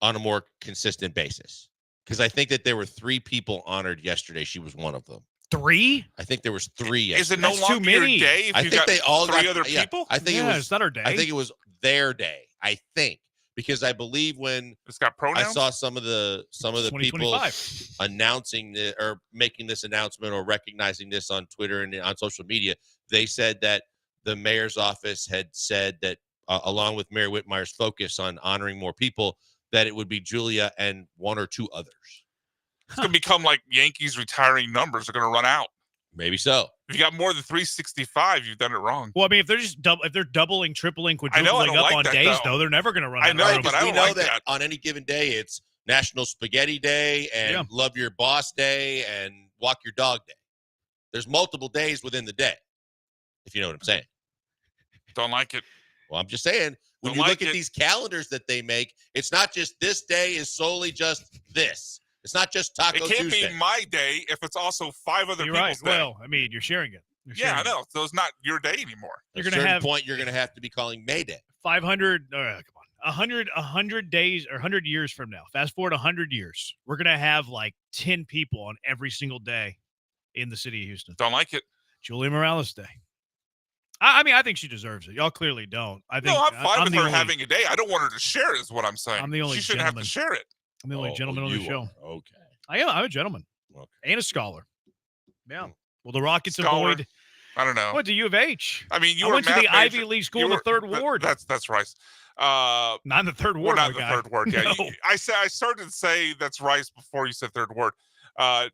on a more consistent basis. Because I think that there were 3 people honored yesterday. She was one of them. 3? I think there was 3 yesterday. Is it no longer your day if I you think got they all 3 got, other yeah, people? I think it was. It's not our day. I think it was their day. I think. Because I believe when it's got pronouns? I saw some of the people announcing or making this announcement or recognizing this on Twitter and on social media, they said that the mayor's office had said that along with Mayor Whitmire's focus on honoring more people, that it would be Julia and 1 or 2 others. It's going to become like Yankees retiring numbers are going to run out. Maybe so. If you got more than 365, you've done it wrong. Well, I mean, if they're just if they're doubling, tripling, I know, I quadrupling don't up like on that, days, though. though, they're never going to run I out know, of but numbers. I We don't know like that that. on any given day, it's National Spaghetti Day and Love Your Boss Day and Walk Your Dog Day. There's multiple days within the day, if you know what I'm saying. Don't like it. Well, I'm just saying, when Don't you like look at it. these calendars that they make, it's not just this day is solely just this. It's not just Taco It can't Tuesday. be my day if it's also 5 other You're people's right. day. Well, I mean, you're sharing it. Yeah, I know. So it's not your day anymore. You're At a going to certain have point, you're going to have to be calling May Day. 500. Come on, 100 days or 100 years from now. Fast forward 100 years, we're going to have like 10 people on every single day in the city of Houston. Don't like it. Julia Morales Day. I mean, I think she deserves it. Y'all clearly don't. I think No, I'm fine with the her only- having a day. I don't want her to share it, is what I'm saying. I'm the only She shouldn't have gentleman. to share it. I'm the only gentleman on the you show. are. Okay. I am. I'm a gentleman Okay. and a scholar. Yeah. Well, the Rockets Scholar. avoid. I don't know. What, to U of H? I mean, you I were went a to the math Ivy major. League school You in the were- third ward. That's Rice. Not in the third Well, ward. not my the guy. third ward. Yeah, No. I started to say that's Rice before you said third ward. I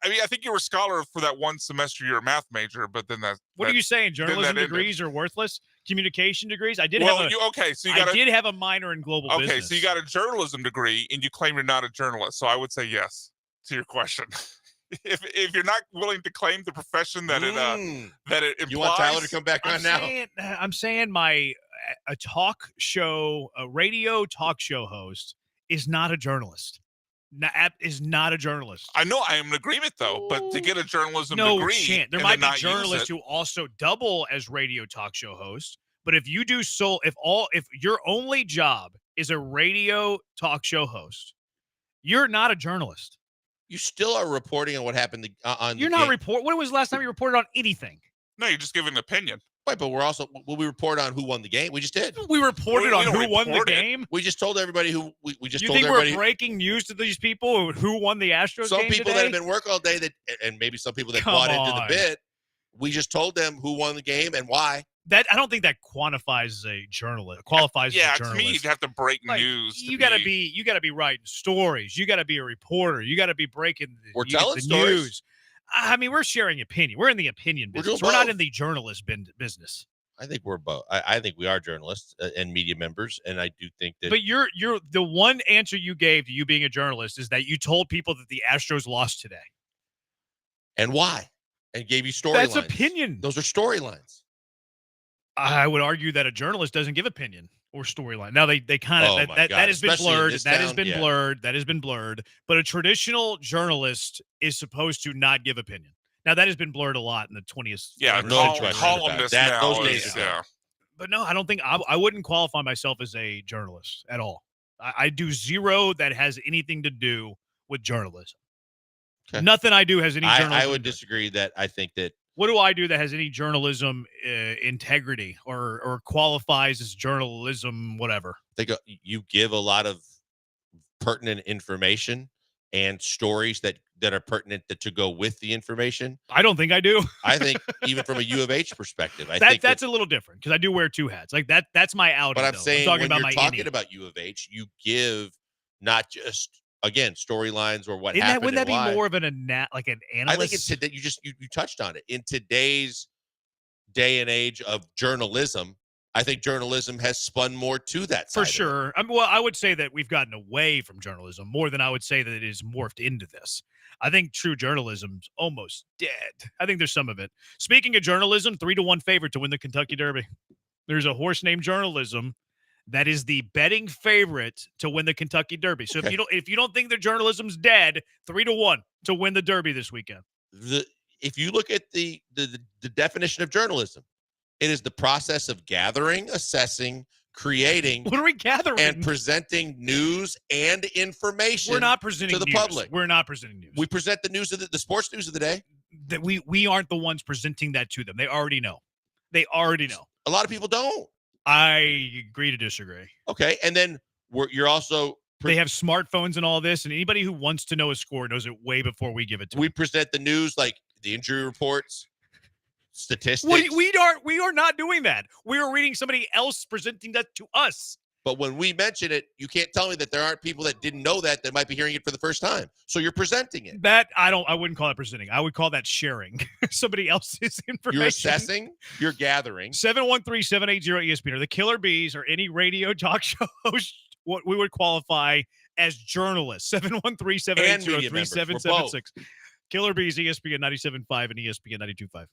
mean, I think you were a scholar for that one semester. You're a math major, but then that. What are you saying? Journalism that ended. degrees are worthless? Communication degrees? I did Well, have a. okay, so you got I did have a minor in global Okay, business. so you got a journalism degree, and you claim you're not a journalist. So I would say yes to your question. If you're not willing to claim the profession that it implies, You want Tyler to come back on now? I'm saying a radio talk show host is not a journalist. Is not a journalist. I know I am in agreement though, but to get a journalism No degree, chance. There and might then be not use journalists it- who also double as radio talk show hosts. But if you do if your only job is a radio talk show host, you're not a journalist. You still are reporting on what happened on. You're not report. When was the last time you reported on anything? No, you're just giving an opinion. Right, but we report on who won the game. We just did. We reported on don't who won the report it. game. We just told everybody who we just You told think everybody. we're breaking news to these people who won the Astros Some game people today? that have been working all day and maybe some people that Come bought into the on. bit. We just told them who won the game and why. That I don't think that qualifies as a journalist. Qualifies Yeah, as a to journalist. me, you'd have to break Like, news. you gotta be writing stories. You gotta be a reporter. You gotta be breaking We're the telling the stories. news. I mean, we're sharing opinion. We're in the opinion We're business. doing We're not both. in the journalist business. I think we're both. I think we are journalists and media members, and I do think that. But you're the one answer you gave to you being a journalist is that you told people that the Astros lost today. And why? And gave you storylines. That's opinion. Those are storylines. I would argue that a journalist doesn't give opinion or storyline. Now they kind of Oh my that God, has been especially in blurred. this That has town, been yeah. blurred. That has been blurred. But a traditional journalist is supposed to not give opinion. Now that has been blurred a lot in the 20th. Yeah, No question about columnist that. now Those is, days yeah. But no, I don't think I wouldn't qualify myself as a journalist at all. I do zero that has anything to do with journalism. Okay. Nothing I do has any journalism. I would disagree that I think that What do I do that has any journalism integrity or qualifies as journalism, whatever? You give a lot of pertinent information and stories that are pertinent to go with the information. I don't think I do. I think even from a U of H perspective, I think that's a little different because I do wear two hats. Like that's my outing. But I'm though. saying talking when about you're my talking innie. about U of H, you give not just again storylines or what Isn't happened. Wouldn't that and be why. more of an like an analyst? I think it's today. You touched on it in today's day and age of journalism. I think journalism has spun more to that side. For sure. I would say that we've gotten away from journalism more than I would say that it is morphed into this. I think true journalism's almost dead. I think there's some of it. Speaking of journalism, 3-1 favorite to win the Kentucky Derby. There's a horse named Journalism that is the betting favorite to win the Kentucky Derby. So if you don't think the journalism's dead, 3-1 to win the Derby this weekend. If you look at the definition of journalism, it is the process of gathering, assessing, creating. What are we gathering? And presenting news and information. We're not presenting to the news. public. We're not presenting news. We present the news of the sports news of the day. That we aren't the ones presenting that to them. They already know. They already know. A lot of people don't. I agree to disagree. Okay, and then you're also they have smartphones and all this, and anybody who wants to know a score knows it way before we give it to them. We present the news like the injury reports, statistics. We are not doing that. We are reading somebody else presenting that to us. But when we mention it, you can't tell me that there aren't people that didn't know that might be hearing it for the first time. So you're presenting it. That I wouldn't call it presenting. I would call that sharing somebody else's information. You're assessing, you're gathering. 713-780-ESPN or the Killer Bees or any radio talk show host, what we would qualify as journalists. 713-780-3776. Killer Bees, ESPN 97.5 and ESPN 92.5.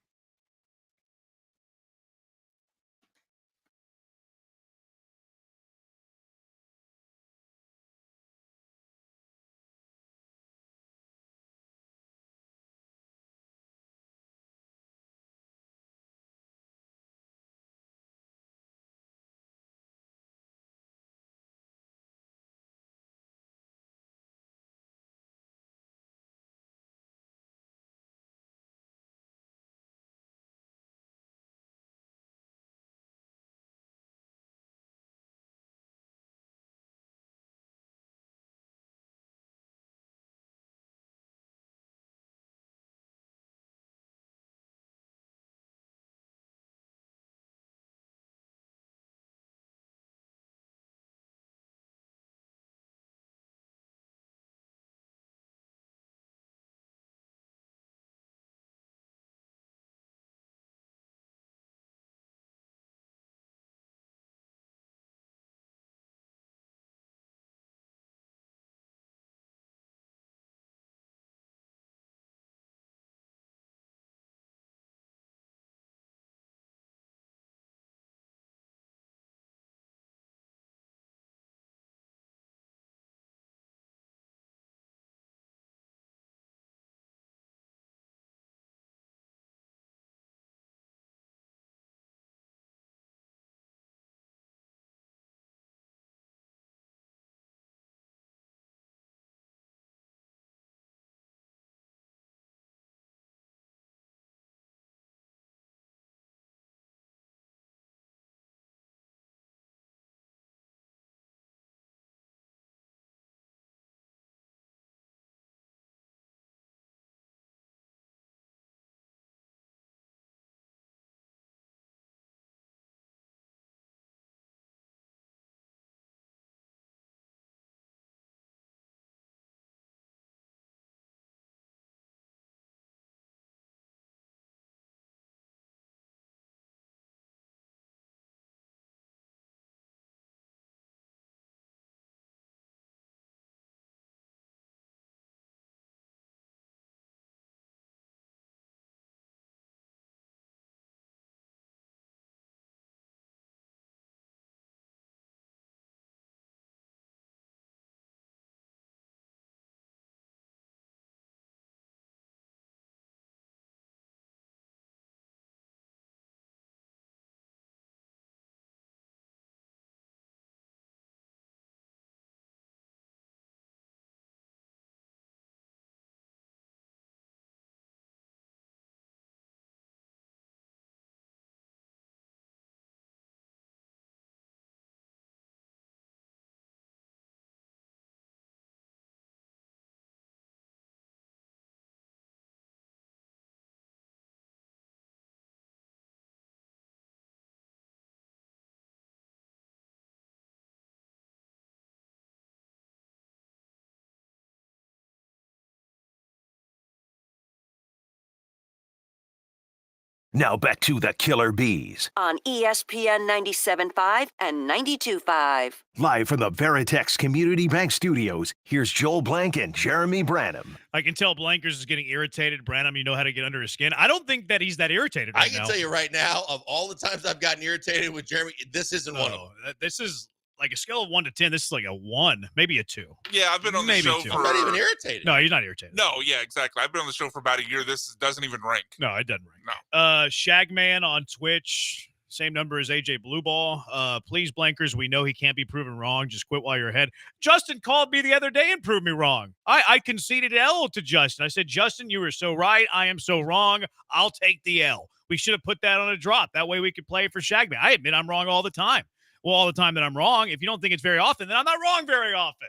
Now back to the Killer Bees. On ESPN 97.5 and 92.5. Live from the Veritex Community Bank Studios, here's Joel Blank and Jeremy Branham. I can tell Blankers is getting irritated. Branham, you know how to get under his skin. I don't think that he's that irritated right I can now. tell you right now, of all the times I've gotten irritated with Jeremy, this isn't one of them. This is like a scale of 1 to 10. This is like a 1, maybe a 2. Yeah, I've been on the Maybe show 2. for. I'm not even irritated. No, he's not irritated. No, yeah, exactly. I've been on the show for about a year. This doesn't even rank. No, it doesn't rank. No. Shagman on Twitch, same number as AJ Blueball. Please, Blankers, we know he can't be proven wrong. Just quit while you're ahead. Justin called me the other day and proved me wrong. I conceded L to Justin. I said, Justin, you were so right. I am so wrong. I'll take the L. We should have put that on a drop. That way we could play for Shagman. I admit I'm wrong all the time. Well, all the time that I'm wrong. If you don't think it's very often, then I'm not wrong very often.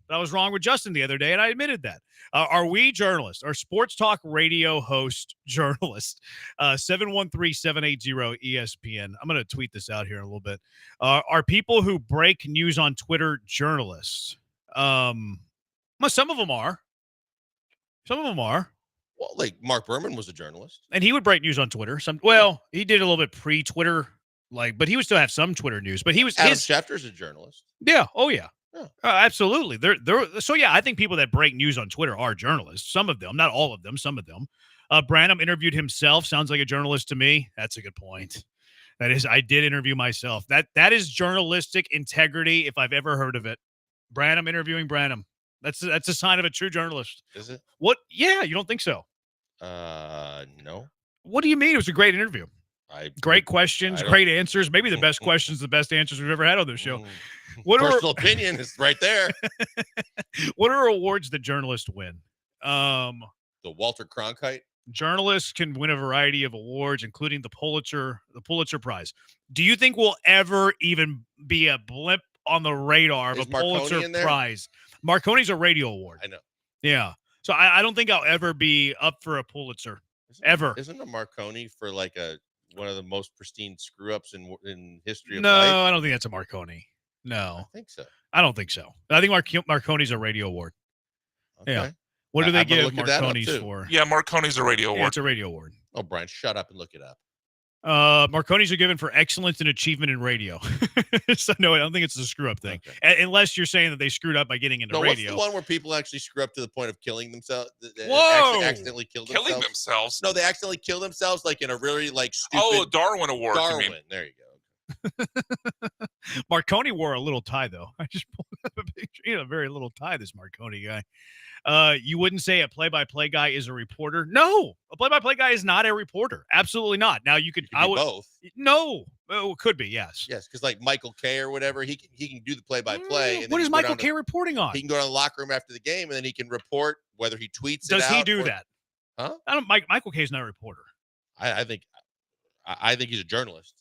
But I was wrong with Justin the other day, and I admitted that. Are we journalists? Are sports talk radio host journalists? 713-780-ESPN. I'm going to tweet this out here in a little bit. Are people who break news on Twitter journalists? Well, some of them are. Some of them are. Well, like Mark Berman was a journalist. And he would break news on Twitter. He did a little bit pre-Twitter, but he would still have some Twitter news. But he was Adam Schefter's a journalist. Yeah. Oh, yeah. Yeah. Absolutely. So, yeah, I think people that break news on Twitter are journalists. Some of them, not all of them, some of them. Branham interviewed himself. Sounds like a journalist to me. That's a good point. That is, I did interview myself. That is journalistic integrity if I've ever heard of it. Branham interviewing Branham. That's a sign of a true journalist. Is it? What? Yeah, you don't think so? No. What do you mean? It was a great interview. Great questions, great answers. Maybe the best questions, the best answers we've ever had on this show. Personal opinion is right there. What are awards that journalists win? The Walter Cronkite. Journalists can win a variety of awards, including the Pulitzer Prize. Do you think we'll ever even be a blip on the radar of a Pulitzer Prize? Marconi's a radio award. I know. Yeah. So I don't think I'll ever be up for a Pulitzer. Isn't a Marconi for like one of the most pristine screw ups in history of No, life? I don't think that's a Marconi. No. I think so. I don't think so. I think Marconi's a radio award. Okay. Yeah. What do they I'm gonna give look that up, Marconi's too. for? Yeah, Marconi's a radio award. Yeah, it's a radio award. Oh, Brian, shut up and look it up. Marconi's are given for excellence and achievement in radio. So no, I don't think it's a screw up thing. Unless you're saying that they screwed up by getting into radio. What's the one where people actually screw up to the point of killing themselves? Whoa! Accidentally killed themselves. Killing themselves? No, they accidentally kill themselves like in a really stupid. Oh, Darwin Award. Darwin. You mean. There you go. Marconi wore a little tie though. I just pulled up a picture. He had a very little tie. This Marconi guy. You wouldn't say a play-by-play guy is a reporter? No, a play-by-play guy is not a reporter. Absolutely not. Now you could. I would both. No, it could be. Yes. Yes, because like Michael Kay or whatever, he can do the play-by-play. And What then is he can go Michael down Kay reporting on? He can go down to the locker room after the game, and then he can report whether he tweets. Does it he out do or- that? Huh? Michael Kay's not a reporter. I think he's a journalist.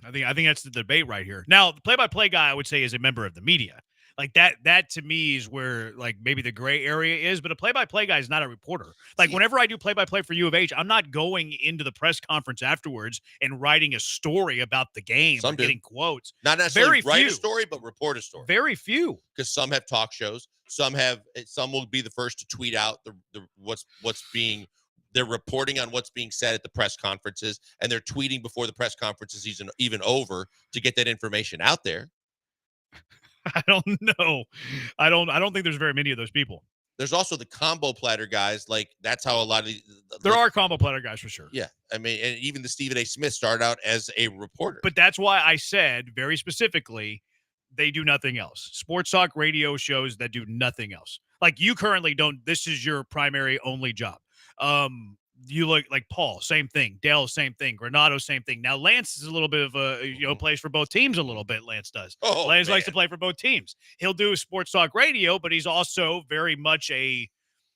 I think that's the debate right here. Now, the play-by-play guy, I would say, is a member of the media. Like that to me is where like maybe the gray area is, but a play-by-play guy is not a reporter. Like whenever I do play-by-play for U of H, I'm not going into the press conference afterwards and writing a story about the game or getting quotes. Not necessarily Very write few. a story, but report a story. Very few. Because some have talk shows, some will be the first to tweet out they're reporting on what's being said at the press conferences, and they're tweeting before the press conference is even over to get that information out there. I don't know. I don't think there's very many of those people. There's also the combo platter guys. Like that's how a lot of There are combo platter guys for sure. Yeah, I mean, and even the Stephen A. Smith started out as a reporter. But that's why I said very specifically, they do nothing else. Sports talk radio shows that do nothing else. Like you currently don't. This is your primary only job. You look like Paul, same thing. Dale, same thing. Granado, same thing. Now Lance is a little bit of a plays for both teams a little bit. Lance does. Lance likes to play for both teams. He'll do sports talk radio, but he's also very much a.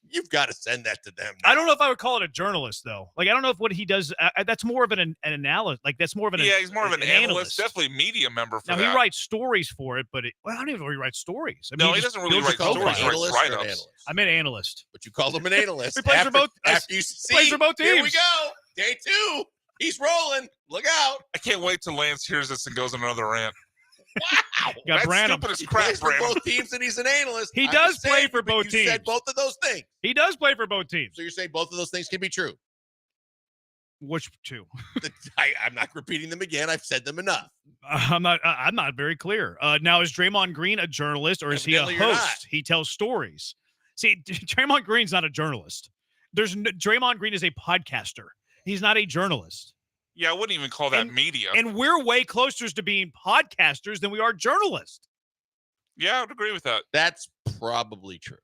You've got to send that to them. I don't know if I would call it a journalist though. Like I don't know if what he does. That's more of an analyst. Like that's more of an. Yeah, he's more of an analyst. Definitely media member for now that. he writes stories for it, but I don't even know if he writes stories. I mean, No, he doesn't really write stories. He writes write-ups. I meant analyst. But you called him an analyst. He plays for both. After you plays for both teams. Here we go. Day 2. He's rolling. Look out. I can't wait till Lance hears this and goes on another rant. Wow. Got That's Branham. stupid as He crap, plays for Branham. both teams, and he's an analyst. He I'm does just play saying, for but both you teams. said both of those things. He does play for both teams. So you're saying both of those things can be true. Which two? I'm not repeating them again. I've said them enough. I'm not very clear. Now, is Draymond Green a journalist or is he a Evidently you're not. host? He tells stories. See, Draymond Green's not a journalist. Draymond Green is a podcaster. He's not a journalist. Yeah, I wouldn't even call that media. And we're way closer to being podcasters than we are journalists. Yeah, I would agree with that. That's probably true.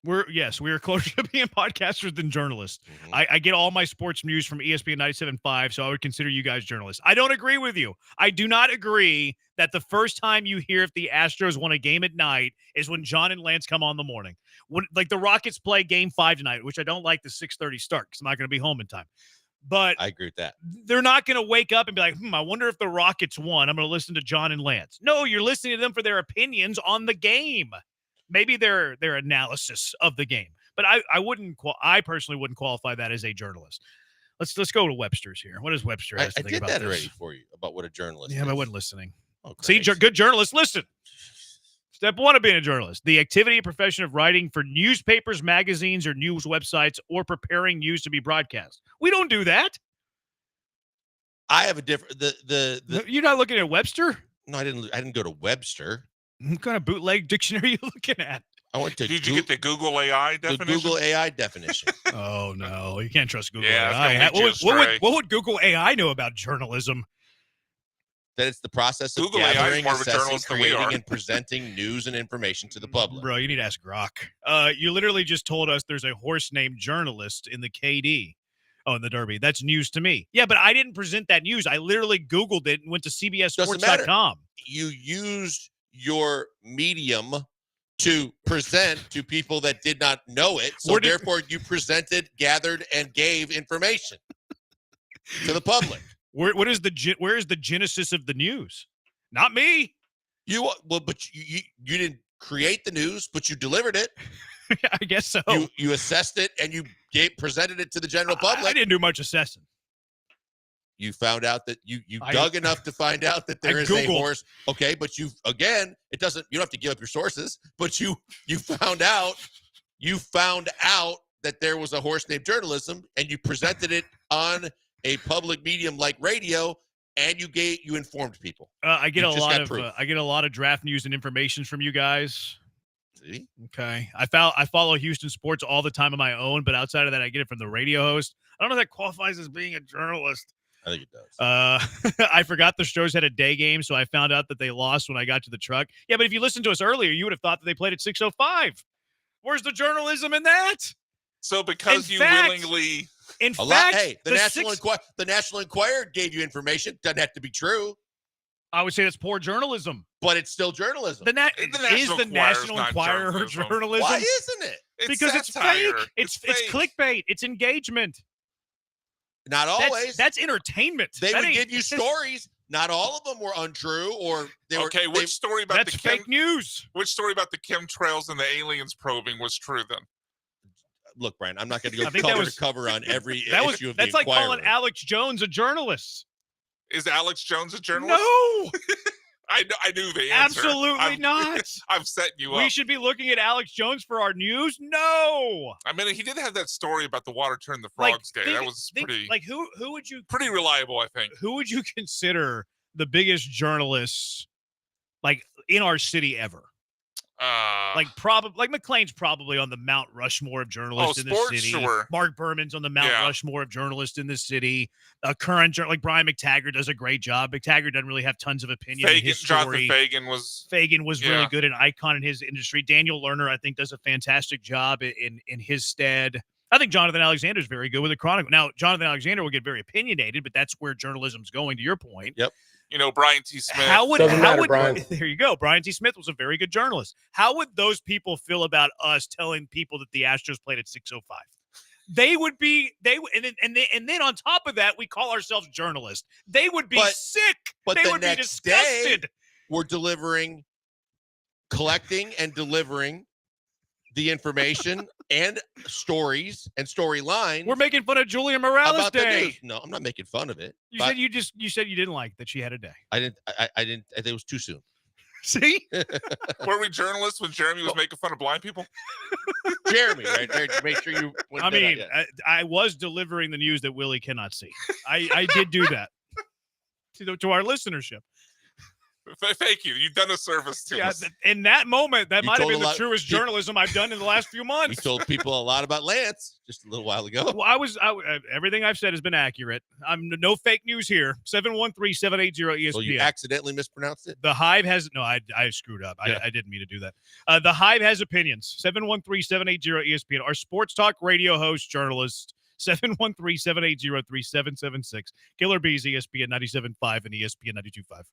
We are closer to being podcasters than journalists. Mm-hmm. I get all my sports news from ESPN 97.5, so I would consider you guys journalists. I don't agree with you. I do not agree that the first time you hear if the Astros won a game at night is when John and Lance come on in the morning. When, like the Rockets play Game 5 tonight, which I don't like the 6:30 start because I'm not going to be home in time. But I agree with that. They're not going to wake up and be like, I wonder if the Rockets won. I'm going to listen to John and Lance. No, you're listening to them for their opinions on the game. Maybe their analysis of the game. But I personally wouldn't qualify that as a journalist. Let's go to Webster's here. What does Webster have to think I did about that this? already for you about what a journalist Yeah, is. but I wasn't listening. Oh, see, good journalists listen. Step 1 of being a journalist, the activity and profession of writing for newspapers, magazines, or news websites, or preparing news to be broadcast. We don't do that. I have a different You're not looking at Webster? No, I didn't go to Webster. What kind of bootleg dictionary are you looking at? I went to Did you get the Google AI definition? The Google AI definition. Oh no, you can't trust Google Yeah, AI. What would Google AI know about journalism? That it's the process of Google AI is gathering, more of a assessing, journalist than we creating, are. and presenting news and information to the public. Bro, you need to ask Grok. You literally just told us there's a horse named Journalist in the KD. Oh, in the Derby. That's news to me. Yeah, but I didn't present that news. I literally Googled it and went to CBSSports.com. You used your medium to present to people that did not know it. So therefore you presented, gathered, and gave information to the public. Where is the genesis of the news? Not me. But you didn't create the news, but you delivered it. I guess so. You assessed it and you presented it to the general public. I didn't do much assessing. You found out that you dug enough to find out that there is a horse. Okay, but you don't have to give up your sources, but you found out that there was a horse named Journalism, and you presented it on a public medium like radio, and you informed people. I get a lot of draft news and information from you guys. See? Okay. I follow Houston sports all the time on my own, but outside of that, I get it from the radio host. I don't know if that qualifies as being a journalist. I think it does. I forgot the Stros had a day game, so I found out that they lost when I got to the truck. Yeah, but if you listened to us earlier, you would have thought that they played at 6:05. Where's the journalism in that? So because willingly... The National Enquirer gave you information. Doesn't have to be true. I would say that's poor journalism. But it's still journalism. The National Enquirer journalism? Why isn't it? Because it's fake. It's clickbait. It's engagement. Not always. That's entertainment. They would give you stories. Not all of them were untrue, or they were. Okay, which story about that's fake news? Which story about the chemtrails and the aliens probing was true then? Look, Brian, I'm not going to go cover to cover on every issue of the Enquirer. That's like calling Alex Jones a journalist. Is Alex Jones a journalist? No. I knew the answer. Absolutely not. I'm setting you up. We should be looking at Alex Jones for our news? No. I mean, he did have that story about the water turned the frogs gay. That was pretty. Like who would you? Pretty reliable, I think. Who would you consider the biggest journalists, like in our city ever? Like McLean's probably on the Mount Rushmore of journalists in the city. Sure. Mark Berman's on the Mount Rushmore of journalists in the city. Current like Brian McTaggart does a great job. McTaggart doesn't really have tons of opinion in his story. Fagan was really good, an icon in his industry. Daniel Lerner, I think, does a fantastic job in his stead. I think Jonathan Alexander is very good with the Chronicle. Now, Jonathan Alexander will get very opinionated, but that's where journalism's going, to your point. Yep. You know, Brian T. Smith. Brian. There you go. Brian T. Smith was a very good journalist. How would those people feel about us telling people that the Astros played at 6:05? They would be, and then on top of that, we call ourselves journalists. They would be sick. But they the would next be disgusted. day, we're collecting and delivering the information and stories and storylines. We're making fun of Julia Morales about the Day. news. No, I'm not making fun of it. You said you didn't like that she had a day. I didn't. I think it was too soon. See? Were we journalists when Jeremy was making fun of blind people? Jeremy, right there to make sure you. I mean, I was delivering the news that Willie cannot see. I did do that to our listenership. Thank you. You've done a service to us. In that moment, that You might have told been a the lot- truest journalism I've done in the last few You months. told people a lot about Lance just a little while ago. Well, everything I've said has been accurate. I'm no fake news here. 713-780-ESPN. So you accidentally mispronounced it? The Hive has no. I screwed up. Yeah. I didn't mean to do that. The Hive has opinions. 713-780-ESPN. Our sports talk radio host journalist. 713-780-3776. Killer Bees, ESPN 97.5 and ESPN 92.5.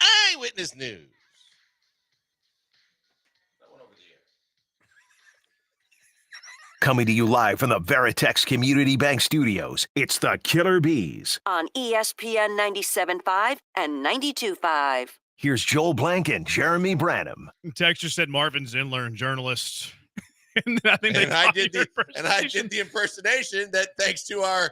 Eyewitness News. Coming to you live from the Veritex Community Bank Studios, it's the Killer Bees. On ESPN 97.5 and 92.5. Here's Joel Blank and Jeremy Branham. Texture said Marvin Zindler, journalist. And I think I did the impersonation that, thanks to our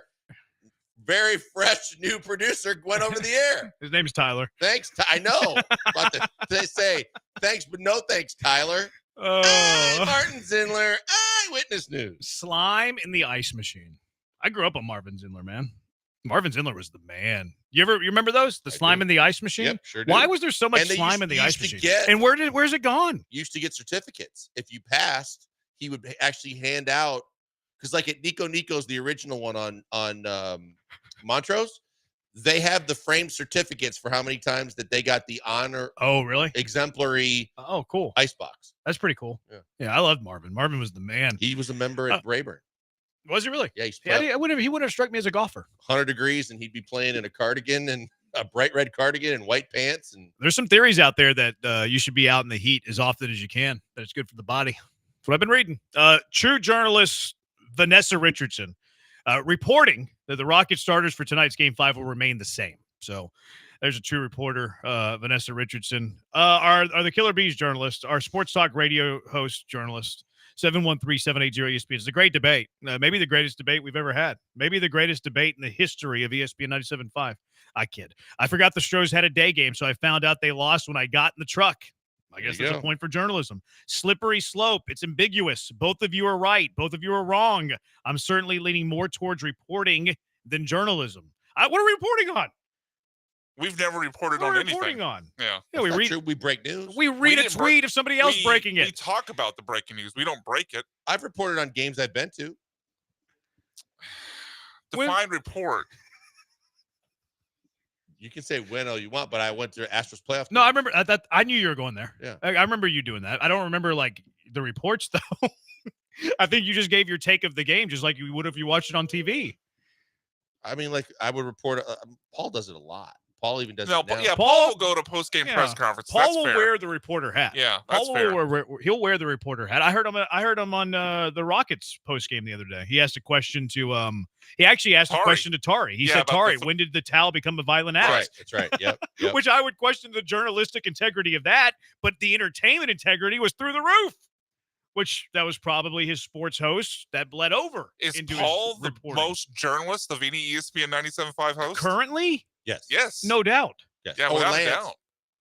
very fresh new producer, went over the air. His name's Tyler. Thanks. I know. About to say thanks, but no thanks, Tyler. Martin Zindler, Eyewitness News. Slime in the ice machine. I grew up on Marvin Zindler, man. Marvin Zindler was the man. You remember those? The slime in the ice machine? Yep, sure do. Why was there so much And they slime in the ice used to machine? get- And where's it gone? Used to get certificates. If you passed, he would actually hand out, Because like at Nico's, the original one on Montrose, they have the framed certificates for how many times that they got the honor. Oh, really? Exemplary. Oh, cool. Icebox. That's pretty cool. Yeah. Yeah, I loved Marvin. Marvin was the man. He was a member at Rayburn. Was he really? Yeah, he wouldn't have struck me as a golfer. 100 degrees, and he'd be playing in a cardigan and a bright red cardigan and white pants. And there's some theories out there that you should be out in the heat as often as you can. That it's good for the body. That's what I've been reading. True journalist Vanessa Richardson reporting that the Rocket starters for tonight's Game 5 will remain the same. So there's a true reporter, Vanessa Richardson. Are the Killer Bees journalist, our sports talk radio host journalist, 713-780-ESPN. It's a great debate. Maybe the greatest debate we've ever had. Maybe the greatest debate in the history of ESPN 97.5. I kid. I forgot the Stros had a day game, so I found out they lost when I got in the truck. I guess that's a point for journalism. Slippery slope. It's ambiguous. Both of you are right. Both of you are wrong. I'm certainly leaning more towards reporting than journalism. What are we reporting on? We've never reported What on are we anything. reporting on? Yeah. Yeah, we read. True. We break news. We read a tweet of somebody else breaking it. We talk about the breaking news. We don't break it. I've reported on games I've been to. Define report. You can say when all you want, but I went to Astros playoff. No, I remember that. I knew you were going there. Yeah. I remember you doing that. I don't remember like the reports though. I think you just gave your take of the game, just like you would if you watched it on TV. I mean, like I would report. Paul does it a lot. Paul even does. No, it now. yeah, Paul will go to post-game press conference. Paul That's will fair. wear the reporter hat. Yeah, that's Paul fair. He'll wear the reporter hat. I heard him on the Rockets post game the other day. He asked a question to He actually asked a question to Tari. He said, "Tari, when did the towel become a violent act?" Right. That's right. Yep. Which I would question the journalistic integrity of that, but the entertainment integrity was through the roof. Which that was probably his sports host that bled over. Is into Paul his the reporting. most journalist of any ESPN 97.5 host? Currently? Yes. Yes. No doubt. Yes. Yeah, Or without a Lance. doubt.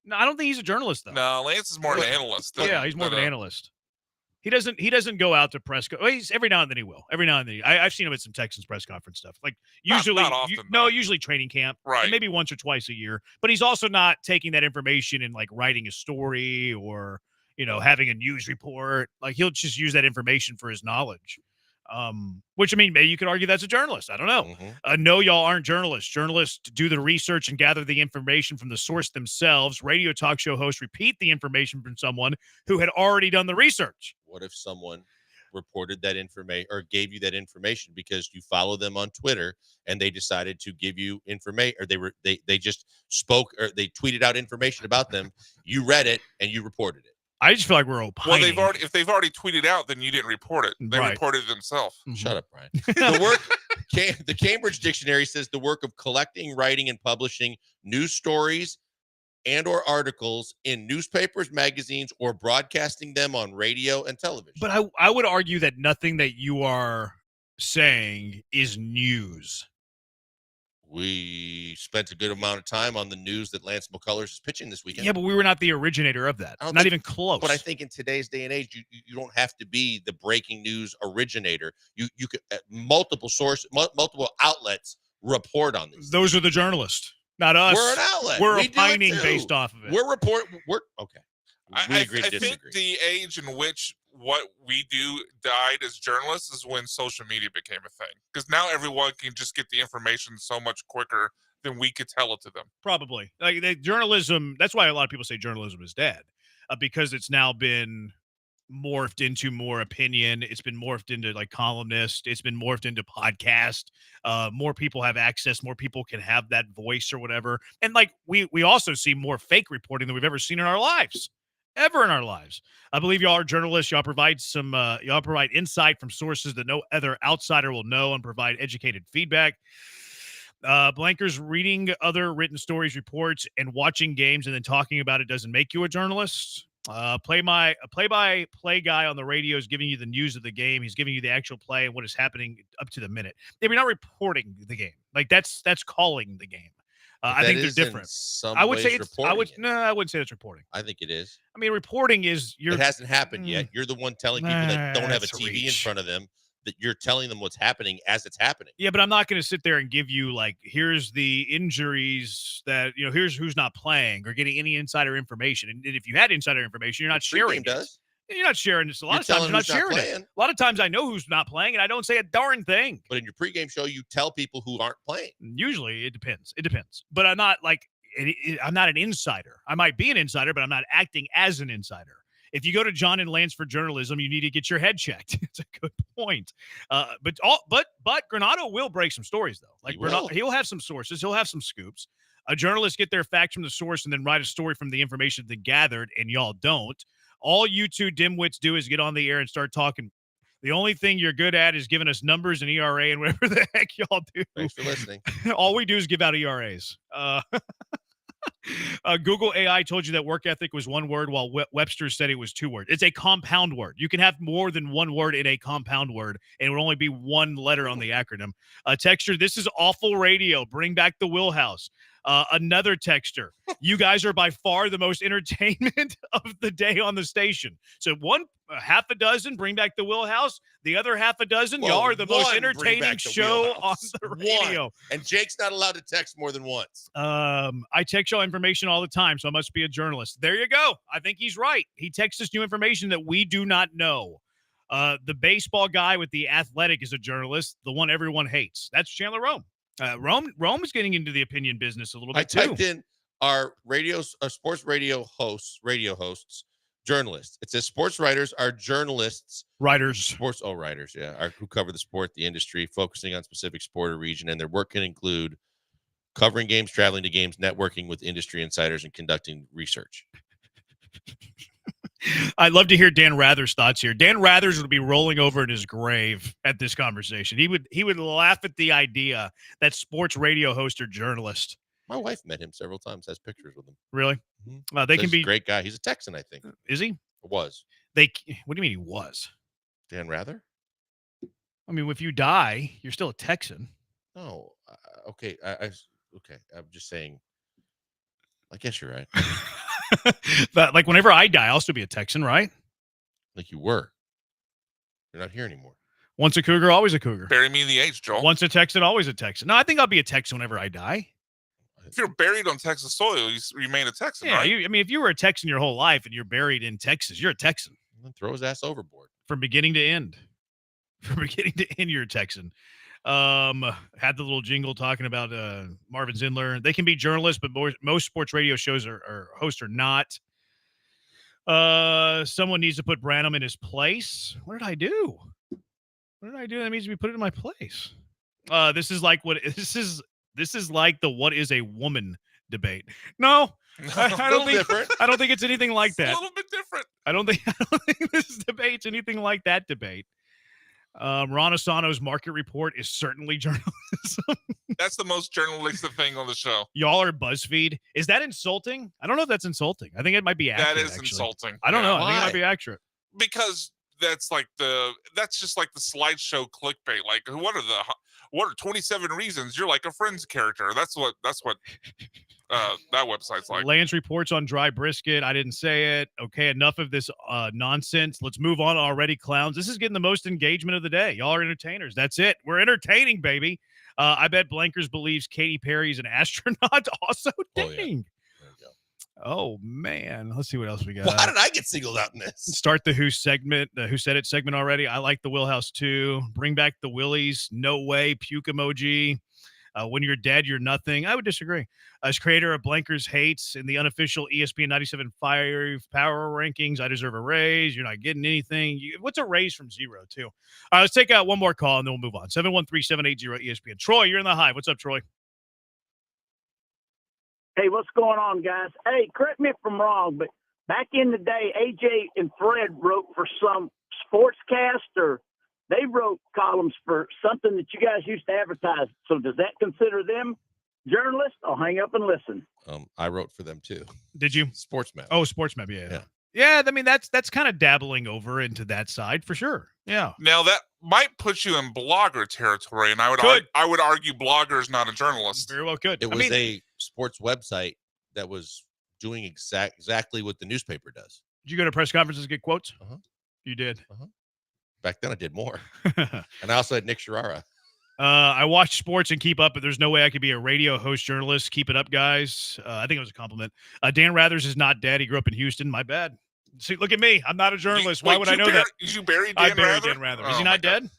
No, I don't think he's a journalist though. No, Lance is more an analyst. Yeah, he's more of an analyst. He doesn't go out to press. He's every now and then he will. Every now and then I've seen him at some Texans press conference stuff. Like usually, not often, usually training camp, Right. And maybe once or twice a year. But he's also not taking that information and like writing a story or having a news report. Like he'll just use that information for his knowledge. Which I mean, maybe you could argue that's a journalist. I don't know. Mm-hmm. No, y'all aren't journalists. Journalists do the research and gather the information from the source themselves. Radio talk show hosts repeat the information from someone who had already done the research. What if someone reported that information or gave you that information because you follow them on Twitter and they decided to give you information, or they just spoke or they tweeted out information about them. You read it and you reported it. I just feel like we're opining. Well, if they've already tweeted out, then you didn't report it. They Right. reported it themselves. Shut up, Brian. The Cambridge Dictionary says the work of collecting, writing, and publishing news stories and or articles in newspapers, magazines, or broadcasting them on radio and television. But I would argue that nothing that you are saying is news. We spent a good amount of time on the news that Lance McCullers is pitching this weekend. Yeah, but we were not the originator of that. Not even close. But I think in today's day and age, you don't have to be the breaking news originator. You could multiple outlets report on this. Those are the journalists, not us. We're an outlet. We're We do it opining too. based off of it. We're okay. We agree to I think disagree. the age in which what we do died as journalists is when social media became a thing. Because now everyone can just get the information so much quicker than we could tell it to them. Probably. Like journalism, that's why a lot of people say journalism is dead. Because it's now been morphed into more opinion. It's been morphed into like columnist. It's been morphed into podcast. More people have access. More people can have that voice or whatever. And like we also see more fake reporting than we've ever seen in our lives. Ever in our lives. I believe y'all are journalists. Y'all provide insight from sources that no other outsider will know and provide educated feedback. Blankers, reading other written stories, reports, and watching games and then talking about it doesn't make you a journalist. A play-by-play guy on the radio is giving you the news of the game. He's giving you the actual play and what is happening up to the minute. If you're not reporting the game, like that's calling the game. I think they're different. I would say I wouldn't say it's reporting. I think it is. I mean, reporting is It hasn't happened yet. You're the one telling people that don't have a That's a TV in reach. front of them that you're telling them what's happening as it's happening. Yeah, but I'm not going to sit there and give you like, here's the injuries that, here's who's not playing or getting any insider information. And if you had insider information, you're not sharing it. Does. You're not sharing this. A lot You're of times telling you're not who's not sharing it. playing. A lot of times I know who's not playing, and I don't say a darn thing. But in your pregame show, you tell people who aren't playing. Usually it depends. It depends. But I'm not like I'm not an insider. I might be an insider, but I'm not acting as an insider. If you go to John and Lance for journalism, you need to get your head checked. It's a good point. But Granado will break some stories though. Like he'll have some sources. He'll have some scoops. A journalist get their facts from the source and then write a story from the information they gathered, and y'all don't. All you two dimwits do is get on the air and start talking. The only thing you're good at is giving us numbers and ERA and whatever the heck y'all do. Thanks for listening. All we do is give out ERAs. Google AI told you that work ethic was one word, while Webster said it was 2 words. It's a compound word. You can have more than one word in a compound word, and it would only be one letter on the acronym. Texture, this is awful radio. Bring back the Wheelhouse. Another texter. You guys are by far the most entertainment of the day on the station. So half a dozen, bring back the Wheelhouse. The other half a dozen, y'all are the most entertaining show on the radio. And Jake's not allowed to text more than once. I text y'all information all the time, so I must be a journalist. There you go. I think he's right. He texts us new information that we do not know. The baseball guy with the Athletic is a journalist, the one everyone hates. That's Chandler Rome. Rome is getting into the opinion business a little bit too. I typed in our sports radio hosts, journalists. It says sports writers are journalists. Writers. Writers, yeah, who cover the sport, the industry, focusing on specific sport or region, and their work can include covering games, traveling to games, networking with industry insiders, and conducting research. I'd love to hear Dan Rather's thoughts here. Dan Rathers would be rolling over in his grave at this conversation. He would laugh at the idea that sports radio host or journalist. My wife met him several times, has pictures with him. Really? Mm-hmm. They can be a great guy. He's a Texan, I think. Is he? Was. What do you mean he was? Dan Rather? I mean, if you die, you're still a Texan. Oh, okay. Okay. I'm just saying. I guess you're right. But like whenever I die, I'll still be a Texan, right? Like you were. You're not here anymore. Once a Cougar, always a Cougar. Bury me in the H, Joel. Once a Texan, always a Texan. No, I think I'll be a Texan whenever I die. If you're buried on Texas soil, you remain a Texan, yeah, right? If you were a Texan your whole life and you're buried in Texas, you're a Texan. Then throw his ass overboard. From beginning to end. From beginning to end, you're a Texan. Had the little jingle talking about Marvin Zindler. They can be journalists, but most sports radio shows or hosts are not. Someone needs to put Branham in his place. What did I do? That means to be put in my place. This is like the what is a woman debate. No, I don't think different. I don't think it's anything like that. A little bit different. I don't think this debate's anything like that debate. Ron Asano's market report is certainly journalism. That's the most journalistic thing on the show. Y'all are BuzzFeed. Is that insulting? I don't know if that's insulting. I think it might be accurate. That is actually. insulting. I don't know. Why? I think it might be accurate. Because that's just like the slideshow clickbait. Like, what are 27 reasons you're like a Friends character? That's what that website's like. Lance reports on dry brisket. I didn't say it. Okay, enough of this nonsense. Let's move on already, clowns. This is getting the most engagement of the day. Y'all are entertainers. That's it. We're entertaining, baby. I bet Blankers believes Katy Perry's an astronaut. Also, dang. Oh, yeah. There you go. Oh man, let's see what else we got. Why did I get singled out in this? Start the Who segment, the Who Said It segment already. I like the Wheelhouse too. Bring back the Willies. No way. Puke emoji. When you're dead, you're nothing. I would disagree. As creator of Blankers Hates in the unofficial ESPN 97.5 power rankings, I deserve a raise. You're not getting anything. What's a raise from 0 too? All right, let's take out one more call and then we'll move on. 713-780-ESPN. Troy, you're in the Hive. What's up, Troy? Hey, what's going on, guys? Hey, correct me if I'm wrong, but back in the day, AJ and Fred wrote for some sportscast, or they wrote columns for something that you guys used to advertise. So does that consider them journalists? I'll hang up and listen. I wrote for them too. Did you? Sportsmap. Oh, Sportsmap. Yeah. I mean, that's kind of dabbling over into that side for sure. Yeah. Now that might put you in blogger territory, and I would argue blogger is not a journalist. Very well could. It was a sports website that was doing exactly what the newspaper does. Did you go to press conferences and get quotes? Uh-huh. You did. Uh-huh. Back then I did more. And I also had Nick Sharara. I watch sports and keep up, but there's no way I could be a radio host journalist. Keep it up, guys. I think it was a compliment. Dan Rathers is not dead. He grew up in Houston. My bad. See, look at me. I'm not a journalist. Why Wait, would I know that? Did you bury I Dan buried Rather? Dan Rather. Oh, Is he my not God. dead?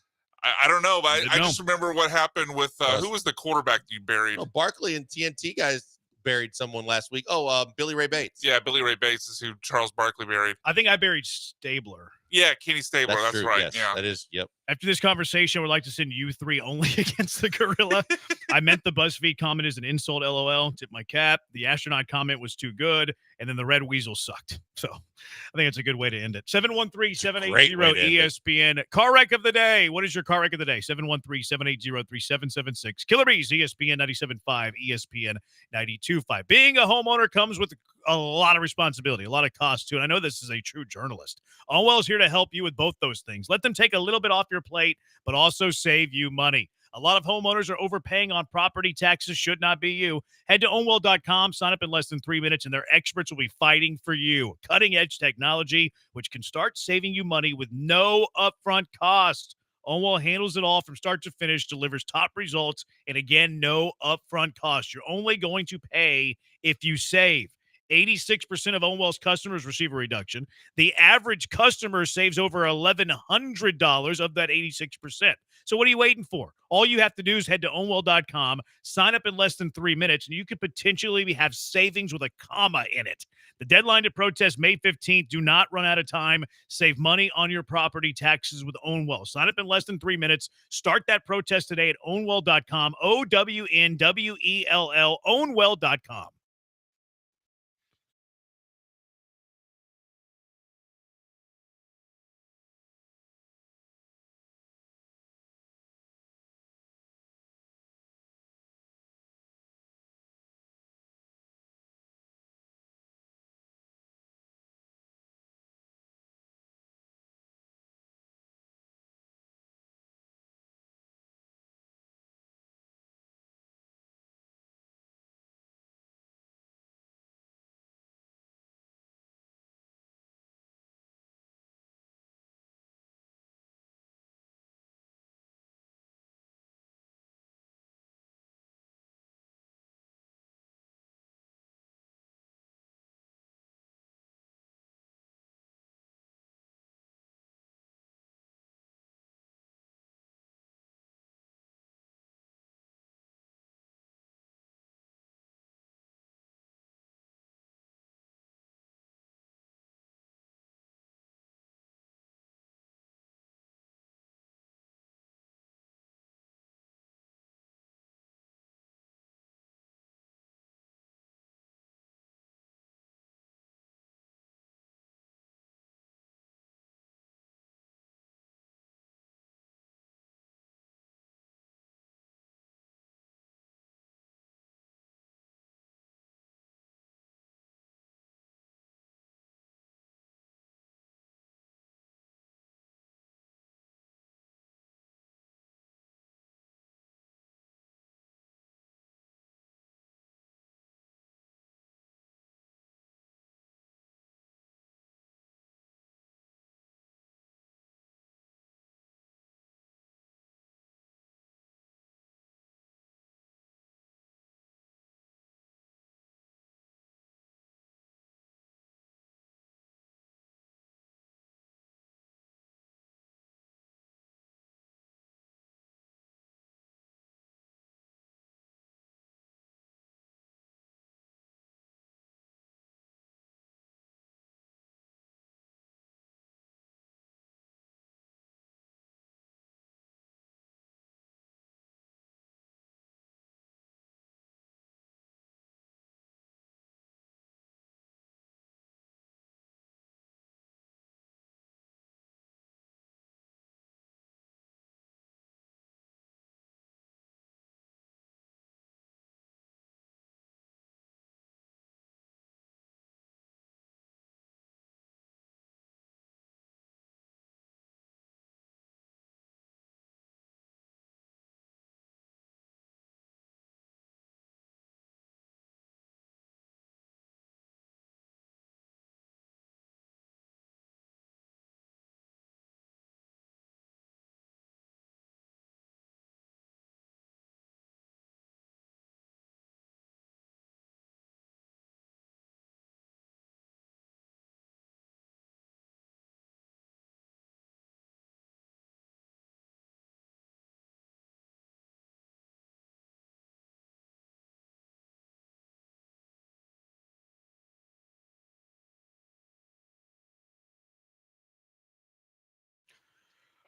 I don't know, but I Didn't know. just remember what happened with who was the quarterback you buried? No, Barkley and TNT guys buried someone last week. Oh, Billy Ray Bates. Yeah, Billy Ray Bates is who Charles Barkley buried. I think I buried Stabler. Yeah, Kenny Stabler. That's true. right. Yes, Yeah, that is. Yep. After this conversation, I would like to send you three only against the gorilla. I meant the BuzzFeed comment as an insult, LOL. Tip my cap. The astronaut comment was too good. And then the red weasel sucked. So I think it's a good way to end it. 713-780-ESPN. Car wreck of the day. What is your car wreck of the day? 713-780-3776. Killer Bees, ESPN 97.5, ESPN 92.5. Being a homeowner comes with a lot of responsibility, a lot of cost too. And I know this is a true journalist. Allwell is here to help you with both those things. Let them take a little bit off your plate, but also save you money. A lot of homeowners are overpaying on property taxes. Should not be you. Head to ownwell.com, sign up in less than 3 minutes, and their experts will be fighting for you. Cutting-edge technology, which can start saving you money with no upfront cost. Ownwell handles it all from start to finish, delivers top results, and again, no upfront cost. You're only going to pay if you save. 86% of Ownwell's customers receive a reduction. The average customer saves over $1,100 of that 86%. So what are you waiting for? All you have to do is head to ownwell.com, sign up in less than 3 minutes, and you could potentially have savings with a comma in it. The deadline to protest May 15th. Do not run out of time. Save money on your property taxes with Ownwell. Sign up in less than 3 minutes. Start that protest today at ownwell.com, OWNWELL, ownwell.com.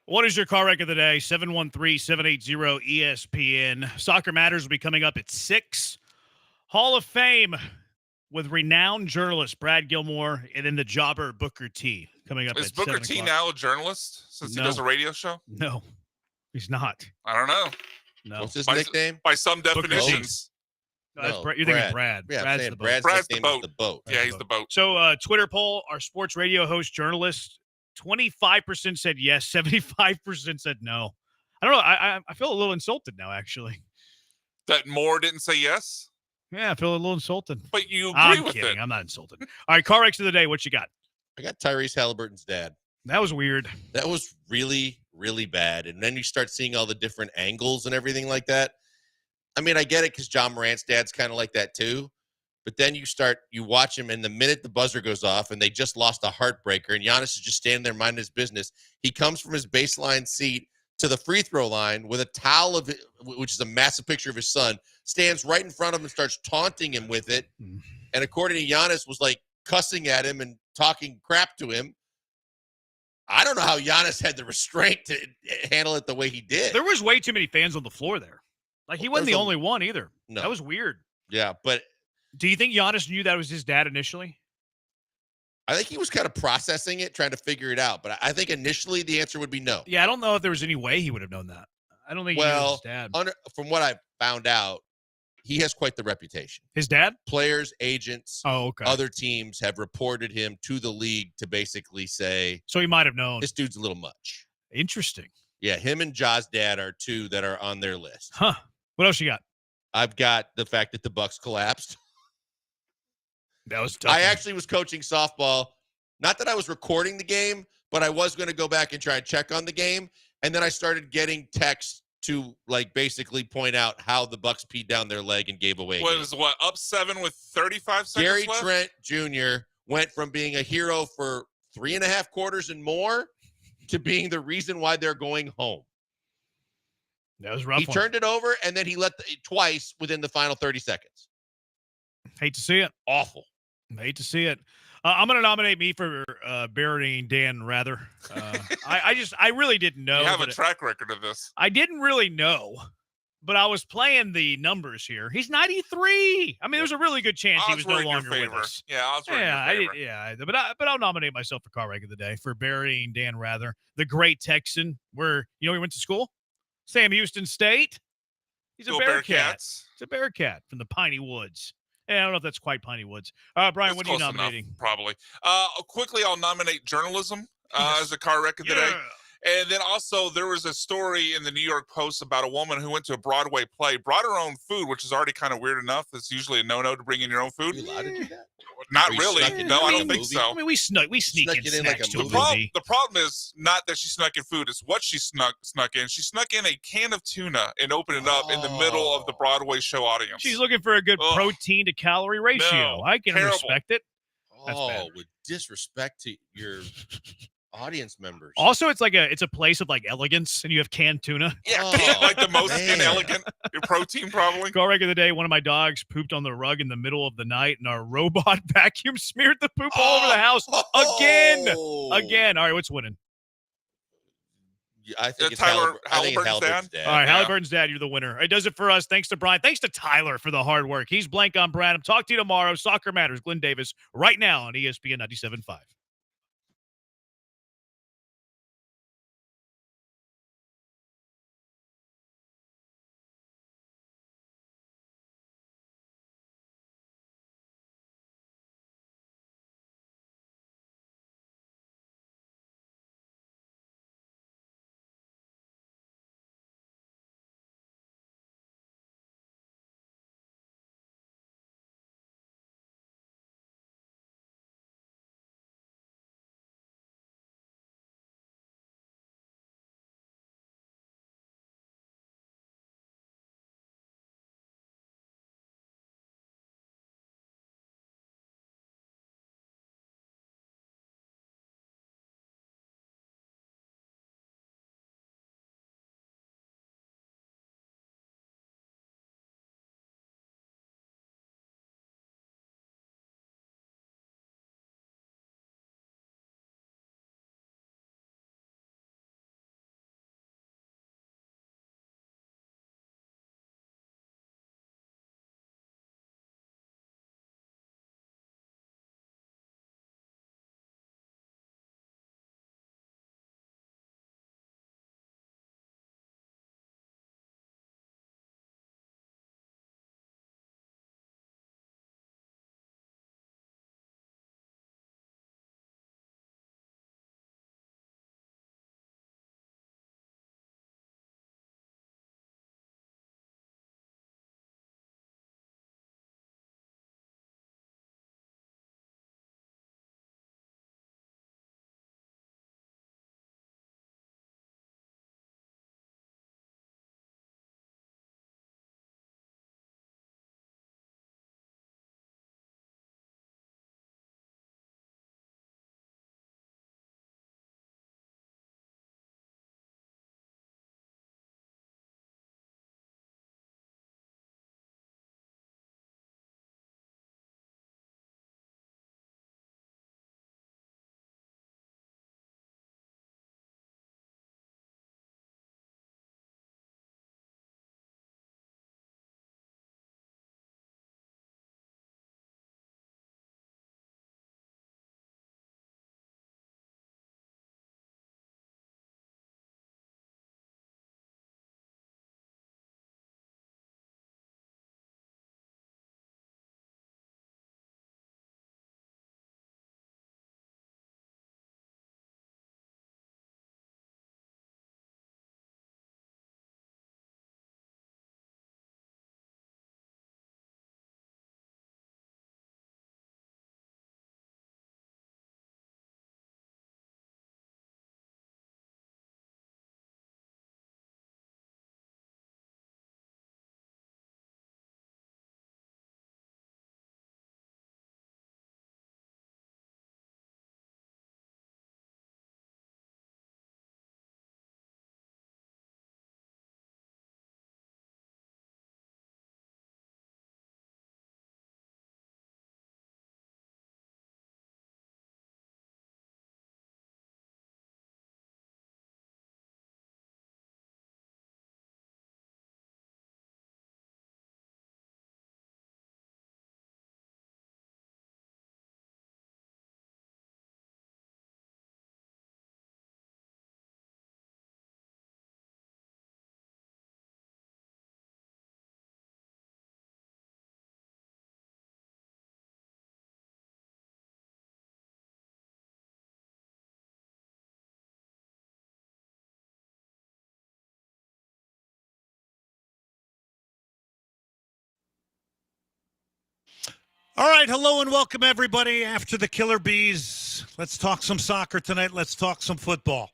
What is your car wreck of the day? 713-780-ESPN. Soccer Matters will be coming up at 6. Hall of Fame with renowned journalist Brad Gilmore, and then the jobber Booker T coming up Is at Booker 7 T o'clock. now a journalist since he does a radio show? No, he's not. I don't know. No. What's his nickname? By some Booker T. definitions. No, that's you're thinking Brad. Yeah, I'm Brad's saying the boat. Brad's the nickname is boat. the boat. Yeah, he's the boat. So, Twitter poll, our sports radio host journalist, 25% said yes, 75% said no. I don't know. I feel a little insulted now, actually. That Moore didn't say yes? Yeah, I feel a little insulted. But you agree I'm with kidding. it. I'm not insulted. All right, car wrecks of the day. What you got? I got Tyrese Halliburton's dad. That was weird. That was really, really bad. And then you start seeing all the different angles and everything like that. I mean, I get it because John Morant's dad's kind of like that too. But then you watch him, and the minute the buzzer goes off and they just lost a heartbreaker, and Giannis is just standing there minding his business, he comes from his baseline seat to the free throw line with a towel of it, which is a massive picture of his son, stands right in front of him and starts taunting him with it. And according to Giannis, was like cussing at him and talking crap to him. I don't know how Giannis had the restraint to handle it the way he did. There was way too many fans on the floor there. Like, he wasn't the only one either. No. That was weird. Yeah, but do you think Giannis knew that was his dad initially? I think he was kind of processing it, trying to figure it out. But I think initially the answer would be no. Yeah, I don't know if there was any way he would have known that. I don't think he knew it was his dad. From what I found out, he has quite the reputation. His dad? Players, agents, okay. Other teams have reported him to the league to basically say, so he might have known. This dude's a little much. Interesting. Yeah, him and Ja's dad are two that are on their list. Huh. What else you got? I've got the fact that the Bucks collapsed. That was tough. I actually was coaching softball. Not that I was recording the game, but I was going to go back and try and check on the game. And then I started getting texts to basically point out how the Bucks peed down their leg and gave away. Up 7 with 35 seconds Gary left? Trent Jr. went from being a hero for 3.5 quarters and more to being the reason why they're going home. That was rough. He turned it over, and then he let twice within the final 30 seconds. Hate to see it. Awful. Hate to see it. I'm going to nominate me for burying Dan Rather. I really didn't know. You have a track record of this. I didn't really know, but I was playing the numbers here. He's 93. I mean, there's a really good chance he was no longer with us. Yeah, odds were in your favor. But I'll nominate myself for car wreck of the day for burying Dan Rather, the great Texan. Where he went to school, Sam Houston State. He's a Bearcat. He's a Bearcat from the Piney Woods. I don't know if that's quite Piney Woods. Brian, what are you nominating? Probably. Quickly, I'll nominate journalism as a car wreck of the day. And then also there was a story in the New York Post about a woman who went to a Broadway play, brought her own food, which is already kind of weird enough. It's usually a no-no to bring in your own food. Are you allowed to do that? Not really. No, I don't think movie? so. I mean, we sneak in like a movie. The problem is not that she snuck in food; it's what she snuck in. She snuck in a can of tuna and opened it up in the middle of the Broadway show audience. She's looking for a good protein to calorie ratio. No, I can terrible. respect it. That's bad. With disrespect to your audience members. Also, it's a place of elegance, and you have canned tuna. Yeah, like the most inelegant protein, probably. Car wreck of the day. One of my dogs pooped on the rug in the middle of the night, and our robot vacuum smeared the poop all over the house again. All right, what's winning? I think it's Halliburton's dad. All right, Halliburton's dad, you're the winner. It does it for us. Thanks to Brian. Thanks to Tyler for the hard work. He's blank on Brad. Talk to you tomorrow. Soccer Matters. Glenn Davis right now on ESPN 97.5. All right, hello and welcome everybody. After the Killer Bees, let's talk some soccer tonight. Let's talk some football.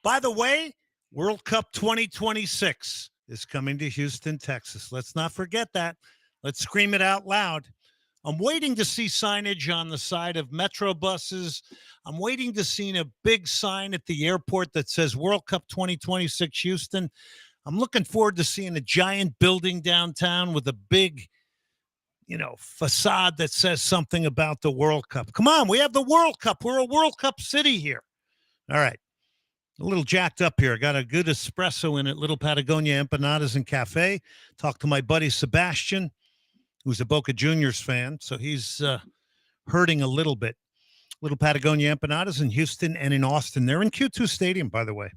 By the way, World Cup 2026 is coming to Houston, Texas. Let's not forget that. Let's scream it out loud. I'm waiting to see signage on the side of metro buses. I'm waiting to see a big sign at the airport that says World Cup 2026 Houston. I'm looking forward to seeing a giant building downtown with a big facade that says something about the World Cup. Come on, we have the World Cup. We're a World Cup city here. All right. A little jacked up here. Got a good espresso in it. Little Patagonia Empanadas and Cafe. Talked to my buddy Sebastian, who's a Boca Juniors fan. So he's hurting a little bit. Little Patagonia Empanadas in Houston and in Austin. They're in Q2 Stadium, by the way.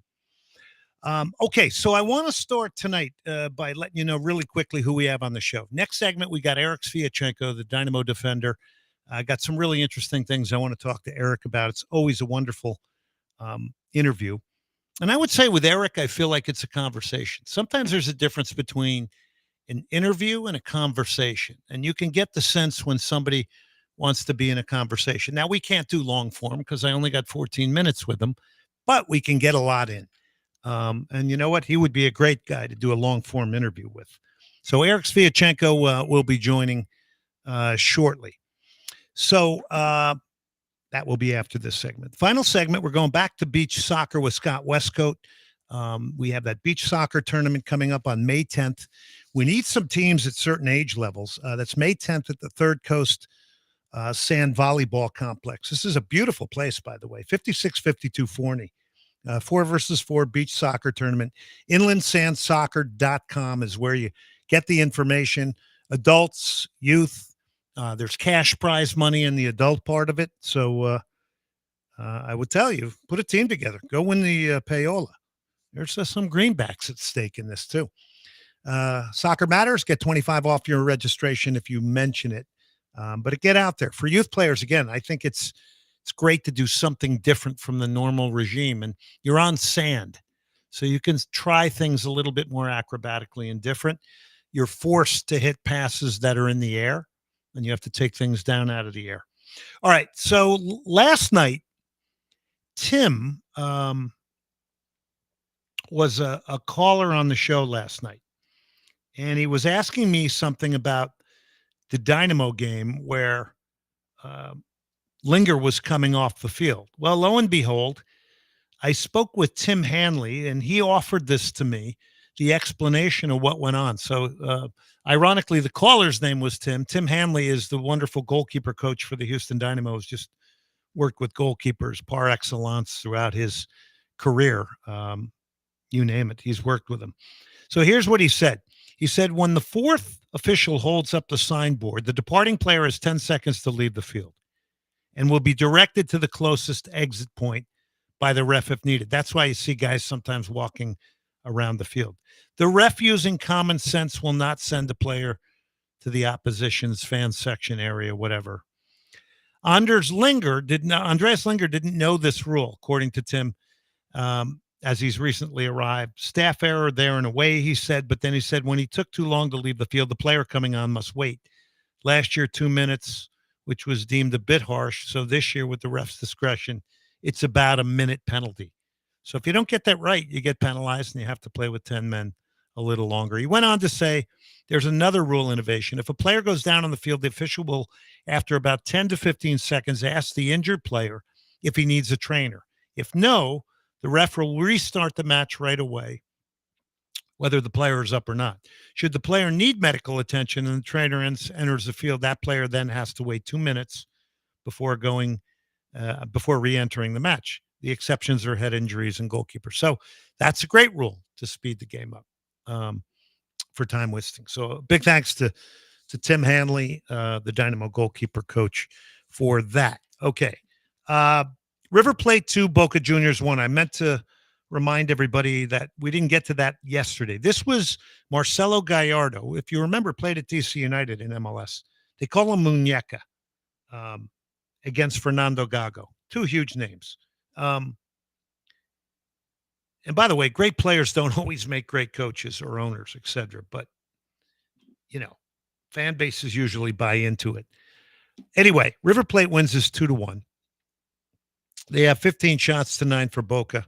Okay, so I want to start tonight by letting you know really quickly who we have on the show. Next segment, we got Eric Sviatchenko, the Dynamo defender. I got some really interesting things I want to talk to Eric about. It's always a wonderful interview. And I would say with Eric, I feel like it's a conversation. Sometimes there's a difference between an interview and a conversation. And you can get the sense when somebody wants to be in a conversation. Now, we can't do long form because I only got 14 minutes with him, but we can get a lot in. And you know what? He would be a great guy to do a long-form interview with. So Eric Sviatchenko will be joining shortly. So that will be after this segment. Final segment, we're going back to beach soccer with Scott Westcoat. We have that beach soccer tournament coming up on May 10th. We need some teams at certain age levels. That's May 10th at the Third Coast Sand Volleyball Complex. This is a beautiful place, by the way, 5652 Forney. 4-versus-4 beach soccer tournament. Inlandsandsoccer.com is where you get the information. Adults, youth, there's cash prize money in the adult part of it. So I would tell you, put a team together. Go win the payola. There's some greenbacks at stake in this too. Soccer Matters, get 25 off your registration if you mention it. But get out there. For youth players, again, I think it's great to do something different from the normal regime. And you're on sand, so you can try things a little bit more acrobatically and different. You're forced to hit passes that are in the air, and you have to take things down out of the air. All right, so last night, Tim was a caller on the show last night, and he was asking me something about the Dynamo game where Linger was coming off the field. Well, lo and behold, I spoke with Tim Hanley, and he offered this to me, the explanation of what went on. So, ironically, the caller's name was Tim. Tim Hanley is the wonderful goalkeeper coach for the Houston Dynamo. He's just worked with goalkeepers par excellence throughout his career. You name it, he's worked with them. So here's what he said. He said, when the fourth official holds up the signboard, the departing player has 10 seconds to leave the field and will be directed to the closest exit point by the ref if needed. That's why you see guys sometimes walking around the field. The ref, using common sense, will not send a player to the opposition's fan section area, whatever. Andreas Linger didn't know this rule, according to Tim, as he's recently arrived. Staff error there in a way, he said, but then he said when he took too long to leave the field, the player coming on must wait. Last year, 2 minutes, which was deemed a bit harsh. So this year, with the ref's discretion, it's about a minute penalty. So if you don't get that right, you get penalized and you have to play with 10 men a little longer. He went on to say there's another rule innovation. If a player goes down on the field, the official will, after about 10 to 15 seconds, ask the injured player if he needs a trainer. If no, the ref will restart the match right away, whether the player is up or not. Should the player need medical attention and the trainer enters the field, that player then has to wait 2 minutes before re-entering the match. The exceptions are head injuries and goalkeepers. So that's a great rule to speed the game up for time wasting. So big thanks to Tim Hanley, the Dynamo goalkeeper coach, for that. Okay. River Plate 2, Boca Juniors 1. I meant to remind everybody that we didn't get to that yesterday. This was Marcelo Gallardo. If you remember, played at DC United in MLS. They call him Muñeca against Fernando Gago. Two huge names. And by the way, great players don't always make great coaches or owners, etc. But, fan bases usually buy into it. Anyway, River Plate wins this 2-1. They have 15 shots to 9 for Boca.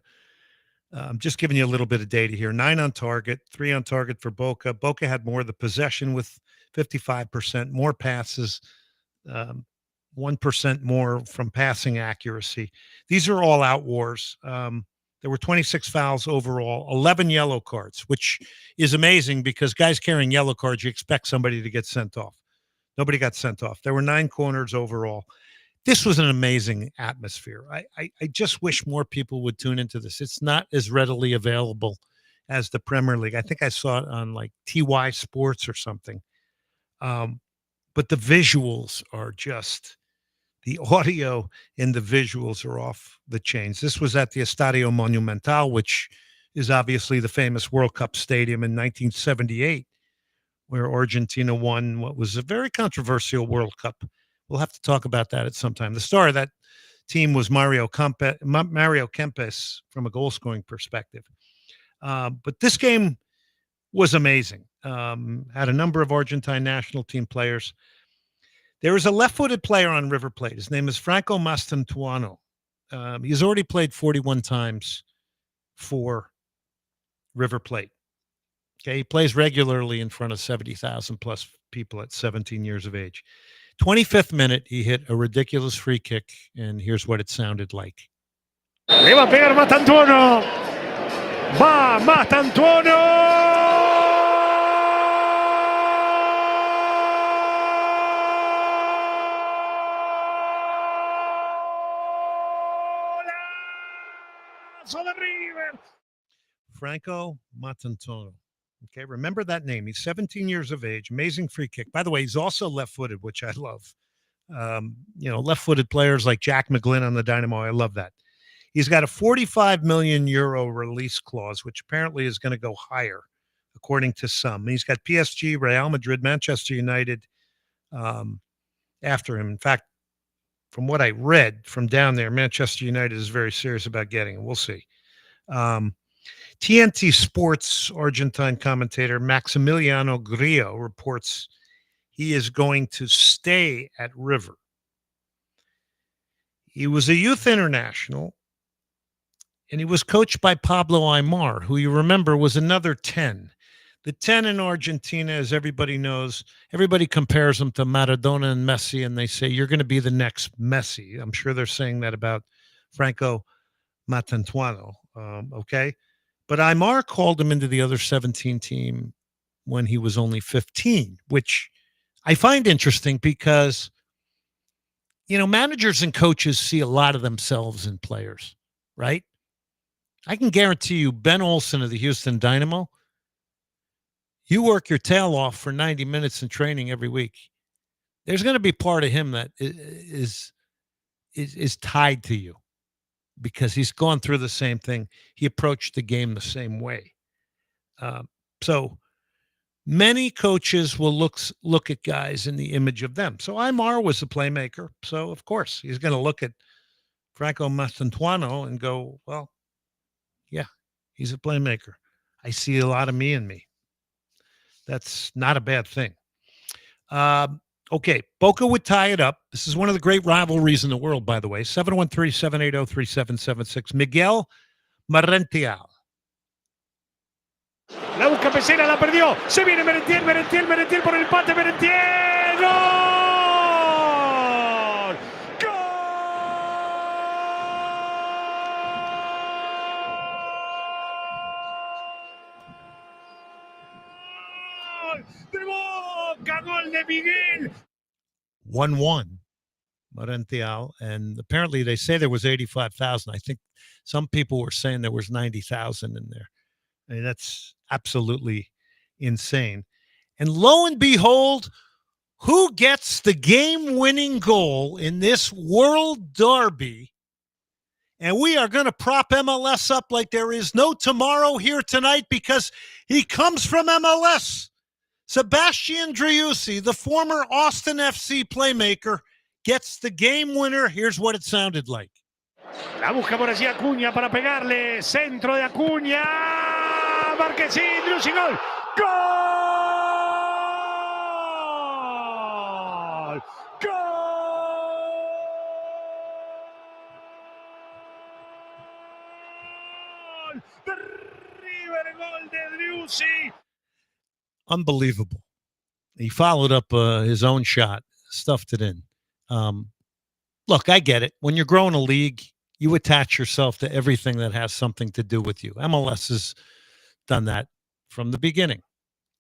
I'm just giving you a little bit of data here. 9 on target, 3 on target for Boca. Boca had more of the possession with 55%, more passes, 1% more from passing accuracy. These are all out wars. There were 26 fouls overall, 11 yellow cards, which is amazing because guys carrying yellow cards, you expect somebody to get sent off. Nobody got sent off. There were 9 corners overall. This was an amazing atmosphere. I just wish more people would tune into this. It's not as readily available as the Premier League. I think I saw it on like TY Sports or something. But the visuals are just, the audio and the visuals are off the chains. This was at the Estadio Monumental, which is obviously the famous World Cup stadium in 1978, where Argentina won what was a very controversial World Cup. We'll have to talk about that at some time. The star of that team was Mario Kempes from a goal-scoring perspective. But this game was amazing. Had a number of Argentine national team players. There is a left-footed player on River Plate. His name is Franco Mastantuono. He's already played 41 times for River Plate. Okay, he plays regularly in front of 70,000 plus people at 17 years of age. 25th minute, he hit a ridiculous free kick, and here's what it sounded like. Le va a pegar Mastantuono. Va Mastantuono. Franco Mastantuono. Okay, remember that name. He's 17 years of age. Amazing free kick. By the way, he's also left-footed, which I love. Left-footed players like Jack McGlynn on the Dynamo. I love that. He's got a 45 million euro release clause, which apparently is going to go higher, according to some. He's got PSG, Real Madrid, Manchester United after him. In fact, from what I read from down there, Manchester United is very serious about getting him. We'll see. TNT Sports Argentine commentator Maximiliano Grillo reports he is going to stay at River. He was a youth international, and he was coached by Pablo Aimar, who you remember was another 10. The 10 in Argentina, as everybody knows, everybody compares them to Maradona and Messi, and they say, you're going to be the next Messi. I'm sure they're saying that about Franco Mastantuono, okay? But Aimar called him into the other 17 team when he was only 15, which I find interesting because, managers and coaches see a lot of themselves in players, right? I can guarantee you Ben Olsen of the Houston Dynamo, you work your tail off for 90 minutes in training every week. There's going to be part of him that is tied to you, because he's gone through the same thing. He approached the game the same way. So many coaches will look at guys in the image of them. So Aimar was a playmaker. So, of course, he's going to look at Franco Mastantuono and go, well, yeah, he's a playmaker. I see a lot of me in me. That's not a bad thing. Okay, Boca would tie it up. This is one of the great rivalries in the world, by the way. 713-780-3776. Miguel Marential. La busca Pesera, la perdió. Se viene Merentiel por el empate. Merentiel. ¡Gol! ¡Gol! ¡De Boca! ¡Gol de Miguel! 1-1. Marential, and apparently they say there was 85,000. I think some people were saying there was 90,000 in there. I mean, that's absolutely insane. And lo and behold, who gets the game-winning goal in this World Derby? And we are going to prop MLS up like there is no tomorrow here tonight, because he comes from MLS. Sebastian Driussi, the former Austin FC playmaker, gets the game winner. Here's what it sounded like. La busca por allí Acuña para pegarle. Centro de Acuña. Marquesín, Driussi, gol. ¡Gol! ¡Gol! gol. De River, gol de Driussi. Unbelievable. He followed up his own shot, stuffed it in. Look, I get it. When you're growing a league, you attach yourself to everything that has something to do with you. MLS has done that from the beginning.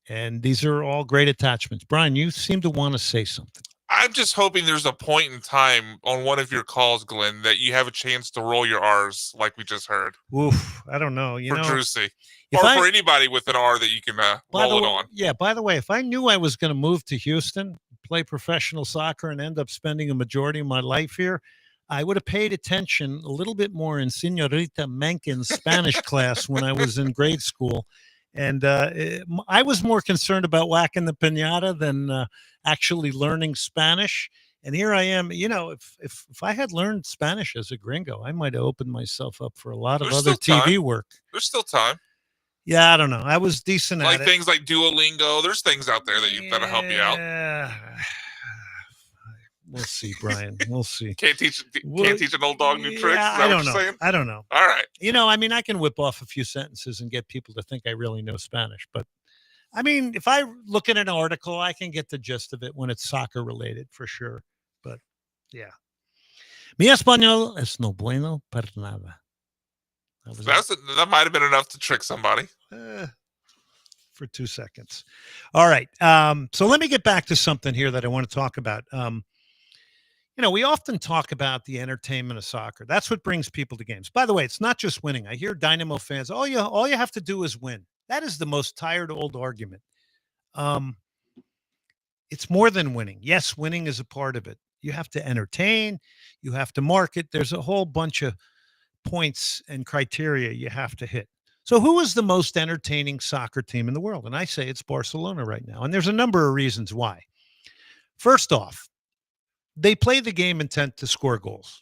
And these are all great attachments. Brian, you seem to want to say something. I'm just hoping there's a point in time on one of your calls, Glenn, that you have a chance to roll your R's like we just heard. Oof, I don't know. For Drusy. Or for anybody with an R that you can roll it on. Yeah, by the way, if I knew I was going to move to Houston, play professional soccer, and end up spending a majority of my life here, I would have paid attention a little bit more in Senorita Menken's Spanish class when I was in grade school. And I was more concerned about whacking the piñata than actually learning Spanish. And here I am. You know, if I had learned Spanish as a gringo, I might have opened myself up for a lot of other TV work. There's still time. Yeah, I don't know. I was decent Like at things like Duolingo. There's things out there that'll help you out. We'll see, Brian. We'll see. Can't teach an old dog new tricks. Is that I what don't you're know. saying? I don't know. All right. You know, I mean, I can whip off a few sentences and get people to think I really know Spanish. But, I mean, if I look at an article, I can get the gist of it when it's soccer related for sure. But, yeah. Mi español es no bueno para nada. That might have been enough to trick somebody. For 2 seconds. All right. So let me get back to something here that I want to talk about. You know, we often talk about the entertainment of soccer. That's what brings people to games. By the way, it's not just winning. I hear Dynamo fans, all you have to do is win. That is the most tired old argument. It's more than winning. Yes, winning is a part of it. You have to entertain. You have to market. There's a whole bunch of points and criteria you have to hit. So who is the most entertaining soccer team in the world? And I say it's Barcelona right now. And there's a number of reasons why. First off, they play the game intent to score goals.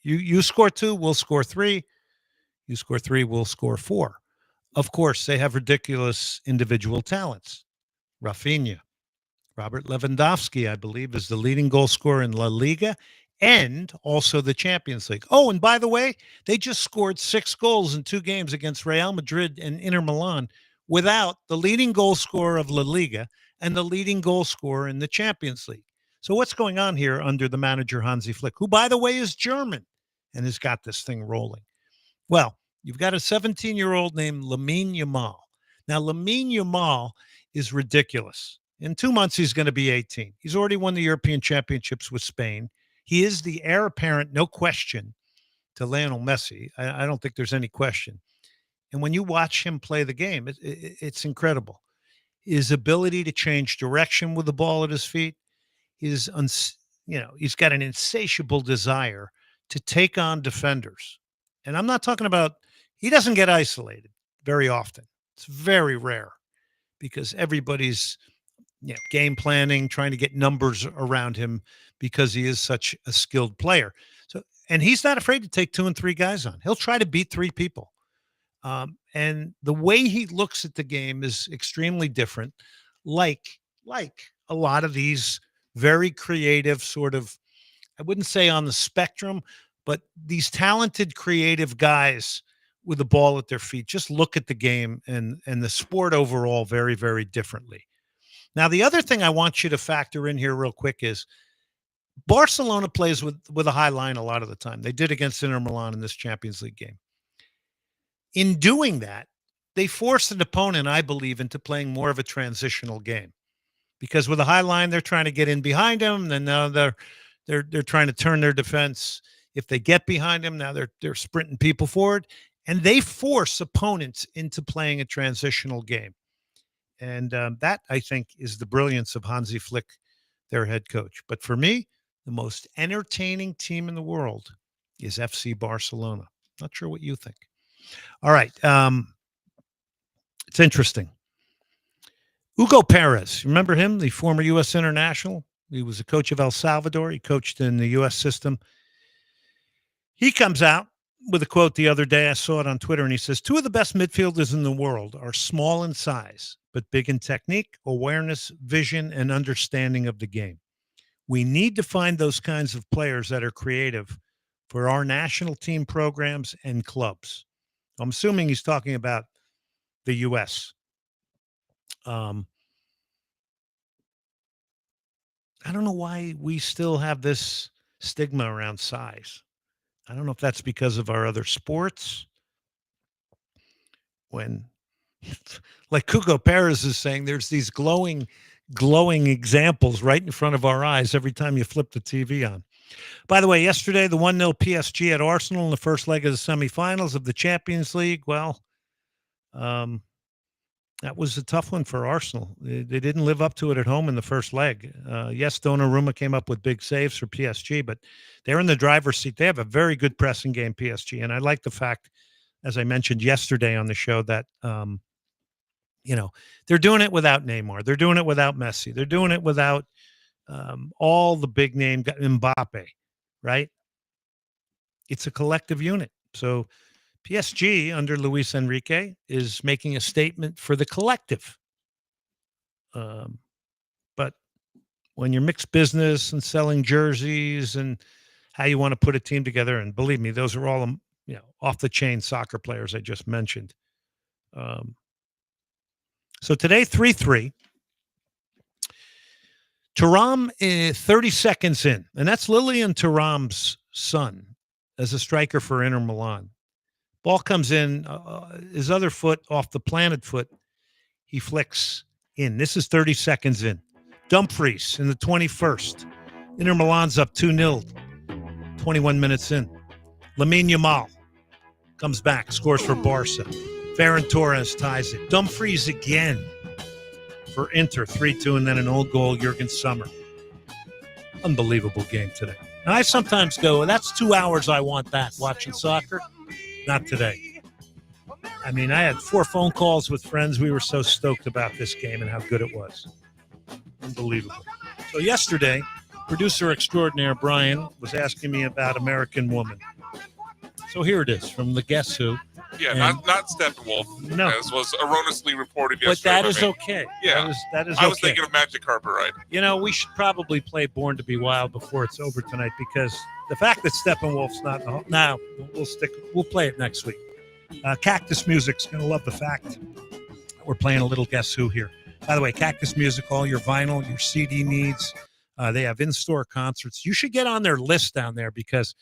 You score 2, we'll score 3. You score 3, we'll score 4. Of course, they have ridiculous individual talents. Rafinha, Robert Lewandowski, I believe, is the leading goal scorer in La Liga and also the Champions League. Oh, and by the way, they just scored 6 goals in 2 games against Real Madrid and Inter Milan without the leading goal scorer of La Liga and the leading goal scorer in the Champions League. So what's going on here under the manager, Hansi Flick, who, by the way, is German and has got this thing rolling? Well, you've got a 17-year-old named Lamine Yamal. Now, Lamine Yamal is ridiculous. In 2 months, he's going to be 18. He's already won the European Championships with Spain. He is the heir apparent, no question, to Lionel Messi. I don't think there's any question. And when you watch him play the game, it's incredible. His ability to change direction with the ball at his feet, he's got an insatiable desire to take on defenders. And I'm not talking about, he doesn't get isolated very often. It's very rare because everybody's game planning, trying to get numbers around him because he is such a skilled player. So, and he's not afraid to take 2 and 3 guys on. He'll try to beat 3 people. And the way he looks at the game is extremely different. Like a lot of these very creative sort of, I wouldn't say on the spectrum, but these talented, creative guys with the ball at their feet just look at the game and the sport overall very, very differently. Now, the other thing I want you to factor in here real quick is Barcelona plays with a high line a lot of the time. They did against Inter Milan in this Champions League game. In doing that, they forced an opponent, I believe, into playing more of a transitional game. Because with a high line, they're trying to get in behind him. Then now they're trying to turn their defense. If they get behind him, now they're sprinting people forward, and they force opponents into playing a transitional game. And that, I think, is the brilliance of Hansi Flick, their head coach. But for me, the most entertaining team in the world is FC Barcelona. Not sure what you think. All right, it's interesting. Hugo Perez, remember him, the former U.S. international? He was a coach of El Salvador. He coached in the U.S. system. He comes out with a quote the other day. I saw it on Twitter, and he says, 2 of the best midfielders in the world are small in size, but big in technique, awareness, vision, and understanding of the game. We need to find those kinds of players that are creative for our national team programs and clubs. I'm assuming he's talking about the U.S. I don't know why we still have this stigma around size. I don't know if that's because of our other sports. When, like Cuco Perez is saying, there's these glowing examples right in front of our eyes every time you flip the TV on. By the way, yesterday, the 1-0 PSG at Arsenal in the first leg of the semifinals of the Champions League. Well, that was a tough one for Arsenal. They didn't live up to it at home in the first leg. Yes, Donnarumma came up with big saves for PSG, but they're in the driver's seat. They have a very good pressing game, PSG. And I like the fact, as I mentioned yesterday on the show, that, they're doing it without Neymar. They're doing it without Messi. They're doing it without all the big name Mbappe, right? It's a collective unit. So PSG under Luis Enrique is making a statement for the collective. But when you're mixed business and selling jerseys and how you want to put a team together, and believe me, those are all off the chain soccer players I just mentioned. So today 3-3. Thuram is 30 seconds in, and that's Lilian Thuram's son as a striker for Inter Milan. Ball comes in, his other foot off the planted foot, he flicks in. This is 30 seconds in. Dumfries in the 21st. Inter Milan's up 2-0, 21 minutes in. Lamine Yamal comes back, scores for Barca. Ferran Torres ties it. Dumfries again for Inter, 3-2, and then an old goal, Jurgen Sommer. Unbelievable game today. And I sometimes go, that's 2 hours I want that, watching soccer. Not today. I mean, I had 4 phone calls with friends. We were so stoked about this game and how good it was. Unbelievable. So yesterday, producer extraordinaire Brian was asking me about American Woman. So here it is from the Guess Who. Yeah, And not Steppenwolf, No. as was erroneously reported But yesterday. that by is me. okay. Yeah, That is I was okay. thinking of Magic Carpet Ride. We should probably play Born to Be Wild before it's over tonight, because the fact that Steppenwolf's not now, we'll play it next week. Cactus Music's going to love the fact that we're playing a little Guess Who here. By the way, Cactus Music, all your vinyl, your CD needs, they have in-store concerts. You should get on their list down there, because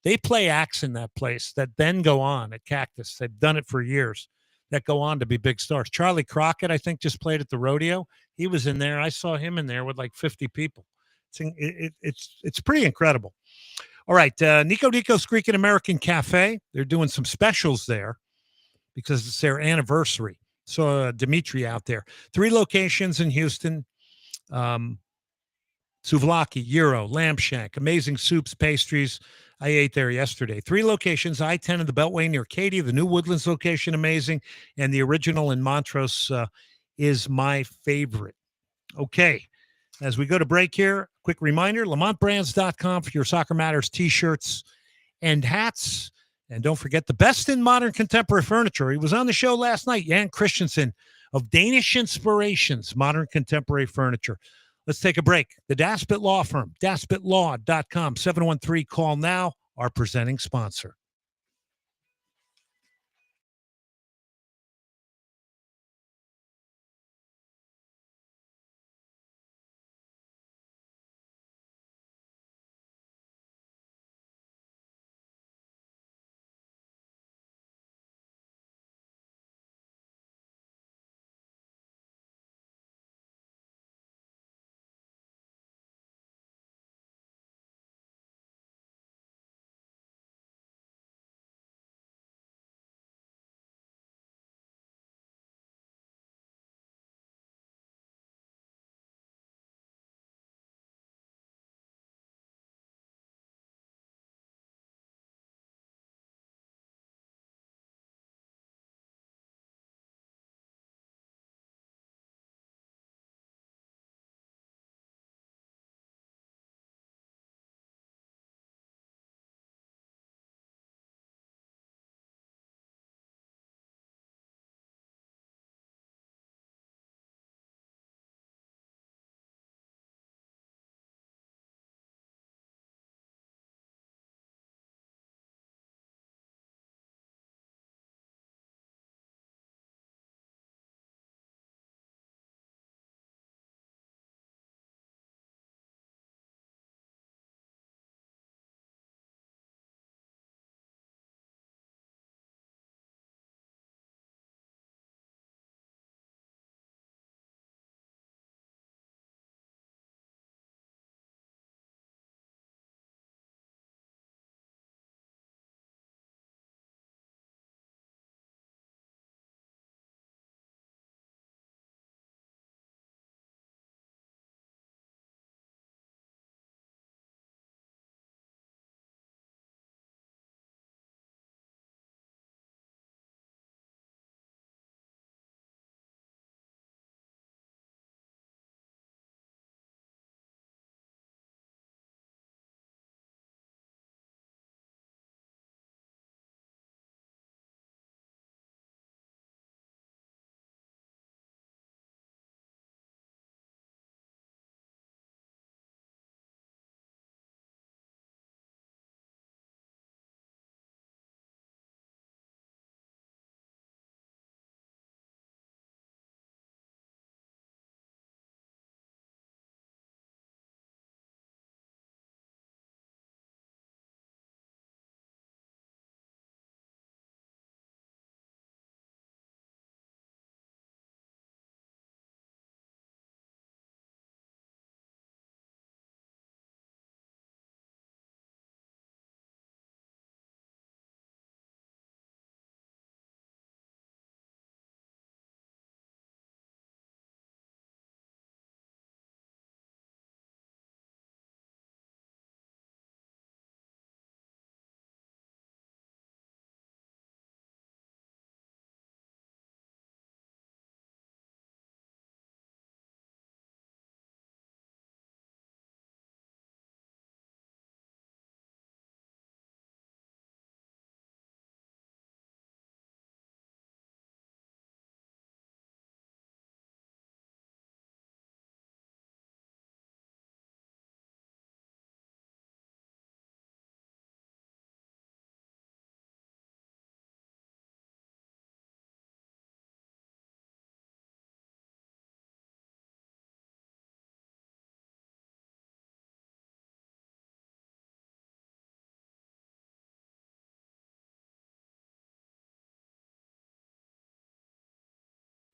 they play acts in that place that then go on at Cactus. They've done it for years, that go on to be big stars. Charlie Crockett, I think, just played at the rodeo. He was in there. I saw him in there with like 50 people. It's pretty incredible. All right, Nico Nico's Greek and American Cafe. They're doing some specials there because it's their anniversary. So Dimitri out there. 3 locations in Houston. Souvlaki, gyro, lamb shank, amazing soups, pastries. I ate there yesterday. 3 locations, I-10 in the Beltway near Katy, the new Woodlands location, amazing, and the original in Montrose is my favorite. Okay, as we go to break here, quick reminder, LamontBrands.com for your Soccer Matters t-shirts and hats. And don't forget the best in modern contemporary furniture. He was on the show last night, Jan Christensen of Danish Inspirations, Modern Contemporary Furniture. Let's take a break. The Daspit Law Firm, daspitlaw.com, 713-CALL-NOW, our presenting sponsor.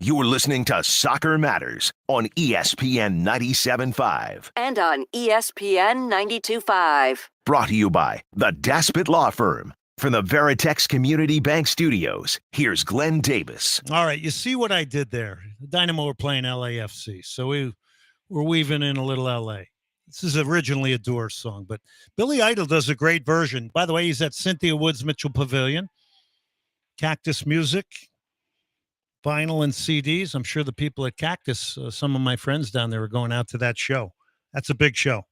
You're listening to Soccer Matters on ESPN 97.5. And on ESPN 92.5. Brought to you by the Daspit Law Firm. From the Veritex Community Bank Studios, here's Glenn Davis. All right, you see what I did there? The Dynamo were playing LAFC, so we're weaving in a little LA. This is originally a Doors song, but Billy Idol does a great version. By the way, he's at Cynthia Woods Mitchell Pavilion, Cactus Music, vinyl and CDs. I'm sure the people at Cactus, some of my friends down there are going out to that show. That's a big show.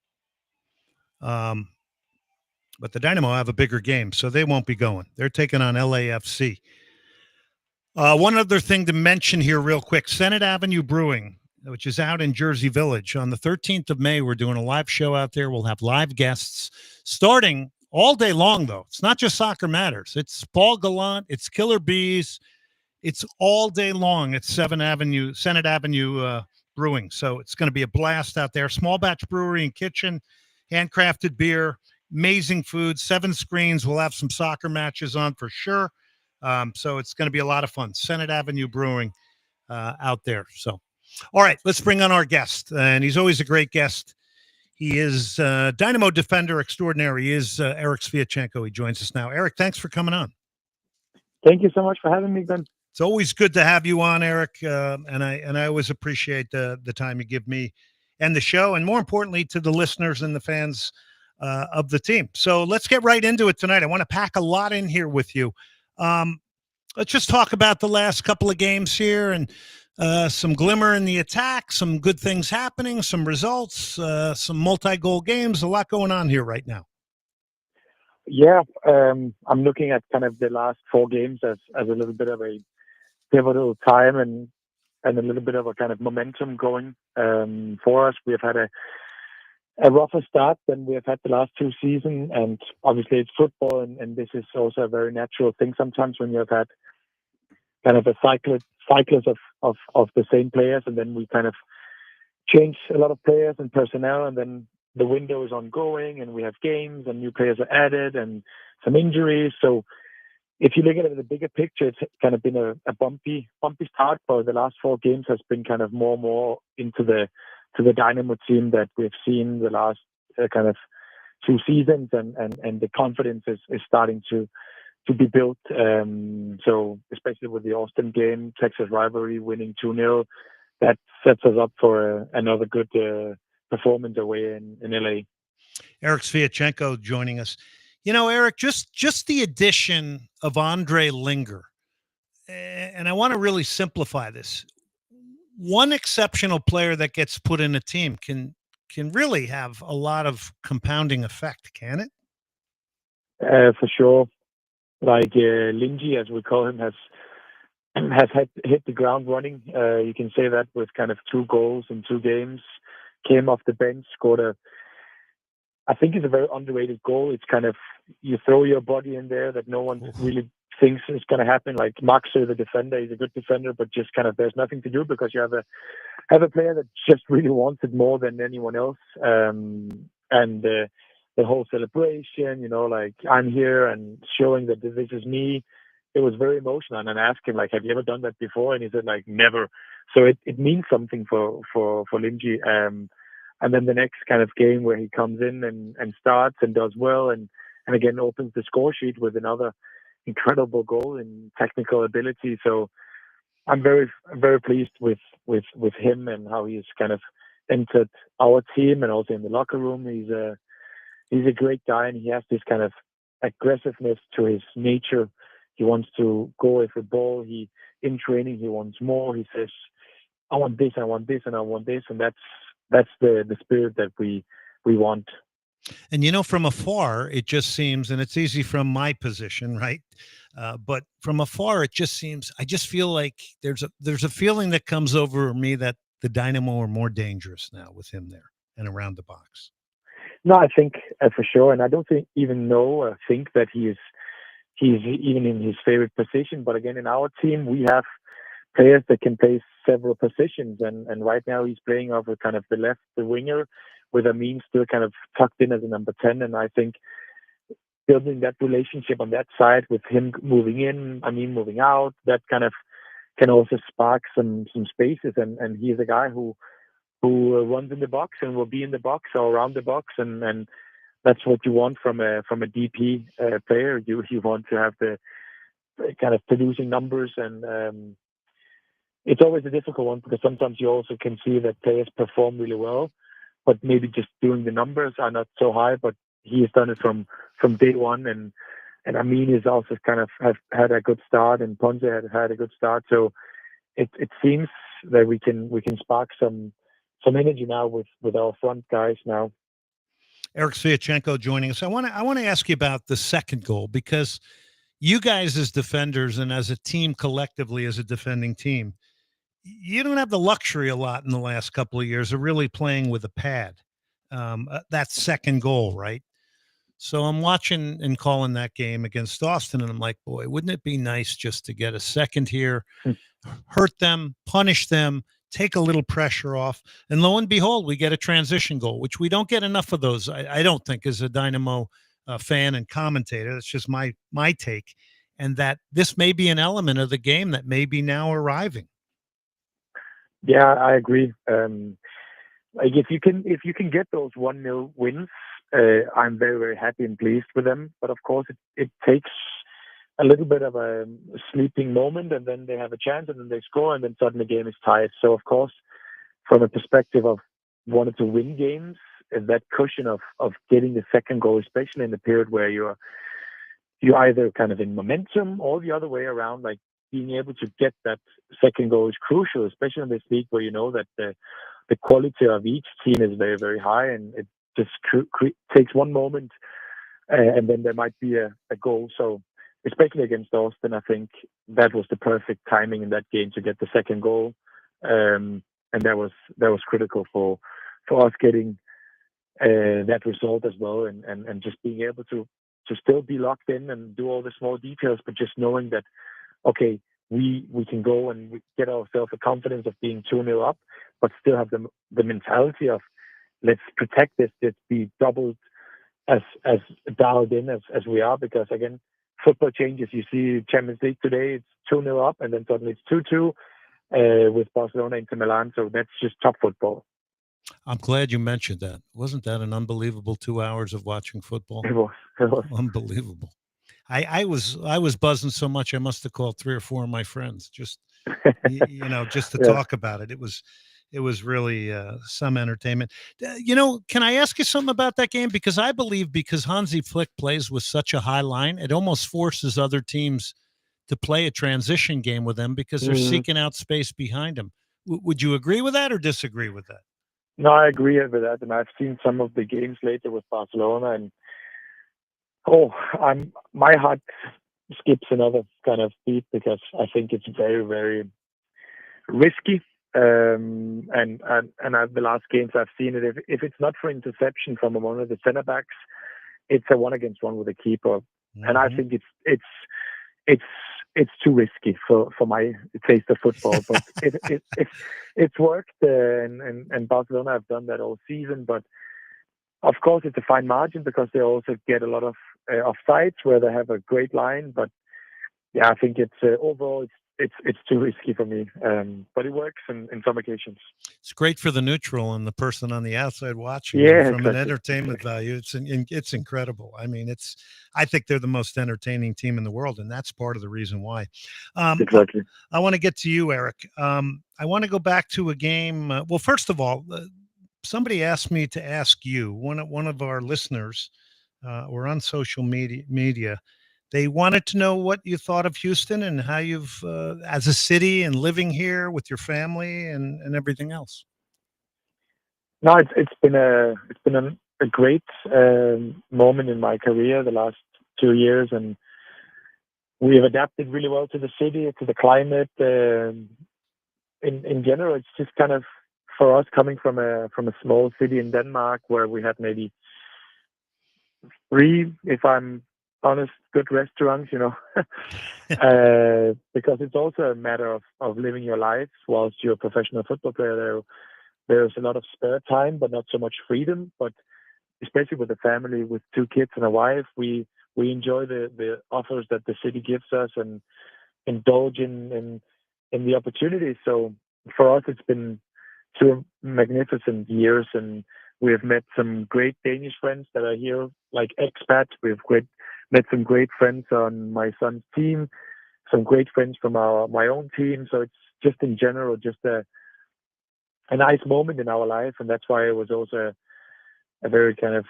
But the Dynamo have a bigger game, so they won't be going. They're taking on LAFC. One other thing to mention here real quick, Senate Avenue Brewing, which is out in Jersey Village. On the 13th of May, we're doing a live show out there. We'll have live guests starting all day long, though. It's not just Soccer Matters. It's Paul Gallant. It's Killer Bees. It's all day long at Senate Avenue Brewing. So it's going to be a blast out there. Small batch brewery and kitchen, handcrafted beer, amazing food, 7 screens. We'll have some soccer matches on for sure. So it's going to be a lot of fun. Senate Avenue Brewing out there. So, all right, let's bring on our guest. And he's always a great guest. He is Dynamo defender extraordinary. He is Eric Sviatchenko. He joins us now. Eric, thanks for coming on. Thank you so much for having me, Ben. It's always good to have you on, Eric. And I always appreciate the time you give me and the show, and more importantly, to the listeners and the fans of the team. So let's get right into it tonight. I want to pack a lot in here with you. Let's just talk about the last couple of games here and some glimmer in the attack, some good things happening, some results, some multi-goal games, a lot going on here right now. Yeah, I'm looking at kind of the last 4 games as a little bit of a pivotal time and a little bit of a kind of momentum going for us. We've had a rougher start than we have had the last 2 seasons, and obviously it's football, and this is also a very natural thing sometimes when you've had kind of a cycles of the same players, and then we kind of change a lot of players and personnel, and then the window is ongoing, and we have games, and new players are added, and some injuries. So if you look at it in the bigger picture, it's kind of been a bumpy start, but the last 4 games has been kind of more into the Dynamo team that we've seen the last kind of 2 seasons, and the confidence is starting to be built. So especially with the Austin game, Texas rivalry, winning 2-0, that sets us up for another good performance away in LA. Eric Sviatchenko joining us. You know, Eric, just the addition of Andre Linger, and I want to really simplify this. One exceptional player that gets put in a team can really have a lot of compounding effect, can it? For sure. Like Lingy, as we call him, has hit the ground running. You can say that with kind of 2 goals in 2 games. Came off the bench, scored I think it's a very underrated goal. It's kind of, you throw your body in there that no one really thinks is going to happen. Like Maxer, the defender, he's a good defender, but just kind of there's nothing to do because you have a player that just really wants it more than anyone else. And the whole celebration, you know, like I'm here and showing that this is me. It was very emotional. And I asked him, like, have you ever done that before? And he said, like, never. So it means something for Lingy. And then the next kind of game where he comes in and starts and does well and again opens the score sheet with another incredible goal in technical ability. So I'm very, very pleased with him and how he's kind of entered our team and also in the locker room. He's a great guy, and he has this kind of aggressiveness to his nature. He wants to go with the ball. In training, he wants more. He says, I want this, I want this, and I want this. And that's the spirit that we want. And, you know, from afar, it just seems, and it's easy from my position, right? But from afar, it just seems, I just feel like there's a feeling that comes over me that the Dynamo are more dangerous now with him there and around the box. No, I think for sure. And I don't think that he's even in his favorite position. But again, in our team, we have players that can play several positions. And right now he's playing over kind of the winger, with Amin still kind of tucked in as a number 10. And I think building that relationship on that side with him moving in, Amin moving out, that kind of can also spark some spaces. And he's a guy who runs in the box and will be in the box or around the box, and that's what you want from a DP player. You want to have the kind of producing numbers, and it's always a difficult one because sometimes you also can see that players perform really well, but maybe just doing the numbers are not so high. But he has done it from day one, and Amin is also kind of have had a good start, and Ponce had a good start. So it seems that we can spark some energy now with our front guys now. Eric Sviatchenko joining us. I want to ask you about the second goal, because you guys as defenders and as a team collectively, as a defending team, you don't have the luxury a lot in the last couple of years of really playing with a pad. That second goal, right? So I'm watching and calling that game against Austin, and I'm like, boy, wouldn't it be nice just to get a second here, hurt them, punish them, take a little pressure off, and lo and behold, we get a transition goal, which we don't get enough of those. I don't think, as a Dynamo fan and commentator. That's just my take, and that this may be an element of the game that may be now arriving. Yeah, I agree. Like if you can get those 1-0 wins, I'm very, very happy and pleased with them. But of course, it takes a little bit of a sleeping moment, and then they have a chance, and then they score, and then suddenly the game is tied. So of course, from a perspective of wanting to win games, that cushion of getting the second goal, especially in the period where you're either kind of in momentum or the other way around, like being able to get that second goal is crucial, especially in this league where you know that the quality of each team is very, very high, and it just takes one moment, and then there might be a goal. So especially against Austin, I think that was the perfect timing in that game to get the second goal, and that was critical for us getting that result as well, and just being able to still be locked in and do all the small details, but just knowing that, okay, we can go and we get ourselves the confidence of being 2-0 up, but still have the mentality of let's protect this, let's be doubled as dialed in as we are, because again, football changes. You see Champions League today, it's 2-0 up, and then suddenly it's 2-2 with Barcelona into Milan. So that's just top football. I'm glad you mentioned that. Wasn't that an unbelievable 2 hours of watching football? It was. Unbelievable. I was buzzing so much I must have called 3 or 4 of my friends just just to talk about it. It was really some entertainment. Can I ask you something about that game? Because I believe because Hansi Flick plays with such a high line, it almost forces other teams to play a transition game with them because they're seeking out space behind them. Would you agree with that or disagree with that? No, I agree with that, and I've seen some of the games later with Barcelona, and my heart skips another kind of beat because I think it's very, very risky. And the last games I've seen it, if it's not for interception from one of the center backs, it's a 1-against-1 with a keeper, and I think it's too risky for my taste of football. But it's worked, and Barcelona have done that all season. But of course, it's a fine margin because they also get a lot of offsides where they have a great line. But yeah, I think it's overall it's too risky for me. But it works in some occasions. It's great for the neutral and the person on the outside watching. Yeah, from exactly. An entertainment value, it's incredible. I mean, I think they're the most entertaining team in the world, and that's part of the reason why. Exactly. I want to get to you, Eric. I want to go back to a game. Well, first of all, somebody asked me to ask you. One of our listeners, or on social media. They wanted to know what you thought of Houston and how you've, as a city and living here with your family and everything else. No, it's been a great moment in my career the last 2 years, and we have adapted really well to the city, to the climate. In general, it's just kind of for us coming from a small city in Denmark where we had maybe 3, if I'm honest, good restaurants, because it's also a matter of living your life whilst you're a professional football player. There's a lot of spare time, but not so much freedom. But especially with a family with 2 kids and a wife, we enjoy the offers that the city gives us and indulge in in the opportunity. So for us, it's been 2 magnificent years, and we have met some great Danish friends that are here, like expats. Met some great friends on my son's team, some great friends from my own team. So it's just in general, just a nice moment in our life. And that's why it was also a very kind of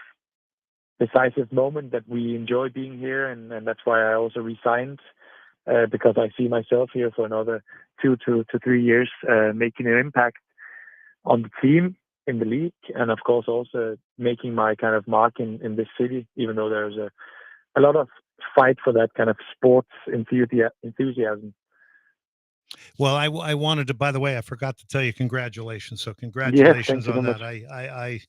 decisive moment that we enjoy being here. And that's why I also resigned, because I see myself here for another 2 to 3 years, making an impact on the team, in the league, and of course also making my kind of mark in this city, even though there's a lot of fight for that kind of sports enthusiasm. Well, I wanted to, by the way, I forgot to tell you congratulations. So congratulations thank you on so that. much. I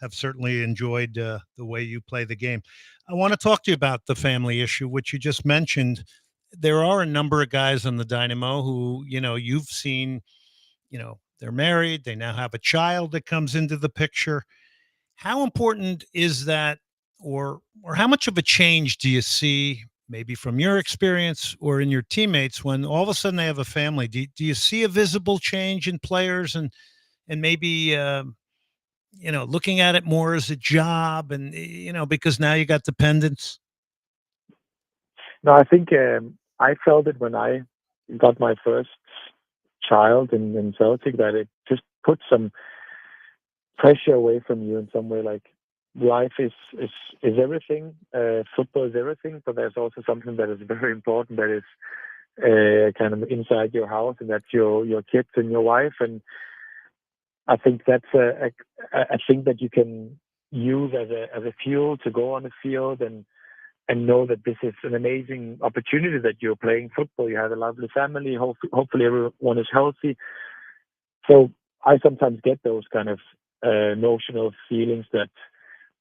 have certainly enjoyed the way you play the game. I want to talk to you about the family issue, which you just mentioned. There are a number of guys on the Dynamo who, you've seen, they're married. They now have a child that comes into the picture. How important is that, or how much of a change do you see, maybe from your experience or in your teammates, when all of a sudden they have a family? Do you see a visible change in players, and maybe looking at it more as a job, and because now you got dependents? No, I think I felt it when I got my first child in Celtic, that it just put some pressure away from you in some way. Like, life is everything, football is everything, but there's also something that is very important, that is kind of inside your house, and that's your kids and your wife. And I think that's a thing that you can use as a fuel to go on the field, and know that this is an amazing opportunity, that you're playing football. You have a lovely family. Hopefully everyone is healthy. So I sometimes get those kind of notional feelings that,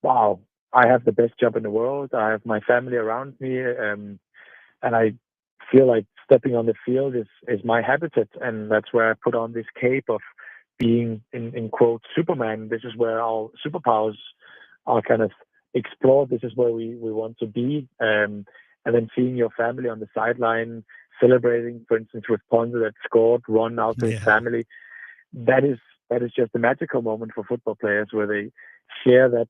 wow, I have the best job in the world. I have my family around me, and I feel like stepping on the field is my habitat, and that's where I put on this cape of being, in quote, Superman. This is where our superpowers are kind of explored. This is where we want to be. And then seeing your family on the sideline celebrating, for instance, with Ponce that scored, run out to his family, that is just a magical moment for football players, where they share that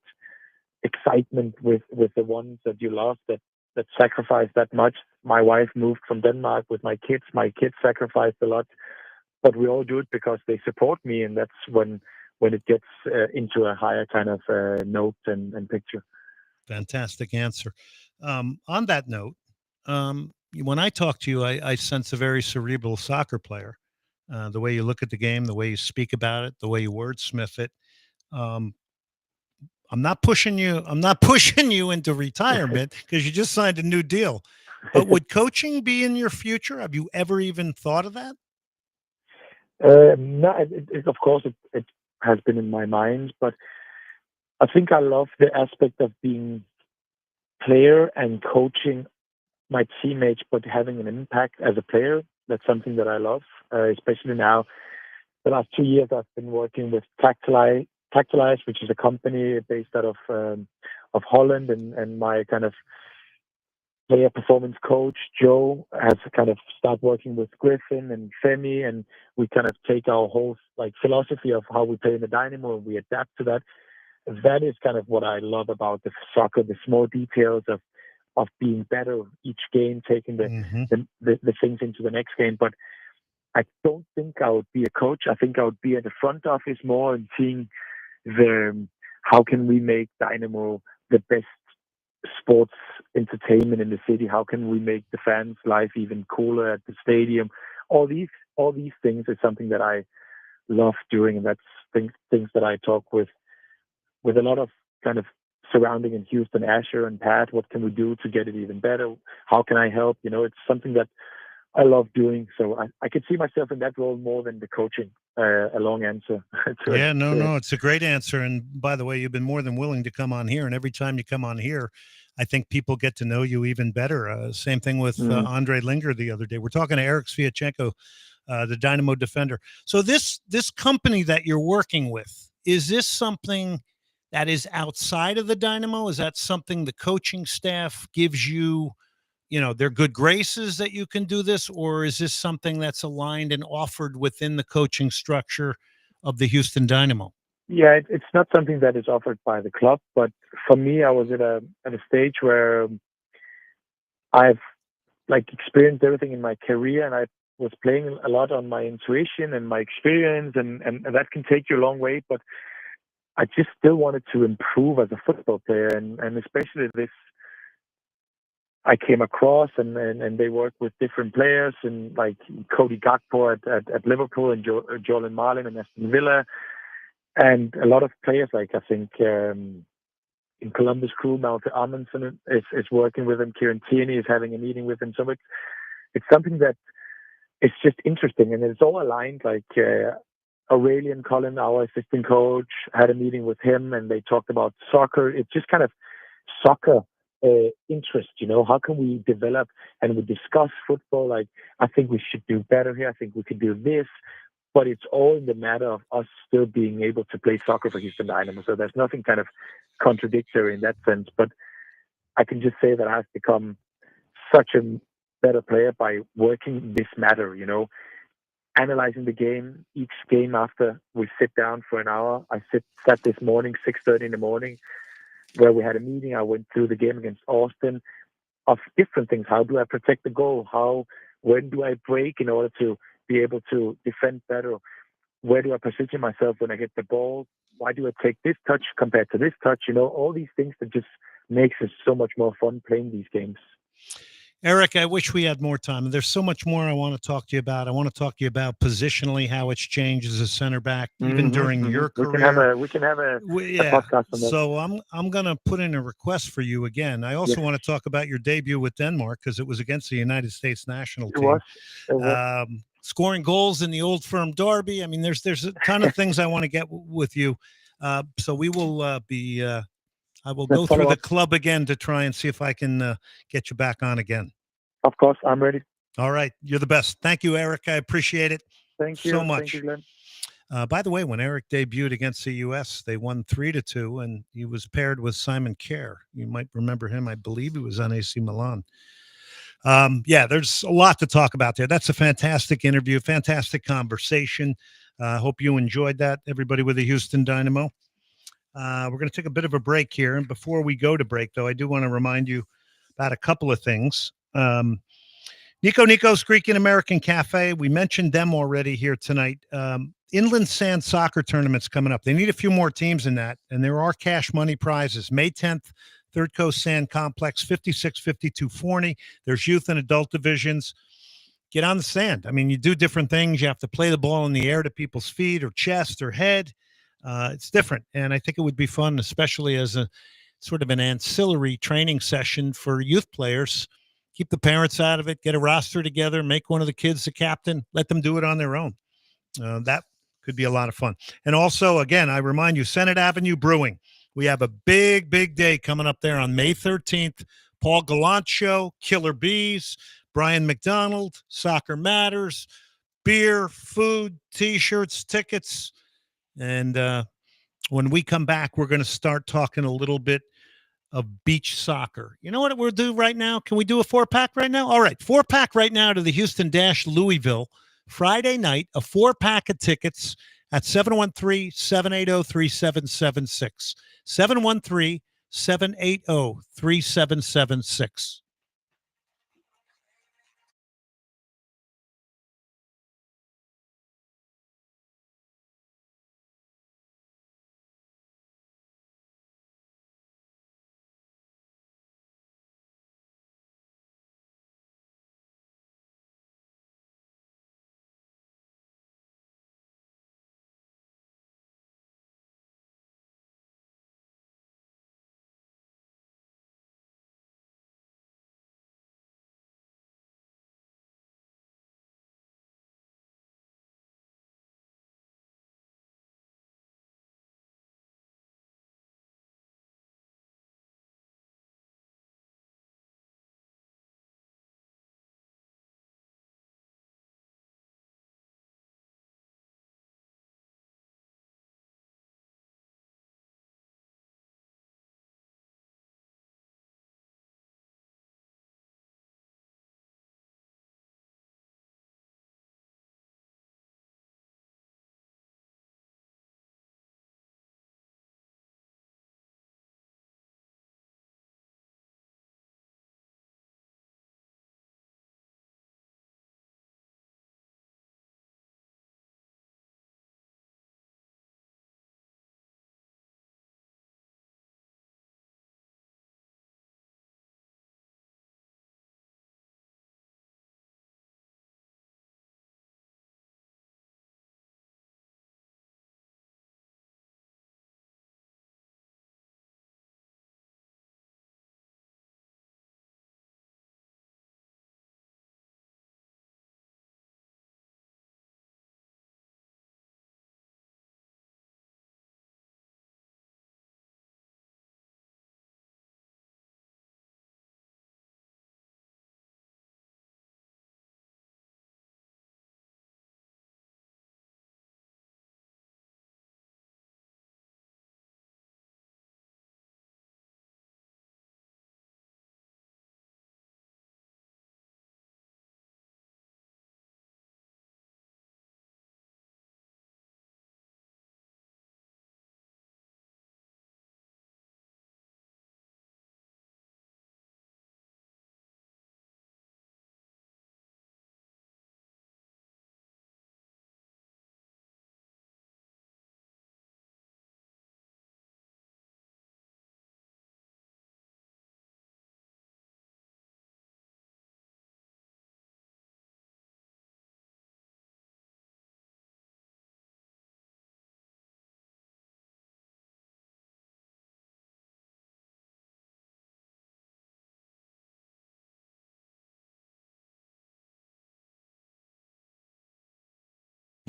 excitement with the ones that you lost, that sacrificed that much. My wife moved from Denmark with my kids. My kids sacrificed a lot, but we all do it because they support me, and that's when it gets into a higher kind of note and picture. Fantastic answer. On that note, when I talk to you, I sense a very cerebral soccer player. The way you look at the game, the way you speak about it, the way you wordsmith it. I'm not pushing you. I'm not pushing you into retirement, because you just signed a new deal. But would coaching be in your future? Have you ever even thought of that? No, of course it has been in my mind, but I think I love the aspect of being player and coaching my teammates, but having an impact as a player. That's something that I love, especially now. The last 2 years, I've been working with Tactilize, which is a company based out of Holland, and my kind of player performance coach Joe has kind of started working with Griffin and Femi, and we kind of take our whole philosophy of how we play in the Dynamo, and we adapt to that. That is kind of what I love about the soccer, the small details of being better each game, taking the things into the next game. But I don't think I would be a coach. I think I would be at the front office more, and seeing how can we make Dynamo the best sports entertainment in the city? How can we make the fans' life even cooler at the stadium? All these things is something that I love doing, and that's things that I talk with a lot of kind of surrounding in Houston, Asher and Pat. What can we do to get it even better? How can I help? It's something that I love doing. So I could see myself in that role more than the coaching. A long answer. No, it's a great answer. And by the way, you've been more than willing to come on here. And every time you come on here, I think people get to know you even better. Same thing with Andre Linger the other day. We're talking to Eric Sviatchenko, the Dynamo defender. So this company that you're working with, is this something that is outside of the Dynamo? Is that something the coaching staff gives you their good graces that you can do this, or is this something that's aligned and offered within the coaching structure of the Houston Dynamo? Yeah, it's not something that is offered by the club, but for me, I was at a stage where I've experienced everything in my career, and I was playing a lot on my intuition and my experience, and that can take you a long way. But I just still wanted to improve as a football player, and especially this. I came across and they work with different players, and like Cody Gakpo at Liverpool, and Jolan Marlin and Aston Villa, and a lot of players I think in Columbus Crew, Malte Amundsen is working with him. Kieran Tierney is having a meeting with him. So it's something that is just interesting, and it's all aligned. Aurelian Cullen, our assistant coach, had a meeting with him, and they talked about soccer. It's just kind of soccer interest, how can we develop, and we discuss football. I think we should do better here. I think we could do this, but it's all in the matter of us still being able to play soccer for Houston Dynamo. So there's nothing kind of contradictory in that sense, but I can just say that I've become such a better player by working this matter, analyzing the game, each game after we sit down for an hour. I sat this morning, 6:30 in the morning, where we had a meeting. I went through the game against Austin of different things. How do I protect the goal? When do I break in order to be able to defend better? Where do I position myself when I get the ball? Why do I take this touch compared to this touch? All these things that just makes it so much more fun playing these games. Eric, I wish we had more time. There's so much more I want to talk to you about. I want to talk to you about positionally, how it's changed as a center back, even during your career. We can have a podcast on that. So I'm going to put in a request for you again. I also want to talk about your debut with Denmark, because it was against the United States national team. It was. Scoring goals in the Old Firm Derby. I mean, there's a ton of things I want to get with you. So we will I will go through the club again to try and see if I can get you back on again. Of course, I'm ready. All right. You're the best. Thank you, Eric. I appreciate it. Thank you so much. Thank you, Glenn. By the way, when Eric debuted against the U.S., they won 3-2, and he was paired with Simon Kjær. You might remember him. I believe he was on AC Milan. There's a lot to talk about there. That's a fantastic interview, fantastic conversation. Hope you enjoyed that, everybody with the Houston Dynamo. We're going to take a bit of a break here. And before we go to break, though, I do want to remind you about a couple of things. Nico's Greek and American Cafe. We mentioned them already here tonight. Inland Sand Soccer Tournament's coming up. They need a few more teams in that, and there are cash money prizes. May 10th, Third Coast Sand Complex, 56-52 Forney. There's youth and adult divisions. Get on the sand. I mean, you do different things. You have to play the ball in the air to people's feet or chest or head. It's different, and I think it would be fun, especially as a sort of an ancillary training session for youth players. Keep the parents out of it, get a roster together, make one of the kids the captain, let them do it on their own. That could be a lot of fun. And also, again, I remind you, Senate Avenue Brewing. We have a big, big day coming up there on May 13th. Paul Gallant Show, Killer Bees, Brian McDonald, Soccer Matters, beer, food, T-shirts, tickets. And when we come back, we're going to start talking a little bit of beach soccer. You know what we'll do right now? Can we do a 4-pack right now? All right, 4-pack right now to the Houston-Louisville. Friday night, a 4-pack of tickets at 713-780-3776. 713-780-3776.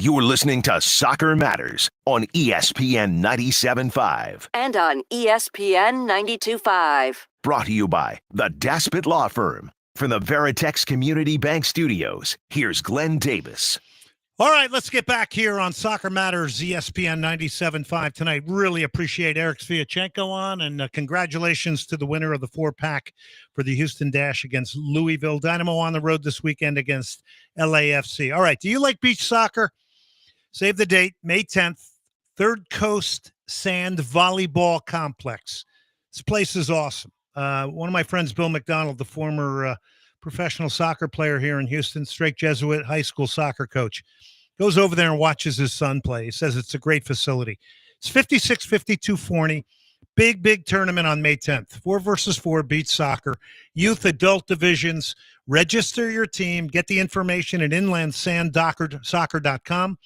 You're listening to Soccer Matters on ESPN 97.5. And on ESPN 92.5. Brought to you by the Daspit Law Firm. From the Veritex Community Bank Studios, here's Glenn Davis. All right, let's get back here on Soccer Matters, ESPN 97.5 tonight. Really appreciate Eric Sviatchenko on, and congratulations to the winner of the 4-pack for the Houston Dash against Louisville Dynamo on the road this weekend against LAFC. All right, do you like beach soccer? Save the date, May 10th, Third Coast Sand Volleyball Complex. This place is awesome. One of my friends, Bill McDonald, the former professional soccer player here in Houston, straight Jesuit high school soccer coach, goes over there and watches his son play. He says it's a great facility. It's 5652 Forney. Big tournament on May 10th. 4 versus 4 beach soccer. Youth, adult divisions. Register your team. Get the information at inlandsandsoccer.com.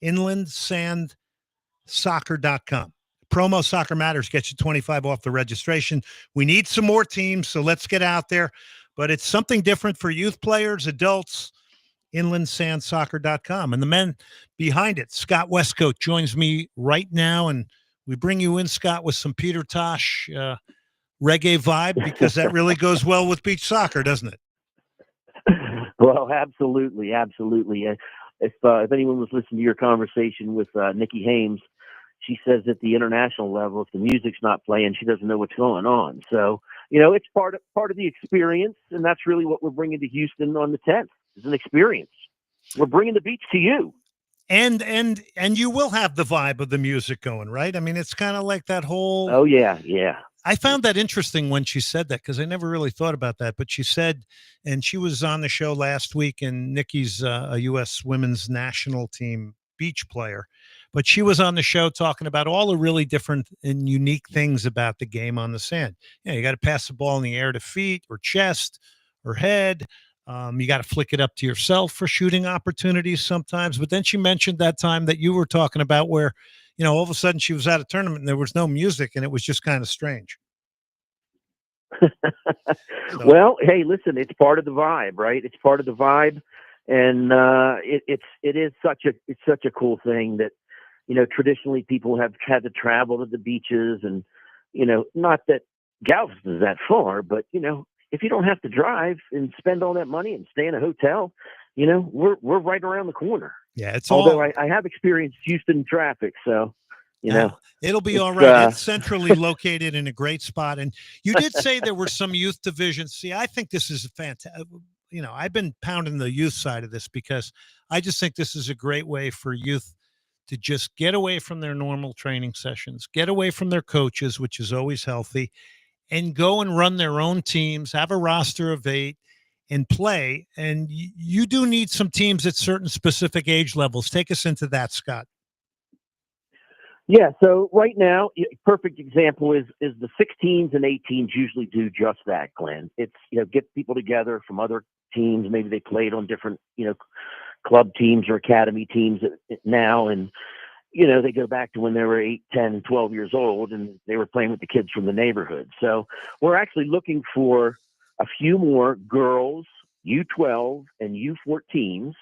Inlandsandsoccer.com. Promo Soccer Matters gets you 25 off the registration. We need some more teams, so let's get out there. But it's something different for youth players, adults. Inlandsandsoccer.com. And the men behind it, Scott Westcoat, joins me right now. And we bring you in, Scott, with some Peter Tosh reggae vibe, because that really goes well with beach soccer, doesn't it? Well, absolutely. If anyone was listening to your conversation with Nikki Hames, she says at the international level, if the music's not playing, she doesn't know what's going on. So, it's part of the experience, and that's really what we're bringing to Houston on the 10th. It's an experience. We're bringing the beach to you. And you will have the vibe of the music going, right? I mean, it's kind of like that whole... Oh, yeah. I found that interesting when she said that, because I never really thought about that. But she said, and she was on the show last week, and Nikki's a U.S. women's national team beach player. But she was on the show talking about all the really different and unique things about the game on the sand. You got to pass the ball in the air to feet or chest or head. You got to flick it up to yourself for shooting opportunities sometimes. But then she mentioned that time that you were talking about where, all of a sudden she was at a tournament and there was no music, and it was just kind of strange. Well, hey, listen, it's part of the vibe, right? It's part of the vibe. And it is such a cool thing that, traditionally people have had to travel to the beaches, and, not that Galveston is that far, but, if you don't have to drive and spend all that money and stay in a hotel, we're right around the corner. Yeah, although I have experienced Houston traffic, so it'll be all right. It's centrally located in a great spot. And you did say there were some youth divisions. See, I think this is fantastic. I've been pounding the youth side of this because I just think this is a great way for youth to just get away from their normal training sessions, get away from their coaches, which is always healthy, and go and run their own teams, have a roster of 8, and play. And you do need some teams at certain specific age levels. Take us into that, Scott. Yeah, so right now, perfect example is the 16s and 18s usually do just that, Glenn. It's, get people together from other teams. Maybe they played on different, club teams or academy teams now, and they go back to when they were 8, 10, 12 years old, and they were playing with the kids from the neighborhood. So we're actually looking for a few more girls, U12 and U14s,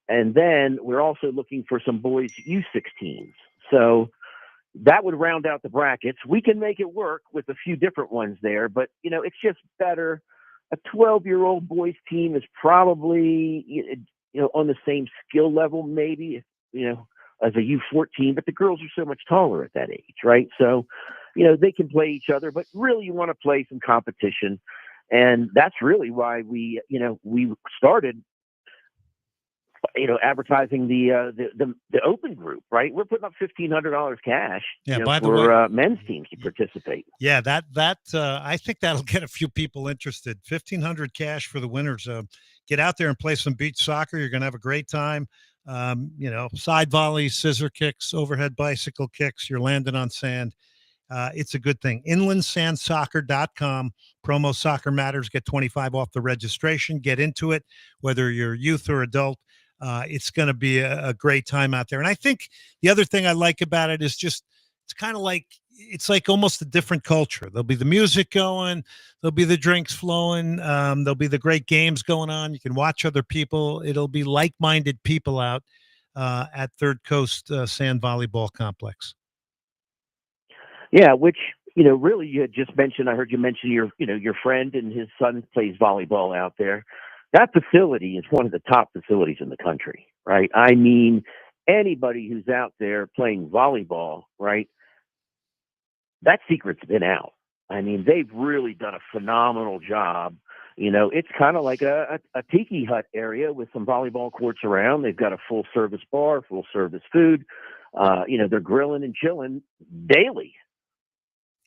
and then we're also looking for some boys, U16s. So that would round out the brackets. We can make it work with a few different ones there, but, it's just better. A 12-year-old boys team is probably, on the same skill level, maybe, as a U14, but the girls are so much taller at that age, right? So, they can play each other, but really you want to play some competition. And that's really why we started, advertising the open group, right? We're putting up $1,500 cash for men's teams to participate. Yeah, that I think that'll get a few people interested. $1,500 cash for the winners. Get out there and play some beach soccer. You're going to have a great time. Side volleys, scissor kicks, overhead bicycle kicks. You're landing on sand. It's a good thing. Inlandsandsoccer.com. Promo Soccer Matters. Get 25 off the registration. Get into it, whether you're youth or adult. It's going to be a great time out there. And I think the other thing I like about it is just, it's like almost a different culture. There'll be the music going, there'll be the drinks flowing, there'll be the great games going on. You can watch other people. It'll be like-minded people out. at Third Coast Sand Volleyball Complex. Yeah, which, really you had just mentioned, I heard you mention your friend and his son plays volleyball out there. That facility is one of the top facilities in the country, right? I mean, anybody who's out there playing volleyball, right? That secret's been out. I mean, they've really done a phenomenal job. It's kind of like a tiki hut area with some volleyball courts around. They've got a full service bar, full service food. They're grilling and chilling daily.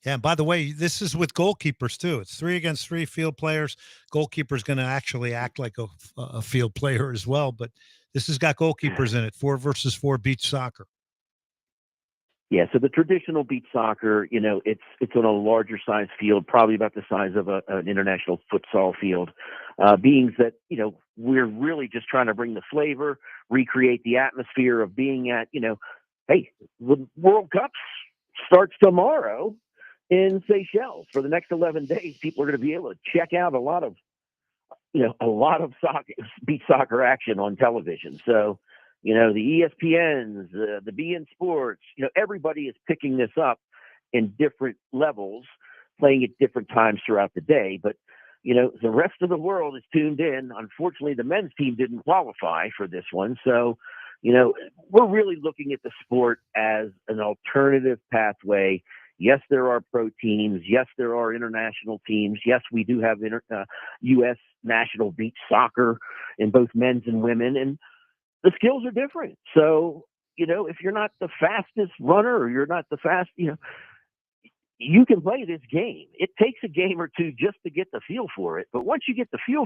Yeah, and by the way, this is with goalkeepers too. It's 3 against 3 field players. Goalkeeper's going to actually act like a field player as well, but this has got goalkeepers in it. 4 versus 4 beach soccer. Yeah, so the traditional beach soccer, it's on a larger size field, probably about the size of an international futsal field. Being that, we're really just trying to bring the flavor, recreate the atmosphere of being at, hey, the World Cup starts tomorrow in Seychelles. For the next 11 days, people are going to be able to check out a lot of soccer, beach soccer action on television. So, the ESPNs, the BN Sports, everybody is picking this up in different levels, playing at different times throughout the day. But, the rest of the world is tuned in. Unfortunately, the men's team didn't qualify for this one. So, we're really looking at the sport as an alternative pathway. Yes, there are pro teams. Yes, there are international teams. Yes, we do have U.S. national beach soccer in both men's and women. And the skills are different. So, if you're not the fastest runner or you're not the fast, you can play this game. It takes a game or two just to get the feel for it. But once you get the feel